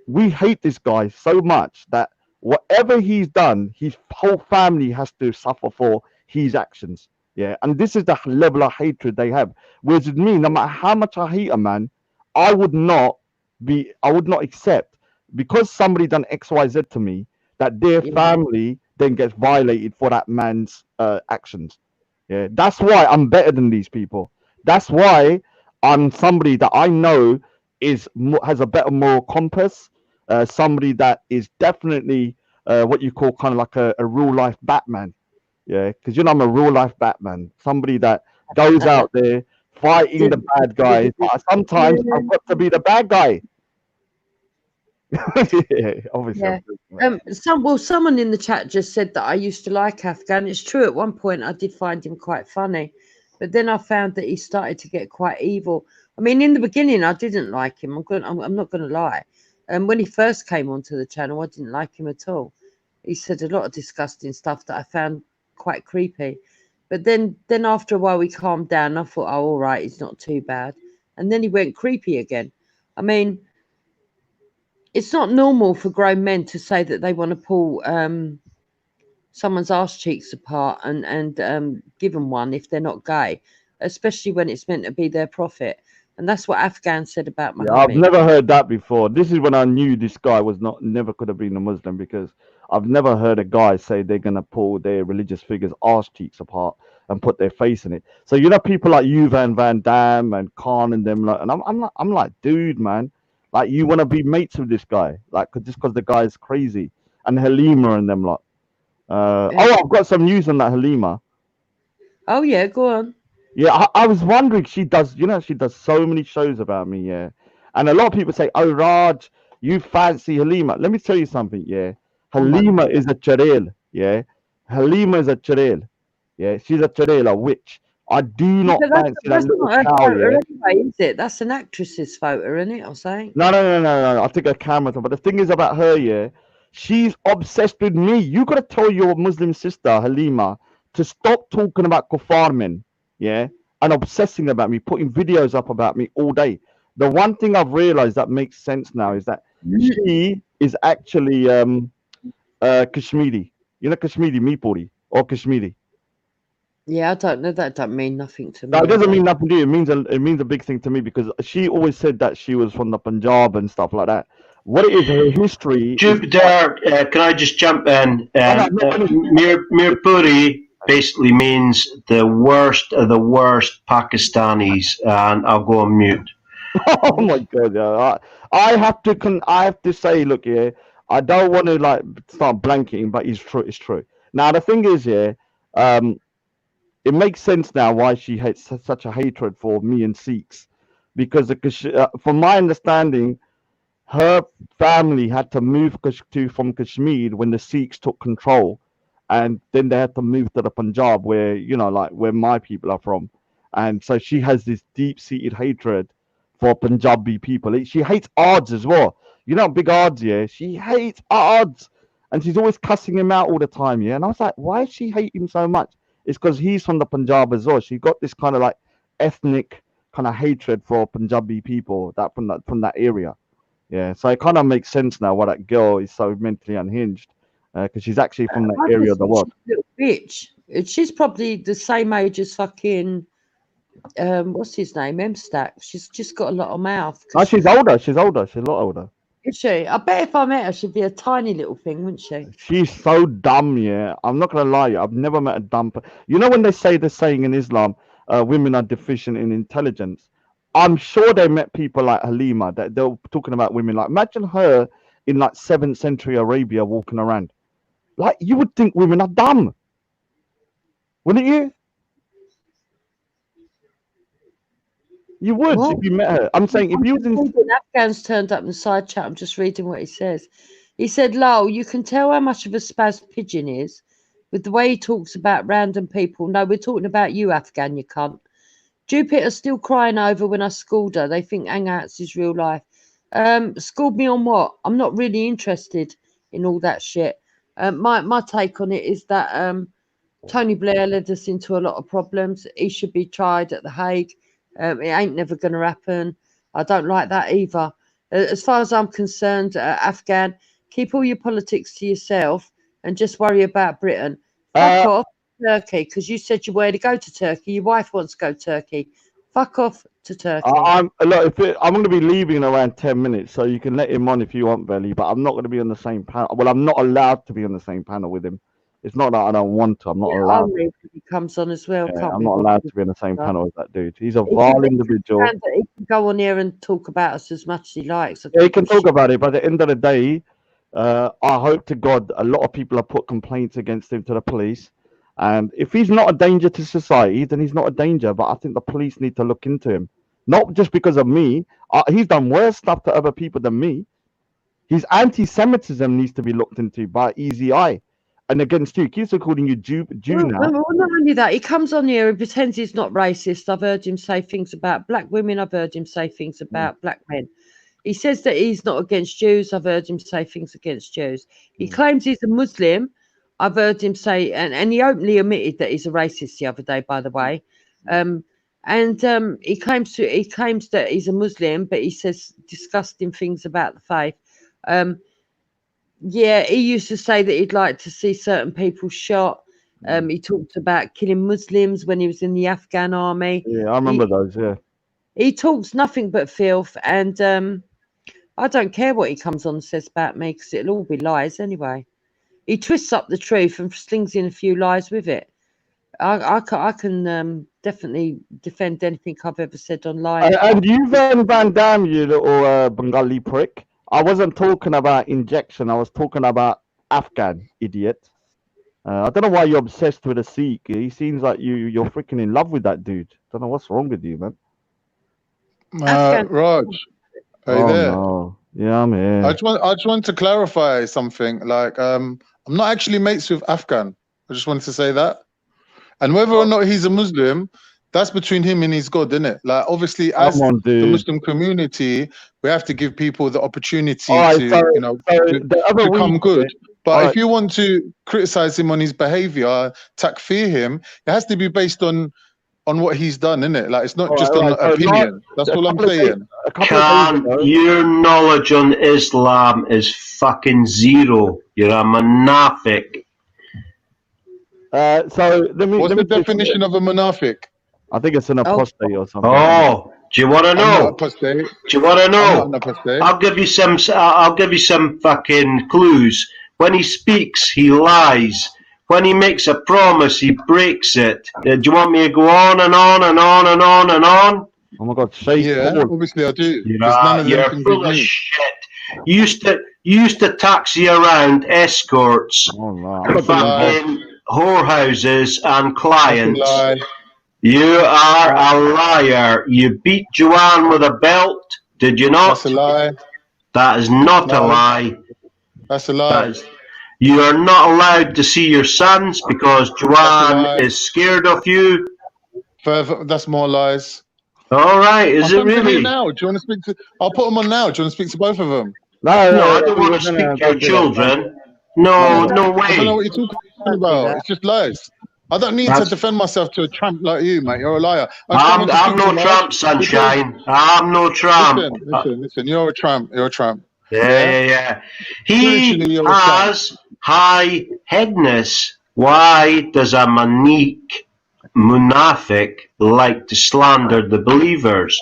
we hate this guy so much that whatever he's done, his whole family has to suffer for his actions. Yeah. And this is the level of hatred they have. Whereas with me, no matter how much I hate a man, I would not accept, because somebody done XYZ to me, that their family then gets violated for that man's actions. Yeah, that's why I'm better than these people. That's why I'm somebody that I know has a better moral compass. Somebody that is definitely what you call kind of like a real life Batman. Yeah, because I'm a real life Batman. Somebody that goes out there fighting the bad guys. But sometimes I've got to be the bad guy. Yeah, obviously. Yeah. Someone in the chat just said that I used to like Afghan. It's true. At one point, I did find him quite funny, but then I found that he started to get quite evil. I mean, in the beginning, I didn't like him. I'm not going to lie. When he first came onto the channel, I didn't like him at all. He said a lot of disgusting stuff that I found quite creepy. But then after a while, we calmed down. I thought, oh, all right, it's not too bad. And then he went creepy again. I mean, it's not normal for grown men to say that they want to pull someone's arse cheeks apart and give them one if they're not gay, especially when it's meant to be their profit. And that's what Afghan said about my Yeah, I've hubby. never heard that before. This is when I knew this guy was never could have been a Muslim, because I've never heard a guy say they're gonna pull their religious figures' arse cheeks apart and put their face in it. So people like you, Van Dam and Khan and them, like, and I'm like, dude, man, like you want to be mates with this guy, like just because the guy's crazy, and Halima and them lot. Oh, I've got some news on that Halima. Oh yeah, go on. Yeah, I was wondering. She does so many shows about me. Yeah, and a lot of people say, "Oh, Raj, you fancy Halima." Let me tell you something. Yeah, Halima is a Charel. Yeah, Halima is a Charel. Yeah, she's a Charel, a witch. I do not But fancy that that's little not her cow. photo Yeah. anyway, is it? That's an actress's photo, isn't it? Or something? No. I think a camera. But the thing is about her, yeah, she's obsessed with me. You gotta tell your Muslim sister Halima to stop talking about kuffar men, yeah, and obsessing about me, putting videos up about me all day. The one thing I've realized that makes sense now is that she is actually Kashmiri. You know Kashmiri, Meepuri, or Kashmiri. Yeah, I don't know. That don't mean nothing to me. No, it doesn't mean nothing to you. It means a big thing to me, because she always said that she was from the Punjab and stuff like that. What it is, her history. Jupiter, can I just jump in? Mirpuri basically means the worst of the worst Pakistanis, and I'll go on mute. Oh my god! Yeah. I have to say, look, yeah, I don't want to like start blanking, but it's true. It's true. Now the thing is, yeah, it makes sense now why she hates such a hatred for me and Sikhs, because from my understanding, her family had to move from Kashmir when the Sikhs took control, and then they had to move to the Punjab, where like where my people are from, and so she has this deep-seated hatred for Punjabi people. She hates odds as well. Big odds, yeah. She hates odds, and she's always cussing him out all the time, yeah. And I was like, why does she hate him so much? It's because he's from the Punjab as well. She got this kind of like ethnic kind of hatred for Punjabi people from that area. Yeah, so it kind of makes sense now why that girl is so mentally unhinged, because she's actually from that I area just of the think world. she's a little bitch. She's probably the same age as fucking what's his name, M-Stack. She's just got a lot of mouth. Oh, she's older. She's older. She's a lot older. Is she? I bet if I met her, she'd be a tiny little thing, wouldn't she? She's so dumb. Yeah, I'm not gonna lie. I've never met a dumb. When they say the saying in Islam, women are deficient in intelligence. I'm sure they met people like Halima that they're talking about women. Like, imagine her in like 7th century Arabia walking around. Like, you would think women are dumb, wouldn't you? You would What? if you met her. I'm saying if you was in. Afghans turned up in the side chat. I'm just reading what he says. He said, "Lol, you can tell how much of a spaz pigeon is with the way he talks about random people. No, we're talking about you, Afghan, you cunt. Jupiter's still crying over when I schooled her. They think hangouts is real life. Schooled me on what? I'm not really interested in all that shit. My take on it is that Tony Blair led us into a lot of problems. He should be tried at The Hague. It ain't never going to happen. I don't like that either. As far as I'm concerned, Afghan, keep all your politics to yourself and just worry about Britain. Fuck off Turkey, because you said you were to go to Turkey. Your wife wants to go to Turkey. Fuck off to Turkey. I'm going to be leaving in around 10 minutes, so you can let him on if you want, Belly. But I'm not going to be on the same panel. Well, I'm not allowed to be on the same panel with him. It's not that I don't want to. I'm not allowed. I'll leave when he comes on as well. Yeah, Can't I'm be not bothered allowed with to be on the same that. panel as that dude. He's a He vile can individual. he can go on here and talk about us as much as he likes. I Yeah, he don't can give a talk shit. about it, but at the end of the day, I hope to God a lot of people have put complaints against him to the police. And if he's not a danger to society, then he's not a danger. But I think the police need to look into him. Not just because of me. He's done worse stuff to other people than me. His anti-Semitism needs to be looked into by Easy Eye. And against you, he keeps on calling you Jew now. Well, not only that, he comes on here and pretends he's not racist. I've heard him say things about black women. I've heard him say things about black men. He says that he's not against Jews. I've heard him say things against Jews. He claims he's a Muslim. I've heard him say, and he openly admitted that he's a racist the other day, by the way. He claims that he's a Muslim, but he says disgusting things about the faith. Yeah, he used to say that he'd like to see certain people shot. He talked about killing Muslims when he was in the Afghan army. Yeah, I remember those. Yeah. He talks nothing but filth, and I don't care what he comes on and says about me because it'll all be lies anyway. He twists up the truth and slings in a few lies with it. I can definitely defend anything I've ever said online. And you, Van Dam, you little Bengali prick. I wasn't talking about injection. I was talking about Afghan idiot. I don't know why you're obsessed with a Sikh. He seems like you're freaking in love with that dude. Don't know what's wrong with you, man. Raj, are you there? No. Yeah, I'm here. I just want to clarify something. Like, I'm not actually mates with Afghan. I just wanted to say that. And whether or not he's a Muslim, that's between him and his God, isn't it? Like, obviously, as the Muslim community, we have to give people the opportunity to become good. But if you want to criticize him on his behavior, takfir him, it has to be based on what he's done, isn't it? Like, it's not just on opinion. That's all I'm saying. Your knowledge on Islam is fucking zero. You're a munafiq. What's the definition of a munafiq? I think it's an apostate or something. Oh, do you want to I'm not know? apostate. Do you want to I'm know? not an apostate. I'll give you some. I'll give you some fucking clues. When he speaks, he lies. When he makes a promise, he breaks it. Do you want me to go on and on and on and on and on? Oh my God, say obviously I do. None of them You're things full is of me. shit. You used to taxi around escorts, fucking whorehouses and clients. That's a lie. You are a liar. You beat Joanne with a belt, did you not? That's a lie. That is not a lie. That's a lie. You are not allowed to see your sons because Joanne is scared of you. Further, that's more lies. All right, is it I'll really? now. Do you want to speak to? I'll put them on now. Do you want to speak to both of them? No, I don't want to speak to your children. No, no way. I don't know what you're talking about. It's just lies. I don't need to defend myself to a tramp like you, mate. You're a liar. I'm no tramp, sunshine. I'm no tramp. Listen. You're a tramp. You're a tramp. Yeah. He has high headness. Why does a munafiq like to slander the believers?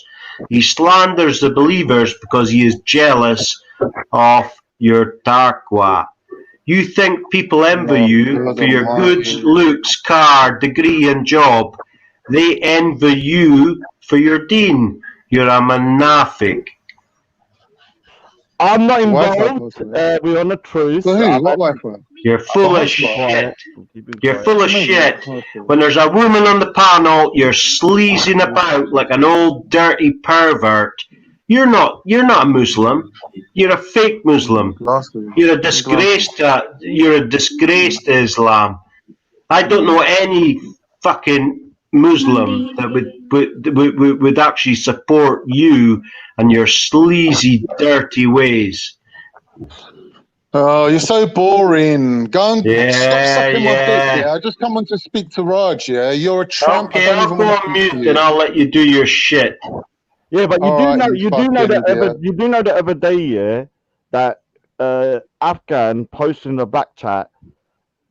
He slanders the believers because he is jealous of your taqwa. You think people envy you for your good looks, car, degree and job. They envy you for your deen. You're a munafiq. I'm not Wi-Fi involved. password. We're on a truce. For who? What Wi-Fi? You're full I'll of keep shit. quiet. You're full of Mate, shit. password. When there's a woman on the panel, you're sleazing about like an old dirty pervert. You're not a Muslim. You're a fake Muslim. Glasses. You're a disgrace to Islam. I don't know any fucking Muslim that would actually support you and your sleazy, dirty ways. Oh, you're so boring. Go and stop sucking my dick, Yeah. yeah? I just come on to speak to Raj, yeah? You're a tramp. Okay, I don't I'll even go want to on speak mute to and you. I'll let you do your shit. Yeah, but All right, you do know fucking idiot. the other day, yeah, that Afghan posted in the back chat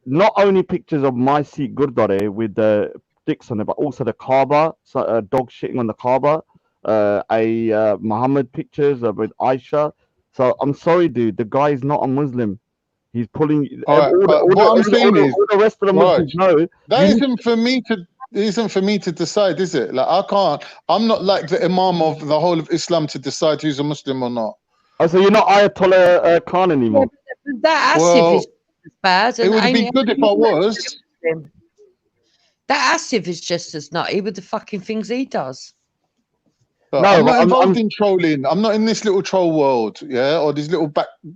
not only pictures of my Sikh Gurdwara with the dicks on it, but also the Kaaba, so a dog shitting on the Kaaba, Muhammad pictures with Aisha. So I'm sorry, dude, the guy is not a Muslim. He's pulling All right, but what I'm saying is, all the rest of the Muslims Raj, know. that isn't for me to decide, is it? Like, I can't. I'm not like the Imam of the whole of Islam to decide who's a Muslim or not. Oh, so you're not Ayatollah Khan anymore? But that Asif Well, is bad, it and would be ain't good if I was. that Asif is just as nutty with the fucking things he does. But No, I'm but not I'm involved in trolling. I'm not in this little troll world, yeah, or these little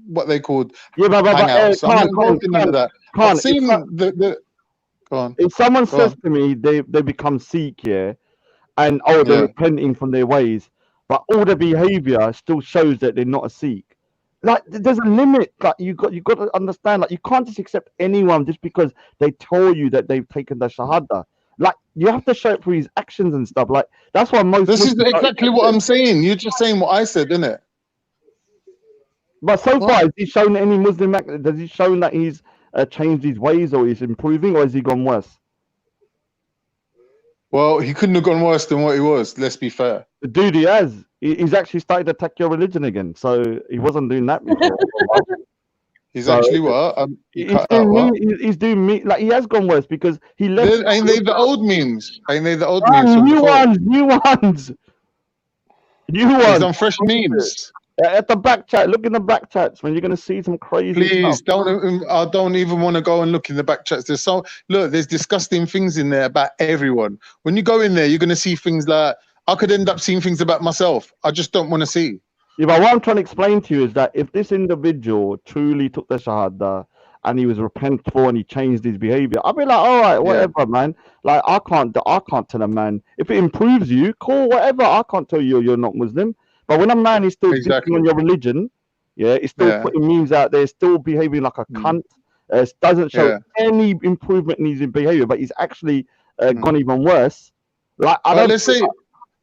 what they called yeah, but hangouts. I'm not Khan, involved in none of that. I've Khan, seen the. Go on. if someone Go says on. to me they become Sikh, yeah, and they're Yeah. repenting from their ways, but all the behavior still shows that they're not a Sikh. Like there's a limit. Like you got to understand. Like you can't just accept anyone just because they tell you that they've taken the Shahada. Like you have to show it through his actions and stuff. Like that's why most. This is Muslims don't exactly accept what it. I'm saying. You're just saying what I said, isn't it? But so far, has he shown any Muslim? Has he shown that he's changed his ways or he's improving, or has he gone worse? Well, he couldn't have gone worse than what he was. Let's be fair. The dude, he has. He's actually started to attack your religion again. So he wasn't doing that before. He's So, actually what? He he's cut out what? he's doing me like he has gone worse because he left. Ain't they the old memes? Ain't they the old memes from new before? ones, new ones. He's done fresh memes. At the back chat, look in the back chats, man. You're gonna see some crazy Please stuff. I don't even want to go and look in the back chats. There's disgusting things in there about everyone. When you go in there, you're gonna see things like I could end up seeing things about myself. I just don't want to see. Yeah, but what I'm trying to explain to you is that if this individual truly took the Shahada and he was repentful and he changed his behavior, I'd be like, all right, whatever, man. Like I can't tell a man if it improves you, cool, whatever. I can't tell you you're not Muslim. But when a man is still dissing on your religion, yeah, he's still putting memes out there, still behaving like a cunt, doesn't show any improvement in his behavior, but he's actually gone even worse. Like Let's say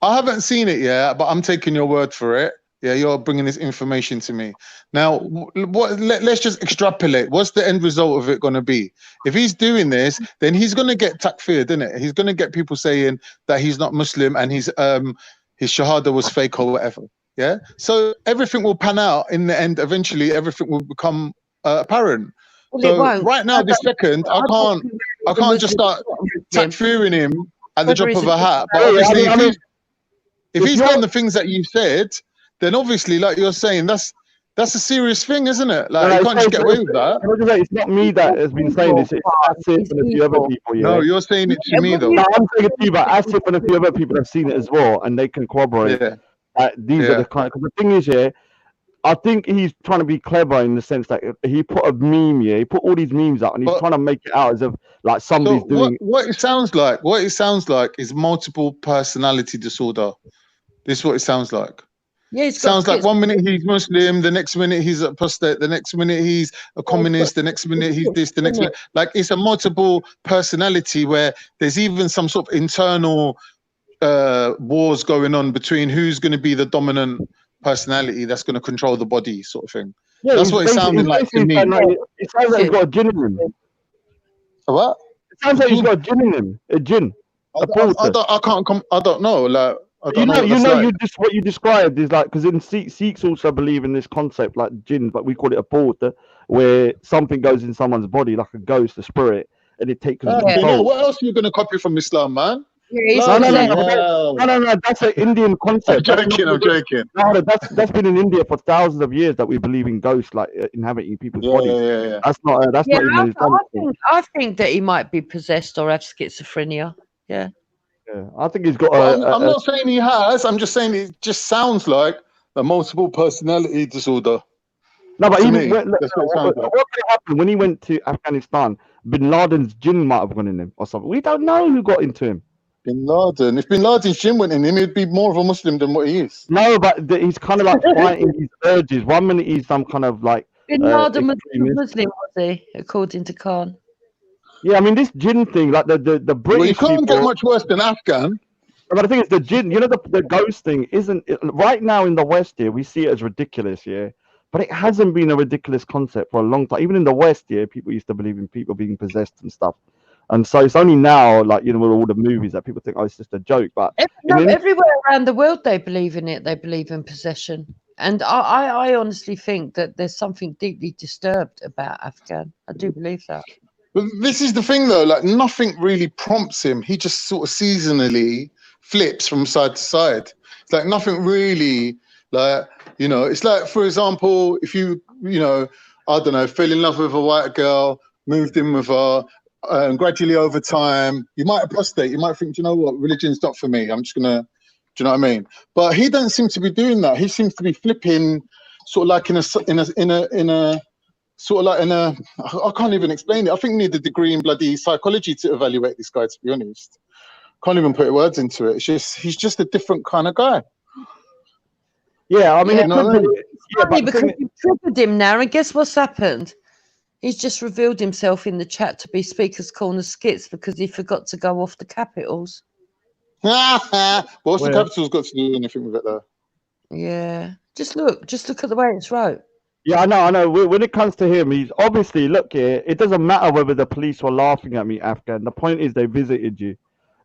I haven't seen it yet, but I'm taking your word for it. Yeah, you're bringing this information to me. Now, let's just extrapolate. What's the end result of it going to be? If he's doing this, then he's going to get takfir, isn't it? He's going to get people saying that he's not Muslim and his shahada was fake or whatever. Yeah. So everything will pan out in the end. Eventually, everything will become apparent. Well, So right now, this second, I can't just start takfiring him at the drop of a hat. But obviously, if he's done the things that you said, then obviously, like you're saying, that's a serious thing, isn't it? Like you can't just get away with that. It's not me that has been saying this. It's Asif and a few other people. Yeah. No, you're saying it to me though. No, I'm saying it to you, but Asif and a few other people have seen it as well, and they can corroborate. These are the kind. Because the thing is, I think he's trying to be clever in the sense that he put a meme, he put all these memes out, and he's trying to make it out as if like somebody's doing. What it sounds like is multiple personality disorder. This is what it sounds like. Yeah, it sounds like 1 minute he's Muslim, the next minute he's a apostate, the next minute he's a communist, the next minute he's this, the next minute. Like it's a multiple personality where there's even some sort of internal wars going on between who's going to be the dominant personality that's going to control the body, sort of thing. Yeah, that's what it's sounding like to me. It sounds like he's got a jinn in him. A what? It sounds like he's got a jinn in him. A jinn. I don't know. Like I don't know. What you described is like because in Sikhs also believe in this concept like jinn, but we call it a porta, where something goes in someone's body like a ghost, a spirit, and it takes control. You know, what else are you going to copy from Islam, man? He's No, possessed. no. That's an Indian concept. I'm joking. No, that's been in India for thousands of years that we believe in ghosts, like inhabiting people's bodies. Yeah. That's not. That's Yeah, not even. I think that he might be possessed or have schizophrenia. Yeah. Yeah, I think he's got Well, I'm not saying he has. I'm just saying it just sounds like a multiple personality disorder. No, but to he, me, what that's what it sounds like. happened when he went to Afghanistan? Bin Laden's jinn might have gone in him or something. We don't know who got into him. Bin Laden. If Bin Laden's jinn went in him, he'd be more of a Muslim than what he is. No, but he's kind of like fighting his urges. 1 minute he's some kind of like. Bin Laden was Muslim, was he? According to Khan. Yeah, I mean this jinn thing, like the British. Well, you can't people, get much worse than Afghan. But the thing is, the jinn, you know, the ghost thing isn't right now in the West here. We see it as ridiculous, yeah. But it hasn't been a ridiculous concept for a long time. Even in the West, yeah, people used to believe in people being possessed and stuff. And so it's only now, like, you know, with all the movies that people think, oh, it's just a joke. But Everywhere around the world, they believe in it. They believe in possession. And I honestly think that there's something deeply disturbed about Afghan. I do believe that. But this is the thing, though. Like, nothing really prompts him. He just sort of seasonally flips from side to side. It's like nothing really, like, you know, it's like, for example, if you know, I don't know, fell in love with a white girl, moved in with her, and gradually over time, you might apostate. You might think, do you know what, religion's not for me. I'm just gonna, do you know what I mean? But he doesn't seem to be doing that. He seems to be flipping, sort of like in a sort of like in a. I can't even explain it. I think you need a degree in bloody psychology to evaluate this guy. To be honest, can't even put words into it. It's just he's just a different kind of guy. Yeah, I mean, you know what I mean? It's funny because you've triggered him now, and guess what's happened? He's just revealed himself in the chat to be Speaker's Corner Skits because he forgot to go off the capitals. What's the capitals got to do anything with it, though? Yeah, just look at the way it's wrote. Yeah, I know. When it comes to him, he's obviously, look here, it doesn't matter whether the police were laughing at me, Afghan. The point is they visited you.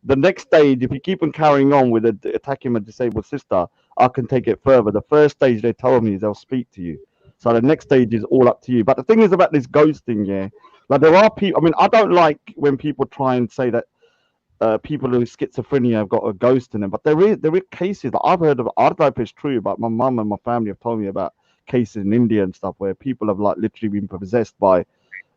The next stage, if you keep on carrying on with attacking my disabled sister, I can take it further. The first stage they told me is they'll speak to you. So the next stage is all up to you. But the thing is about this ghost thing, yeah, like there are people, I mean, I don't like when people try and say that people who schizophrenia have got a ghost in them. But there are cases that I've heard of, I don't know if it's true, but my mum and my family have told me about cases in India and stuff where people have like literally been possessed by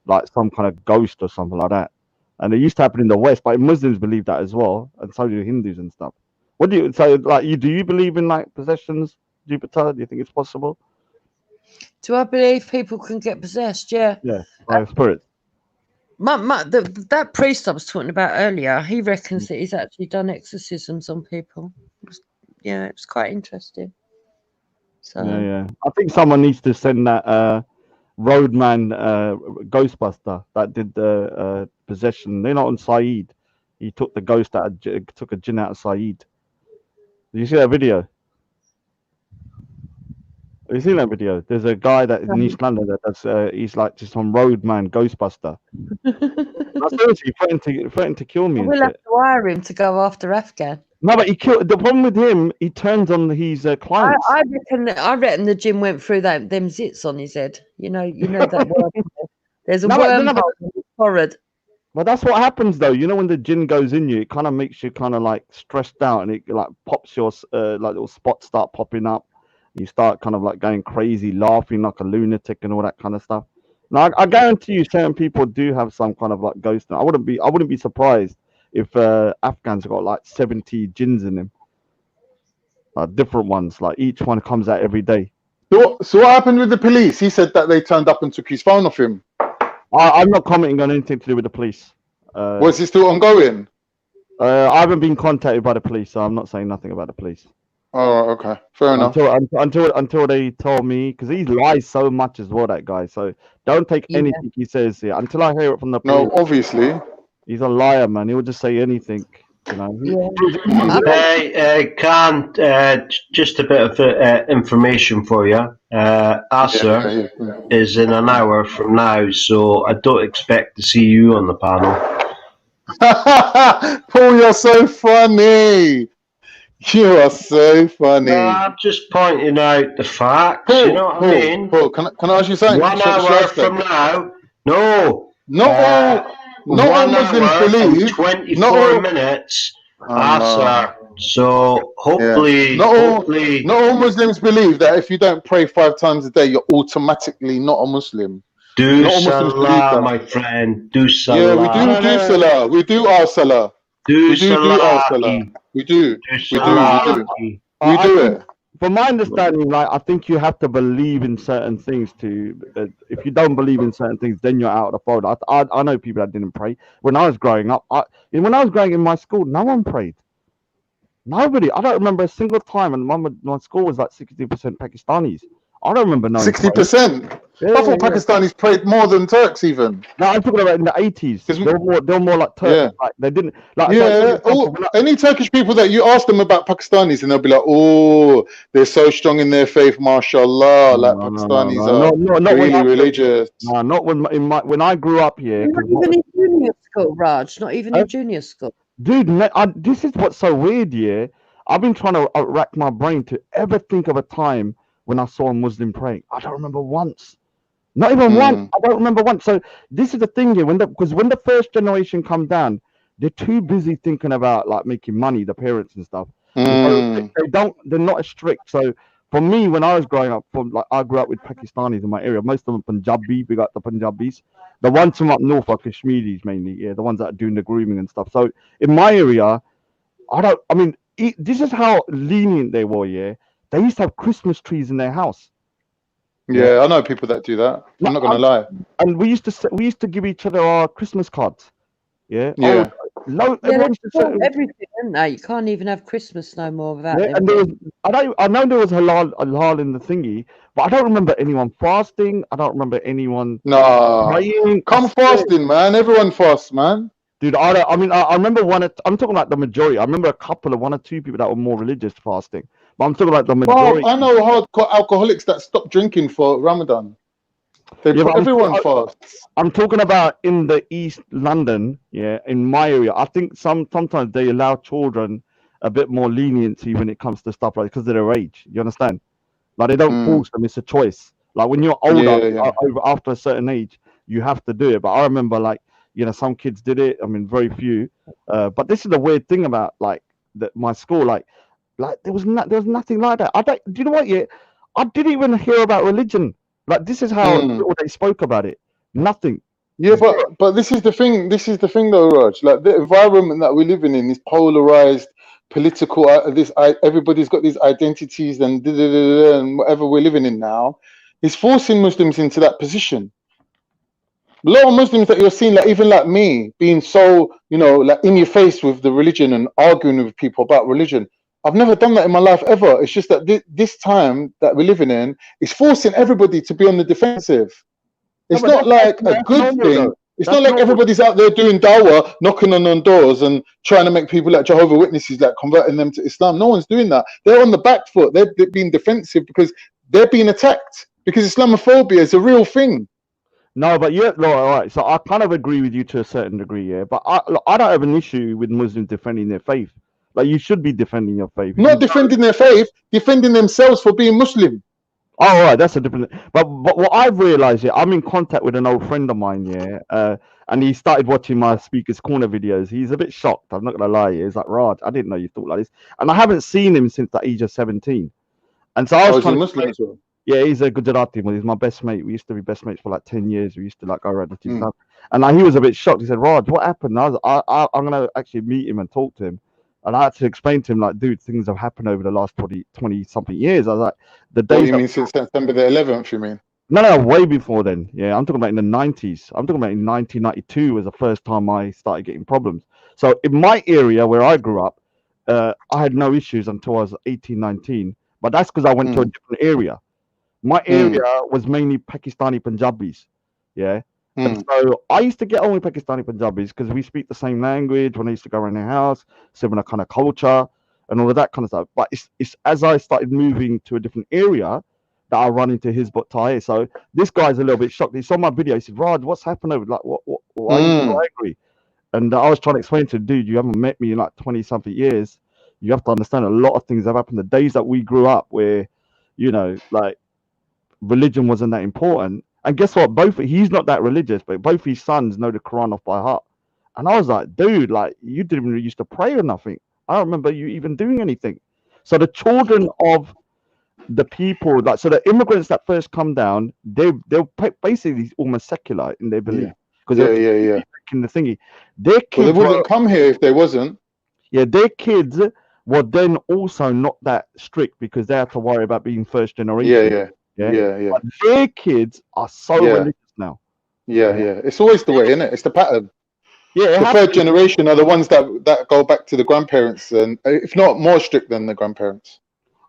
like some kind of ghost or something like that. And it used to happen in the West, but Muslims believe that as well, and so do Hindus and stuff. What do you say? Like, do you believe in like possessions, Jupiter? Do you think it's possible? Do I believe people can get possessed? Yeah. Yeah, by a spirit. That priest I was talking about earlier, he reckons that he's actually done exorcisms on people. Yeah, it was quite interesting. So Yeah. I think someone needs to send that Roadman Ghostbuster that did the possession. They're not on Saeed. He took the ghost out, took a jinn out of Saeed. Did you see that video? Have you seen that video? There's a guy that in East London that does. He's like just on Roadman Ghostbuster. Seriously, threatened to kill me. We'll have to wire him to go after Afghan. No, but he killed. The problem with him, he turns on his clients. I reckon the Jim went through them zits on his head. You know that word. There's a wormhole in his forehead. Well, that's what happens though. You know, when the jinn goes in you, it kind of makes you kind of like stressed out, and it like pops your like little spots start popping up. You start kind of like going crazy, laughing like a lunatic, and all that kind of stuff. Now, I guarantee you, certain people do have some kind of like ghost. I wouldn't be surprised if Afghans got like 70 jinns in him, different ones. Like each one comes out every day. So what happened with the police? He said that they turned up and took his phone off him. I'm not commenting on anything to do with the police. Was it still ongoing? I haven't been contacted by the police, so I'm not saying nothing about the police. Oh, okay, fair enough. Until they told me, because he lies so much as well, that guy. So don't take anything he says here until I hear it from the police. No, obviously. He's a liar, man. He will just say anything. You know. Khan, just a bit of information for you. Asser is in an hour from now, so I don't expect to see you on the panel. Paul, you're so funny. You are so funny. No, I'm just pointing out the facts. Paul, you know what I mean? Paul, can I ask you something? 1 hour from now, no. Not all Muslims believe. 24 minutes Sir. So hopefully, Not all Muslims believe that if you don't pray 5 times a day, you're automatically not a Muslim. do Not all Muslims believe salah, that. my friend. Do Yeah, we salah. do salah. We do our salah. Do We do our salah. salah. We do. Do We salah. do. We I do think, it. from my understanding, like I think you have to believe in certain things to. If you don't believe in certain things, then you're out of the fold. I know people that didn't pray when I was growing up. When I was growing in my school, no one prayed. Nobody. I don't remember a single time, and my school was like 60% Pakistanis. I don't remember knowing 60%. Yeah, I thought yeah. Pakistanis prayed more than Turks even. No, I'm talking about in the 80s. They were more like Turks. Yeah. Like they didn't like. Yeah, any Turkish people that you ask them about Pakistanis, and they'll be like, "Oh, they're so strong in their faith, mashallah." Like Pakistanis are not when really I religious. No, not when I grew up here. Not even in junior school, Raj. Not even in junior school. Dude, this is what's so weird. Yeah, I've been trying to rack my brain to ever think of a time when I saw a Muslim praying. I don't remember once. Not even once. I don't remember once. So this is the thing here. Because when the first generation come down, they're too busy thinking about like making money, the parents and stuff. So they're not as strict. So for me, when I was growing up, I grew up with Pakistanis in my area. Most of them Punjabi. We got the Punjabis. The ones from up north are Kashmiris mainly. Yeah, the ones that are doing the grooming and stuff. So in my area, this is how lenient they were. Yeah, they used to have Christmas trees in their house. Yeah, I know people that do that. I'm not gonna lie. And we used to give each other our Christmas cards. Yeah. Yeah. Everyone used to Well, everything, isn't they? You can't even have Christmas no more without Yeah, them. and there was I know there was halal in the thingy, but I don't remember anyone fasting. I don't remember anyone Nah. praying. Come fasting, man. Everyone fasts, man. Dude, I remember I'm talking about the majority. I remember a couple of 1 or 2 people that were more religious fasting, but I'm talking about the majority. Well, I know hardcore alcoholics that stopped drinking for Ramadan. Everyone fasts. I'm talking about in the East London, yeah, in my area. I think sometimes they allow children a bit more leniency when it comes to stuff like because of their age. You understand? Like they don't force them; it's a choice. Like when you're older, after a certain age, you have to do it. But I remember, like some kids did it. I mean, very few. But this is the weird thing about my school. Like there was nothing like that. Do you know what? Yeah, I didn't even hear about religion. Like this is how they spoke about it. Nothing. Yeah, but this is the thing. This is the thing, though, Raj. Like the environment that we're living in is polarized, political. Everybody's got these identities and and whatever we're living in now is forcing Muslims into that position. A lot of Muslims that you're seeing, like even like me, being so like in your face with the religion and arguing with people about religion. I've never done that in my life ever. It's just that this time that we're living in is forcing everybody to be on the defensive. It's not like a good thing. It's not like everybody's out there doing dawah, knocking on doors and trying to make people like Jehovah's Witnesses, like converting them to Islam. No one's doing that. They're on the back foot. They're being defensive because they're being attacked. Because Islamophobia is a real thing. No, but all right. So I kind of agree with you to a certain degree, yeah. But I don't have an issue with Muslims defending their faith. Like you should be defending your faith. Not defending their faith, defending themselves for being Muslim. Oh, right, that's a different. But what I've realized, yeah, I'm in contact with an old friend of mine, yeah, and he started watching my Speaker's Corner videos. He's a bit shocked. I'm not gonna lie. He's like, Raj, I didn't know you thought like this, and I haven't seen him since the age of 17. And so I was trying Muslim as well? Yeah, he's a Gujarati. He's my best mate. We used to be best mates for like 10 years. We used to like go around the team stuff. And he was a bit shocked. He said, Raj, what happened? And I'm gonna actually meet him and talk to him. And I had to explain to him, like, dude, things have happened over the last 20 something years. I was like, What do you mean since September the 11th? You mean? No, way before then. Yeah, I'm talking about in the 90s. I'm talking about in 1992 was the first time I started getting problems. So in my area where I grew up, I had no issues until I was 18, 19. But that's because I went to a different area. My area was mainly Pakistani Punjabis. Yeah. And so I used to get on with Pakistani Punjabis because we speak the same language when I used to go around their house, similar kind of culture and all of that kind of stuff. But it's as I started moving to a different area that I run into his Tahe. So this guy's a little bit shocked. He saw my video. He said, Raj, what's happened over? Like, why are you so angry? And I was trying to explain to him, dude, you haven't met me in like 20 something years. You have to understand a lot of things have happened. The days that we grew up where, like religion wasn't that important. And guess what? He's not that religious, but both his sons know the Quran off by heart. And I was like, dude, like you didn't even used to pray or nothing. I don't remember you even doing anything. So the children of the people, like, so the immigrants that first come down, they're basically almost secular in their belief because Yeah, they're yeah, yeah. in the thingy. Their Well, they kids were, wouldn't come here if they wasn't. yeah, their kids were then also not that strict because they had to worry about being first Yeah, generation. yeah, Yeah, yeah, yeah, but their kids are so yeah, religious now. yeah, Yeah, yeah. It's always the way, isn't it? It's the pattern. yeah, it The has third to. generation are the ones that go back to the grandparents, and if not more strict than the grandparents.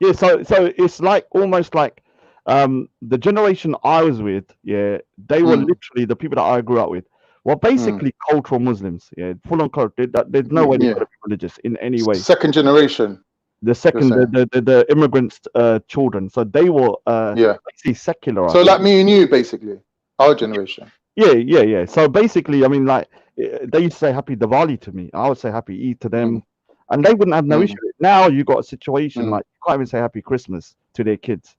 Yeah, so it's like almost like the generation I was with, yeah, they were literally the people that I grew up with were basically cultural Muslims, yeah, full on culture. There's no way they're Yeah. gonna be religious in any way. Second generation. The second, saying. the immigrants' children, so they were Yeah. basically secular. I So think. like me and you, basically, our generation. Yeah. So basically, I mean, like they used to say Happy Diwali to me. I would say Happy Eid to them, and they wouldn't have no issue with it. Now you got a situation like you can't even say Happy Christmas to their kids.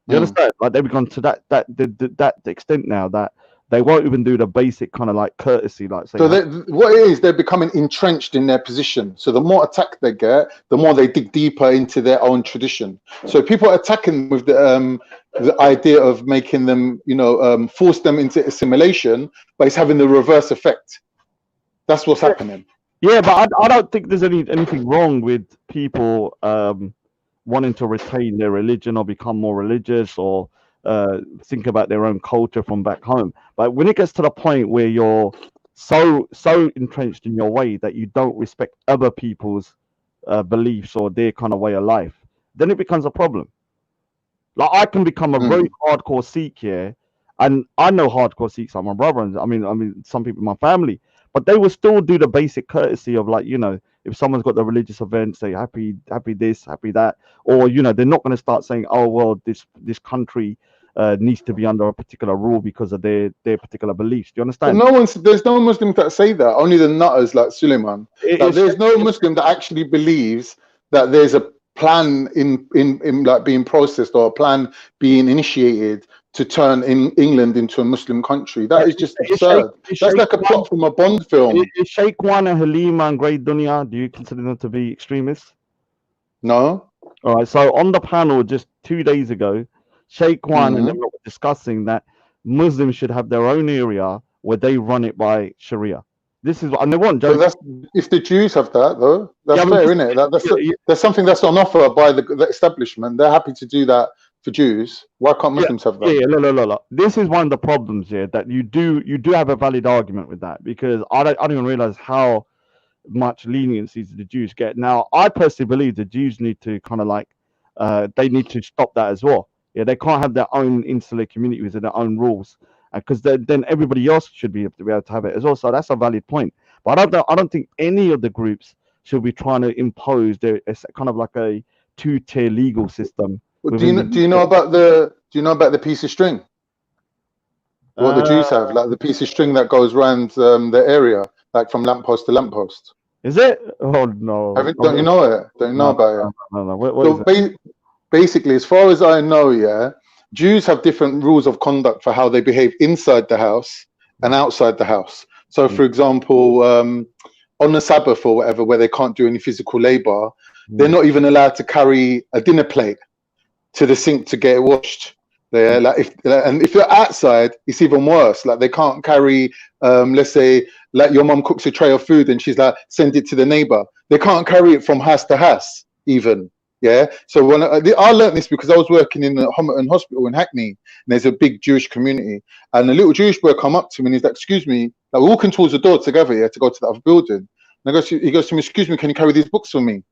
You understand? Like they've gone to that extent now that they won't even do the basic kind of like courtesy, like say. So what it is, they're becoming entrenched in their position. So the more attack they get, the more they dig deeper into their own tradition. So people are attacking with the idea of making them, force them into assimilation, but it's having the reverse effect. That's what's happening. Yeah, but I don't think there's anything wrong with people wanting to retain their religion or become more religious or think about their own culture from back home. But when it gets to the point where you're so entrenched in your way that you don't respect other people's beliefs or their kind of way of life, then it becomes a problem. Like I can become a very hardcore Sikh here, and I know hardcore Sikhs are my brother, and I mean some people in my family, but they will still do the basic courtesy of like, if someone's got the religious event, say happy this, happy that, or they're not going to start saying, oh well, this country needs to be under a particular rule because of their particular beliefs. Do you But understand? there's no Muslim that say that. Only the nutters like Suleiman. Like, there's no Muslim that actually believes that there's a plan in like being processed or a plan being initiated to turn in England into a Muslim country. That is just absurd. That's like a plot from a Bond film. Is Sheikh Wan and Halima and Great Dunya, do you consider them to be extremists? No. All right. So on the panel just 2 days ago, Sheikh Wan and them were discussing that Muslims should have their own area where they run it by Sharia. This is what, and they want. But that's if the Jews have that though. That's fair, isn't it? There's something that's on offer by the establishment. They're happy to do that for Jews. Why can't Muslims have that? Yeah, look. This is one of the problems here that you do have a valid argument with that, because I don't even realize how much leniency the Jews get. Now, I personally believe the Jews need to kind of like they need to stop that as well. Yeah, they can't have their own insular communities and their own rules, because then everybody else should be able to have it as well. So that's a valid point. But I don't think any of the groups should be trying to impose their kind of like a two-tier legal system. Well, do you know about the piece of string? What the Jews have, like the piece of string that goes around the area, like from lamppost to lamppost. Is it? Oh no! Don't you know it? Don't you know about it? No. What is it? Basically, as far as I know, Jews have different rules of conduct for how they behave inside the house and outside the house. So, for example, on the Sabbath or whatever, where they can't do any physical labor, they're not even allowed to carry a dinner plate to the sink to get it washed. If you're outside, it's even worse. Like they can't carry, let's say, like your mum cooks a tray of food and she's like, send it to the neighbor. They can't carry it from house to house, even. Yeah. So when I learned this because I was working in the Homerton Hospital in Hackney, and there's a big Jewish community, and a little Jewish boy come up to me and he's like, "Excuse me," like we're walking towards the door together, to go to the other building. And he goes to me, "Excuse me, can you carry these books for me?"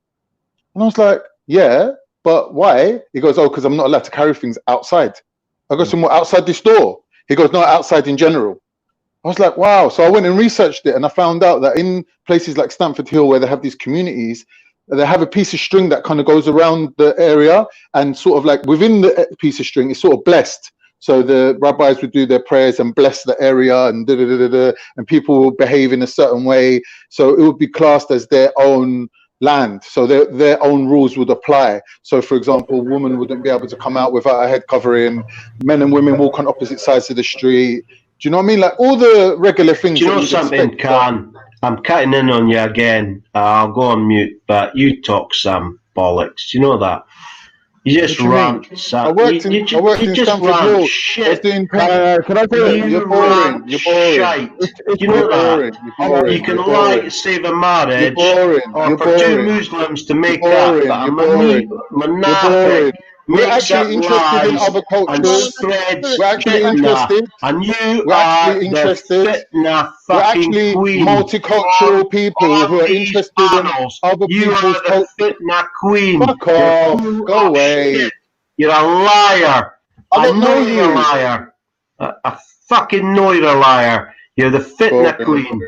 And I was like, "Yeah, but why?" He goes, "Oh, because I'm not allowed to carry things outside." I go to him, "What, outside this door?" He goes, "No, outside in general." I was like, wow. So I went and researched it, and I found out that in places like Stamford Hill, where they have these communities, they have a piece of string that kind of goes around the area, and sort of like within the piece of string, it's sort of blessed. So the rabbis would do their prayers and bless the area, and and people will behave in a certain way. So it would be classed as their own land. So their own rules would apply. So, for example, a woman wouldn't be able to come out without a head covering. Men and women walk on opposite sides of the street. Do you know what I mean? Like all the regular things. Do you know something, Khan? I'm cutting in on you again. I'll go on mute, but you talk some bollocks. You know that. You just What you mean? rant, son. I worked in You just Stamford rant Hall. I was shit. doing Can I say it? You You're boring. rant You're boring. shite. It's You know You're that. boring. You're boring. You can You're lie boring. to save a You're marriage, boring. or You're for two boring. Muslims to You're make up, boring. but a You're boring. You're monafik boring. We're makes up actually interested in lies other and cultures. spreads We're actually fitna. interested. And you We're are actually the interested. fitna We're fucking actually queen multicultural people who on are these interested in panels. other You people's are the culture. fitna queen. Fuck You're off. full Go of away. shit. You're a liar. I I don't know know you're a you. liar. I fucking know you're a liar. You're the fitna Boring. queen.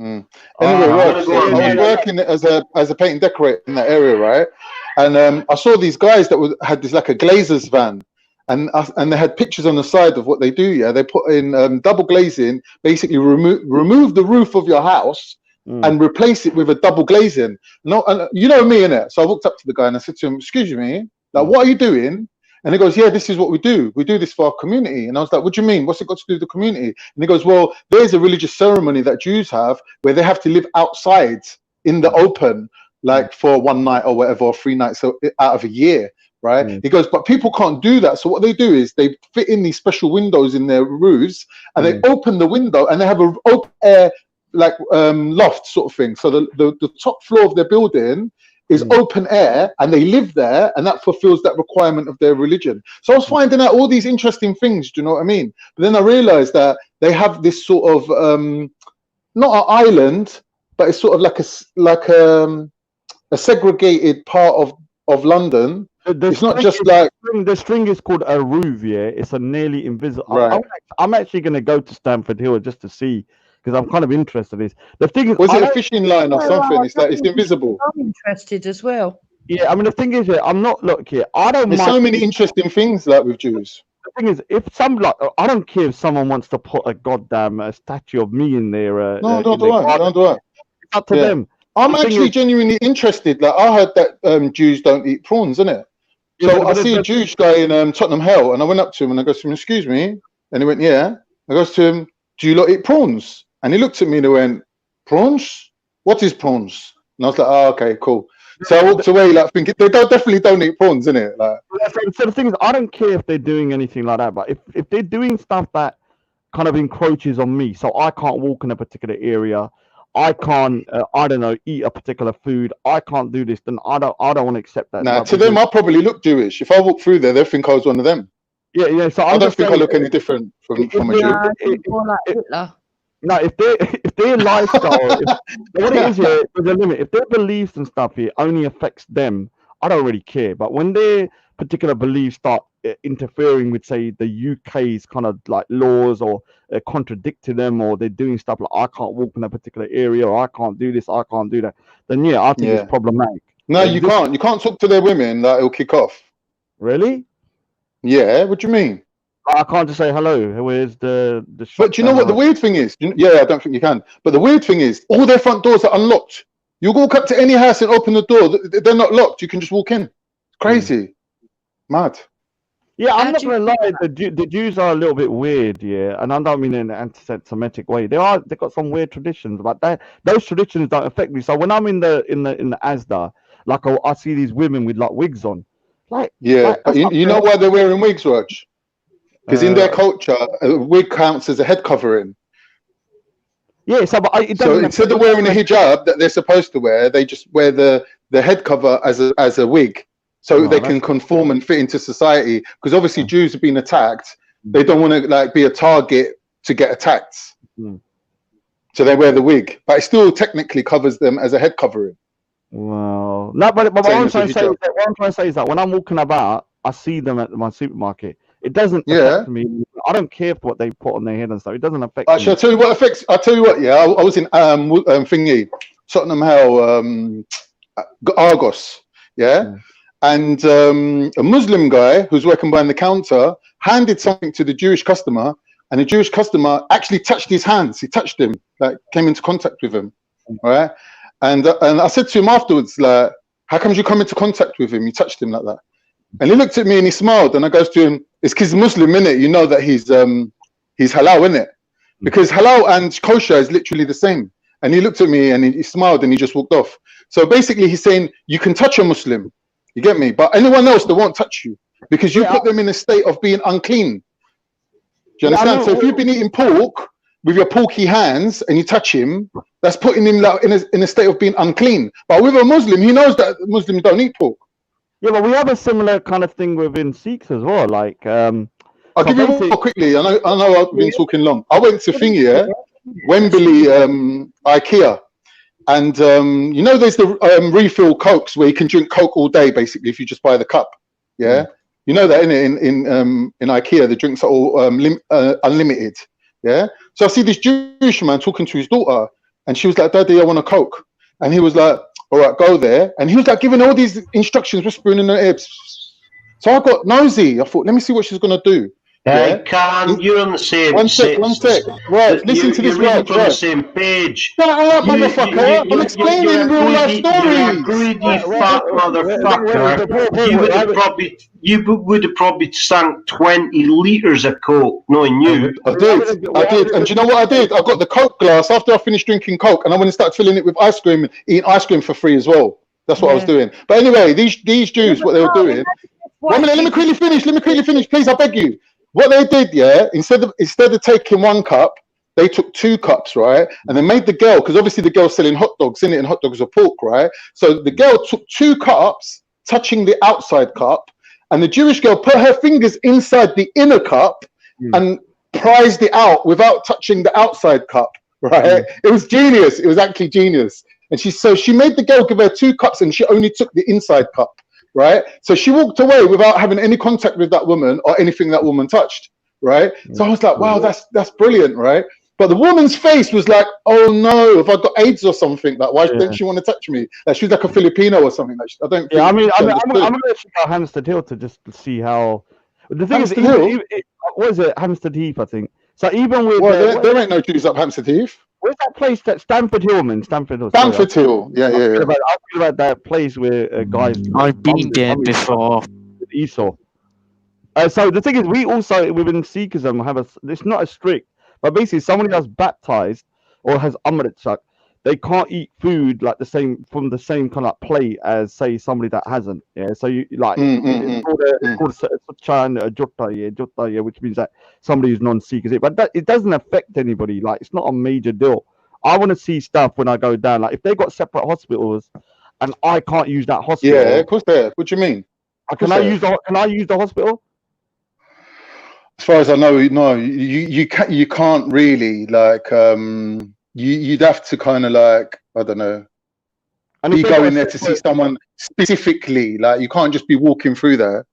Anyway, I'm Rog, gonna so go on I was mute. working as a paint and decorator in that area, right? And I saw these guys that had this like a glazer's van, and they had pictures on the side of what they do. Yeah, they put in double glazing, basically remove the roof of your house and replace it with a double glazing. No, and you know me, innit? So I walked up to the guy and I said to him, "Excuse me, like, what are you doing?" And he goes, "Yeah, this is what we do. We do this for our community." And I was like, "What do you mean? What's it got to do with the community?" And he goes, "Well, there's a religious ceremony that Jews have where they have to live outside in the open, like for one night or whatever, or 3 nights out of a year, right?" He goes, "But people can't do that. So what they do is they fit in these special windows in their roofs, and they open the window, and they have an open air like loft sort of thing. So the top floor of their building is open air, and they live there, and that fulfills that requirement of their religion." So I was finding out all these interesting things. Do you know what I mean? But then I realized that they have this sort of not an island, but it's sort of like a segregated part of London. It's not just like the string is called a roof. Yeah, it's a nearly invisible. Right. I'm actually going to go to Stamford Hill just to see, because I'm kind of interested in this. The thing is, was I it a don't- fishing line or something? It's like it's invisible. I'm interested as well. Yeah, I mean the thing is, yeah, I'm not look here. I don't. There's mind so many interesting things like with Jews. The thing is, if some like, I don't care if someone wants to put a goddamn statue of me in there. No, don't in do their it. garden. Don't do it. It's up to Yeah. them. I'm The thing actually is- genuinely interested. Like I heard that Jews don't eat prawns, innit? Yeah, So but- I but- see a but- Jewish guy in Tottenham Hale, and I went up to him and I goes to him, "Excuse me," and he went, "Yeah." I goes to him, "Do you lot eat prawns?" And he looked at me and he went, "Prawns? What is prawns?" And I was like, "Oh, okay, cool." So I walked away like thinking they definitely don't eat prawns, innit? Like, So the thing is, I don't care if they're doing anything like that, but if they're doing stuff that kind of encroaches on me, so I can't walk in a particular area, I can't, I don't know, eat a particular food, I can't do this, then I don't want to accept that. nah, type to of them thing. I probably look Jewish. If I walk through there, they'll think I was one of them. Yeah. So I I'm don't just think I saying, look any different from a Jew. No, more like Hitler. No, if their lifestyle, what it is here, there's a limit. If their beliefs and stuff here only affects them, I don't really care. But when their particular beliefs start interfering with, say, the UK's kind of like laws, or contradicting them, or they're doing stuff like I can't walk in a particular area, or I can't do this, I can't do that, then yeah, I think Yeah. it's problematic. No, Like, you this- can't. You can't talk to their women. Like it'll kick off. Really? Yeah. What do you mean? I can't just say hello. Where's the shop? But do you know down what the road?" weird thing is? Yeah, I don't think you can. But the weird thing is, all their front doors are unlocked. You walk up to any house and open the door; they're not locked. You can just walk in. It's crazy, mad. Yeah, I'm How not do you gonna lie. The Jews are a little bit weird, yeah, and I don't mean in an anti-Semitic way. They've got some weird traditions, but those traditions don't affect me. So when I'm in the Asda, like I see these women with like wigs on, like Yeah, like, but that's not you know fair. why they're wearing wigs, Raj? Because in their culture, a wig counts as a head covering. Yeah, so but it So doesn't. instead of wearing a hijab that they're supposed to wear, they just wear the head cover as a wig, so Oh, they can conform and fit into society. Because obviously Jews have been attacked, they don't want to like be a target to get attacked, so they wear the wig, but it still technically covers them as a head covering. Well, no, but what Same I'm as trying with to say, hijab. what I'm trying to say is that when I'm walking about, I see them at my supermarket. It doesn't Yeah. affect me. I don't care what they put on their head and stuff. It doesn't affect Actually, me. I'll tell you what affects. I'll tell you what. Yeah, I was in thingy, Tottenham Hale, Argos. Yeah, and a Muslim guy who's working behind the counter handed something to the Jewish customer, and the Jewish customer actually touched his hands. He touched him, like came into contact with him, right? And I said to him afterwards, like, "How come you come into contact with him? You touched him like that?" And he looked at me and he smiled, and I goes to him, "It's because he's Muslim, innit? You know that he's halal, innit? Because halal and kosher is literally the same. And he looked at me and he smiled and he just walked off. So basically he's saying you can touch a Muslim, you get me? But anyone else, they won't touch you because you put them in a state of being unclean. Do you understand? So if you've been eating pork with your porky hands and you touch him, that's putting him like in a state of being unclean. But with a Muslim, he knows that Muslims don't eat pork. Yeah, but we have a similar kind of thing within Sikhs as well. Like, I'll give you more quickly. I know I've been talking long. I went to Thingy, Wembley, IKEA, and you know there's the refill Cokes where you can drink Coke all day basically if you just buy the cup. Yeah, you know that in IKEA the drinks are all unlimited. Yeah, so I see this Jewish man talking to his daughter, and she was like, "Daddy, I want a Coke," and he was like, "All right, go there," and he was like giving all these instructions, whispering in her ear. So I got nosy. I thought, let me see what she's gonna do. Hey, Khan, you're on the same. One sec. Right, listen to this. Right, on the same page. Shut up, motherfucker! I'm explaining real life stories. You're a greedy fat motherfucker. You would have probably sunk 20 litres of Coke, knowing you. I did. And do you know what I did? I got the Coke glass after I finished drinking Coke, and I went and started filling it with ice cream and eating ice cream for free as well. That's what I was doing. But anyway, these Jews, what they were doing. 1 minute, let me quickly finish, please. I beg you. What they did, instead of taking one cup, they took 2 cups, right? And they made the girl, because obviously the girl's selling hot dogs, in it, and hot dogs are pork, right? So the girl took 2 cups, touching the outside cup, and the Jewish girl put her fingers inside the inner cup and prized it out without touching the outside cup, right? It was genius. It was actually genius. And she made the girl give her 2 cups, and she only took the inside cup. Right, so she walked away without having any contact with that woman or anything that woman touched. Right, so I was like, wow, that's brilliant, right? But the woman's face was like, oh no, have I got AIDS or something? Like, why didn't she want to touch me? Like, she's like a Filipino or something. Like, I don't. Yeah, I mean, I'm gonna check out Hampstead Hill to just see how. The thing Hampstead Hill? What is it? Hampstead Heath, I think. So even with there ain't no Jews up Hampstead Heath. Where's that place that Stamford Hill, man? Stamford Hill. Stamford Hill. Yeah. I feel about that place where guys. I've been there before. Esau. So the thing is, we also within Sikhism have it's not as strict, but basically somebody that's baptized or has Amrit, they can't eat food like from the same kind of plate as say somebody that hasn't. Yeah, so you like it's called jutta, which means that somebody who's non-Sikh is it, but it doesn't affect anybody. Like it's not a major deal. I want to see stuff when I go down. Like if they got separate hospitals, and I can't use that hospital. Yeah, of course they. What do you mean? Can I use the hospital? As far as I know, no. You can't really like You'd have to kind of like, I don't know, be going there to see someone specifically. Like you can't just be walking through there.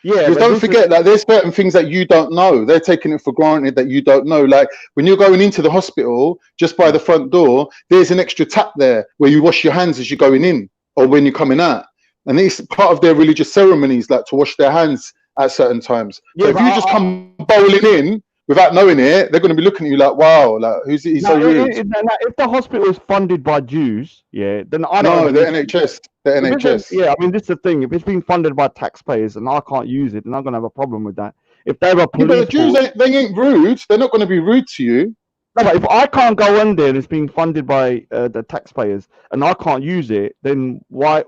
Yeah, because don't forget that there's certain things that you don't know. They're taking it for granted that you don't know. Like when you're going into the hospital, just by the front door, there's an extra tap there where you wash your hands as you're going in or when you're coming out. And it's part of their religious ceremonies, like to wash their hands at certain times. So if you just come bowling in without knowing it, they're going to be looking at you like, wow, like he's so rude. If the hospital is funded by Jews, then I don't know. The NHS. The NHS. Yeah, I mean, this is the thing. If it's being funded by taxpayers and I can't use it, then I'm going to have a problem with that. If they were police, but the Jews, they ain't rude. They're not going to be rude to you. No, but if I can't go in there and it's being funded by the taxpayers and I can't use it, then why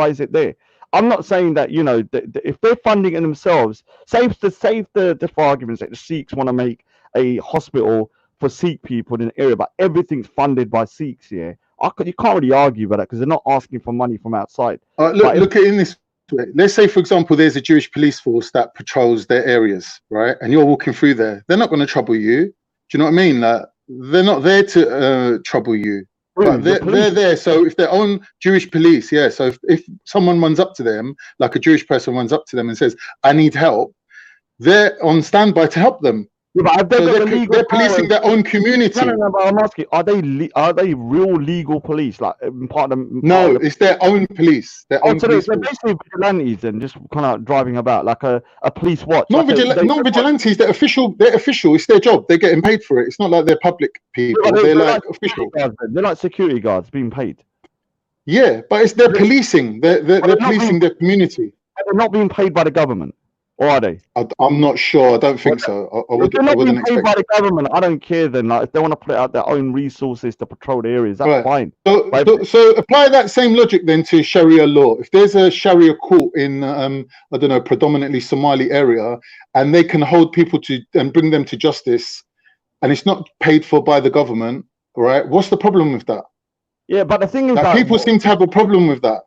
is it there? I'm not saying that, if they're funding it themselves, say the for argument's sake, the Sikhs want to make a hospital for Sikh people in an area, but everything's funded by Sikhs, you can't really argue about that because they're not asking for money from outside. Look at it in this way. Let's say, for example, there's a Jewish police force that patrols their areas, right? And you're walking through there. They're not going to trouble you. Do you know what I mean? Like, they're not there to trouble you. But they're there, so if their own Jewish police, so if someone runs up to them, like a Jewish person runs up to them and says, I need help, they're on standby to help them. Yeah, but they're policing their own community. No, but I'm asking, are they real legal police? Like part of them? No, it's their own police. Their own police. They're basically vigilantes and just kind of driving about like a police watch. Not vigilantes. They're official. They're official. It's their job. They're getting paid for it. It's not like they're public people. They're like official. They're like security guards being paid. Yeah, but they're policing. They're policing their community. They're not being paid by the government. Or are they? I'm not sure. I don't think so. If they're I not being wouldn't paid expect. by the government, I don't care then. Like, if they want to put out their own resources to patrol the areas, that's Right. fine. So, But so apply that same logic then to Sharia law. If there's a Sharia court in, I don't know, predominantly Somali area, and they can hold people to and bring them to justice, and it's not paid for by the government, right? What's the problem with that? yeah, but the thing is Like, that people seem to have a problem with that.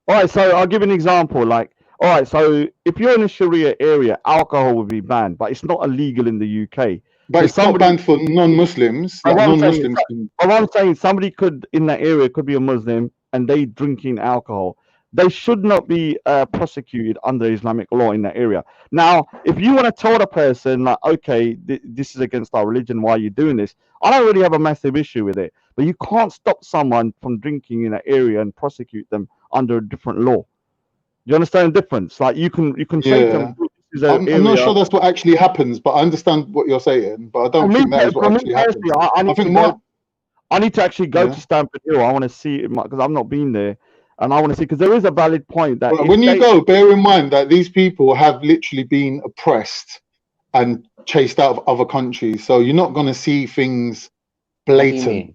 all right, so I'll give an example. Like, all right, so if you're in a Sharia area, alcohol would be banned, but it's not illegal in the UK. But So it's not banned for non-Muslims. Like non-Muslims can. what I'm saying, somebody could in that area could be a Muslim and they drinking alcohol. They should not be prosecuted under Islamic law in that area. Now, if you want to tell the person like, okay, this is against our religion, why are you doing this? I don't really have a massive issue with it, but you can't stop someone from drinking in that area and prosecute them under a different law. You understand the difference? Like you can say to them, this is an I'm not area. sure that's what actually happens, but I understand what you're saying. But I don't think that is what actually happens. I need I think to more. go. I need to actually go Yeah. to Stamford Hill. I want to see it because I've not been there, and I want to see because there is a valid point that Well, if when you they- go, bear in mind that these people have literally been oppressed and chased out of other countries. So you're not going to see things What do you blatant. mean?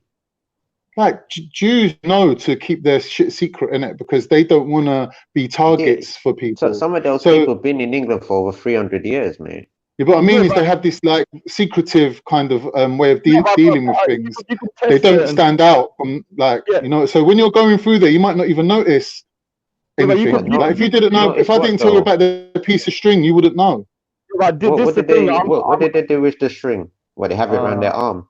Like Jews know to keep their shit secret in it because they don't want to be targets for people. So some of those So people have been in England for over 300 years, mate. yeah, what I mean Yeah, is but- they have this like secretive kind of way of Yeah, but- dealing with but things. you can They test don't certain- stand out from like you know. So when you're going through there, you might not even notice Yeah, but you anything. could- Like if you didn't know, notice if I what, didn't tell you though? about the piece of string, you wouldn't know. But What, this what the did thing. they what did they do with the string? What, they have it around their arm?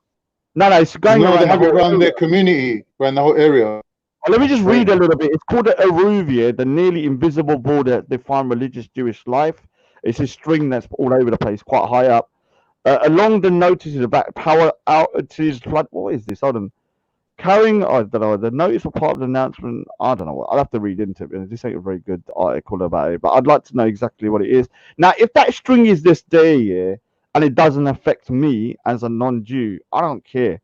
No, it's going No, around they the have it whole around area. their community, around the whole area. Well, let me just Wait. read a little bit. It's called the Aruvia, the nearly invisible border that define religious Jewish life. It's a string that's all over the place, quite high up. Along the notices about power outages, flood. What is this? Hold on. Carrying, I don't know. The notice for part of the announcement. I don't know. I'll have to read into it. This ain't a very good article about it, but I'd like to know exactly what it is. Now, if that string is this day, yeah, and it doesn't affect me as a non-Jew, I don't care.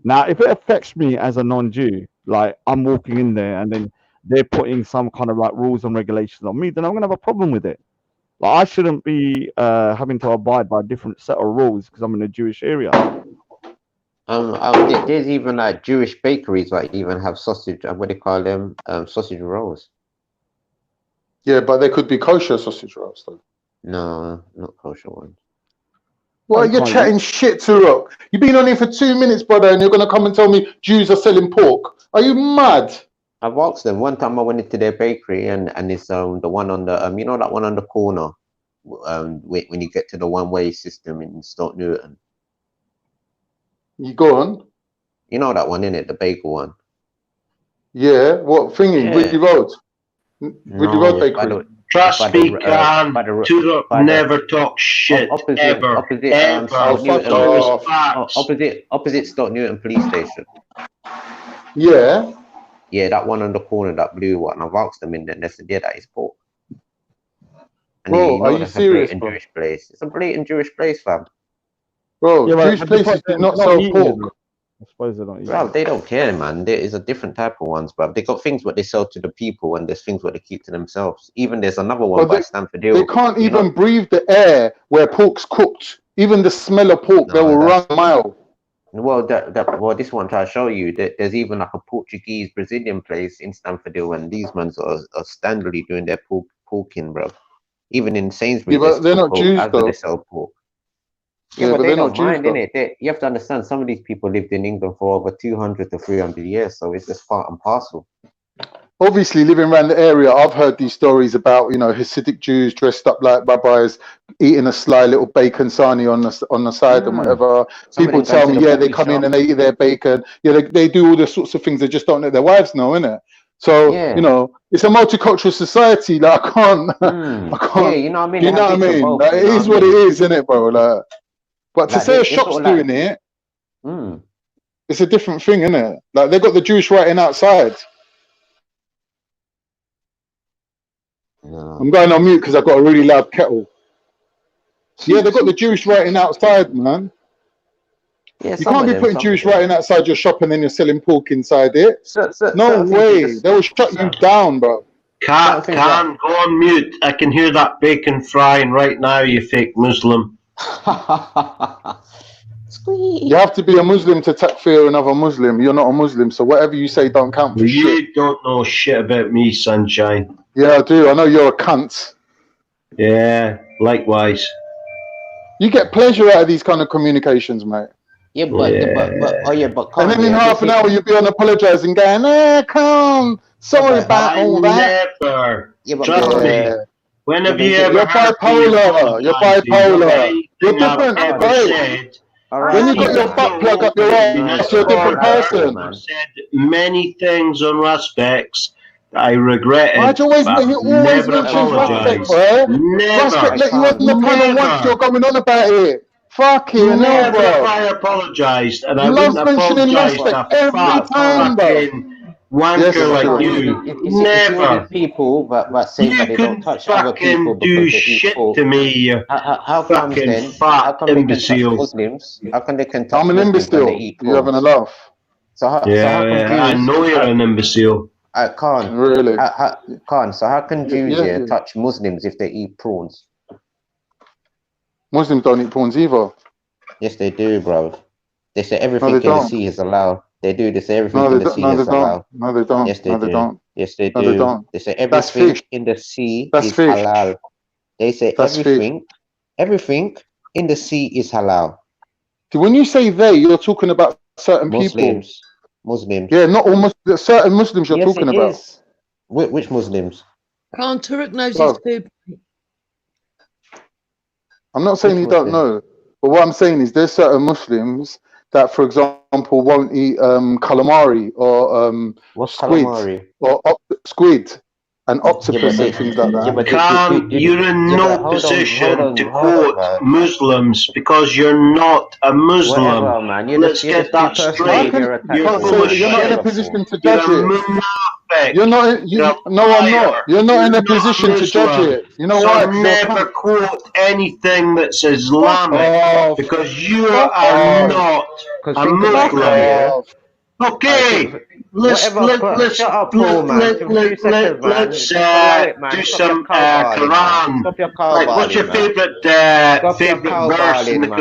Now, if it affects me as a non-Jew, like I'm walking in there and then they're putting some kind of like rules and regulations on me, then I'm gonna have a problem with it. Like I shouldn't be having to abide by a different set of rules because I'm in a Jewish area. There's even like Jewish bakeries that even have sausage. What do they call them? Sausage rolls. Yeah, but they could be kosher sausage rolls though. No, not kosher ones. Well, you're chatting shit to Rock. You've been on here for 2 minutes, brother, and you're gonna come and tell me Jews are selling pork. Are you mad? I've asked them. One time I went into their bakery and it's the one on the you know that one on the corner, when you get to the one-way system in Stoke Newton. You go on. You know that one, innit? The bagel one. Yeah, what thingy? Yeah. Ridley Road. Ridley Road Bakery. Trust me, Khan. Tulip never talk shit ever. Opposite ever. Stoke Newton. Always facts. Opposite Stoke Newton police station. Yeah. Yeah, that one on the corner, that blue one. I've asked them in there, and they said, yeah, that is pork. And Bro, are you that's serious, a blatant bro? Jewish place. It's a blatant Jewish place, fam. Bro, Yeah, Jewish places do not sell pork. I suppose they don't eat Well, it. they don't care, man. There is a different type of ones, but they got things what they sell to the people, and there's things what they keep to themselves. Even there's another one But by Stamford Hill. They can't You know- even breathe the air where pork's cooked. Even the smell of pork, they will run a mile. Well, this one try to show you that there's even like a Portuguese Brazilian place in Stamford Hill, and these ones are standardly doing their porking, bro. Even in Sainsbury's, Yeah, but they're not Jews, though. they sell pork. Yeah, Yeah, but but they they're don't not Jews, mind, though. innit? You have to understand, some of these people lived in England for over 200 to 300 years, so it's just part and parcel. Obviously, living around the area, I've heard these stories about, you know, Hasidic Jews dressed up like rabbis, eating a sly little bacon sarnie on the side and whatever. Some of People them tell go me, to the yeah, they butcher come in shop. and they eat their bacon. Yeah, they do all the sorts of things they just don't let their wives know, innit? So, Yeah. you know, it's a multicultural society. Like, I can't. I can't. Yeah, you know what I mean? You They know have what I bits of mean? both, Like, you it know is what I what it mean? is, innit, bro? Like, but to Like, say a it's shop's sort of like- doing it, Mm. it's a different thing, innit? Like, they got the Jewish writing outside. I'm going on mute because I've got a really loud kettle. Yeah, they got the Jewish writing outside, man. Yeah, You some can't of be them, putting some Jewish of them. writing outside your shop and then you're selling pork inside it. No certain things you way. just- They will shut you down, bro. Can't go on mute. I can hear that bacon frying right now, you fake Muslim. You have to be a Muslim to takfir another Muslim. You're not a Muslim, so whatever you say don't count for shit. You don't know shit about me, sunshine. Yeah, I do. I know you're a cunt. Yeah, likewise. You get pleasure out of these kind of communications, mate. Yeah, but and then in half an hour you'll be on apologising, going, come, sorry about all that. Never. Yeah, but Trust me. When have you ever You're bipolar. You're bipolar. You're different, right? When you got your butt plug up your ass, you're a different person. I've said many things on respects that I regretted. Why'd you always mention respect, bro? Respect let you on the panel once you're going on about it. Fucking hell, Never bro. have I apologised, and I Loves wouldn't mentioning apologise respect to every time, bro. fucking wanker like you. Never. People that say that they don't touch other people because do they eat shit pork. to me, you How come fucking then? fat How come they can touch imbecile. Muslims? How come they can touch I'm an Muslims when imbecile. they eat You're having a pork? laugh. So how Yeah, come I Jews? know you're an imbecile. Khan. Really? Khan. So how can Jews Yeah. touch Muslims if they eat prawns? Muslims don't eat prawns either. Yes, they do, bro. They say everything they in the don't. sea is allowed. They do. They say everything No, in they the don't. sea No, is they don't. allowed. No, they don't. Yes, they No, they do. don't. Yes, they No, they do. don't. They say That's everything fish. in the sea That's is fish. halal. They say That's fish. everything in the sea is halal. When you say they, you're talking about certain people. Muslims. Yeah, not all Muslims. Certain Muslims you're Yes, talking it about. is. Which Muslims? Can't Turek knows Bro, his food. I'm not saying Which you don't Muslims? know, but what I'm saying is there's certain Muslims that, for example, won't eat calamari or What's squid calamari? or squid and octopus and things like that. Khan, you're in no position to quote Muslims because you're not a Muslim. Whatever, man. Let's get that straight. You're full of You're not in a shit. position to You're judge a it. munafiq. You're not. You're a No, I'm not. liar. You're not in You're a position not to judge Muslim. it. You know So why? 'Cause you're a never cunt. quote anything that's Islamic off. because you Fuck are off. not Because a think about it, Muslim. yeah. Okay, let's Shut up, Paul, man. 2 seconds, man. Just allow it, man. do Stop some your cowballing, man. Quran. Stop your Like, what's your cowballing, man. favorite Stop your verse in the cowballing, man.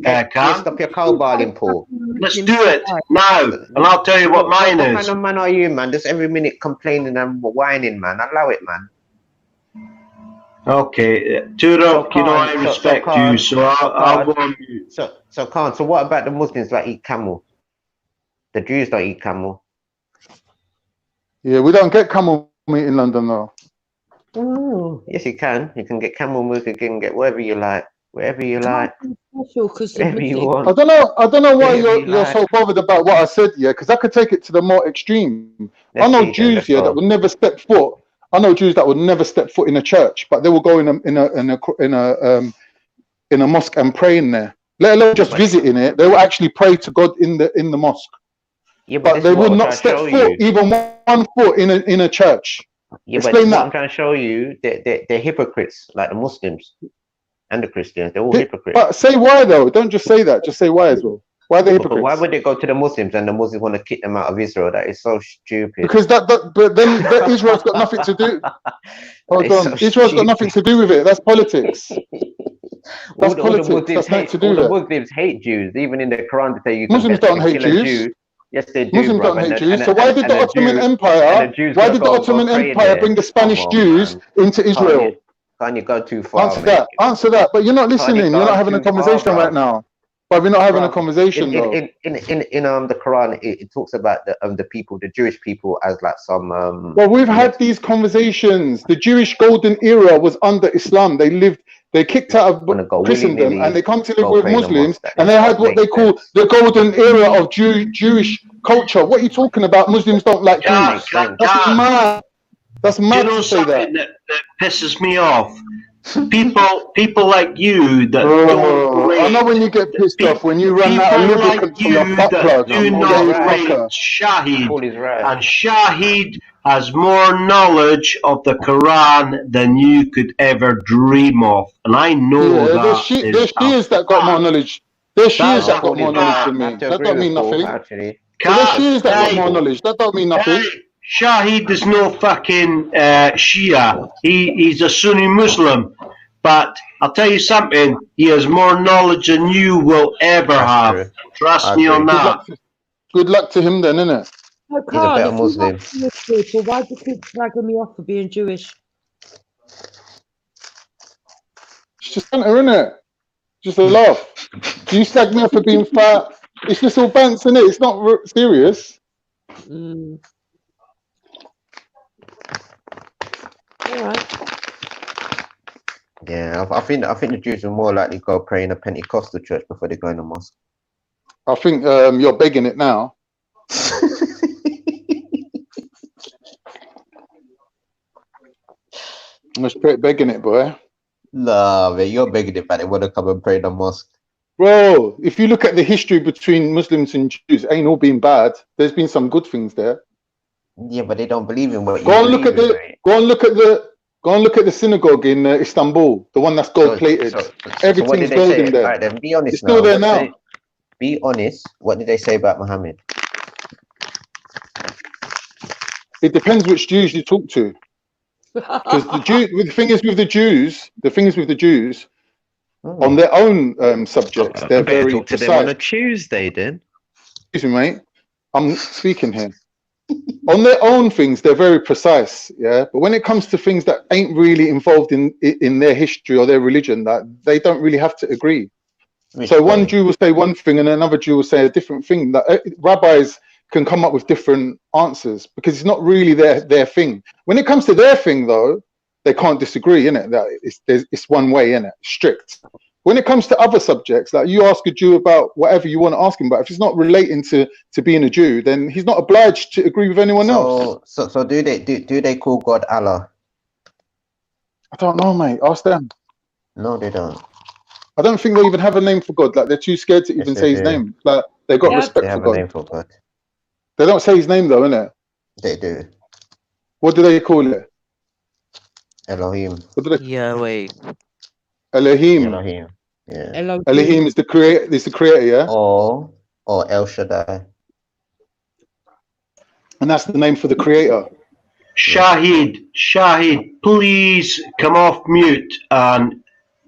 Quran, Khan? Stop your cowballing, Paul. Let's do it now, and I'll tell you what mine What is. kind of man are you, man? Just every minute complaining and whining, man. Allow it, man. Okay, Turok, you know I respect you, so I'll go on mute. So Khan, so what about the Muslims that eat camel? The Jews don't eat camel. Yeah, we don't get camel meat in London though. Oh, yes, you can. You can get camel meat. You can get whatever you like. Whatever you like. Whatever you want. I don't know why Whatever you you're like. so bothered about what I said, yeah, because I could take it to the more extreme. I know Jews here that would never step foot. I know Jews that would never step foot in a church, but they will go in a mosque and pray in there. Let alone just visiting it, they will actually pray to God in the mosque. Yeah, but they will not step foot, even 1 foot in a church. Yeah, but Explain what that. I'm trying to show you, they're hypocrites, like the Muslims and the Christians. They're all hypocrites. But say why though. Don't just say that. Just say why as well. Why are they hypocrites? But why would they go to the Muslims and the Muslims want to kick them out of Israel? That is so stupid. Because but then Israel's got nothing to do. Hold on, so Israel's got nothing to do with it. That's politics. That's politics. That's nothing to do with all it. the Muslims hate Jews. Even in the Quran, they say you Muslims can don't hate kill a Jews. Jew. Yes, they do. Muslims bro. don't hate Jews. So why did the Ottoman Empire? Why did the Ottoman Empire bring the Spanish Jews into Israel? Can't you go too far? Answer that. But you're not listening. You're not having a conversation right now. But we're not having a conversation though. In the Quran, it talks about the people, the Jewish people, as like some. Well, we've had these conversations. The Jewish golden era was under Islam. They kicked out of Christendom and they come to live with Muslims, and they had what they call the golden era of Jewish culture. What are you talking about? Muslims don't like Jews. That's mad. That's mad to say that. That pisses me off. People like you that don't rate. I know when you get pissed off when you run out of lubricant from your butt plug. Do not rate Shahid, and Shahid has more knowledge of the Quran than you could ever dream of, and I know that. There's Shias that got more knowledge. There's Shias that got more knowledge than me. That don't mean nothing. There's Shias that got more knowledge. That don't mean nothing. Shahid is no fucking Shia. He's a Sunni Muslim. But I'll tell you something, he has more knowledge than you will ever have. True. Trust me on that. Good luck to him then, innit? No, He's a Khan, better if you Muslim. like Jewish people, why do you keep slagging me off for being Jewish? It's just banter, innit? Just a laugh. Do you slag me off for being fat? It's just all bants, innit? It's not serious. Mm. All right. Yeah, I think the Jews are more likely to go pray in a Pentecostal church before they go in the mosque. I think you're begging it now. I'm just begging it, boy. Nah, man, you're begging it, but they want to come and pray in the mosque. Bro, if you look at the history between Muslims and Jews, it ain't all been bad. There's been some good things there. Yeah, but they don't believe in what you Go and look believe at in, the mate. go and look at the synagogue in Istanbul, the one that's gold plated. So what Everything's did they gold say? in there. All right, then be honest It's still now. there now. Be honest. What did they say about Muhammad? It depends which Jews you talk to. Because the thing is with the Jews, on their own subjects, they're I better very talk to them on a precise. Tuesday then. Excuse me, mate. I'm speaking here. On their own things, they're very precise, yeah. But when it comes to things that ain't really involved in their history or their religion, that they don't really have to agree. So one Jew will say one thing and another Jew will say a different thing. That rabbis can come up with different answers because it's not really their thing. When it comes to their thing, though, they can't disagree, innit? That it's one way, innit? Strict. When it comes to other subjects, like you ask a Jew about whatever you want to ask him about, if it's not relating to being a Jew, then he's not obliged to agree with anyone else. So do they call God Allah? I don't know, mate. Ask them. No, they don't. I don't think they even have a name for God. Like they're too scared to even Yes, say they his do. name. Like they got respect They for have a God. name for God. They don't say his name though, innit? They do. What do they call it? Elohim. What do they? Yahweh. Elohim. Elohim. Yeah. Elohim is the creator. Is the creator, yeah. Or El Shaddai. And that's the name for the creator. Shahid, please come off mute and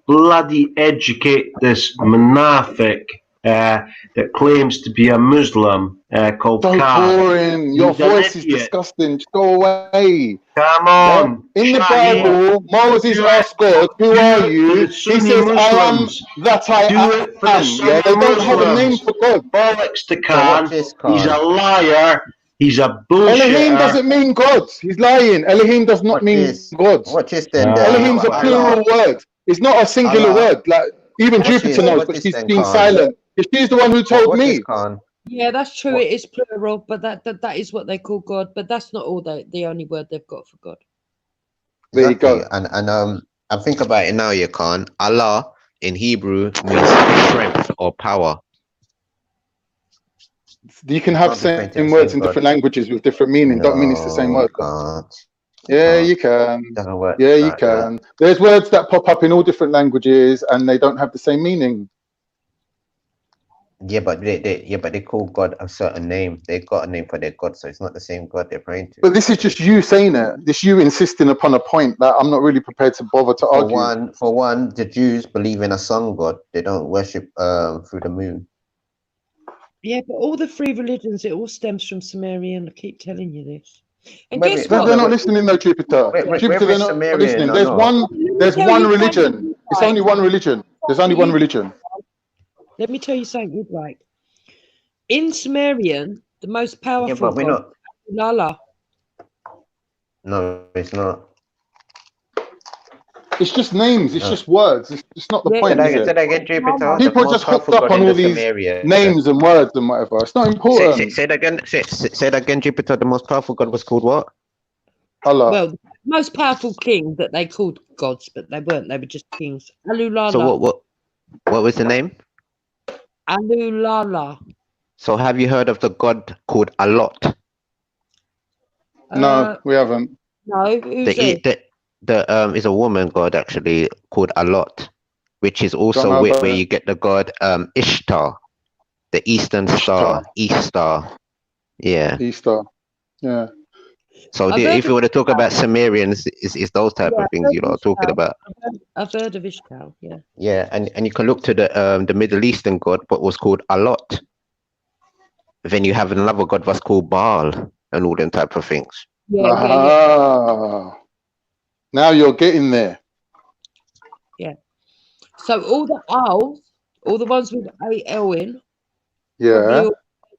bloody educate this munafiq that claims to be a Muslim called So Khan. boring. Your He's an voice is idiot. disgusting. Just go away. Come on, In the Shahid. Bible, Moses asked God, "Who are you?" He says, "I am that I Do it for the am." Yeah, they don't have a name for God. Bollocks to So Khan. watch this, He's a Khan. liar. He's a Elohim bullshitter. doesn't mean God. He's lying. Elohim does not Watch mean this. God. Watch this then. Elohim's a plural word. It's not a singular Allah. word. Like even Watch Jupiter this. knows, Watch but this she's then, been Khan. silent. If she's the one who told Watch this, me. Khan. Yeah, that's true. It is plural, but that is what they call God. But that's not all the only word they've got for God. There you Exactly. go. And think about it now, you Khan. Allah in Hebrew means strength or power. You can have Can't be same words in different languages with different meaning. Don't mean it's the same No, word. you can't. Yeah, you can. Doesn't work Yeah, you like that. can. There's words that pop up in all different languages and they don't have the same meaning. Yeah, but they call God a certain name. They got a name for their God, so it's not the same God they're praying to. But this is just you saying it. This you insisting upon a point that I'm not really prepared to bother to argue. For one, the Jews believe in a sun god. They don't worship through the moon. Yeah, but all the three religions, it all stems from Sumerian. I keep telling you this. And Wait, guess wait, what? They're not listening though, Jupiter. Jupiter, whether they're it's not Sumerian listening. or There's not. there's tell one you religion. something, It's right? only one religion. There's only one religion. Let me tell you something you'd like. In Sumerian, the most powerful Yeah, but we're god, not. Lala. No, it's not. It's just names. It's just words. It's not the Yeah, point, is Say that it? again, Jupiter. People The are just most hooked powerful up god on in all the these Sumerian. names and words and whatever. It's not important. Say that again. Say that again, Jupiter. The most powerful god was called what? Allah. Well, the most powerful king that they called gods, but they weren't. They were just kings. Alulala. So what was the name? Alulala. So have you heard of the god called Alot? No, we haven't. No, who's it? The is a woman god actually called Alot, which is also know where about it. you get the god Ishtar, the Eastern Star, East Star. Yeah. Easter. Yeah. So I've heard if of you want to talk Ishtal. about Sumerians, it's those type Yeah, of I've things heard you of are talking Ishtal. about. I've heard of Ishtal. Yeah. Yeah, and you can look to the Middle Eastern god, what was called Alot. Then you have another god was called Baal, and all them type of things. Yeah. Ah, now you're getting there. Yeah. So all the owls, all the ones with AL in, probably Yeah, all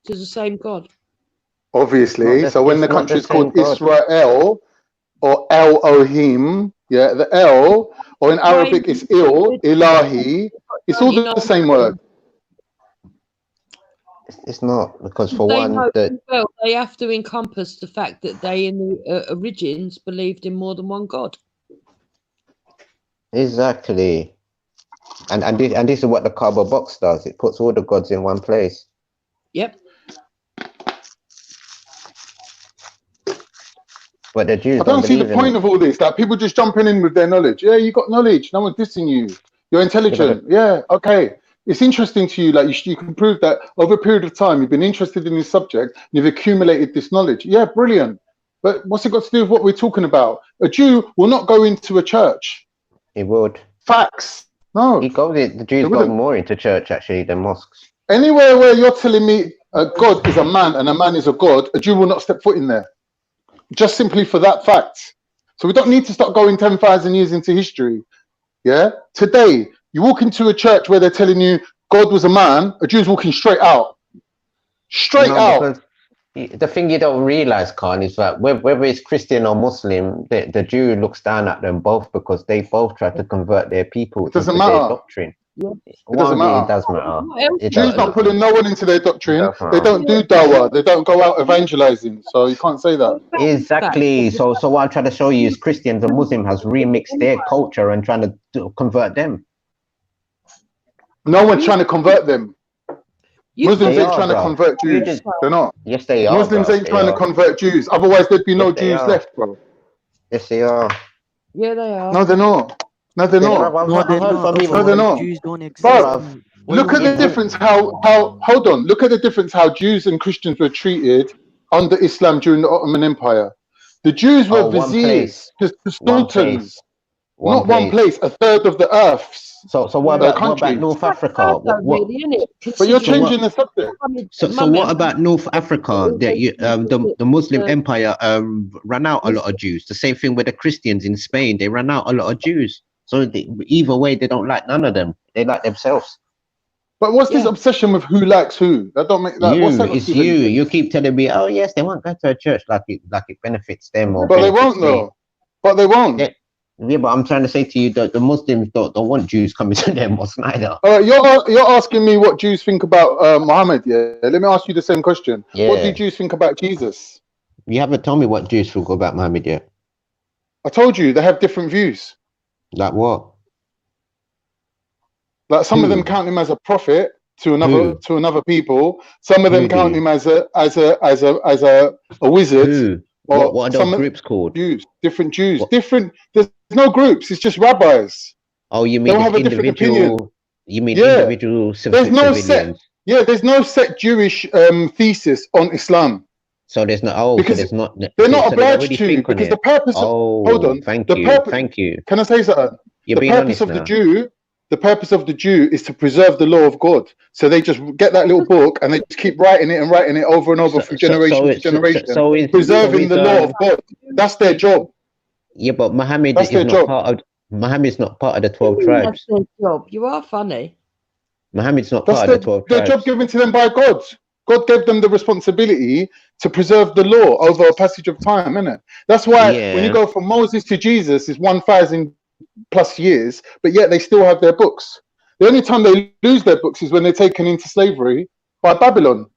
to the same god. obviously. So when the It's not country the is called same god. Israel or Elohim, yeah, the El, or in Arabic it's Il, Ilahi. It's all the same word. It's not, because for They one, know the well they have to encompass the fact that they in the origins believed in more than one god. exactly, and this is what the cardboard box does. It puts all the gods in one place. Yep. But the Jews I don't don't see the believe in point it. of all this. Like people just jumping in with their knowledge. Yeah, you got knowledge. No one's dissing you. You're intelligent. Yeah, okay. It's interesting to you. Like you can prove that over a period of time you've been interested in this subject. You've accumulated this knowledge. Yeah, brilliant. But what's it got to do with what we're talking about? A Jew will not go into a church. He would. Facts. No. The Jews go more into church actually than mosques. Anywhere where you're telling me a God is a man and a man is a God, a Jew will not step foot in there. Just simply for that fact. So we don't need to start going 10,000 years into history. Yeah. Today, you walk into a church where they're telling you God was a man, a Jew's walking straight out. Straight out. Because the thing you don't realize, Khan, is that whether it's Christian or Muslim, the Jew looks down at them both because they both try to convert their people into doesn't their matter. doctrine. It doesn't matter. It does matter. Jews not pulling no one into their doctrine. They don't do dawah. They don't go out evangelizing. So you can't say that. Exactly. So what I'm trying to show you is Christians and Muslims has remixed their culture and trying to convert them. No one's trying to convert them. Muslims They ain't are, trying to bro. convert Jews. They're not. Yes, they are. Muslims bro. ain't They trying to are. convert Jews. Otherwise, there'd be no Yes, they Jews are. left, bro. Yes, they are. Yeah, they are. No, they're not. No, they're Yeah, not. bro, I've heard from people. No, they're not. Jews don't exist. Bro, man. look at the difference how hold on. Look at the difference how Jews and Christians were treated under Islam during the Ottoman Empire. The Jews were one viziers, place. the One sultans. place. Not one place, a third of the earth. So what about North Africa? But you're changing the subject. So what about North Africa? That the Muslim Empire ran out a lot of Jews. The same thing with the Christians in Spain. They ran out a lot of Jews. So either way, they don't like none of them. They like themselves. But what's this obsession with who likes who? That don't make that. What's that got to It's do with you. anything? You keep telling me, oh yes, they won't go to a church like it benefits them or. But they benefits won't me. though. But they won't. Yeah, but I'm trying to say to you that the Muslims don't want Jews coming to their mosque neither. You're asking me what Jews think about Muhammad. Yeah, let me ask you the same question. Yeah. What do Jews think about Jesus? You haven't told me what Jews think about Muhammad yet. I told you they have different views. Like what? Like some of them count him as a prophet to another people. Some of them count him as a wizard. Or what are those groups called? Jews, different Jews, different. There's no groups. It's just rabbis. Oh, you mean They'll have a different opinion. individual? You mean individual There's no civilians? set. Yeah, there's no set Jewish thesis on Islam. So there's no. Oh, Because so there's not. They're not so they obliged already to, think on because it. the purpose. Oh, Hold on. Thank The you. purpose. Thank you. Can I say something? You're The being purpose honest of now. the Jew. The purpose of the Jew is to preserve the law of God. So they just get that little book and they just keep writing it over and over from generation to generation, preserving the law of God. That's their job. Yeah, but Muhammad That's is their not job. part of. Muhammad's not part of the 12 That's tribes. their job. You are funny. Muhammad's not That's part of the 12 their tribes. job given to them by God. God gave them the responsibility to preserve the law over a passage of time, isn't it? That's why when you Yeah. go from Moses to Jesus, it's 1,000 plus years, but yet they still have their books. The only time they lose their books is when they're taken into slavery by Babylon.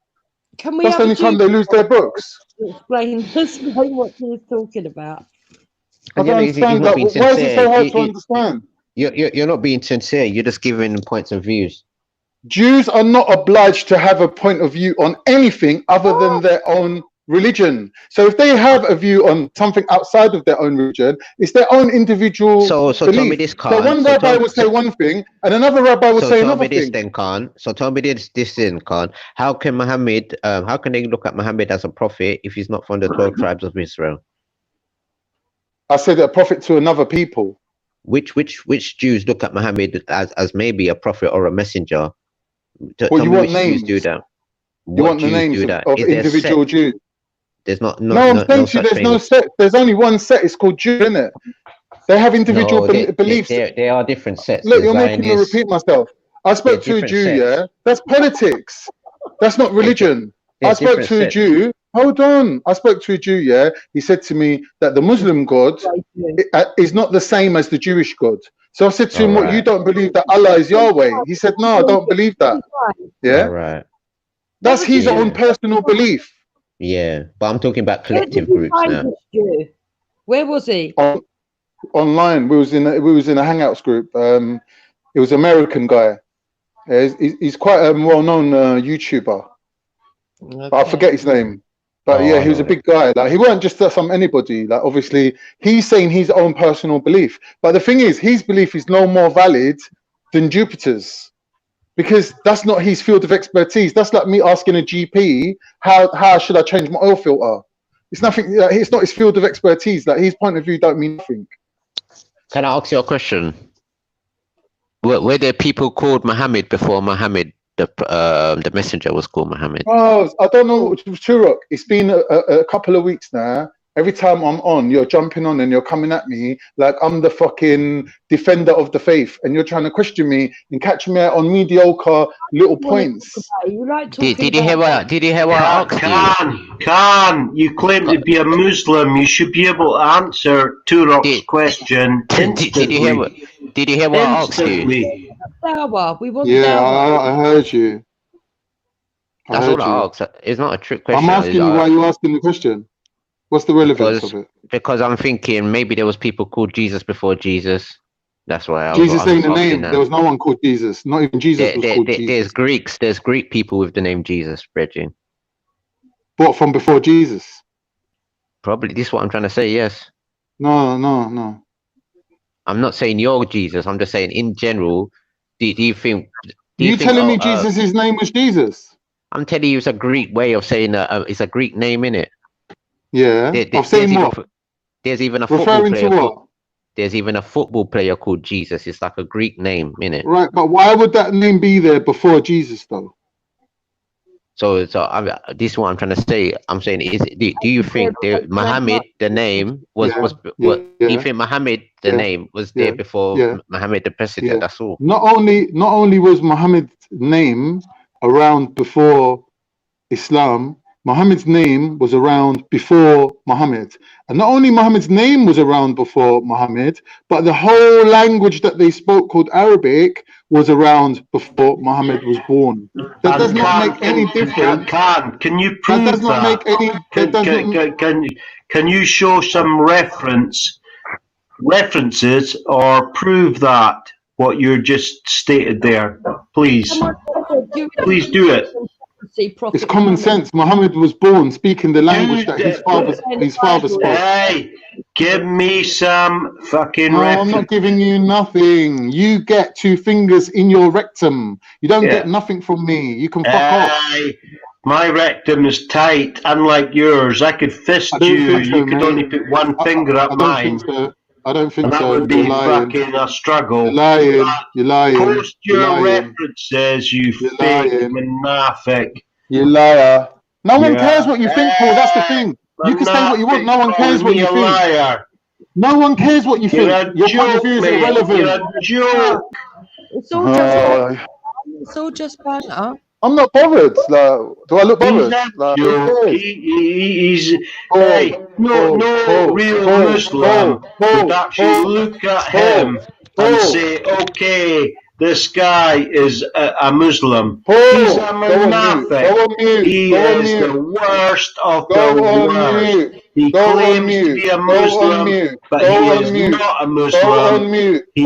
Can we That's the have only a time they lose their books. explain what he's talking about? I don't He's understand not that. being Why is it so sincere. hard to understand? You're not being sincere. You're just giving points of views. Jews are not obliged to have a point of view on anything other than their own religion. So if they have a view on something outside of their own religion, it's their own individual So tell me belief. this, So Khan. one rabbi will say one thing, and another rabbi will So say tell another me this thing. then, Khan. So tell me this then, Khan. How can Muhammad? How can they look at Muhammad as a prophet if he's not from the 12 tribes of Israel? I said a prophet to another people. Which Jews look at Muhammad as maybe a prophet or a messenger? Well, Tell you me want which Jews names? do that. You What want the Jews names do of, that? of Is there a individual set? Jews? There's not No, I'm saying to you, such there's thing no as set. There's only one set. It's called Jew, isn't it? They have individual no. beliefs. There are different sets. Look, There's you're making me Zionists. repeat myself. I There are spoke to a different Jew, sets. yeah? That's politics. That's not religion. I There's spoke different to a sets. Jew. Hold on. I spoke to a Jew, yeah? He said to me that the Muslim God is not the same as the Jewish God. So I said to him, All what, you right. don't believe that Allah is Yahweh? He said, no, I don't believe that. Yeah? All right. That's his own Yeah. personal belief. Yeah. But I'm talking about Where did collective you groups find now. this Jew? Where was he? Online. We was in a Hangouts group. It was an American guy. He's quite a well-known YouTuber. But I forget his name. But yeah, I he was know a big guy. Like, he wasn't just some anybody. Like, obviously, he's saying his own personal belief. But the thing is, his belief is no more valid than Jupiter's, because that's not his field of expertise. That's like me asking a GP, how should I change my oil filter? It's nothing. It's not his field of expertise. Like, his point of view don't mean nothing. Can I ask you a question? Were there people called Muhammad before Muhammad, the messenger, was called Muhammad? Oh, I don't know, Turok. It's been a couple of weeks now. Every time I'm on, you're jumping on and you're coming at me like I'm the fucking defender of the faith, and you're trying to question me and catch me out on mediocre little points. You like Did you hear what? Did you hear what I asked you? Khan, you claim to be a Muslim. You should be able to answer Turok's question instantly. Did you hear what? Did you hear what I asked you? Instantly. Dawah. We want Yeah, dawah. I heard you. That's all I asked. It's not a trick question. I'm asking you why you're asking the question. What's the relevance of it? Because I'm thinking maybe there was people called Jesus before Jesus. That's why Jesus ain't the name. that. There was no one called Jesus. Not even Jesus was called Jesus. There's Greeks. There's Greek people with the name Jesus, Bridget. But from before Jesus? Probably. This is what I'm trying to say. Yes. No. I'm not saying you're Jesus. I'm just saying in general. Do you think? You telling me Jesus' name was Jesus? I'm telling you, it's a Greek way of saying it's a Greek name, innit? Yeah. I've seen what? There's even a football Referring player. to what? There's even a football player called Jesus. It's like a Greek name, innit? Right, but why would that name be there before Jesus, though? So this is what I'm trying to say. I'm saying, do you think Muhammad, the name, do you think Muhammad, the name, was there before Muhammad, the president? Yeah. That's all. Not only was Muhammad's name around before Islam, Muhammad's name was around before Muhammad. And not only Muhammad's name was around before Muhammad, but the whole language that they spoke called Arabic was around before Muhammad was born. That does not make any difference. Can you prove that? That does not make any. Can you show some references or prove that what you just stated there, please? Please do it. It's common sense. Muhammad was born speaking the language that his father spoke. Hey, give me some fucking No, reference. I'm not giving you nothing. You get 2 fingers in your rectum. You don't get nothing from me. You can fuck off. My rectum is tight, unlike yours. I could fist I don't you. think so, You could mate. only put one finger up I don't mine. think so. I don't think And that so. would be You're lying. fucking a struggle. You're lying. You're lying. Post You're your lying. references, you You're fake lying. monafik. You liar. No one Yeah. cares what you think, Paul. That's the thing. You can say what you want. No one cares what you think. Liar. No one cares what you You're think. a Your point of joke, view is mate. irrelevant. You're a joke. It's all just. It's all just banter. I'm not bothered. Like, do I look He's bothered? a Like, joke. He's hey, no real Muslim would actually look at him and say, okay, this guy is a Muslim. He's a monafik. He is the worst of the worst. He claims to be a Muslim, but he is not a Muslim. He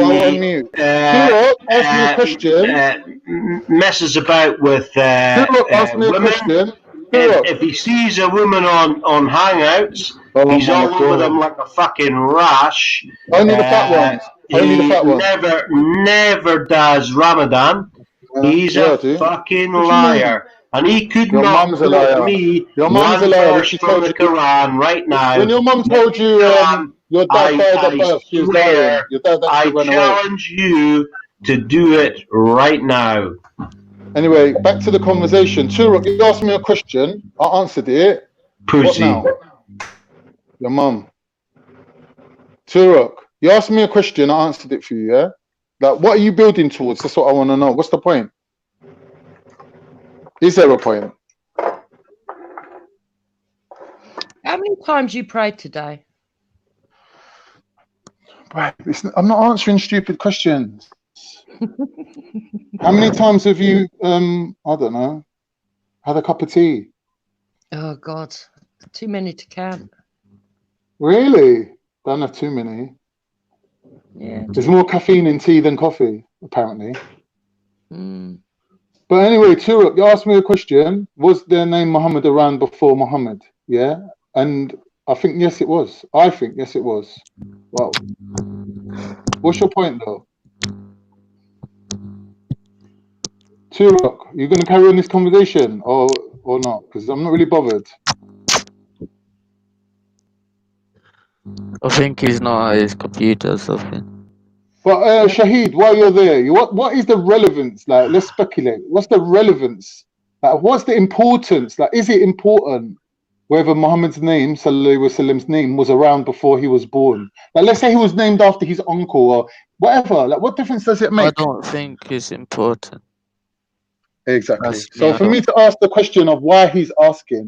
messes about with ask me a women. question. if he sees a woman on Hangouts, he's my all over them God. like a fucking rash. Only the fat ones. Only the He fat ones. never does Ramadan. He's Yeah, a I do. fucking What do you mean? liar. And he could Your not mum's a quote liar. me Your mum's a one liar. When verse she from told the you, Quran right now. when your mum told you your dad died at I birth, she was swear, lying. Your dad actually I ran away. challenge you to do it right now. Anyway, back to the conversation. Turok, you asked me a question. I answered it. Pussy. What now? Your mum. Turok, you asked me a question. I answered it for you, yeah? Like, what are you building towards? That's what I want to know. What's the point? Is there a point? How many times you prayed today? Right, I'm not answering stupid questions. How many times have you, I don't know, had a cup of tea? Oh God, too many to count. Really? Don't have too many. Yeah. There's more caffeine in tea than coffee, apparently. Mm. But anyway, Turok, you asked me a question. Was their name Muhammad around before Muhammad? Yeah? And I think, yes, it was. I think, yes, it was. Wow. What's your point, though? Turok, you going to carry on this conversation or not? Because I'm not really bothered. I think he's not at his computer or something. But Shahid, while you're there, what is the relevance? Like, let's speculate. What's the relevance? Like, what's the importance? Like, is it important whether Muhammad's name, Sallallahu Alaihi Wasallam's name, was around before he was born? Like, let's say he was named after his uncle or whatever. Like, what difference does it make? I don't think it's important. Exactly. That's me, So I for me don't. to ask the question of why he's asking,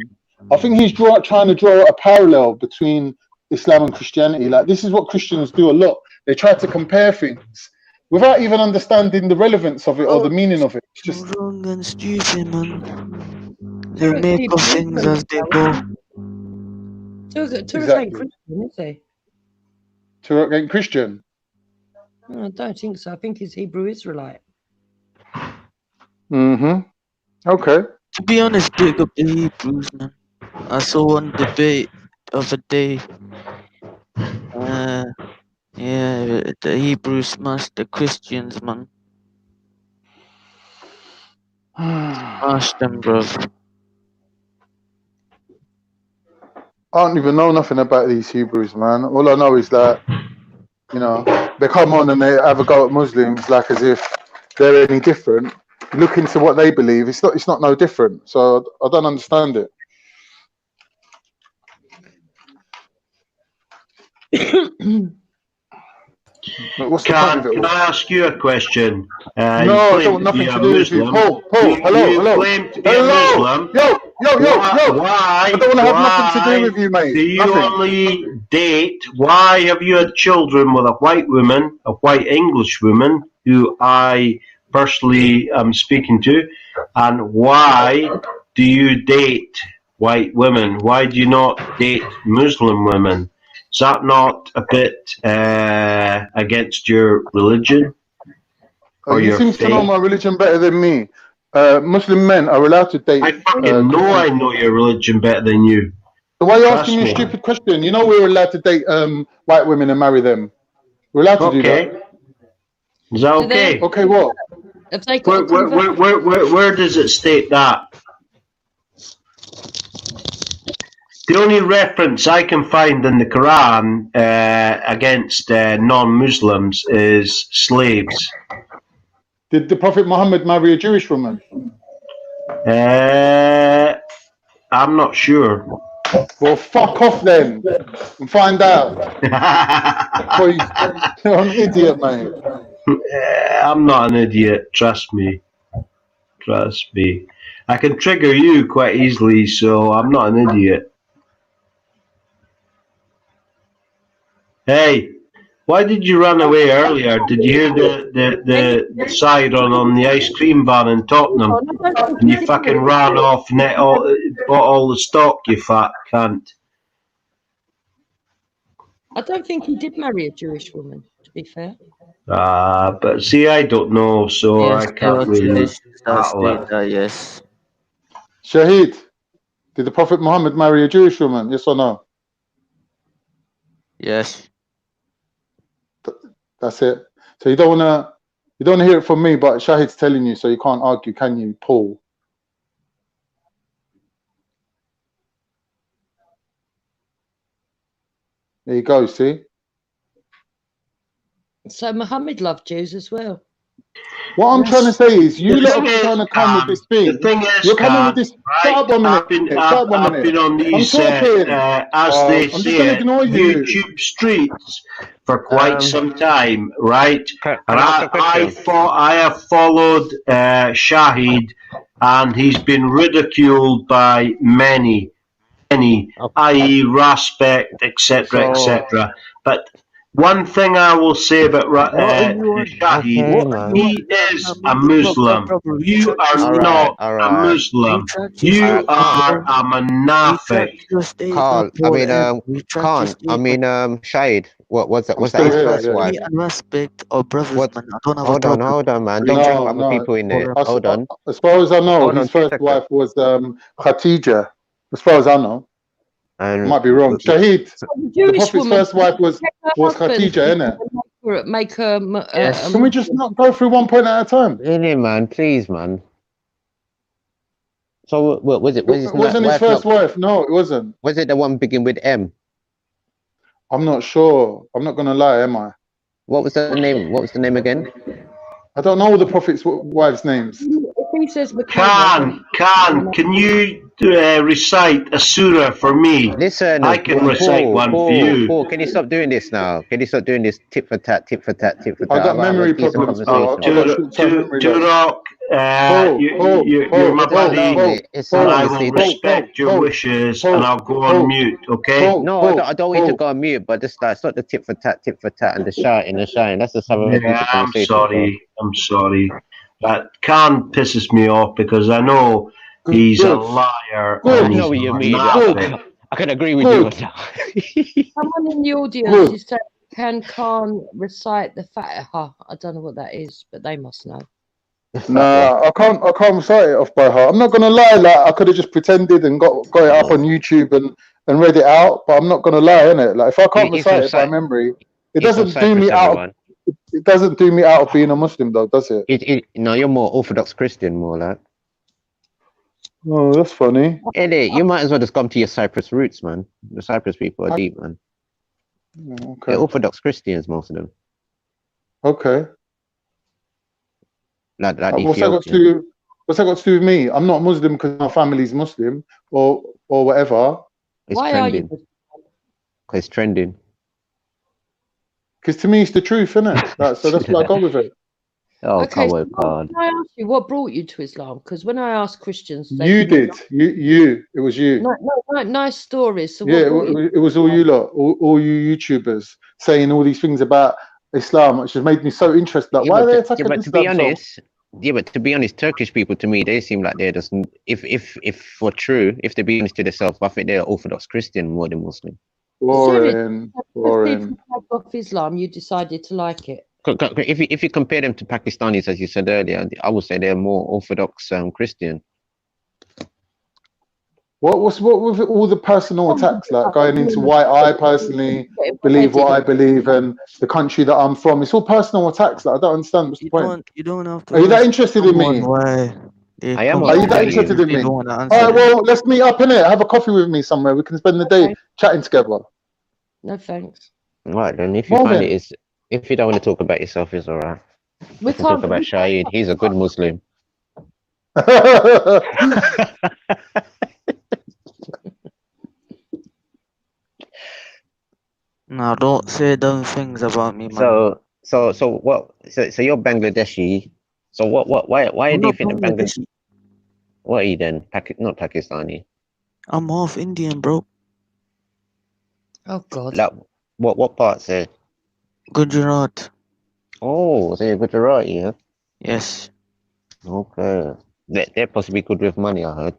I think he's trying to draw a parallel between Islam and Christianity. Like, this is what Christians do a lot. They try to compare things without even understanding the relevance of it or the meaning of it. It's just wrong and stupid, man. They make up things as they go. Turok ain't Christian, is he? Turok ain't Christian. No, I don't think so. I think he's Hebrew Israelite. Okay. To be honest, big up the Hebrews, man. I saw one debate of a day. Yeah, the Hebrews smashed the Christians, man. Smashed them, bruv. I don't even know nothing about these Hebrews, man. All I know is that, you know, they come on and they have a go at Muslims like as if they're any different. You look into what they believe, it's not no different. So I don't understand it. What's the point of it Can all? I ask you a question? No, You I claim don't want to be nothing a to do with you. Muslim. Paul, You hello. claim to be a Hello. Muslim. Yo. Why? I don't want to have nothing to do with you, mate. Do you Nothing. only date? Why have you had children with a white woman, a white English woman, who I personally am speaking to? And why do you date white women? Why do you not date Muslim women? Is that not a bit against your religion or You your seem to know faith? my religion better than me. Muslim men are allowed to date. I fucking know I know your religion better than you. So why are you Trust asking me a me. stupid question? You know we're allowed to date white women and marry them. We're allowed to do that. Is that okay? Okay, what? If they got Where does it state that? The only reference I can find in the Quran against non-Muslims is slaves. Did the Prophet Muhammad marry a Jewish woman? I'm not sure. Well, fuck off then and find out. Please, you're an idiot, mate. I'm not an idiot. Trust me. Trust me. I can trigger you quite easily, so I'm not an idiot. Hey, why did you run away earlier? Did you hear the siren on the ice cream van in Tottenham? And you fucking ran off and bought all the stock, you fat cunt. I don't think he did marry a Jewish woman, to be fair. But see, I don't know, so Yes, I there are can't really traditions that battle state it. that, yes. Shahid, Did the Prophet Muhammad marry a Jewish woman? Yes or no? Yes. That's it. So you don't wanna hear it from me, but Shahid's telling you, so you can't argue, can you, Paul? There you go. See. So Muhammad loved Jews as well. What I'm trying to say is, you The lot thing are is, trying to come with this the thing. thing is, You're coming with this. Shut right? up 1 minute. Shut up 1 I've minute. been on I'm these, talking. as they I'm just say gonna it, ignore you. YouTube streets for quite some time, right? Can And I ask a question? I have followed Shahid, and he's been ridiculed by many, i.e., Raspect, etc., So, etc. But one thing I will say about What are you on? Shahid, okay, What are you man. on? he is a Brother, Muslim. brother, You retract your are All right, not statement. all a right. Muslim. Retract your You All right, statement, are bro. a Retract munafiq. your statement, Carl. Paul M. Retract your Khan. statement. Shahid. What was that? I'm Was that still his here. first Yeah. wife? Me and Respect are brothers, What? man. I don't have a problem. Hold on, man. Don't bring No, other no. people in there. Paul M. Hold on. As far as I know, Hold on his 2 first seconds. wife was Khatija. As far as I know, I And might be wrong. Shahid, So the the Jewish Prophet's woman first wife was check her husband Khatija, innit? and make her Yes. Can we just not go through 1 point at a time? really, man, please, man. So what was it? Was his It wasn't his wife first not? wife. No, it wasn't. Was it the one begin with M? I'm not sure. I'm not gonna lie, am I? What was the name? What was the name again? I don't know all the Prophet's wives' names. if he says Michaela, Khan, can you recite a surah for me? Listen, I can recite one for you. Paul, can you stop doing this now? Can you stop doing this tit for tat, tit for tat, tit for I tat? got Have a memory decent problems, Paul. conversation, I got man. short-term memory loss. Turok, you're my buddy, and I will respect your wishes, and I'll go on mute, okay? No, I don't want you to go on mute, but just it's not the tit for tat, and the shouting, Let's just have a decent I'm conversation, bro. sorry. That Khan pisses me off because I know he's a liar I and know he's what you a mean. munafiq. I can agree with you on that. someone in the audience is saying, can recite the Fatiha. I don't know what that is, but they must know. Nah, I can't recite it off by heart. I'm not gonna lie, like I could have just pretended and got it up on YouTube and read it out, but I'm not gonna lie, innit? Like if I can't recite it by memory, it doesn't do me out. It doesn't do me out of being a Muslim, though, does it? No, you're more Orthodox Christian, more like. Oh, that's funny. Eddie, you might as well just come to your Cyprus roots, man. The Cyprus people are deep, man. Okay. They're Orthodox Christians, most of them. Okay. Like What's that got to do? What's that got to do with me? I'm not Muslim because my family's Muslim or whatever. It's trending. Because it's trending. Because to me, it's the truth, isn't it? So that's why I go with it. Oh, okay, come on, so God. can I ask you what brought you to Islam? Because when I ask Christians, they You did. It was you. No, nice stories. So Yeah, what brought you? it was all you lot, all you YouTubers saying all these things about Islam, which has made me so interested. Like, why are they attacking but Islam? to be honest, Turkish people to me, they seem like they're just if for true, if they be honest to themselves, I think they're Orthodox Christian more than Muslim. Boring. Off Islam, you decided to like it. If you compare them to Pakistanis, as you said earlier, I would say they're more Orthodox Christian. What with all the personal attacks, like going into why I personally believe what I believe and the country that I'm from? It's all personal attacks. Like, I don't understand. What's the point? You don't have to. Are you that interested in me? I am. Are you that interested in me? All right, well, let's meet up in it. Have a coffee with me somewhere. We can spend the day chatting together. No thanks. Right then, if you find it is, if you don't want to talk about yourself, it's all right. We can talk about Shahid. He's a good Muslim. No, don't say dumb things about me, man. So what? So you're Bangladeshi. So why do you think the Bangladeshi? What are you then? Not Pakistani. I'm half Indian, bro. Oh God. Like, what parts there? Gujarat. Oh, so you're Gujarati, yeah? Yes. Okay. They're possibly good with money, I heard.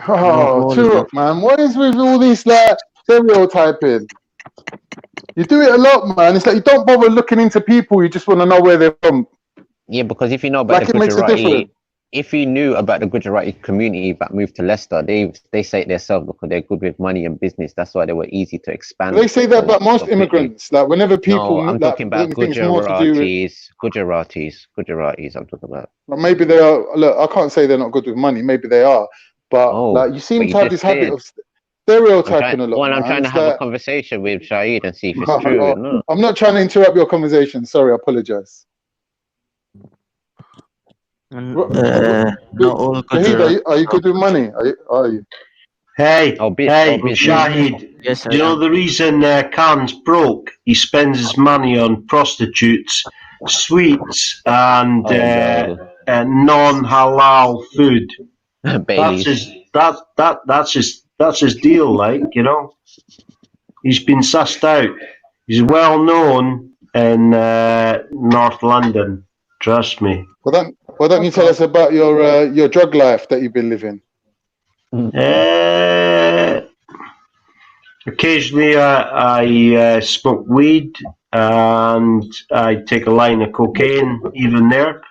Oh, Turok, man, what is with all this like stereotyping? You do it a lot, man. It's like you don't bother looking into people. You just want to know where they're from. Yeah, because if you know about like it makes a difference. if you knew about the Gujarati community that moved to Leicester, they say it themselves because they're good with money and business. That's why they were easy to expand. They say that about most immigrants. Like whenever people No, I'm like talking about things more to do with, Gujaratis. I'm talking about. well, maybe they are. Look, I can't say they're not good with money. Maybe they are, but like you seem but to have this habit of stereotyping a lot. I'm Man. trying to It's have a like, conversation with Shahid and see if it's true or not. I'm not trying to interrupt your conversation. Sorry, I apologize. Not all Shahid, are you good with money? Are you? Hey, hey, business. Shahid, Yes, I you know am. the reason Khan's broke? He spends his money on prostitutes, sweets, and non-halal food. That's his deal, like, you know. He's been sussed out. He's well known in North London. Trust me. Why don't you tell us about your drug life that you've been living? Occasionally, I smoke weed and I take a line of cocaine. Even there,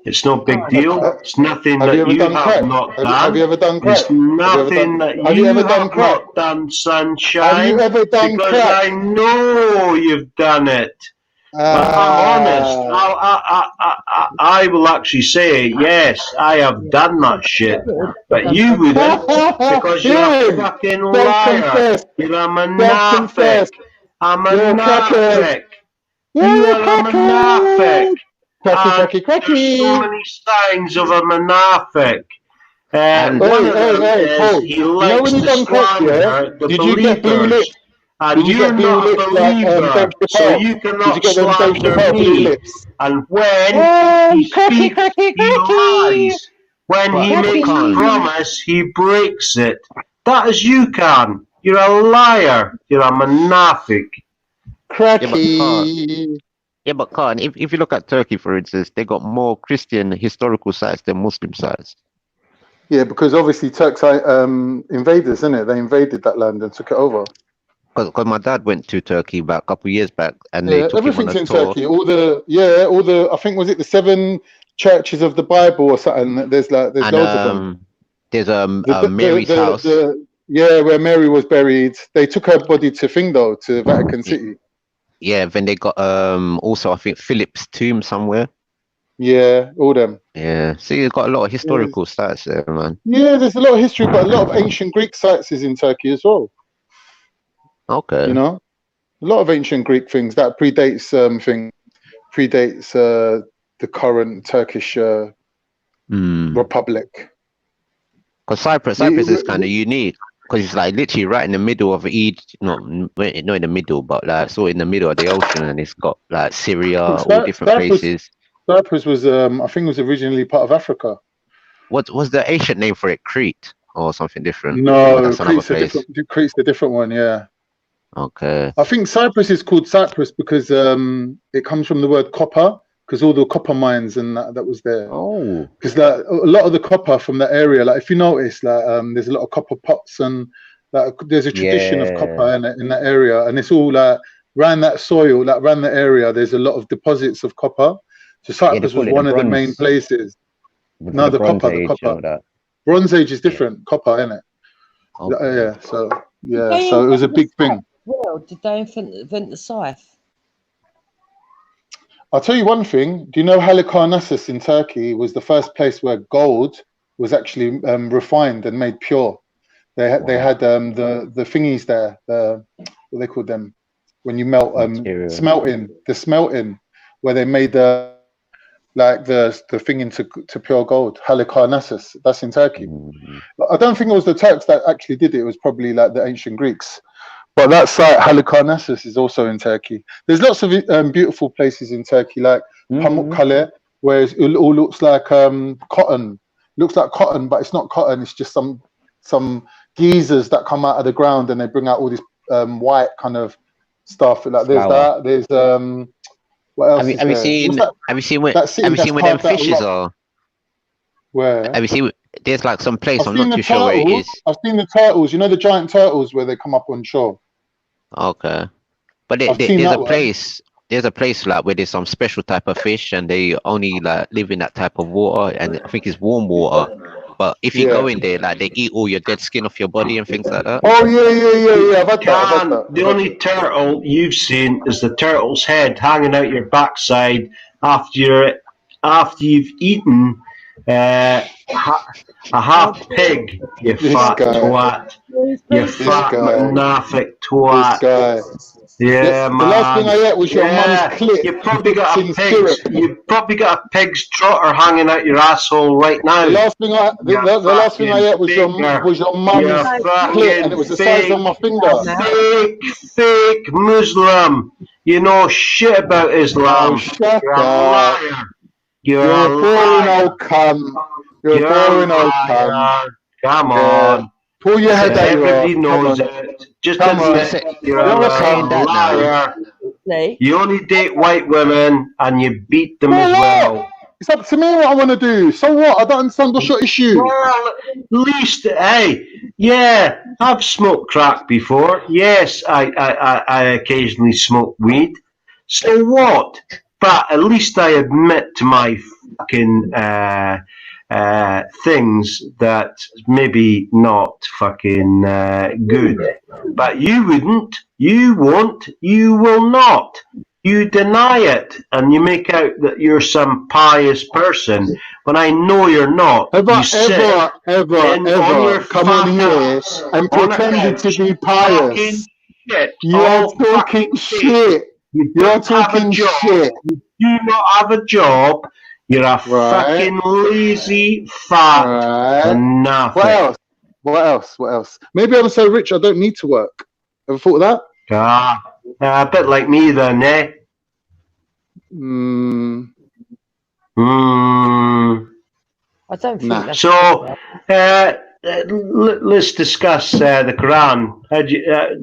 it's no big deal. It's nothing that you have not done. Have you ever done crack? It's nothing that you have not done, sunshine. Have you ever done because crack? I know you've done it. But I'm honest. I will actually say, yes, I have done that shit. But you wouldn't because you're a fucking liar. You're a monarchic. A monarchic. You are a monarchic. Cracky. There's so many signs of a monarchic. One of them is Paul, he likes when you to done crack, slander the did you get blue believers. lips? And Did you you're get blue not a lips like believer, Dave so Chappelle? you Did you cannot get them Dave slander Chappelle blue me. lips? And when he speaks, he lies. When he makes a promise, he breaks it. That is you, Khan. You're a liar. You're a monarchic. Cracky. Yeah, but Khan, if you look at Turkey, for instance, they got more Christian historical sites than Muslim sites. Yeah, because obviously Turks are invaders, isn't it? They invaded that land and took it over. Because my dad went to Turkey about a couple of years back, and they took him on Everything's a in tour. Turkey. All the I think was it the 7 churches of the Bible or something. There's loads of them. There's Mary's house. Where Mary was buried. They took her body to to Vatican City. Yeah, then they got also I think Philip's tomb somewhere. Yeah, all them. Yeah, so you've got a lot of historical sites there, man. Yeah, there's a lot of history, but a lot of ancient Greek sites is in Turkey as well. Okay. You know, a lot of ancient Greek things that predates the current Turkish republic. Because Cyprus is kind of unique because it's like literally right in the middle of Egypt, not in the middle, but like sort of in the middle of the ocean, and it's got like Syria, all different places. Cyprus was, I think, it was originally part of Africa. What was the ancient name for it? Crete or something different? No, that's Crete's a different one. Yeah. Okay. I think Cyprus is called Cyprus because it comes from the word copper, because all the copper mines and that was there. Oh. Because a lot of the copper from that area, like if you notice, like there's a lot of copper pots and like there's a tradition of copper in that area, and it's all like around that soil, like around the area. There's a lot of deposits of copper. So Cyprus was one of the main places. No, the copper. Bronze Age is different. Copper, isn't it? Okay. So it was a big thing. Well, did they invent the scythe? I'll tell you one thing. Do you know Halikarnassus in Turkey was the first place where gold was actually refined and made pure? They had the thingies there. What they called them when you melt smelting, where they made the thing into pure gold. Halikarnassus. That's in Turkey. I don't think it was the Turks that actually did it. It was probably like the ancient Greeks. But that site, Halikarnassus, is also in Turkey. There's lots of beautiful places in Turkey, like Pamukkale, where it all looks like cotton. Looks like cotton, but it's not cotton. It's just some geysers that come out of the ground and they bring out all this white kind of stuff. Like there's that. There's what else? Have you seen where them fishes are? Where? Have you seen? There's like some place. I'm not too sure where it is. I've seen the turtles. You know the giant turtles where they come up on shore. Okay, but there's a place there's a place like where there's some special type of fish, and they only like live in that type of water, and I think it's warm water. But if you go in there, like they eat all your dead skin off your body and things like that. Oh yeah. I've had Can that. the only turtle you've seen is the turtle's head hanging out your backside after you've eaten a half pig, you fat twat. You fat magnific twat. Yeah, man. The last thing I ate was your mum's clit. You probably got a pig's. You probably got a pig's trotter hanging out your asshole right now. The last thing I ate was your mum's clit, and it was the size of my finger. Fake Muslim. You know shit about Islam. Oh, shut You're a up. liar. You're a boring old cunt. You're a boring old cunt. Come on. Pull your head out. Everybody knows it. Just admit you're a liar. You only date white women and you beat them as well. It's up to me what I want to do. So what? I don't understand what's your issue. Well, at least, hey, yeah, I've smoked crack before. Yes, I occasionally smoke weed. So what? But at least I admit to my fucking things that maybe not fucking good. But you wouldn't, you won't, you will not. You deny it and you make out that you're some pious person when I know you're not. Ever come on here and pretended to be pious. You're talking shit. You're talking shit. You do not have a job. You're a fucking lazy, fat, and nothing. What else? Maybe I'm so rich I don't need to work. Ever thought of that? A bit like me then, eh? I don't think that's So, let's discuss the Quran.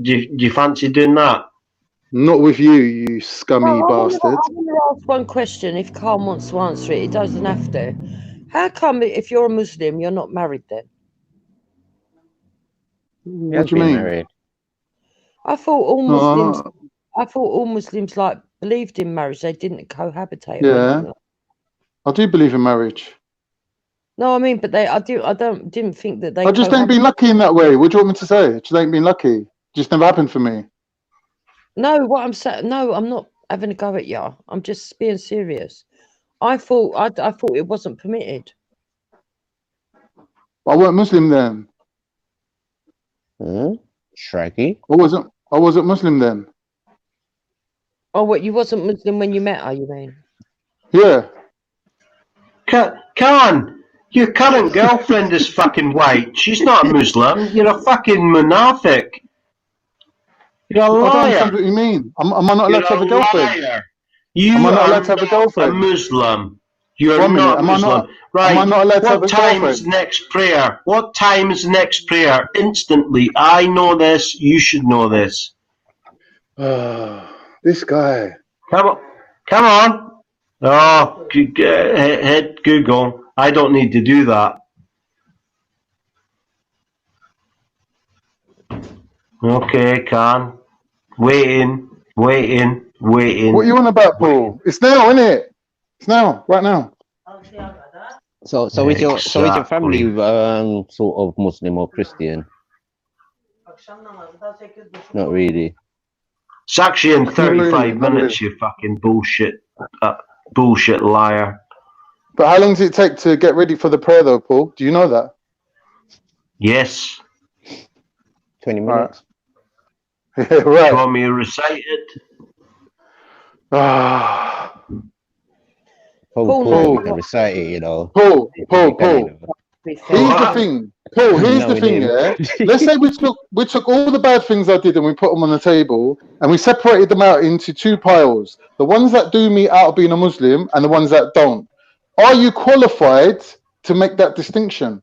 Do you fancy doing that? Not with you, you scummy bastard. I want to ask one question. If Carl wants to answer it, he doesn't have to. How come if you're a Muslim, you're not married then? What do you mean? Married. I thought all Muslims. I thought all Muslims like believed in marriage. They didn't cohabitate. Yeah, I do believe in marriage. No, I mean, but didn't think that they. I just ain't been lucky in that way. What do you want me to say? Just ain't been lucky. Just never happened for me. No, what I'm saying. No, I'm not having a go at you. I'm just being serious. I thought it wasn't permitted. I weren't Muslim then. Shraggy. I wasn't Muslim then. Oh, what? You wasn't Muslim when you met her? You mean? Yeah. Khan, your current girlfriend is fucking white. She's not a Muslim. You're a fucking munafiq. You're a liar. I don't understand what you mean. Am I not allowed to have a girlfriend? Am I not allowed to have a girlfriend? A Muslim. You're 1 minute. not Muslim. Right. Am I not allowed to have a What time's girlfriend? next prayer? What time's next prayer? Instantly. I know this. You should know this. This guy. Come on. Oh, hit Google. I don't need to do that. Okay, Khan. Waiting. What are you on about, Paul? It's now, isn't it? It's now, right now. So is your family sort of Muslim or Christian? Not really. It's actually in 35 minutes, you fucking bullshit liar. But how long does it take to get ready for the prayer, though, Paul? Do you know that? Yes. 20 minutes. Right. Do you want me to recite it? Paul can recite it, you know. Paul. Here's the thing. Paul, here's the thing, yeah? Let's say we took all the bad things I did and we put them on the table and we separated them out into two piles. The ones that do me out of being a Muslim and the ones that don't. Are you qualified to make that distinction?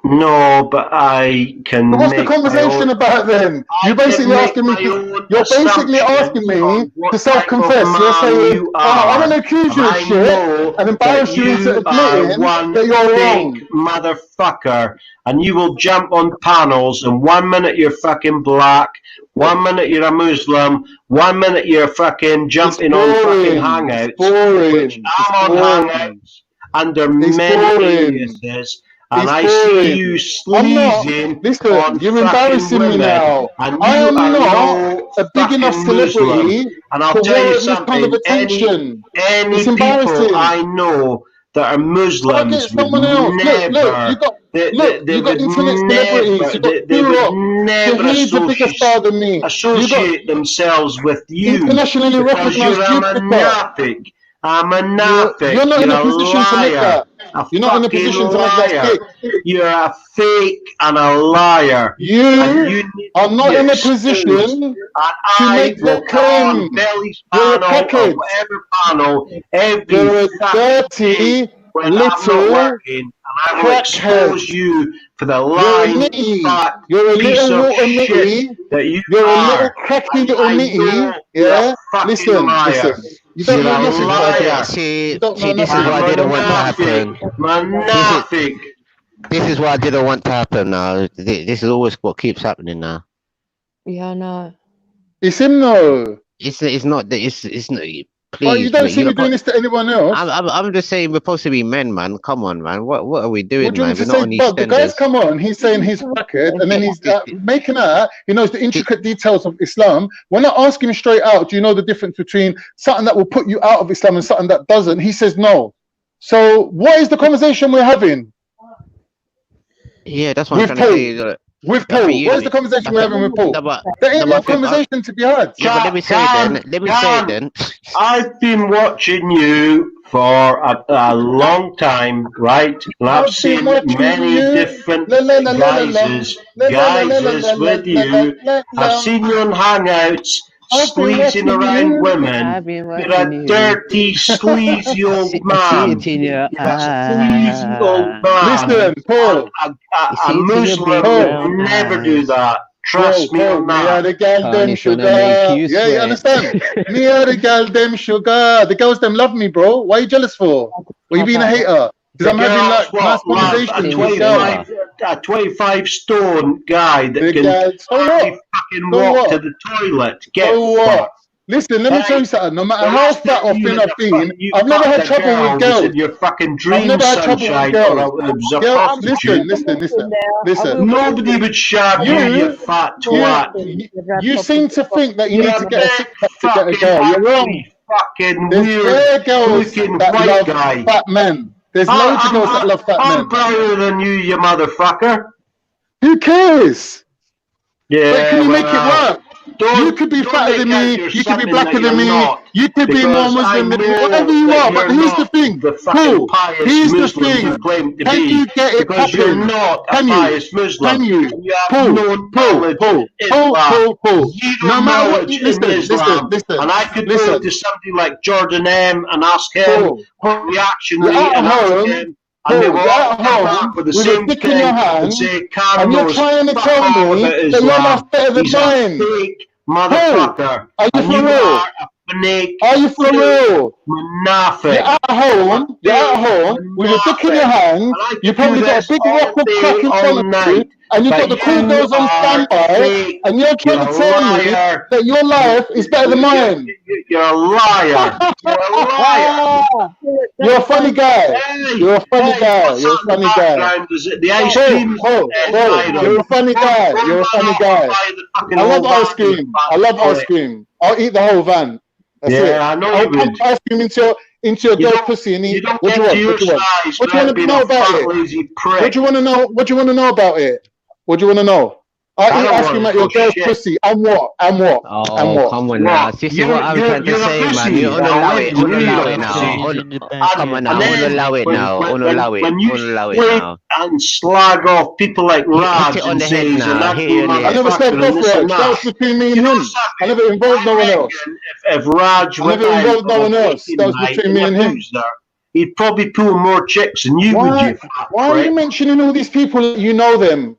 No, but I can What's the make my conversation own. about then? I You're can basically make asking me my to, own you're basically asking assumptions me on to what type of self-confess. You're man saying, you oh, I'm are, gonna accuse and you of I shit know and that embarrass you into you are admitting one that you're fake wrong. motherfucker, and you will jump on panels, and 1 minute you're fucking black, 1 minute you're a Muslim, 1 minute you're fucking It's jumping on fucking boring. It's Hangouts, which boring. It's I'm on boring. Hangouts under It's many boring. aliases, and It's I see you boring. I'm not. sleazing Listen, on you're fucking embarrassing me women, now. and I you am are not no a big enough fucking Muslim. celebrity And I'll to tell you warrant this kind of something, attention. any It's people embarrassing. I know that are Try Muslims get would someone else. Look, never, you got would internet celebrities. You got they would Rock. never Shahid's a bigger star than me. You got associate themselves with you internationally because you're recognized a YouTuber. munafiq. A You're munafiq. not in You're a a position to make liar. that. A You're not in a fucking position to make that liar. stick. You're a fake and a liar. And You you need are to not be in a exposed. position And to I make will that come on claim. Belly's You're a panel or crackhead. whatever panel every You're a fucking day dirty when I'm not little working, and I will crackhead. expose you for the You're a lying nitty. fat You're a piece little of water shit nitty. that you You're a little are. cracky And little I nitty. know you're Yeah. a fucking Listen. liar. You don't You're know a nothing, liar. You don't know This is what I nothing. didn't want to happen. Munafiq. This is what I didn't want to happen now. This is always what keeps happening now. Yeah, I know. It's him though. It's not that it's not. Well, you Please, don't mate, see me doing this to anyone else. I'm just saying we're supposed to be men, man. Come on, man. What are we doing, What do you man? want me We're to not say? on But the guy's EastEnders. come on, he's saying he's crackhead, and then he's making out he knows the intricate details of Islam. When I ask him straight out, do you know the difference between something that will put you out of Islam and something that doesn't? He says no. So what is the conversation we're having? Yeah, that's what I'm With trying to Paul. say. With I think Paul. you- What is the conversation we're having with Paul? No, but- There ain't no, no but I think conversation to be had. Yeah, but let me say it then. I've been watching you for a long time, right? And I've seen many different guises with you. I've seen you on Hangouts, sleazing around women. You're a dirty, sleazy old man. You're a sleazy old man. Listen, Paul. A Muslim would never do that. Trust me on Me are that. the gal them sugar. Yeah, you understand? Me are the gal them sugar. The girls them love me, bro. Why are you jealous for? Why you being a hater? Because I'm having like nice conversations with girls. A 25 stone guy that The can girls. So hardly what? fucking So walk what? to the toilet. Get So what? fucked. Listen, let me tell you something. No matter the how last fat time or you thin had I've been, you I've never had fucked a trouble with girl was girls. in your fucking I've dream never had trouble with sunshine, girls. or it was a Girl, prostitute. listen. Nobody would shab you fat twat. You seem to think that you You're need to a get a big six pack to get a fucking girl. You're wrong. fucking There's weird rare girls looking that white love guy. fat men. There's loads of girls that love fat I'm men. prouder than you, you motherfucker. Who cares? Yeah, But can you make it work? You could be fatter than me. You could be blacker than me. You could be more Muslim than me. Whatever you are. But here's the thing. Cool. Here's the thing. Can you get it because you're popping? not a Can you? pious Muslim. Can you? You have Pull, no pull, knowledge pull, in pull, Islam. pull. Zero No matter what. knowledge Listen, in Islam. listen. And I could go Listen. to somebody like Jordan M and ask him reactionary You're at and ask home. him, and they will You're all at come home back with the with a same dick in your thing hand, and say, and Cam you're knows trying to fuck tell all me about that your Islam. life's better than He's mine. a fake motherfucker. Are you And for you real? are a fake, Are you for fake real? munafiq. You're at home. You're at home with a dick in your hand. You probably got a big rock of crack in front of you, and you've got the cool girls on standby, and you're trying to tell me that your life is better than mine. You're a liar. You're a liar. You're a funny guy. You're a funny guy. You're a funny guy. The ice cream. You're a funny guy. You're a funny guy. I love ice cream. I love ice cream. I'll eat the whole van. That's it. Yeah, I know I'll you pump would. ice cream into your girl's pussy and eat. What do you want? What do you want? What do you want to know about it? What do you want to know? What do you want to know about it? What do you want to know? I eat ice cream at your girl's pussy. And what? And what? And Oh, what? come on now. This is what I'm trying to say, man. You unallow it. Unallow it now. Come on now. Unallow it now. Unallow it. Unallow it now. And slag off people like Raj Hit it on and the head say he's an now. ugly Hit it on the I never motherfucker said and go this for and it. That that. was between me and him. I never involved no one else. If Raj I went never out involved no on a one else. dating That was night between in me a and him. boozer he'd probably pull more chicks than you would, you fat Why are you prick. mentioning all these people that you know them?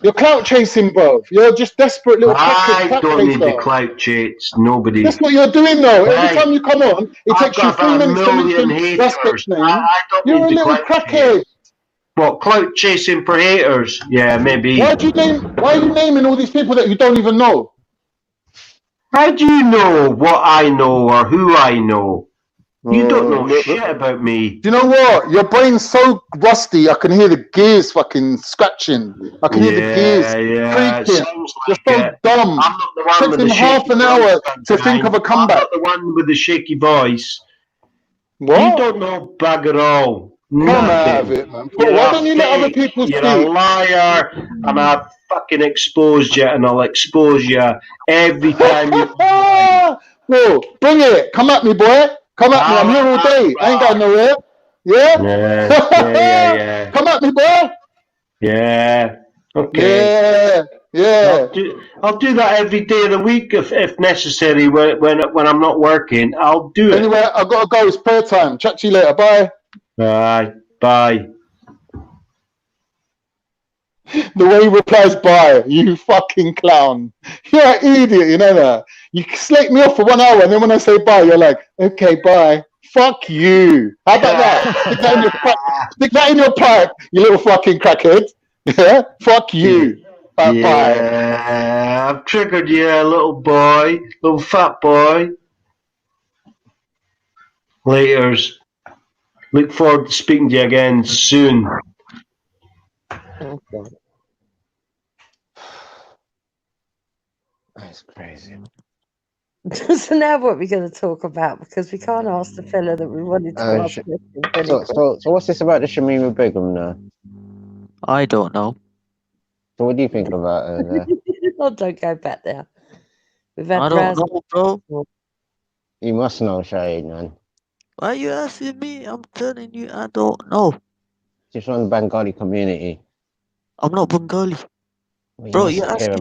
You're clout chasing, bro. You're just desperate little crackhead I clout don't need the chaser. clout chase. Nobody. That's what you're doing though. Every Hey, time you come on, it I've takes you got 3 about a minutes to million mention Respect's haters. name. I don't You're need a the little clout crackhead. chase. What, clout chasing for haters? Yeah, maybe. Why are you naming all these people that you don't even know? How do you know what I know or who I know? You don't know Look. shit about me. Do you know what? Your brain's so rusty. I can hear the gears fucking scratching. I can hear the gears Yeah, it creaking. sounds You're like so it. dumb. I'm not the one Takes with him the half shaky an voice, hour to think of a I'm comeback. not the one with the shaky voice. What? You don't know bugger all. Come out of Nothing. it, man. Why don't you let other people You're a speak? liar, and I've fucking exposed you, and I'll expose you every time you lie. Whoa, bring it. Come at me, boy. Come at me. I'm here all day. I ain't going nowhere. Yeah? Yeah. Come at me, boy. Yeah. Okay. Yeah. I'll do that every day of the week if necessary. When I'm not working, I'll do it. Anyway, I've got to go. It's prayer time. Chat to you later. Bye. Bye. The way he replies bye, you fucking clown. You're an idiot, you know that? You slate me off for 1 hour, and then when I say bye, you're like, okay, bye. Fuck you. How about that? Stick that in your pipe. Stick that in your pipe, you little fucking crackhead. Yeah? Fuck you. Bye. Yeah, I've triggered you, little boy, little fat boy. Laters. Look forward to speaking to you again soon. Oh, God. That's crazy. So now what we're going to talk about, because we can't ask the fella that we wanted to ask questions. So what's this about the Shamina Begum now? I don't know. So what do you think about her there? Oh, don't go back there. We've had I don't rows. know, bro. You must know, Shahid, man. Why are you asking me? I'm telling you, I don't know. She's from the Bengali community. I'm not Bengali. Well, Bro, you must care.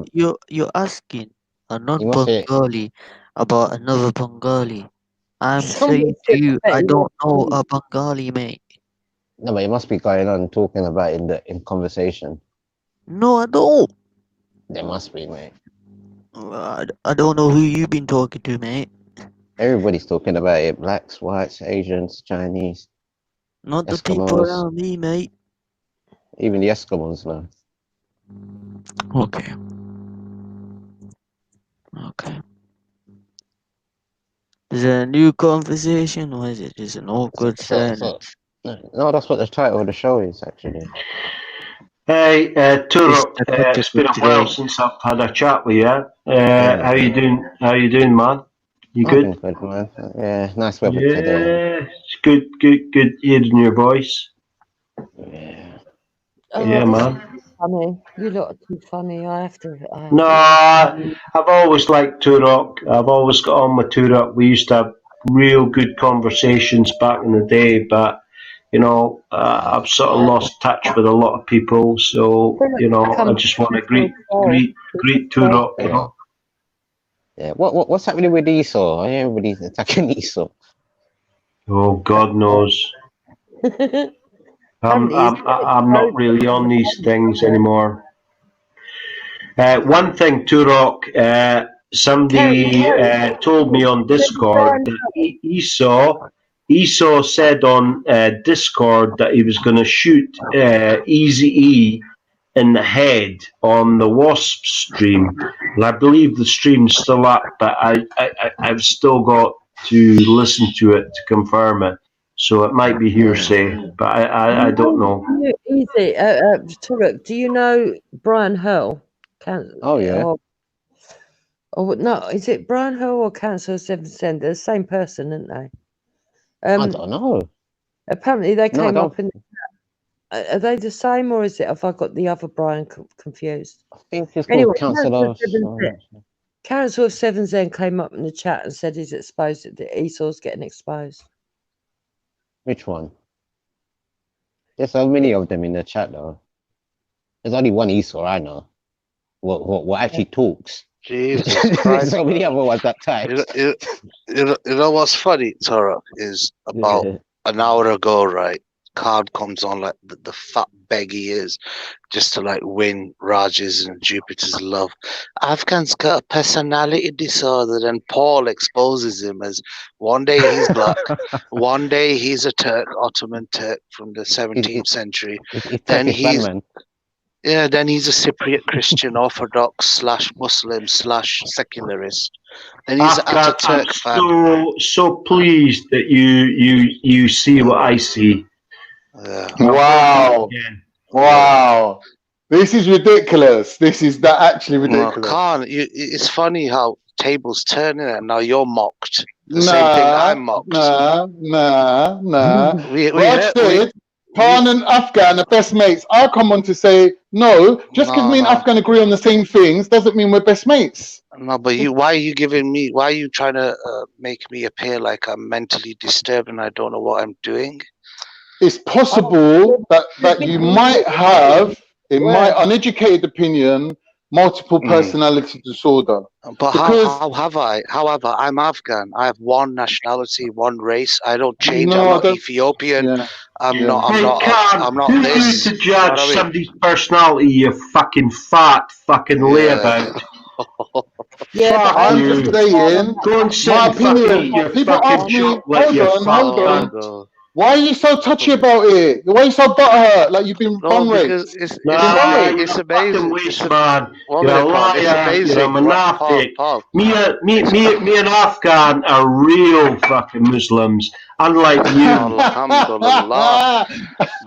you're asking a must say- non-Bengali about another Bengali. I'm Somebody saying to you, I don't know a Bengali, mate. No, but it must be going on talking about in conversation. No, I don't. There must be, mate. I don't know who you've been talking to, mate. Everybody's talking about it. Blacks, whites, Asians, Chinese. Not the Eskimos. people around me, mate. Even the Eskimos know. Okay. Is it a new conversation or is it just an awkward silence? No, that's what the title of the show is, actually. Hey, Turok, It's the topic it's been of a while today. since I've had a chat with you. How you doing? How you doing, man? You I've good? been good, man. Yeah, nice weather today. Yeah, it's good hearing your voice. Yeah, man. Funny. You lot are too funny. I have to. No, I've always liked Turok. I've always got on with Turok. We used to have real good conversations back in the day, but you know, I've sort of lost touch with a lot of people. So you know, I just want to greet Turok. You know. Yeah. What's happening with Esau? Everybody's attacking Esau. Oh, God knows. I'm not really on these things anymore. One thing, Turok, somebody told me on Discord that Esau said on Discord that he was going to shoot Eazy-E in the head on the Wasp stream. And I believe the stream's still up, but I've still got to listen to it to confirm it. So it might be hearsay, but I don't know. Easy. Turek, do you know Brian Hurl? Oh, yeah. Or no, is it Brian Hurl or Council of Seven Send? They're the same person, aren't they? I don't know. Apparently they No, I came don't. up in. Are they the same, or is it? Have I got the other Brian confused? I think it's called Council Council of Seven Zen came up in the chat and said he's exposed. That Esau's getting exposed. Which one? There's so many of them in the chat, though. There's only one Esau I know. What actually talks. Jesus There's Christ. so many other ones that type. You know what's funny, Tara, is about an hour ago, right? Card comes on like the fat beg he is, just to like win Raj's and Jupiter's love. Afghan's got a personality disorder, and Paul exposes him as one day he's black, one day he's a Turk, Ottoman Turk from the 17th century. It's Then Turkish he's man. yeah, then he's a Cypriot Christian Orthodox / Muslim / secularist. Then he's an Afghan, I'm Ataturk fan. so pleased that you see what I see. Wow. Wow. This is ridiculous. This is that actually No, ridiculous. Khan, it's funny how tables turn in it, and now you're mocked. The same thing I'm mocked. Nah. We Raj heard- said Khan and Afghan are best mates. I come on to say, no, just because me and Afghan agree on the same things doesn't mean we're best mates. No, but why are you why are you trying to make me appear like I'm mentally disturbed and I don't know what I'm doing? It's possible that you might have, in my uneducated opinion, multiple personality disorder. But Because- how have I? However, I'm Afghan. I have one nationality, one race. I don't change. No, I'm I not don't- Ethiopian. I'm Yeah. not. I'm Hey, not. Khan, I'm not who are this. you to You know what judge I mean? somebody's personality, you fucking fat fucking layabout? Fuck I'm you. just saying, Go and sit my and fucking opinion. eat your People fucking ask me, chocolate, hold you on, fat hold on. cunt. Why are you so touchy about it? Why are you so butthurt? Like you've been bum because raped? it's Nah, amazing. you're It's a fucking amazing. waste, man. One You're a minute, Paul. It's liar. You're a amazing. Right, monafik. Paul. Me and Afghan are real fucking Muslims, unlike you. Alhamdulillah.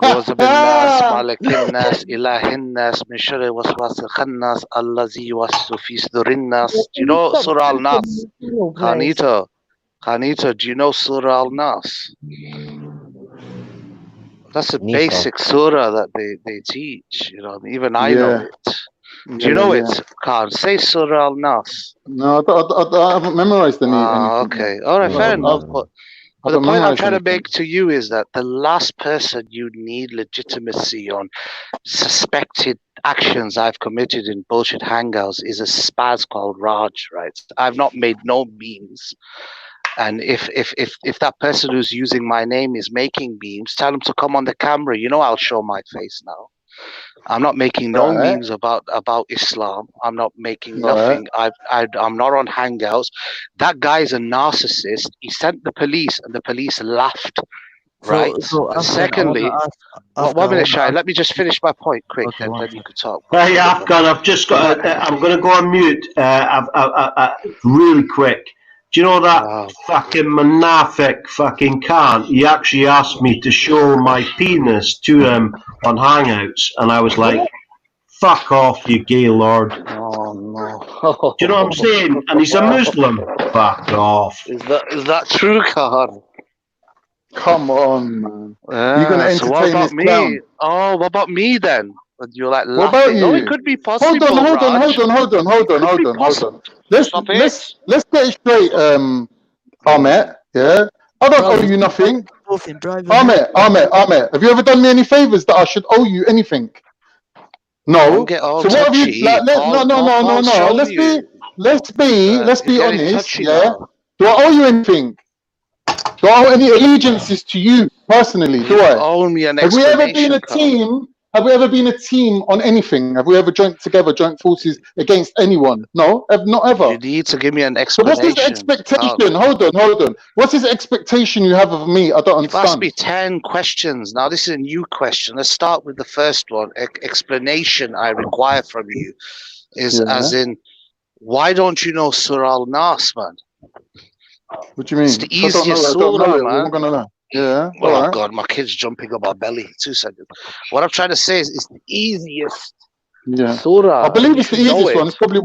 Goes بالناس مالك الناس إله الناس من شر وسواس الخناس الذي يوسوس في صدور الناس. Do you know Surah Al-Nas? Khanito, do you know Surah Al-Nas? That's a Nisa. basic surah that they teach. You know, even I know Yeah. it. Do you know Yeah. it? Khan, say Surah Al-Nas. No, I haven't memorized anything. Okay. All right, fair enough. But the haven't point I'm memorized trying to anything. make to you is that the last person you need legitimacy on suspected actions I've committed in bullshit hangouts is a spaz called Raj, right? I've not made no memes. And if that person who's using my name is making memes, tell them to come on the camera. You know I'll show my face now. I'm not making no Right. memes about Islam. I'm not making Right. nothing. I'm not on hangouts. That guy is a narcissist. He sent the police, and the police laughed. Right. So And Afghan, secondly, I wanna ask, one Afghan, minute, I Shai. wanna Let me just finish my point quick, Okay, and one then you can talk. Hey, Afghan, I've just got. I'm going to go on mute. Really quick. Do you know that fucking monafik fucking cunt? He actually asked me to show my penis to him on Hangouts, and I was like, "Fuck off, you gay lord." Oh no. Do you know what I'm saying? And he's a Muslim. Fuck off. Is that true, Khan? Come on, man. You're gonna So what entertain about this me? clown. Oh, what about me then? And you're like What laughing. about No, you? it could be possible. Hold on. Raj. Hold on. Let's Stop get it straight, Ahmed. Yeah, I don't owe you nothing. Ahmed, have you ever done me any favors that I should owe you anything? No. Don't get all So what have you? touchy. Like, Paul no. showed Let's you. be You're getting honest. touchy Yeah. now. Do I owe you anything? Do I owe any allegiances to you personally? Do You I? owe me an Have we ever been explanation, a Khan. team? Have we ever been a team on anything? Have we ever joined forces against anyone? No, not ever. You need to give me an So what's explanation. his expectation? Khan. Hold on. What's his expectation you have of me? I don't You've asked understand. me 10 questions. Now, this is a new question. Let's start with the first one. Explanation I require from you is as in, why don't you know Surah Al-Nas, man? What do you mean? It's the I don't know, easiest I don't know surah, it. What am I man. gonna know? Yeah. Oh, All right. God, my kid's jumping on my belly. 2 seconds. What I'm trying to say is it's the easiest Yeah. surah. I believe and it's the you should know easiest it. one. It's probably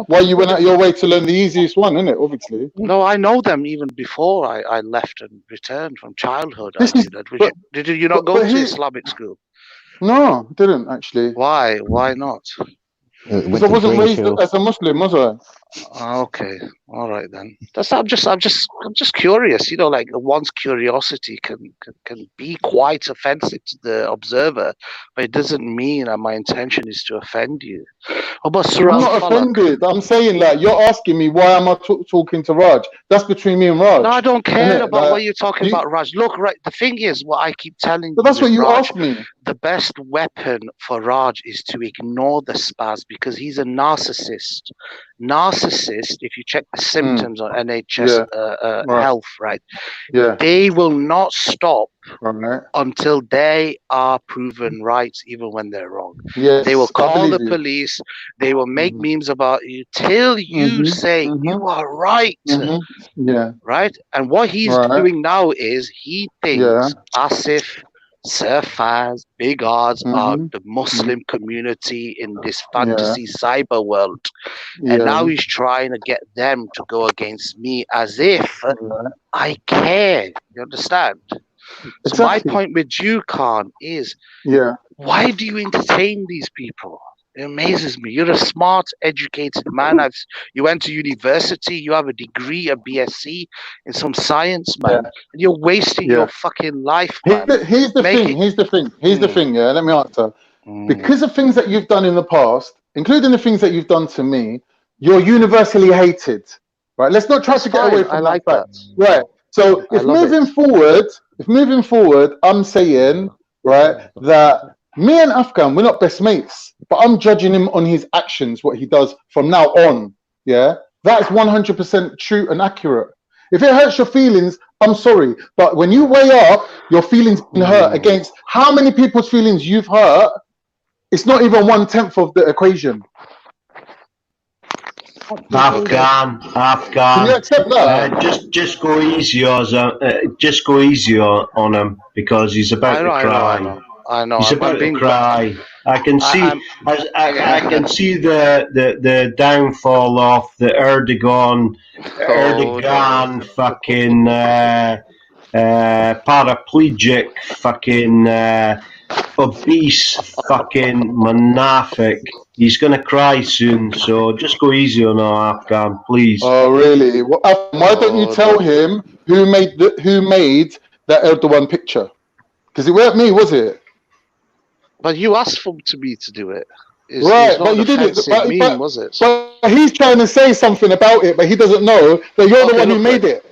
why you went out your way to learn the easiest one, isn't it? Obviously. No, I know them even before I left and returned from childhood. This I is- knew that. but- Did you not but go to he- Islamic school? No, I didn't actually. Why? Why not? Because I wasn't raised as a Muslim, was I? Okay, all right then. I'm just curious. You know, like one's curiosity can be quite offensive to the observer, but it doesn't mean that my intention is to offend you. What about I'm Surah not Falak? offended. I'm saying like you're asking me why am I talking to Raj? That's between me and Raj. No, I don't care Innit? about Like, what you're talking about, Raj. Look, right. The thing is, what I keep telling but you that's what with you Raj, asked me. the best weapon for Raj is to ignore the spaz because he's a narcissist. Narcissist, if you check the symptoms on NHS Yeah. Right. health, right, Yeah. they will not stop Right. until they are proven right, even when they're wrong. Yes, They will I call the believe you. police. They will make memes about you till you say you are right. Yeah. Right? And what he's Right. doing now is he thinks Asif, Sir Faz, Big Odds are the Muslim community in this fantasy cyber world. And now he's trying to get them to go against me as if I care. You understand? So my point with you, Khan, is Yeah. why do you entertain these people? It amazes me. You're a smart, educated man. You went to university. You have a degree, a BSc in some science, man. And you're wasting your fucking life, man. Here's the thing. Yeah, let me answer. Because of things that you've done in the past, including the things that you've done to me, you're universally hated. Right? Let's not try to get away from that fact. Right. So if moving forward, I'm saying, right, that me and Afghan, we're not best mates, but I'm judging him on his actions, what he does from now on. Yeah, that is 100% true and accurate. If it hurts your feelings, I'm sorry, but when you weigh up your feelings being hurt against how many people's feelings you've hurt, it's not even 1/10 of the equation. Afghan. Can you accept that? Just go easy on him because he's about to cry. I know. He's about to cry. I can see. I can see the downfall of the Erdogan fucking paraplegic fucking obese fucking monafik. He's gonna cry soon, so just go easy on our Afghan, please. Oh really? Why don't you tell him who made that Erdogan picture? Because it weren't me, was it? But you asked for me to do it. Right, but you did it. But, was it? But he's trying to say something about it, but he doesn't know that you're the one who made it.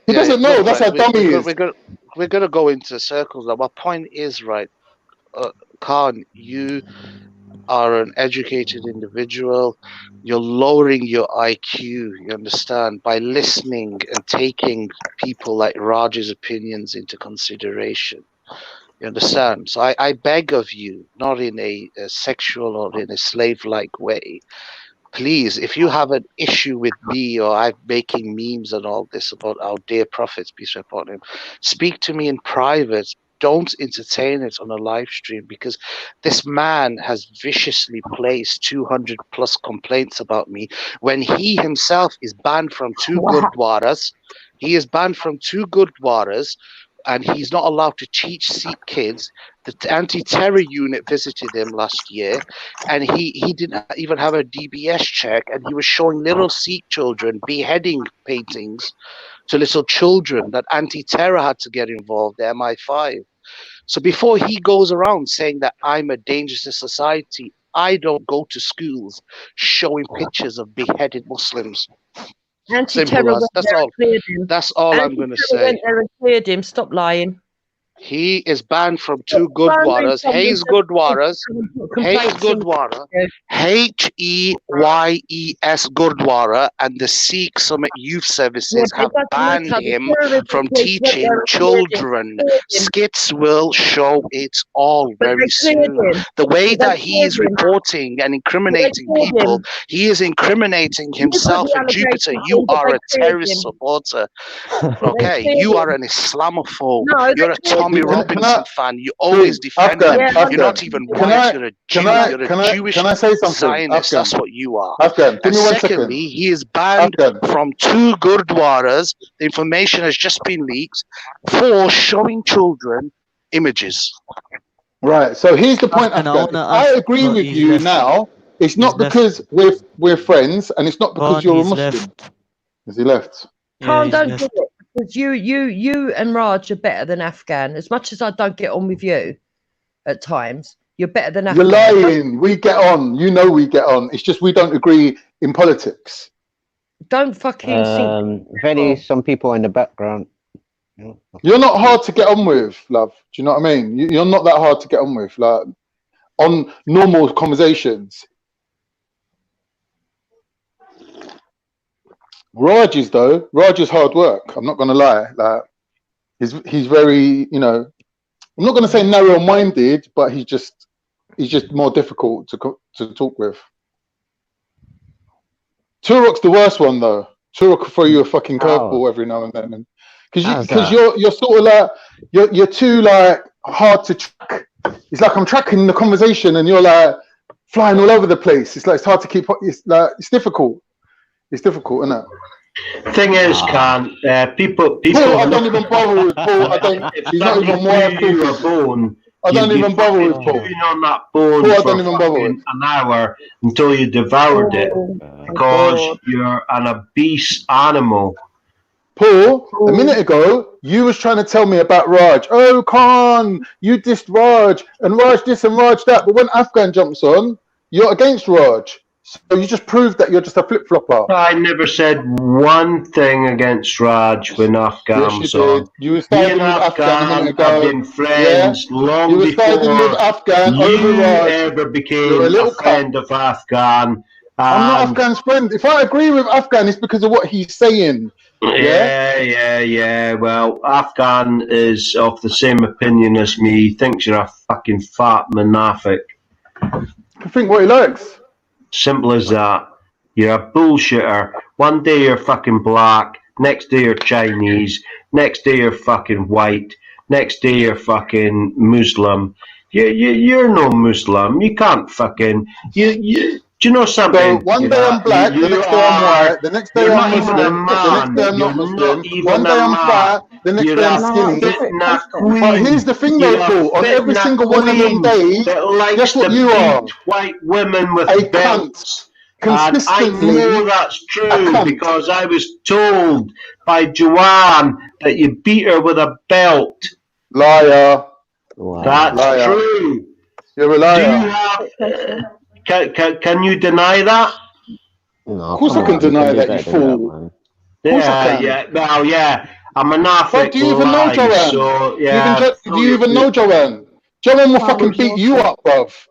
He doesn't know. That's how dumb he is. We're gonna go into circles now. My point is, right, Khan, you are an educated individual. You're lowering your IQ, you understand, by listening and taking people like Raj's opinions into consideration. You understand? So I beg of you, not in a sexual or in a slave-like way, please, if you have an issue with me or I'm making memes and all this about our dear prophets, peace be upon him, speak to me in private. Don't entertain it on a live stream because this man has viciously placed 200 plus complaints about me when he himself is banned from two gurdwaras. He is banned from two gurdwaras and he's not allowed to teach Sikh kids. The anti-terror unit visited him last year and he didn't even have a DBS check and he was showing little Sikh children beheading paintings to little children that anti-terror had to get involved, the MI5. So before he goes around saying that I'm a danger to society, I don't go to schools showing pictures of beheaded Muslims. Simple as. That's all I'm going to say. Went there and cleared him. Stop lying. He is banned from two Gurdwaras. Hayes Gurdwaras. Hayes Gurdwara. HEYES Gurdwara and the Sikh Summit Youth Services have banned him from teaching children. Skits will show it all very soon. The way that he is reporting and incriminating people, he is incriminating himself and Jupiter. You are a terrorist supporter. Okay, you are an Islamophobe. You're a Tommy Robinson fan. You always defend him. You're not even white. You're a Jew. You're a Jewish Zionist. That's what you are. Afghan, give me 1 second. Secondly, he is banned from two Gurdwaras. The information has just been leaked for showing children images. Right. So here's the point, Afghan. I agree with you now. It's not because we're friends, and it's not because you're a Muslim. Has he left? Khan, don't do it because you and Raj are better than Afghan. As much as I don't get on with you at times, you're better than You're Afghan. lying. We get on. You know we get on. It's just we don't agree in politics. Don't fucking think. Very some people in the background. You're not hard to get on with, love. Do you know what I mean? You're not that hard to get on with, like on normal conversations. Raj is hard work. I'm not gonna lie. Like he's very, you know, I'm not gonna say narrow-minded, but he's just more difficult to talk with. Turok's the worst one though. Turok will throw you a fucking curveball every now and then, because you're sort of like you're too like hard to track. It's like I'm tracking the conversation and you're like flying all over the place. It's like it's hard to keep. It's like it's difficult. It's difficult, isn't it? Thing is, Khan, people. Paul, I don't even bother with Paul. He's not even worth I don't even bother with Paul. Been on that bone Paul, I for don't even bother with. an hour until you devoured it because you're an obese animal. Paul, a minute ago, you was trying to tell me about Raj. Oh, Khan, you dissed Raj, and Raj this and Raj that. But when Afghan jumps on, you're against Raj. So you just proved that you're just a flip-flopper. I never said one thing against Raj when Afghan was on. You were siding with Afghan a minute ago. Have been friends long you were before siding with Afghan over you Raj. ever became You're a little friend of Afghan. I'm not Afghan's friend. If I agree with Afghan, it's because of what he's saying. Yeah. Well, Afghan is of the same opinion as me. He thinks you're a fucking fat munafiq. I think what he likes. Simple as that. You're a bullshitter. One day you're fucking black. Next day you're Chinese. Next day you're fucking white. Next day you're fucking Muslim. You're no Muslim. You can't fucking. Do you know something? So one day I'm black, the next day I'm white, the next day I'm Muslim, the next day I'm not Muslim, one day I'm fat, the next day I'm skinny. But here's the thing though, Paul, on every single one of them days, guess what you are? White women with a belts. cunt. And I know that's true because I was told by Joanne that you beat her with a belt. Liar. That's Liar. true. You're a liar. Do you have... Can you deny that? No, of course I can deny that, you fool. Yeah. I'm a naffy. But do you even know Joanne? So, yeah. Do you even know Joanne? Joanne will fucking beat you up, bruv. Of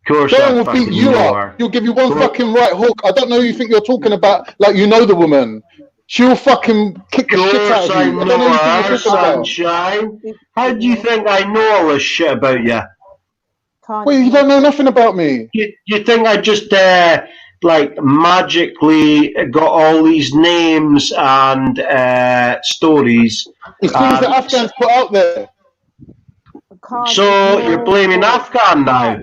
course Joanne will beat you up. You'll give you one fucking right hook. I don't know who you think you're talking about, like you know the woman. She'll fucking kick the shit out of you. I don't know who you think you're talking about. Sunshine. How do you think I know all this shit about you? Wait, you don't know nothing about me. You think I just like magically got all these names and stories? It's things that Afghans put out there. So you're blaming Afghan now?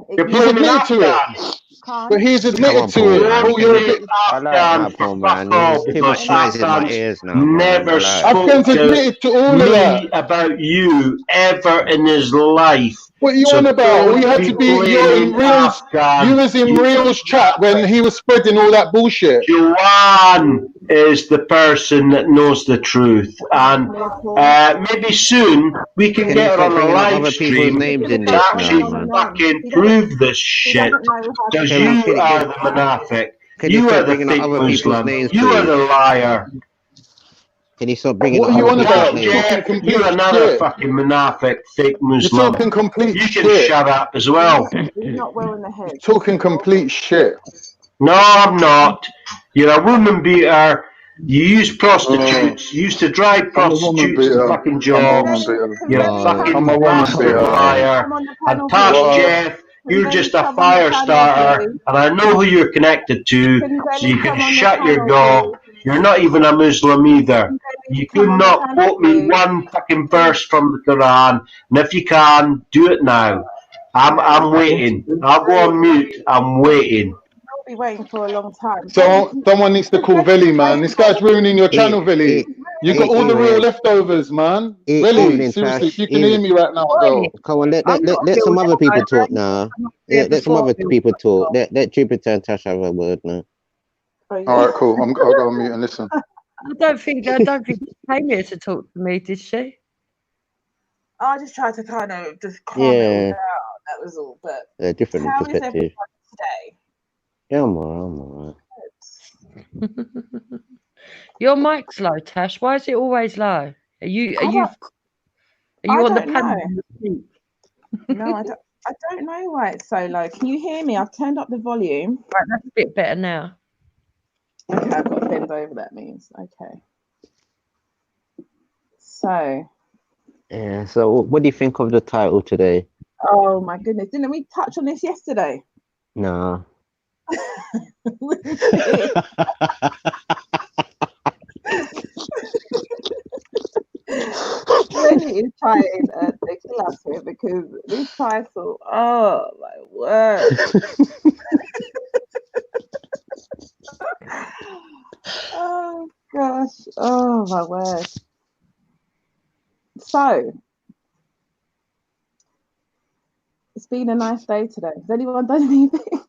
You're He's blaming admitted to Afghan. it. But he's admitted to it. Paul, you're a bit. I like that, Paul, man. There's too much noise in my ears now. Never spoke Afghans admitted to all of that. about you ever in his life. What are you on about? All you had to be, you're in Reels. You was in Reels chat when he was spreading all that bullshit. Joanne is the person that knows the truth, and maybe soon we can get her on a live stream to actually fucking prove this shit. Because you are the munafiq, you are the fake Muslim, you are the liar. Can you stop bringing What are you on about? You're another fucking munafiq, fake Muslim. You're talking complete You can shit. shut up as well. He's not well in the head. You're talking complete shit. No, I'm not. You're a woman beater. You use prostitutes. You used to drive prostitutes to fucking jobs. You're a fucking bastard liar. And Tash Jeff, you're just a fire starter. And I know who you're connected to, so you can shut your gob. You're not even a Muslim either. You could not quote me one fucking verse from the Quran. And if you can, do it now. I'm waiting. I'll go on mute. I'm waiting. I'll be waiting for a long time. So someone needs to call Veli, man. This guy's ruining your channel, Veli. You got all the real leftovers, man. Really, Evening, seriously, Tash. if you can hear me right now, girl. Come on, I'm not let real some other people leftover. talk now. I'm not here Let some before other real people talk. leftover. Let Jupiter and Tash have a word now. All right, cool. I'll go on mute and listen. I don't think she came here to talk to me, did she? I just tried to kind of just calm it all Yeah, down. That was all. But different how is perspective. everyone today? Yeah, I'm alright. Your mic's low, Tash. Why is it always low? Are you I on the don't panel? know. No, I don't know why it's so low. Can you hear me? I've turned up the volume. Right, that's a bit better now. Okay, I've got to bend over. That means okay. So, Yeah. So, what do you think of the title today? oh my goodness, didn't we touch on this yesterday? Nah. Lenny is trying to kill us here because this title, oh my word. Oh gosh, oh my word. So, it's been a nice day today. Has anyone done anything?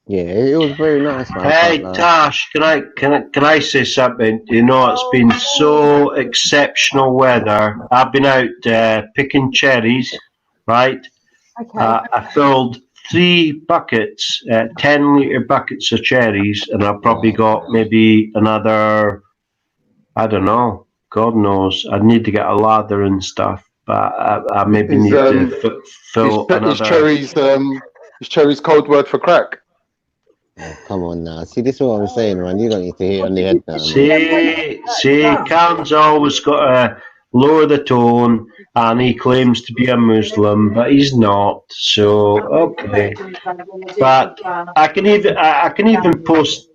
Yeah, it was very nice, man. I Hey can't lie. Tash, can I say something? You know, it's been so exceptional weather. I've been out picking cherries, right? Okay. I filled 3 buckets, 10-litre buckets of cherries, and I've probably got maybe another, I don't know, God knows. I'd need to get a ladder and stuff, but I maybe need to fill another. Is cherries code word for crack? Oh, come on now. See, this is what I'm saying, man. You don't need to hit it on the head now, man. See, Cam's always got to lower the tone, and he claims to be a Muslim, but he's not. So okay, but I can even post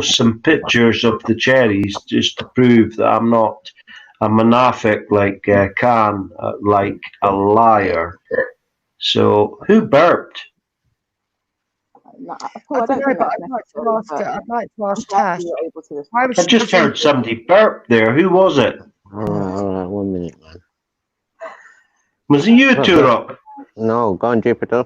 some pictures of the cherries just to prove that I'm not a munafiq like Khan, like a liar. So who burped? Cool, I don't think that's I'd like to ask Tash. Why was I she just heard somebody burp there. Who was it? All right, 1 minute, man. Was it you, Turok? No, go on, Jupiter.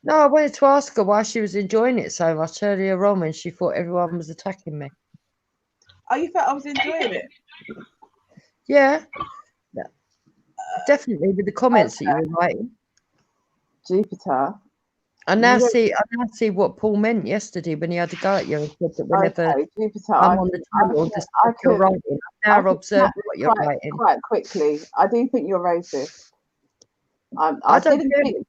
No, I wanted to ask her why she was enjoying it so much earlier on when she thought everyone was attacking me. Oh, you felt I was enjoying it? Yeah. Definitely with the comments that you were writing. Jupiter. I now see what Paul meant yesterday when he had to go at you and said that whenever Jupiter, I'm on the channel, just stop your writing. I've now observed what you're writing. Quite quickly. I do think you're racist. I didn't think.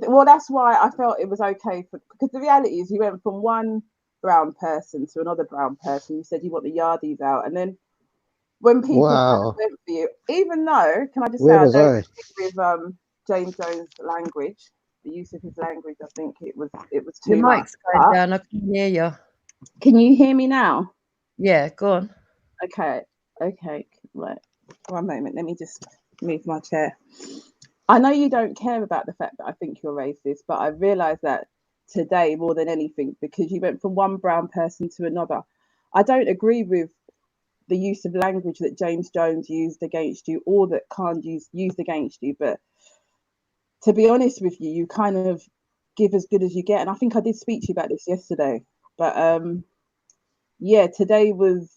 Well, that's why I felt it was okay because the reality is you went from one brown person to another brown person. You said you want the yardies out, and then when people went for you, even though, can I just say, I don't agree with James Jones' language, the use of his language. I think it was too Your much. mic's going down. I can hear you. Can you hear me now? Yeah, go on. Okay. Right. 1 moment. Let me just move my chair. I know you don't care about the fact that I think you're racist, but I realised that today more than anything because you went from one brown person to another. I don't agree with the use of language that James Jones used against you or that Khan used against you, but to be honest with you, you kind of give as good as you get. And I think I did speak to you about this yesterday, but yeah, today was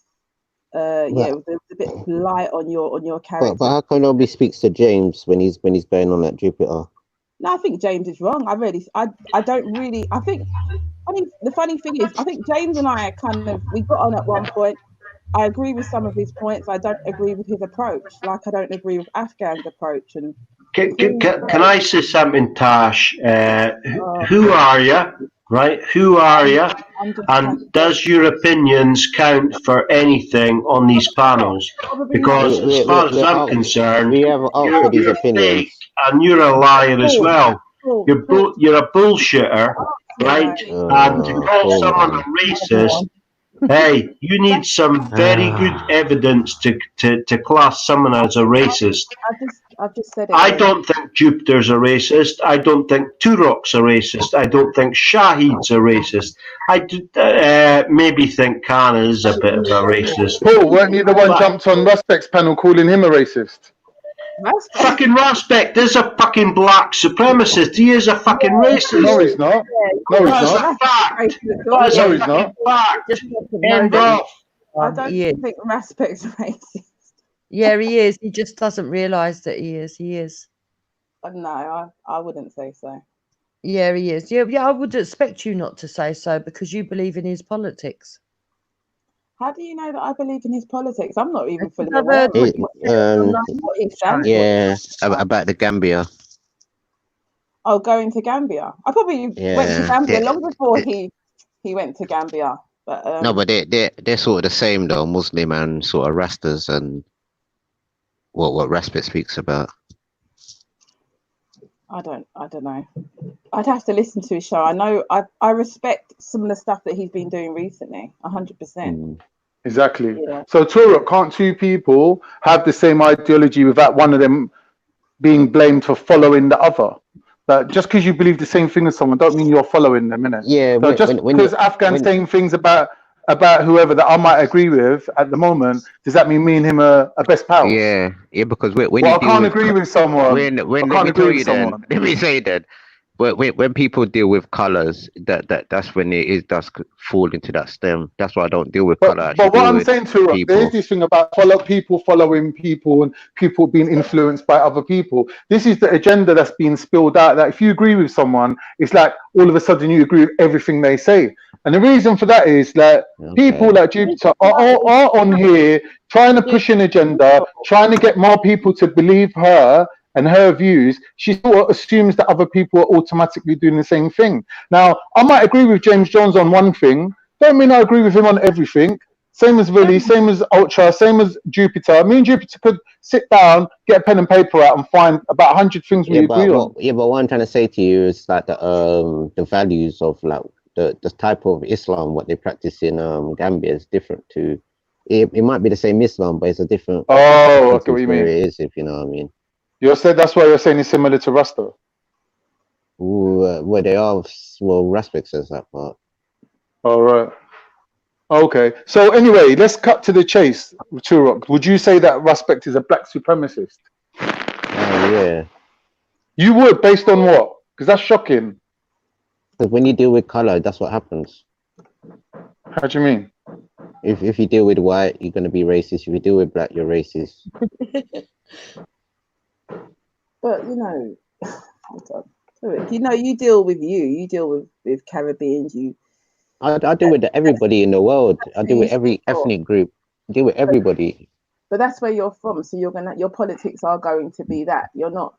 it was a bit light on your character. But how come nobody speaks to James when he's going on at Jupiter? No, I think James is wrong. I think the funny thing is, I think James and I we got on at one point. I agree with some of his points. I don't agree with his approach. Like I don't agree with Afghan's approach. And Can I say something, Tash? Who are you? Right? Who are you? And does your opinions count for anything on these panels? Because as far as I'm concerned, we have answered these opinions, and you're a liar as well. You're a bullshitter, right? And to call someone a racist, Hey, you need some very good evidence to class someone as a racist. I've just said it. I don't think Jupiter's a racist. I don't think Turok's a racist. I don't think Shahid's a racist. I maybe think Khan is a bit of a racist. Paul, weren't you the one But jumped on Ruspek's panel calling him a racist? fucking Raspek is a fucking black supremacist. He is a fucking racist. No, he's not. No, he's That's not. a fact. No, That's a he's fucking not. fact. End of. I don't He is. think Raspek's racist. Yeah, he is. He just doesn't realise that he is. He is. No, I wouldn't say so. Yeah, he is. Yeah, I would expect you not to say so because you believe in his politics. How do you know that I believe in his politics? I'm not even fully I've aware heard of what what you said what he stands for. Yeah, about the Gambia. Oh, going to Gambia. I probably went to Yeah, Gambia long before he went to Gambia. But no, but they're sort of the same though, Muslim and sort of Rastas and what Raspet speaks about. I don't know. I'd have to listen to his show. I know I respect some of the stuff that he's been doing recently, 100%. Exactly. Yeah. So, Turok, can't two people have the same ideology without one of them being blamed for following the other? That just because you believe the same thing as someone, don't mean you're following them, innit? Yeah. So just because Afghan's saying things about whoever that I might agree with at the moment, does that mean me and him are best pals? Yeah, because when Well, you I can't agree with someone. When I let can't me agree tell with you then, someone. let me say that. But when people deal with colours, that's when it does fall into that stem. That's why I don't deal with colour. I actually But what deal I'm with saying to people. there's this thing about following people and people being influenced by other people. This is the agenda that's being spilled out. That if you agree with someone, it's like all of a sudden you agree with everything they say. And the reason for that is that people like Jupiter are on here trying to push an agenda, trying to get more people to believe her and her views. She sort of assumes that other people are automatically doing the same thing. Now, I might agree with James Jones on one thing, don't mean I agree with him on everything. Same as Willie, same as Ultra, same as Jupiter. Me and Jupiter could sit down, get a pen and paper out, and find about 100 things we agree on. But what I'm trying to say to you is like the values of like the type of Islam what they practice in Gambia is different to. It might be the same Islam, but it's a different. Oh, okay, what you where mean? it is, if you know what I mean. You said that's why you're saying it's similar to Rasta. Where they are, well, Raspek says that part. All right. Okay. So anyway, let's cut to the chase. Turok, would you say that Raspek is a black supremacist? Yeah. You would, based on what? Because that's shocking. Because when you deal with color, that's what happens. How do you mean? If you deal with white, you're gonna be racist. If you deal with black, you're racist. But you know, you deal with you deal with Caribbeans. I deal with everybody in the world. I deal with every ethnic group. I deal with everybody. But that's where you're from, so your politics are going to be that. You're not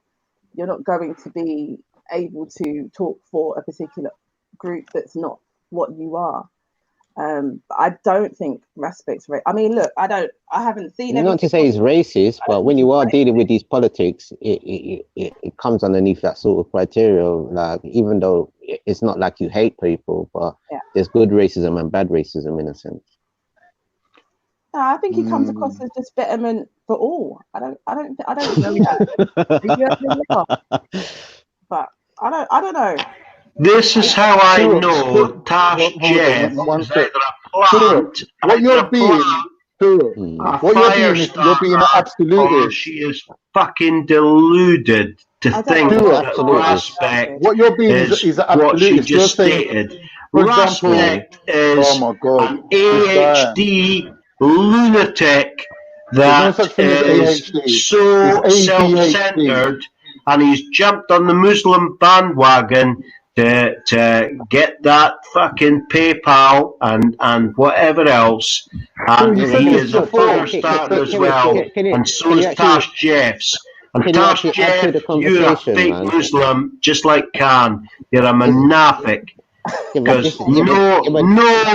going to be able to talk for a particular group that's not what you are. But I don't think Raspek's right. I mean, look, I haven't seen. Not to say he's racist, but when you are dealing with these politics, it comes underneath that sort of criteria. Like, even though it's not like you hate people, but there's good racism and bad racism in a sense. No, I think he comes across as just betterment for all. I don't know that. But I don't know. This is how I know Tash Jeff is either a plant, what you're being, you're being an absolutist. She is fucking deluded to think that Raspek what you're being is an what she absolutist. You're just saying, stated. for example, Raspek is an ADHD lunatic that is so self-centered, and he's jumped on the Muslim bandwagon to get that fucking PayPal and whatever else. And he is a fire starter as well, and so is Tash Jeffs. And Tash Jeff, you're a fake Muslim, just like Khan. You're a monafik. Because no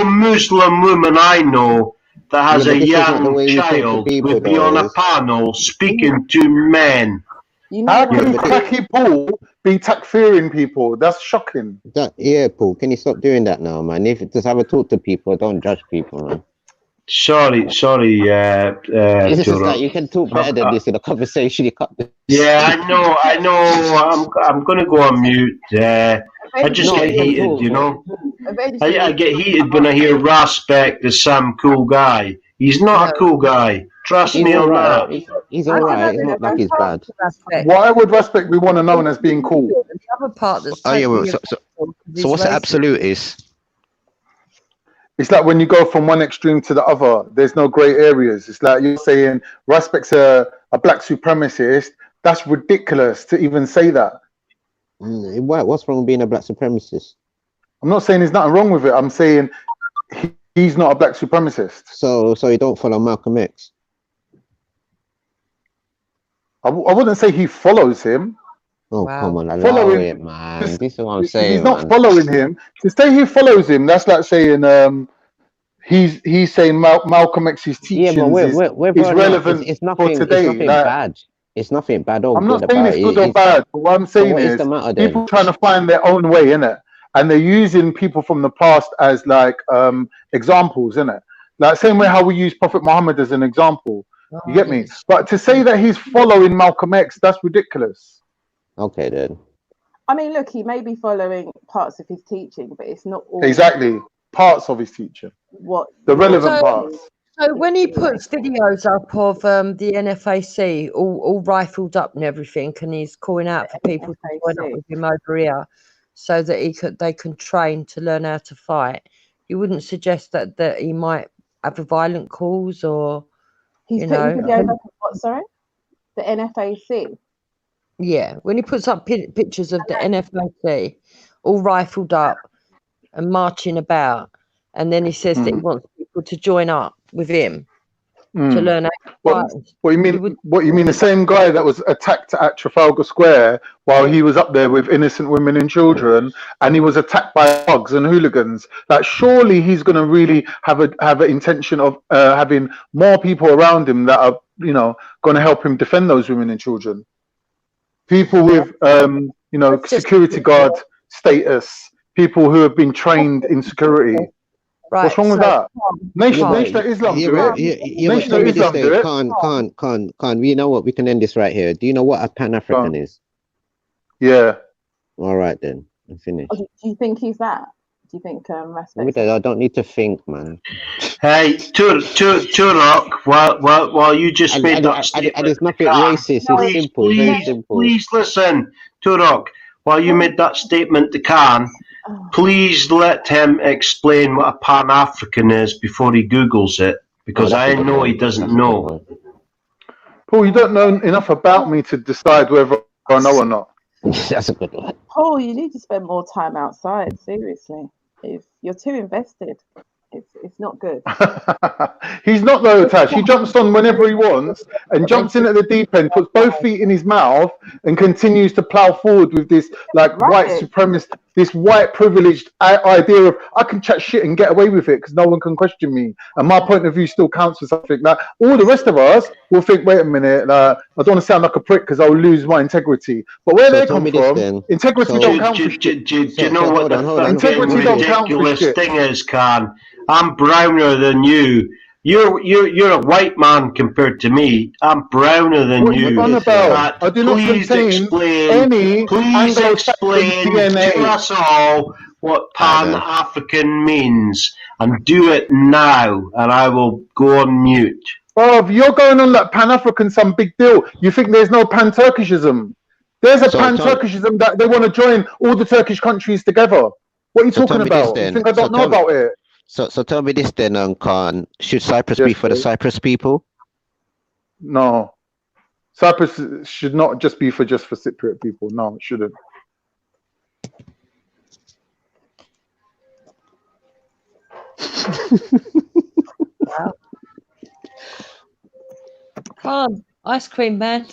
Muslim woman I know that has a young child would be on a panel speaking to men. You know How what? can Cracky Paul be takfiring people? That's shocking. Yeah, Paul, can you stop doing that now, man? If just have a talk to people, don't judge people, man. Sorry, It's just like Turo. you can talk better than this in a conversation. You can't. Yeah, I know. I'm gonna go on mute. I just Eventually, get heated, you know. eventually, I get heated when I hear Raspect is some cool guy. He's not a cool guy. Trust He's me all on right. that. He's I all don't know. right. It's not like There's he's two bad. parts to Respect. Why would Respect be one known as being cool? The other part that's Oh yeah, well, totally so irrational 'cause he's what's the racist. absolute is? It's like when you go from one extreme to the other, there's no grey areas. It's like you're saying Respect's a black supremacist. That's ridiculous to even say that. What's wrong with being a black supremacist? I'm not saying there's nothing wrong with it. I'm saying he's not a black supremacist. So you don't follow Malcolm X? I wouldn't say he follows him. Oh, come on, allow Following, it, man. This is what I'm saying, he's not man. following him. To say he follows him, that's like saying he's saying Malcolm X's Yeah, but teachings is relevant it's for nothing. today. It's nothing Like, bad. It's nothing bad or I'm good not saying about it's it. good or bad, but what I'm saying what is is the matter then? people trying to find their own way, innit? And they're using people from the past as like examples, innit? Like same way how we use Prophet Muhammad as an example. You get me? But to say that he's following Malcolm X, that's ridiculous. Okay then. I mean, look, he may be following parts of his teaching, but it's not all Exactly. Parts of his teaching. what The relevant parts. So when he puts videos up of the NFAC all rifled up and everything, and he's calling out for people to join up with him over here, so that they can train to learn how to fight, you wouldn't suggest that he might have a violent cause or he's putting videos up of what? Sorry, the NFAC. Yeah, when he puts up pictures of the NFAC all rifled up and marching about, and then he says that he wants people to join up with him to learn how to fight. What you mean? The same guy that was attacked at Trafalgar Square while he was up there with innocent women and children, and he was attacked by thugs and hooligans. Like, surely he's going to really have an intention of having more people around him that are, going to help him defend those women and children. People with, security guard status. People who have been trained in security. Right, what's wrong with that? Nation of Islam do it. Nation of Islam do it. Khan, you know what? We can end this right here. Do you know what a Pan-African is? Yeah. All right then. I'm finished. Do you think he's that? Do you think Respect? I don't need to think, man. Hey, Turok, while you just made that statement, and it's nothing racist. It's simple. Very simple. Please listen, Turok. While you made that statement to Khan, please let him explain what a Pan-African is before he Googles it, because I know he doesn't know. Paul, you don't know enough about me to decide whether I know or not. That's a good one. Paul, you need to spend more time outside. Seriously, if you're too invested, it's not good. He's not though, Tash. He jumps on whenever he wants and jumps in at the deep end, puts both feet in his mouth, and continues to plow forward with this white supremacist, this white privileged idea of I can chat shit and get away with it because no one can question me, and my point of view still counts for something. Like all the rest of us will think, wait a minute, I don't want to sound like a prick because I'll lose my integrity. But where they come from, integrity don't count for shit. Do you know what the integrity don't count for ridiculous shit. thing is, Khan? I'm browner than you. You're a white man compared to me. I'm browner than What are you. you on about? I do not contain any Please Anglo-Saxon explain DNA. to us all what Pan-African means, and do it now, and I will go on mute. Oh, you're going on like Pan-African, some big deal. You think there's no Pan-Turkishism? There's a Pan-Turkishism that they want to join all the Turkish countries together. What are you talking about? You think I don't know about it? So tell me this then, Khan. Should Cyprus be for the Cyprus people? No. Cyprus should not just be for Cypriot people. No, it shouldn't. Wow. Khan, ice cream man.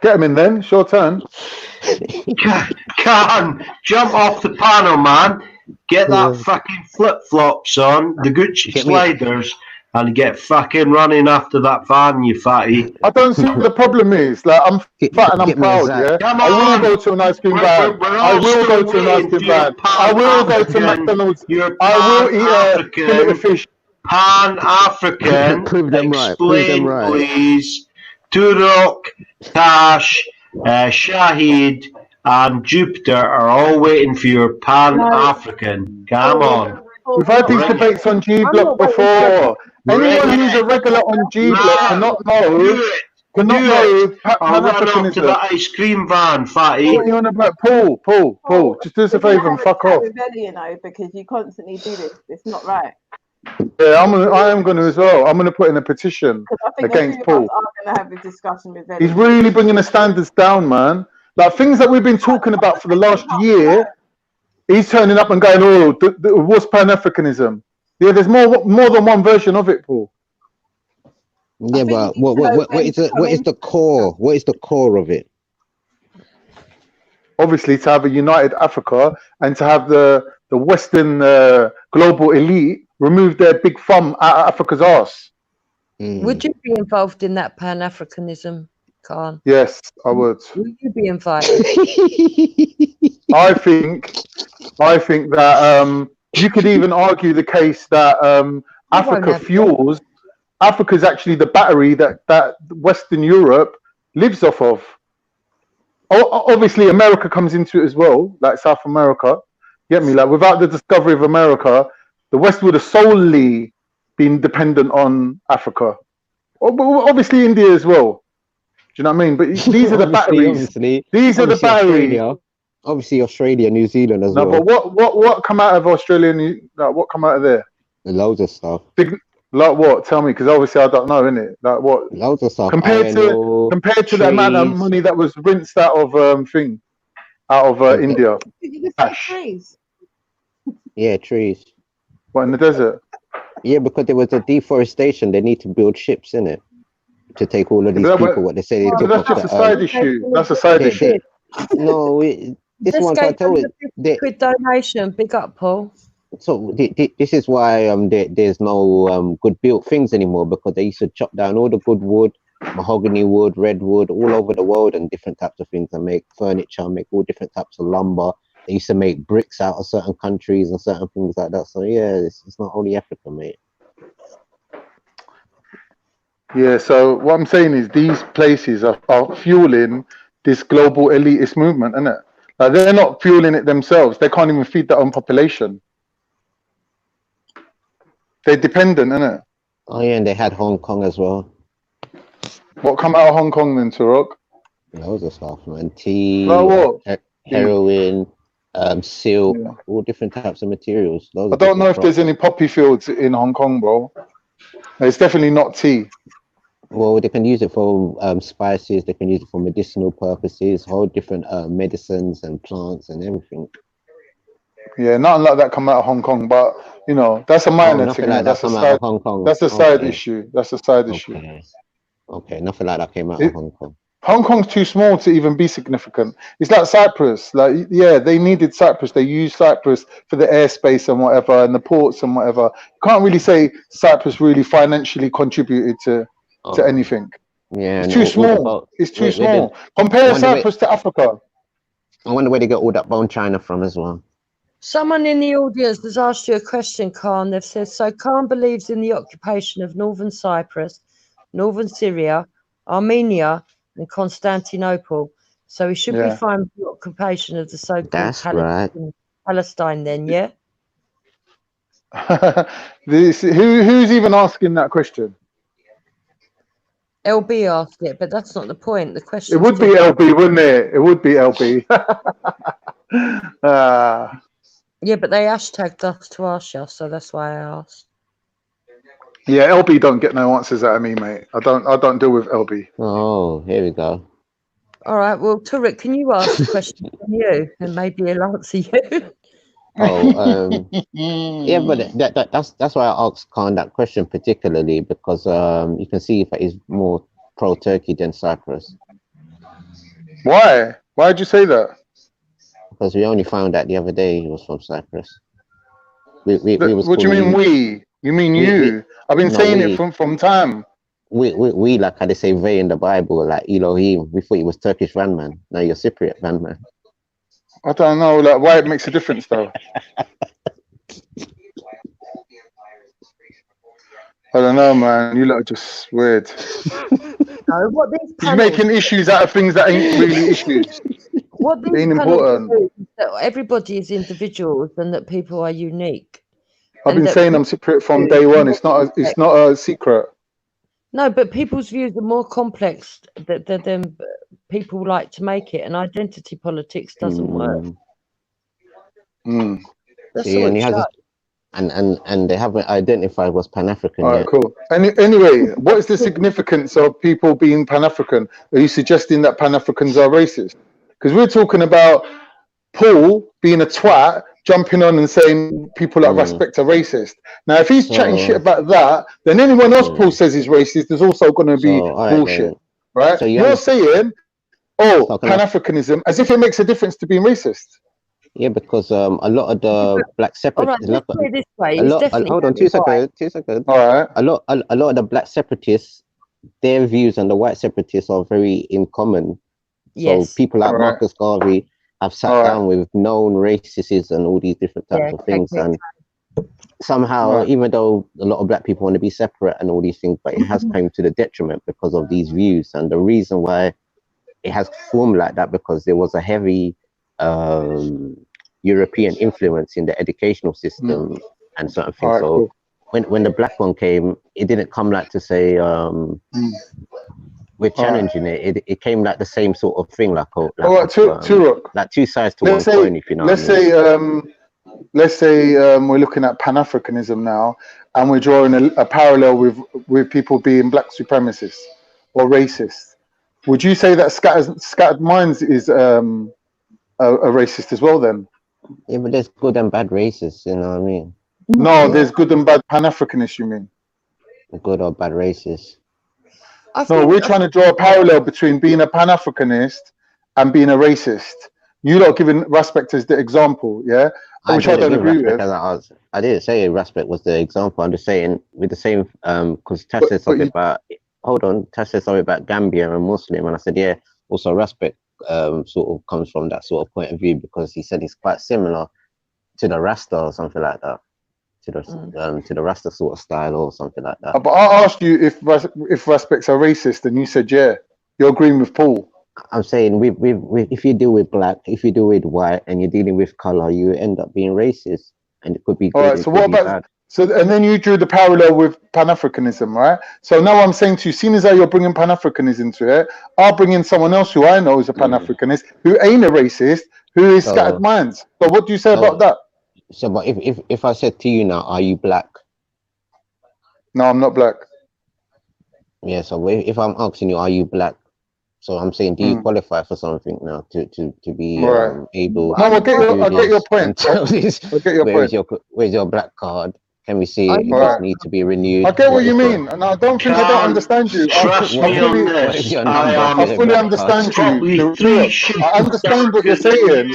Get him in then. It's your turn. Khan, jump off the panel, man. Get that fucking flip-flops on, the Gucci Get me- sliders, and get fucking running after that van, you fatty. I don't see what the problem is. Like, I'm fat and I'm get me a proud, Zach. yeah? Come I will on! go to an ice cream van. We're I all will go still to an ice waiting cream for your van. I will go to Pan-African, McDonald's. your I will eat a fillet of Pan-African, fish. Pan-African, Prove them right. Prove them explain right. please, Turok, Tash, Shahid, and Jupiter are all waiting for your Pan-African. Come on. We've had these Bring it. debates on G I'm Block not waiting for before. Anyone Bring who's a it. regular on G Block Now. cannot know Do it. Or run up to Pan-Africanism. the ice cream van, fatty. What are you on about? Paul, just do us a We're gonna favour and have a fuck chat off. with Ellie, you know, because you constantly do this. It's not right. Yeah, I am going to as well. I'm going to put in a petition I think against a few of us Paul. are going to have a discussion with Ellie. He's really bringing the standards down, man. Like things that we've been talking about for the last year, he's turning up and going, "Oh, what's Pan-Africanism?" Yeah, there's more than one version of it, Paul. Yeah, but what is the core? What is the core of it? Obviously, to have a united Africa and to have the Western global elite remove their big thumb out of Africa's arse. Would you be involved in that Pan-Africanism, Khan? Yes, I would. Would you be invited? I think that you could even argue the case that Africa fuels. Africa is actually the battery that Western Europe lives off of. Obviously, America comes into it as well, like South America. Get me? Like without the discovery of America, the West would have solely been dependent on Africa. Obviously, India as well. Do you know what I mean? But these are the batteries. These are the batteries. Obviously, Australia, New Zealand as well. No, but what come out of Australia? What come out of there? Loads of stuff. Like what? Tell me, because obviously I don't know, innit? Like what? Loads of stuff. Compared to the amount of money that was rinsed out of India. Did you just say trees? Yeah, trees. What, in the desert? Yeah, because there was a deforestation. They need to build ships in it to take all of these people. What they say they took. That's just a side issue. That's a side issue. No, this one I told you. Quick donation, big up, Paul. So this is why there's no good built things anymore, because they used to chop down all the good wood, mahogany wood, redwood, all over the world, and different types of things, and make furniture, make all different types of lumber. They used to make bricks out of certain countries and certain things like that. So yeah, it's not only Africa, mate. Yeah, so what I'm saying is these places are fueling this global elitist movement, isn't it? Like they're not fueling it themselves. They can't even feed their own population. They're dependent, isn't it? Oh yeah, and they had Hong Kong as well. What come out of Hong Kong then, Turok? Loads of stuff, man. Tea, like what? Heroin, silk, all different types of materials. I don't know if there's any poppy fields in Hong Kong, bro. It's definitely not tea. Well, they can use it for spices. They can use it for medicinal purposes. Whole different medicines and plants and everything. Yeah, nothing like that come out of Hong Kong, but you know that's a minor thing. Like that's a out side. of Hong Kong. That's a side issue. That's a side issue. Okay, nothing like that came out of Hong Kong. Hong Kong's too small to even be significant. It's like Cyprus. Like, yeah, they needed Cyprus. They used Cyprus for the airspace and whatever, and the ports and whatever. You can't really say Cyprus really financially contributed to anything. Yeah, it's too small. It's too small. Compare Cyprus to Africa. I wonder where they get all that bone china from as well. Someone in the audience has asked you a question, Khan. They've said, so Khan believes in the occupation of northern Cyprus, northern Syria, Armenia, and Constantinople. So he should be fine with the occupation of the so-called Palestine then, yeah? Who's even asking that question? LB asked it, but that's not the point. The question. It would be LB, wouldn't it? It would be LB. Yeah, but they hashtagged us to ask you, so that's why I asked. Yeah, LB don't get no answers out of me, mate. I don't deal with LB. Oh, here we go. All right, well, Turek, can you ask the question from you, and maybe he'll answer you? Yeah, but that's why I asked Khan that question particularly, because you can see that he's more pro-Turkey than Cyprus. Why? Why'd you say that? Because we only found out the other day he was from Cyprus. We was What do you mean calling we? You mean we you? I've been no saying it we from time. we like how they say they in the Bible, like Elohim. We thought he was Turkish van man. Now you're Cypriot van man. I don't know, like why it makes a difference though. I don't know, man. You lot are just weird. No, what these You're panels, making issues out of things that ain't really issues. what They these ain't panels important. do is that everybody is individuals and that people are unique. I've been that saying I'm Cypriot from day one. It's not a secret. No, but people's views are more complex than people like to make it, and identity politics doesn't work. That's See, all and it he has shows. and they haven't identified what's Pan-African All right, yet. cool. Anyway, what is the significance of people being Pan-African? Are you suggesting that Pan-Africans are racist? Because we're talking about Paul being a twat, jumping on and saying people that respect are racist. Now, if he's chatting shit about that, then anyone else Paul says is racist is also going to be all right bullshit, then. right? So You're saying, So oh, can I- Pan-Africanism, as if it makes a difference to being racist. Yeah, because a lot of the black All right, separatists, let's put it this way. a It's lot. definitely Hold on, happening. 2 seconds. All right. A lot of the black separatists, their views and the white separatists are very in common. So Yes. people like All right. Marcus Garvey have sat All right. down with known racists and all these different types of things, and somehow, Right. even though a lot of black people want to be separate and all these things, but it has come to the detriment because of these views. And the reason why it has formed like that, because there was a heavy European influence in the educational system and certain things. All right, So cool. when the black one came, it didn't come like to say we're challenging it. It came like the same sort of thing, like All right, Turok. like two sides to one Let's say, coin, if you know what I mean. let's say we're looking at Pan-Africanism now, and we're drawing a parallel with people being black supremacists or racist. Would you say that Scattered Minds is a racist as well then? Yeah, but there's good and bad races, you know what I mean? No, there's good and bad Pan-Africanists, you mean? Good or bad races. No, we're trying to draw a parallel between being a Pan-Africanist and being a racist. You lot giving Respect as the example, yeah? Which I don't agree with. I didn't say Respect was the example. I'm just saying with the same, because Tash said something about, hold on, Tash said something about Gambia and Muslim, and I said, yeah, also Respect sort of comes from that sort of point of view, because he said it's quite similar to the Rasta or something like that, to the Rasta sort of style or something like that. But I asked you if Respects are racist, and you said, yeah. You're agreeing with Paul. I'm saying if you deal with black, if you deal with white, and you're dealing with color, you end up being racist, and it could be good. All right. So what about bad. and then you drew the parallel with Pan-Africanism, right? So now I'm saying to you, seeing as how you're bringing Pan-Africanism to it, I'll bring in someone else who I know is a Pan-Africanist, who ain't a racist, who is Scattered Minds. So what do you say about that? So, but if I said to you now, are you black? No, I'm not black. Yeah. So if I'm asking you, are you black? So I'm saying, do you qualify for something now to be able? No, I get your point. I get your point. Where's your black card? Can we see it? It just need to be renewed. I get what you mean, and I don't think I don't understand you. Trust me on this. I fully understand you. I understand what you're saying.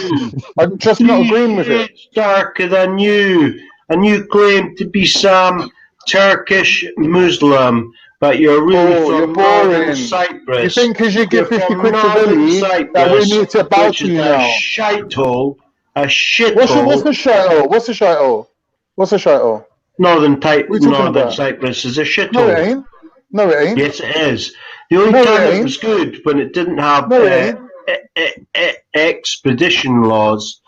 I'm just not agreeing with it. Darker than you, and you claim to be some Turkish Muslim, but you're really from Northern Cyprus. You think because you give 50 quid to Northern Willie that we need to bow to you now? Shithole, a shithole. What's the shithole? What's the shithole? What's the shithole? Northern Cyprus is a shithole. No, it ain't. No, it ain't. Yes, it is. The only time it was good when it didn't have expedition laws,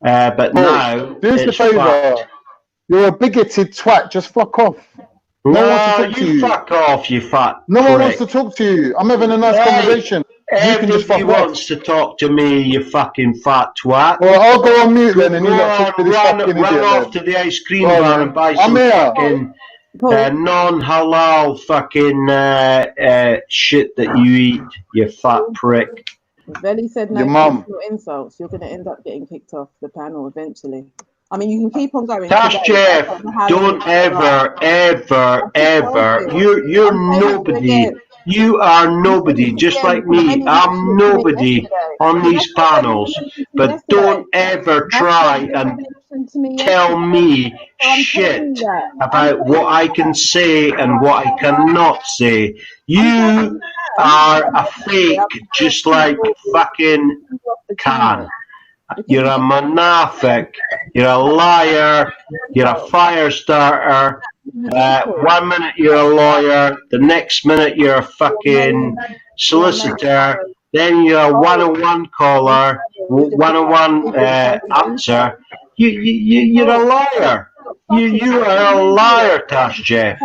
but now do us a it's favour. fucked. You're a bigoted twat. Just fuck off. No one wants to talk to you. Fuck off, you fat No one prick. wants to talk to you. I'm having a nice conversation. You can just fuck Everybody off. wants to talk to me, you fucking fat twat. Well, I'll go on mute then, and you lot talk to this run fucking run idiot off then. to the ice cream Go on, bar man. and buy I'm some here. fucking non-halal fucking shit that you eat, you fat prick. Velly said no Your mum. personal insults. You're going to end up getting kicked off the panel eventually. I mean, you can keep on going. Tash today, Jeff, but I don't know how long don't it's gonna ever. You're nobody. You are nobody, just like me. I'm nobody on these panels. But don't ever try and happened to me tell yesterday. me So I'm telling shit you that. I'm about telling what you I that. can say and what I cannot say. I'm telling You you that. are And a yesterday, fake, just like fucking you off the Khan. channel because You're you a didn't. monafik. You're a liar. You're a fire starter. Ridiculous. 1 minute you're a lawyer. The next minute you're a fucking Your name solicitor. Then you're a one-on-one caller, one-on-one answer. You're a liar. You are a liar, Tash Jeff.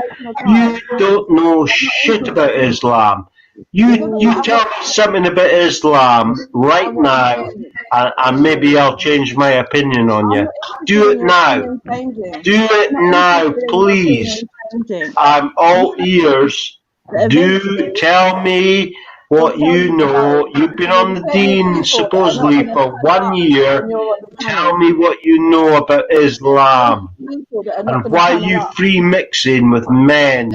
You don't know shit about Islam. You tell me something about Islam right now, and maybe I'll change my opinion on I'm you. not interested Do in it your now. opinion changing. Do it I'm not now, interested in your please. opinion changing. I'm all ears. But Do eventually, tell me I'll what tell you you about know. You've been on the plenty of dean people that are not supposedly going to for turn 1 up year. when you're on the Tell panel. me what you know about Islam People that are not and going to why turn you up. free mixing with men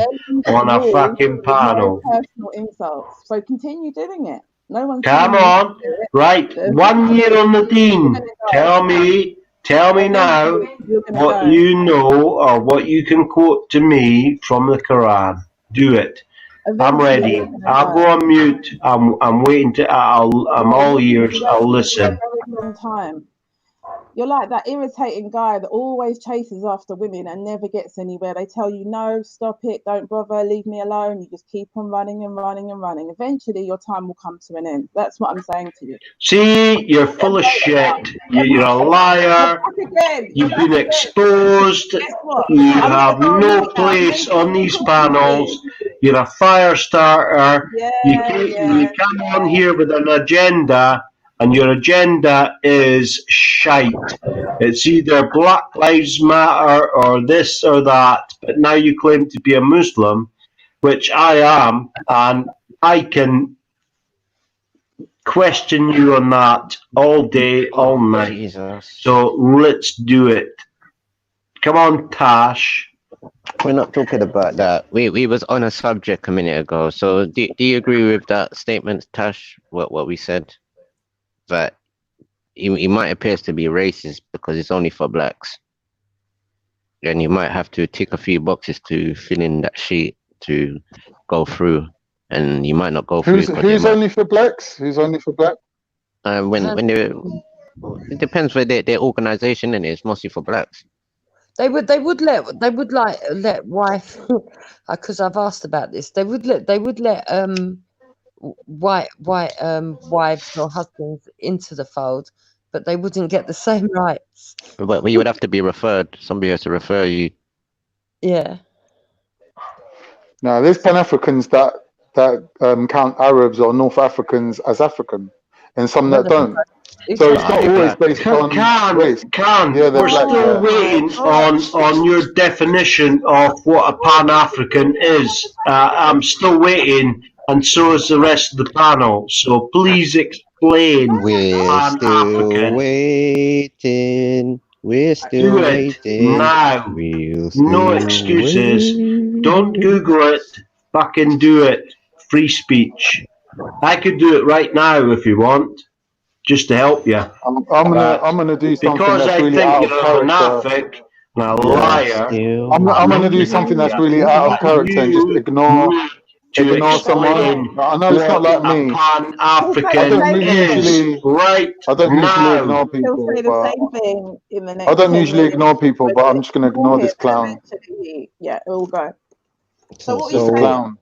on a fucking With no panel. personal insults. So continue doing it. No one's Come telling you not on. to do it. Right. But 1 year on the eventually, you're dean. going to go. Tell me now Eventually, you're going to what go. you know or what you can quote to me from the Quran. Do it. I'm Eventually, ready. you're going to I'll go. go on mute. I'm waiting to. I'm Yeah, all you're going to ears. be I'll waiting for a listen. very long time. You're like that irritating guy that always chases after women and never gets anywhere. They tell you, no, stop it, don't bother, leave me alone. You just keep on running and running and running. Eventually, your time will come to an end. That's what I'm saying to you. See, you're full of shit. You're a liar. You've been exposed. Guess what? You I'm going to have go on no mute now. place on these Talking to panels. you. You're a fire starter. Yeah, You come on here with an agenda, and your agenda is shite. It's either Black Lives Matter or this or that. But now you claim to be a Muslim, which I am, and I can question you on that all day, all night. Jesus. So let's do it. Come on, Tash. We're not talking about that. We was on a subject a minute ago. So do you agree with that statement, Tash? What we said? That he might appear to be racist because it's only for blacks. And you might have to tick a few boxes to fill in that sheet to go through. And you might not go through. Who's only for blacks? Who's only for black? When they, it depends where their organization and it's mostly for blacks. They would let wife because I've asked about this. They would let white wives or husbands into the fold, but they wouldn't get the same rights. But you would have to be referred. Somebody has to refer you. Yeah. No, there's Pan Africans that count Arabs or North Africans as African, and some that don't. So it's not always based on race. Yeah, they're we're black. still Yeah. waiting on your definition of what a Pan-African is. I'm still waiting, and so is the rest of the panel. So please explain We're still Pan-African. waiting. We're still Do it waiting. now. We'll No still excuses. wait. Don't Google it. Fucking do it. Free speech. I could do it right now if you want, just to help you. I'm gonna do something Because that's I really think out you're of a character. monophic and a Yeah. liar. I'm gonna do something that's really out of character and just ignore someone. I know it's not like me. Pan-African I don't usually right ignore He'll people, say the but same thing in the next I don't 10 usually minutes. ignore people. But I'm just gonna ignore this clown. Eventually, yeah, it'll go. So what This are you saying? clown.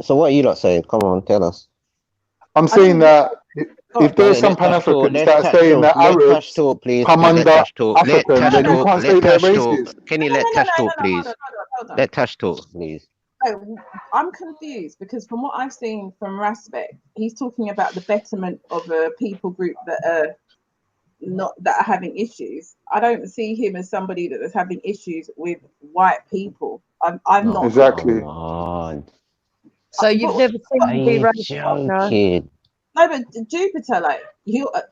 So what are you lot saying? Come on, tell us. I'm saying that if there's some Pan Africans that are saying that Let Tash Arabs talk, please. come Let under Tash talk. Let African, Tash then you talk. can't say Let they're Tash talk. racist. Can you let Tash talk, please? Let Tash talk, please. So I'm confused because from what I've seen from Raspek, he's talking about the betterment of a people group that are having issues. I don't see him as somebody that is having issues with white people. I'm not exactly. So you've never seen him be racist, no? No, but Jupiter, like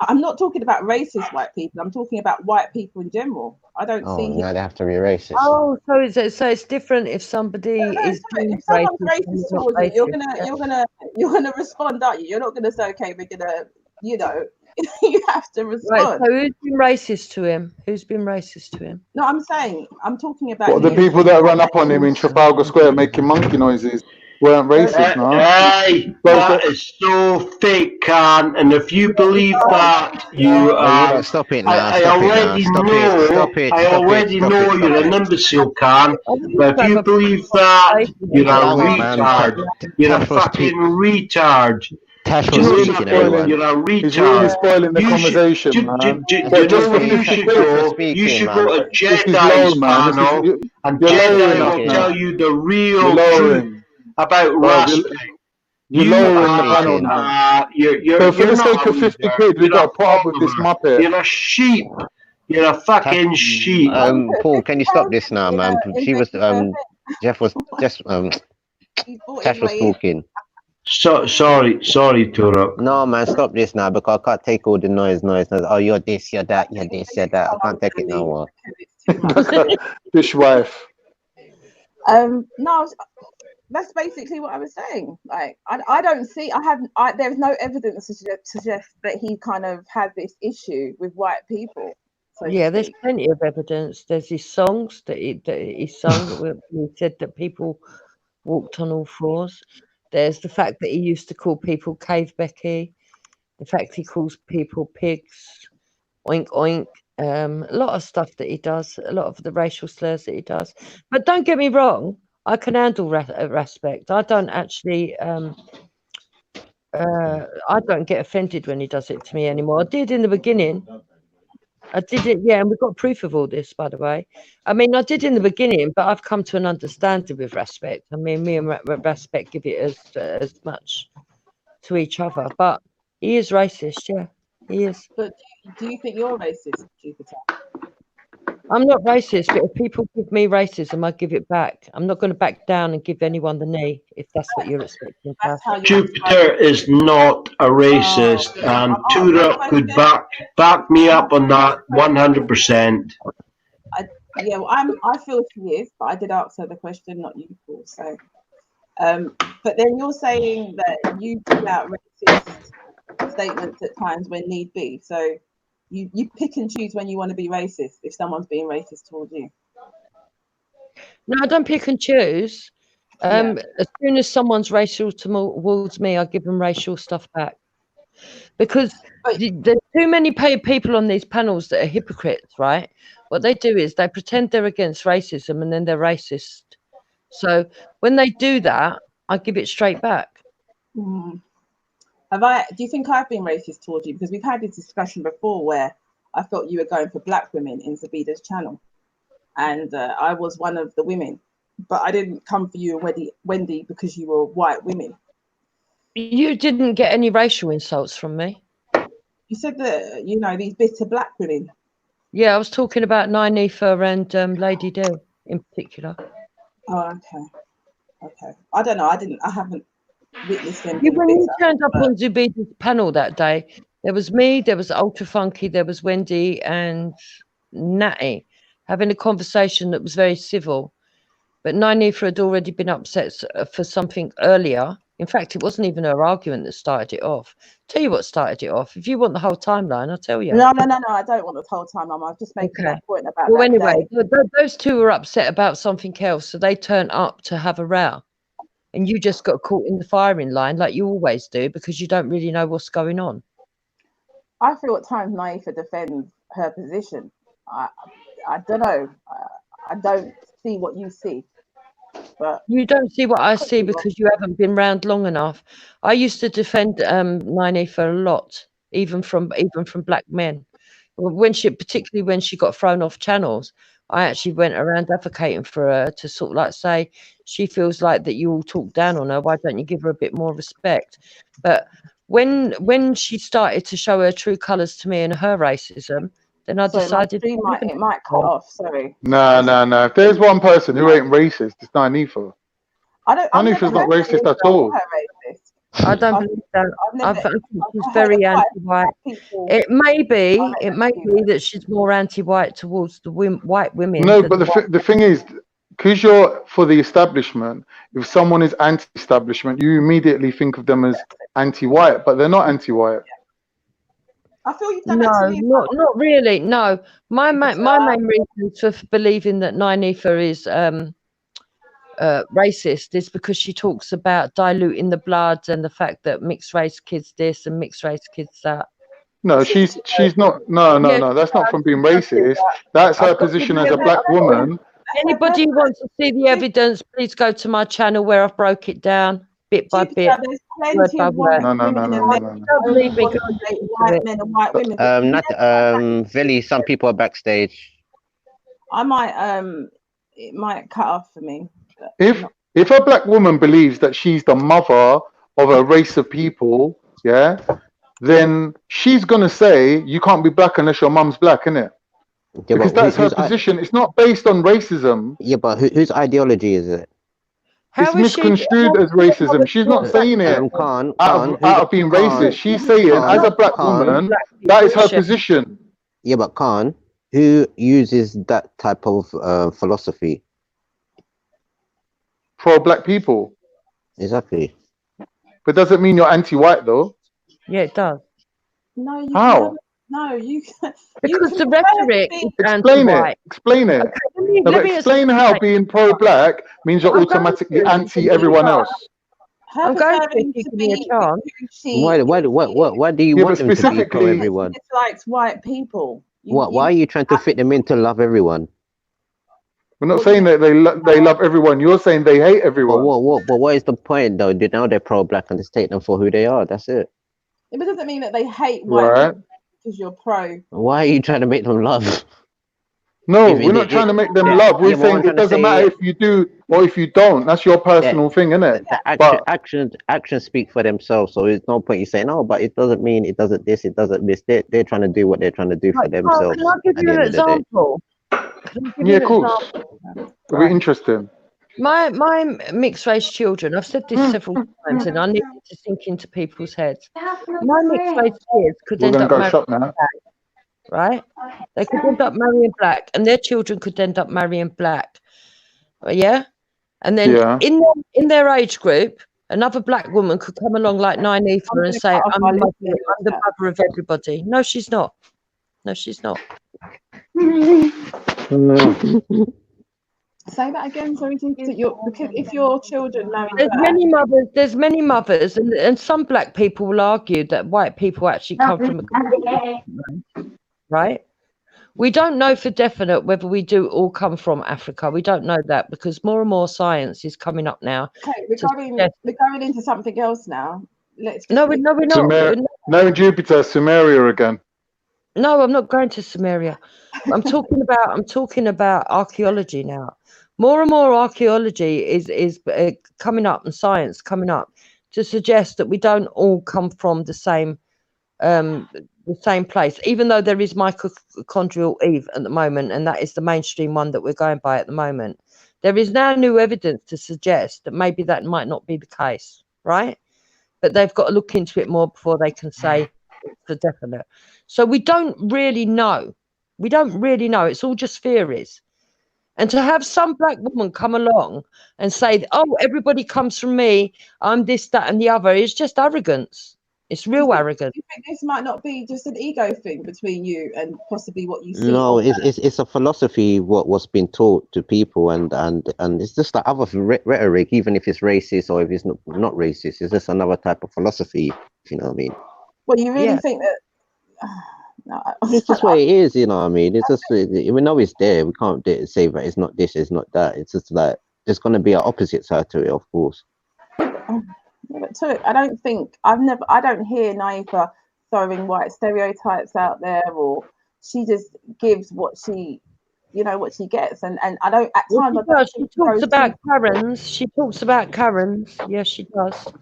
I'm not talking about racist white people. I'm talking about white people in general. I don't see him. Now they have to be racist. Oh, so it's different if somebody is being If someone's racist and racist not towards you, racist. you're gonna respond, aren't you? You're not gonna say, okay, we're gonna you know, you have to Right. respond. So who's been racist to him? Who's been racist to him? No, I'm saying, I'm talking about What the him. people that ran up on him in Trafalgar Square making monkey noises weren't racist, no? Hey, that is so fake, Khan. And if you believe that, you are. Stop it now. I Stop it now. already Stop know. it. Stop it. I Stop it. already Stop know it. you're Stop an it. imbecile, Khan. I But if you believe that, you're a Allow it, man. retard. You're a Tash was fucking speak. retard. Tash Do you was know Really speaking. something? spoiling. You're a He's really retard. spoiling the You should. conversation, Do man. you Get know just where for you 50 should quid. Tash was go? speaking, You should man. go to This is low, Jedi's man. This is panel, and you're Tash was lowering Jedi us will speaking. tell now. you the You're real truth lowering, about bro. respect. You're You lowering the Tash was panel speaking. now. you're So for you're the not sake a of 50 leader. quid, we You're a got to put up with this follower. muppet. You're a sheep. You're a fucking sheep. Paul, can you stop this now, man? She was Jeff was just Tash was talking. Sorry, Turok. No, man, stop this now because I can't take all the noise. Oh, you're this, you're that, you're this, you're that. I can't take it no more. Fishwife. No, that's basically what I was saying. Like, I don't see, there's no evidence to suggest that he kind of had this issue with white people. So Yeah, there's plenty of evidence. There's his songs that he sung. Where he said that people walked on all fours. There's the fact that he used to call people Cave Becky. The fact he calls people pigs, oink oink. A lot of stuff that he does. A lot of the racial slurs that he does. But don't get me wrong. I can handle respect. I don't actually. I don't get offended when he does it to me anymore. I did in the beginning. I did it, yeah, and we've got proof of all this, by the way. I mean, I did in the beginning, but I've come to an understanding with respect. I mean, me and respect give it as much to each other. But he is racist, yeah, he is. But do you think you're racist, Jupiter? I'm not racist, but if people give me racism, I give it back. I'm not going to back down and give anyone the knee if that's what you're expecting. Jupiter is not a racist, and Turok could back me up on that 100%. Yeah, well, I feel she is, but I did ask her the question, not you, Paul. So, but then you're saying that you put out racist statements at times when need be. So you pick and choose when you want to be racist if someone's being racist towards you. No, I don't pick and choose. As soon as someone's racial towards me, I give them racial stuff back. Because there's too many people on these panels that are hypocrites, right? What they do is they pretend they're against racism and then they're racist. So when they do that, I give it straight back. Do you think I've been racist towards you? Because we've had this discussion before where I thought you were going for black women in Zabida's channel. And I was one of the women. But I didn't come for you and Wendy because you were white women. You didn't get any racial insults from me. You said that, these bitter black women. Yeah, I was talking about Nynefa and Lady D in particular. Oh, okay. I don't know. I haven't witnessed anything. When you turned up on Zubida's panel that day, there was me, there was Ultra Funky, there was Wendy and Natty having a conversation that was very civil. But Nynefa had already been upset for something earlier. In fact, it wasn't even her argument that started it off. Tell you what started it off. If you want the whole timeline, I'll tell you. No. I don't want the whole timeline. I was just making that point about well, that anyway, day. those two were upset about something else, so they turned up to have a row. And you just got caught in the firing line like you always do because you don't really know what's going on. I feel at times Nynefa defends her position. I don't know. I don't see what you see. But you don't see what I see because you haven't been round long enough. I used to defend Nynefa a lot, even from black men. Particularly when she got thrown off channels, I actually went around advocating for her to sort of like say she feels like that you all talk down on her. Why don't you give her a bit more respect? But when she started to show her true colours to me and her racism, then I decided it might cut off. Sorry. No. If there's one person who ain't racist, it's Nynefa. Nynefa's not racist at all. I don't believe that. I think she's very anti-white. It may be that she's more anti-white towards the white women. No, but the thing is, because you're for the establishment, if someone is anti-establishment, you immediately think of them as anti-white, but they're not anti-white. I feel you've done that to me. Not really. No, my main reason for believing that Nynefa is racist is because she talks about diluting the bloods and the fact that mixed race kids this and mixed race kids that. No, she's not. No. That's not from being racist. That's her position as a black woman. Anybody who wants to see the evidence, please go to my channel where I've broke it down bit by bit. There's plenty of white women and men. Don't believe me, go White men and white women. Villy, some people are backstage. I might it might cut off for me. If a black woman believes that she's the mother of a race of people, yeah, then she's gonna say you can't be black unless your mum's black, innit? Yeah, because that's her position. It's not based on racism. Yeah, but whose ideology is it? It's misconstrued as racism. She's not saying it out of being racist. She's saying, as a black woman, that is her position. Yeah, but Khan, who uses that type of philosophy? For black people. Exactly. But doesn't mean you're anti-white, though. Yeah, it does. No, you How? can't. No, you can't. Because the rhetoric is Explain anti-white. it. Explain it. Okay, No, but explain how being pro-black means you're automatically anti everyone else. I'm going to if you give me a chance. Why do you want them to be pro everyone? Dislikes white people. Why are you trying to fit them in to love everyone? We're not saying that they love everyone. You're saying they hate everyone. But what is the point, though? Now they're pro-black and just take them for who they are. That's it. It doesn't mean that they hate white people because you're pro. Why are you trying to make them love? No, we're not trying to make them love. We're saying it doesn't matter if you do or if you don't. That's your personal thing, isn't it? Actions speak for themselves. So there's no point you saying, "Oh, but it doesn't mean it doesn't this, it doesn't this." They're trying to do what they're trying to do for themselves. Can I give you an example? Yeah, of course. Very interesting. My mixed race children, I've said this several times and I need it to sink into people's heads. My mixed race kids could end up marrying black, right? They could end up marrying black and their children could end up marrying black. Yeah? And then in their age group, another black woman could come along like Nynefa and say, I'm the mother of everybody. No, she's not. No, she's not. Say that again. Sorry, if your children marry there's many mothers, and some black people will argue that white people actually come from a right. We don't know for definite whether we do all come from Africa. We don't know that because more and more science is coming up now. Okay, we're going into something else now. We're not. No, Jupiter, Sumeria again. No, I'm not going to Sumeria. I'm talking about archaeology now. More and more archaeology is coming up, and science coming up to suggest that we don't all come from the same place. Even though there is mitochondrial Eve at the moment, and that is the mainstream one that we're going by at the moment, there is now new evidence to suggest that maybe that might not be the case, right? But they've got to look into it more before they can say for definite. So we don't really know. We don't really know. It's all just theories. And to have some black woman come along and say, oh, everybody comes from me, I'm this, that, and the other, is just arrogance. It's real arrogance. You think this might not be just an ego thing between you and possibly what you see? No, it's a philosophy what's been taught to people, and it's just like other rhetoric, even if it's racist or if it's not racist. It's just another type of philosophy, if you know what I mean. Well, you really think that... No, it's just what it is, you know what I mean? It's just, we know it's there. We can't say that it's not this, it's not that. It's just like, there's going to be an opposite side to it, of course. Yeah, but too, I don't hear Nynefa throwing white stereotypes out there, or she just gives what she gets. And I don't, at times, she talks about Karens. She talks about Karens. Yes, she does.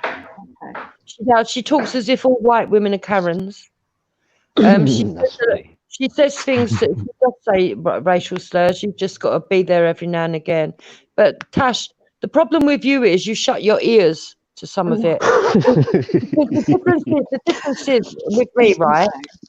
Okay. She talks as if all white women are Karens. She says things that she does say racial slurs. You've just got to be there every now and again. But Tash, the problem with you is you shut your ears to some of it. The difference is with me, right?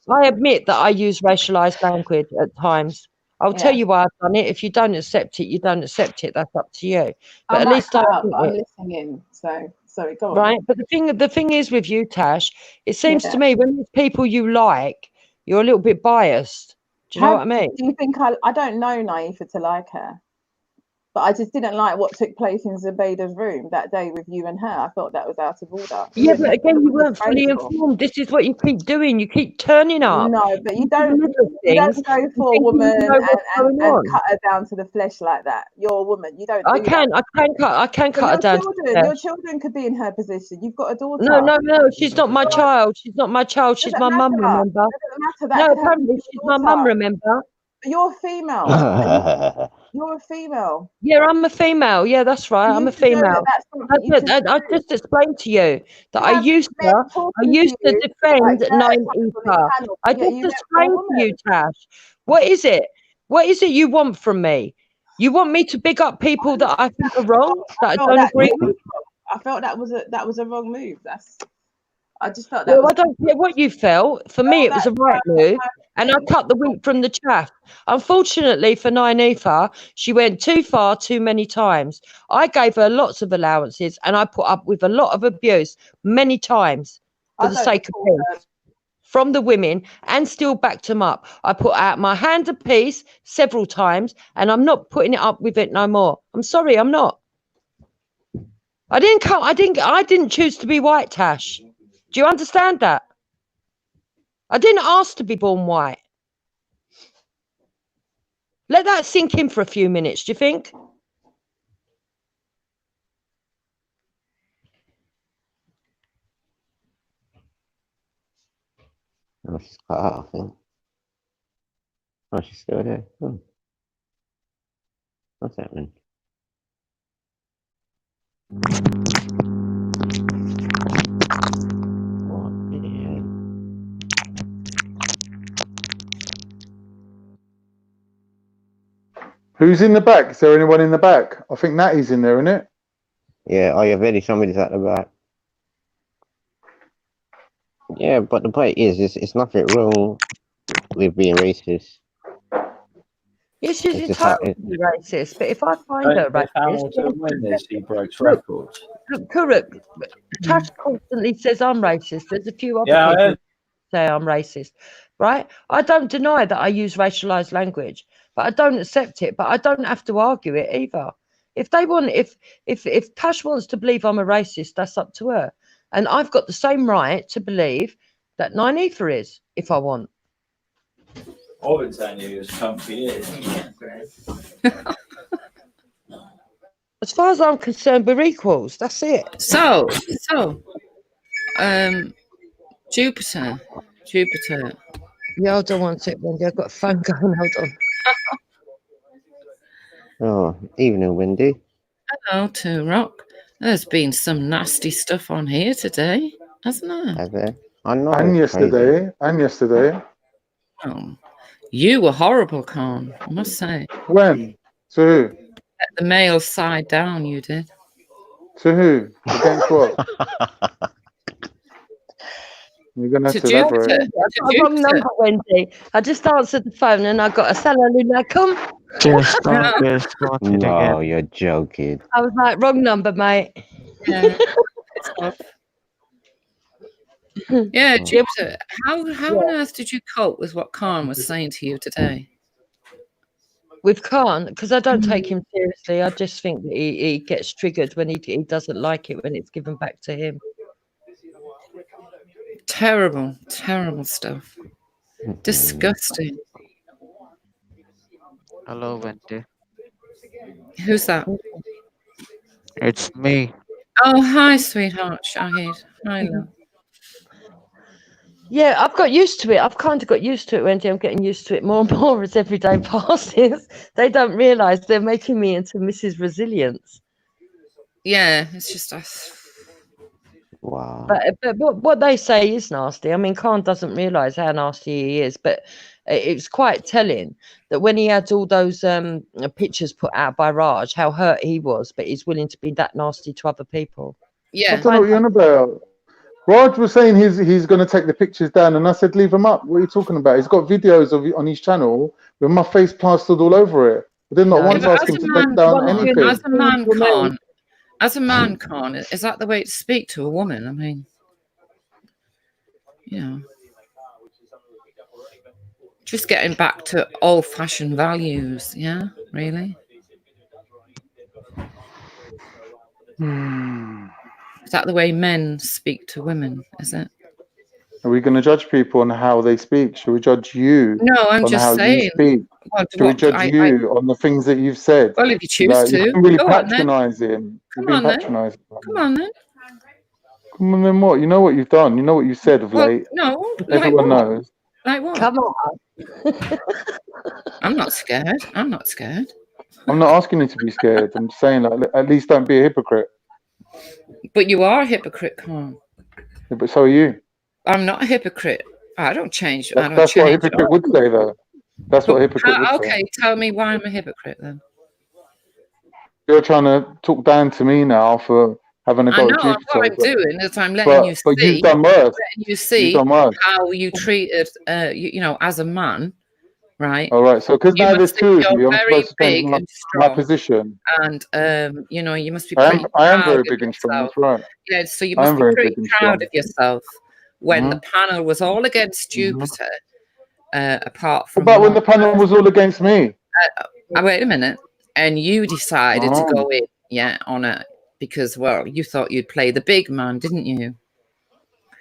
I admit that I use racialized language at times. I'll tell you why I've done it. If you don't accept it, you don't accept it. That's up to you. But at least I'm listening in. So Sorry, go on. Right, but the thing is with you, Tash, it seems Yeah. to me when there's people you like, you're a little bit biased. Do you know what I mean? Do you think I don't know Naifa to like her, but I just didn't like what took place in Zubaydah's room that day with you and her. I thought that was out of order. Yeah, but again, you weren't fully informed. This is what you keep doing. You keep turning up. No, but you in the don't. middle of You things don't go and for a thinking woman you know what's going and on. cut her down to the flesh like that. You're a woman. You don't I do can that. cut her down. To the Your flesh. children could be in her position. You've got a daughter. No, she's not my child. She's not my child. She's my mum, remember? Doesn't matter. That No, could happen apparently to she's your my mum, daughter. remember? But you're female. And you're a female. Yeah, I'm a female. Yeah, that's right. I'm a to know that female. that's something you shouldn't I just explained to you that I used men to talking to you defend like Nine on this Ether. panel, I yet just you went for a explained to woman. you, Tash. What is it? What is it you want from me? You want me to big up people that I think are wrong, that I don't agree with? I felt that was a wrong move. I just felt that Well, was. I don't care what you felt. For me, it was a right move, and I cut the wheat from the chaff. Unfortunately for Nynefa, she went too far too many times. I gave her lots of allowances, and I put up with a lot of abuse many times for the sake of peace from the women, and still backed them up. I put out my hand of peace several times, and I'm not putting it up with it no more. I'm sorry, I'm not. I didn't choose to be white, Tash. Do you understand that? I didn't ask to be born white. Let that sink in for a few minutes, do you think? Oh, she's cut out, I think. Oh, she's still there. Oh. What's happening? What the hell? Who's in the back? Is there anyone in the back? I think Natty's in there, isn't it? Yeah, oh, you're ready. Somebody's at the back. Yeah, but the point is, it's nothing wrong with being racist. Yes, she's It's just how entitled to be racist, but if I find her racist, when he breaks look, records. correct. Tash constantly says I'm racist. There's a few other Yeah, people who say I'm racist, right? I don't deny that I use racialized language, but I don't accept it. But I don't have to argue it either. If they want, if Tash wants to believe I'm a racist, that's up to her, and I've got the same right to believe that Nynefa is, if I want. I've been saying you as comfy. As far as I'm concerned, we're equals. That's it. So, Jupiter. Yeah, hold on one sec, Wendy. I've got a phone going. Hold on. Oh, evening, Wendy. Hello to Rock. There's been some nasty stuff on here today, hasn't there? Has there? I know. And it's crazy. yesterday. Oh, you were horrible, Khan, I must say. When? To who? Let the male side down, you did. To who? Against what? You're gonna have to elaborate. I got a wrong number, Wendy. I just answered the phone and I got a salalulakum. No, you're joking. I was like, wrong number, mate. Yeah, yeah, Jupiter. How on earth did you cope with what Khan was saying to you today? With Khan, because I don't take him seriously. I just think that he gets triggered when he doesn't like it when it's given back to him. Terrible stuff. Disgusting. Hello, Wendy. Who's that? It's me. Oh, hi, sweetheart. Shahid. Hi, love. Yeah, I've got used to it. I've kind of got used to it, Wendy. I'm getting used to it more and more as every day passes. They don't realise they're making me into Mrs. Resilience. Yeah, it's just us. Wow. But what they say is nasty. I mean, Khan doesn't realise how nasty he is, but it's quite telling that when he had all those pictures put out by Raj, how hurt he was, but he's willing to be that nasty to other people. Yeah. I don't know what you're on about. Raj was saying he's going to take the pictures down, and I said, leave them up. What are you talking about? He's got videos on his channel with my face plastered all over it. I did not once ask him to take down anything. As a man, Khan, As a man, Khan, is that the way to speak to a woman? I mean, you know, just getting back to old-fashioned values. Yeah, really. Is that the way men speak to women? Is it? Are we going to judge people on how they speak? Should we judge you No, I'm on just how you saying. speak? What? Should we judge you on the things that you've said? Well, if you choose Like, you've to, been really go on then. patronising. You've Come been on then. patronising. Come on then. Come on, then what? You know what you've done. You know what you said of Well, late. no, like Everyone what? knows. Like what? Come on. I'm not scared. I'm not scared. I'm not asking you to be scared. I'm just saying, like, at least don't be a hypocrite. But you are a hypocrite, Khan. Yeah, but so are you. I'm not a hypocrite. I don't change. I don't That's change. what a hypocrite would say, though. That's what a hypocrite would say. Okay, tell me why I'm a hypocrite then. You're trying to talk down to me now for having a I go know at Jupiter. what I'm doing is I'm letting you But you've see, done worse. You've done worse. how you treated, you know, as a man, right? All right. So because You now there's must think two of you're you, I'm very supposed to big change and my strong, position. and you know, you must be I pretty am proud very of big and strong. yourself. That's right. Yeah, so you I must am be very pretty big and proud strong. of yourself when the panel was all against Jupiter, apart What from about when one. the panel was all against me? Wait a minute, and you decided to Oh. go in, yeah, on a because well, you thought you'd play the big man, didn't you?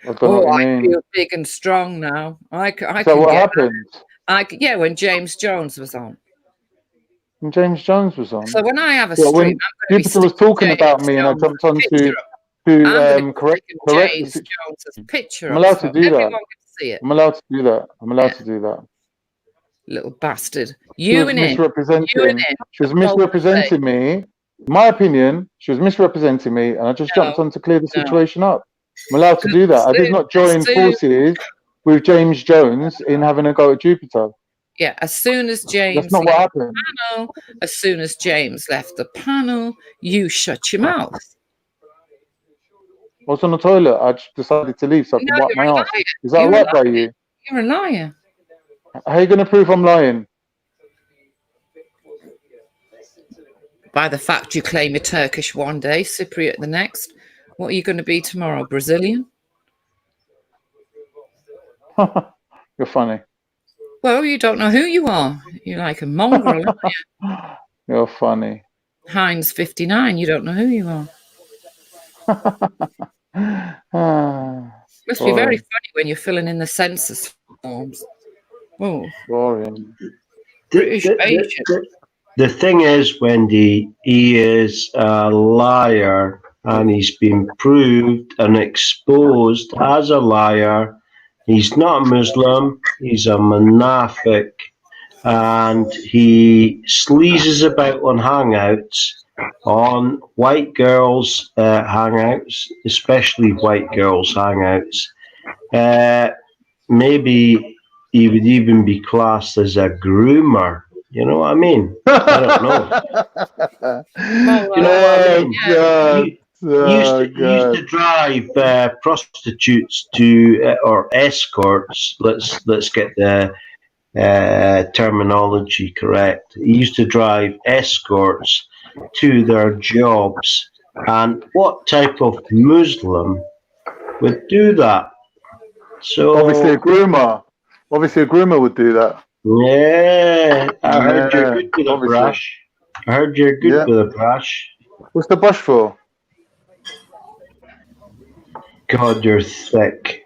I don't know what you mean. feel big and strong now. I Is that can what get. happened? Yeah, when James Jones was on. When James Jones was on? So when I have a Well, stream, when I'm going to be Jupiter was sticking talking about James me and I Jones' jumped on picture up. to I'm going to be correct sticking the James situation. Jones's picture I'm up allowed to so do that. everyone can see it. I'm allowed to do that. I'm allowed to do that. Little bastard. She was misrepresenting. She was misrepresenting me. In my opinion, she was misrepresenting me, and I just jumped on to clear the situation up. I'm allowed to do that. I did not join forces with James Jones in having a go at Jupiter. Yeah, as soon as James That's not what left the happened. panel, as soon as James left the panel, you shut your mouth. I was on the toilet. I just decided to leave so I could No, wipe you're my a ass. liar. Is that You're a right by liar. you? You're a liar. How are you going to prove I'm lying? By the fact you claim you're Turkish one day, Cypriot the next. What are you going to be tomorrow? Brazilian? You're funny. Well, you don't know who you are. You're like a mongrel, aren't you? You're funny. Heinz 59, you don't know who you are. Must be very Boring. funny when you're filling in the census forms. Oh, boring. British Asian. The thing is, Wendy, he is a liar and he's been proved and exposed as a liar. He's not a Muslim, he's a Munafiq, and he sleazes about on hangouts, on white girls' hangouts, especially white girls' hangouts. Maybe he would even be classed as a groomer. You know what I mean? I don't know. You know what I mean? God. He used to drive prostitutes to or escorts. Let's get the terminology correct. He used to drive escorts to their jobs. And what type of Muslim would do that? So Obviously a groomer. Obviously a groomer would do that. Yeah, I heard you're good with a obviously. brush. I heard you're good with a brush. What's the brush for? God, you're thick.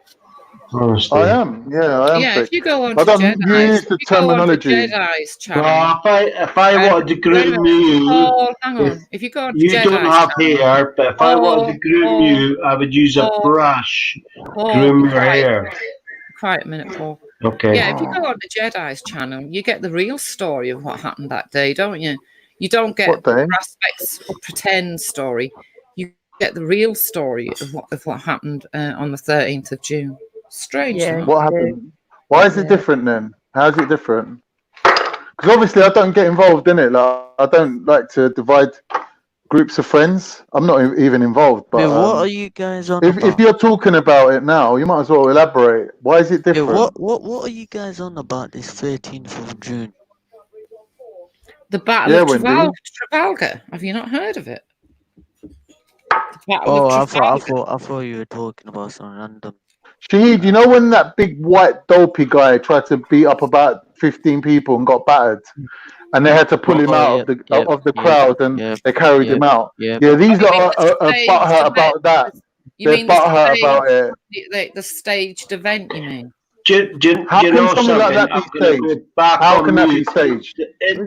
Honestly. I am. Yeah, I am Yeah, thick. if you go on I to don't Jedi's, use the if you go on to terminology. Jedi's channel. No, if I wanted to groom you, Paul, hang on. If you go on to you don't Jedi's have channel, hair, but if I wanted to groom you, I would use a brush. Groom your hair. Quiet a minute, Paul. Okay. Yeah, if you go on the Jedi's channel, you get the real story of what happened that day, don't you? You don't get Prospect's pretend story. You get the real story of what happened on the 13th of June. Strange. Yeah, What happened? Why is it different then? How is it different? Because obviously I don't get involved in it. Like I don't like to divide groups of friends. I'm not even involved. But Yeah, what are you guys on if about? you're talking about it now, you might as well elaborate. Why is it Yeah, different? what are you guys on about this 13th of June? The Battle of Wendy. Trafalgar. Have you not heard of it? Oh, I thought you were talking about some random. Shahid, you know when that big white dopey guy tried to beat up about 15 people and got battered, and they had to pull him out of the crowd and they carried him out. Yep. Yeah, these You mean lot the are staged butthurt event? about that. You They're mean the butthurt about it. the staged event? You mean? How you can know something like something? that I'm be going to go staged? back How on can that be mute staged?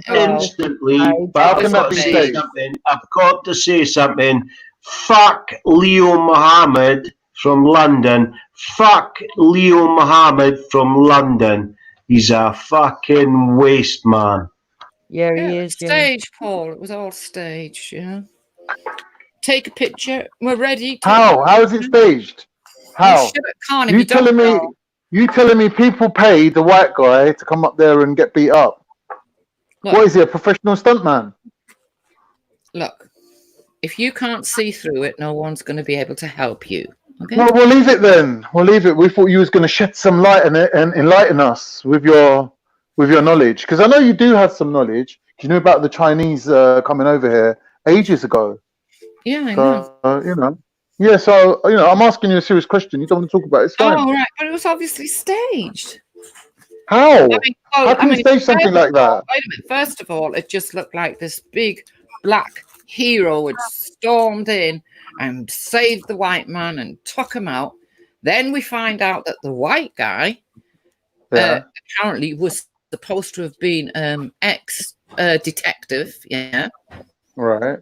instantly, but How I've can got that to be say staged? something. I've got to say something. Fuck Leo Mohammed from London. Fuck Leo Mohammed from London. He's a fucking waste man. Yeah, Yeah, he it is. was staged, Paul. It was all staged. Yeah. Take a picture. We're ready. How is it staged? Oh How? shit! I can't if You you don't telling me? know. You telling me people paid the white guy to come up there and get beat up? Look. What is he, a professional stuntman? Look, if you can't see through it, no one's going to be able to help you. Okay. Well, we'll leave it then. We'll leave it. We thought you was going to shed some light on it and enlighten us with your knowledge, because I know you do have some knowledge. You knew about the Chinese coming over here ages ago. Yeah, I know. So you know, yeah. So you know, I'm asking you a serious question. You don't want to talk about it. It's fine. Oh right, but it was obviously staged. How? How can you stage something like that? Wait a minute. First of all, it just looked like this big black hero had stormed in and saved the white man and took him out. Then we find out that the white guy apparently was supposed to have been ex-detective. Yeah. Right.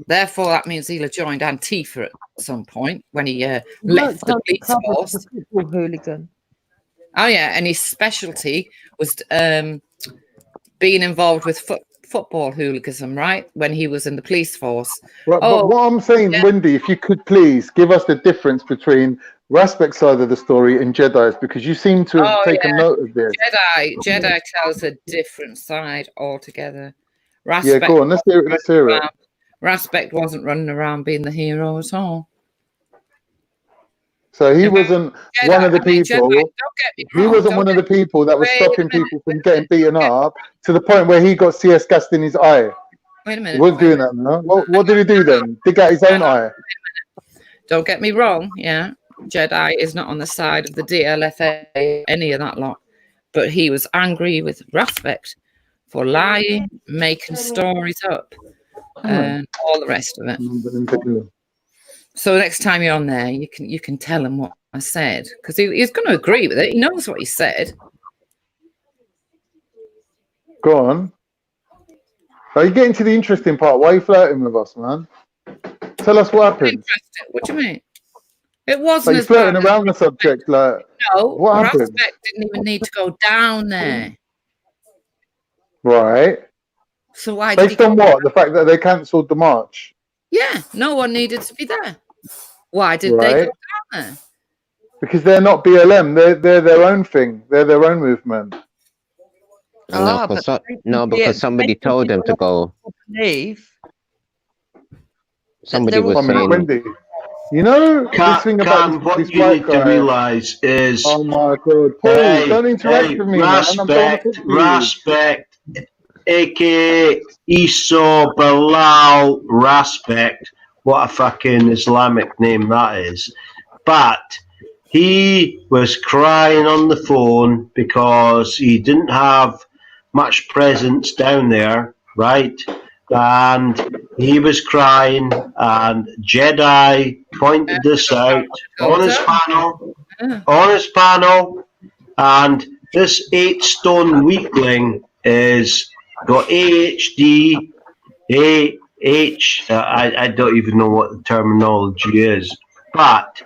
Therefore, that means he'll have joined Antifa at some point when he left the police force. Football hooligan. Oh yeah, and his specialty was being involved with football hooliganism, right? When he was in the police force. Right, but what I'm saying, Wendy, if you could please give us the difference between Raspek's side of the story and Jedi's, because you seem to have taken note of this. Jedi tells a different side altogether. Yeah, go on. Let's hear it. Raspek wasn't running around being the hero at all. So he wasn't one of the people. He wasn't one of the people that was stopping people from getting beaten up to the point where he got CS gassed in his eye. Wait a minute. He wasn't doing that, no? What did he do then? Dig out his own eye. Don't get me wrong, yeah. Jedi is not on the side of the DLFA, any of that lot. But he was angry with Raspek for lying, making stories up, and all the rest of it. So next time you're on there, you can tell him what I said, because he's going to agree with it. He knows what he said. Go on. Are you getting to the interesting part? Why are you flirting with us, man? Tell us what happened. What do you mean? It wasn't Like as flirting bad. around the subject, like No, what happened? Raspek didn't even need to go down there. Right. So why did Based on what? The fact that they cancelled the march. Yeah, no one needed to be there. Why did they go down there? Because they're not BLM. They're their own thing. They're their own movement. Because somebody told them to go. Somebody was saying. Wendy, you know this thing about this what you white need to guy. realise is. Oh my God, Paul! Don't interact with me, man. I'm trying to talk to you. Raspek, aka Esau Bilal Raspek. What a fucking Islamic name that is. But he was crying on the phone because he didn't have much presence down there, right? And he was crying, and Jedi pointed this out on his panel, and this 8-stone weakling is got AHD, I don't even know what the terminology is, but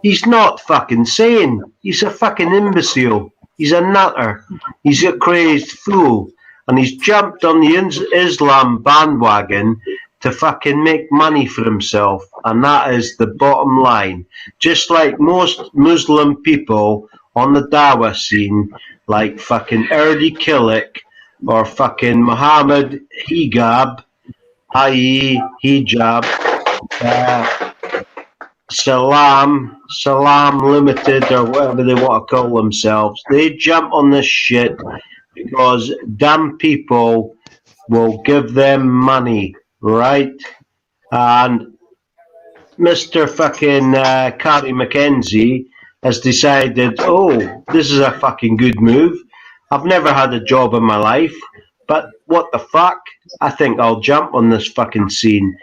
he's not fucking sane. He's a fucking imbecile. He's a nutter. He's a crazed fool. And he's jumped on the Islam bandwagon to fucking make money for himself. And that is the bottom line. Just like most Muslim people on the Dawah scene, like fucking Erdi Killick or fucking Muhammad Hijab, i.e. Hijab, Salam Limited, or whatever they want to call themselves. They jump on this shit because damn people will give them money, right? And Mr. fucking Carrie McKenzie has decided, oh, this is a fucking good move. I've never had a job in my life, but what the fuck? I think I'll jump on this fucking scene.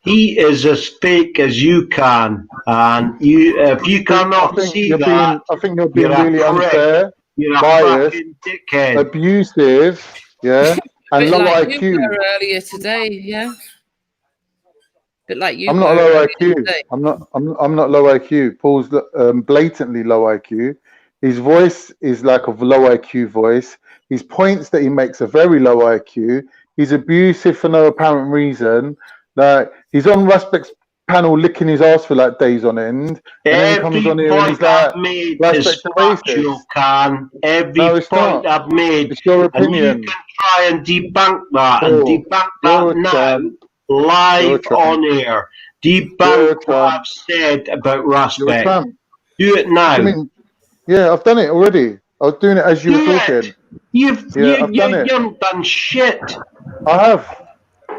He is as fake as you can, and if you cannot see that, I think you're being you're a really prick. unfair, You're a biased, fucking dickhead. abusive, yeah, and Bit low like IQ. you were earlier today, yeah. Bit like you I'm were not low earlier IQ. today. I'm not low IQ. Paul's blatantly low IQ. His voice is like a low IQ voice. His points that he makes are very low IQ. He's abusive for no apparent reason. Like he's on Raspec's panel licking his ass for like days on end, and then he comes Every on here and he's point like, I've made Raspec's is a racist. factual, Can. Every No, it's point not. I've made, It's your and you opinion. can try and debunk that, and Paul, debunk you're that a now, tramp. You're a live tramp. on air. You're a Debunk what tramp. I've said about You're a Raspek. tramp. Do it I now. mean, yeah, I've done it already. I was doing it as you were Do talking. it. You I've done it. haven't done shit. I have.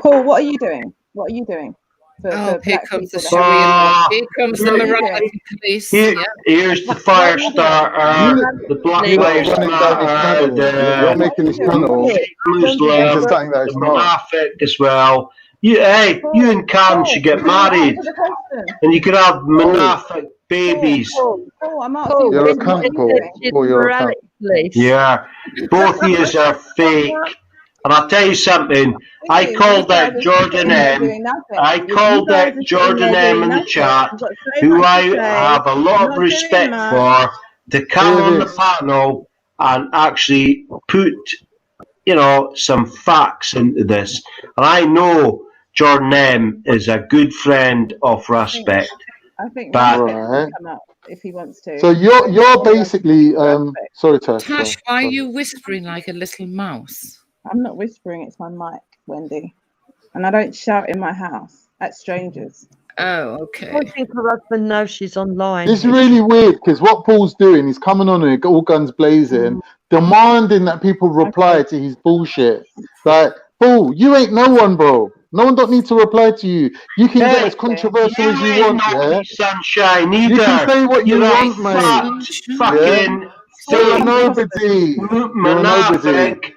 Paul, what are you doing? What are you doing for Oh, here black comes the people that have Sharia. Here comes the What are you morality police. Here, Yeah. here's the What fire are you doing? starter, the Black You're Lives running down his Matter, channel. You're the making his What are you channel doing? fake into Muslim, something that the it's not. Munafik as well. You and Khan should get Can you married, answer the question? and you could have Paul, Munafik babies. Paul, I'm asking you're a what cunt, are you Paul. doing? Paul, you're a cunt. Yeah, both of you are fake. And I'll tell you something. I You called guys out are Jordan sitting there M. doing nothing. I You called guys out are sitting Jordan there M doing in the nothing. chat, You've got so who much I to say, have a lot of not doing respect much. for, to come Here on it the is. panel and actually put, some facts into this. And I know Jordan M is a good friend of Respect, I think but Respect Right. can come up if he wants to. So you're basically sorry, Tash. Tash, why are you whispering like a little mouse? I'm not whispering, it's my mic, Wendy. And I don't shout in my house at strangers. Oh, okay. I think her husband knows she's online. It's really weird because what Paul's doing, he's coming on here, all guns blazing, demanding that people reply to his bullshit. Like, Paul, you ain't no one, bro. No one don't need to reply to you. You can get as controversial as you want, yeah? Sunshine You either. can say what you You're a want, mate. fucking You're a fake nobody. You're a nobody. Munafik.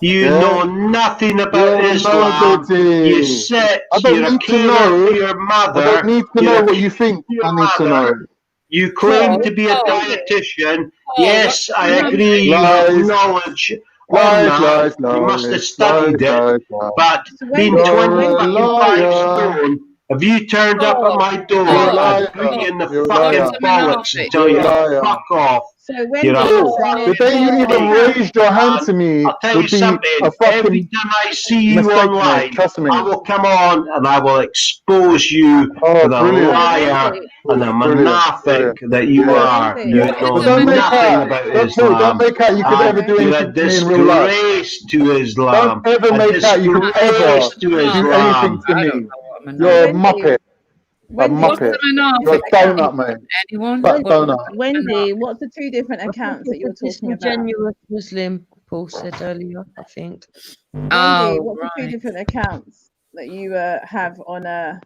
You Yeah? know nothing about You're a Islam. nobody. You sit, I don't you're a need to carer know. for your mother. I don't need to you're know a what you think. your I need to mother. know. You claim to be a Paul, dietitian. Paul, Yes, what's I going on, agree. mate? You have Lies. knowledge on Lies, that. lies, You must have lies, studied it. lies. But So being Wendy, 20 You're a fucking 5 liar. stone, have you turned up at my door, You're a Paul, liar. I'd put you in the You're a fucking liar. bollocks and tell You're you a to liar. fuck off. So You're Wendy, a you're saying The day you fucking even fake. raised your hand to me I'll tell you would be something. a Every fucking time I see you mistake, mate. online, Trust me. I will come on and I will expose you Oh, for the brilliant. liar and the Brilliant. Munafik Brilliant. that you So Yeah. are. Wendy, You Yeah. know But don't make nothing out. about Don't Islam. make out you could ever And do you're anything a to me in real life. disgrace to Islam. Don't ever A make out you could ever disgrace to do Islam. anything to I me. don't know what You're a Wendy, muppet. A Wendy, What's muppet. the You're a Munafik? donut, mate. Anyone? Fat donut. Wendy, what's the two different accounts that you were talking about? Disingenuous Muslim, Paul said earlier, I think. Wendy, Oh, what's the two right. different accounts that you have on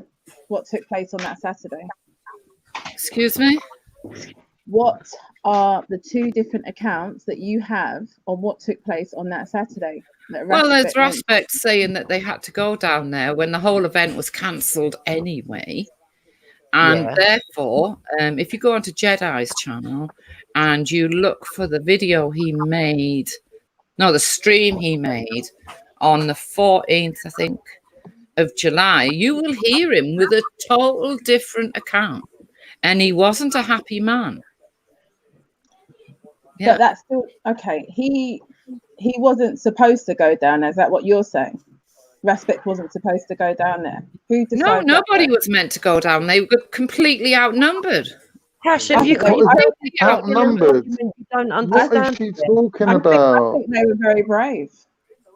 what took place on that Saturday? Excuse me? What are the two different accounts that you have on what took place on that Saturday? That Well, there's Raspek mentioned? Raspek saying that they had to go down there when the whole event was cancelled anyway. And Yeah. therefore, if you go onto Jedi's channel and you look for the video he made, no, the stream he made on the 14th, I think, of July, you will hear him with a total different account. And he wasn't a happy man. Yeah. But that's still okay. He wasn't supposed to go down there. Is that what you're saying? Raspek wasn't supposed to go down there. Who decided? No, nobody was meant to go down. They were completely outnumbered. Cash, have you got Completely Outnumbered. you don't What is understand? she talking I about? think they were very brave.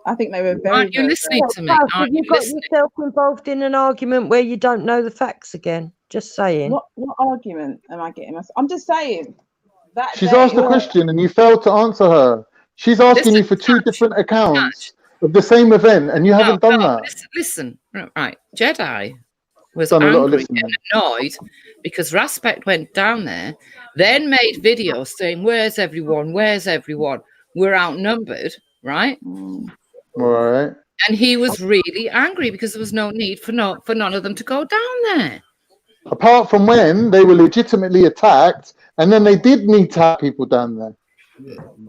I think they were very. Aren't you very listening brave. to me? Cash, have Aren't you you got listening? yourself involved in an argument where you don't know the facts again? Just saying. What argument am I getting myself? I'm just saying that She's day asked a was- question and you failed to answer her. She's asking you for two different accounts of the same event and you haven't done that. Listen, right, Jedi was Done a lot of angry listening. and annoyed because Raspect went down there, then made videos saying, "Where's everyone? Where's everyone? We're outnumbered," right? Right. And he was really angry because there was no need for none of them to go down there. Apart from when they were legitimately attacked, and then they did need to have people down there.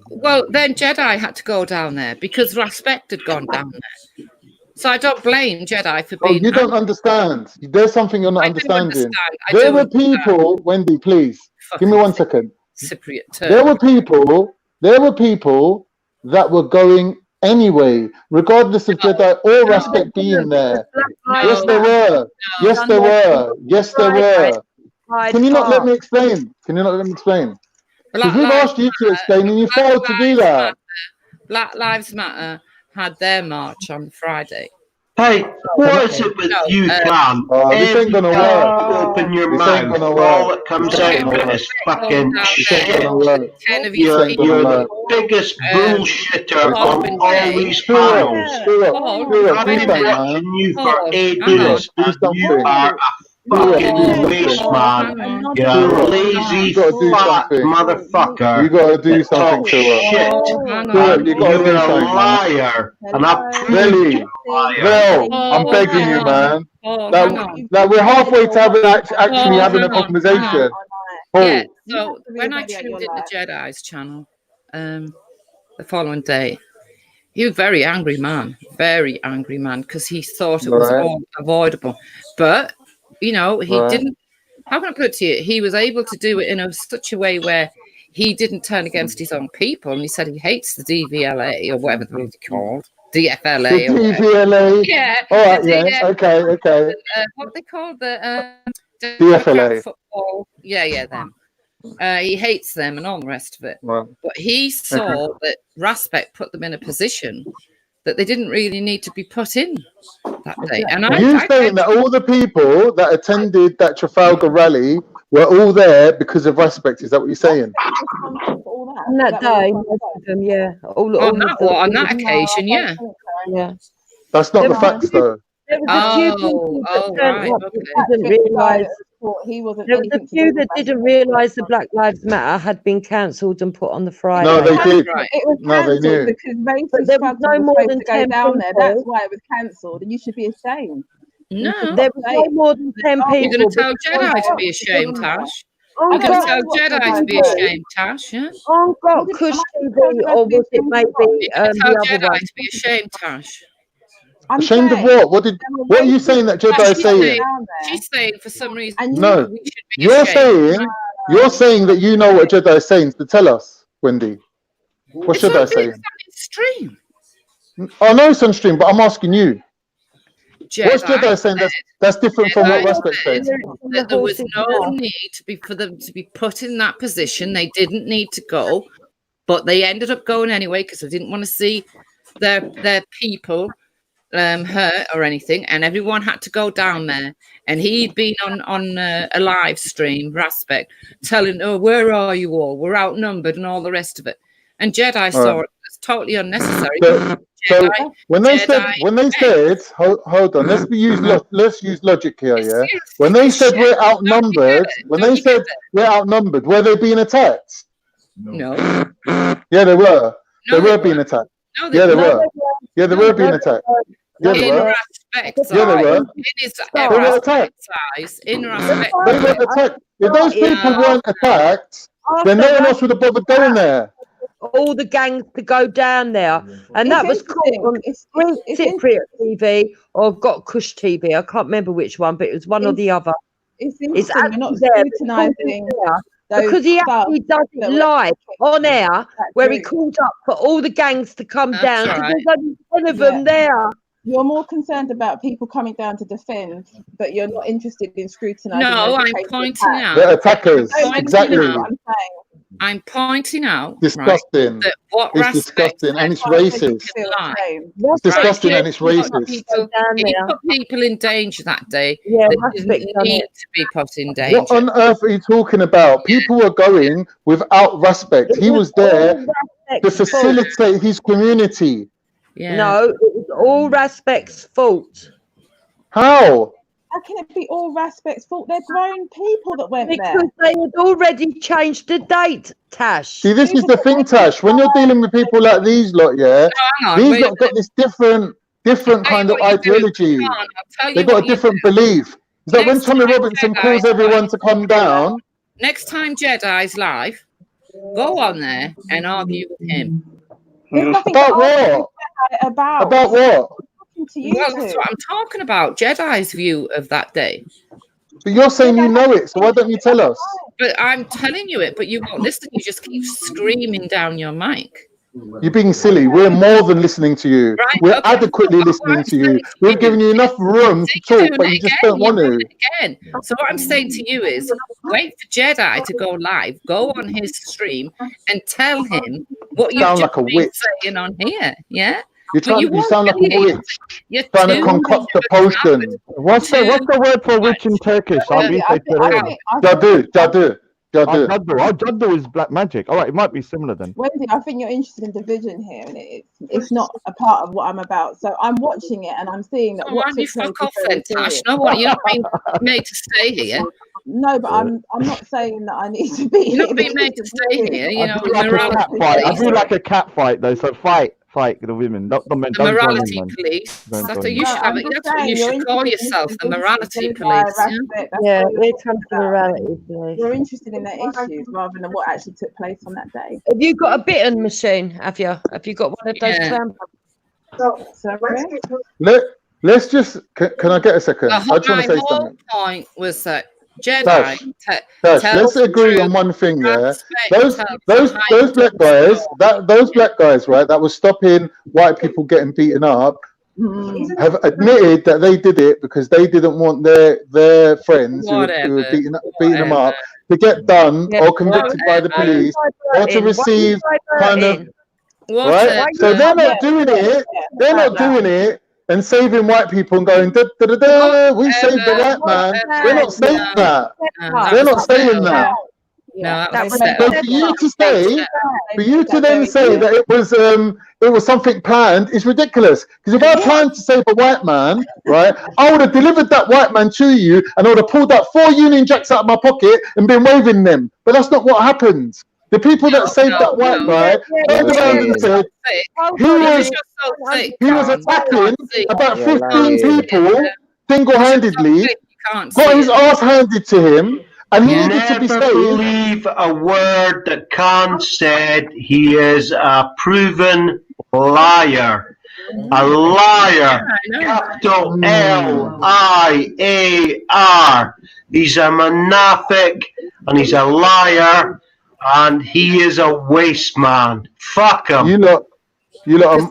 Well, then Jedi had to go down there because Raspect had gone down there. So I don't blame Jedi for Oh, being you don't angry. understand. There's something you're not understanding. I There do were people, Wendy, please, give me 1 second. Cypriot There were turd. people that were going anyway, regardless of Jedi or Raspect being there. Yes, there were. Yes, there were. Yes, there were. Can you not let me explain? Can you not let me explain? Because we've asked you to explain and you failed to do that. Black Lives Matter had their march on Friday. Hey, what is it with you, clan? This ain't gonna Every work. time you open your This ain't mouth, gonna all work. that comes This ain't out gonna of it work. is fucking This ain't shit. gonna work. You're This ain't gonna the work. biggest bullshitter on all these Screw up, panels. screw up, screw up. I've Do been something, man. watching you for Screw up, ages, do and you something. are a Screw up, do fucking something. waste man. You're a Screw up. lazy, You gotta do fat something. motherfucker You gotta do that something, talks screw up. shit. Screw up, And you gotta you're do a something, man. liar, and I've proved Belly, you're a liar. Vel, I'm begging you, man. Like we're halfway to having actually having a conversation. Yeah, Oh, so when I tuned in the Jedi's channel the following day, he was a very angry man, because he thought it was right, all avoidable. But, you know, he right. didn't, how can I put it to you? He was able to do it in such a way where he didn't turn against his own people. And he said he hates the DVLA or whatever they're called, DFLA. The Or whatever. DVLA. Yeah. All right, yeah. Okay, okay. What they call the DFLA. football. Yeah, them. He hates them and all the rest of it. Right. But he saw that Raspect put them in a position that they didn't really need to be put in that day. And You saying that all the people that attended that Trafalgar rally were all there because of Raspect? Is that what you're saying? On that day, most of them, yeah. All on of them. on that occasion, yeah. Yeah. That's not the facts, though. There was a few people that turned up that didn't realise. He wasn't There was a anything to few do that with didn't realise the Black Lives Matter had been cancelled and put on the Friday. No, they did. It was No, they cancelled knew. because Racy But there was Scruggs no was more supposed than to go 10 down there. people. That's why it was cancelled, and you should be ashamed. No, there was no more than 10 people. You're going to tell Jedi to be ashamed, Tash. You're going to tell Jedi to be ashamed, Tash, yeah? On got Kush TV, or was it maybe You're going to tell the other Jedi one? to be ashamed, Tash. Ashamed of what? What are you saying that Jedi is saying? She's saying for some reason No, we should be you're ashamed. saying that you know what Jedi is saying. So tell us, Wendy. What's It's Jedi on saying? stream. I know it's on stream, but I'm asking you. What's Jedi Jedi saying that's different from what Raspect said? That there was no need for them to be put in that position. They didn't need to go, but they ended up going anyway because they didn't want to see their people hurt or anything, and everyone had to go down there. And he'd been on a live stream, Raspect, telling, "Oh, where are you all? We're outnumbered," and all the rest of it. And Jedi saw it as totally unnecessary. So when they said, hold on, let's use logic here, yeah. When they said we're outnumbered, were they being attacked? No. Yeah, they were. No, They were being attacked. No, Yeah, they were. Yeah, they were being attacked. Yeah, they were. Yeah, they were. They were attacked. In Raspect, They were attacked. If those people weren't attacked, then no one else would have bothered going there. All the gangs to go down there, and that was caught on Cypriot TV or Got Kush TV. I can't remember which one, but it was one or the other. It's actually not there scrutinising because he actually does it live on air, where he called up for all the gangs to come down. So there's only 10 of them there. You're more concerned about people coming down to defend, but you're not interested in scrutinising. No, I'm pointing out. The attackers, exactly. I'm pointing out. Disgusting. Right, that what it's disgusting and it's racist. It's disgusting and it's racist. He put people in danger that day. That didn't need to be put in danger. What on earth are you talking about? People were going without respect. He was there to facilitate his community. Yeah. No, it was all Raspect's fault. How? How can it be all Raspet's fault? They're grown people that went there. Because they had already changed the date, Tash. See, this is the thing, Tash. When you're dealing with people like these lot, yeah, hang on, these wait a lot got this different kind of ideology. They got a different belief. It's like when Tommy Robinson calls everyone to come down. Next time Jedi's live, go on there and argue with him. About what? About what? Well, that's what I'm talking about. Jedi's view of that day. But you're saying you know it, so why don't you tell us? But I'm telling you it, but you won't listen. You just keep screaming down your mic. You're being silly. We're more than listening to you. Right, We're okay. adequately listening to you. We're giving you enough room to talk, but you just don't want to. Again. So what I'm saying to you is, wait for Jedi to go live, go on his stream, and tell him what you've Sound just like a been witch. saying on here. Yeah. You sound like a witch. You're Trying to too concoct a potion. What's the word for witch in Turkish? Jadu. Jadu is black magic. All right, it might be similar then. Wendy, I think you're interested in division here, and it's not a part of what I'm about. So I'm watching it, and I'm seeing that. Why don't you fuck off then, Tash? No, what, you're not being made to stay here. No, but I'm not saying that I need to be. You're not being made to stay here. You know, I do like a cat fight though. So fight the women, not the men. The morality police. That's what you should have. That's what you should call yourself, the morality police. Yeah, we're trying to morality police. You're interested in their issues rather than what actually took place on that day. Have you got a bitten machine? Have you? Have you got one of those clamp? Let's just. Can I get a second? I just want to say whole something. point was that Jedi. Tash, let's agree on one thing, yeah. Those black guys, those black guys, right, that was stopping white people getting beaten up, have admitted that they did it because they didn't want their friends who were beating them up to get done or convicted by the police or to receive kind of right. So they're not doing it. They're not doing it. And saving white people and going, we saved the white man. We're not saying that. They're not saying that. No, that was so for you to then say that it was something planned is ridiculous. Because if I planned to save a white man, right, I would have delivered that white man to you and I would have pulled out 4 Union Jacks out of my pocket and been waving them. But that's not what happened. The people that saved that white guy turned around and said he was attacking about 15 people single-handedly, got his ass handed to him, and he needed to be saved. Never believe a word that Khan said. He is a proven liar. A liar. Capital Liar. He's a monophic and he's a liar. And he is a waste man. Fuck him. You lot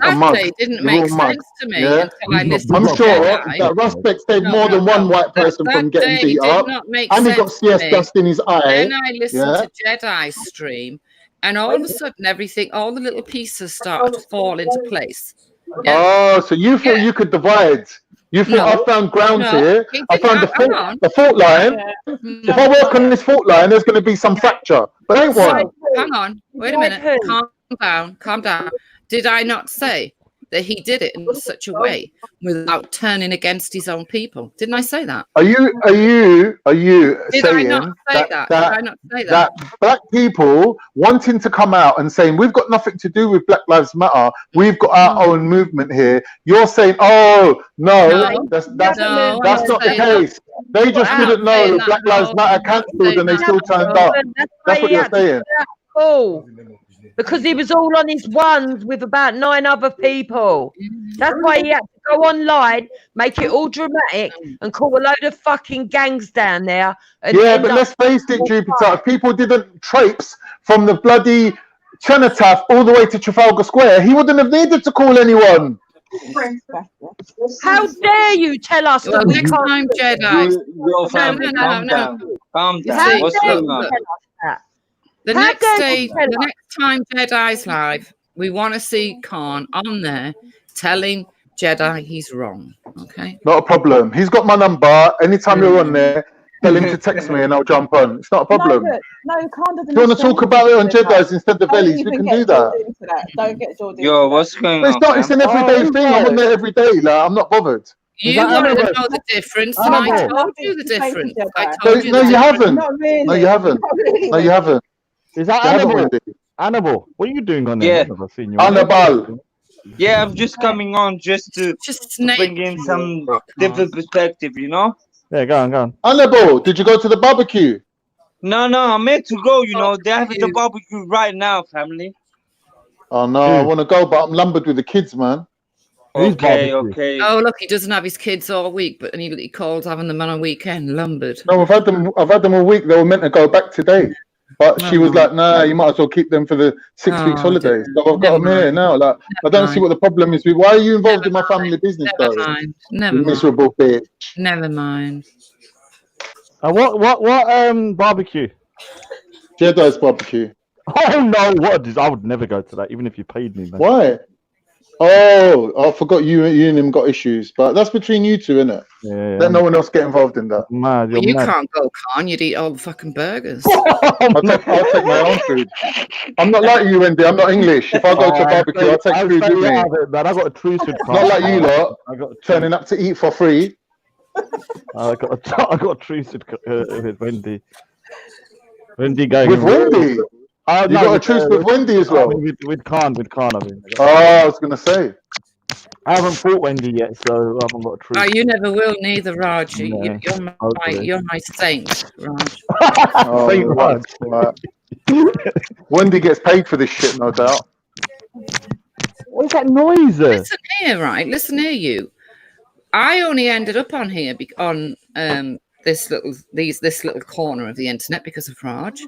are mug. Didn't make sense to me until I listened I'm to sure Jedi. that Ruspect saved more than one white person from getting beat up. And he got CS dust in his eye. Then I listened to Jedi's stream, and all of a sudden everything, all the little pieces started to fall into place. Oh, so you thought you could divide. You thought I found ground here. I found the fault line. If I work on this fault line, there's going to be some fracture. But ain't one. Hang on. Wait a minute. Calm down. Did I not say that he did it in such a way without turning against his own people? Didn't I say that? Are you Did saying I not say that? Did I not say that black people wanting to come out and saying we've got nothing to do with Black Lives Matter, we've got our own movement here? You're saying, oh no, that's not the case. They just didn't know that Black Lives Matter cancelled and they still turned up. That's what you're saying. Cool. Because he was all on his ones with about 9 other people. That's why he had to go online, make it all dramatic, and call a load of fucking gangs down there. And but let's face it, Jupiter, if people didn't traipse from the bloody Cenotaph all the way to Trafalgar Square, he wouldn't have needed to call anyone. How dare you tell us that we next can't... time Jedi. No. Calm down. How What's dare going you on? tell us that? The next time Jedi's live, we want to see Khan on there telling Jedi he's wrong. Okay? Not a problem. He's got my number. Anytime you're on there, tell him to text me and I'll jump on. It's not a problem. No, Khan doesn't. If you want to talk about it on Jedi's instead of Vellies, we can do that. Don't get Jordan. Yo, what's going It's on? an everyday thing. I'm on there every day. Like, I'm not bothered. You wanted to know the difference, and I told you the difference. I told you. No, you haven't. Not really. No, you haven't. Not really. No, you haven't. Is that You haven't, Annabelle? Wendy. Annabelle, what are you doing on there? Yeah. I've never seen you. Annabelle. Yeah, I'm just coming on just to bring in some different perspective, you know? Yeah, go on, go on. Annabelle, did you go to the barbecue? No, I'm meant to go, you know. They're having the barbecue right now, family. Oh no, I want to go, but I'm lumbered with the kids, man. Okay. Oh, look, he doesn't have his kids all week, but he calls having them on a weekend, lumbered. No, I've had them all week. They were meant to go back today, but she was like, "Nah, you might as well keep them for the 6 weeks holiday." So I've got them here now. Like, I don't see what the problem is with. Why are you involved in my family business, though? Never You mind. miserable bitch. Never mind. What barbecue? Jedi's barbecue. Oh no, what is? I would never go to that, even if you paid me, man. Why? Oh, I forgot you and him got issues, but that's between you two, innit? Yeah. Let no one else get involved in that. Mad, Well, you can't go, Khan. You'd eat all the fucking burgers. I'll take my own food. I'm not like you, Wendy. I'm not English. If I go to a barbecue, I'll take food with me. Man, I got a truce with Not like you lot. Turning up to eat for free. I got a truce with Wendy. Wendy going With Wendy? You got a truce with Wendy as well? With Khan, I mean. Oh, I was going to say. I haven't fought Wendy yet, so I haven't got a truce. Oh, you never will, neither, Raj. Yeah, You're my saint, Raj. Oh, Saint Raj. Wendy gets paid for this shit, no doubt. What's that noise? Listen here, right? Listen here, you. I only ended up on here on this little corner of the internet because of Raj.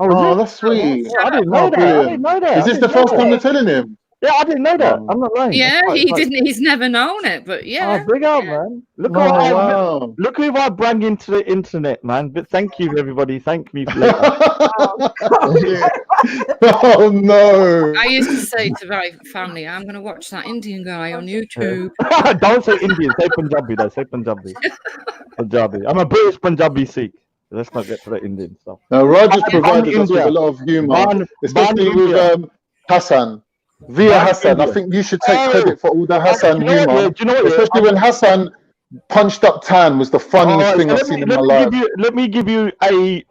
Oh, that's sweet. I didn't know that. I didn't know that. Is this the first time you're telling him? Yeah, I didn't know that. I'm not lying. Yeah, he didn't. He's never known it, but yeah. Oh, big up, man. Look who I bring into the internet, man. But thank you, everybody. Thank me for Oh no! I used to say to my family, "I'm going to watch that Indian guy on YouTube." Don't say Indian. Say Punjabi, though. Say Punjabi. Punjabi. I'm a British Punjabi Sikh. Let's not get to the Indian stuff. Now, Raj has provided us with a lot of humour, especially with Hassan. Via Hassan, I think you should take credit for all the Hassan humour. Especially when Hassan punched up Tan was the funniest thing I've seen in my life. Let me give you a.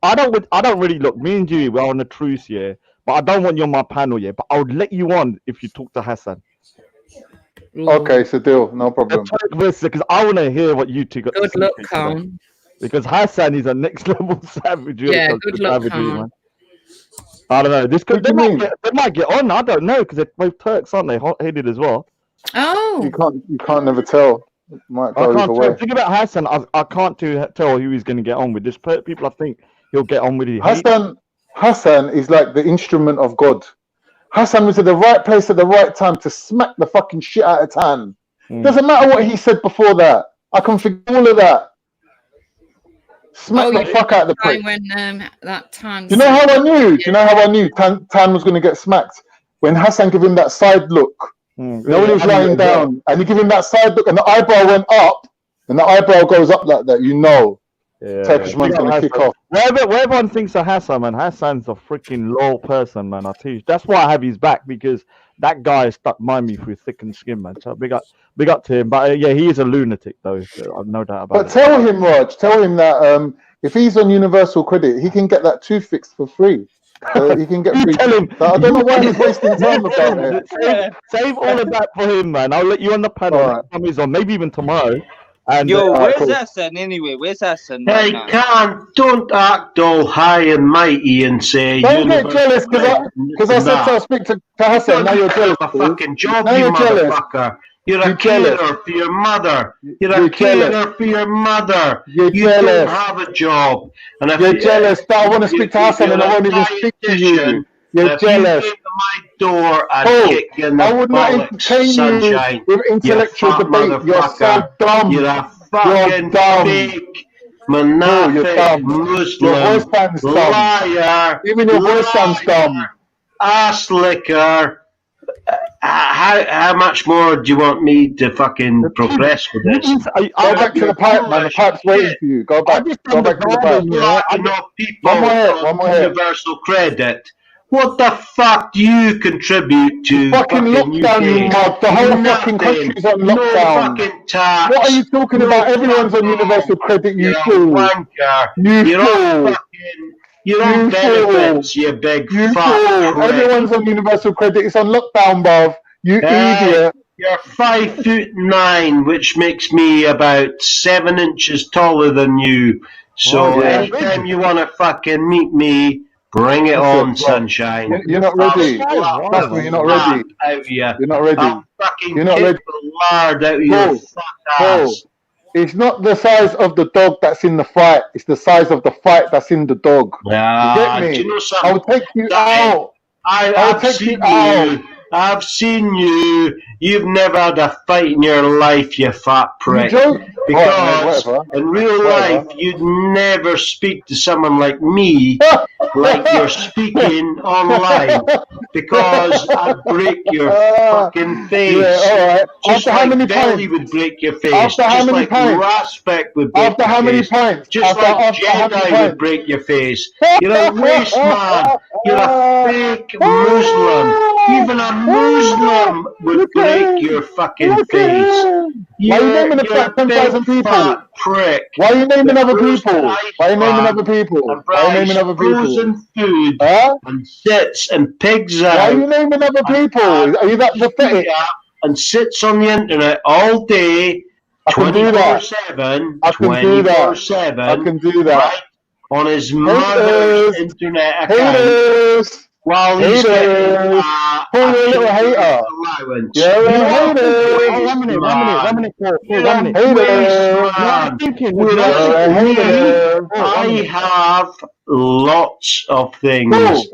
I don't really look. Me and you, we're on a truce, yeah. But I don't want you on my panel, yeah. But I would let you on if you talk to Hassan. Okay, so deal, no problem. Because I want to hear what you two got to say. Good luck, Khan. Because Hassan is a next level savage. Yeah, good luck, Khan. I don't know. They might get on. I don't know because they're both Turks, aren't they? Hot-headed as well. Oh. You can't never tell. It might go either way. Think about Hassan. I can't tell who he's going to get on with. There's people I think he'll get on with. Hassan is like the instrument of God. Hassan was at the right place at the right time to smack the fucking shit out of Tan. Doesn't matter what he said before that. I can forget all of that. Smack the fuck out of the prick. When that time. Do you know how I knew? Do you know how I knew Tan was going to get smacked? When Hassan gave him that side look. You know when he was lying down and he gave him that side look and the eyebrow went up and the eyebrow goes up like that, you know. Turkish man's going to kick off. Where everyone thinks of Hassan, man, Hassan's a freaking loyal person, man. I tell you. That's why I have his back because that guy stuck by me through thick and skin, man. So big up to him. But yeah, he is a lunatic, though. So I've no doubt about it. But tell him, Raj, that if he's on Universal Credit, he can get that tooth fixed for free. He can get free. Tell him. I don't know why he's wasting time about it. Save all of that for him, man. I'll let you on the panel. Right. Maybe even tomorrow. And, yo, where's Hassan anyway? Where's Hassan? Hey, Khan, don't act all high and mighty and say. Don't get jealous because I said so. Speak to Hassan. Now you're jealous. A fucking job, now you you're jealous. motherfucker. You're a killer for your mother. You're a killer for your mother. You don't have a job. And if you're jealous. I want to speak to Hassan and I won't even speak to you. You're jealous. You came to my door and kick you in the I would not entertain you with intellectual debate. You're so dumb. You're a fucking fake, Munafiq, Muslim, your voice sounds liar, even your voice sounds dumb. Ass licker. How much more do you want me to fucking progress with this? Go back to the pipe, man. The pipe's waiting for you. Go back to the pipe. Enough people on Universal Credit What the fuck do you contribute to Fucking lockdown, you UK? mug. The whole fucking Nothing. country's on No lockdown. fucking tax. What are you talking No about? Everyone's on fuck universal all. credit, you You're a fool. wanker. You You're on fool. fucking. You're on You fool. benefits, you big You fat fool. prick. Everyone's on universal credit. It's on lockdown, bruv. You idiot. You're 5'9", which makes me about 7 inches taller than you. So Oh, yeah. anytime you want to fucking meet me, bring it That's on, it, bro. sunshine. You're not I'll ready. slap Trust the me, you're not fuck ready. out of you. You're not ready. I'll fucking You're not kick ready. the lard out of your Bro, fat bro, ass. it's not the size of the dog that's in the fight. It's the size of the fight that's in the dog. You get Do me? you know something? I'll take you Darren, out. I'll I've take you seen out. you. I've seen you. You've never had a fight in your life, you fat You prick. joke? Alright, mate, Because whatever. in real Whatever. life, you'd never speak to someone like me like you're speaking online. Because I'd break your fucking face. Yeah, alright. Just After how like many Belly pints? would break your face. After how Just many like pints? Raspek would break After your how many face. pints? Just After like how many Jedi would pints? break your face. You're a waste man. You're a fake Muslim. Even a Muslim would break your fucking face. Why are you naming the You're a 10,000 big people? fat prick. Why are you naming that other goes to people? Why are you naming Iceland other people? and Why are you naming buys other people? frozen food Huh? and sits and pigs Why are you out naming other people? Are you that pathetic? and sits on the internet all day, I can do that. 24/7, I can do that. I 24/7, can do that. right, on his mother's Haters! internet account Haters! while he's getting Haters! Paul, a you're a little children's hater. allowance. You're a You're a hater. waste One minute, man. Paul, You're one a minute. waste Hater. No, I'm man. thinking, Would you you're like a me? hater. Paul, 1 I minute. have lots of things. Paul,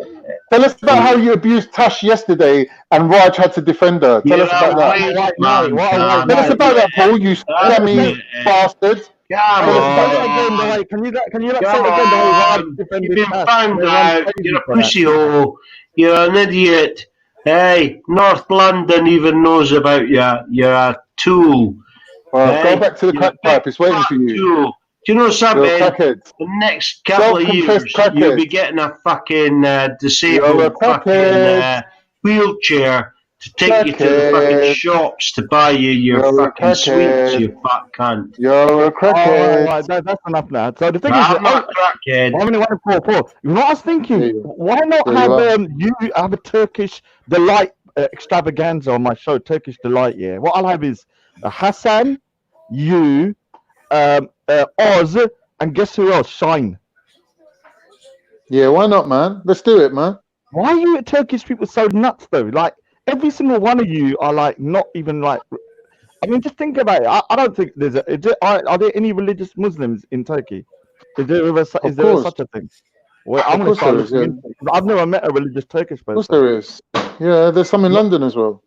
tell us about how you abused Tash yesterday and Raj had to defend her. Tell You're us about a that. waste White man, knight, what a white Can. Tell us knight. about that, Paul, you scummy bastard. Come Tell us about Say it that. again, the on. way, can you like say Come it again, the way Raj on. You've defended been Tash? found Everyone's out. crazy You're a for that. pussy hole. You're an idiot. Hey, North London even knows about you. You're a tool. Well, Hey, go back to the you're a crack big pipe. It's waiting fat for you. tool. Do you know You're a something? crackhead. The next couple of Self-confessed years, you'll crackhead. be getting a fucking You're a disabled fucking crackhead. wheelchair to take you to the fucking Crackhead. shops to buy you your You're a fucking sweets, crackhead. you fat cunt. You're a Oh, crackhead. right, that's enough now. So the thing is, I'm not a crackhead. One minute, Paul. You know what I was thinking? There you Why not There you have are. you have a Turkish delight extravaganza on my show, Turkish delight? Yeah. What I'll have is Hassan, you, Oz, and guess who else? Shine. Yeah, why not, man? Let's do it, man. Why are you Turkish people so nuts though? Like every single one of you are like not even like. I mean, just think about it. I don't think there's are there any religious Muslims in Turkey? Is there course. such a thing? Well, Of I'm going to course start there is, looking into it, 'cause I've never met a religious Turkish Of course person. there is. Yeah, there's some in London as well.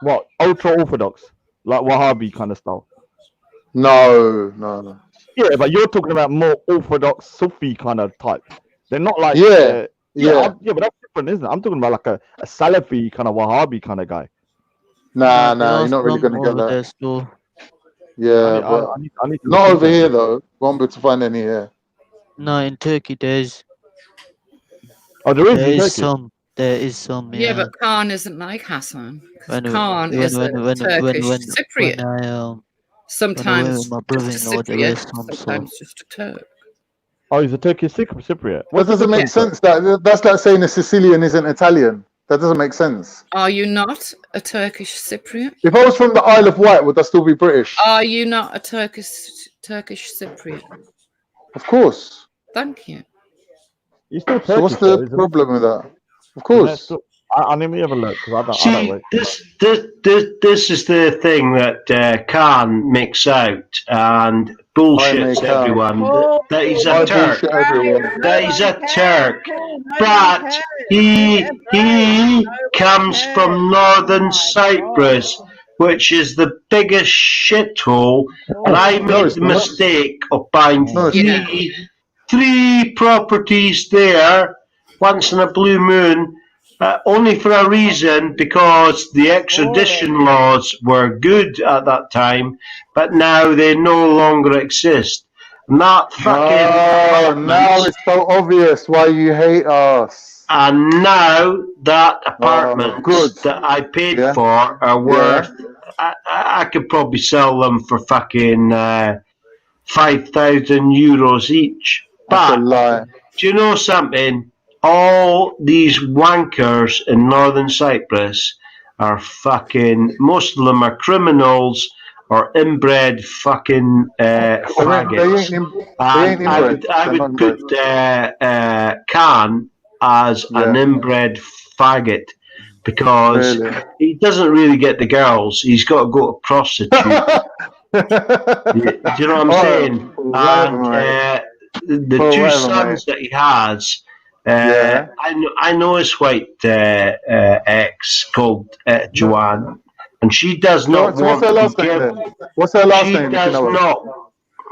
What, ultra orthodox, like Wahhabi kind of style? No, no. Yeah, but you're talking about more orthodox Sufi kind of type. They're not like Yeah, yeah. but that's different, isn't it? I'm talking about like a Salafi kind of Wahhabi kind of guy. Nah, There nah, are you're not really some going to get over there that. still. Yeah, I but need to look not into over it. here though. Won't be able to find any here. No, in Turkey there's Oh, there is there in is Turkey. some. There is some, Yeah, yeah. but Khan isn't like Hassan. 'Cause When Khan when is a when Turkish when Cypriot. I when I went Sometimes with my just a brother-in-law, there were Cypriot, some sort. sometimes just a Turk. Oh, he's a Turkish Cypriot. That What's the doesn't make difference? sense. That's like saying a Sicilian isn't Italian. That doesn't make sense. Are you not a Turkish Cypriot? If I was from the Isle of Wight, would I still be British? Are you not a Turkish Cypriot? Of course. Thank you. He's still So what's Turkish, though, the isn't he? problem with that? Of Yeah, course. still, I need to have a look because I don't See, wait. this is the thing that Khan makes out and bullshits make out. everyone that he's I a Turk. bullshit everyone. That he's a Turk, but he comes from northern Cyprus, which is the biggest shithole, and I No, made it's the not. mistake of buying No, it's three properties there once in a blue moon. Only for a reason, because the extradition laws were good at that time, but now they no longer exist. And that fucking Oh, now it's so obvious why you hate us. And now that apartment that I paid for are worth, I could probably sell them for fucking 5,000 euros each. That's a But lie. do you know something? All these wankers in northern Cyprus are fucking, most of them are criminals or inbred fucking faggots. And I would put Khan as an inbred faggot because he doesn't really get the girls. He's got to go to prostitute. Do you know what I'm saying? And the two sons that he has, I know his white ex called Joanne, and she does not want to give. What's her last name? She does not.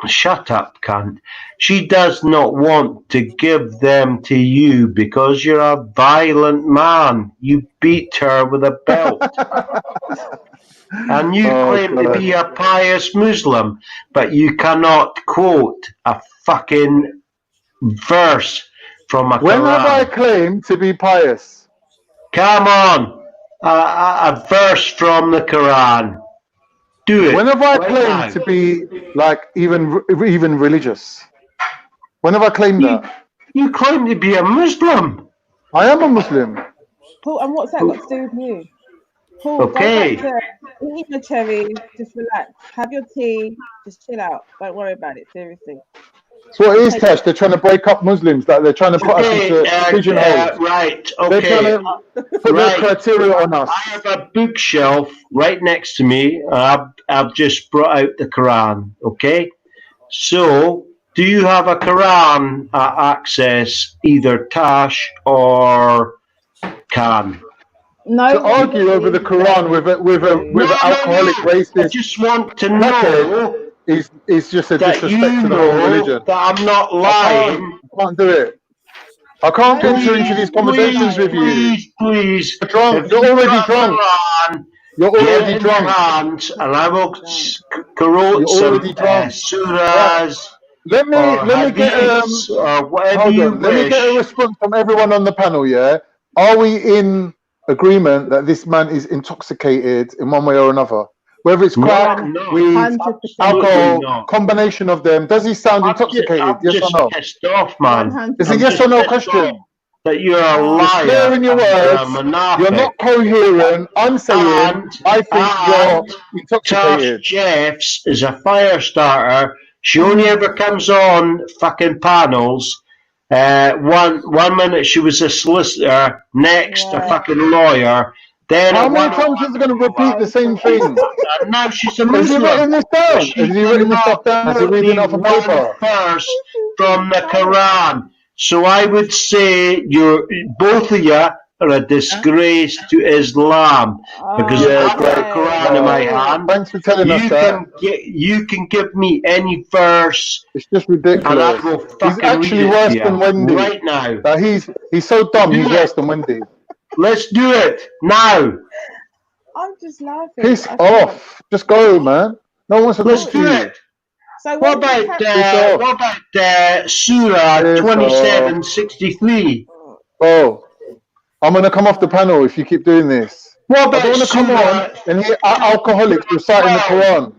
Shut up, cunt. She does not want to give them to you because you're a violent man. You beat her with a belt. And you claim to be a pious Muslim, but you cannot quote a fucking verse from a Quran. When have I claimed to be pious? Come on, a verse from the Quran. Do it. When have I right claimed now. to be like even religious? When have I claimed that? You claim to be a Muslim. I am a Muslim. Paul, and what's that got to do with you? Paul, Okay. go back to eat your cherry, just relax, have your tea, just chill out. Don't worry about it, seriously. So what it is, Tash? They're trying to break up Muslims. Like they're trying to put us into pigeonholes. Right. They're Okay. trying to put their criteria on us. I have a bookshelf right next to me. I've just brought out the Quran. Okay. So, do you have a Quran access, either Tash or Khan? No. To argue over the Quran with an alcoholic racist. I just want to know. Is just a that disrespect you to the whole religion. know that I'm not lying. I can't do it. I can't enter into these conversations with you. Please. You're drunk. You're already drunk. You're already drunk. Hands, and I will quote some surahs. Let me get or whatever you wish. Let me get a response from everyone on the panel. Yeah, are we in agreement that this man is intoxicated in one way or another? Whether it's crack, weed, alcohol, combination of them. Does he sound intoxicated? Yes or no? Pissed off, man. It's a yes or no question. That you're a liar. You're clear in your words. You're not coherent. I'm saying I think you're intoxicated. Tash Jeffs is a fire starter. She only ever comes on fucking panels. One minute she was a solicitor, next a fucking lawyer. Then how many times is it going to repeat the same thing? Now she's a Has he Muslim. written this down? Has he written this stuff down? Has he read it off a paper? Verse from the Quran. So I would say both of you are a disgrace to Islam because I've got the Quran in my hand. Thanks for telling us that. You can give me any verse. It's just ridiculous. And I will fucking he's actually read it worse to you than Wendy right now. He's so dumb. He's worse than Wendy. Let's do it now. I'm just laughing. Piss off. Just go, man. No one wants to Let's talk to do you. it. So What about Surah 2763? Oh, I'm going to come off the panel if you keep doing this. What I about don't want to come on and hear alcoholics reciting the Quran.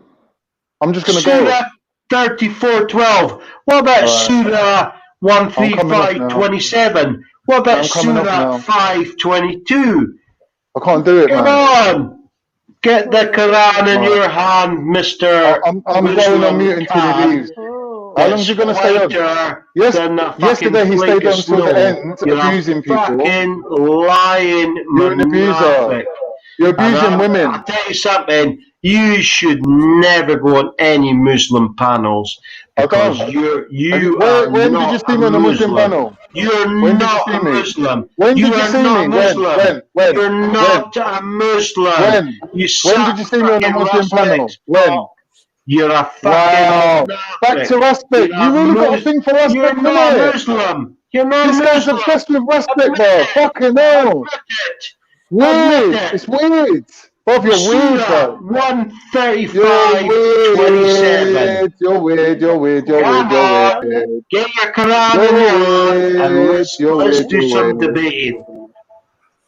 I'm just going to go. Surah 34:12. What about Surah 135:27? What about Surah 5:22? I can't do it, Come man. on. Get the Quran in your hand, Mr. I'm going on mute until he leaves. How long is he going to stay on? Yesterday he stayed on till the end, abusing people. Fucking lying, You're an abuser. You're abusing women. I'll tell you something. You should never go on any Muslim panels because you are when not did you see me on a Muslim panel? You're When did you not see a me? Muslim. When You did you are see not me? Muslim. When? You're not a Muslim. When? You When did you see me on a Muslim panel? When? You're a fucking Wow. Back to respect. You really got a thing for respect, You're not innit? Muslim. You're not This guy's Muslim. obsessed with respect, bro. Fucking hell. Weird. It's weird. Bob, you're weird, Surah bro. 135:27. You're weird. You're weird. You're Come weird. You're on, weird. get your Quran in You're your hand and weird. You're let's weird. do You're some weird. debating.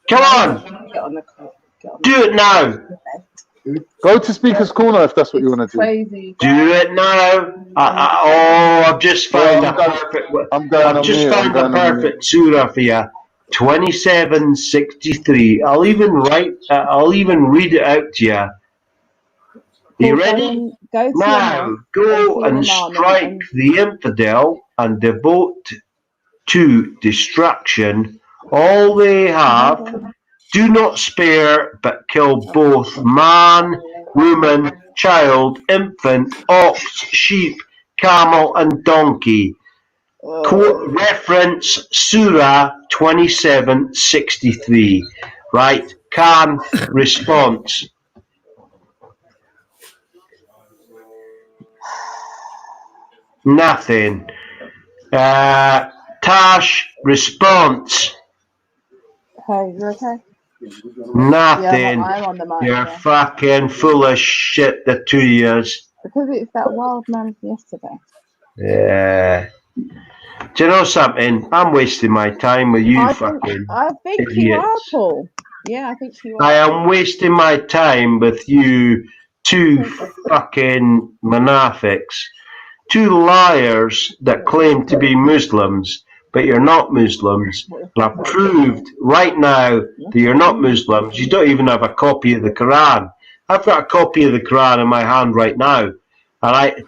Come No, on, get on the call. do it now. Go to Speaker's Corner if that's what you want to do. Crazy. Do it now. I've just found a perfect. I'm going I've on just mute. I'm found a going on mute. perfect surah for you. 27:63. I'll even read it out to you. You Paul, ready? go to your Now mosque, go see and an imam strike the infidel and devote to destruction all they have. Do not spare, but kill both man, woman, child, infant, ox, sheep, camel, and donkey. Quote, reference Surah 27:63. Right? Khan response. Nothing. Tash response. Hey, you okay? Nothing. Yeah, I'm on the mic. You're Yeah. fucking full of shit, the two years. Because it's that wild man from yesterday. Yeah. Do you know something? I'm wasting my time with you I fucking think you are, idiots. Paul. Yeah, I think you are. I am wasting my time with you two fucking monafics. Two liars that claim to be Muslims, but you're not Muslims. And I've proved right now that you're not Muslims. You don't even have a copy of the Quran. I've got a copy of the Quran in my hand right now. And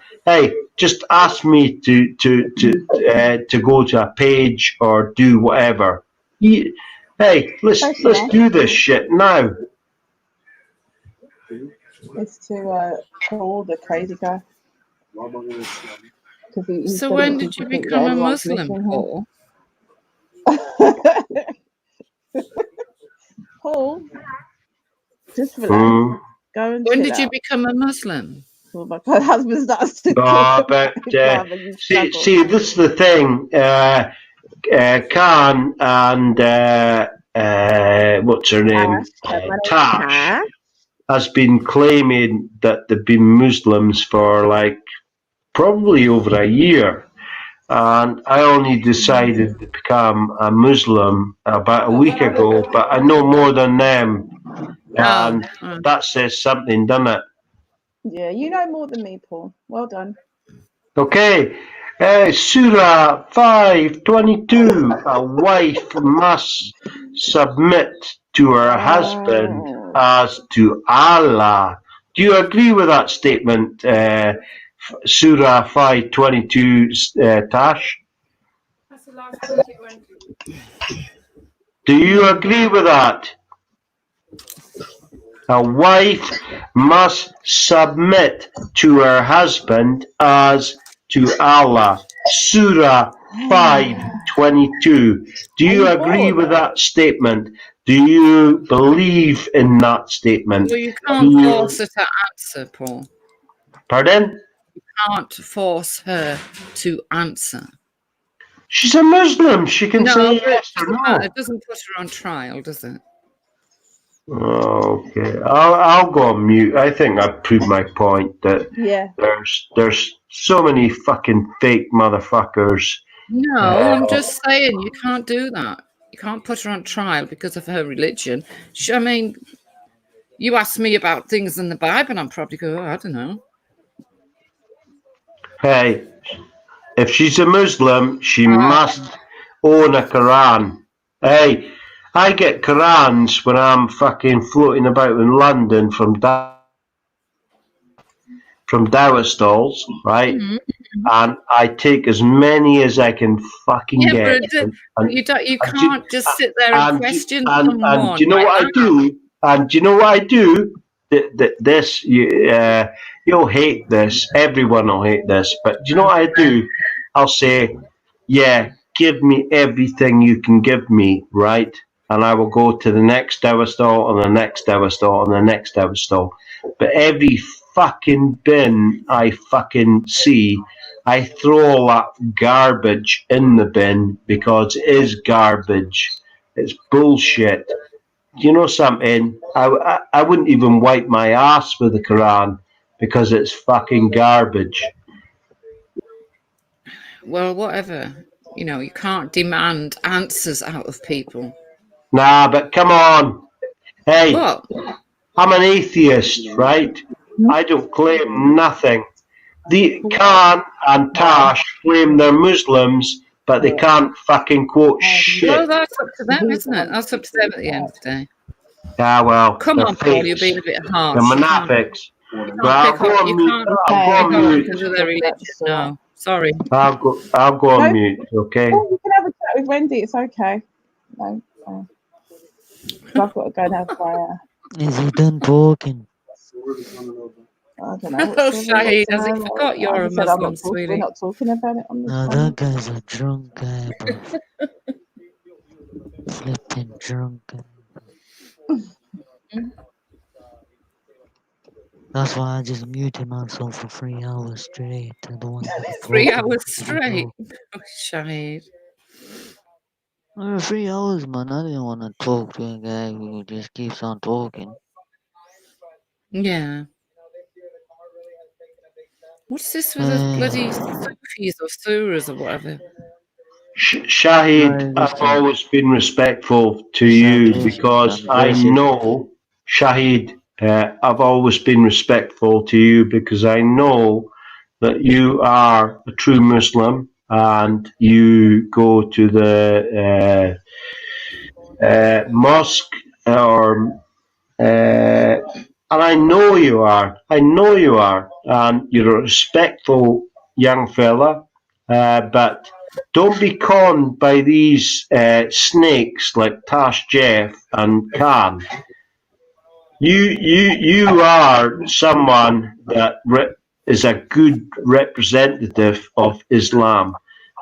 just ask me to go to a page or do whatever. Let's do this shit now. It's to Paul, the crazy guy. So when did you become a Muslim, Paul? Paul, just relax. Go and When chill did you out. become a Muslim? Oh my God, husband starts to But see, this is the thing. Khan and what's her name, Tash, has been claiming that they've been Muslims for like probably over a year. And I only decided to become a Muslim about a week ago, but I know more than them. And that says something, doesn't it? Yeah, you know more than me, Paul. Well done. Okay. Surah 5:22. A wife must submit to her husband as to Allah. Do you agree with that statement, Surah 5:22, Tash? Do you agree with that? A wife must submit to her husband as to Allah. Surah 5:22. Do you agree with that statement? Do you believe in that statement? Well, you can't force her to answer, Paul. Pardon? You can't force her to answer. She's a Muslim. She can say yes or no. It doesn't put her on trial, does it? Okay, I'll go on mute. I think I've proved my point that there's so many fucking fake motherfuckers. No, I'm just saying you can't do that. You can't put her on trial because of her religion. I mean, you ask me about things in the Bible, and I'm probably go, I don't know. Hey, if she's a Muslim, she must own a Quran. Hey, I get Qurans when I'm fucking floating about in London from dawah stalls, right? Mm-hmm. And I take as many as I can fucking get. But you can't just sit there and question someone. And do you know what I do? And do you know what I do? This you'll hate this. Everyone will hate this. But do you know what I do? I'll say, yeah, give me everything you can give me, right? And I will go to the next dawah stall and the next dawah stall and the next dawah stall. But every fucking bin I fucking see, I throw all that garbage in the bin because it is garbage. It's bullshit. you know something? I wouldn't even wipe my ass with the Quran because it's fucking garbage. Well, whatever. You know, you can't demand answers out of people. Nah, but come on. Hey, What? I'm an atheist, right? I don't claim nothing. The Khan and Tash claim they're Muslims, but they can't fucking quote Well, shit. that's up to them, isn't it? That's up to them at the end of the day. Ah, well, Come they're on, Paul, you're fakes. being a bit They're harsh. You can't monafics. pick Well, I'll on go on mute. I'll go on mute. because of their religion. No, sorry. I'll go on mute, okay? Oh, you can have a chat with Wendy. It's okay. No, no. 'Cause I've got to go and have my. Is he done talking? I don't know. Oh, Shahid, has he forgot you're a Muslim, We're sweetie? not talking about it on this No, channel. that guy's a drunk guy, bro. Flipping drunk guy. That's why I just muted myself for 3 hours straight. I don't want to 3 hours straight. Oh, Shahid. 3 hours, man. I didn't want to talk to a guy who just keeps on talking. Yeah. What's this with the bloody Sufis or Surahs or whatever? Shahid, I've always been respectful to you because I know, Shahid, I've always been respectful to you because I know that you are a true Muslim and you go to the mosque or and I know you are. I know you are. And you're a respectful young fella. But don't be conned by these snakes like Tash Jeff and Khan. You are someone that is a good representative of Islam.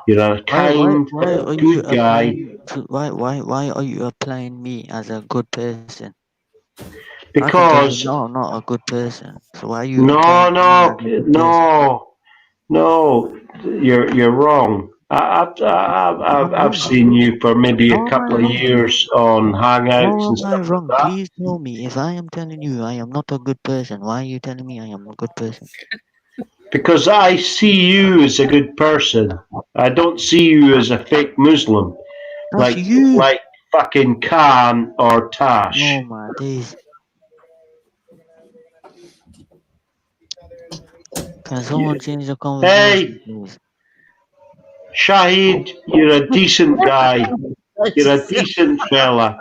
You're a kind, good guy. Why are you applying me as a good person? Because I can tell you, no, I'm not a good person. So why are you no, applying me as a good person? no, you're wrong. I've seen you for maybe a couple of years on Hangouts How and am I stuff like wrong? that. Please tell me. If I am telling you I am not a good person, why are you telling me I am a good person? Because I see you as a good person. I don't see you as a fake Muslim, That's you. like fucking Khan or Tash. Oh my days. Can someone change the conversation, please? Shahid, you're a decent guy. You're a decent fella.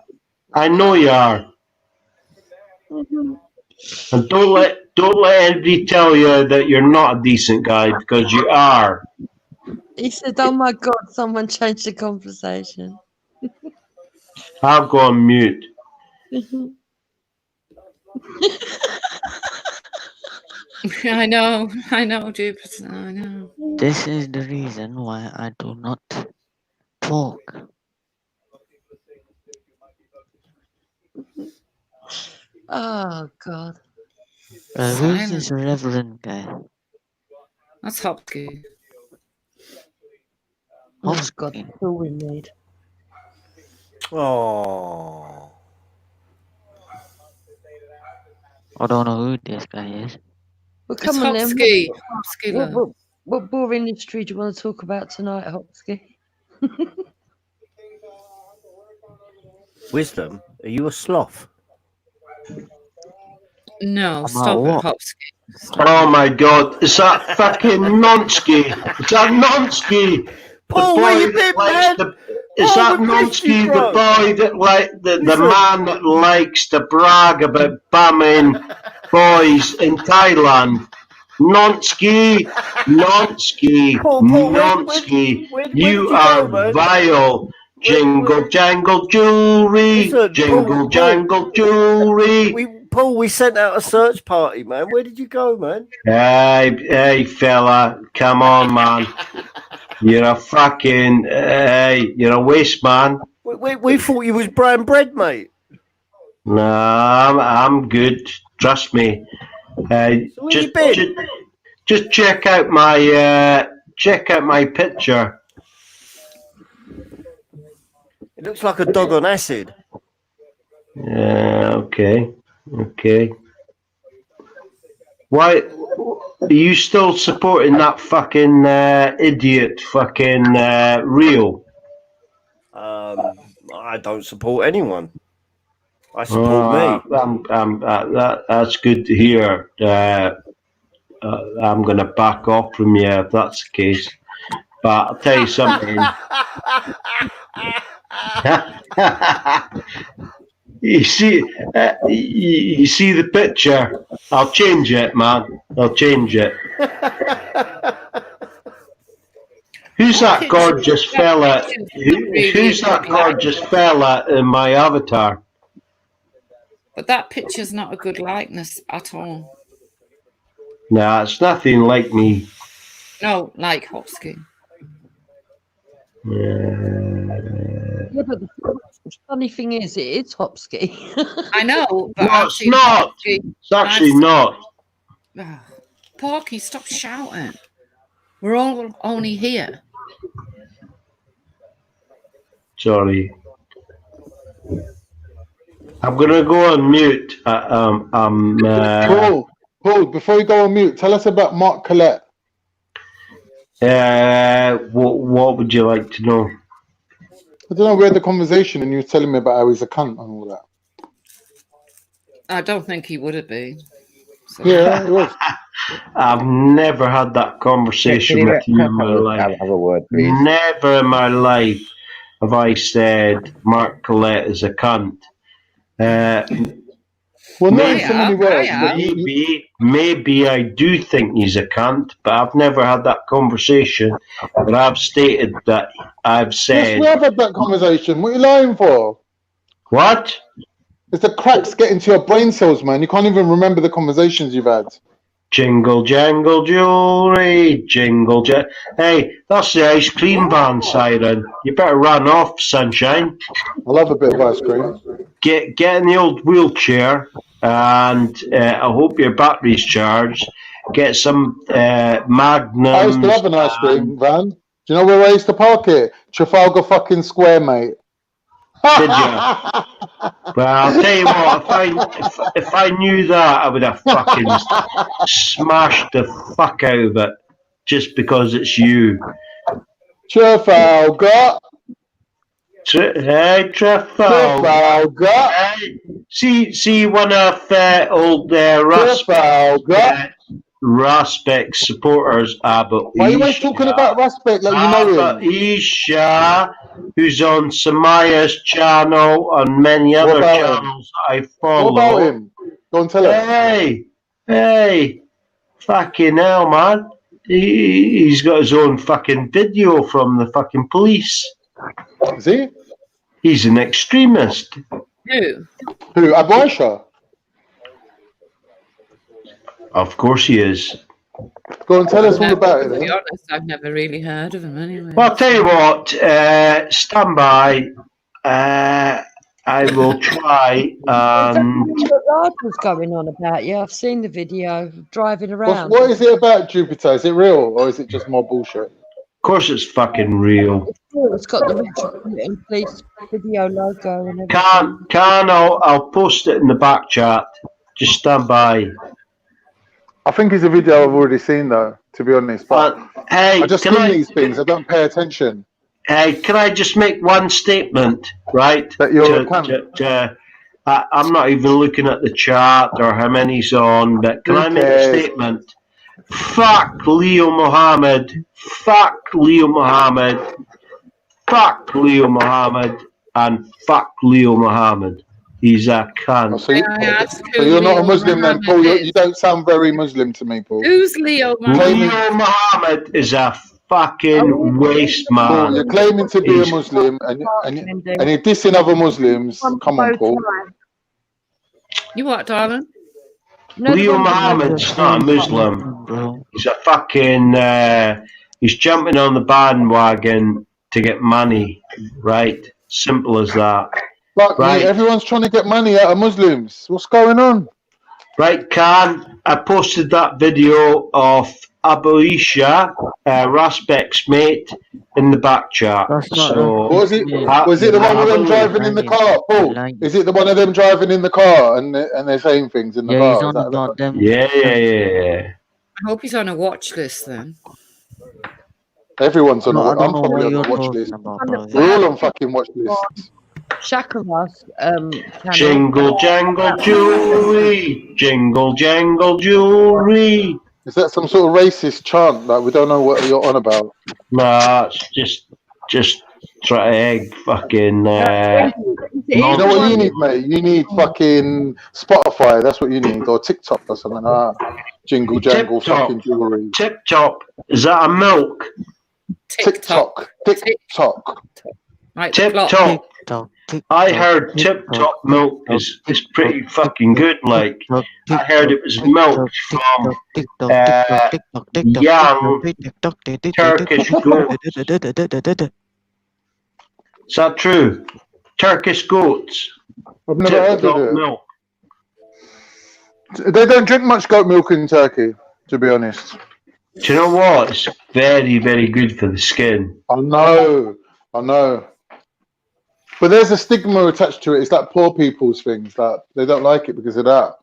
I know you are. And don't let anybody tell you that you're not a decent guy because you are. He said, "Oh my God, someone changed the conversation." I'll go on mute. I know, Jupiter, I know. This is the reason why I do not talk. Oh God. Who's this reverend guy? That's Hopkins. Oh God, that's all we need. Oh. I don't know who this guy is. Well, come on then. What boring history do you want to talk about tonight, Hopsky? Wisdom, are you a sloth? No, stop it, Hopsky. Oh my God, is that fucking Nonsky? Is that Nonsky? Paul, where you been, man? Is that Nonsky, the boy that the man that likes to brag about bumming boys in Thailand? Nonsky, you are vile. Jingle jangle jewelry, jingle jangle jewelry. Paul, we sent out a search party, man. Where did you go, man? Hey, fella, come on, man. You're a fucking, you're a waste man. We thought you was brown bread, mate. No, I'm good. Trust me. Just check out my picture. It looks like a dog on acid. Okay. Okay. Why are you still supporting that fucking idiot fucking Real? I don't support anyone. I support me. That's good to hear. I'm going to back off from you if that's the case. But I'll tell you something. you see the picture. I'll change it, man. I'll change it. Who's that gorgeous fella? Who's that gorgeous fella in my avatar? But that picture's not a good likeness at all. Nah, it's nothing like me. No, like Hopsky. Yeah, but the funny thing is, it is Hopsky. I know, but no, it's not. It's actually not. Porky, stop shouting. We're all only here. Sorry. I'm gonna go on mute. Paul, before you go on mute, tell us about Mark Collette. What would you like to know? I don't know. We had the conversation, and you were telling me about how he's a cunt and all that. I don't think he would have been. So. Yeah, it was. I've never had that conversation with you in my life. Have a word, please. Never in my life have I said Mark Collette is a cunt. Well, not in so many words. Maybe I do think he's a cunt, but I've never had that conversation. But I've stated that I've said. Yes, we have had that conversation. What are you lying for? What? It's the cracks getting to your brain cells, man. You can't even remember the conversations you've had. Jingle jangle jewelry, jingle jangle. Hey, that's the ice cream van siren. You better run off, sunshine. I love a bit of ice cream. Get in the old wheelchair, and I hope your battery's charged. Get some Magnums. I used to have an ice cream van. Do you know where I used to park it? Trafalgar fucking Square, mate. Did you? Well, I'll tell you what. If I knew that, I would have fucking smashed the fuck out of it, just because it's you. Trafalgar. Hey, Trafalgar. Hey, see one of old Raspek supporters, Abu Why are you always talking about Raspek like you know him? Isha, who's on Samaya's channel and many other channels that I follow. What about him? Go and tell him. Hey, fucking hell, man. He's got his own fucking video from the fucking police. Is he? He's an extremist. Who? Abu Aisha? Of course he is. Go and tell us all about it. To be honest, I've never really heard of him anyway. Well, I'll tell you what, stand by. I will try. What Raj was going on about? Yeah, I've seen the video driving around. What is it about Jupiter? Is it real or is it just more bullshit? Of course, it's fucking real. It's got the Metropolitan Police video logo and everything. I'll post it in the back chat. Just stand by. I think it's a video I've already seen, though, to be honest. But hey, I just skim these things. I don't pay attention. Hey, can I just make one statement, right? That you're I'm not even looking at the chat or how many's on, but can I make a statement? Fuck Leo Mohammed. Fuck Leo Mohammed. Fuck Leo Mohammed. And fuck Leo Mohammed. He's a cunt. So you're not a Muslim then, Paul? You don't sound very Muslim to me, Paul. Who's Leo Mohammed? Leo Mohammed is a fucking waste man. Paul, you're claiming to be a Muslim and you're dissing other Muslims. Come on, Paul. You what, darling? Leo Mohammed's not a Muslim. He's a fucking... he's jumping on the bandwagon to get money, right? Simple as that. Right. Everyone's trying to get money out of Muslims. What's going on? Right, Khan, I posted that video of Abuisha, Raspek's mate, in the back chat. So, Was it the one of them driving in the car, Paul? Is it the one of them driving in the car and they're saying things in the Yeah, car? he's Is on that about them. yeah. I hope he's on a watch list then. Everyone's on No, a. I don't I'm know probably what on you're the watch talking list. about, bro. We're all on fucking watch lists. Shakaras channel. Jingle jangle jewelry, jingle jangle jewelry. Is that some sort of racist chant? Like we don't know what you're on about. Nah, it's just try to egg fucking. You know what you need, mate? You need fucking Spotify. That's what you need, or TikTok or something like that. Jingle jangle fucking jewelry. TikTok. Is that a milk? TikTok. Right, TikTok. I heard TikTok milk is pretty fucking good. Like I heard it was milk from young Turkish goats. Is that true? Turkish goats. I've never heard TikTok of it. milk. They don't drink much goat milk in Turkey, to be honest. Do you know what? It's very, very good for the skin. I know. But there's a stigma attached to it. It's like poor people's things. Like they don't like it because of that.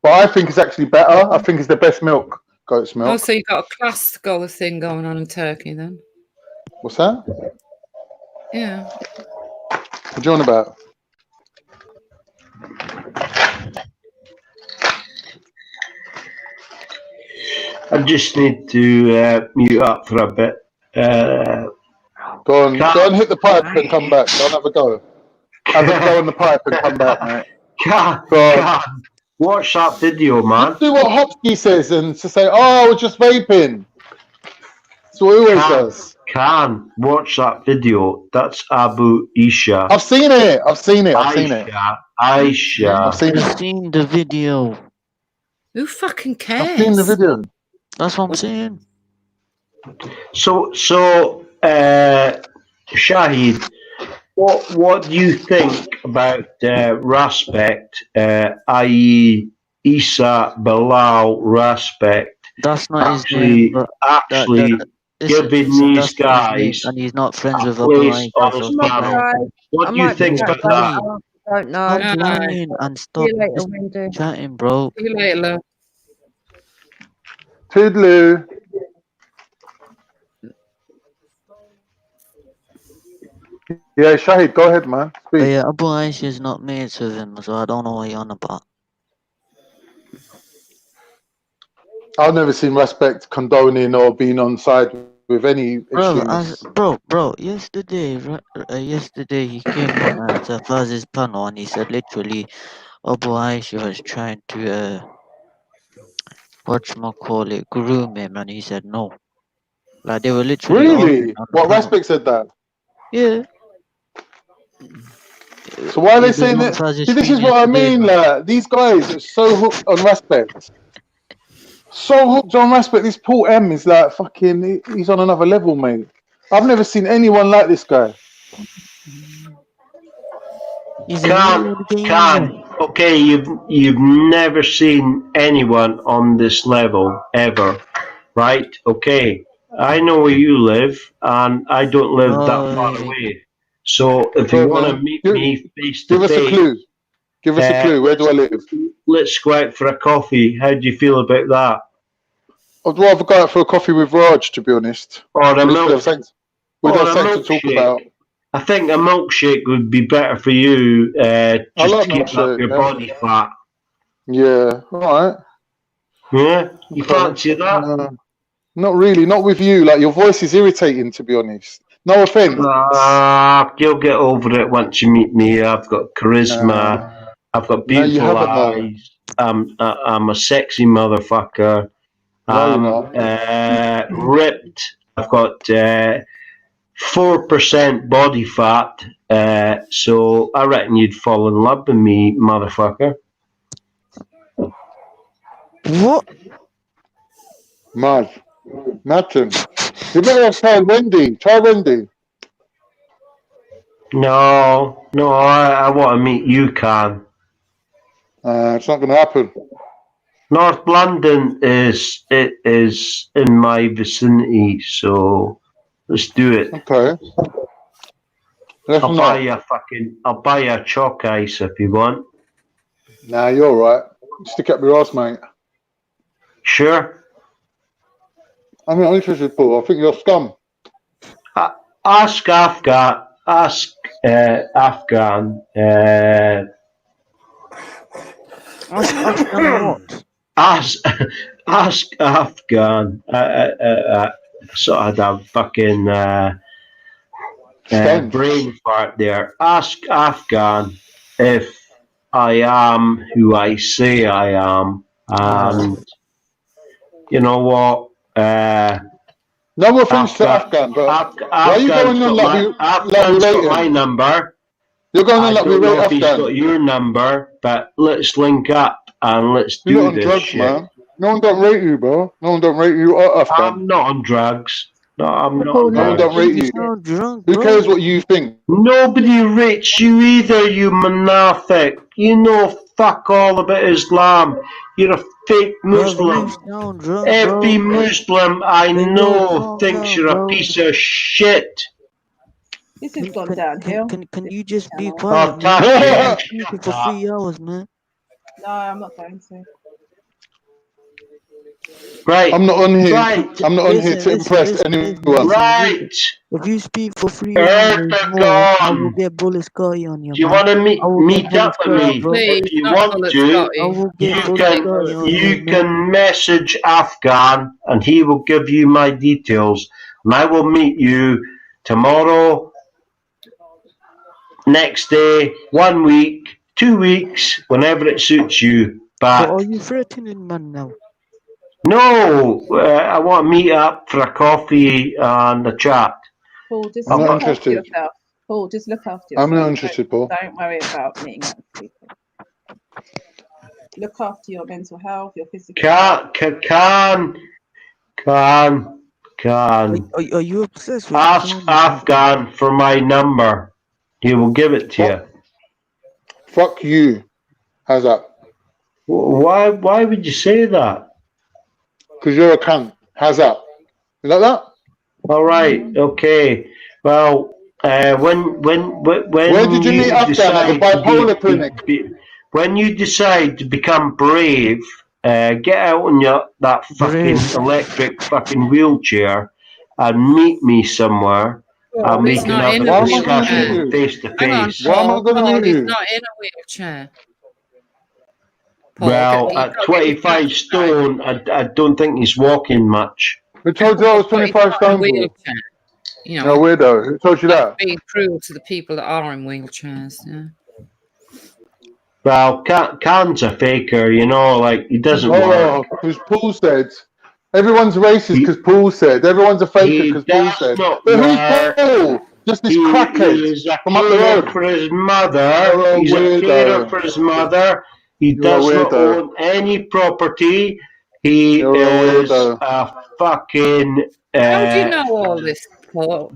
But I think it's actually better. I think it's the best milk, goat's milk. Oh, so you've got a class goer thing going on in Turkey then? What's that? Yeah. What are you on about? I just need to mute up for a bit. Go on, hit the pipe and come back. Go and have a go. Have a go on the pipe and come back, mate. God, watch that video, man. Do what Hopsky says and to say, "Oh, we're just vaping." That's what he always does. Watch that video. That's Abu Isha. I've seen it. Aisha. I've seen the video. Who fucking cares? I've seen the video. That's what I'm saying. So, Shahid, what do you think about Respect, i.e. Isa Bilal Respect? That's not actually, giving these guys and he's not friends with a place on his panel. What do you think about that? Don't know. Stop lying and stop chatting, bro. See you later, love. Toodaloo. Yeah, Shahid, go ahead, man. But yeah, Abu Aisha is not mates with him, so I don't know what you're on about. I've never seen Respect condoning or being on side with any extremists. Bro, yesterday he came on Faz's panel and he said literally Abu Aisha was trying to groom him, and he said no. Like they were literally Really? What Respect said that? Yeah. So why are they saying that? See, this is what I mean. Like these guys are so hooked on Respect. So hooked on Respect. This Paul M is like fucking. He's on another level, mate. I've never seen anyone like this guy. Okay, you've never seen anyone on this level ever, right? Okay, I know where you live, and I don't live that far away. So if you want to meet me face to face, give us a clue. Give us a clue. Where do I live? Let's go out for a coffee. How do you feel about that? I'd rather go out for a coffee with Raj, to be honest. Or a milkshake. We'd have something to talk about. I think a milkshake would be better for you, just to keep up your body fat. Yeah, all right. Yeah, you fancy that? Not really, not with you. Like your voice is irritating, to be honest. No offense. You'll get over it once you meet me. I've got charisma. I've got beautiful eyes. I'm a sexy motherfucker. I'm ripped. I've got 4% body fat. So I reckon you'd fall in love with me, motherfucker. What? Mad. Nothing. You better have tried Wendy. Try Wendy. No, I want to meet you, Khan. It's not going to happen. North London is in my vicinity, so let's do it. Okay. I'll buy you a chalk ice if you want. Nah, you're all right. Stick up your ass, mate. Sure. I'm not interested, Paul. I think you're scum. Ask Afghan. Ask Afghan. Ask Afghan. So I had a fucking brain fart there. Ask Afghan if I am who I say I am, and you know what? No offense to Afghan, but why are you going on like we got my rate him? number. You're going on I like we don't know rate if he's Afghan. got your number, but let's link up and let's You're do not on this drugs, shit. man. No one don't rate you, bro. No one don't rate you or Afghan. I'm not on drugs. No, I'm not No on one don't drugs. rate you. Who cares what you think? Nobody rates you either, you munafiq. You know fuck all about Islam. You're a fake Muslim. Every Muslim I know thinks you're a piece of shit. This has gone downhill. Can you just be Oh, quiet, man? Tasha, Speaking for 3 hours, man. No, I'm not going to. Right. I'm not on here. Right. I'm not on here to impress anyone. Right. If you speak for 3 hours more, I will Erdogan. get bullet Scotty on you, Do you man. want to I will meet get up with bullet Scotty, me? bro. If you not want bullet to, I will get you bullet Scotty on you, man. can message Afghan and he will give you my details. And I will meet you tomorrow, next day, 1 week, 2 weeks, whenever it suits you. But But are you threatening, man, now? no, I want to meet up for a coffee and a chat. Paul, just I'm look not after interested. yourself. Paul, just look after yourself. I'm not interested, Paul. Don't worry about meeting up with people. Look after your mental health, your physical health. Can. Are you obsessed with Ask Afghan for my number. He will give it to you. Fuck you. How's that? Why would you say that? Because you're a cunt. How's that? You like that? All right. Okay. Well, when Where did you meet Afghan? At the bipolar clinic. When you decide to become brave, get out on that fucking electric fucking wheelchair and meet me somewhere, and we He's can not have in a a wheelchair. discussion face to Hang on, face. Paul. Paul, he's not in a wheelchair. Paul, Well, you've at got to get your 25 facts right. stone, I don't think he's walking much. Who told you I was 25 stone? Wheelchair. You You're know, a weirdo. Who told you that? being cruel to the people that are in wheelchairs. Yeah. Well, Khan's a faker, you know, like he doesn't work. Because Paul said. Everyone's racist because Paul said. Everyone's a faker because Paul said. not But work. who's Paul? Just this crackhead He's a from up the carer road. for his mother. You're a He's a carer weirdo. for his mother. He You're a does not weirdo. own any property. He You're a is weirdo. a fucking. How do you know all this, Paul?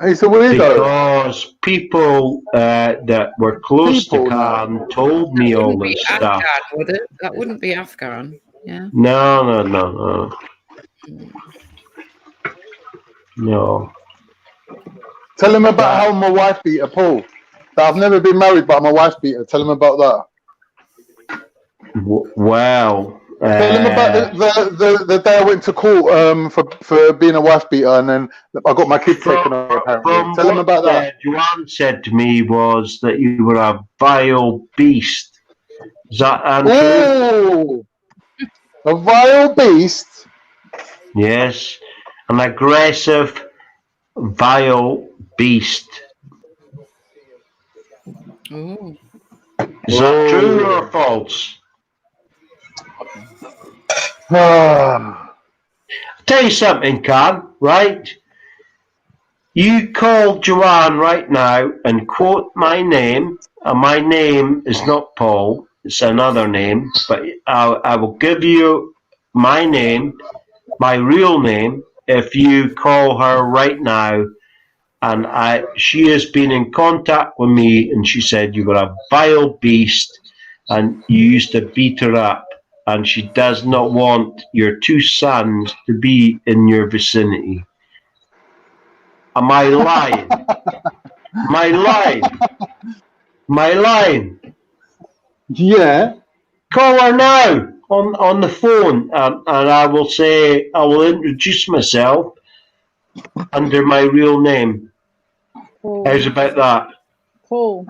He's a weirdo. Because people that were close to Khan told me all Wouldn't be this stuff. Afghan, would it? That wouldn't be Afghan. Yeah. No. No. Tell him about how I'm a wife beater, Paul. That I've never been married, but I'm a wife beater. Tell him about that. Well. Tell him about the day I went to court for being a wife beater, and then I got my kid taken away. Apparently, tell him about that. Joanne said to me was that you were a vile beast. Is that untrue? Oh, a vile beast. Yes, an aggressive, vile beast. Ooh. Is that true or false? Tell you something, Khan, right? You call Joanne right now and quote my name, and my name is not Paul, it's another name, but I will give you my name, my real name, if you call her right now. And she has been in contact with me, and she said you were a vile beast, and you used to beat her up. and she does not want your two sons to be in your vicinity. Am I lying? Am I lying? Am I lying? Yeah. Call her now on the phone, and I will introduce myself under my real name. Paul, How's about that? Paul,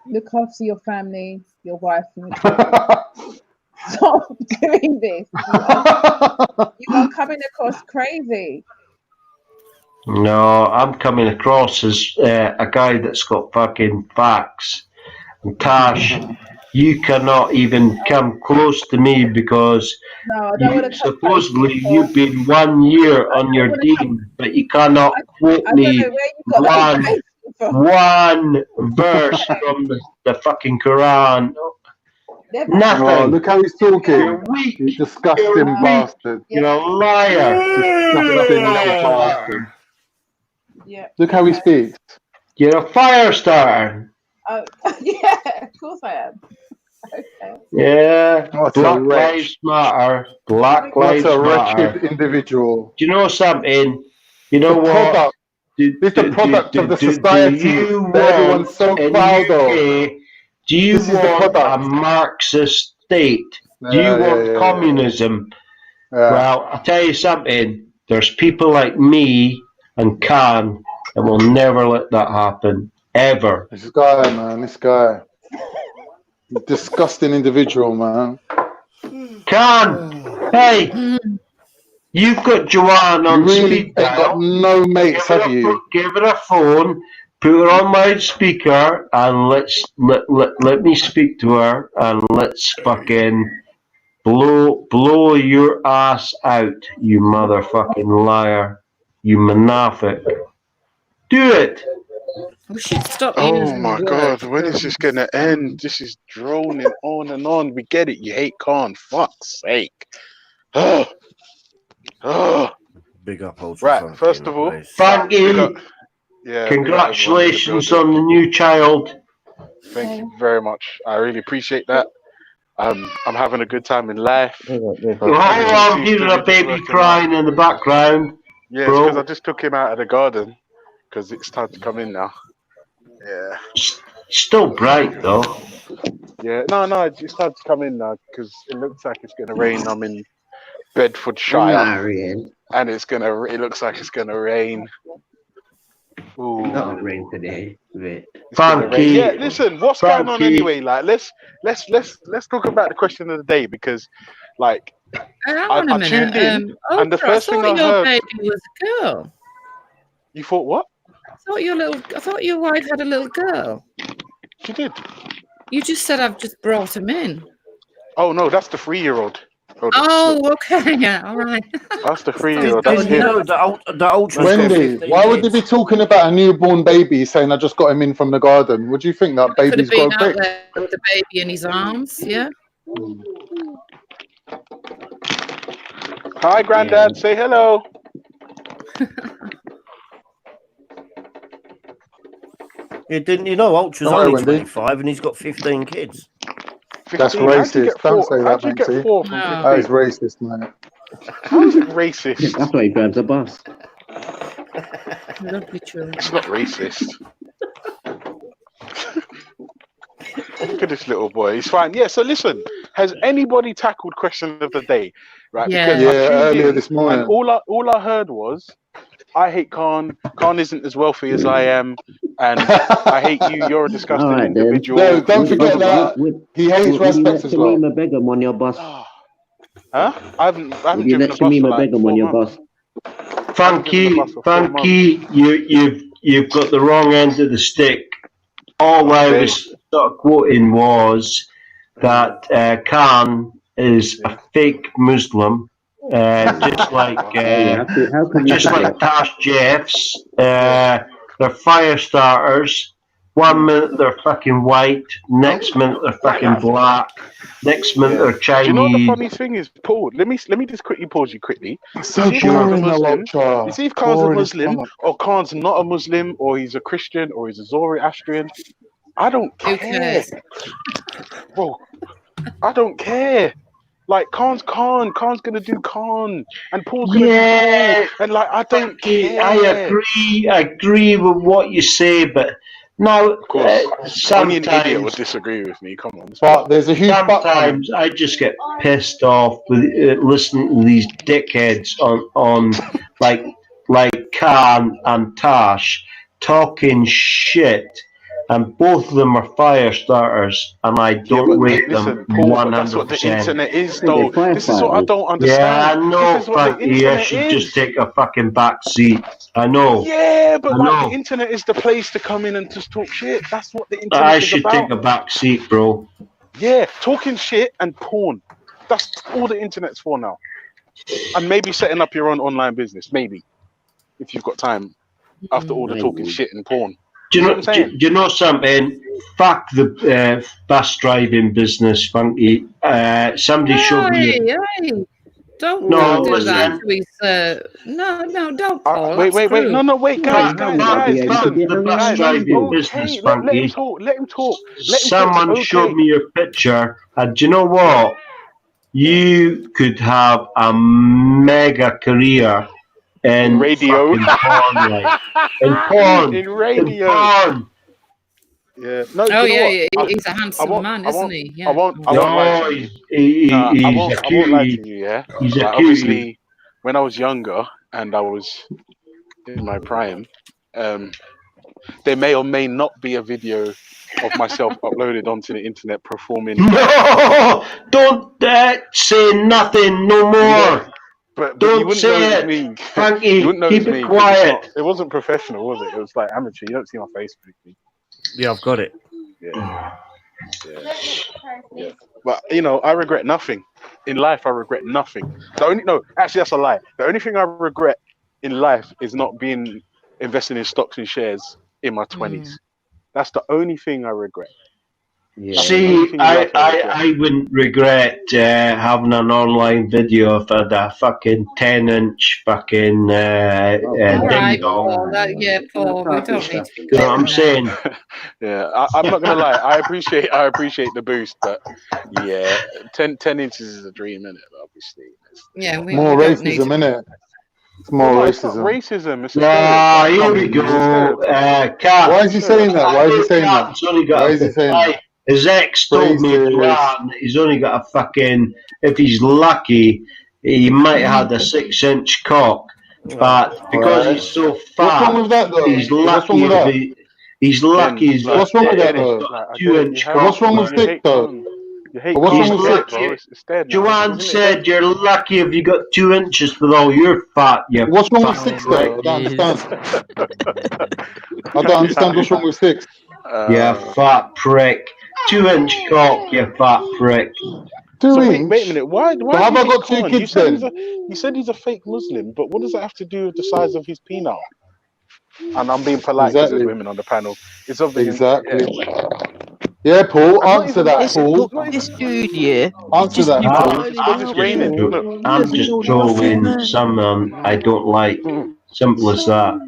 look after your family, your wife, and your children. Stop doing this. You are coming across crazy. No, I'm coming across as a guy that's got fucking facts. And Tash, you cannot even come close to me because No, I don't want to come close to you, supposedly Paul. you've been 1 year on your dean, but you cannot quote I don't me know where you got that information from. one verse from the fucking Quran. Never. Oh, Nothing. look how he's talking. You're weak. You disgusting You're weak. bastard. You're a liar. Disgusting little bastard. Yeah. Look how he speaks. You're a fire starter. Oh, yeah, of course I am. Okay. Yeah. What a Black wretch. Lives Matter. Black What Lives a Matter. wretched individual. Do you know something? You know The what? product. It's the product of the society you that everyone's so in proud of. UK, do you This is the want a product. Marxist state? Do Yeah, you want yeah. communism? Yeah. Well, I'll tell you something. There's people like me and Khan that will never let that happen. Ever. This guy, man. This guy. Disgusting individual, man. Khan! Hey! You've got Joanne on You really speed ain't got dial. no mates, have you? Give her a phone, put her on loudspeaker, and let me speak to her, and let's fucking blow your ass out, you motherfucking liar, you munafiq. Do it. We should stop Oh using my words. God, when is this gonna end? This is droning on and on. We get it. You hate Khan. Fuck's sake. Oh. Oh. Big up, Ultra Right. Funky First in of the all, place. Thank big you. up. Yeah. Congratulations on the new child. Thank you very much. I really appreciate that. I'm having a good time in life. Hold on, here's a baby crying in the background. Yeah, bro. because I just took him out of the garden because it's time to come in now. Yeah. Still bright though. Yeah, no, it's time to come in now because it looks like it's gonna rain. I'm in Bedfordshire, and it looks like it's gonna rain. Ooh. Not rain today. Funky. Yeah, listen, what's going on anyway? Like, let's talk about the question of the day because, like, Hang on a I minute. tuned in, and the first thing I your heard. baby was a girl. You thought what? I thought your wife had a little girl. She did. You just said I've just brought him in. Oh no, that's the 3-year-old. Oh, okay, yeah, all right. That's the 3-year-old. That's him. No, the ultra. Wendy, why would they be talking about a newborn baby saying I just got him in from the garden? Would you think that Could have baby's been got out a brick? there with the baby in his arms, yeah. Hi, Granddad. Say hello. Yeah, didn't you know Ultra's Don't worry, only Wendy. 25 and he's got 15 kids? 15? That's racist. Don't say that, How'd you get Maxie. 4 from That is 15? racist, man. How is it racist? That's why he drives a bus. Lovely children. It's not racist. Look at this little boy. He's fine. Yeah, so listen, has anybody tackled question of the day? Right? Yeah. Because I Yeah, tuned earlier in, this morning. and all I heard was, I hate Khan. Khan isn't as wealthy as I am, and I hate you. You're a disgusting Alright then. individual. No, don't forget that. He hates Would you let respect as well. Shamima Begum on your bus? Huh? I haven't Would you driven let a bus for Shamima like Begum 4 on your months. bus? Funky, you've got the wrong end of the stick. All I was sort of quoting was that Khan is a fake Muslim, just like just like Tash Jeffs. They're fire starters. 1 minute they're fucking white, next minute they're fucking black, next minute they're Chinese. Do you know what the funny thing is, Paul? Let me just quickly pause you quickly. So You see if Khan's a boring, Muslim, Ultra. you see if Khan's a Boring as Muslim fuck. or Khan's not a Muslim or he's a Christian or he's a Zoroastrian. I don't Who care. cares? Bro, I don't care. Like Khan's Khan. Khan's gonna do Khan, and Paul's gonna do Paul. And like, I don't care. I agree with what you say, but now Of course, only an idiot would sometimes, disagree with me. Come on. But there's a huge but coming. sometimes I just get pissed off with listening to these dickheads on like Khan and Tash talking shit, and both of them are fire starters, and I don't rate them Paul, but that's what the 100%. internet is, though. This is what I don't understand. Yeah, I know, This is what the Frankie. I internet should is. just take a fucking back seat. I know. Yeah, but I like know. the internet is the place to come in and just talk shit. That's what the internet I is should about. take a back seat, bro. Yeah, talking shit and porn. That's all the internet's for now. And maybe setting up your own online business, maybe, if you've got time after all the talking shit and porn. Do you know? what I'm saying? Do you know something? Fuck the bus driving business, Funky. Somebody showed me. Hey, don't No, do that listen. to his, no, don't, Paul. Wait, that's wait, cruel. no, wait, guys, listen. The bus Guys, driving business, let him Funky. talk, let him talk. Someone showed me your picture, and do you know what? You could have a mega career in radio. fucking porn, like in porn, In radio. porn. Yeah. No, Oh, you know yeah, what? he's a handsome man, isn't he? Yeah. I won't lie to you. He's I a won't lie to cutie. you, yeah. He's a Like, cutie. obviously, when I was younger and I was in my prime, there may or may not be a video of myself uploaded onto the internet performing. No, don't say nothing no more. But you Don't wouldn't know say it it, was me. Frankie. You wouldn't know Keep it's me it 'cause it's quiet. not- It wasn't professional, was it? It was like amateur. You don't see my face. Yeah, I've got it. Yeah. But you know, I regret nothing in life. I regret nothing. Actually, that's a lie. The only thing I regret in life is not being invested in stocks and shares in my 20s. That's the only thing I regret. That's the only See, thing in life I regret. I wouldn't regret having an online video if I had a fucking 10-inch fucking All right, ding dong. Paul. Paul, we don't need to be You know what I'm saying? Yeah, I'm not gonna lie. I appreciate the boost, but yeah, 10 inches is a dream, isn't it? Obviously. Yeah, More we don't need racism, to. innit? It's more No, it's not racism. racism. It's a Ah, stereotype. here we go. Cat. Why is he saying that? Why is he saying that? Cat's only got Why is he saying that? His ex told me Racist. that he's only got a fucking, if he's lucky, he might have had a 6-inch cock. But because Right. he's so What's fat, wrong with that, though? he's What's lucky wrong with if that? he's lucky as What's wrong with that, though? Like, I get it. 2-inch You cock. What's wrong with you stick, hate though? porn. You hate But what's porn. wrong with It's stick? dead, bro. It's dead now. Joanne Isn't it said dead? you're lucky if you got 2 inches with all your fat. You What's wrong with fucking six, though? I don't understand. I don't understand what's wrong with six. You fat prick. 2-inch cock, you fat prick. So wait a minute. Why So have do I you got hate two Khan? kids then? You said he's a fake Muslim, but what does that have to do with the size of his penis? And I'm being polite because there's Exactly. women on the panel. It's of the Exactly. Yeah, Paul, answer that, Paul. This dude, yeah. Answer that, Paul. It's raining. Look. I'm just trolling someone I don't like. Simple as that.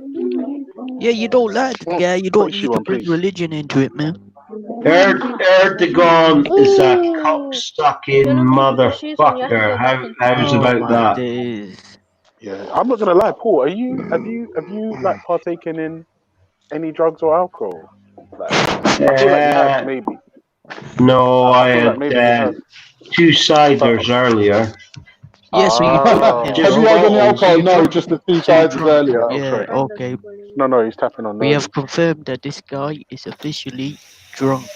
Yeah, you don't like the guy. You don't need to bring religion into it, man. Erdogan is a cock-sucking motherfucker. How's about that? Yeah, I'm not gonna lie, Paul. Have you like partaken in any drugs or alcohol? Like, I feel like you have, maybe. No, I feel like had maybe you have. 2 ciders earlier. Yes, so you Have you had any alcohol? No, just the 2 sides earlier. Yeah, okay. No, he's tapping on. We have confirmed that this guy is officially drunk.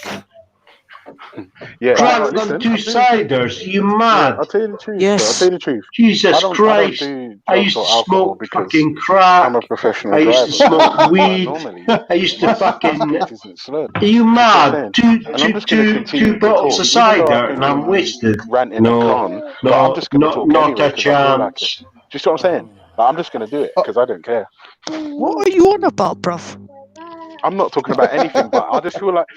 Yeah, Drunk on 2 ciders? You mad? I'll tell you the truth. Yes. I'll tell you the truth. Jesus Christ! I used to smoke fucking crack. I'm a professional I used to driver. smoke weed. Normally. I used to fucking. Isn't slurred. Are you mad? And I'm just gonna continue Two bottles of to talk, even though I cider can and I'm be wasted. ranting No, and con, but I'm just gonna talk not anyway a 'cause I feel like it. chance. Do you see what I'm saying? Like, I'm just gonna do it because I don't care. What are you on about, bruv? I'm not talking about anything, but I just feel like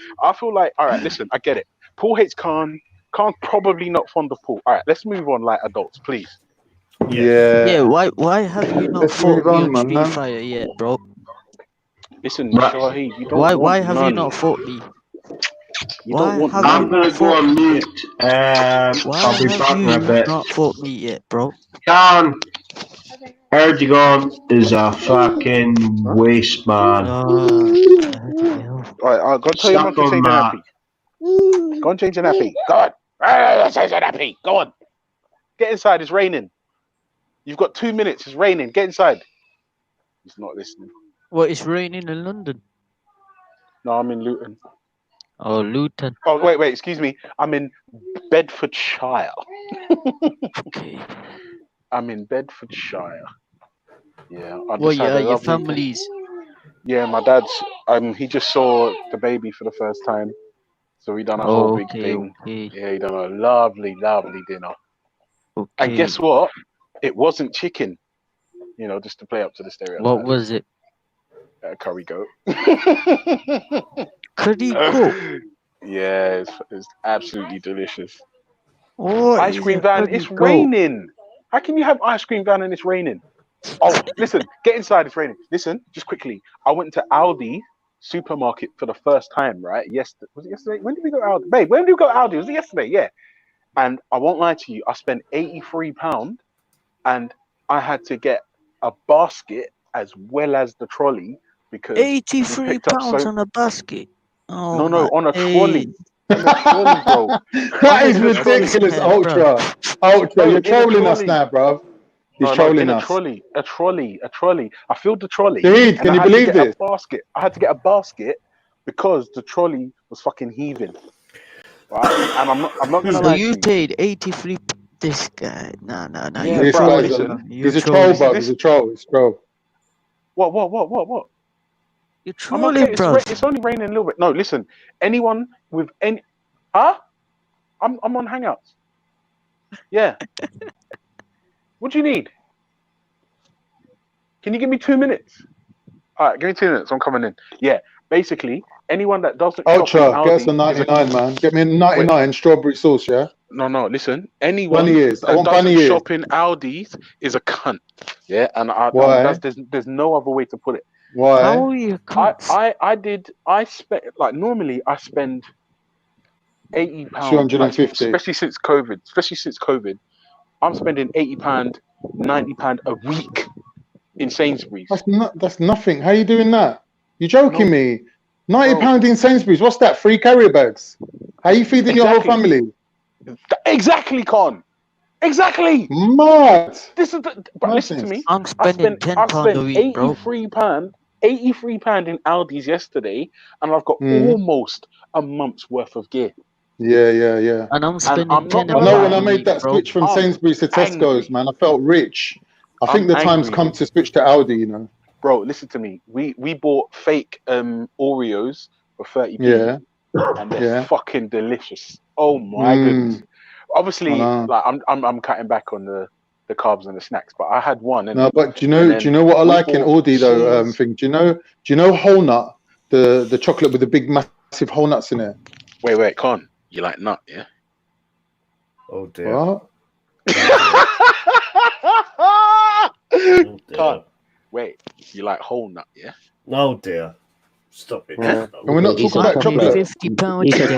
all right, listen, I get it. Paul hates Khan. Khan's probably not fond of Paul. All right, let's move on like adults, please. Yeah, why have you not Let's fought move me on, on man. Street Fighter yet, bro? Listen, Shahid, you don't Why want have you none. not fought me? You don't want I'm gonna go on mute. I'll be back in a bit. Not fought me yet, bro. Can Erdogan is a fucking waste man. Alright, go tell your mum Stuck to on change your that. nappy. Go and change your nappy. Go on. Change your nappy. Go on. Get inside. It's raining. You've got 2 minutes. It's raining. Get inside. He's not listening. What, it's raining in London? No, I'm in Luton. Oh, Luton. Oh, wait. Excuse me. I'm in Bedfordshire. Okay. I'm in Bedfordshire. Yeah. Well, yeah, your family's. Yeah, my dad's. He just saw the baby for the first time, so we done a whole big thing. Okay. Yeah, he done a lovely dinner. Okay. And guess what? It wasn't chicken. Just to play up to the stereotype. What was it? Curry goat. Curry goat? Yeah, it's absolutely delicious. What ice cream van, it's raining. How can you have ice cream van and it's raining? Oh, listen, get inside, it's raining. Listen, just quickly. I went to Aldi supermarket for the first time, right? Yesterday. Was it yesterday? When did we go to Aldi? Babe, when did we go to Aldi? Was it yesterday? Yeah. And I won't lie to you, I spent £83 and I had to get a basket as well as the trolley because £83 on a basket. Oh, no, on a trolley. That is ridiculous, Ultra. You're trolling us now, bro. He's trolling us. A trolley. I filled the trolley. Dude, can you believe this? I had to get a basket because the trolley was fucking heaving. Right? And I'm not gonna So lie you to paid 83. This guy, no. Yeah, this bro, guy's listen, he's a troll, bro. He's a troll. It's troll. What? You're I'm trolling, okay. bro. It's only raining a little bit. No, listen. Anyone with any, I'm on Hangouts. Yeah. What do you need? Can you give me 2 minutes? All right, give me 2 minutes. I'm coming in. Yeah. Basically, anyone that doesn't Ultra, shop in get us a Aldi 99, man. Get me a 99 strawberry sauce, yeah? No. Listen, anyone Bunny ears. I that want bunny doesn't ears. shop in Aldi's is a cunt. Yeah, and Why? there's no other way to put it. Why? How are you? I spent like normally I spend £80, £250. especially since COVID. I'm spending £80, £90 a week in Sainsbury's. That's nothing. How are you doing that? You joking me? £90 in Sainsbury's. What's that? 3 carrier bags. How are you feeding your whole family? Exactly, Con. Exactly. Mad. This is but listen to me. I'm spending £10 a week, bro. £83 in Aldi's yesterday, and I've got almost a month's worth of gear. Yeah. And I'm spending 10 I know when I made that switch from Sainsbury's to Tesco's, man, I felt rich. I think the time's come to switch to Aldi, you know. Bro, listen to me. We bought fake Oreos for 30p. Yeah. And they're fucking delicious. Oh my goodness. Obviously, like I'm cutting back on the carbs and the snacks, but I had one. No, but do you know what I like in Aldi though? Thing. Do you know whole nut? The chocolate with the big massive whole nuts in it. Wait, Con. You like nut, yeah? Oh dear. What? Con. Wait, you like whole nut, yeah? Oh dear. Stop it. And we're not talking about chocolate. £50 today.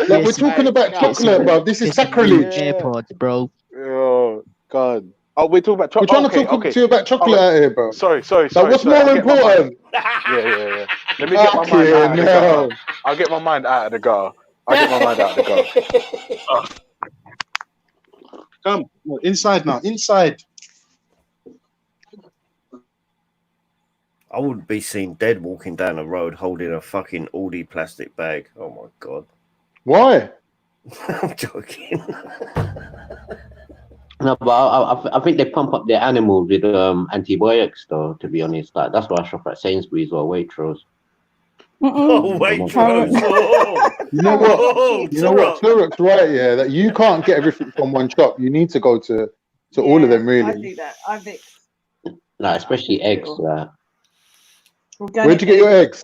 Like we're talking about chocolate, bro. This is sacrilege. AirPods, bro. Oh God. Oh, we're talking about chocolate. We're trying to talk to you about chocolate out here, bro. Sorry. Like, what's more important? Yeah. Let me get my mind out of the gutter. I'll get my mind out of the gutter. Come, inside now. Inside. I wouldn't be seen dead walking down the road holding a fucking Aldi plastic bag. Oh my God. Why? I'm joking. No, but I think they pump up their animals with antibiotics, though. To be honest, like that's why I shop at Sainsbury's or Waitrose. Oh, Waitrose! Oh. You know what? You know what? Turok's right, yeah. That you can't get everything from one shop. You need to go to all of them, really. I do that. I mix. Like especially eggs. Where'd you get your eggs?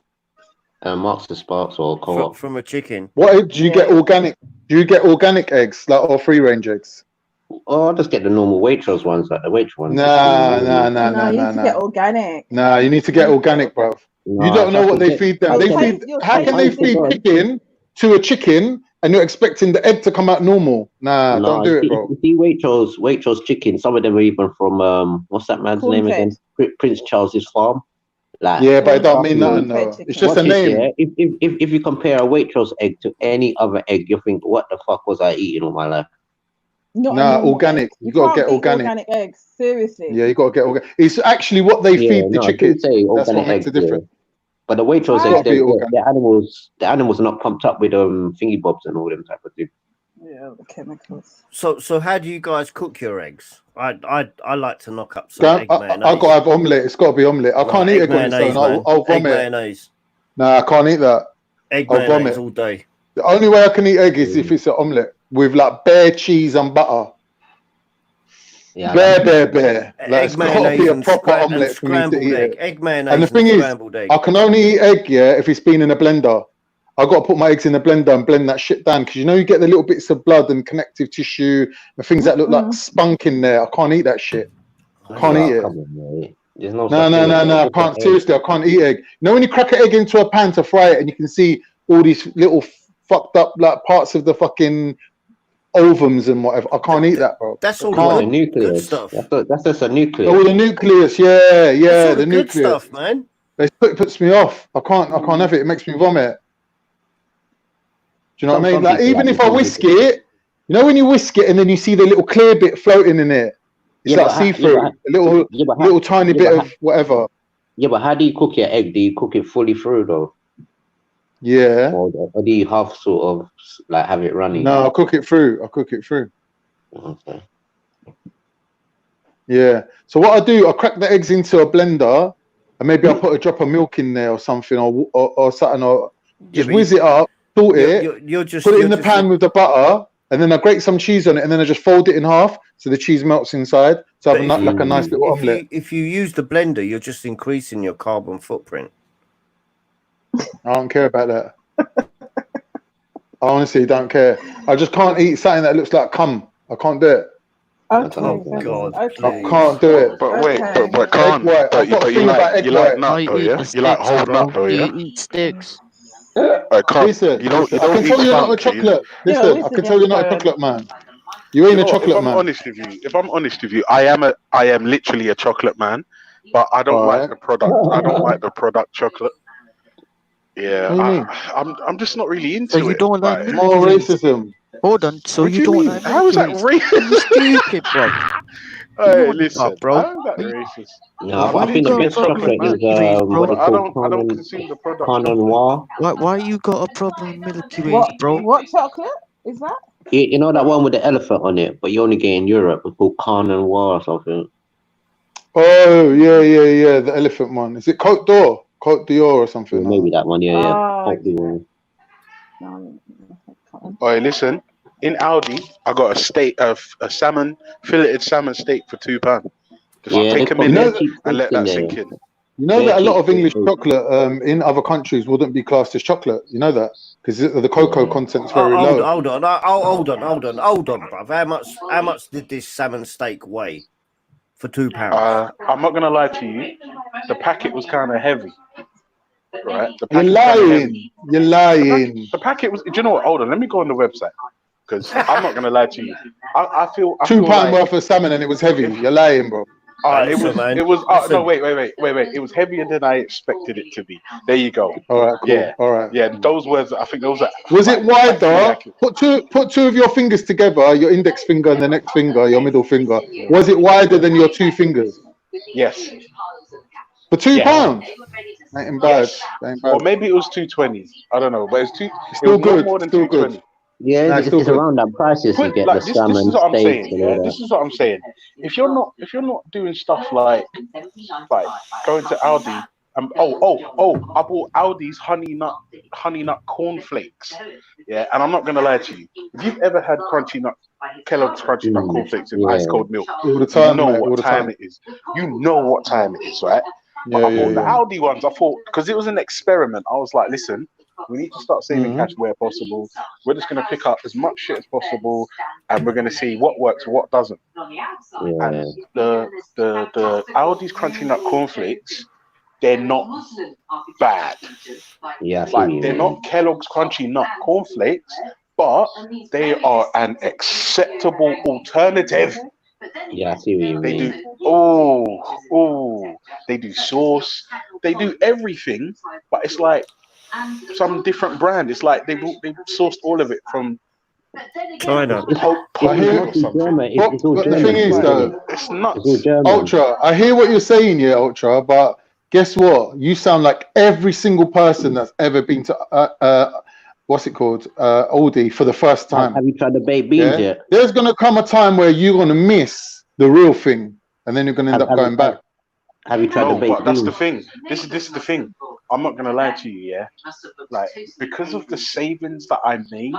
Marks and Sparks or Co-op. From a chicken. What egg do you get? Organic? Do you get organic eggs, like or free range eggs? Oh, I'll just get the normal Waitrose ones, like the Waitrose ones. Nah. No, you need to get organic. Nah, you need to get organic, bro. You don't know what they feed them. They feed. How can they feed chicken to a chicken and you're expecting the egg to come out normal? Nah, don't do it, bro. You see Waitrose chicken. Some of them are even from what's that man's name again? Prince Charles's farm. Like, yeah, but it don't mean nothing. No, it's just a name. Yeah, if you compare a Waitrose egg to any other egg, you think, what the fuck was I eating all my life? Nah, organic. You gotta get organic eggs. Seriously. Yeah, you gotta get organic. It's actually what they feed the chicken. That's what makes a difference. Yeah. But the Waitrose eggs, the animals are not pumped up with thingy bobs and all them type of thing. Yeah, the chemicals. So how do you guys cook your eggs? I like to knock up some egg mayonnaise. I gotta have omelette. It's gotta be omelette. I can't eat egg on its own. I'll vomit. Egg mayonnaise. Nah, I can't eat that. Egg I'll mayonnaise vomit all day. The only way I can eat egg is if it's an omelette with like bare cheese and butter. Yeah, bare. Like, it's got to be a proper and omelette for me to eat egg. it. Egg mayonnaise And the thing is, scrambled egg. I can only eat egg, if it's been in a blender. I got to put my eggs in the blender and blend that shit down because you get the little bits of blood and connective tissue and things that look like spunk in there. I can't eat that shit. I can't eat it. No. I can't. Seriously, I can't eat egg. You know when you crack an egg into a pan to fry it and you can see all these little fucked up like parts of the fucking ovums and whatever. I can't eat that, bro. That's all the nucleus. That's just a nucleus. Oh, the nucleus. Yeah, That's all the nucleus. good stuff, man. It puts me off. I can't have it. It makes me vomit. Do you know what I mean? Like even if I whisk it, when you whisk it and then you see the little clear bit floating in it. It's like see-through, a little tiny bit of whatever. Yeah, but how do you cook your egg? Do you cook it fully through though? Yeah. Or do you half sort of like have it running? No, I'll cook it through. Okay. Yeah. So what I do, I crack the eggs into a blender and maybe I'll put a drop of milk in there or something or something, or just whiz it up, salt it, put it in the pan with the butter, and then I grate some cheese on it, and then I just fold it in half so the cheese melts inside. So I have like a nice little omelette. If you use the blender, you're just increasing your carbon footprint. I don't care about that. I honestly don't care. I just can't eat something that looks like cum. I can't do it. Okay. Oh God! I can't do it. But wait, but can't. But you like nut though, yeah? You like whole nut though, yeah? You eat sticks. I can't. Listen, you don't I can eat tell you're not a skunk, chocolate. Listen, I can tell you're not a chocolate man. You ain't a chocolate man. If I'm honest with you, I am literally a chocolate man, but I don't like the product. I don't like the product chocolate. Yeah, I'm just not really into it. So you don't like more racism. Hold on. So you don't like How is that racist? Stupid, bro. Hey, listen, bro. How is that racist? No, I think the best chocolate is what they call I don't consume the product. Canon Noir. Why you got a problem with Milky Way, What, bro? what chocolate is that? You know that one with the elephant on it, but you only get in Europe. It's called Canon Noir or something. Oh yeah. The elephant one. Is it Côte d'Or or something? Yeah, maybe that one. Yeah. Oh, Côte d'Or. Oh, listen. In Aldi, I got a steak of a filleted salmon steak for £2. Just take a minute and let that sink in. You know that a lot of English chocolate in other countries wouldn't be classed as chocolate. You know that because the cocoa content's very low. Hold on, bruv. How much did this salmon steak weigh for £2? I'm not gonna lie to you. The packet was kind of heavy. Right? You're lying. You're lying. The packet was. Do you know what? Hold on. Let me go on the website because I'm not gonna lie to you. I feel £2 worth of salmon and it was heavy. You're lying, bro. It was. No, wait. It was heavier than I expected it to be. There you go. All right. Cool. Yeah. All right. Yeah. Those words. I think those are. Was it wider? Put two of your fingers together. Your index finger and the next finger. Your middle finger. Was it wider than your two fingers? Yes. For £2. Ain't bad. Ain't bad. Or maybe it was 220. I don't know, but it's still good. More than still 220. good. Yeah, it's around that prices you get the salmon this is what I'm steak saying. Yeah? This is what I'm saying. If you're not doing stuff like going to Aldi and I bought Aldi's honey nut cornflakes. Yeah, and I'm not gonna lie to you. If you've ever had Kellogg's crunchy nut cornflakes in ice cold milk, all the time, you know what time it is. You know what time it is, right? But I bought the Aldi ones. I thought because it was an experiment. I was like, listen. We need to start saving cash where possible. We're just going to pick up as much shit as possible, and we're going to see what works and what doesn't. And the Aldi's Crunchy Nut cornflakes, they're not bad. Yeah, I see what Like you they're mean. not Kellogg's Crunchy Nut cornflakes, but they are an acceptable alternative. Yeah, I see what you They mean. do they do sauce, they do everything, but it's like some different brand. It's like they sourced all of it from China. Poland or something. But the thing is, though, It's nuts. Ultra, I hear what you're saying, yeah, Ultra, but guess what? You sound like every single person that's ever been to what's it called, Aldi for the first time. Have you tried the baked beans yet? There's gonna come a time where you're gonna miss the real thing, and then you're gonna end up going back. Have you tried the baked but that's beans? the thing. This is the thing. I'm not gonna lie to you, yeah. Like because of the savings that I made,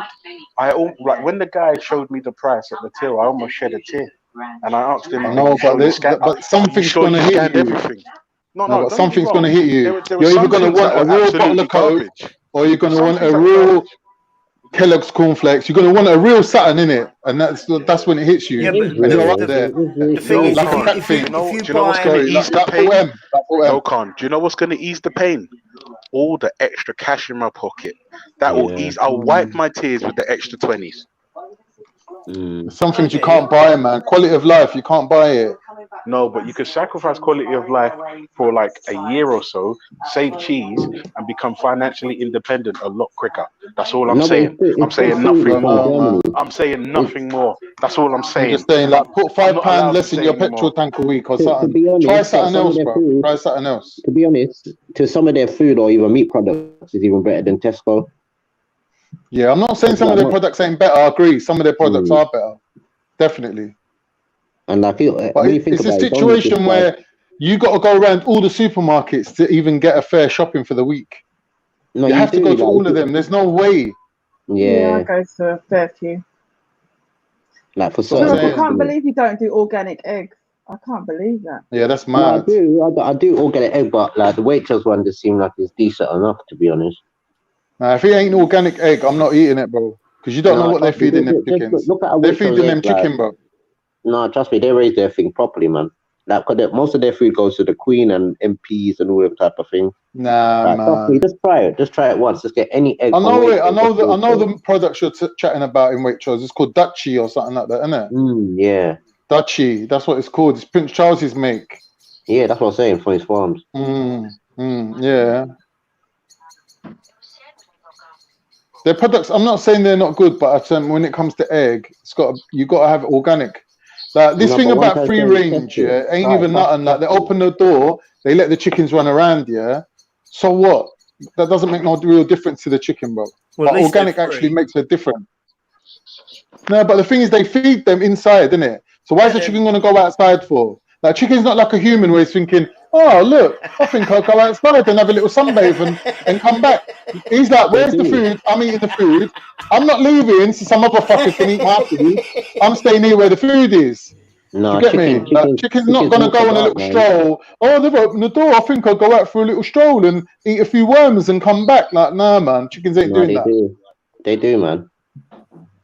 like when the guy showed me the price at the till, I almost shed a tear. And I asked him, No, but something's gonna hit you. Everything? No, No, but don't get me something's wrong. gonna hit you. There were You're either some gonna things want that a were real bottle absolutely of Coke, garbage. or you're gonna Some want things a that were real Kellogg's cornflakes. You're gonna want a real Saturn in it, and that's when it hits you. Yeah, but and you're up there. the thing is, like a crack if you thing. Do you know what's gonna ease the Like pain? 4M, like 4M. No, Con. Do you know what's gonna ease the pain? All the extra cash in my pocket. That will ease. I'll wipe my tears with the extra 20s. Some things you can't buy, man. Quality of life, you can't buy it. No, but you could sacrifice quality of life for like a year or so, save cheese, and become financially independent a lot quicker. That's all I'm saying. I'm saying nothing more. I'm saying nothing more. That's all I'm I'm saying. just saying, like, put I'm £5 not allowed less to in say your anymore. petrol tank a week or To something. be honest, Try like, something some of else, their bro. food, Try something else. to be honest, to some of their food or even meat products is even better than Tesco. Yeah, I'm not saying It's some of like their not, products ain't better. I agree. Some of their products are better. Definitely. and I feel But when you think it's a about it, it's only situation just where you got to go around all the supermarkets to even get a fair shopping for the week. no, You have to do, go to like, all of them. There's no way. Yeah, I go to a fair few. like for So I'm certain Look, I saying, can't believe you don't do organic eggs. I can't believe that. yeah, that's No, I mad. do. I do organic egg, but like the Waitrose one just seemed like it's decent enough, to be honest. Nah, if it ain't organic egg, I'm not eating it, bro. Because you don't know No, what they're trust me. feeding them Just chickens. look at a They're Waitrose feeding them egg, like, chicken, bro. no, trust me, they raise their thing properly, man. Like, cause most of their food goes to the Queen and MPs and all that type of thing. Nah, Like, trust me, man. just try it. Just try it once. Just get any egg I from know it. I Waitrose. know Just the. I know Waitrose. the products you're chatting about in Waitrose. It's called Dutchie or something like that, isn't it? Yeah. Dutchie. That's what it's called. It's Prince Charles's make. Yeah, that's what I'm saying, from his farms. Yeah. Their products. I'm not saying they're not good, but when it comes to egg, you got to have organic. Like this No, thing but once about I free say range, test it, yeah, ain't try it, even nothing. Like they trust me. open the door, they let the chickens run around, yeah. So what? That doesn't make no real difference to the chicken, bro. Well, at But least they're organic actually free. makes a difference. No, but the thing is, they feed them inside, isn't it? So why is the chicken going to go outside for? Like, chicken's not like a human where he's thinking, oh, look, I think I'll go outside and have a little sunbathe and come back. He's like, They where's the do. food? I'm eating the food. I'm not leaving so some other fucker can eat my food. I'm staying here where the food is. Do No, you get me? Like, chicken's not going to walk go on a about, little man. stroll. Oh, they've opened the door. I think I'll go out for a little stroll and eat a few worms and come back. Like, nah, man, chickens ain't No, doing they that. do. They do, man.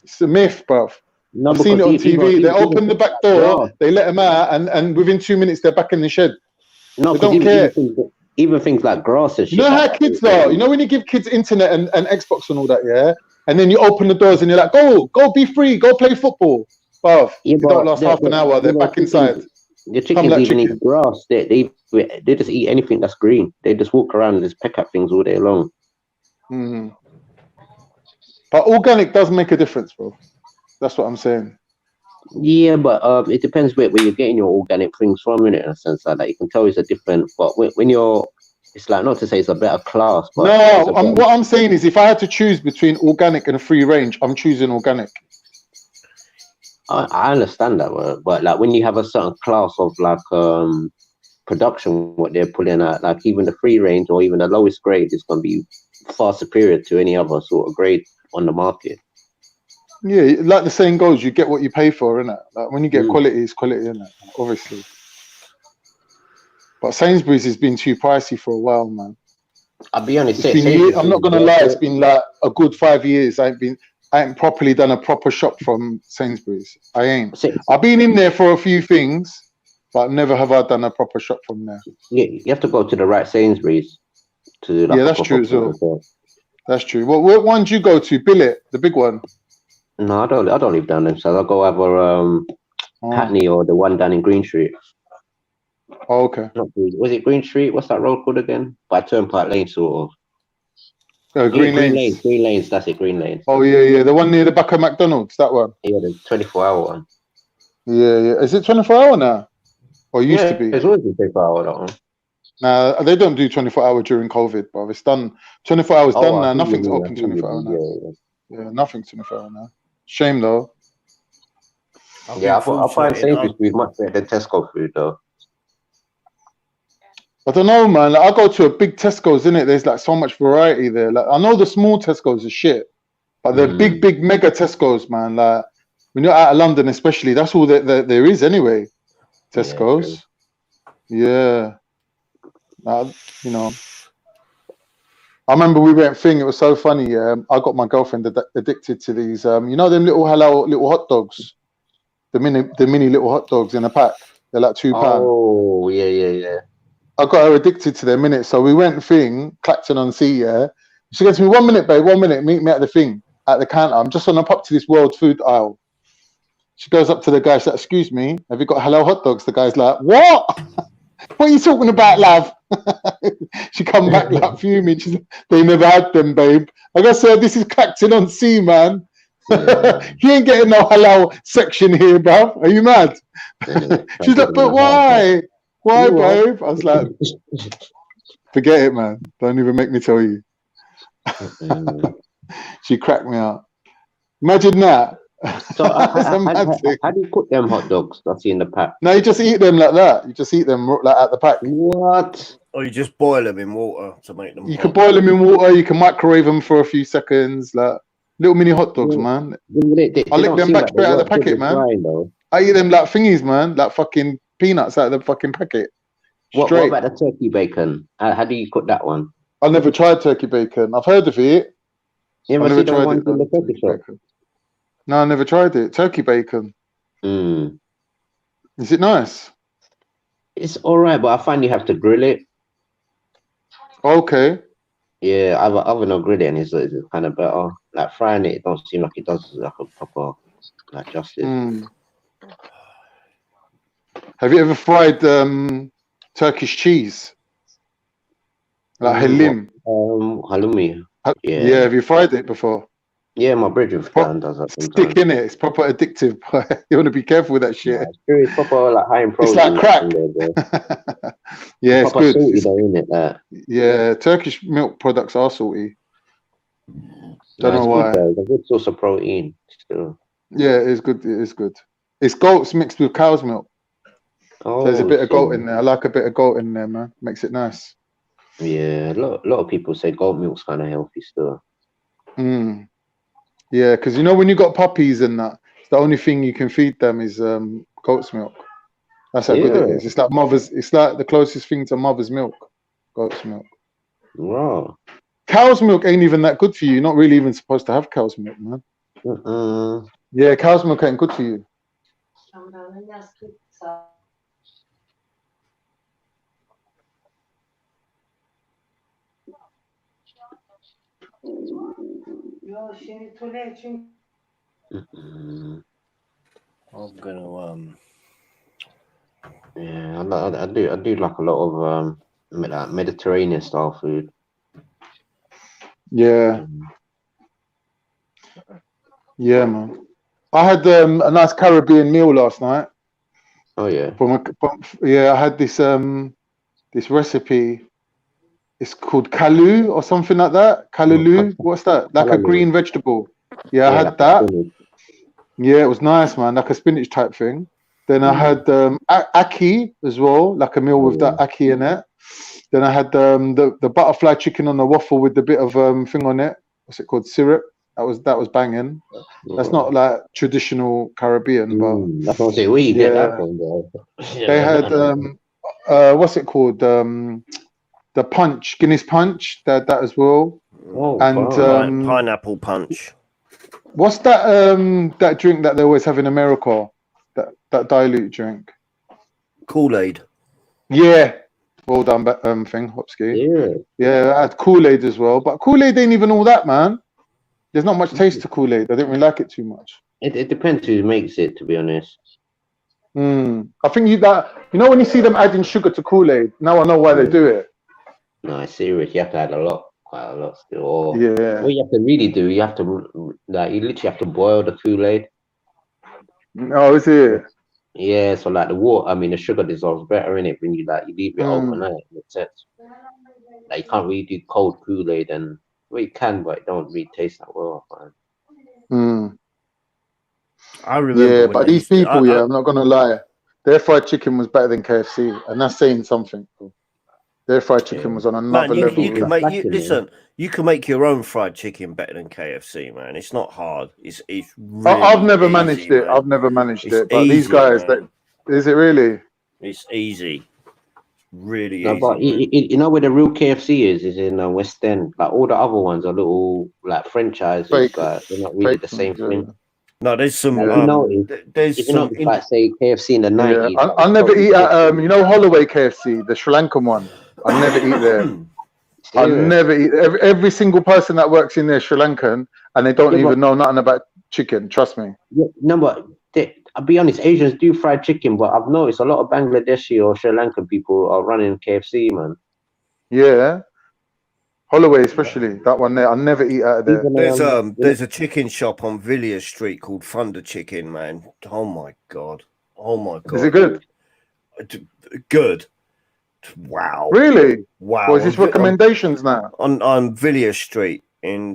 It's a myth, bruv. No, I've seen it because on TV. They open the back door, grass. they let them out, and within 2 minutes they're back in the shed. No, They because don't care. even things like grass and You shit know like how that. kids are. You know when you give kids internet and Xbox and all that, yeah, and then you open the doors and you're like, go, be free, go play football. Bruv, Yeah, it don't but last half an hour. They're back inside. The Come chickens like even chicken. eat grass. They just eat anything that's green. They just walk around and just peck at things all day long. But organic does make a difference, bro. That's what I'm saying. Yeah, but it depends where you're getting your organic things from, in a sense like that. You can tell it's a different. But when you're, it's like, not to say it's a better class, but No, what I'm saying is if I had to choose between organic and free range, I'm choosing organic. I understand that, but like when you have a certain class of like production, what they're pulling out, like even the free range or even the lowest grade is going to be far superior to any other sort of grade on the market. Yeah, like the saying goes, you get what you pay for, innit? Like when you get quality, it's quality, innit? Obviously. But Sainsbury's has been too pricey for a while, man. I'll be honest. It's been I'm not gonna lie, it's been like a good 5 years. I ain't properly done a proper shop from Sainsbury's. I ain't. I've been in there for a few things, but never have I done a proper shop from there. Yeah, you have to go to the right Sainsbury's to do like Yeah, a that's proper true as well. burger. That's true. What one do you go to? Billet, the big one. No, I don't live down them. So I'll go either Hackney or the one down in Green Street. Oh, okay. Was it Green Street? What's that road called again? By Turnpike Lane, sort of. Green Green Lanes. Lanes. Green Lanes. That's it. Green Lanes. Oh yeah, the one near the back of McDonald's. That one. Yeah, the 24-hour one. Yeah. Is it 24-hour now? Or it used to be? It's always been 24-hour. That one. Nah, they don't do 24-hour during COVID, but it's done. 24 hours done now. Nothing's open 24-hour now. Yeah, nothing's 24-hour now. Shame though. Yeah, I find Sainsbury's food much better than Tesco food though. I don't know, man. Like, I go to a big Tesco's, innit? There's like so much variety there. Like I know the small Tesco's is shit, but the big mega Tesco's, man. Like when you're out of London, especially, that's all that there is anyway. Tesco's. Yeah. You know. I remember we went thing. It was so funny. I got my girlfriend addicted to these. You know them little little hot dogs, the mini little hot dogs in a pack. They're like £2. Oh yeah. I got her addicted to them, innit? So we went thing, Clacton on Sea, yeah. She goes to me, 1 minute, babe, 1 minute, meet me at the thing, at the counter. I'm just on up to this world food aisle. She goes up to the guy, she's like, excuse me, have you got halal hot dogs? The guy's like, what? What are you talking about, love? She come back like fuming. She's like, they never had them, babe. I go, sir, this is Clacton on Sea, man. You ain't getting no halal section here, bruv. Are you mad? She's like, but why? Why, babe? I was like, forget it, man. Don't even make me tell you. She cracked me out. Imagine that. So how do you cook them hot dogs that's in the pack? No, you just eat them like that. You just eat them like at the pack. What? Or you just boil them in water to make them. You can boil them in water. You can microwave them for a few seconds. Like little mini hot dogs, man. I lick them back straight out of the packet, man. I eat them like thingies, man. Like fucking peanuts out of the fucking packet. What about the turkey bacon? How do you cook that one? I never tried turkey bacon. I've heard of it. You ever seen the ones in the turkey shop? No, I never tried it. Turkey bacon. Is it nice? It's all right, but I find you have to grill it. Okay. Yeah, oven or grill it, and it's kind of better. Like frying it don't seem like it does like a proper like justice. Have you ever fried Turkish cheese? Like halim? Halloumi. Yeah, have you fried it before? Yeah, my brother does that sometimes. Stick in it. It's proper addictive. You want to be careful with that shit. It's proper like high in protein. It's like crack. Yeah, it's good. Salty, though, isn't it? Yeah, Turkish milk products are salty. Don't know why. It's a good source of protein still. Yeah, it's good. It is good. It's goats mixed with cow's milk. Oh, there's a bit of goat in there. I like a bit of goat in there, man. Makes it nice. Yeah, a lot of people say goat milk's kind of healthy still. Yeah, because you know when you got puppies and that, the only thing you can feed them is goat's milk. That's how good it is. It's like mother's. It's like the closest thing to mother's milk. Goat's milk. Wow. Cow's milk ain't even that good for you. You're not really even supposed to have cow's milk, man. Yeah, cow's milk ain't good for you. I'm gonna Yeah, I do like a lot of like Mediterranean style food. Yeah. Yeah, man. I had a nice Caribbean meal last night. Oh yeah. I had this this recipe. It's called kalu or something like that. Kalaloo. What's that? Like a green vegetable. Yeah, I had that. Yeah, it was nice, man. Like a spinach type thing. Then I had ackee as well, like a meal with that ackee in it. Then I had the butterfly chicken on the waffle with the bit of thing on it. What's it called? Syrup. That was banging. That's not like traditional Caribbean, but that's what I'm saying. Where you get that from, bro? They had what's it called? The punch, Guinness punch, that as well. And pineapple punch. What's that that drink that they always have in America? That dilute drink. Kool-Aid. Yeah. Well done, thing, Hopsky. Yeah. Yeah, I had Kool-Aid as well. But Kool-Aid ain't even all that, man. There's not much taste to Kool-Aid. I didn't really like it too much. It depends who makes it, to be honest. I think you know when you see them adding sugar to Kool-Aid, now I know why they do it. No, it's serious. You have to add quite a lot still. Or Yeah. what you have to really do, you have to you literally have to boil the Kool-Aid. Oh, is it? Yeah, so like the sugar dissolves better in it when you leave it overnight. Makes sense. Like you can't really do cold Kool-Aid, and well, you can, but it don't really taste that well. I remember. Yeah, when but they these used to, people, I'm not gonna lie, their fried chicken was better than KFC, and that's saying something. Their fried chicken was on another Man, level. you can listen. You can make your own fried chicken better than KFC, man. It's not hard. It's really I've never easy, managed it. man. I've never managed It's it. But these easy, guys, man. is it really? It's easy. Really No, easy. but Man. you know where the real KFC is in West End. Like all the other ones are little like franchises. Fake, Like they're not really the same yeah. thing. No, there's some. Like, There's if you some. notice, like say KFC in the Yeah, 90s. I'll never eat at you know Holloway KFC, the Sri Lankan one. I'll never eat there. I'll never eat. Every single person that works in there is Sri Lankan, and they don't even know nothing about chicken. Trust me. Yeah, no, but I'll be honest, Asians do fried chicken, but I've noticed a lot of Bangladeshi or Sri Lankan people are running KFC, man. Yeah, Holloway especially that one there. I'll never eat out of there. There's a chicken shop on Villiers Street called Thunder Chicken, man. Oh my god. Oh my god. Is it good? Good. Wow. Really? Wow. Well, is this recommendations now? On Villiers Street,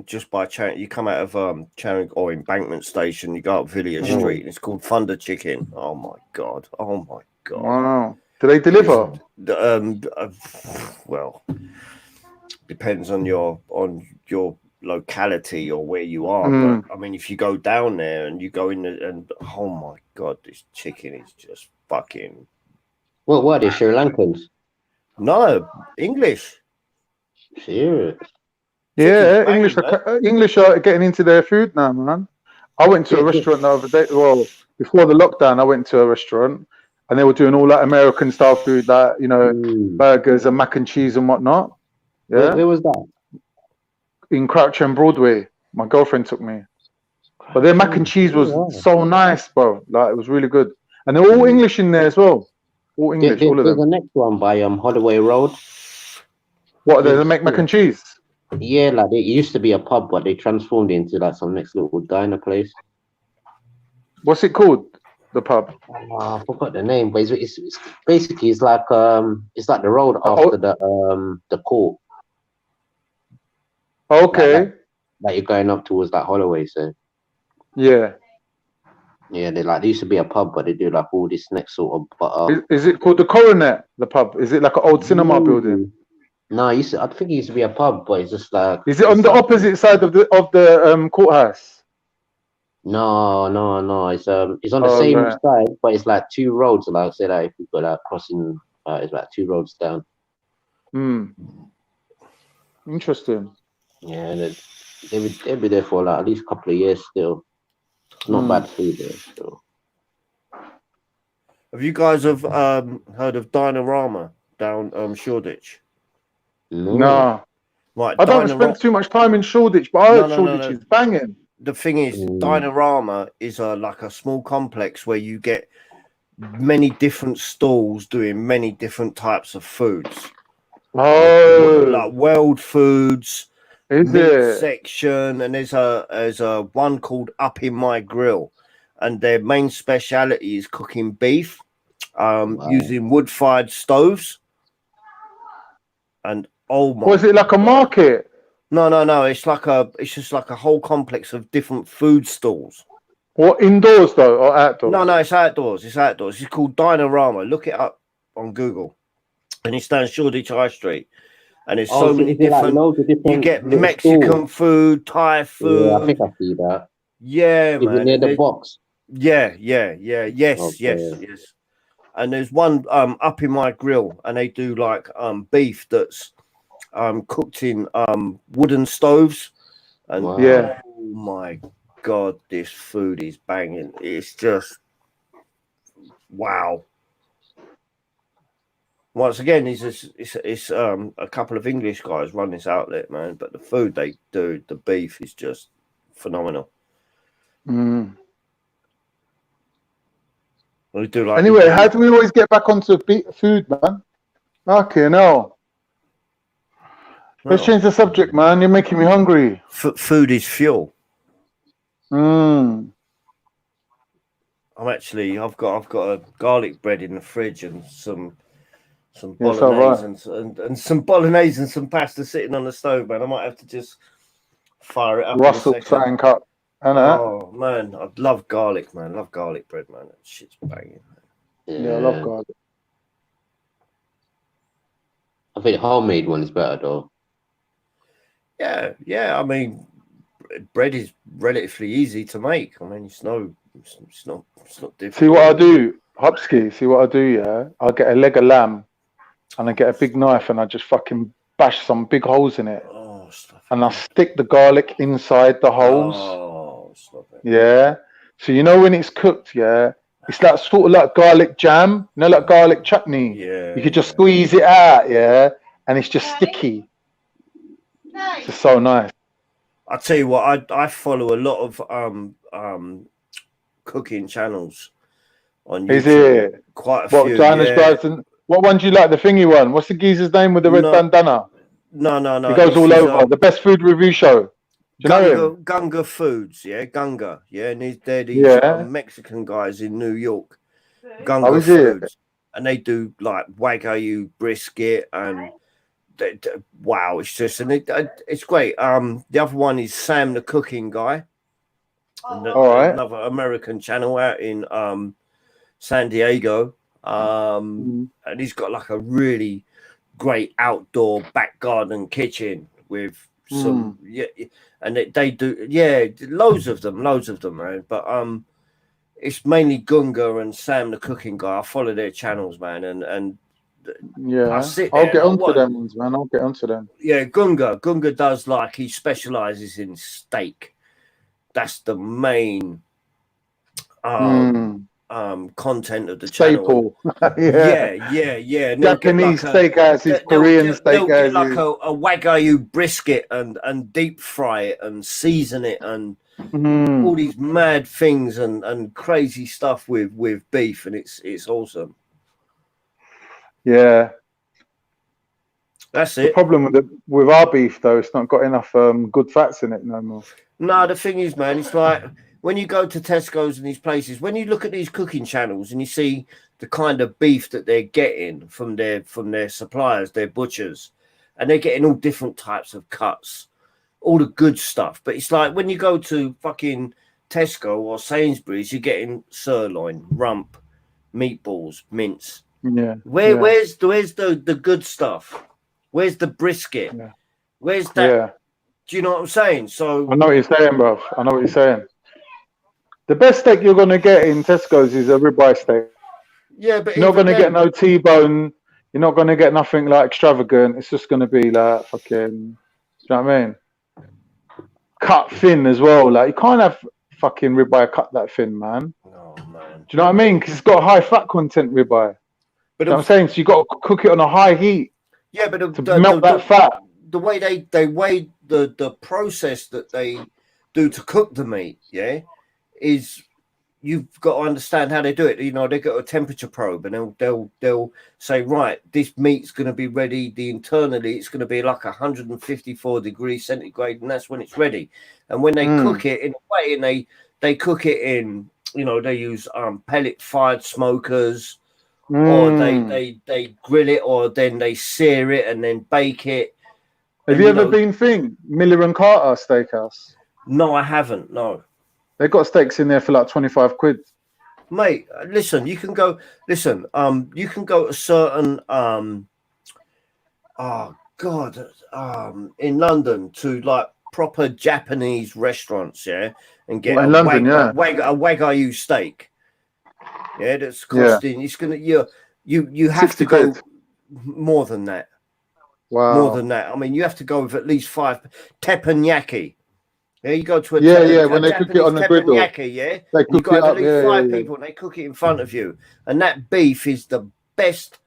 just by Charing, you come out of Charing or Embankment Station, you go up Villiers Street, and it's called Thunder Chicken. Oh my god. Oh my god. Wow. Do they deliver? Well, depends on your locality or where you are. But I mean, if you go down there and you go in and oh my god, this chicken is just fucking. Well, what are they, Sri Lankans? No, English. Serious. Yeah, English are getting into their food now, man. I went to a restaurant the other day. Well, before the lockdown, I went to a restaurant, and they were doing all that American style food, like burgers and mac and cheese and whatnot. Yeah. Where was that? In Crouch and Broadway. My girlfriend took me, but their mac and cheese was so nice, bro. Like it was really good, and they're all English in there as well. All English, all of them. There's the next one by Holloway Road. What, they make mac and cheese? Yeah, like it used to be a pub, but they transformed it into like some next little diner place. What's it called? The pub? I forgot the name, but it's basically it's like the road after the court. Okay. Like you're going up towards that Holloway, so. Yeah. Yeah, they used to be a pub, but they do like all this next sort of. Is it called the Coronet? The pub? Is it like an old cinema building? No, I think it used to be a pub, but it's just like. Is it on the opposite side of the courthouse? No. It's on the same side, but it's like two roads. Like I said, if you go like crossing, it's like two roads down. Interesting. Yeah, and they'll be there for like at least a couple of years still. Not bad food there still. Have you guys heard of Dinorama down Shoreditch? No. Right, I don't spend too much time in Shoreditch, but I heard Shoreditch is banging. The thing is, Dinorama is like a small complex where you get many different stalls doing many different types of foods. Like world foods, meat section, and there's a one called Up in My Grill, and their main speciality is cooking beef using wood-fired stoves. And oh my! Was it like a market? No. It's just like a whole complex of different food stalls. What, indoors though, or outdoors? No, it's outdoors. It's outdoors. It's called Dinorama. Look it up on Google, and it's down Shoreditch High Street. And there's so many different. You get Mexican food, Thai food. Yeah, I think I see that. Yeah, man. Near the box. Yeah. Yes. And there's one Up in My Grill, and they do like beef that's cooked in wooden stoves. And oh my god, this food is banging. It's just wow. Once again, it's a couple of English guys run this outlet, man. But the food they do, the beef is just phenomenal. Mm. They do like Anyway, how do we always get back onto food, man? Okay, no. Let's change the subject, man. You're making me hungry. Food is fuel. Mm. I've got a garlic bread in the fridge and some Yes, bolognese and some bolognese and some pasta sitting on the stove, man. I might have to just fire it up. Russell something up. Oh man, I love garlic, man. I love garlic bread, man. That shit's banging. Yeah, I love garlic. I think homemade one is better though. Yeah. I mean, bread is relatively easy to make. I mean, it's not difficult. See what I do, Hupsky? See what I do? Yeah, I'll get a leg of lamb, and I get a big knife, and I just fucking bash some big holes in it, and I stick the garlic inside the holes. Oh, stop it. Yeah. So you know when it's cooked, yeah, it's like sort of like garlic jam, you know, like garlic chutney. Yeah. You could just squeeze it out, yeah, and it's just sticky. It's just so nice. I tell you what, I follow a lot of cooking channels on YouTube. Is it quite a what few? Dinah's Drives and what one do you like? The thingy one. What's the geezer's name with the red bandana? No. He goes all over. The best food review show. Do you know him? Gunga Foods, yeah, Gunga, yeah, and they're these Mexican guys in New York. Gunga Foods, and they do like Wagyu brisket and wow, it's just it's great. The other one is Sam the Cooking Guy, another American channel out in San Diego, and he's got like a really great outdoor back garden kitchen with some and they do loads of them, man. But it's mainly Gunga and Sam the Cooking Guy. I follow their channels, man, and yeah, I'll get onto them ones, man. I'll get onto them. Yeah, Gunga does like he specializes in steak. That's the main content of the channel. Yeah. Japanese steakhouses, Korean steakhouses. Like a Wagyu brisket and deep fry it and season it and all these mad things and crazy stuff with beef, and it's awesome. Yeah, that's it. The problem with our beef though, it's not got enough good fats in it no more. No, the thing is, man, it's like when you go to Tesco's and these places, when you look at these cooking channels and you see the kind of beef that they're getting from their suppliers, their butchers, and they're getting all different types of cuts, all the good stuff. But it's like when you go to fucking Tesco or Sainsbury's, you're getting sirloin, rump, meatballs, mince. Yeah. Where's the good stuff? Where's the brisket? Yeah. Where's that? Yeah. Do you know what I'm saying? So I know what you're saying, bro. I know what you're saying. The best steak you're gonna get in Tesco's is a ribeye steak. Yeah, but you're not gonna get no T-bone. You're not gonna get nothing like extravagant. It's just gonna be like fucking. Do you know what I mean? Cut thin as well. Like you can't have fucking ribeye cut that thin, man. Oh man. Do you know what I mean? Because it's got high fat content ribeye. But you know what I'm saying, so you got to cook it on a high heat. Yeah, but to melt that fat. The way they weigh the process that they do to cook the meat, is you've got to understand how they do it. You know, they got a temperature probe, and they'll say, right, this meat's going to be ready. Internally, it's going to be like 154 degrees centigrade, and that's when it's ready. And when they cook it in a way, and they cook it in, you know, they use pellet fired smokers. Or they grill it, or then they sear it and then bake it. Have you ever been Miller and Carter Steakhouse? No, I haven't. No, they got steaks in there for like 25 quid. Mate, listen, you can go. Listen, you can go to certain in London to like proper Japanese restaurants, and get a Wagyu steak. Yeah, that's costing. It's gonna you have to go more than that. Wow, more than that. I mean, you have to go with at least 5 teppanyaki. Yeah, you go to a when they cook it on the griddle. Yeah, they cook you got it up. at least 5 people, and they cook it in front of you. And that beef is the best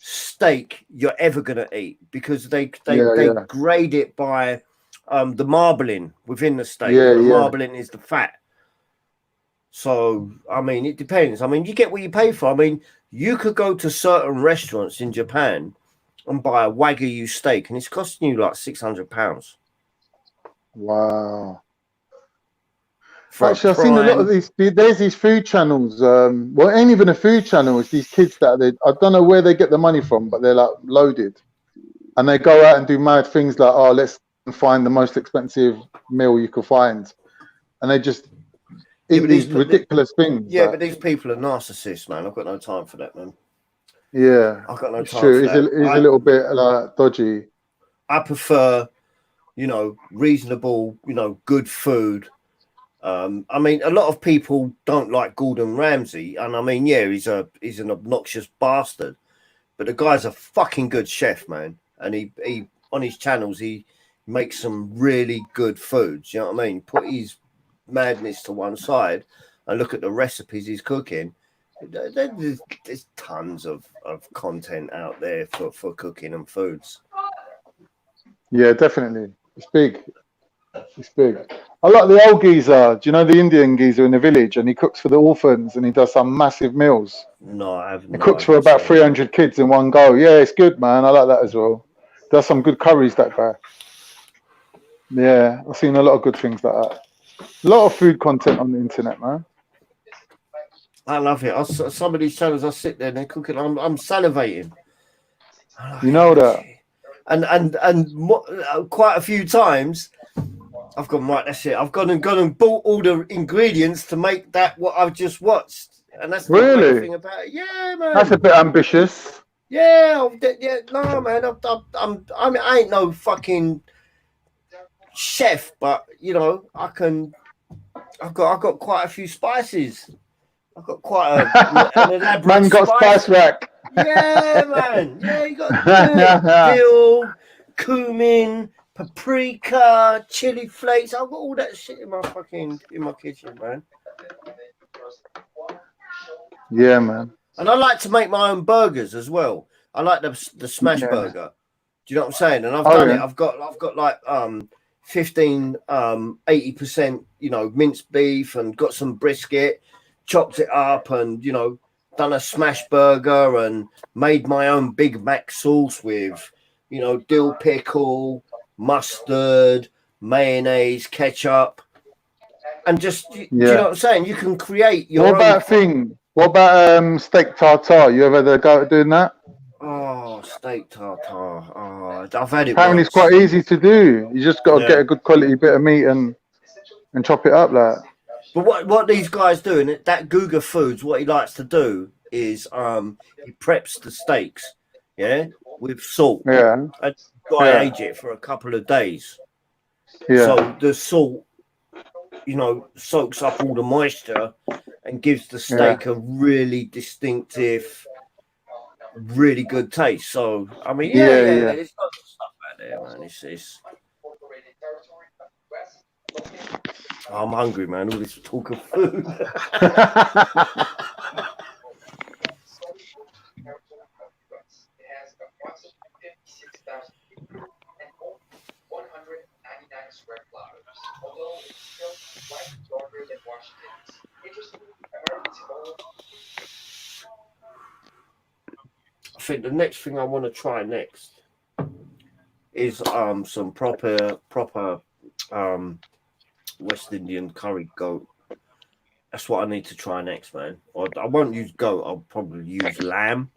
steak you're ever gonna eat, because they Yeah. grade it by the marbling within the steak. Yeah, And the yeah. marbling is the fat. So I mean, it depends. I mean, you get what you pay for. I mean, you could go to certain restaurants in Japan and buy a Wagyu steak, and it's costing you like £600. Wow. For Actually, I've seen a lot of prime. there's these food channels. Well, it ain't even a food channel. It's these kids that I don't know where they get the money from, but they're like loaded. And they go out and do mad things like, oh, let's find the most expensive meal you can find. And they just eat these ridiculous things. Yeah, like, but these people are narcissists, man. I've got no time for that, man. yeah, I've got no it's time true. for that. It's a little bit dodgy. I prefer, reasonable, good food. I mean, a lot of people don't like Gordon Ramsay, and I mean, yeah, he's an obnoxious bastard, but the guy's a fucking good chef, man. And he on his channels he makes some really good foods. You know what I mean? Put his madness to one side and look at the recipes he's cooking. There's tons of content out there for cooking and foods. Yeah, definitely. It's big. It's big. I like the old geezer. Do you know the Indian geezer in the village? And he cooks for the orphans and he does some massive meals. No, I haven't. He cooks for about 300 kids in one go. Yeah, it's good, man. I like that as well. Does some good curries, that guy. Yeah, I've seen a lot of good things like that. A lot of food content on the internet, man. I love it. Some of these channels, I sit there and they're cooking. I'm salivating. You know that. And quite a few times, I've gone, right, that's it. I've gone and bought all the ingredients to make that what I've just watched. And that's the great thing about it. Yeah, man. That's a bit ambitious. Yeah, no, man. I ain't no fucking chef, but I've got quite a few spices. I've got quite an elaborate Man got spice rack. Yeah, man. Yeah, you got dill, cumin, paprika, chili flakes. I've got all that shit in my kitchen, man. Yeah, man. And I like to make my own burgers as well. I like the smash burger. Do you know what I'm saying? And I've done it. I've got like 15 80% minced beef, and got some brisket, chopped it up, and done a smash burger, and made my own Big Mac sauce with dill pickle, mustard, mayonnaise, ketchup, and just do you know what I'm saying? You can create your own. What about steak tartare? You ever had a go at doing that? Oh, steak tartare. Oh, I've had it. Apparently, it's quite easy to do. You just got to get a good quality bit of meat and chop it up like. But what these guys do, and that Guga Foods, what he likes to do is he preps the steaks, with salt. Yeah. And dry age it for a couple of days. Yeah. So the salt, soaks up all the moisture and gives the steak a really distinctive, really good taste. So I mean, it's got stuff out there, man. It's I'm hungry, man. All this talk of food. I think the next thing I want to try next is some proper West Indian curry goat. That's what I need to try next, man. I won't use goat. I'll probably use lamb,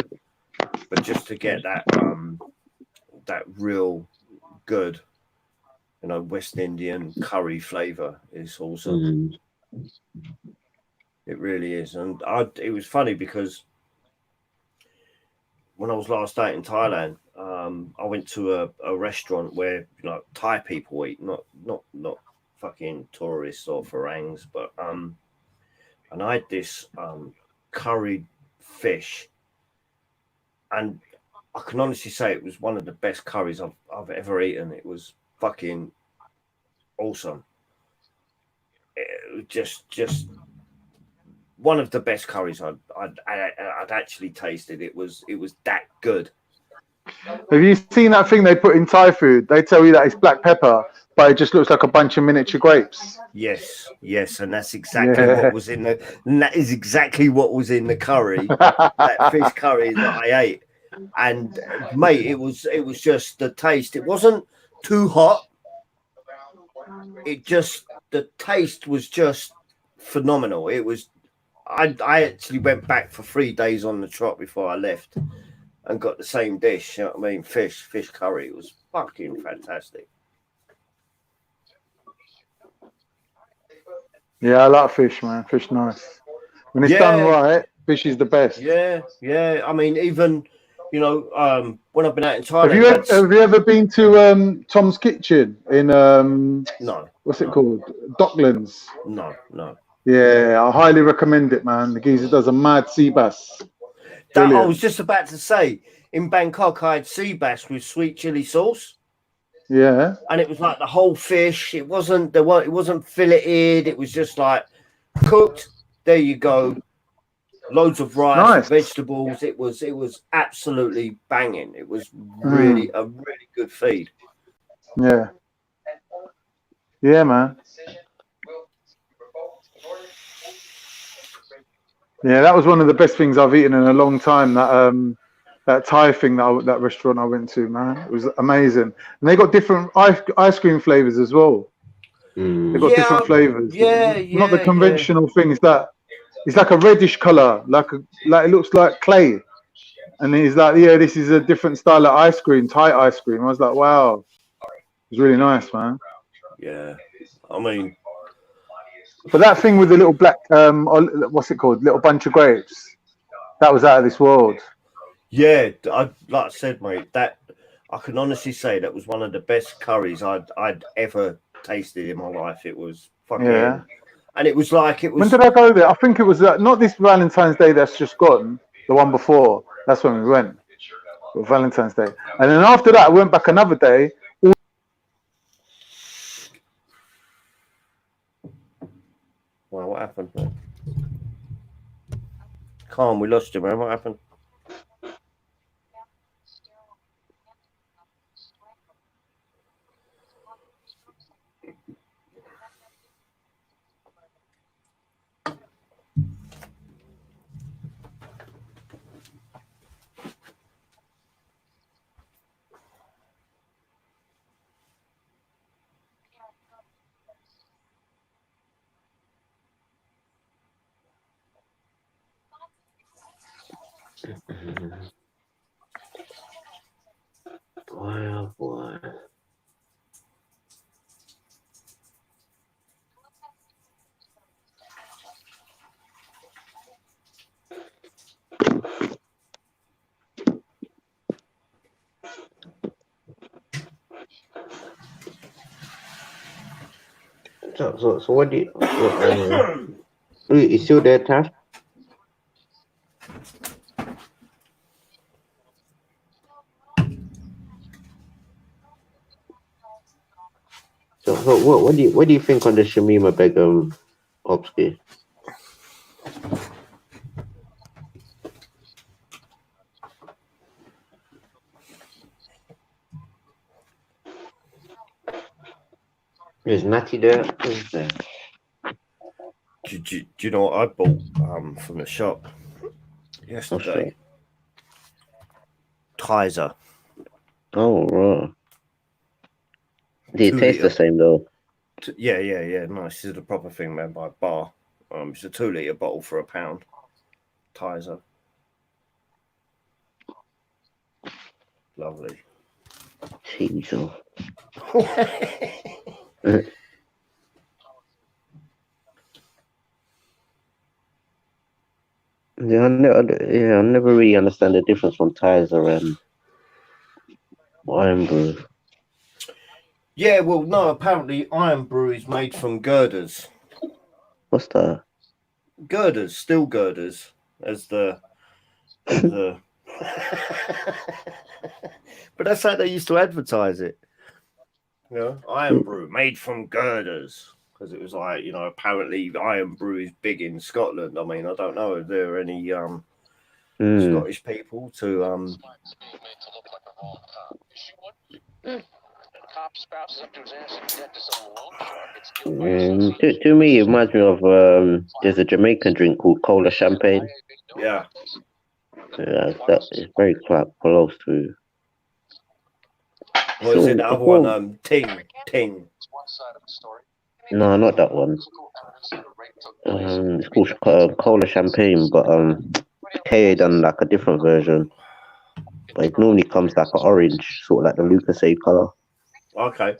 but just to get that real good, West Indian curry flavor is awesome. It really is. And it was funny because when I was last out in Thailand, I went to a restaurant where Thai people eat, not fucking tourists or Farangs, but and I had this curried fish, and I can honestly say it was one of the best curries I've ever eaten. It was fucking awesome. It was just one of the best curries I'd actually tasted. It was that good. Have you seen that thing they put in Thai food? They tell you that it's black pepper, but it just looks like a bunch of miniature grapes. Yes, and that's exactly what was in the. And that is exactly what was in the curry, that fish curry that I ate. And mate, it was just the taste. It wasn't too hot. The taste was just phenomenal. It was. I actually went back for 3 days on the trot before I left, and got the same dish. You know what I mean? Fish curry. It was fucking fantastic. Yeah, I like fish, man. Fish nice. When it's done right, fish is the best. Yeah. I mean, even when I've been out in Thailand. Have you ever been to Tom's Kitchen in No. What's it called? Docklands. No. Yeah, I highly recommend it, man. The geezer does a mad sea bass. That I was just about to say. In Bangkok, I had sea bass with sweet chili sauce. Yeah. And it was like the whole fish. It wasn't filleted. It was just like cooked. There you go. Loads of rice, vegetables. It was absolutely banging. It was really a really good feed. Yeah. Yeah, man. Yeah, that was one of the best things I've eaten in a long time. That Thai thing, that restaurant I went to, man, it was amazing. And they got different ice cream flavors as well. They got different flavors. Not the conventional things that it's like a reddish color, like it looks like clay. And he's like, yeah, this is a different style of ice cream, Thai ice cream. I was like, wow, it was really nice, man. Yeah, I mean. But that thing with the little black, what's it called? Little bunch of grapes. That was out of this world. Yeah, like I said, mate, that I can honestly say that was one of the best curries I'd ever tasted in my life. It was fucking, and it was like it was. When did I go there? I think it was not this Valentine's Day that's just gone. The one before. That's when we went. Valentine's Day, and then after that, I went back another day. Wow, what happened, man? Calm, we lost you, man. What happened? Boy, oh boy. So what do you? You still there, Taff? So what do you think on the Shamima Begum Opsky? Is Natty there? Who's there? Do you know what I bought from the shop yesterday? Tizer. Oh, right. Did it taste the same though? Yeah. Nice. This is the proper thing, man, by bar. It's a 2-litre bottle for £1. Tizer. Lovely. Jesus. I never really understand the difference from Tizer and Iron Brew. Yeah, well, no, apparently Iron Brew is made from girders. What's that? Girders, steel girders, as the but that's how they used to advertise it. You know, Iron Brew made from girders. because it was like, you know, apparently Iron Brew is big in Scotland. I mean, I don't know if there are any Scottish people to To me, it reminds me of there's a Jamaican drink called Cola Champagne. Yeah. That is very quite close to. What is it? The other one, Ting. No, not that one. It's called Cola Champagne, but KA done like a different version. But it normally comes like an orange, sort of like the Lucasade color. Okay.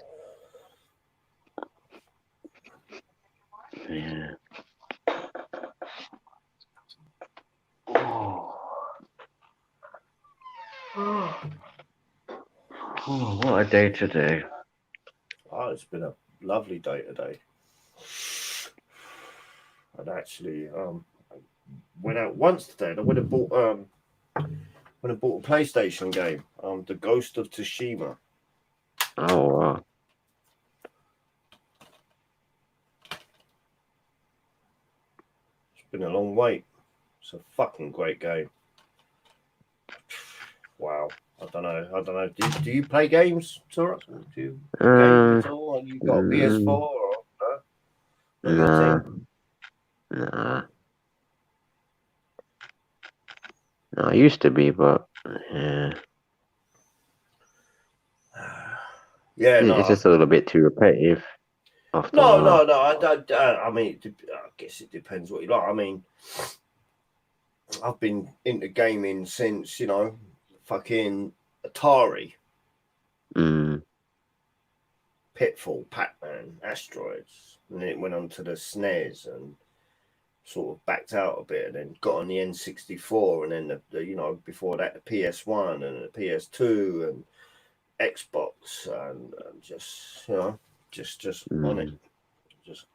Yeah. Oh, what a day today. Oh, it's been a lovely day today. I'd actually went out once today and I went and bought a PlayStation game, The Ghost of Tsushima. Oh wow. It's been a long wait. It's a fucking great game. Wow. I don't know. Do you play games, Torah? Do you games at all? You got a PS4 or no? Not your thing? Nah. No, I used to be, but yeah. Yeah, no. It's just a little bit too repetitive. After No. I mean, I guess it depends what you like. I mean, I've been into gaming since, you know, fucking Atari. Pitfall, Pac-Man, Asteroids. And then it went on to the SNES and sort of backed out a bit and then got on the N64 and then, the you know, before that, the PS1 and the PS2 and Xbox and just, you know, just on it. Just